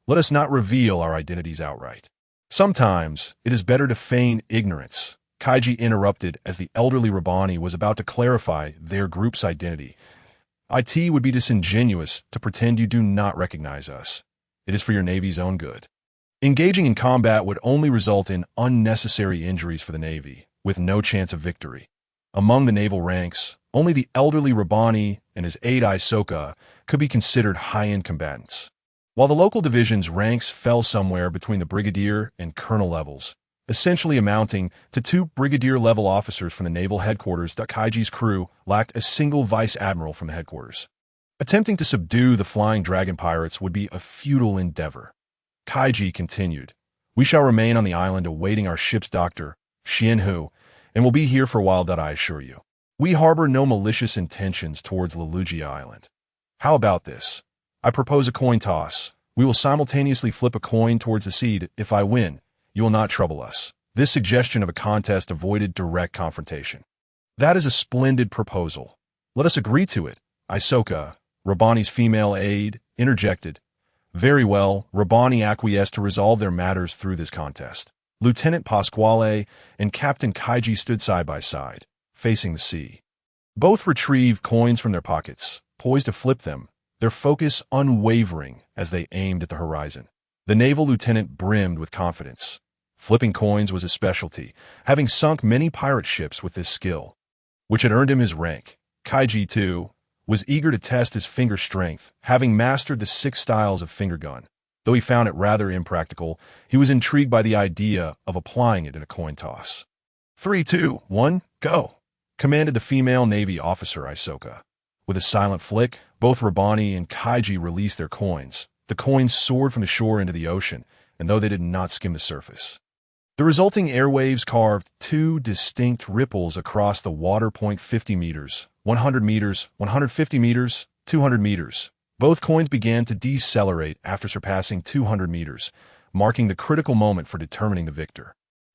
Let us not reveal our identities outright. Sometimes it is better to feign ignorance, Kaichi interrupted as the elderly Rabbani was about to clarify their group's identity. It would be disingenuous to pretend you do not recognize us. It is for your Navy's own good. Engaging in combat would only result in unnecessary injuries for the Navy, with no chance of victory. Among the naval ranks, only the elderly Rabbani and his aide Isoka could be considered high-end combatants. While the local division's ranks fell somewhere between the brigadier and colonel levels, essentially amounting to 2 brigadier-level officers from the naval headquarters. Kaichi's crew lacked a single vice admiral from the headquarters. Attempting to subdue the Flying Dragon pirates would be a futile endeavor. Kaichi continued, "We shall remain on the island awaiting our ship's doctor, Xianhu, and will be here for a while. I assure you. We harbor no malicious intentions towards Lelugia Island. How about this? I propose a coin toss. We will simultaneously flip a coin towards the seed. If I win, you will not trouble us." This suggestion of a contest avoided direct confrontation. "That is a splendid proposal. Let us agree to it," Isoka, Rabani's female aide, interjected. "Very well," Rabani acquiesced to resolve their matters through this contest. Lieutenant Pasquale and Captain Kaichi stood side by side, facing the sea. Both retrieved coins from their pockets, poised to flip them, their focus unwavering as they aimed at the horizon. The naval lieutenant brimmed with confidence. Flipping coins was his specialty, having sunk many pirate ships with this skill, which had earned him his rank. Kaichi, too, was eager to test his finger strength, having mastered the 6 styles of finger gun. Though he found it rather impractical, he was intrigued by the idea of applying it in a coin toss. 3, 2, 1, go, commanded the female Navy officer Isoka. With a silent flick, both Rabani and Kaichi released their coins. The coins soared from the shore into the ocean, and though they did not skim the surface, the resulting airwaves carved 2 distinct ripples across the water. 50 meters, 100 meters, 150 meters, 200 meters. Both coins began to decelerate after surpassing 200 meters, marking the critical moment for determining the victor.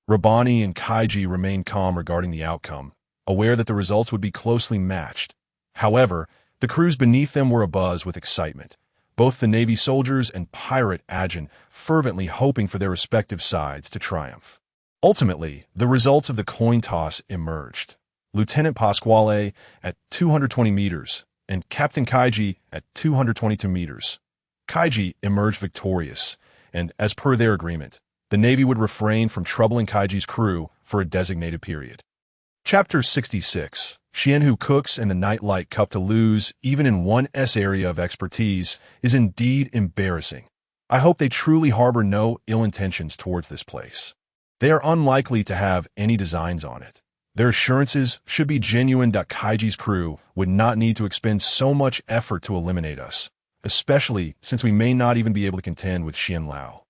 Rabani and Kaichi remained calm regarding the outcome, aware that the results would be closely matched. However, the crews beneath them were abuzz with excitement, both the Navy soldiers and pirate Ajin fervently hoping for their respective sides to triumph. Ultimately, the results of the coin toss emerged. Lieutenant Pasquale at 220 meters, and Captain Kaichi at 222 meters. Kaichi emerged victorious, and, as per their agreement, the Navy would refrain from troubling Kaichi's crew for a designated period. Chapter 66. Xianhu cooks and the Nightlight Cup. To lose, even in 1's area of expertise, is indeed embarrassing. I hope they truly harbor no ill intentions towards this place. They are unlikely to have any designs on it. Their assurances should be genuine. Kaichi's crew would not need to expend so much effort to eliminate us, especially since we may not even be able to contend with Xian Lao.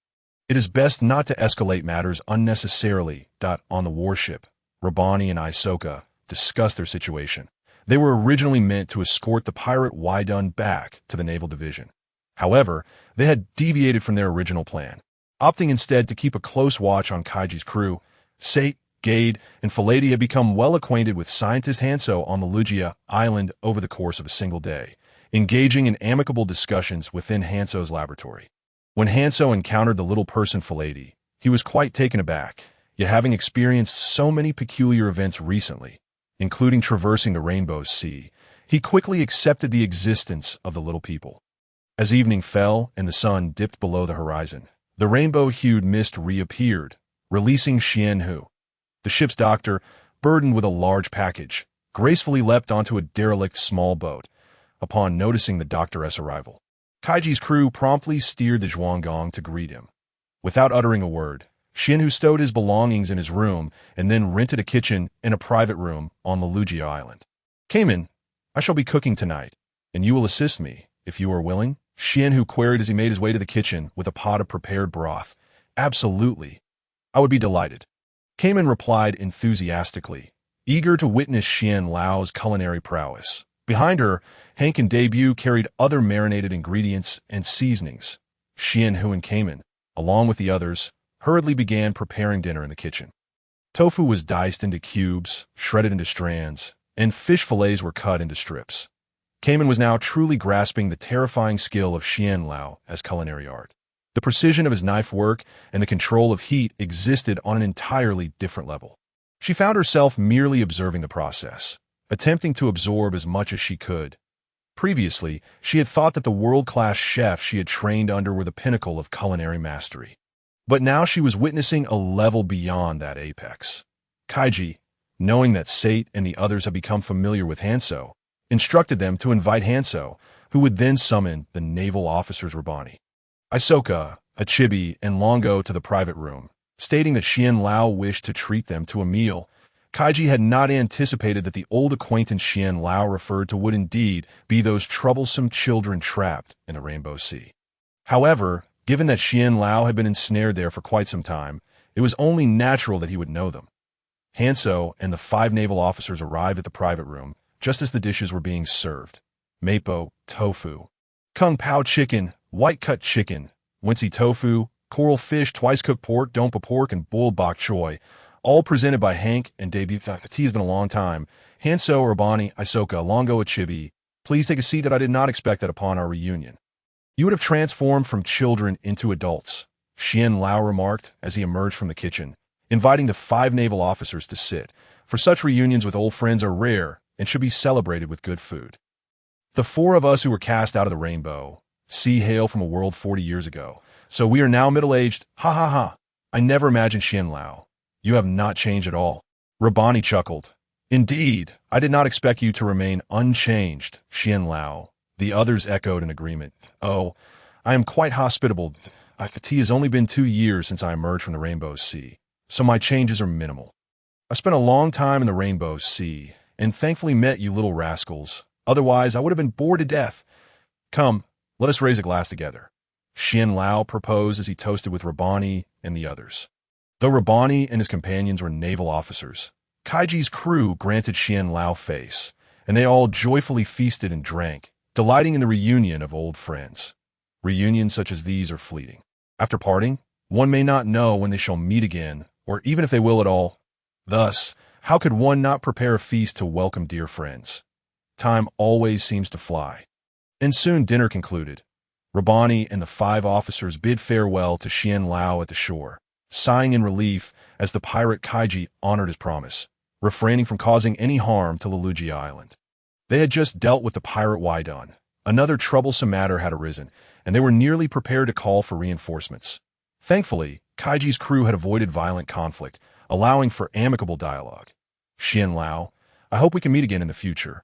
It is best not to escalate matters unnecessarily. On the warship, Rabani and Isoka discussed their situation. They were originally meant to escort the pirate Waidun back to the naval division. However, they had deviated from their original plan, opting instead to keep a close watch on Kaichi's crew. Sate, Gade, and Faladi had become well acquainted with scientist Hanso on Lelugia Island over the course of a single day, engaging in amicable discussions within Hanso's laboratory. When Hanso encountered the little person Faladi, he was quite taken aback, yet having experienced so many peculiar events recently, including traversing the Rainbow Sea, he quickly accepted the existence of the little people. As evening fell and the sun dipped below the horizon, the rainbow-hued mist reappeared, releasing Xianhu. The ship's doctor, burdened with a large package, gracefully leapt onto a derelict small boat upon noticing the doctor's arrival. Kaichi's crew promptly steered the Zhuanggong to greet him. Without uttering a word, Xianhu stowed his belongings in his room and then rented a kitchen in a private room on Lelugia Island. "Cayman, I shall be cooking tonight, and you will assist me, if you are willing?" Xianhu queried as he made his way to the kitchen with a pot of prepared broth. "Absolutely. I would be delighted." Cayman replied enthusiastically, eager to witness Xian Lao's culinary prowess. Behind her, Hank and Debut carried other marinated ingredients and seasonings. Xianhu and Cayman, along with the others, hurriedly began preparing dinner in the kitchen. Tofu was diced into cubes, shredded into strands, and fish fillets were cut into strips. Cayman was now truly grasping the terrifying skill of Xian Lao as culinary art. The precision of his knife work and the control of heat existed on an entirely different level. She found herself merely observing the process, attempting to absorb as much as she could. Previously, she had thought that the world-class chefs she had trained under were the pinnacle of culinary mastery. But now she was witnessing a level beyond that apex. Kaichi, knowing that Sate and the others had become familiar with Hanso, instructed them to invite Hanso, who would then summon the naval officers Rabani, Isoka, Achibi, and Longo to the private room, stating that Xian Lao wished to treat them to a meal. Kaichi had not anticipated that the old acquaintance Xian Lao referred to would indeed be those troublesome children trapped in the Rainbow Sea. However, given that Xian Lao had been ensnared there for quite some time, it was only natural that he would know them. Hanso and the 5 naval officers arrived at the private room just as the dishes were being served. Mapo, tofu, kung pao chicken, white-cut chicken, wincy tofu, coral fish, twice-cooked pork, dompa pork, and boiled bok choy, all presented by Hank and debut. Tea has been a long time. Hanso, Rabani, Isoka, Longo, Achibi, please take a seat that I did not expect that upon our reunion. You would have transformed from children into adults, Xian Lao remarked as he emerged from the kitchen, inviting the 5 naval officers to sit, for such reunions with old friends are rare and should be celebrated with good food. The 4 of us who were cast out of the rainbow sea hail from a world 40 years ago, so we are now middle-aged. Ha ha ha. I never imagined Xian Lao. You have not changed at all. Rabani chuckled. Indeed, I did not expect you to remain unchanged, Xian Lao. The others echoed in agreement. Oh, I am quite hospitable. It has only been 2 years since I emerged from the Rainbow Sea, so my changes are minimal. I spent a long time in the Rainbow Sea, and thankfully met you little rascals. Otherwise, I would have been bored to death. Come, let us raise a glass together. Xian Lao proposed as he toasted with Rabani and the others. Though Rabani and his companions were naval officers, Kaiji's crew granted Xian Lao face, and they all joyfully feasted and drank, delighting in the reunion of old friends. Reunions such as these are fleeting. After parting, one may not know when they shall meet again, or even if they will at all. Thus, how could one not prepare a feast to welcome dear friends? Time always seems to fly. And soon dinner concluded. Rabani and the 5 officers bid farewell to Xian Lao at the shore, sighing in relief as the pirate Kaichi honored his promise, refraining from causing any harm to Lelugia Island. They had just dealt with the pirate Wydon. Another troublesome matter had arisen, and they were nearly prepared to call for reinforcements. Thankfully, Kaiji's crew had avoided violent conflict, allowing for amicable dialogue. Xian Lao, I hope we can meet again in the future.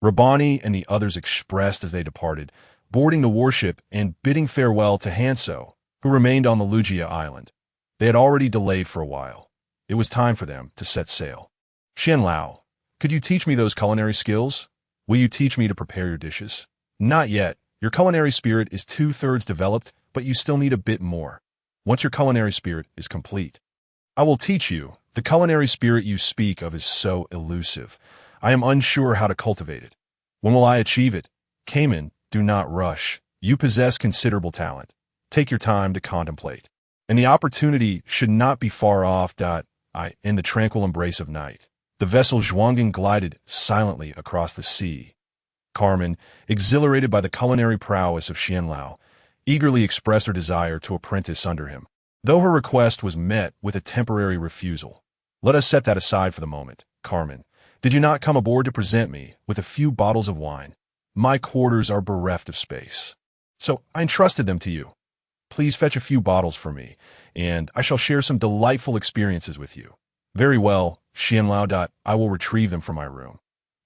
Rabani and the others expressed as they departed, boarding the warship and bidding farewell to Hanso, who remained on Lelugia Island. They had already delayed for a while. It was time for them to set sail. Xian Lao, could you teach me those culinary skills? Will you teach me to prepare your dishes? Not yet. Your culinary spirit is 2/3 developed, but you still need a bit more. Once your culinary spirit is complete, I will teach you. The culinary spirit you speak of is so elusive. I am unsure how to cultivate it. When will I achieve it? Cayman, do not rush. You possess considerable talent. Take your time to contemplate. And the opportunity should not be far off. In the tranquil embrace of night, the vessel Zhuangin glided silently across the sea. Carmen, exhilarated by the culinary prowess of Xian Lao, eagerly expressed her desire to apprentice under him, though her request was met with a temporary refusal. Let us set that aside for the moment. Carmen, did you not come aboard to present me with a few bottles of wine? My quarters are bereft of space, so I entrusted them to you. Please fetch a few bottles for me, and I shall share some delightful experiences with you. Very well, Xian Lao. I will retrieve them from my room.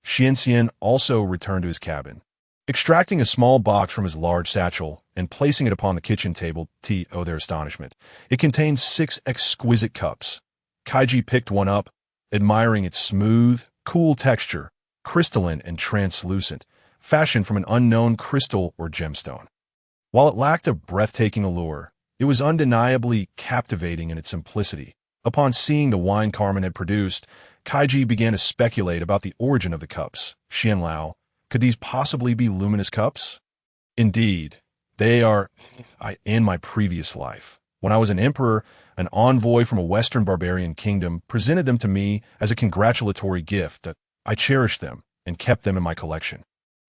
Xian also returned to his cabin, extracting a small box from his large satchel and placing it upon the kitchen table. To their astonishment, it contained 6 exquisite cups. Kaichi picked one up, admiring its smooth, cool texture, crystalline and translucent, fashioned from an unknown crystal or gemstone. While it lacked a breathtaking allure, it was undeniably captivating in its simplicity. Upon seeing the wine Carmen had produced, Kaichi began to speculate about the origin of the cups. Xian Lao, could these possibly be luminous cups? Indeed, they are. In my previous life, when I was an emperor, an envoy from a western barbarian kingdom presented them to me as a congratulatory gift. I cherished them and kept them in my collection.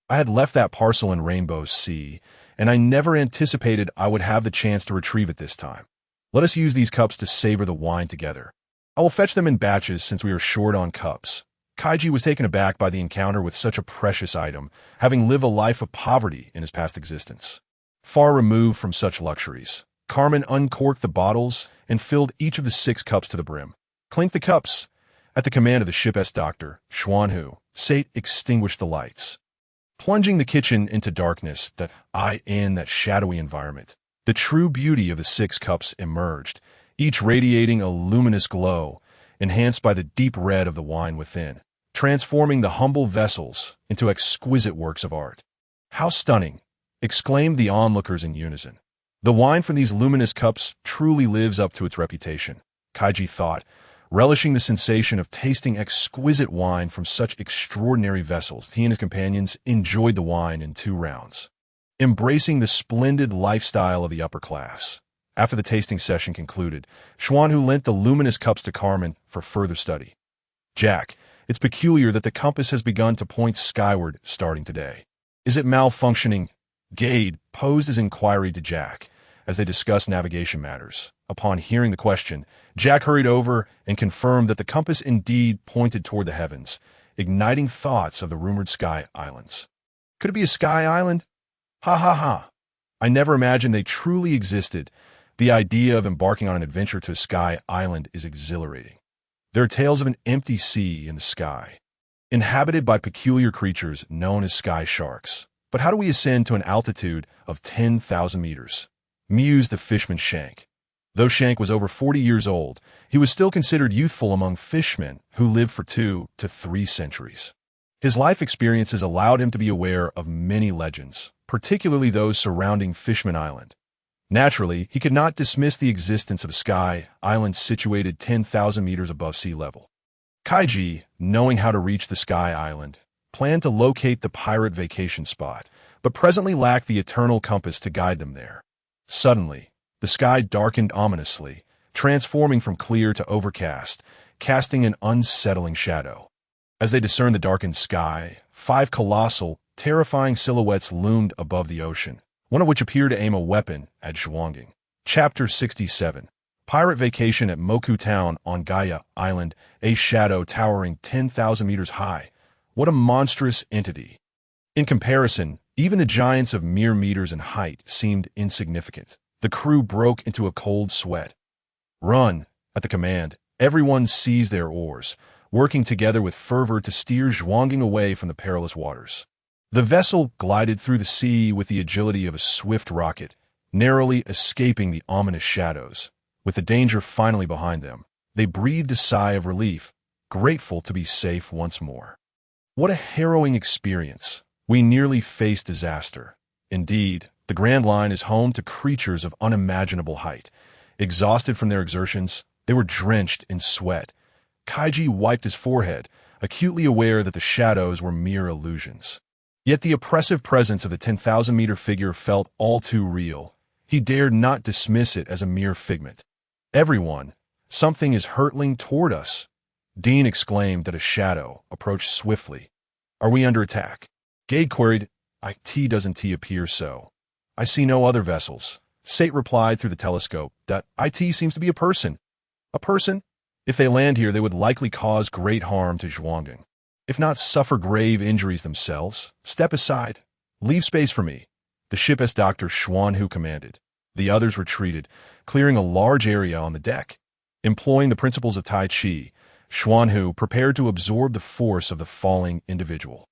I had left that parcel in Rainbow Sea, and I never anticipated I would have the chance to retrieve it this time. Let us use these cups to savor the wine together. I will fetch them in batches since we are short on cups. Kaichi was taken aback by the encounter with such a precious item, having lived a life of poverty in his past existence. Far removed from such luxuries, Carmen uncorked the bottles and filled each of the 6 cups to the brim. Clink the cups. At the command of the ship's doctor, Xuanhu, Sate extinguished the lights, plunging the kitchen into darkness. In that shadowy environment, the true beauty of the 6 cups emerged, each radiating a luminous glow, enhanced by the deep red of the wine within, transforming the humble vessels into exquisite works of art. "How stunning!" exclaimed the onlookers in unison. "The wine from these luminous cups truly lives up to its reputation," Kaichi thought, relishing the sensation of tasting exquisite wine from such extraordinary vessels. He and his companions enjoyed the wine in 2 rounds, embracing the splendid lifestyle of the upper class. After the tasting session concluded, Xuanhu lent the luminous cups to Carmen for further study. "Jack, it's peculiar that the compass has begun to point skyward starting today. Is it malfunctioning?" Gade posed his inquiry to Jack as they discussed navigation matters. Upon hearing the question, Jack hurried over and confirmed that the compass indeed pointed toward the heavens, igniting thoughts of the rumored Sky Islands. Could it be a Sky Island? Ha ha ha. I never imagined they truly existed. The idea of embarking on an adventure to a Sky Island is exhilarating. There are tales of an empty sea in the sky, inhabited by peculiar creatures known as sky sharks. But how do we ascend to an altitude of 10,000 meters? Mused the fisherman Shank. Though Shank was over 40 years old, he was still considered youthful among fishermen who lived for 2 to 3 centuries. His life experiences allowed him to be aware of many legends, particularly those surrounding Fishman Island. Naturally, he could not dismiss the existence of a Sky Island situated 10,000 meters above sea level. Kaichi, knowing how to reach the Sky Island, planned to locate the pirate vacation spot, but presently lacked the eternal compass to guide them there. Suddenly, the sky darkened ominously, transforming from clear to overcast, casting an unsettling shadow. As they discerned the darkened sky, 5 colossal, terrifying silhouettes loomed above the ocean, one of which appeared to aim a weapon at Zhuanging. Chapter 67. Pirate Vacation at Moku Town on Gaia Island, a shadow towering 10,000 meters high. What a monstrous entity. In comparison, even the giants of mere meters in height seemed insignificant. The crew broke into a cold sweat. "Run!" At the command, everyone seized their oars, working together with fervor to steer Zhuanging away from the perilous waters. The vessel glided through the sea with the agility of a swift rocket, narrowly escaping the ominous shadows. With the danger finally behind them, they breathed a sigh of relief, grateful to be safe once more. What a harrowing experience. We nearly faced disaster. Indeed, the Grand Line is home to creatures of unimaginable height. Exhausted from their exertions, they were drenched in sweat. Kaichi wiped his forehead, acutely aware that the shadows were mere illusions. Yet the oppressive presence of the 10,000-meter figure felt all too real. He dared not dismiss it as a mere figment. "Everyone, something is hurtling toward us," Dean exclaimed as a shadow approached swiftly. "Are we under attack?" Gade queried. "It doesn't appear so. I see no other vessels." Sate replied through the telescope that it seems to be a person. "A person? If they land here, they would likely cause great harm to Zhuanging. If not suffer grave injuries themselves, step aside. Leave space for me," the ship's Dr. Xuanhu commanded. The others retreated, clearing a large area on the deck. Employing the principles of Tai Chi, Xuanhu prepared to absorb the force of the falling individual.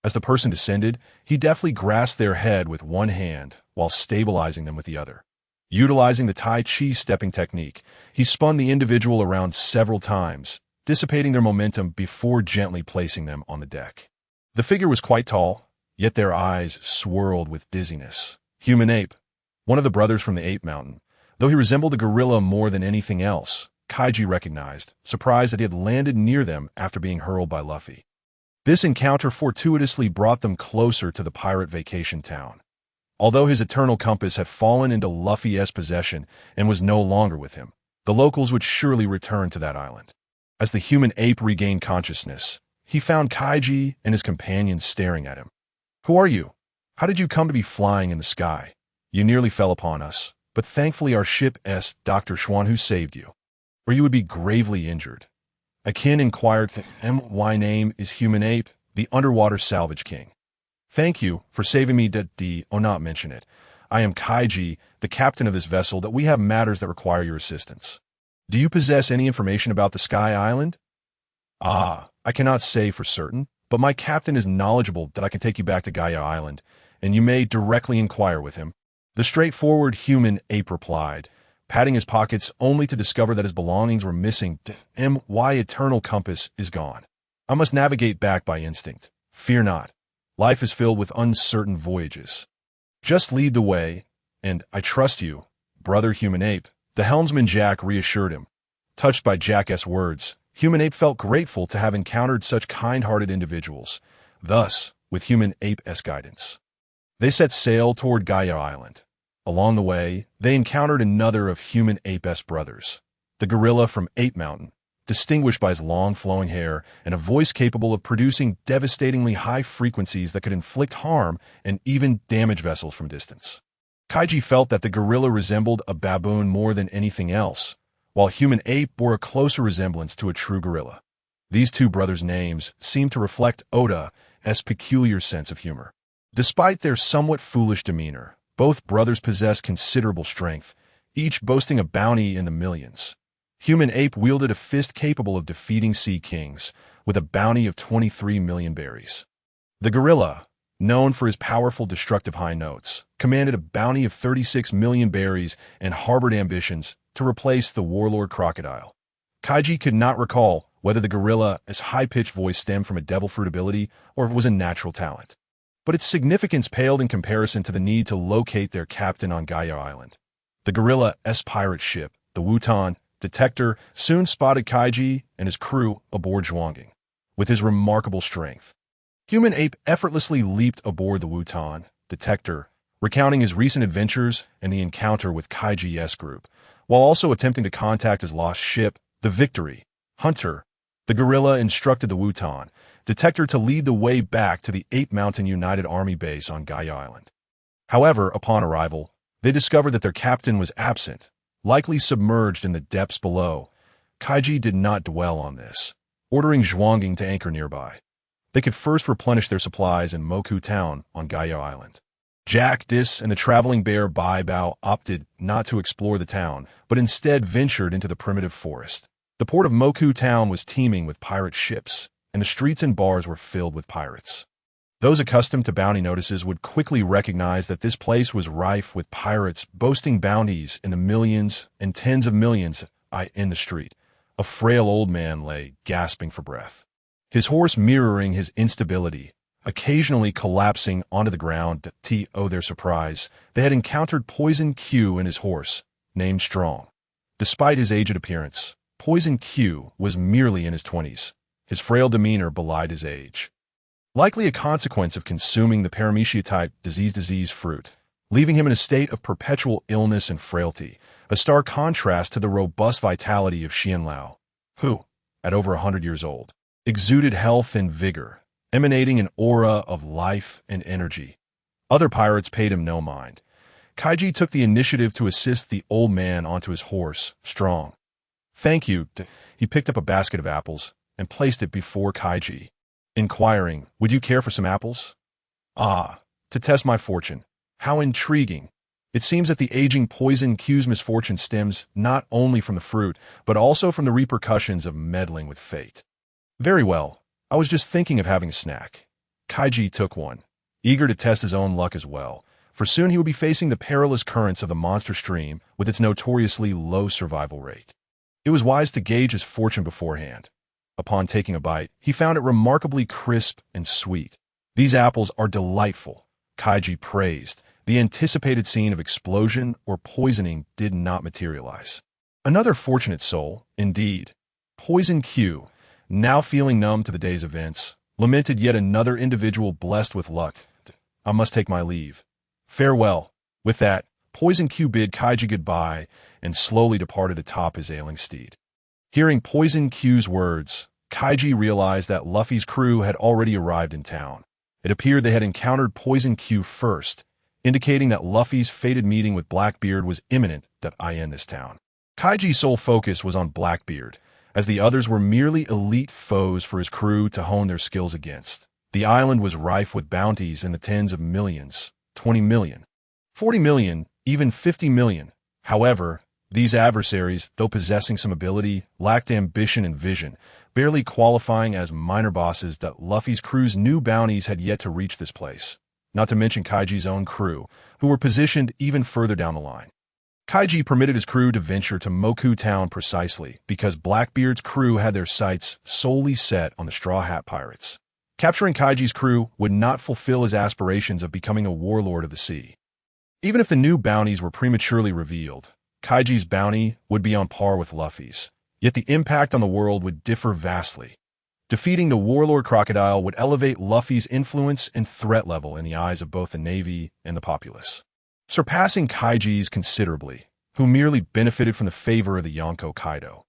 As the person descended, he deftly grasped their head with one hand while stabilizing them with the other. Utilizing the Tai Chi stepping technique, he spun the individual around several times, dissipating their momentum before gently placing them on the deck. The figure was quite tall, yet their eyes swirled with dizziness. Human ape, one of the brothers from the ape mountain. Though he resembled a gorilla more than anything else, Kaichi recognized, surprised that he had landed near them after being hurled by Luffy. This encounter fortuitously brought them closer to the pirate vacation town. Although his eternal compass had fallen into Luffy's possession and was no longer with him, the locals would surely return to that island. As the human ape regained consciousness, he found Kaichi and his companions staring at him. "Who are you? How did you come to be flying in the sky? You nearly fell upon us, but thankfully our ship's Dr. Xuanhu saved you, or you would be gravely injured." Akin inquired. "My name is Human Ape, the Underwater Salvage King." "Thank you for saving me. Not mention it. I am Kaichi, the captain of this vessel, that we have matters that require your assistance. Do you possess any information about the Sky Island?" I cannot say for certain, but my captain is knowledgeable that I can take you back to Gaia Island, and you may directly inquire with him," the straightforward human ape replied, patting his pockets only to discover that his belongings were missing. My eternal compass is gone. I must navigate back by instinct. Fear not. Life is filled with uncertain voyages. Just lead the way, and I trust you, brother Human Ape. The helmsman Jack reassured him. Touched by Jack's words, Human Ape felt grateful to have encountered such kind-hearted individuals. Thus, with Human Ape's guidance, they set sail toward Gaia Island. Along the way, they encountered another of Human Ape's brothers, the gorilla from Ape Mountain, distinguished by his long flowing hair and a voice capable of producing devastatingly high frequencies that could inflict harm and even damage vessels from distance. Kaichi felt that the gorilla resembled a baboon more than anything else, while Human Ape bore a closer resemblance to a true gorilla. These two brothers' names seemed to reflect Oda's peculiar sense of humor. Despite their somewhat foolish demeanor, both brothers possessed considerable strength, each boasting a bounty in the millions. Human Ape wielded a fist capable of defeating sea kings, with a bounty of 23 million berries. The gorilla, known for his powerful destructive high notes, commanded a bounty of 36 million berries and harbored ambitions to replace the warlord crocodile. Kaichi could not recall whether the gorilla's high-pitched voice stemmed from a devil fruit ability or if it was a natural talent. But its significance paled in comparison to the need to locate their captain on Gaia Island. The gorilla's pirate ship, the Wutan Detector, soon spotted Kaichi and his crew aboard Zhuanging. With his remarkable strength, Human Ape effortlessly leaped aboard the Wutan Detector, recounting his recent adventures and the encounter with Kaichi's group, while also attempting to contact his lost ship, the Victory Hunter. The gorilla instructed the Wutan Detector to lead the way back to the Ape Mountain United Army base on Gaia Island. However, upon arrival, they discovered that their captain was absent, likely submerged in the depths below. Kaichi did not dwell on this, ordering Zhuanging to anchor nearby. They could first replenish their supplies in Moku Town on Gaia Island. Jack, Dis, and the traveling bear Bai Bao opted not to explore the town, but instead ventured into the primitive forest. The port of Moku Town was teeming with pirate ships, and the streets and bars were filled with pirates. Those accustomed to bounty notices would quickly recognize that this place was rife with pirates boasting bounties in the millions and tens of millions. In the street, a frail old man lay, gasping for breath, his horse mirroring his instability, occasionally collapsing onto the ground. To their surprise, they had encountered Poison Q and his horse, named Strong. Despite his aged appearance, Poison Q was merely in his 20s. His frail demeanor belied his age, likely a consequence of consuming the paramecia-type disease fruit, leaving him in a state of perpetual illness and frailty, a stark contrast to the robust vitality of Xianlao, who, at over 100 years old, exuded health and vigor, emanating an aura of life and energy. Other pirates paid him no mind. Kaichi took the initiative to assist the old man onto his horse, Strong. "Thank you." He picked up a basket of apples and placed it before Kaichi, inquiring, "Would you care for some apples?" "Ah, to test my fortune. How intriguing." It seems that the aging Poison Q's misfortune stems not only from the fruit, but also from the repercussions of meddling with fate. "Very well. I was just thinking of having a snack." Kaichi took one, eager to test his own luck as well, for soon he would be facing the perilous currents of the monster stream with its notoriously low survival rate. It was wise to gauge his fortune beforehand. Upon taking a bite, he found it remarkably crisp and sweet. "These apples are delightful," Kaichi praised. The anticipated scene of explosion or poisoning did not materialize. Another fortunate soul, indeed. Poison Q, now feeling numb to the day's events, lamented yet another individual blessed with luck. "I must take my leave. Farewell." With that, Poison Q bid Kaichi goodbye and slowly departed atop his ailing steed. Hearing Poison Q's words, Kaichi realized that Luffy's crew had already arrived in town. It appeared they had encountered Poison Q first, indicating that Luffy's fated meeting with Blackbeard was imminent in this town. Kaichi's sole focus was on Blackbeard, as the others were merely elite foes for his crew to hone their skills against. The island was rife with bounties in the tens of millions, 20 million, 40 million, even 50 million. However, these adversaries, though possessing some ability, lacked ambition and vision, barely qualifying as minor bosses. Luffy's crew's new bounties had yet to reach this place, not to mention Kaichi's own crew, who were positioned even further down the line. Kaichi permitted his crew to venture to Moku Town precisely because Blackbeard's crew had their sights solely set on the Straw Hat Pirates. Capturing Kaichi's crew would not fulfill his aspirations of becoming a warlord of the sea. Even if the new bounties were prematurely revealed, Kaichi's bounty would be on par with Luffy's, yet the impact on the world would differ vastly. Defeating the warlord crocodile would elevate Luffy's influence and threat level in the eyes of both the Navy and the populace, surpassing Kaichi's considerably, who merely benefited from the favor of the Yonko Kaido.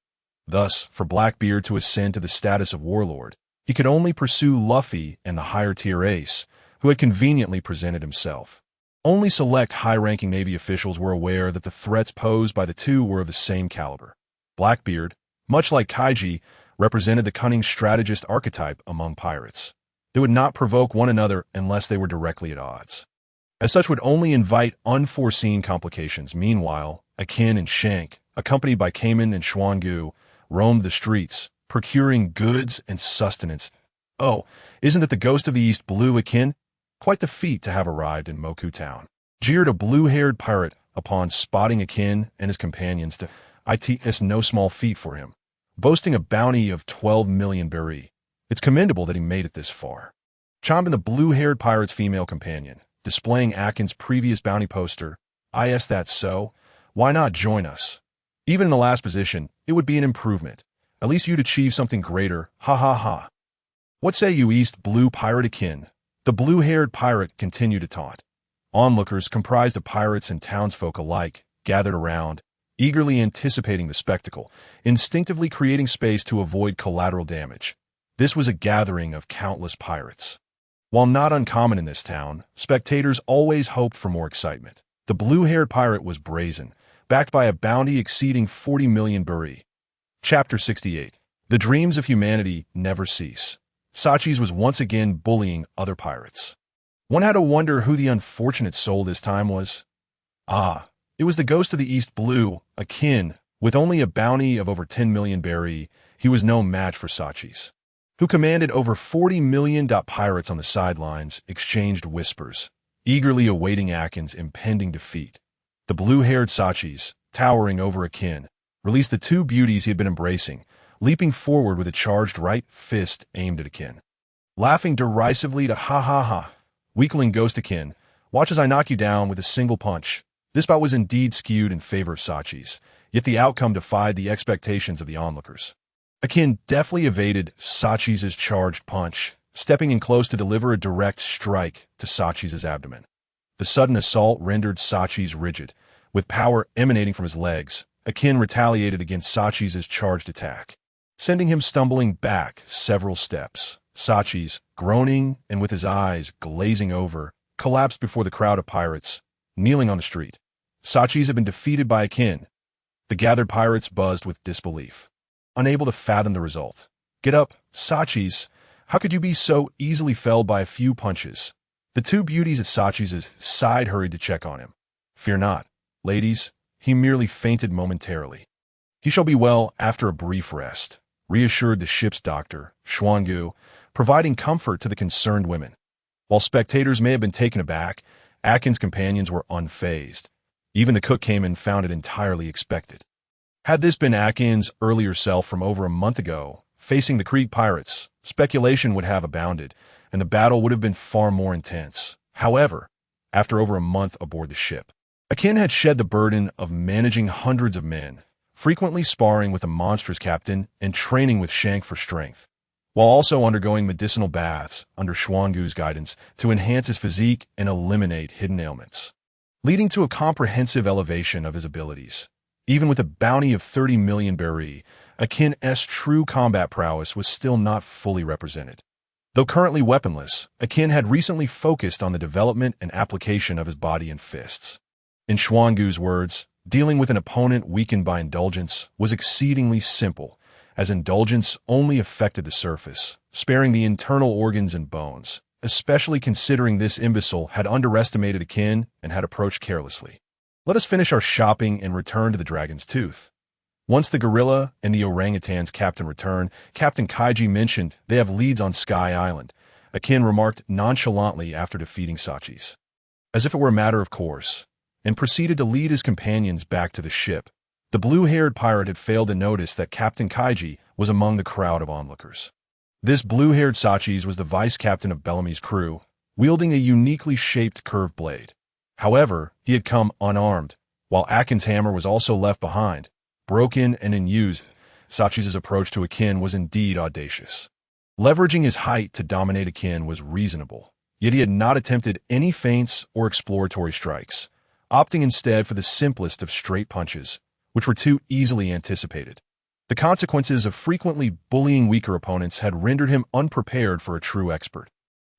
Thus, for Blackbeard to ascend to the status of warlord, he could only pursue Luffy and the higher-tier ace, who had conveniently presented himself. Only select high-ranking Navy officials were aware that the threats posed by the two were of the same caliber. Blackbeard, much like Kaichi, represented the cunning strategist archetype among pirates. They would not provoke one another unless they were directly at odds. As such, would only invite unforeseen complications. Meanwhile, Akin and Shank, accompanied by Kamen and Schwangu, roamed the streets, procuring goods and sustenance. Oh, isn't it the ghost of the East Blue, Akin? Quite the feat to have arrived in Moku Town, jeered a blue-haired pirate upon spotting Akin and his companions. It's no small feat for him, boasting a bounty of 12 million beri. It's commendable that he made it this far. Chimed in the blue-haired pirate's female companion, displaying Akin's previous bounty poster. Is that so? Why not join us? Even in the last position, it would be an improvement. At least you'd achieve something greater. Ha ha ha. What say you, East Blue Pirate Akin? The blue-haired pirate continued to taunt. Onlookers, comprised of pirates and townsfolk alike, gathered around, eagerly anticipating the spectacle, instinctively creating space to avoid collateral damage. This was a gathering of countless pirates. While not uncommon in this town, spectators always hoped for more excitement. The blue-haired pirate was brazen, backed by a bounty exceeding 40 million beri. Chapter 68. The dreams of humanity never cease. Sachi's was once again bullying other pirates. One had to wonder who the unfortunate soul this time was. Ah, it was the ghost of the East Blue, Akin. With only a bounty of over 10 million beri, he was no match for Sachi's, who commanded over 40 million. Pirates on the sidelines exchanged whispers, eagerly awaiting Akin's impending defeat. The blue-haired Sachi's, towering over Akin, released the two beauties he had been embracing, leaping forward with a charged right fist aimed at Akin. Laughing derisively to ha ha ha, weakling ghost Akin, watch as I knock you down with a single punch. This bout was indeed skewed in favor of Sachi's, yet the outcome defied the expectations of the onlookers. Akin deftly evaded Sachi's charged punch, stepping in close to deliver a direct strike to Sachi's abdomen. The sudden assault rendered Sachi's rigid. With power emanating from his legs, Akin retaliated against Sachi's charged attack, sending him stumbling back several steps. Sachi's, groaning and with his eyes glazing over, collapsed before the crowd of pirates, kneeling on the street. Sachi's had been defeated by Akin. The gathered pirates buzzed with disbelief, unable to fathom the result. Get up, Sachi's. How could you be so easily felled by a few punches? The two beauties at Sachi's side hurried to check on him. Fear not, ladies, he merely fainted momentarily. He shall be well after a brief rest, reassured the ship's doctor, Schwangu, providing comfort to the concerned women. While spectators may have been taken aback, Akin's companions were unfazed. Even the cook came and found it entirely expected. Had this been Akin's earlier self from over a month ago, facing the Creek pirates, speculation would have abounded, and the battle would have been far more intense. However, after over a month aboard the ship, Akin had shed the burden of managing hundreds of men, frequently sparring with a monstrous captain and training with Shank for strength, while also undergoing medicinal baths under Schwangu's guidance to enhance his physique and eliminate hidden ailments, leading to a comprehensive elevation of his abilities. Even with a bounty of 30 million beri, Akin's true combat prowess was still not fully represented. Though currently weaponless, Akin had recently focused on the development and application of his body and fists. In Schwangu's words, dealing with an opponent weakened by indulgence was exceedingly simple, as indulgence only affected the surface, sparing the internal organs and bones, especially considering this imbecile had underestimated Akin and had approached carelessly. Let us finish our shopping and return to the Dragon's Tooth. Once the gorilla and the orangutan's captain returned, Captain Kaichi mentioned they have leads on Sky Island. Akin remarked nonchalantly after defeating Sachi's, as if it were a matter of course. and proceeded to lead his companions back to the ship. The blue-haired pirate had failed to notice that Captain Kaichi was among the crowd of onlookers. This blue-haired Sachis was the vice-captain of Bellamy's crew, wielding a uniquely shaped curved blade. However, he had come unarmed, while Akin's hammer was also left behind. Broken and in use, Sachis' approach to Akin was indeed audacious. Leveraging his height to dominate Akin was reasonable, yet he had not attempted any feints or exploratory strikes, opting instead for the simplest of straight punches, which were too easily anticipated. The consequences of frequently bullying weaker opponents had rendered him unprepared for a true expert.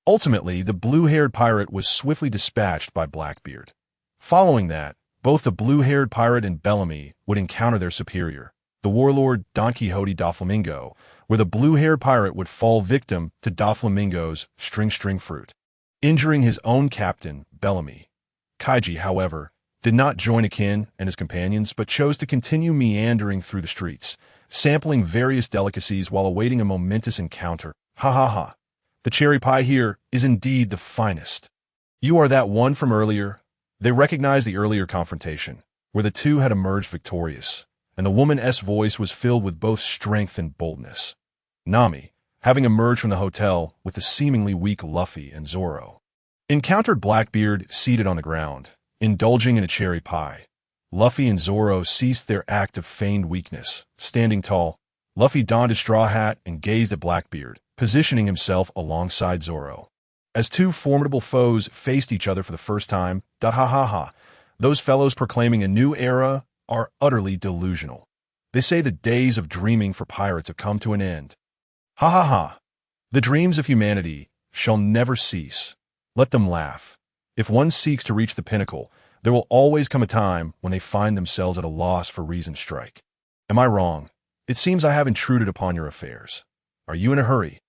Ultimately, the blue-haired pirate was swiftly dispatched by Blackbeard. Following that, both the blue-haired pirate and Bellamy would encounter their superior, the warlord Don Quixote Doflamingo, where the blue-haired pirate would fall victim to Doflamingo's string fruit, injuring his own captain, Bellamy. Kaichi, however, did not join Akin and his companions, but chose to continue meandering through the streets, sampling various delicacies while awaiting a momentous encounter. Ha ha ha. The cherry pie here is indeed the finest. You are that one from earlier. They recognized the earlier confrontation, where the two had emerged victorious, and the woman's voice was filled with both strength and boldness. Nami, having emerged from the hotel with the seemingly weak Luffy and Zoro, encountered Blackbeard seated on the ground, indulging in a cherry pie. Luffy and Zoro ceased their act of feigned weakness, standing tall. Luffy donned his straw hat and gazed at Blackbeard, positioning himself alongside Zoro. As two formidable foes faced each other for the first time, ha ha ha, those fellows proclaiming a new era are utterly delusional. They say the days of dreaming for pirates have come to an end. Ha ha ha. The dreams of humanity shall never cease. Let them laugh. If one seeks to reach the pinnacle, there will always come a time when they find themselves at a loss for reason to strike. Am I wrong? It seems I have intruded upon your affairs. Are you in a hurry?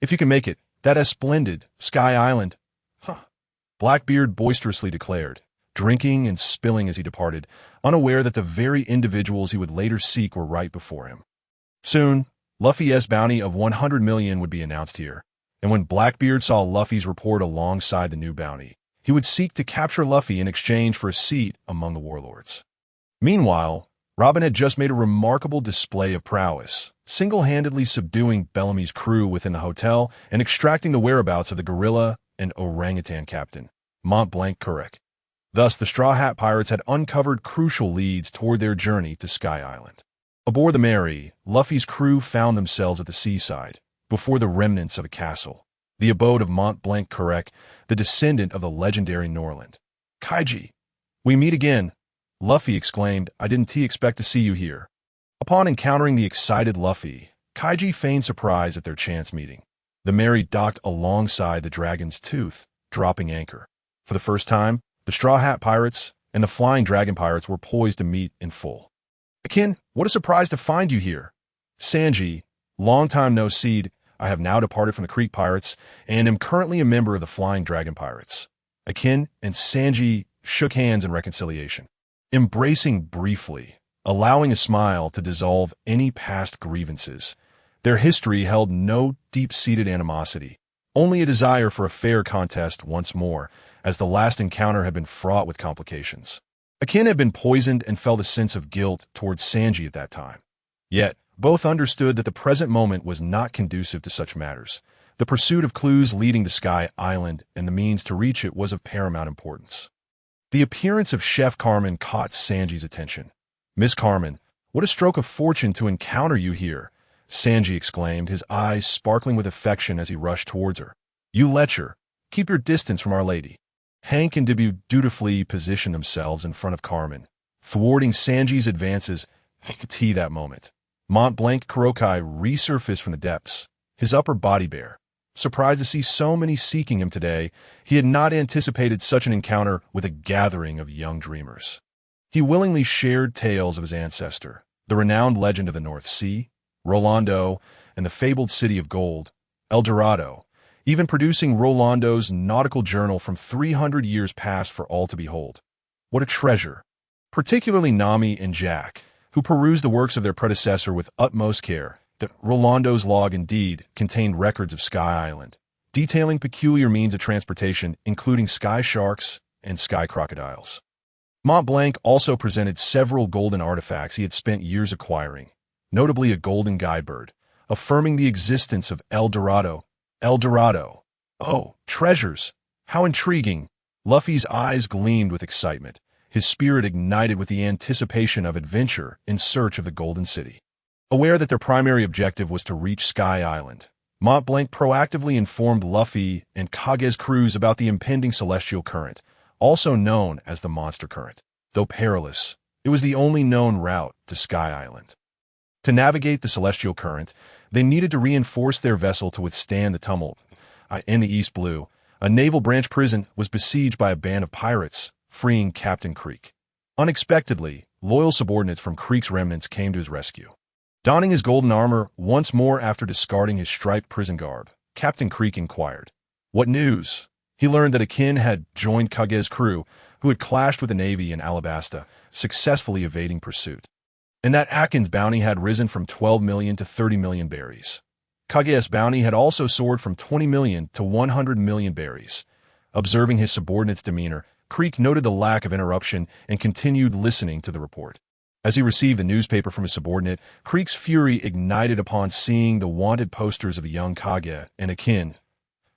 If you can make it, that is splendid, Sky Island. Huh. Blackbeard boisterously declared, drinking and spilling as he departed, unaware that the very individuals he would later seek were right before him. Soon, Luffy's bounty of 100 million would be announced here, and when Blackbeard saw Luffy's report alongside the new bounty, he would seek to capture Luffy in exchange for a seat among the warlords. Meanwhile, Robin had just made a remarkable display of prowess, single-handedly subduing Bellamy's crew within the hotel and extracting the whereabouts of the gorilla and orangutan captain, Mont Blanc Curec. Thus, the Straw Hat Pirates had uncovered crucial leads toward their journey to Sky Island. Aboard the Mary, Luffy's crew found themselves at the seaside, before the remnants of a castle, the abode of Mont Blanc Curec, the descendant of the legendary Norland. Kaichi, we meet again, Luffy exclaimed. I didn't expect to see you here. Upon encountering the excited Luffy, Kaichi feigned surprise at their chance meeting. The Mary docked alongside the Dragon's Tooth, dropping anchor. For the first time, the Straw Hat Pirates and the Flying Dragon Pirates were poised to meet in full. Akin, what a surprise to find you here. Sanji, long time no see. I have now departed from the Creek Pirates and am currently a member of the Flying Dragon Pirates. Akin and Sanji shook hands in reconciliation, embracing briefly, allowing a smile to dissolve any past grievances. Their history held no deep-seated animosity, only a desire for a fair contest once more, as the last encounter had been fraught with complications. Akin had been poisoned and felt a sense of guilt towards Sanji at that time. Yet, both understood that the present moment was not conducive to such matters. The pursuit of clues leading to Sky Island and the means to reach it was of paramount importance. The appearance of Chef Carmen caught Sanji's attention. Miss Carmen, what a stroke of fortune to encounter you here, Sanji exclaimed, his eyes sparkling with affection as he rushed towards her. You lecher, keep your distance from Our Lady. Hank and Debu dutifully positioned themselves in front of Carmen, thwarting Sanji's advances. He could see that moment. Mont Blanc Kurokai resurfaced from the depths, his upper body bare. Surprised to see so many seeking him today, he had not anticipated such an encounter with a gathering of young dreamers. He willingly shared tales of his ancestor, the renowned legend of the North Sea, Rolando, and the fabled city of gold, El Dorado, even producing Rolando's nautical journal from 300 years past for all to behold. What a treasure! Particularly Nami and Jack, who perused the works of their predecessor with utmost care. That Rolando's log indeed contained records of Sky Island, detailing peculiar means of transportation including sky sharks and sky crocodiles. Mont Blanc also presented several golden artifacts he had spent years acquiring, notably a golden guidebird, affirming the existence of El Dorado. El Dorado. Oh, treasures! How intriguing! Luffy's eyes gleamed with excitement, his spirit ignited with the anticipation of adventure in search of the Golden City. Aware that their primary objective was to reach Sky Island, Mont Blanc proactively informed Luffy and Kage's crews about the impending celestial current, also known as the Monster Current. Though perilous, it was the only known route to Sky Island. To navigate the celestial current, they needed to reinforce their vessel to withstand the tumult. In the East Blue, a naval branch prison was besieged by a band of pirates, freeing Captain Creek. Unexpectedly, loyal subordinates from Creek's remnants came to his rescue. Donning his golden armor once more after discarding his striped prison garb, Captain Creek inquired, "What news?" He learned that Akin had joined Kage's crew, who had clashed with the Navy in Alabasta, successfully evading pursuit, and that Akin's bounty had risen from 12 million to 30 million berries. Kage's bounty had also soared from 20 million to 100 million berries. Observing his subordinate's demeanor, Creek noted the lack of interruption and continued listening to the report. As he received the newspaper from his subordinate, Creek's fury ignited upon seeing the wanted posters of the young Kage and Akin.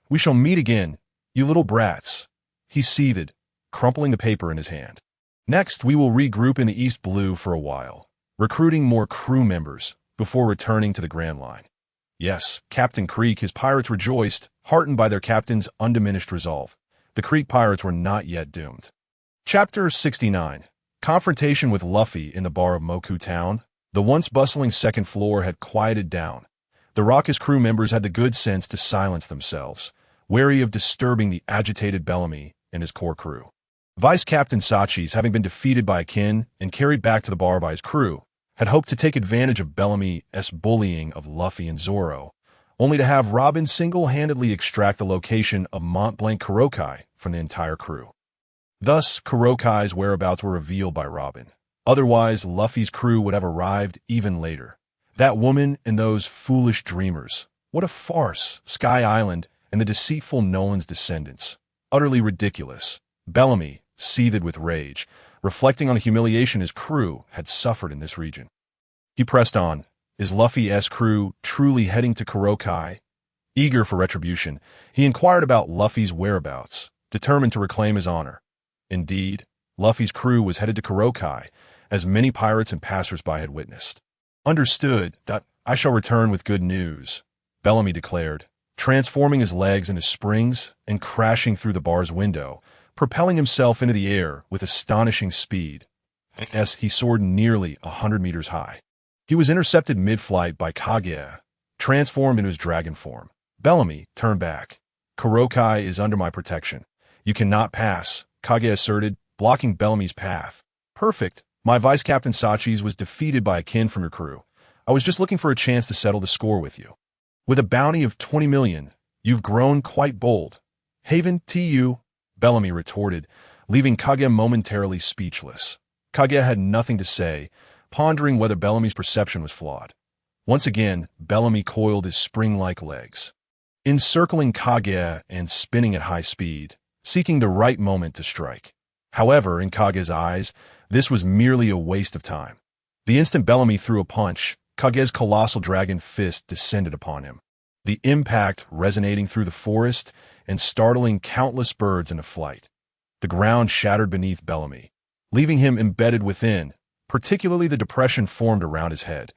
"We shall meet again, you little brats," he seethed, crumpling the paper in his hand. "Next, we will regroup in the East Blue for a while, recruiting more crew members before returning to the Grand Line." Yes, Captain Creek, his pirates rejoiced, heartened by their captain's undiminished resolve. The Creek pirates were not yet doomed. Chapter 69. Confrontation with Luffy in the bar of Moku Town. The once bustling second floor had quieted down. The raucous crew members had the good sense to silence themselves, wary of disturbing the agitated Bellamy and his core crew. Vice Captain Sachis, having been defeated by Akin and carried back to the bar by his crew, had hoped to take advantage of Bellamy's bullying of Luffy and Zoro, only to have Robin single-handedly extract the location of Mont Blanc Kurokai from the entire crew. Thus, Kurokai's whereabouts were revealed by Robin. Otherwise, Luffy's crew would have arrived even later. That woman and those foolish dreamers. What a farce! Sky Island and the deceitful Nolan's descendants. Utterly ridiculous. Bellamy seethed with rage, reflecting on the humiliation his crew had suffered in this region. He pressed on. Is Luffy's crew truly heading to Kurokai? Eager for retribution, he inquired about Luffy's whereabouts, determined to reclaim his honor. Indeed, Luffy's crew was headed to Kurokai, as many pirates and passers-by had witnessed. "Understood. I shall return with good news," Bellamy declared, transforming his legs into springs and crashing through the bar's window, propelling himself into the air with astonishing speed. As he soared nearly 100 meters high. He was intercepted mid-flight by Kage, transformed into his dragon form. Bellamy turned back. "Kurokai is under my protection. You cannot pass," Kage asserted, blocking Bellamy's path. "Perfect. My Vice Captain Sachis was defeated by Akin from your crew. I was just looking for a chance to settle the score with you. With a bounty of 20 million, you've grown quite bold." "Haven tu," Bellamy retorted, leaving Kage momentarily speechless. Kage had nothing to say, pondering whether Bellamy's perception was flawed. Once again, Bellamy coiled his spring-like legs, encircling Kage and spinning at high speed, seeking the right moment to strike. However, in Kage's eyes, this was merely a waste of time. The instant Bellamy threw a punch, Kage's colossal dragon fist descended upon him, the impact resonating through the forest and startling countless birds into flight. The ground shattered beneath Bellamy, leaving him embedded within, particularly the depression formed around his head.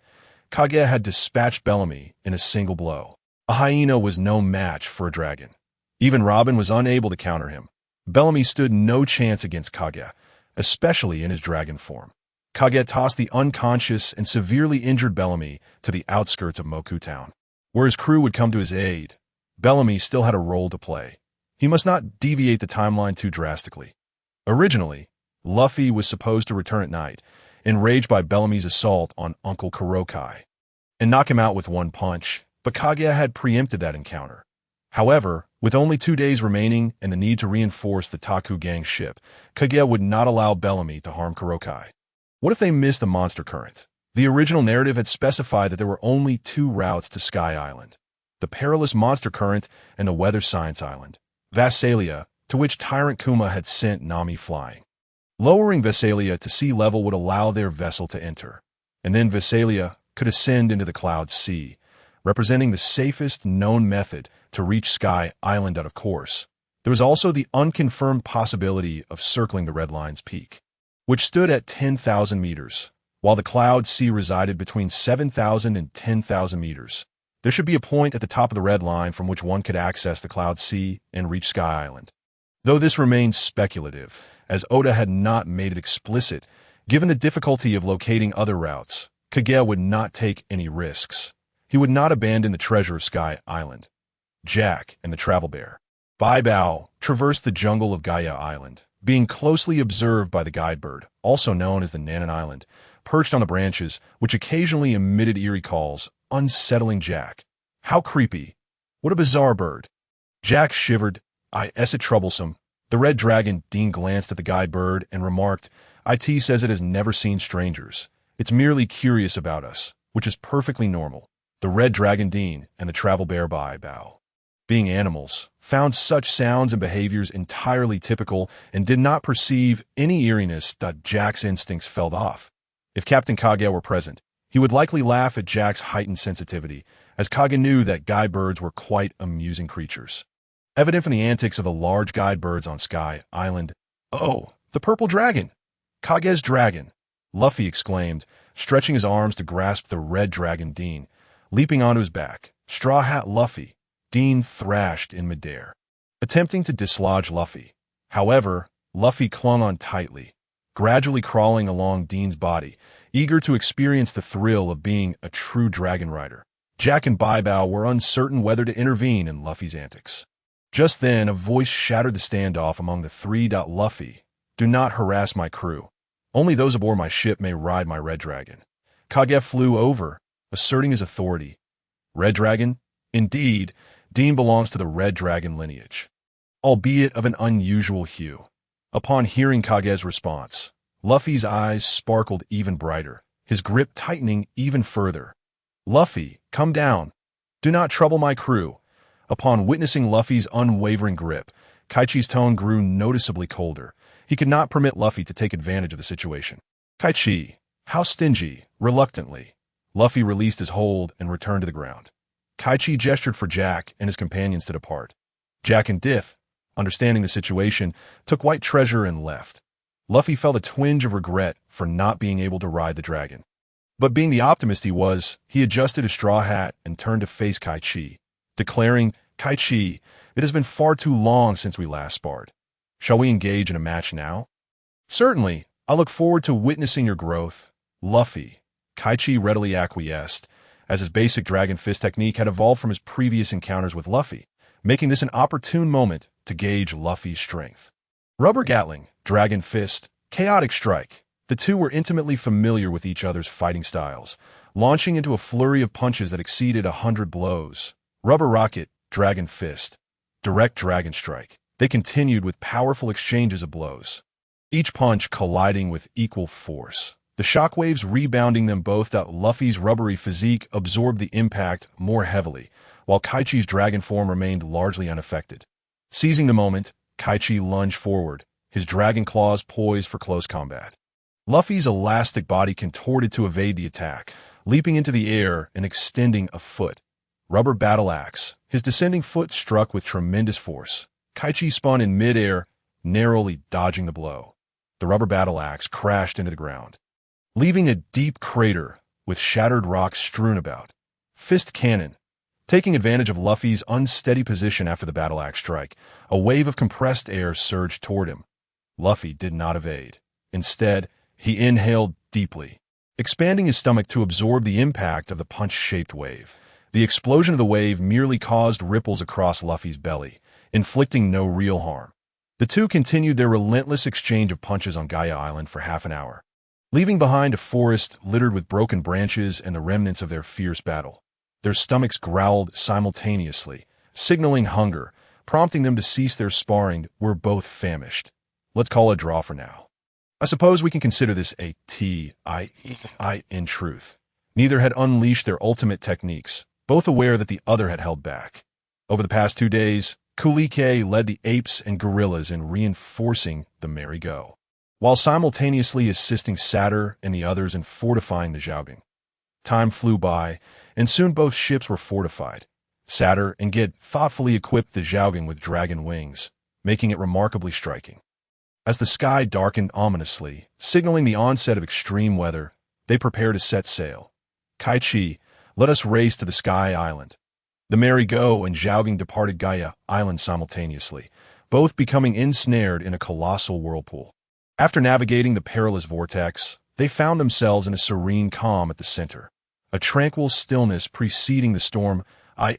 Kage had dispatched Bellamy in a single blow. A hyena was no match for a dragon. Even Robin was unable to counter him. Bellamy stood no chance against Kage, especially in his dragon form. Kage tossed the unconscious and severely injured Bellamy to the outskirts of Moku Town, where his crew would come to his aid. Bellamy still had a role to play. He must not deviate the timeline too drastically. Originally, Luffy was supposed to return at night, enraged by Bellamy's assault on Uncle Kurokai, and knock him out with one punch, but Kage had preempted that encounter. However, with only 2 days remaining and the need to reinforce the Taku gang ship, Kage would not allow Bellamy to harm Kurokai. What if they missed the monster current? The original narrative had specified that there were only 2 routes to Sky Island: the perilous monster current and the weather science island, Vassalia, to which Tyrant Kuma had sent Nami flying. Lowering Vesalia to sea level would allow their vessel to enter, and then Vesalia could ascend into the Cloud Sea, representing the safest known method to reach Sky Island out of course. There was also the unconfirmed possibility of circling the Red Line's peak, which stood at 10,000 meters, while the Cloud Sea resided between 7,000 and 10,000 meters. There should be a point at the top of the Red Line from which one could access the Cloud Sea and reach Sky Island. Though this remains speculative, as Oda had not made it explicit, given the difficulty of locating other routes, Kage would not take any risks. He would not abandon the treasure of Sky Island. Jack and the Travel Bear. Bai Bao traversed the jungle of Gaia Island, being closely observed by the guide bird, also known as the Nanan Island, perched on the branches, which occasionally emitted eerie calls, unsettling Jack. How creepy. What a bizarre bird. Jack shivered. Is it troublesome? The red dragon, Dean glanced at the guide bird and remarked, "It says it has never seen strangers. It's merely curious about us, which is perfectly normal." The red dragon Dean and the travel bear Bai Bao, being animals, found such sounds and behaviors entirely typical and did not perceive any eeriness that Jack's instincts felt off. If Captain Kage were present, he would likely laugh at Jack's heightened sensitivity, as Kage knew that guide birds were quite amusing creatures. Evident from the antics of the large guide birds on Sky Island. "Oh, the purple dragon! Kage's dragon!" Luffy exclaimed, stretching his arms to grasp the red dragon Dean. Leaping onto his back, Straw Hat Luffy, Dean thrashed in midair, attempting to dislodge Luffy. However, Luffy clung on tightly, gradually crawling along Dean's body, eager to experience the thrill of being a true dragon rider. Jack and Bai Bao were uncertain whether to intervene in Luffy's antics. Just then, a voice shattered the standoff among the three. "Luffy, do not harass my crew. Only those aboard my ship may ride my red dragon." Kage flew over, asserting his authority. Red dragon? Indeed, Dean belongs to the red dragon lineage, albeit of an unusual hue. Upon hearing Kage's response, Luffy's eyes sparkled even brighter, his grip tightening even further. "Luffy, come down. Do not trouble my crew." Upon witnessing Luffy's unwavering grip, Kaichi's tone grew noticeably colder. He could not permit Luffy to take advantage of the situation. "Kaichi, how stingy!" Reluctantly, Luffy released his hold and returned to the ground. Kaichi gestured for Jack and his companions to depart. Jack and Diff, understanding the situation, took White Treasure and left. Luffy felt a twinge of regret for not being able to ride the dragon. But being the optimist he was, he adjusted his straw hat and turned to face Kaichi, declaring, "Kaichi, it has been far too long since we last sparred. Shall we engage in a match now?" "Certainly. I look forward to witnessing your growth, Luffy." Kaichi readily acquiesced, as his basic Dragon Fist technique had evolved from his previous encounters with Luffy, making this an opportune moment to gauge Luffy's strength. Rubber Gatling, Dragon Fist, Chaotic Strike. The two were intimately familiar with each other's fighting styles, launching into a flurry of punches that exceeded 100 blows. Rubber Rocket, Dragon Fist, Direct Dragon Strike. They continued with powerful exchanges of blows, each punch colliding with equal force. The shockwaves rebounding them both. Luffy's rubbery physique absorbed the impact more heavily, while Kaichi's dragon form remained largely unaffected. Seizing the moment, Kaichi lunged forward, his dragon claws poised for close combat. Luffy's elastic body contorted to evade the attack, leaping into the air and extending a foot. Rubber Battle Axe. His descending foot struck with tremendous force. Kaichi spun in midair, narrowly dodging the blow. The rubber battle axe crashed into the ground, leaving a deep crater with shattered rocks strewn about. Fist Cannon. Taking advantage of Luffy's unsteady position after the battle axe strike, a wave of compressed air surged toward him. Luffy did not evade. Instead, he inhaled deeply, expanding his stomach to absorb the impact of the punch-shaped wave. The explosion of the wave merely caused ripples across Luffy's belly, inflicting no real harm. The two continued their relentless exchange of punches on Gaia Island for half an hour, leaving behind a forest littered with broken branches and the remnants of their fierce battle. Their stomachs growled simultaneously, signaling hunger, prompting them to cease their sparring. "We're both famished. Let's call it a draw for now. I suppose we can consider this a tie." In truth, neither had unleashed their ultimate techniques, both aware that the other had held back. Over the past 2 days, Kulike led the apes and gorillas in reinforcing the merry-go. while simultaneously assisting Satyr and the others in fortifying the Zhaogong. Time flew by, and soon both ships were fortified. Satyr and Gid thoughtfully equipped the Zhaogong with dragon wings, making it remarkably striking. As the sky darkened ominously, signaling the onset of extreme weather, they prepared to set sail. Kaichi, let us race to the Sky Island. The Merry-Go and Zhaogong departed Gaia Island simultaneously, both becoming ensnared in a colossal whirlpool. After navigating the perilous vortex, they found themselves in a serene calm at the center, a tranquil stillness preceding the storm.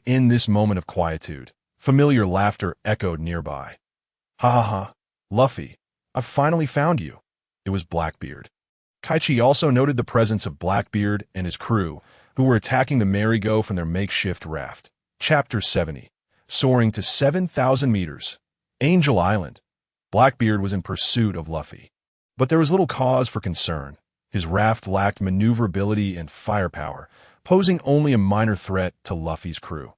In this moment of quietude, familiar laughter echoed nearby. Ha ha ha, Luffy, I've finally found you. It was Blackbeard. Kaichi also noted the presence of Blackbeard and his crew, who were attacking the Merry-Go from their makeshift raft. Chapter 70. Soaring to 7,000 meters. Angel Island. Blackbeard was in pursuit of Luffy. But there was little cause for concern. His raft lacked maneuverability and firepower, posing only a minor threat to Luffy's crew.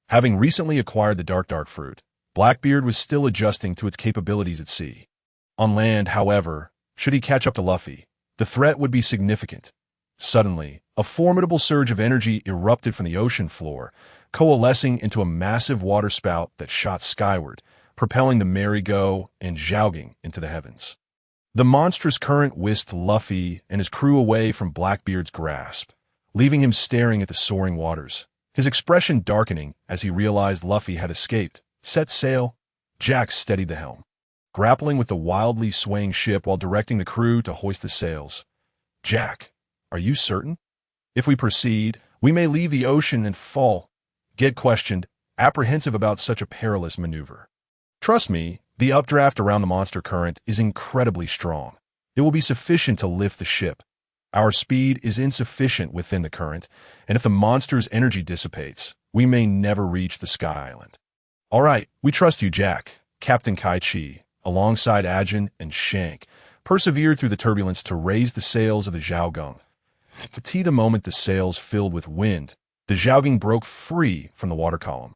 Having recently acquired the Dark Fruit, Blackbeard was still adjusting to its capabilities at sea. On land, however, should he catch up to Luffy, the threat would be significant. Suddenly, a formidable surge of energy erupted from the ocean floor, coalescing into a massive waterspout that shot skyward, propelling the Merry-Go and Zhaogong into the heavens. The monstrous current whisked Luffy and his crew away from Blackbeard's grasp, leaving him staring at the soaring waters, his expression darkening as he realized Luffy had escaped. Set sail. Jack steadied the helm, grappling with the wildly swaying ship while directing the crew to hoist the sails. Jack, are you certain? If we proceed, we may leave the ocean and fall. Gid questioned, apprehensive about such a perilous maneuver. Trust me, the updraft around the monster current is incredibly strong. It will be sufficient to lift the ship. Our speed is insufficient within the current, and if the monster's energy dissipates, we may never reach the Sky Island. All right, we trust you, Jack. Captain Kaichi, alongside Ajin and Shank, persevered through the turbulence to raise the sails of the Zhaogong. But the moment the sails filled with wind, the Zhaogong broke free from the water column.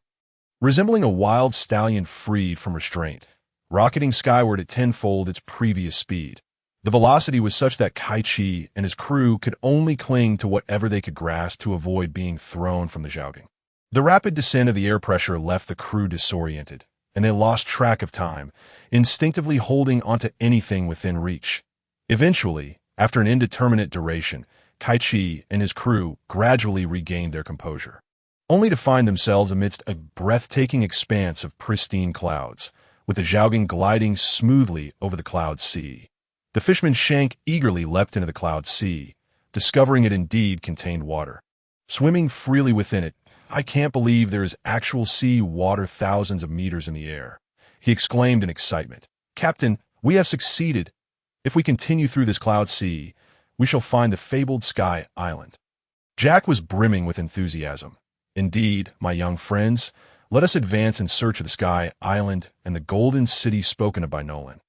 Resembling a wild stallion freed from restraint, rocketing skyward at tenfold its previous speed, the velocity was such that Kaichi and his crew could only cling to whatever they could grasp to avoid being thrown from the Zhaogong. The rapid descent of the air pressure left the crew disoriented, and they lost track of time, instinctively holding onto anything within reach. Eventually, after an indeterminate duration, Kaichi and his crew gradually regained their composure, only to find themselves amidst a breathtaking expanse of pristine clouds, with the Zhaogong gliding smoothly over the cloud sea. The fisherman Shank eagerly leapt into the cloud sea, discovering it indeed contained water. Swimming freely within it, I can't believe there is actual sea water thousands of meters in the air, he exclaimed in excitement. Captain, we have succeeded. If we continue through this cloud sea, we shall find the fabled Sky Island. Jack was brimming with enthusiasm. Indeed, my young friends, let us advance in search of the Sky Island and the golden city spoken of by Nolan.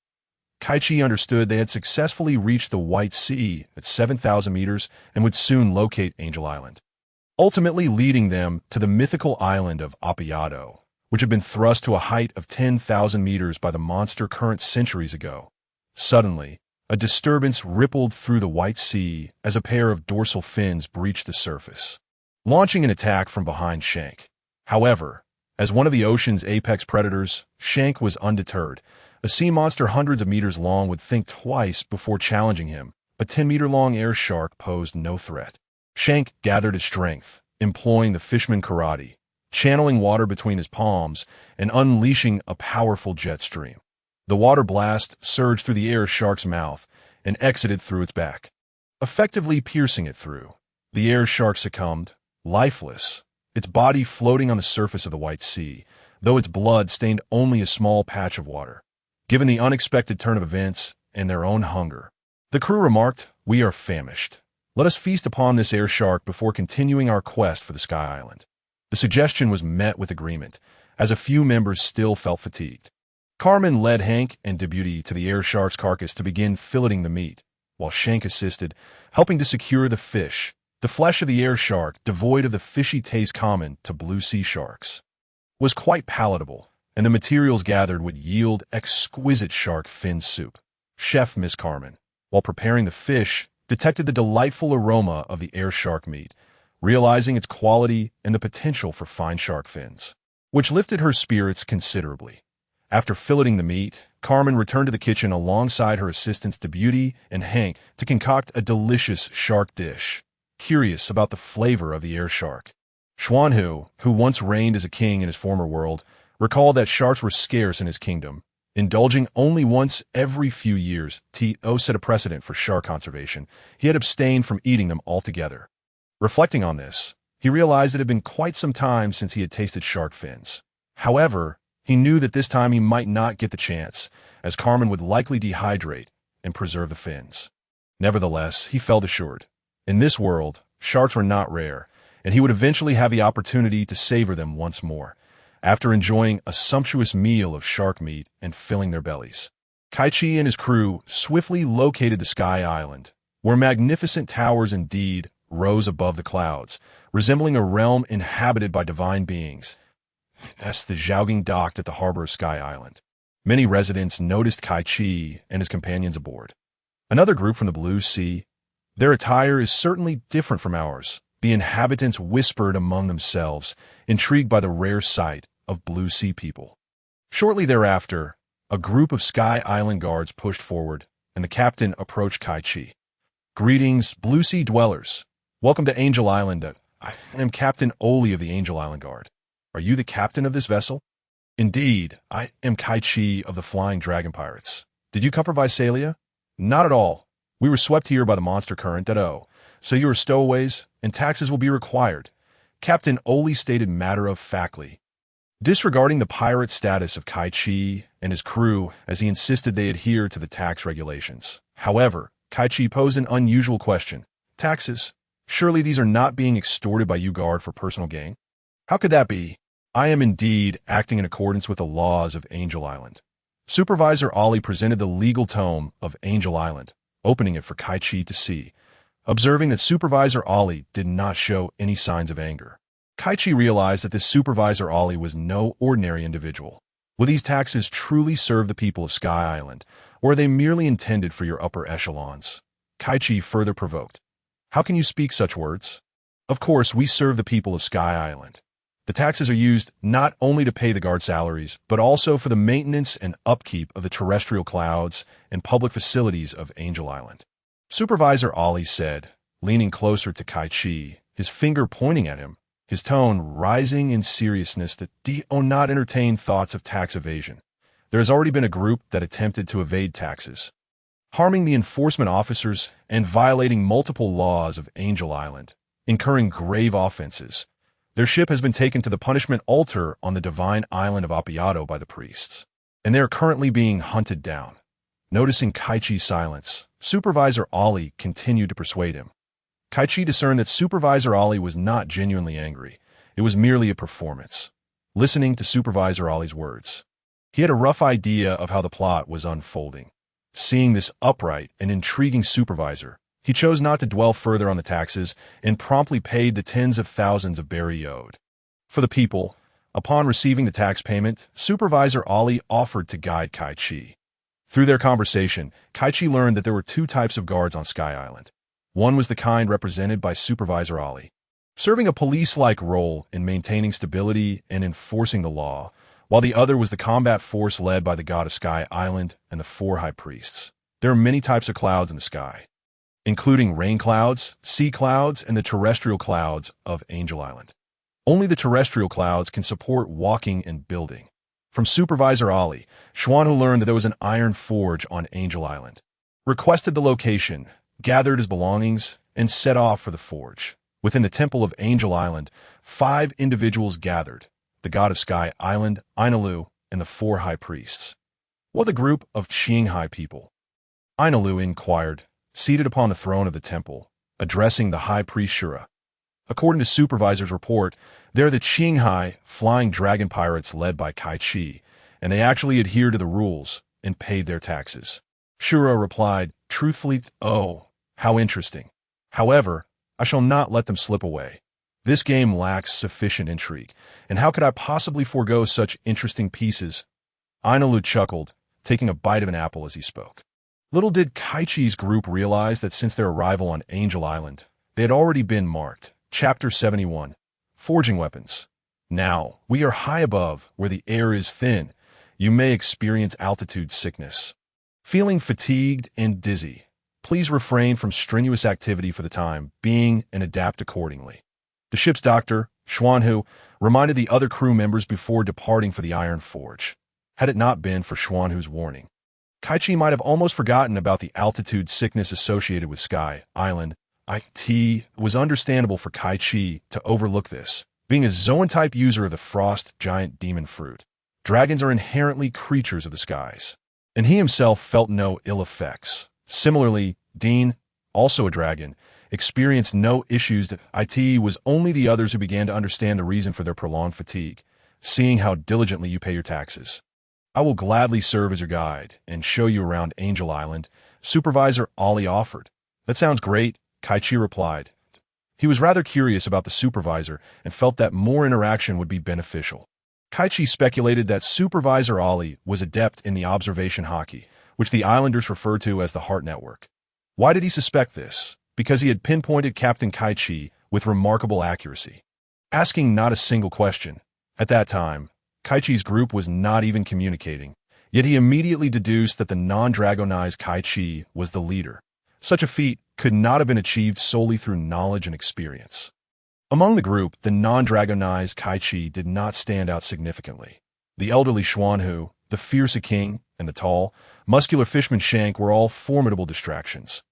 Kaichi understood they had successfully reached the White Sea at 7,000 meters and would soon locate Angel Island, ultimately leading them to the mythical island of Appiato, which had been thrust to a height of 10,000 meters by the monster current centuries ago. Suddenly, a disturbance rippled through the White Sea as a pair of dorsal fins breached the surface, launching an attack from behind Shank. However, as one of the ocean's apex predators, Shank was undeterred. A sea monster hundreds of meters long would think twice before challenging him. A 10-meter-long air shark posed no threat. Shank gathered his strength, employing the fishman karate, channeling water between his palms and unleashing a powerful jet stream. The water blast surged through the air shark's mouth and exited through its back, effectively piercing it through. The air shark succumbed, lifeless, its body floating on the surface of the White Sea, though its blood stained only a small patch of water. Given the unexpected turn of events and their own hunger, the crew remarked, "We are famished. Let us feast upon this air shark before continuing our quest for the Sky Island." The suggestion was met with agreement, as a few members still felt fatigued. Carmen led Hank and Debuty to the air shark's carcass to begin filleting the meat, while Shank assisted, helping to secure the fish. The flesh of the air shark, devoid of the fishy taste common to blue sea sharks, was quite palatable, and the materials gathered would yield exquisite shark fin soup. Chef Miss Carmen, while preparing the fish, detected the delightful aroma of the air shark meat, realizing its quality and the potential for fine shark fins, which lifted her spirits considerably. After filleting the meat, Carmen returned to the kitchen alongside her assistants Beauty and Hank to concoct a delicious shark dish, curious about the flavor of the air shark. Xuanhu, who once reigned as a king in his former world, recalled that sharks were scarce in his kingdom, indulging only once every few years. To set a precedent for shark conservation, he had abstained from eating them altogether. Reflecting on this, he realized it had been quite some time since he had tasted shark fins. However, he knew that this time he might not get the chance, as Carmen would likely dehydrate and preserve the fins. Nevertheless, he felt assured. In this world, sharks were not rare, and he would eventually have the opportunity to savor them once more, after enjoying a sumptuous meal of shark meat and filling their bellies. Kaichi and his crew swiftly located the Sky Island, where magnificent towers indeed rose above the clouds, resembling a realm inhabited by divine beings. As the Zhaoging docked at the harbor of Sky Island, many residents noticed Kaichi and his companions aboard. Another group from the Blue Sea. Their attire is certainly different from ours, the inhabitants whispered among themselves, intrigued by the rare sight of Blue Sea people. Shortly thereafter, a group of Sky Island guards pushed forward, and the captain approached Kaichi. "Greetings, Blue Sea dwellers. Welcome to Angel Island. I am Captain Oli of the Angel Island Guard. Are you the captain of this vessel?" "Indeed, I am Kaichi of the Flying Dragon Pirates. Did you come from Visalia?" "Not at all. We were swept here by the monster current at O. So you are stowaways, and taxes will be required," Captain Oli stated matter-of-factly, disregarding the pirate status of Kaichi and his crew as he insisted they adhere to the tax regulations. However, Kaichi posed an unusual question. "Taxes? Surely these are not being extorted by you guard for personal gain?" "How could that be? I am indeed acting in accordance with the laws of Angel Island." Supervisor Ollie presented the legal tome of Angel Island, opening it for Kaichi to see. Observing that Supervisor Ollie did not show any signs of anger, Kaichi realized that this Supervisor Ollie was no ordinary individual. Will these taxes truly serve the people of Sky Island, or are they merely intended for your upper echelons? Kaichi further provoked. "How can you speak such words? Of course, we serve the people of Sky Island. The taxes are used not only to pay the guard salaries, but also for the maintenance and upkeep of the terrestrial clouds and public facilities of Angel Island," Supervisor Ollie said, leaning closer to Kaichi, his finger pointing at him, his tone rising in seriousness that do not entertain thoughts of tax evasion. There has already been a group that attempted to evade taxes, harming the enforcement officers and violating multiple laws of Angel Island, incurring grave offenses. Their ship has been taken to the punishment altar on the divine island of Appiato by the priests, and they are currently being hunted down. Noticing Kaichi's silence, Supervisor Ollie continued to persuade him. Kaichi discerned that Supervisor Ollie was not genuinely angry. It was merely a performance. Listening to Supervisor Ollie's words, he had a rough idea of how the plot was unfolding. Seeing this upright and intriguing supervisor, he chose not to dwell further on the taxes and promptly paid the tens of thousands of berry owed. For the people, upon receiving the tax payment, Supervisor Ollie offered to guide Kaichi. Through their conversation, Kaichi learned that there were two types of guards on Sky Island. One was the kind represented by Supervisor Ollie, serving a police-like role in maintaining stability and enforcing the law, while the other was the combat force led by the god of Sky Island and the 4 high priests. There are many types of clouds in the sky, including rain clouds, sea clouds, and the terrestrial clouds of Angel Island. Only the terrestrial clouds can support walking and building. From Supervisor Ollie, Xuanhu learned that there was an iron forge on Angel Island, requested the location, gathered his belongings, and set off for the forge. Within the temple of Angel Island, 5 individuals gathered, the god of Sky Island, Ainalu, and the 4 high priests. What a group of Qinghai people? Ainalu inquired, seated upon the throne of the temple, addressing the high priest Shura. According to Supervisor's report, they're the Qinghai Flying Dragon Pirates led by Kaichi, and they actually adhere to the rules and paid their taxes. Shura replied, truthfully, "Oh, how interesting. However, I shall not let them slip away. This game lacks sufficient intrigue, and how could I possibly forego such interesting pieces?" Ainalu chuckled, taking a bite of an apple as he spoke. Little did Kaichi's group realize that since their arrival on Angel Island, they had already been marked. Chapter 71. Forging Weapons. Now, we are high above, where the air is thin. You may experience altitude sickness. Feeling fatigued and dizzy, please refrain from strenuous activity for the time being and adapt accordingly. The ship's doctor, Xuanhu, reminded the other crew members before departing for the Iron Forge. Had it not been for Xuanhu's warning, Kaichi might have almost forgotten about the altitude sickness associated with Sky Island. It was understandable for Kaichi to overlook this, being a Zoan-type user of the frost giant demon fruit. Dragons are inherently creatures of the skies, and he himself felt no ill effects. Similarly, Dean, also a dragon, experienced no issues. It was only the others who began to understand the reason for their prolonged fatigue, seeing how diligently you pay your taxes. I will gladly serve as your guide and show you around Angel Island, Supervisor Ollie offered. That sounds great, Kaichi replied. He was rather curious about the supervisor and felt that more interaction would be beneficial. Kaichi speculated that Supervisor Ollie was adept in the observation hockey, which the Islanders refer to as the Heart Network. Why did he suspect this? Because he had pinpointed Captain Kaichi with remarkable accuracy, asking not a single question. At that time, Kaichi's group was not even communicating, yet he immediately deduced that the non-dragonized Kaichi was the leader. Such a feat could not have been achieved solely through knowledge and experience. Among the group, the non-dragonized Kaichi did not stand out significantly. The elderly Xuanhu, the fierce king, and the tall, muscular fishman Shank were all formidable distractions.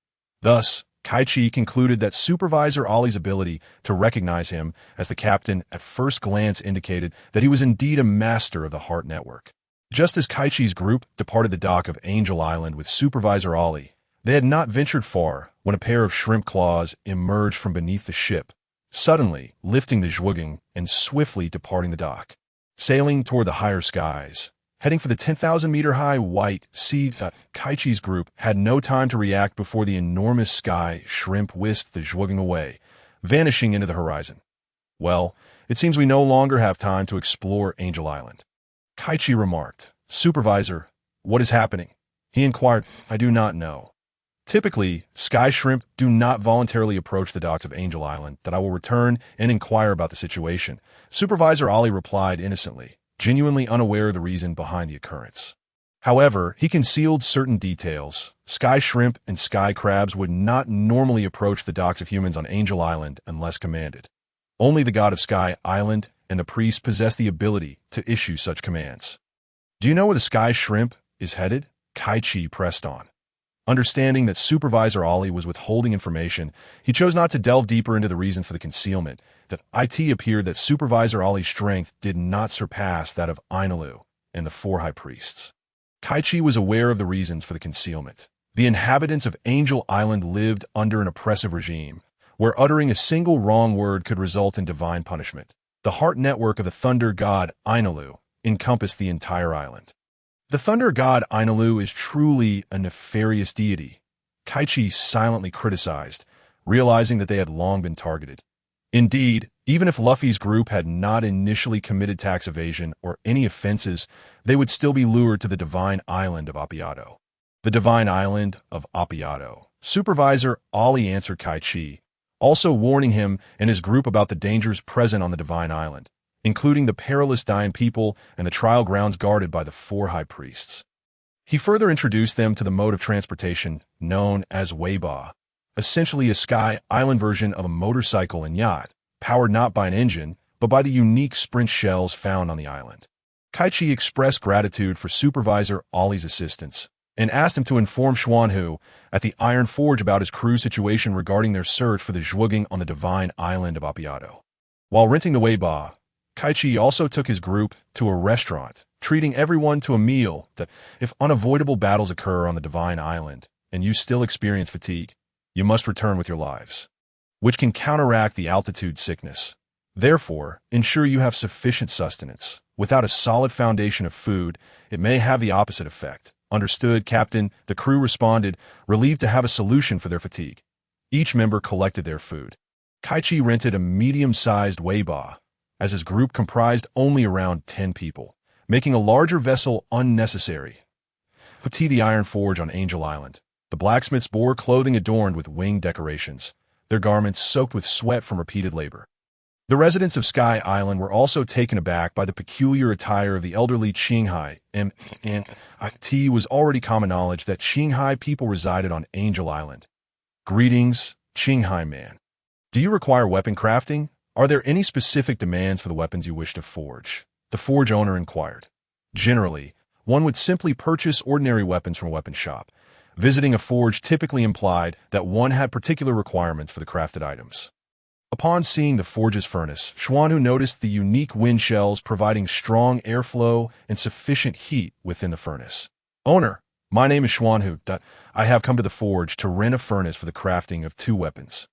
Thus, Kaichi concluded that Supervisor Ollie's ability to recognize him as the captain at first glance indicated that he was indeed a master of the Heart Network. Just as Kaichi's group departed the dock of Angel Island with Supervisor Ollie, they had not ventured far when a pair of shrimp claws emerged from beneath the ship, suddenly lifting the zhugging and swiftly departing the dock. Sailing toward the higher skies, heading for the 10,000-meter-high white sea, Kaichi's group had no time to react before the enormous sky shrimp whisked the zhugging away, vanishing into the horizon. Well, it seems we no longer have time to explore Angel Island. Kaichi remarked. Supervisor, what is happening? He inquired. I do not know. Typically, sky shrimp do not voluntarily approach the docks of Angel Island. That I will return and inquire about the situation. Supervisor Ollie replied innocently, genuinely unaware of the reason behind the occurrence. However, he concealed certain details. Sky shrimp and sky crabs would not normally approach the docks of humans on Angel Island unless commanded. Only the god of Sky Island and the priest possess the ability to issue such commands. Do you know where the sky shrimp is headed? Kaichi pressed on. Understanding that Supervisor Ollie was withholding information, he chose not to delve deeper into the reason for the concealment. That it appeared that Supervisor Ollie's strength did not surpass that of Ainalu and the four high priests. Kaichi was aware of the reasons for the concealment. The inhabitants of Angel Island lived under an oppressive regime, where uttering a single wrong word could result in divine punishment. The heart network of the thunder god Ainalu encompassed the entire island. The thunder god Ainalu is truly a nefarious deity, Kaichi silently criticized, realizing that they had long been targeted. Indeed, even if Luffy's group had not initially committed tax evasion or any offenses, they would still be lured to the divine island of Appiato. The divine island of Appiato. Supervisor Ollie answered Kaichi, also warning him and his group about the dangers present on the divine island, including the perilous dying people and the trial grounds guarded by the four high priests. He further introduced them to the mode of transportation known as Weiba, essentially a sky island version of a motorcycle and yacht, powered not by an engine, but by the unique sprint shells found on the island. Kaichi expressed gratitude for Supervisor Ollie's assistance and asked him to inform Xuanhu at the Iron Forge about his crew's situation regarding their search for the zhugging on the divine island of Appiato. While renting the Weiba, Kaichi also took his group to a restaurant, treating everyone to a meal that, if unavoidable battles occur on the divine island and you still experience fatigue, you must return with your lives, which can counteract the altitude sickness. Therefore, ensure you have sufficient sustenance. Without a solid foundation of food, it may have the opposite effect. Understood, Captain, the crew responded, relieved to have a solution for their fatigue. Each member collected their food. Kaichi rented a medium-sized Weiba, as his group comprised only around 10 people, making a larger vessel unnecessary. To the Iron Forge on Angel Island, The blacksmiths bore clothing adorned with winged decorations, their garments soaked with sweat from repeated labor. The residents of Sky Island were also taken aback by the peculiar attire of the elderly Qinghai. It was already common knowledge that Qinghai people resided on Angel Island. Greetings, Qinghai man. Do you require weapon crafting? Are there any specific demands for the weapons you wish to forge? The forge owner inquired. Generally, one would simply purchase ordinary weapons from a weapon shop. Visiting a forge typically implied that one had particular requirements for the crafted items. Upon seeing the forge's furnace, Xuanhu noticed the unique wind shells providing strong airflow and sufficient heat within the furnace. Owner, my name is Xuanhu. I have come to the forge to rent a furnace for the crafting of 2 weapons.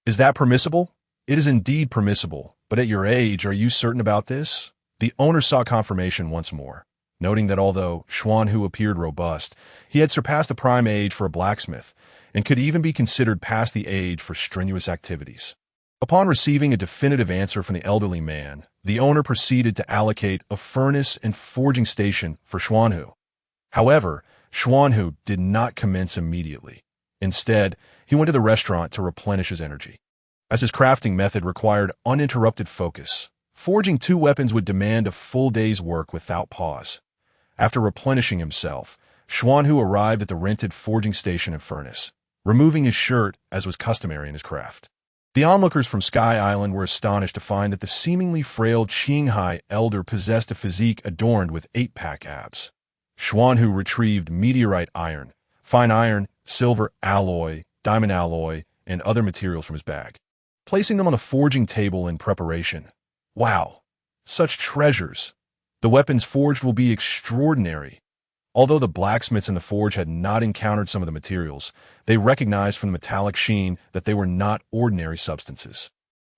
Is that permissible? It is indeed permissible, but at your age, are you certain about this? The owner sought confirmation once more, noting that although Xuanhu appeared robust, he had surpassed the prime age for a blacksmith and could even be considered past the age for strenuous activities. Upon receiving a definitive answer from the elderly man, the owner proceeded to allocate a furnace and forging station for Xuanhu. However, Xuanhu did not commence immediately. Instead, he went to the restaurant to replenish his energy. As his crafting method required uninterrupted focus, forging 2 weapons would demand a full day's work without pause. After replenishing himself, Xuanhu arrived at the rented forging station and furnace, removing his shirt as was customary in his craft. The onlookers from Sky Island were astonished to find that the seemingly frail Qinghai elder possessed a physique adorned with 8-pack abs. Xuanhu retrieved meteorite iron, fine iron, silver alloy, diamond alloy, and other materials from his bag, placing them on the forging table in preparation. Wow, such treasures! The weapons forged will be extraordinary. Although the blacksmiths in the forge had not encountered some of the materials, they recognized from the metallic sheen that they were not ordinary substances.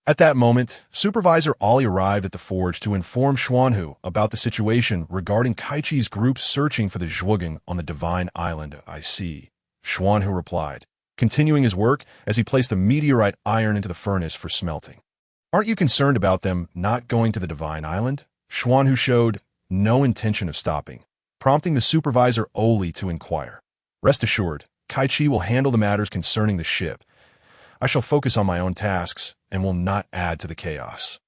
At that moment, Supervisor Ollie arrived at the forge to inform Xuanhu about the situation regarding Kaichi's group searching for the Zhuogang on the Divine Island. I see, Xuanhu replied, continuing his work as he placed the meteorite iron into the furnace for smelting. Aren't you concerned about them not going to the Divine Island? Xuanhu showed no intention of stopping, prompting the supervisor Oli to inquire. Rest assured, Kaichi will handle the matters concerning the ship. I shall focus on my own tasks and will not add to the chaos.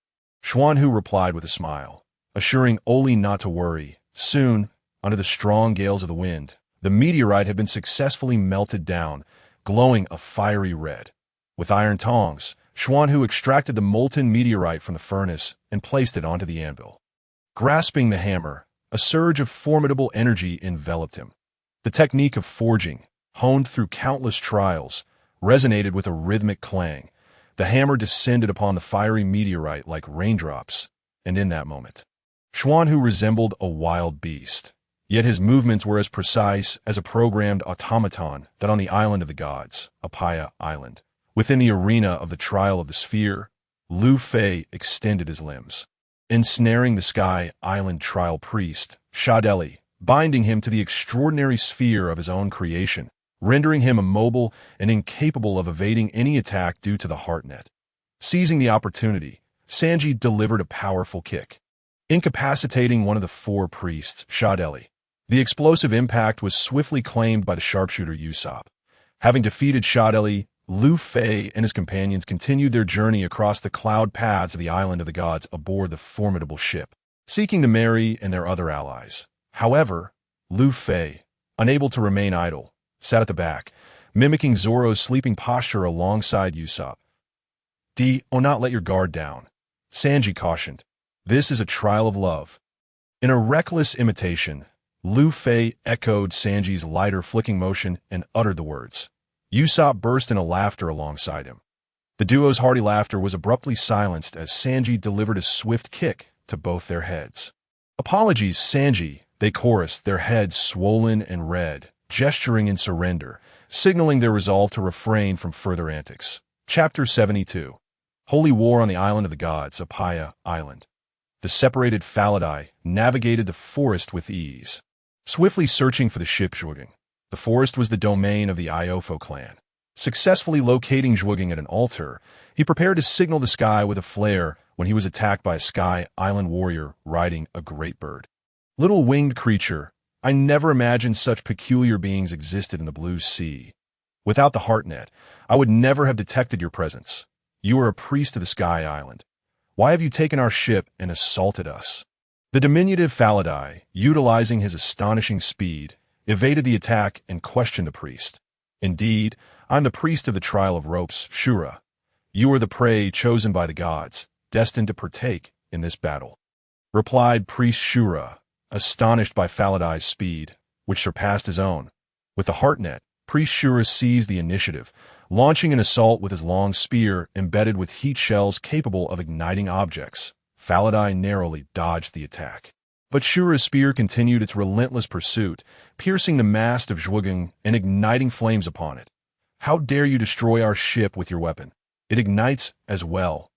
Xuanhu replied with a smile, assuring Oli not to worry. Soon, under the strong gales of the wind, the meteorite had been successfully melted down, glowing a fiery red. With iron tongs, Xuanhu extracted the molten meteorite from the furnace and placed it onto the anvil. Grasping the hammer, a surge of formidable energy enveloped him. The technique of forging, honed through countless trials, resonated with a rhythmic clang. The hammer descended upon the fiery meteorite like raindrops, and in that moment, Xuanhu resembled a wild beast. Yet his movements were as precise as a programmed automaton that on the island of the gods, Apaya Island. Within the arena of the trial of the sphere, Lu Fei extended his limbs, ensnaring the Sky Island trial priest, Shadeli, binding him to the extraordinary sphere of his own creation, rendering him immobile and incapable of evading any attack due to the heart net. Seizing the opportunity, Sanji delivered a powerful kick, incapacitating one of the 4 priests, Shadeli. The explosive impact was swiftly claimed by the sharpshooter Usopp. Having defeated Shadeli, Lu Fei and his companions continued their journey across the cloud paths of the island of the gods aboard the formidable ship, seeking the Mary and their other allies. However, Lu Fei, unable to remain idle, sat at the back, mimicking Zoro's sleeping posture alongside Usopp. Do not let your guard down, Sanji cautioned. This is a trial of love. In a reckless imitation, Lu Fei echoed Sanji's lighter flicking motion and uttered the words. Usopp burst into laughter alongside him. The duo's hearty laughter was abruptly silenced as Sanji delivered a swift kick to both their heads. Apologies, Sanji, they chorused, their heads swollen and red, gesturing in surrender, signaling their resolve to refrain from further antics. Chapter 72. Holy War on the Island of the Gods, Apaya Island. The separated Faladi navigated the forest with ease, swiftly searching for the ship Zhuogang. The forest was the domain of the Iofo clan. Successfully locating Zhuogang at an altar, he prepared to signal the sky with a flare when he was attacked by a Sky Island warrior riding a great bird. Little winged creature, I never imagined such peculiar beings existed in the blue sea, Without the heart net, I would never have detected your presence. You are a priest of the Sky Island. Why have you taken our ship and assaulted us?" The diminutive Faladai, utilizing his astonishing speed, evaded the attack and questioned the priest. "Indeed, I'm the priest of the Trial of Ropes, Shura. You are the prey chosen by the gods, destined to partake in this battle," replied Priest Shura, astonished by Faladai's speed, which surpassed his own. With the heart net, Priest Shura seized the initiative, launching an assault with his long spear embedded with heat shells capable of igniting objects. Faladai narrowly dodged the attack. But Shura's spear continued its relentless pursuit, piercing the mast of Zhuogang and igniting flames upon it. "How dare you destroy our ship with your weapon? It ignites as well,"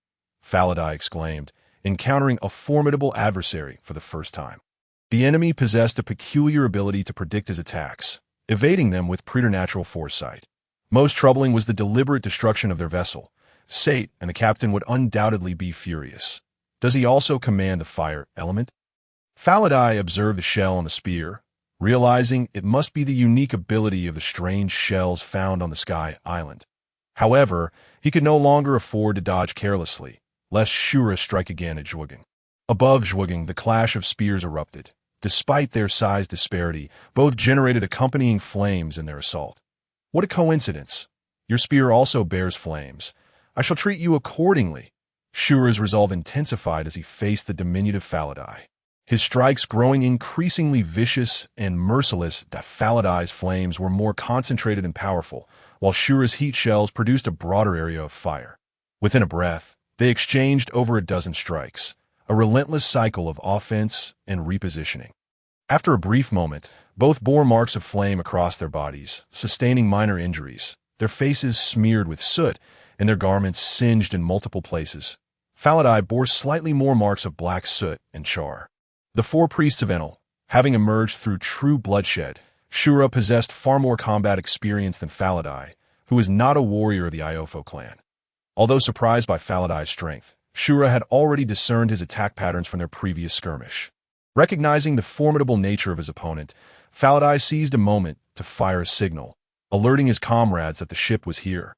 Faladai exclaimed, encountering a formidable adversary for the first time. The enemy possessed a peculiar ability to predict his attacks, evading them with preternatural foresight. Most troubling was the deliberate destruction of their vessel. Sate and the captain would undoubtedly be furious. Does he also command the fire element? Faladai observed the shell on the spear, realizing it must be the unique ability of the strange shells found on the Sky Island. However, he could no longer afford to dodge carelessly, lest Shura strike again at Zhuogang. Above Zhuogang, the clash of spears erupted. Despite their size disparity, both generated accompanying flames in their assault. "What a coincidence! Your spear also bears flames. I shall treat you accordingly." Shura's resolve intensified as he faced the diminutive Faladai. His strikes growing increasingly vicious and merciless. The Faladai's flames were more concentrated and powerful, while Shura's heat shells produced a broader area of fire. Within a breath, they exchanged over a dozen strikes, a relentless cycle of offense and repositioning. After a brief moment, both bore marks of flame across their bodies, sustaining minor injuries, their faces smeared with soot and their garments singed in multiple places. Faladai bore slightly more marks of black soot and char. The four priests of Enel, having emerged through true bloodshed, Shura possessed far more combat experience than Faladai, who was not a warrior of the Iofo clan. Although surprised by Faladai's strength, Shura had already discerned his attack patterns from their previous skirmish. Recognizing the formidable nature of his opponent, Faladai seized a moment to fire a signal, alerting his comrades that the ship was here.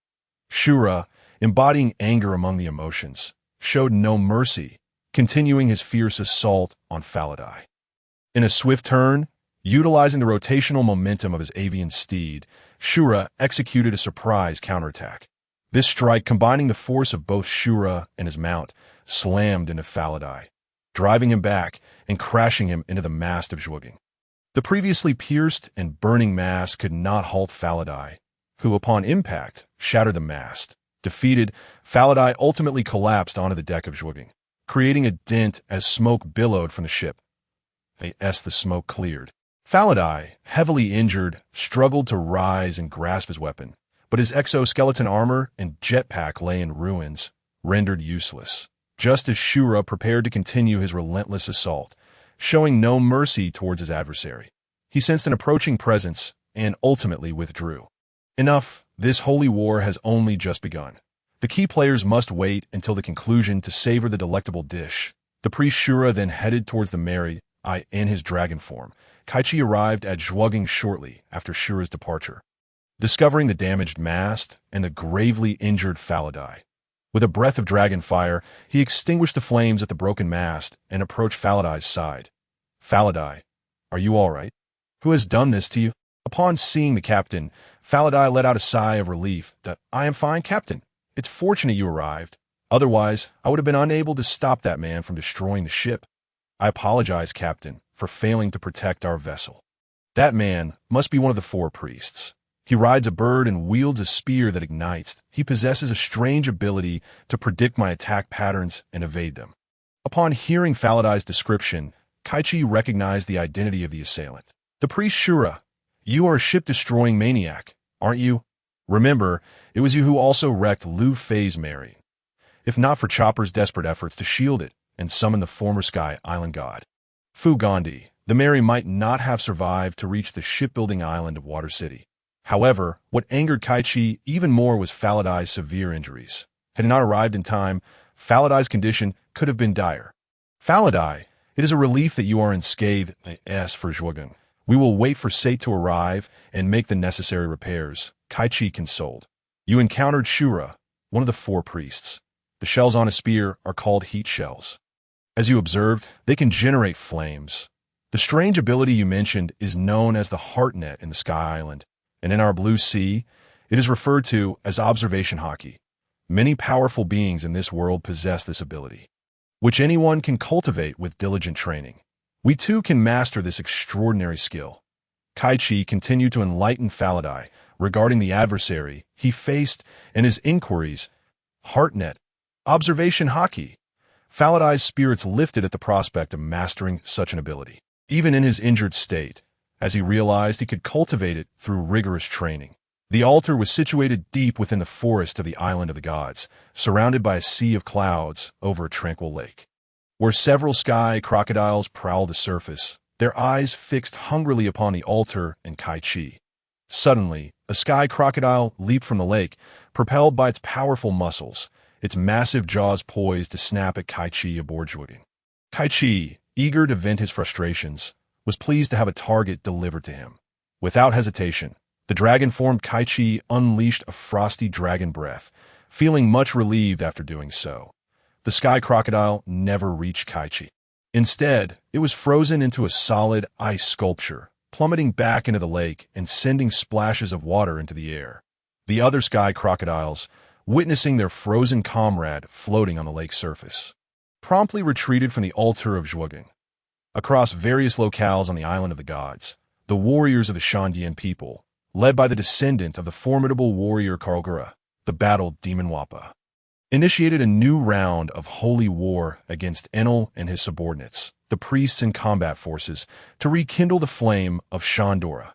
Shura, embodying anger among the emotions, showed no mercy, continuing his fierce assault on Faladai. In a swift turn, utilizing the rotational momentum of his avian steed, Shura executed a surprise counterattack. This strike, combining the force of both Shura and his mount, slammed into Faladai, driving him back and crashing him into the mast of Zhuogang. The previously pierced and burning mast could not halt Faladai, who, upon impact, shattered the mast. Defeated, Faladai ultimately collapsed onto the deck of Zhuogang, creating a dent as smoke billowed from the ship. As the smoke cleared, Faladai, heavily injured, struggled to rise and grasp his weapon, but his exoskeleton armor and jetpack lay in ruins, rendered useless, just as Shura prepared to continue his relentless assault, showing no mercy towards his adversary. He sensed an approaching presence and ultimately withdrew. Enough, this holy war has only just begun. The key players must wait until the conclusion to savor the delectable dish. The priest Shura then headed towards the married in his dragon form. Kaichi arrived at Zhuogang shortly after Shura's departure, discovering the damaged mast and the gravely injured Faladai. With a breath of dragon fire, he extinguished the flames at the broken mast and approached Faladai's side. "Faladai, are you all right? Who has done this to you?" Upon seeing the captain, Faladai let out a sigh of relief. "I am fine, Captain. It's fortunate you arrived. Otherwise, I would have been unable to stop that man from destroying the ship. I apologize, Captain, for failing to protect our vessel. That man must be one of the four priests. He rides a bird and wields a spear that ignites. He possesses a strange ability to predict my attack patterns and evade them." Upon hearing Faladai's description, Kaichi recognized the identity of the assailant. "The priest Shura, you are a ship-destroying maniac, aren't you? Remember, it was you who also wrecked Lu Fei's Mary. If not for Chopper's desperate efforts to shield it and summon the former Sky Island god, Fu Gandhi, the Mary might not have survived to reach the shipbuilding island of Water City." However, what angered Kaichi even more was Faladai's severe injuries. Had he not arrived in time, Faladai's condition could have been dire. "Faladai, it is a relief that you are unscathed. As for Zhuogang, we will wait for Sate to arrive and make the necessary repairs. Kaichi consoled. You encountered Shura, one of the four priests. The shells on a spear are called heat shells. As you observed, they can generate flames. The strange ability you mentioned is known as the heart net in the Sky Island, and in our Blue Sea, it is referred to as observation haki. Many powerful beings in this world possess this ability, which anyone can cultivate with diligent training. We too can master this extraordinary skill. Kaichi continued to enlighten Faladai regarding the adversary he faced and his inquiries. Heartnet, observation haki. Faladai's spirits lifted at the prospect of mastering such an ability, even in his injured state, as he realized he could cultivate it through rigorous training. The altar was situated deep within the forest of the Island of the Gods, surrounded by a sea of clouds over a tranquil lake, where several sky crocodiles prowled the surface, their eyes fixed hungrily upon the altar and Kaichi. Suddenly, a sky crocodile leaped from the lake, propelled by its powerful muscles, its massive jaws poised to snap at Kaichi aboard Zhuogang. Kaichi, eager to vent his frustrations, was pleased to have a target delivered to him. Without hesitation, the dragon-formed Kaichi unleashed a frosty dragon breath, feeling much relieved after doing so. The sky crocodile never reached Kaichi. Instead, it was frozen into a solid ice sculpture, plummeting back into the lake and sending splashes of water into the air. The other sky crocodiles, witnessing their frozen comrade floating on the lake's surface, promptly retreated from the altar of Zhuogang. Across various locales on the Island of the Gods, the warriors of the Shandian people, led by the descendant of the formidable warrior Karlgura, the battled Demon Wappa, initiated a new round of holy war against Enel and his subordinates, the priests and combat forces, to rekindle the flame of Shandora.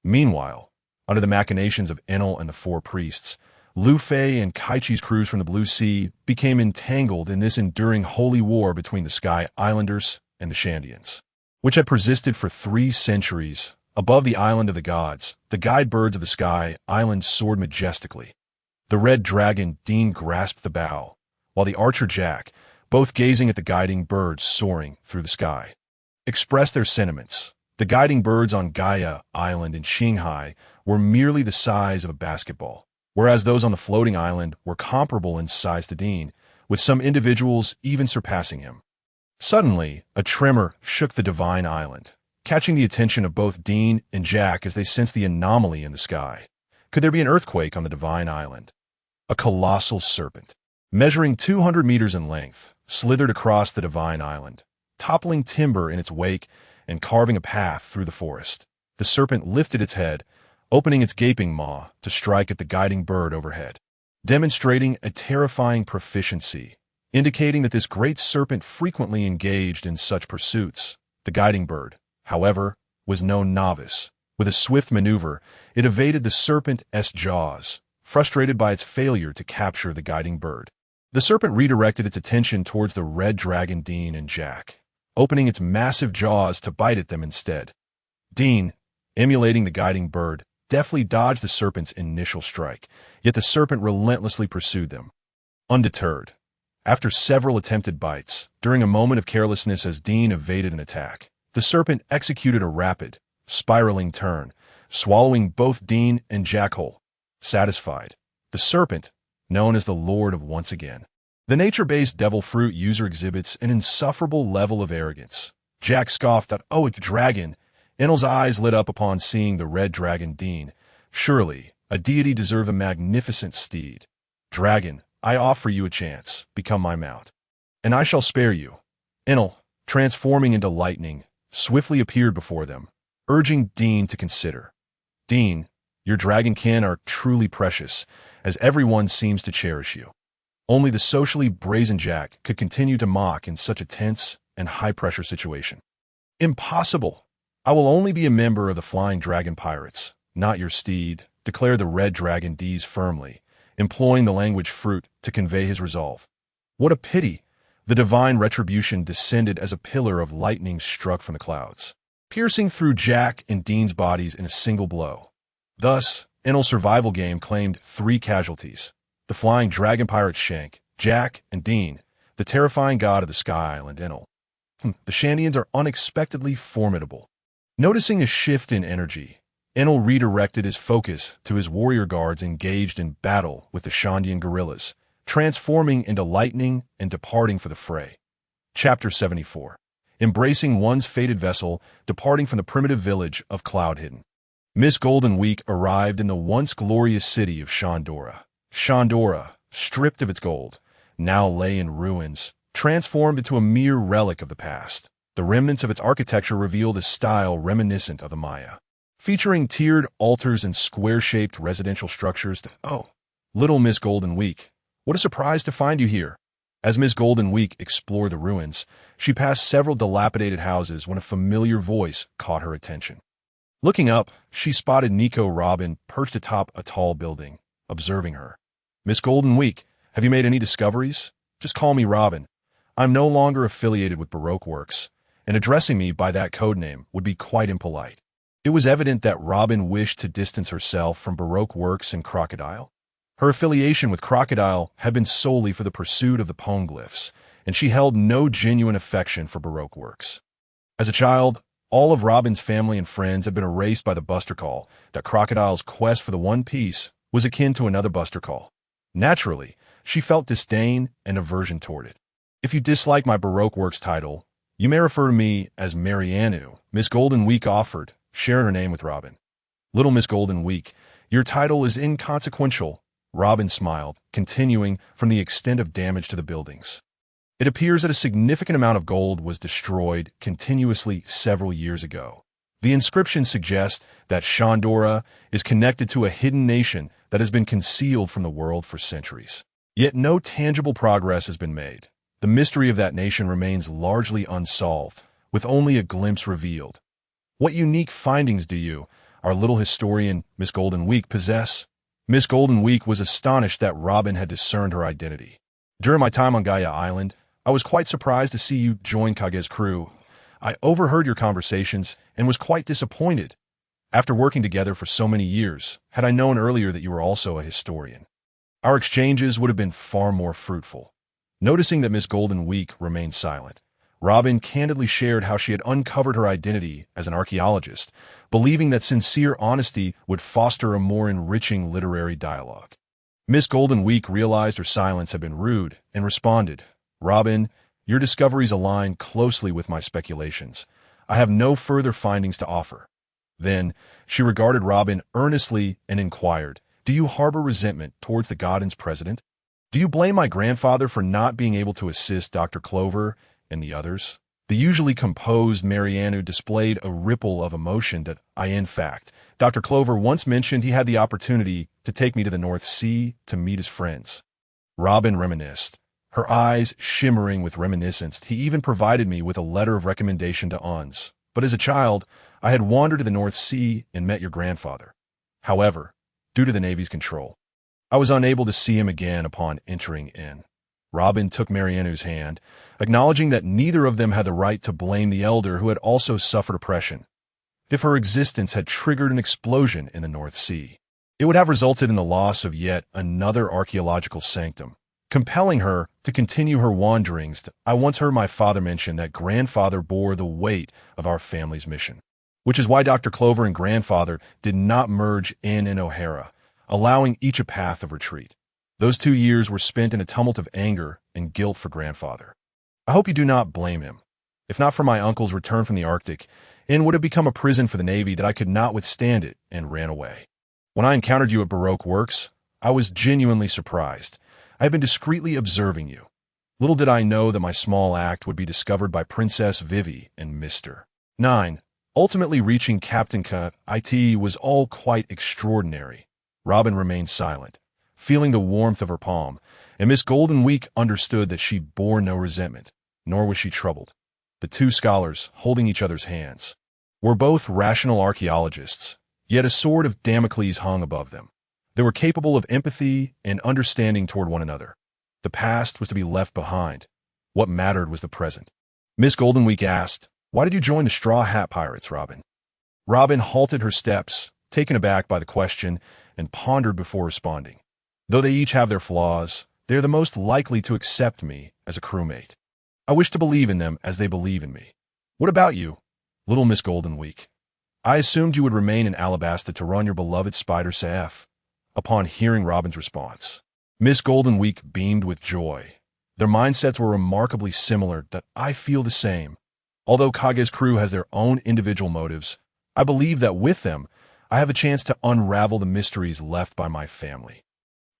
Meanwhile, under the machinations of Enel and the four priests, Lu Fei and Kaichi's crews from the Blue Sea became entangled in this enduring holy war between the Sky Islanders and the Shandians, which had persisted for 3 centuries. Above the Island of the Gods, the guide birds of the Sky Island soared majestically. The red dragon Dean grasped the bow, while the archer Jack, both gazing at the guiding birds soaring through the sky, expressed their sentiments. The guiding birds on Gaia Island in Qinghai were merely the size of a basketball, whereas those on the floating island were comparable in size to Dean, with some individuals even surpassing him. Suddenly, a tremor shook the divine island, catching the attention of both Dean and Jack as they sensed the anomaly in the sky. Could there be an earthquake on the divine island? A colossal serpent, measuring 200 meters in length, slithered across the divine island, toppling timber in its wake and carving a path through the forest. The serpent lifted its head, opening its gaping maw to strike at the guiding bird overhead, demonstrating a terrifying proficiency, indicating that this great serpent frequently engaged in such pursuits. The guiding bird, however, was no novice. With a swift maneuver, it evaded the serpent's jaws, frustrated by its failure to capture the guiding bird. The serpent redirected its attention towards the red dragon Dean and Jack, opening its massive jaws to bite at them instead. Dean, emulating the guiding bird, deftly dodged the serpent's initial strike, yet the serpent relentlessly pursued them. Undeterred, after several attempted bites, during a moment of carelessness as Dean evaded an attack, the serpent executed a rapid, spiraling turn, swallowing both Dean and Jack whole. Satisfied, the serpent, known as the Lord of Once Again, the nature-based devil fruit user, exhibits an insufferable level of arrogance. Jack scoffed at, "Oh, a dragon!" Enel's eyes lit up upon seeing the red dragon Dean. Surely, a deity deserved a magnificent steed. "Dragon, I offer you a chance. Become my mount, and I shall spare you." Enel, transforming into lightning, swiftly appeared before them, urging Dean to consider. "Dean, your dragonkin are truly precious, as everyone seems to cherish you." Only the socially brazen Jack could continue to mock in such a tense and high-pressure situation. "Impossible! I will only be a member of the Flying Dragon Pirates, not your steed," declared the red dragon Dees firmly, employing the language fruit to convey his resolve. What a pity! The divine retribution descended as a pillar of lightning struck from the clouds, piercing through Jack and Dean's bodies in a single blow. Thus, Enel's survival game claimed 3 casualties: the flying dragon pirate Shank, Jack, and Dean, the terrifying god of the Sky Island, Enel. The Shandians are unexpectedly formidable. Noticing a shift in energy, Enel redirected his focus to his warrior guards engaged in battle with the Shandian guerrillas, transforming into lightning and departing for the fray. Chapter 74. Embracing one's fated vessel, departing from the primitive village of Cloud-Hidden. Miss Golden Week arrived in the once glorious city of Shandora. Shandora, stripped of its gold, now lay in ruins, transformed into a mere relic of the past. The remnants of its architecture revealed a style reminiscent of the Maya, featuring tiered altars and square-shaped residential structures. Oh, little Miss Golden Week, what a surprise to find you here. As Miss Golden Week explored the ruins, she passed several dilapidated houses when a familiar voice caught her attention. Looking up, she spotted Nico Robin perched atop a tall building, observing her. Miss Golden Week, have you made any discoveries? Just call me Robin. I'm no longer affiliated with Baroque Works, and addressing me by that codename would be quite impolite. It was evident that Robin wished to distance herself from Baroque Works and Crocodile. Her affiliation with Crocodile had been solely for the pursuit of the poneglyphs, and she held no genuine affection for Baroque Works. As a child, all of Robin's family and friends had been erased by the Buster Call that Crocodile's quest for the One Piece was akin to another Buster Call. Naturally, she felt disdain and aversion toward it. If you dislike my Baroque Works title, you may refer to me as Marianu, Miss Golden Week offered, sharing her name with Robin. Little Miss Golden Week, your title is inconsequential. Robin smiled, continuing from the extent of damage to the buildings. It appears that a significant amount of gold was destroyed continuously several years ago. The inscription suggests that Shandora is connected to a hidden nation that has been concealed from the world for centuries. Yet no tangible progress has been made. The mystery of that nation remains largely unsolved, with only a glimpse revealed. What unique findings do you, our little historian, Miss Golden Week, possess? Miss Golden Week was astonished that Robin had discerned her identity. During my time on Gaia Island, I was quite surprised to see you join Kage's crew. I overheard your conversations and was quite disappointed. After working together for so many years, had I known earlier that you were also a historian, our exchanges would have been far more fruitful. Noticing that Miss Golden Week remained silent, Robin candidly shared how she had uncovered her identity as an archaeologist, believing that sincere honesty would foster a more enriching literary dialogue. Miss Golden Week realized her silence had been rude and responded, Robin, your discoveries align closely with my speculations. I have no further findings to offer. Then, she regarded Robin earnestly and inquired, do you harbor resentment towards the Godin's president? Do you blame my grandfather for not being able to assist Dr. Clover and the others? The usually composed Marianu displayed a ripple of emotion that in fact, Dr. Clover once mentioned he had the opportunity to take me to the North Sea to meet his friends. Robin reminisced, her eyes shimmering with reminiscence. He even provided me with a letter of recommendation to Ons. But as a child, I had wandered to the North Sea and met your grandfather. However, due to the Navy's control, I was unable to see him again upon entering in. Robin took Marianu's hand, acknowledging that neither of them had the right to blame the elder who had also suffered oppression. If her existence had triggered an explosion in the North Sea, it would have resulted in the loss of yet another archaeological sanctum, compelling her to continue her wanderings. I once heard my father mention that grandfather bore the weight of our family's mission, which is why Dr. Clover and grandfather did not merge in O'Hara, allowing each a path of retreat. Those 2 years were spent in a tumult of anger and guilt for grandfather. I hope you do not blame him. If not for my uncle's return from the Arctic, Inn would have become a prison for the Navy that I could not withstand it and ran away. When I encountered you at Baroque Works, I was genuinely surprised. I had been discreetly observing you. Little did I know that my small act would be discovered by Princess Vivi and Mr. 9. Ultimately reaching Captain Kaichi was all quite extraordinary. Robin remained silent, feeling the warmth of her palm, and Miss Golden Week understood that she bore no resentment, nor was she troubled. The two scholars, holding each other's hands, were both rational archaeologists, yet a sword of Damocles hung above them. They were capable of empathy and understanding toward one another. The past was to be left behind. What mattered was the present. Miss Golden Week asked, "Why did you join the Straw Hat Pirates, Robin?" Robin halted her steps, taken aback by the question, and pondered before responding. Though they each have their flaws, they are the most likely to accept me as a crewmate. I wish to believe in them as they believe in me. What about you, little Miss Golden Week? I assumed you would remain in Alabasta to run your beloved spider safe. Upon hearing Robin's response, Miss Goldenweek beamed with joy. Their mindsets were remarkably similar that I feel the same. Although Kage's crew has their own individual motives, I believe that with them, I have a chance to unravel the mysteries left by my family.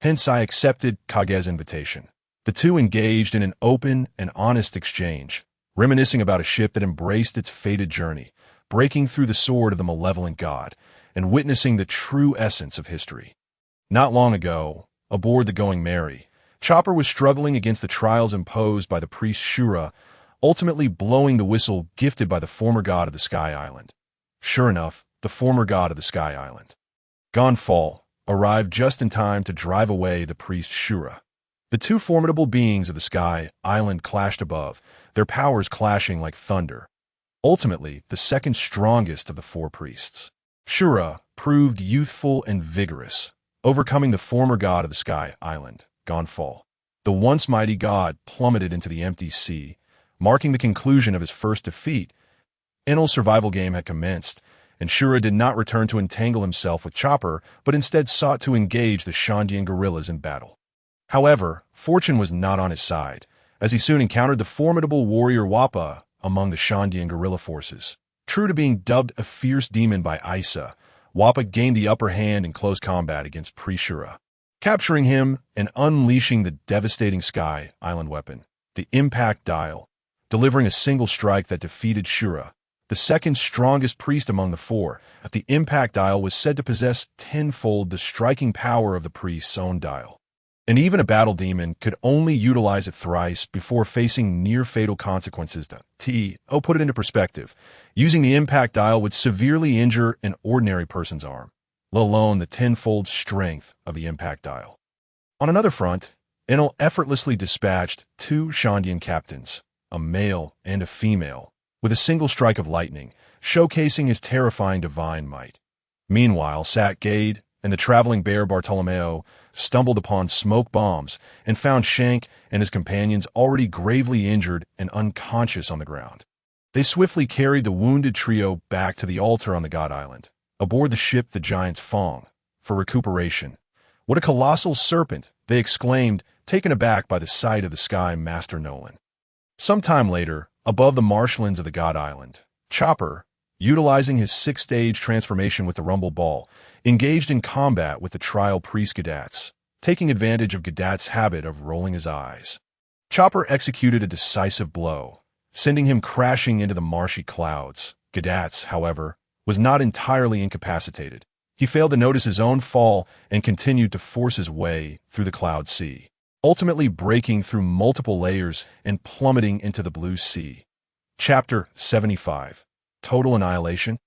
Hence, I accepted Kage's invitation. The two engaged in an open and honest exchange, reminiscing about a ship that embraced its fated journey, breaking through the sword of the malevolent god, and witnessing the true essence of history. Not long ago, aboard the Going Merry, Chopper was struggling against the trials imposed by the priest Shura, ultimately blowing the whistle gifted by the former god of the Sky Island. Sure enough, the former god of the Sky Island, Gonfall, arrived just in time to drive away the priest Shura. The two formidable beings of the Sky Island clashed above, their powers clashing like thunder. Ultimately, the second strongest of the four priests, Shura, proved youthful and vigorous, overcoming the former god of the Sky Island, Gonfall. The once mighty god plummeted into the empty sea, marking the conclusion of his first defeat. Enel's survival game had commenced, and Shura did not return to entangle himself with Chopper, but instead sought to engage the Shandian guerrillas in battle. However, fortune was not on his side, as he soon encountered the formidable warrior Wappa among the Shandian guerrilla forces. True to being dubbed a fierce demon by Isa, Wappa gained the upper hand in close combat against Shura, capturing him and unleashing the devastating Sky Island weapon, the Impact Dial, delivering a single strike that defeated Shura. The second strongest priest among the four, at the Impact Dial was said to possess tenfold the striking power of the priest's own dial. And even a battle demon could only utilize it thrice before facing near-fatal consequences. Put it into perspective. Using the Impact Dial would severely injure an ordinary person's arm, let alone the tenfold strength of the Impact Dial. On another front, Enel effortlessly dispatched two Shandian captains, a male and a female, with a single strike of lightning, showcasing his terrifying divine might. Meanwhile, Sat Gade and the traveling bear Bartolomeo stumbled upon smoke bombs and found Shank and his companions already gravely injured and unconscious on the ground. They swiftly carried the wounded trio back to the altar on the God Island, aboard the ship the Giant's Fong, for recuperation. What a colossal serpent, they exclaimed, taken aback by the sight of the Sky Master Nolan. Some time later, above the marshlands of the God Island, Chopper, utilizing his 6-stage transformation with the Rumble Ball, engaged in combat with the trial priest Gadatz, taking advantage of Gadat's habit of rolling his eyes. Chopper executed a decisive blow, sending him crashing into the marshy clouds. Gadatz, however, was not entirely incapacitated. He failed to notice his own fall and continued to force his way through the cloud sea, ultimately breaking through multiple layers and plummeting into the blue sea. Chapter 75. Total Annihilation.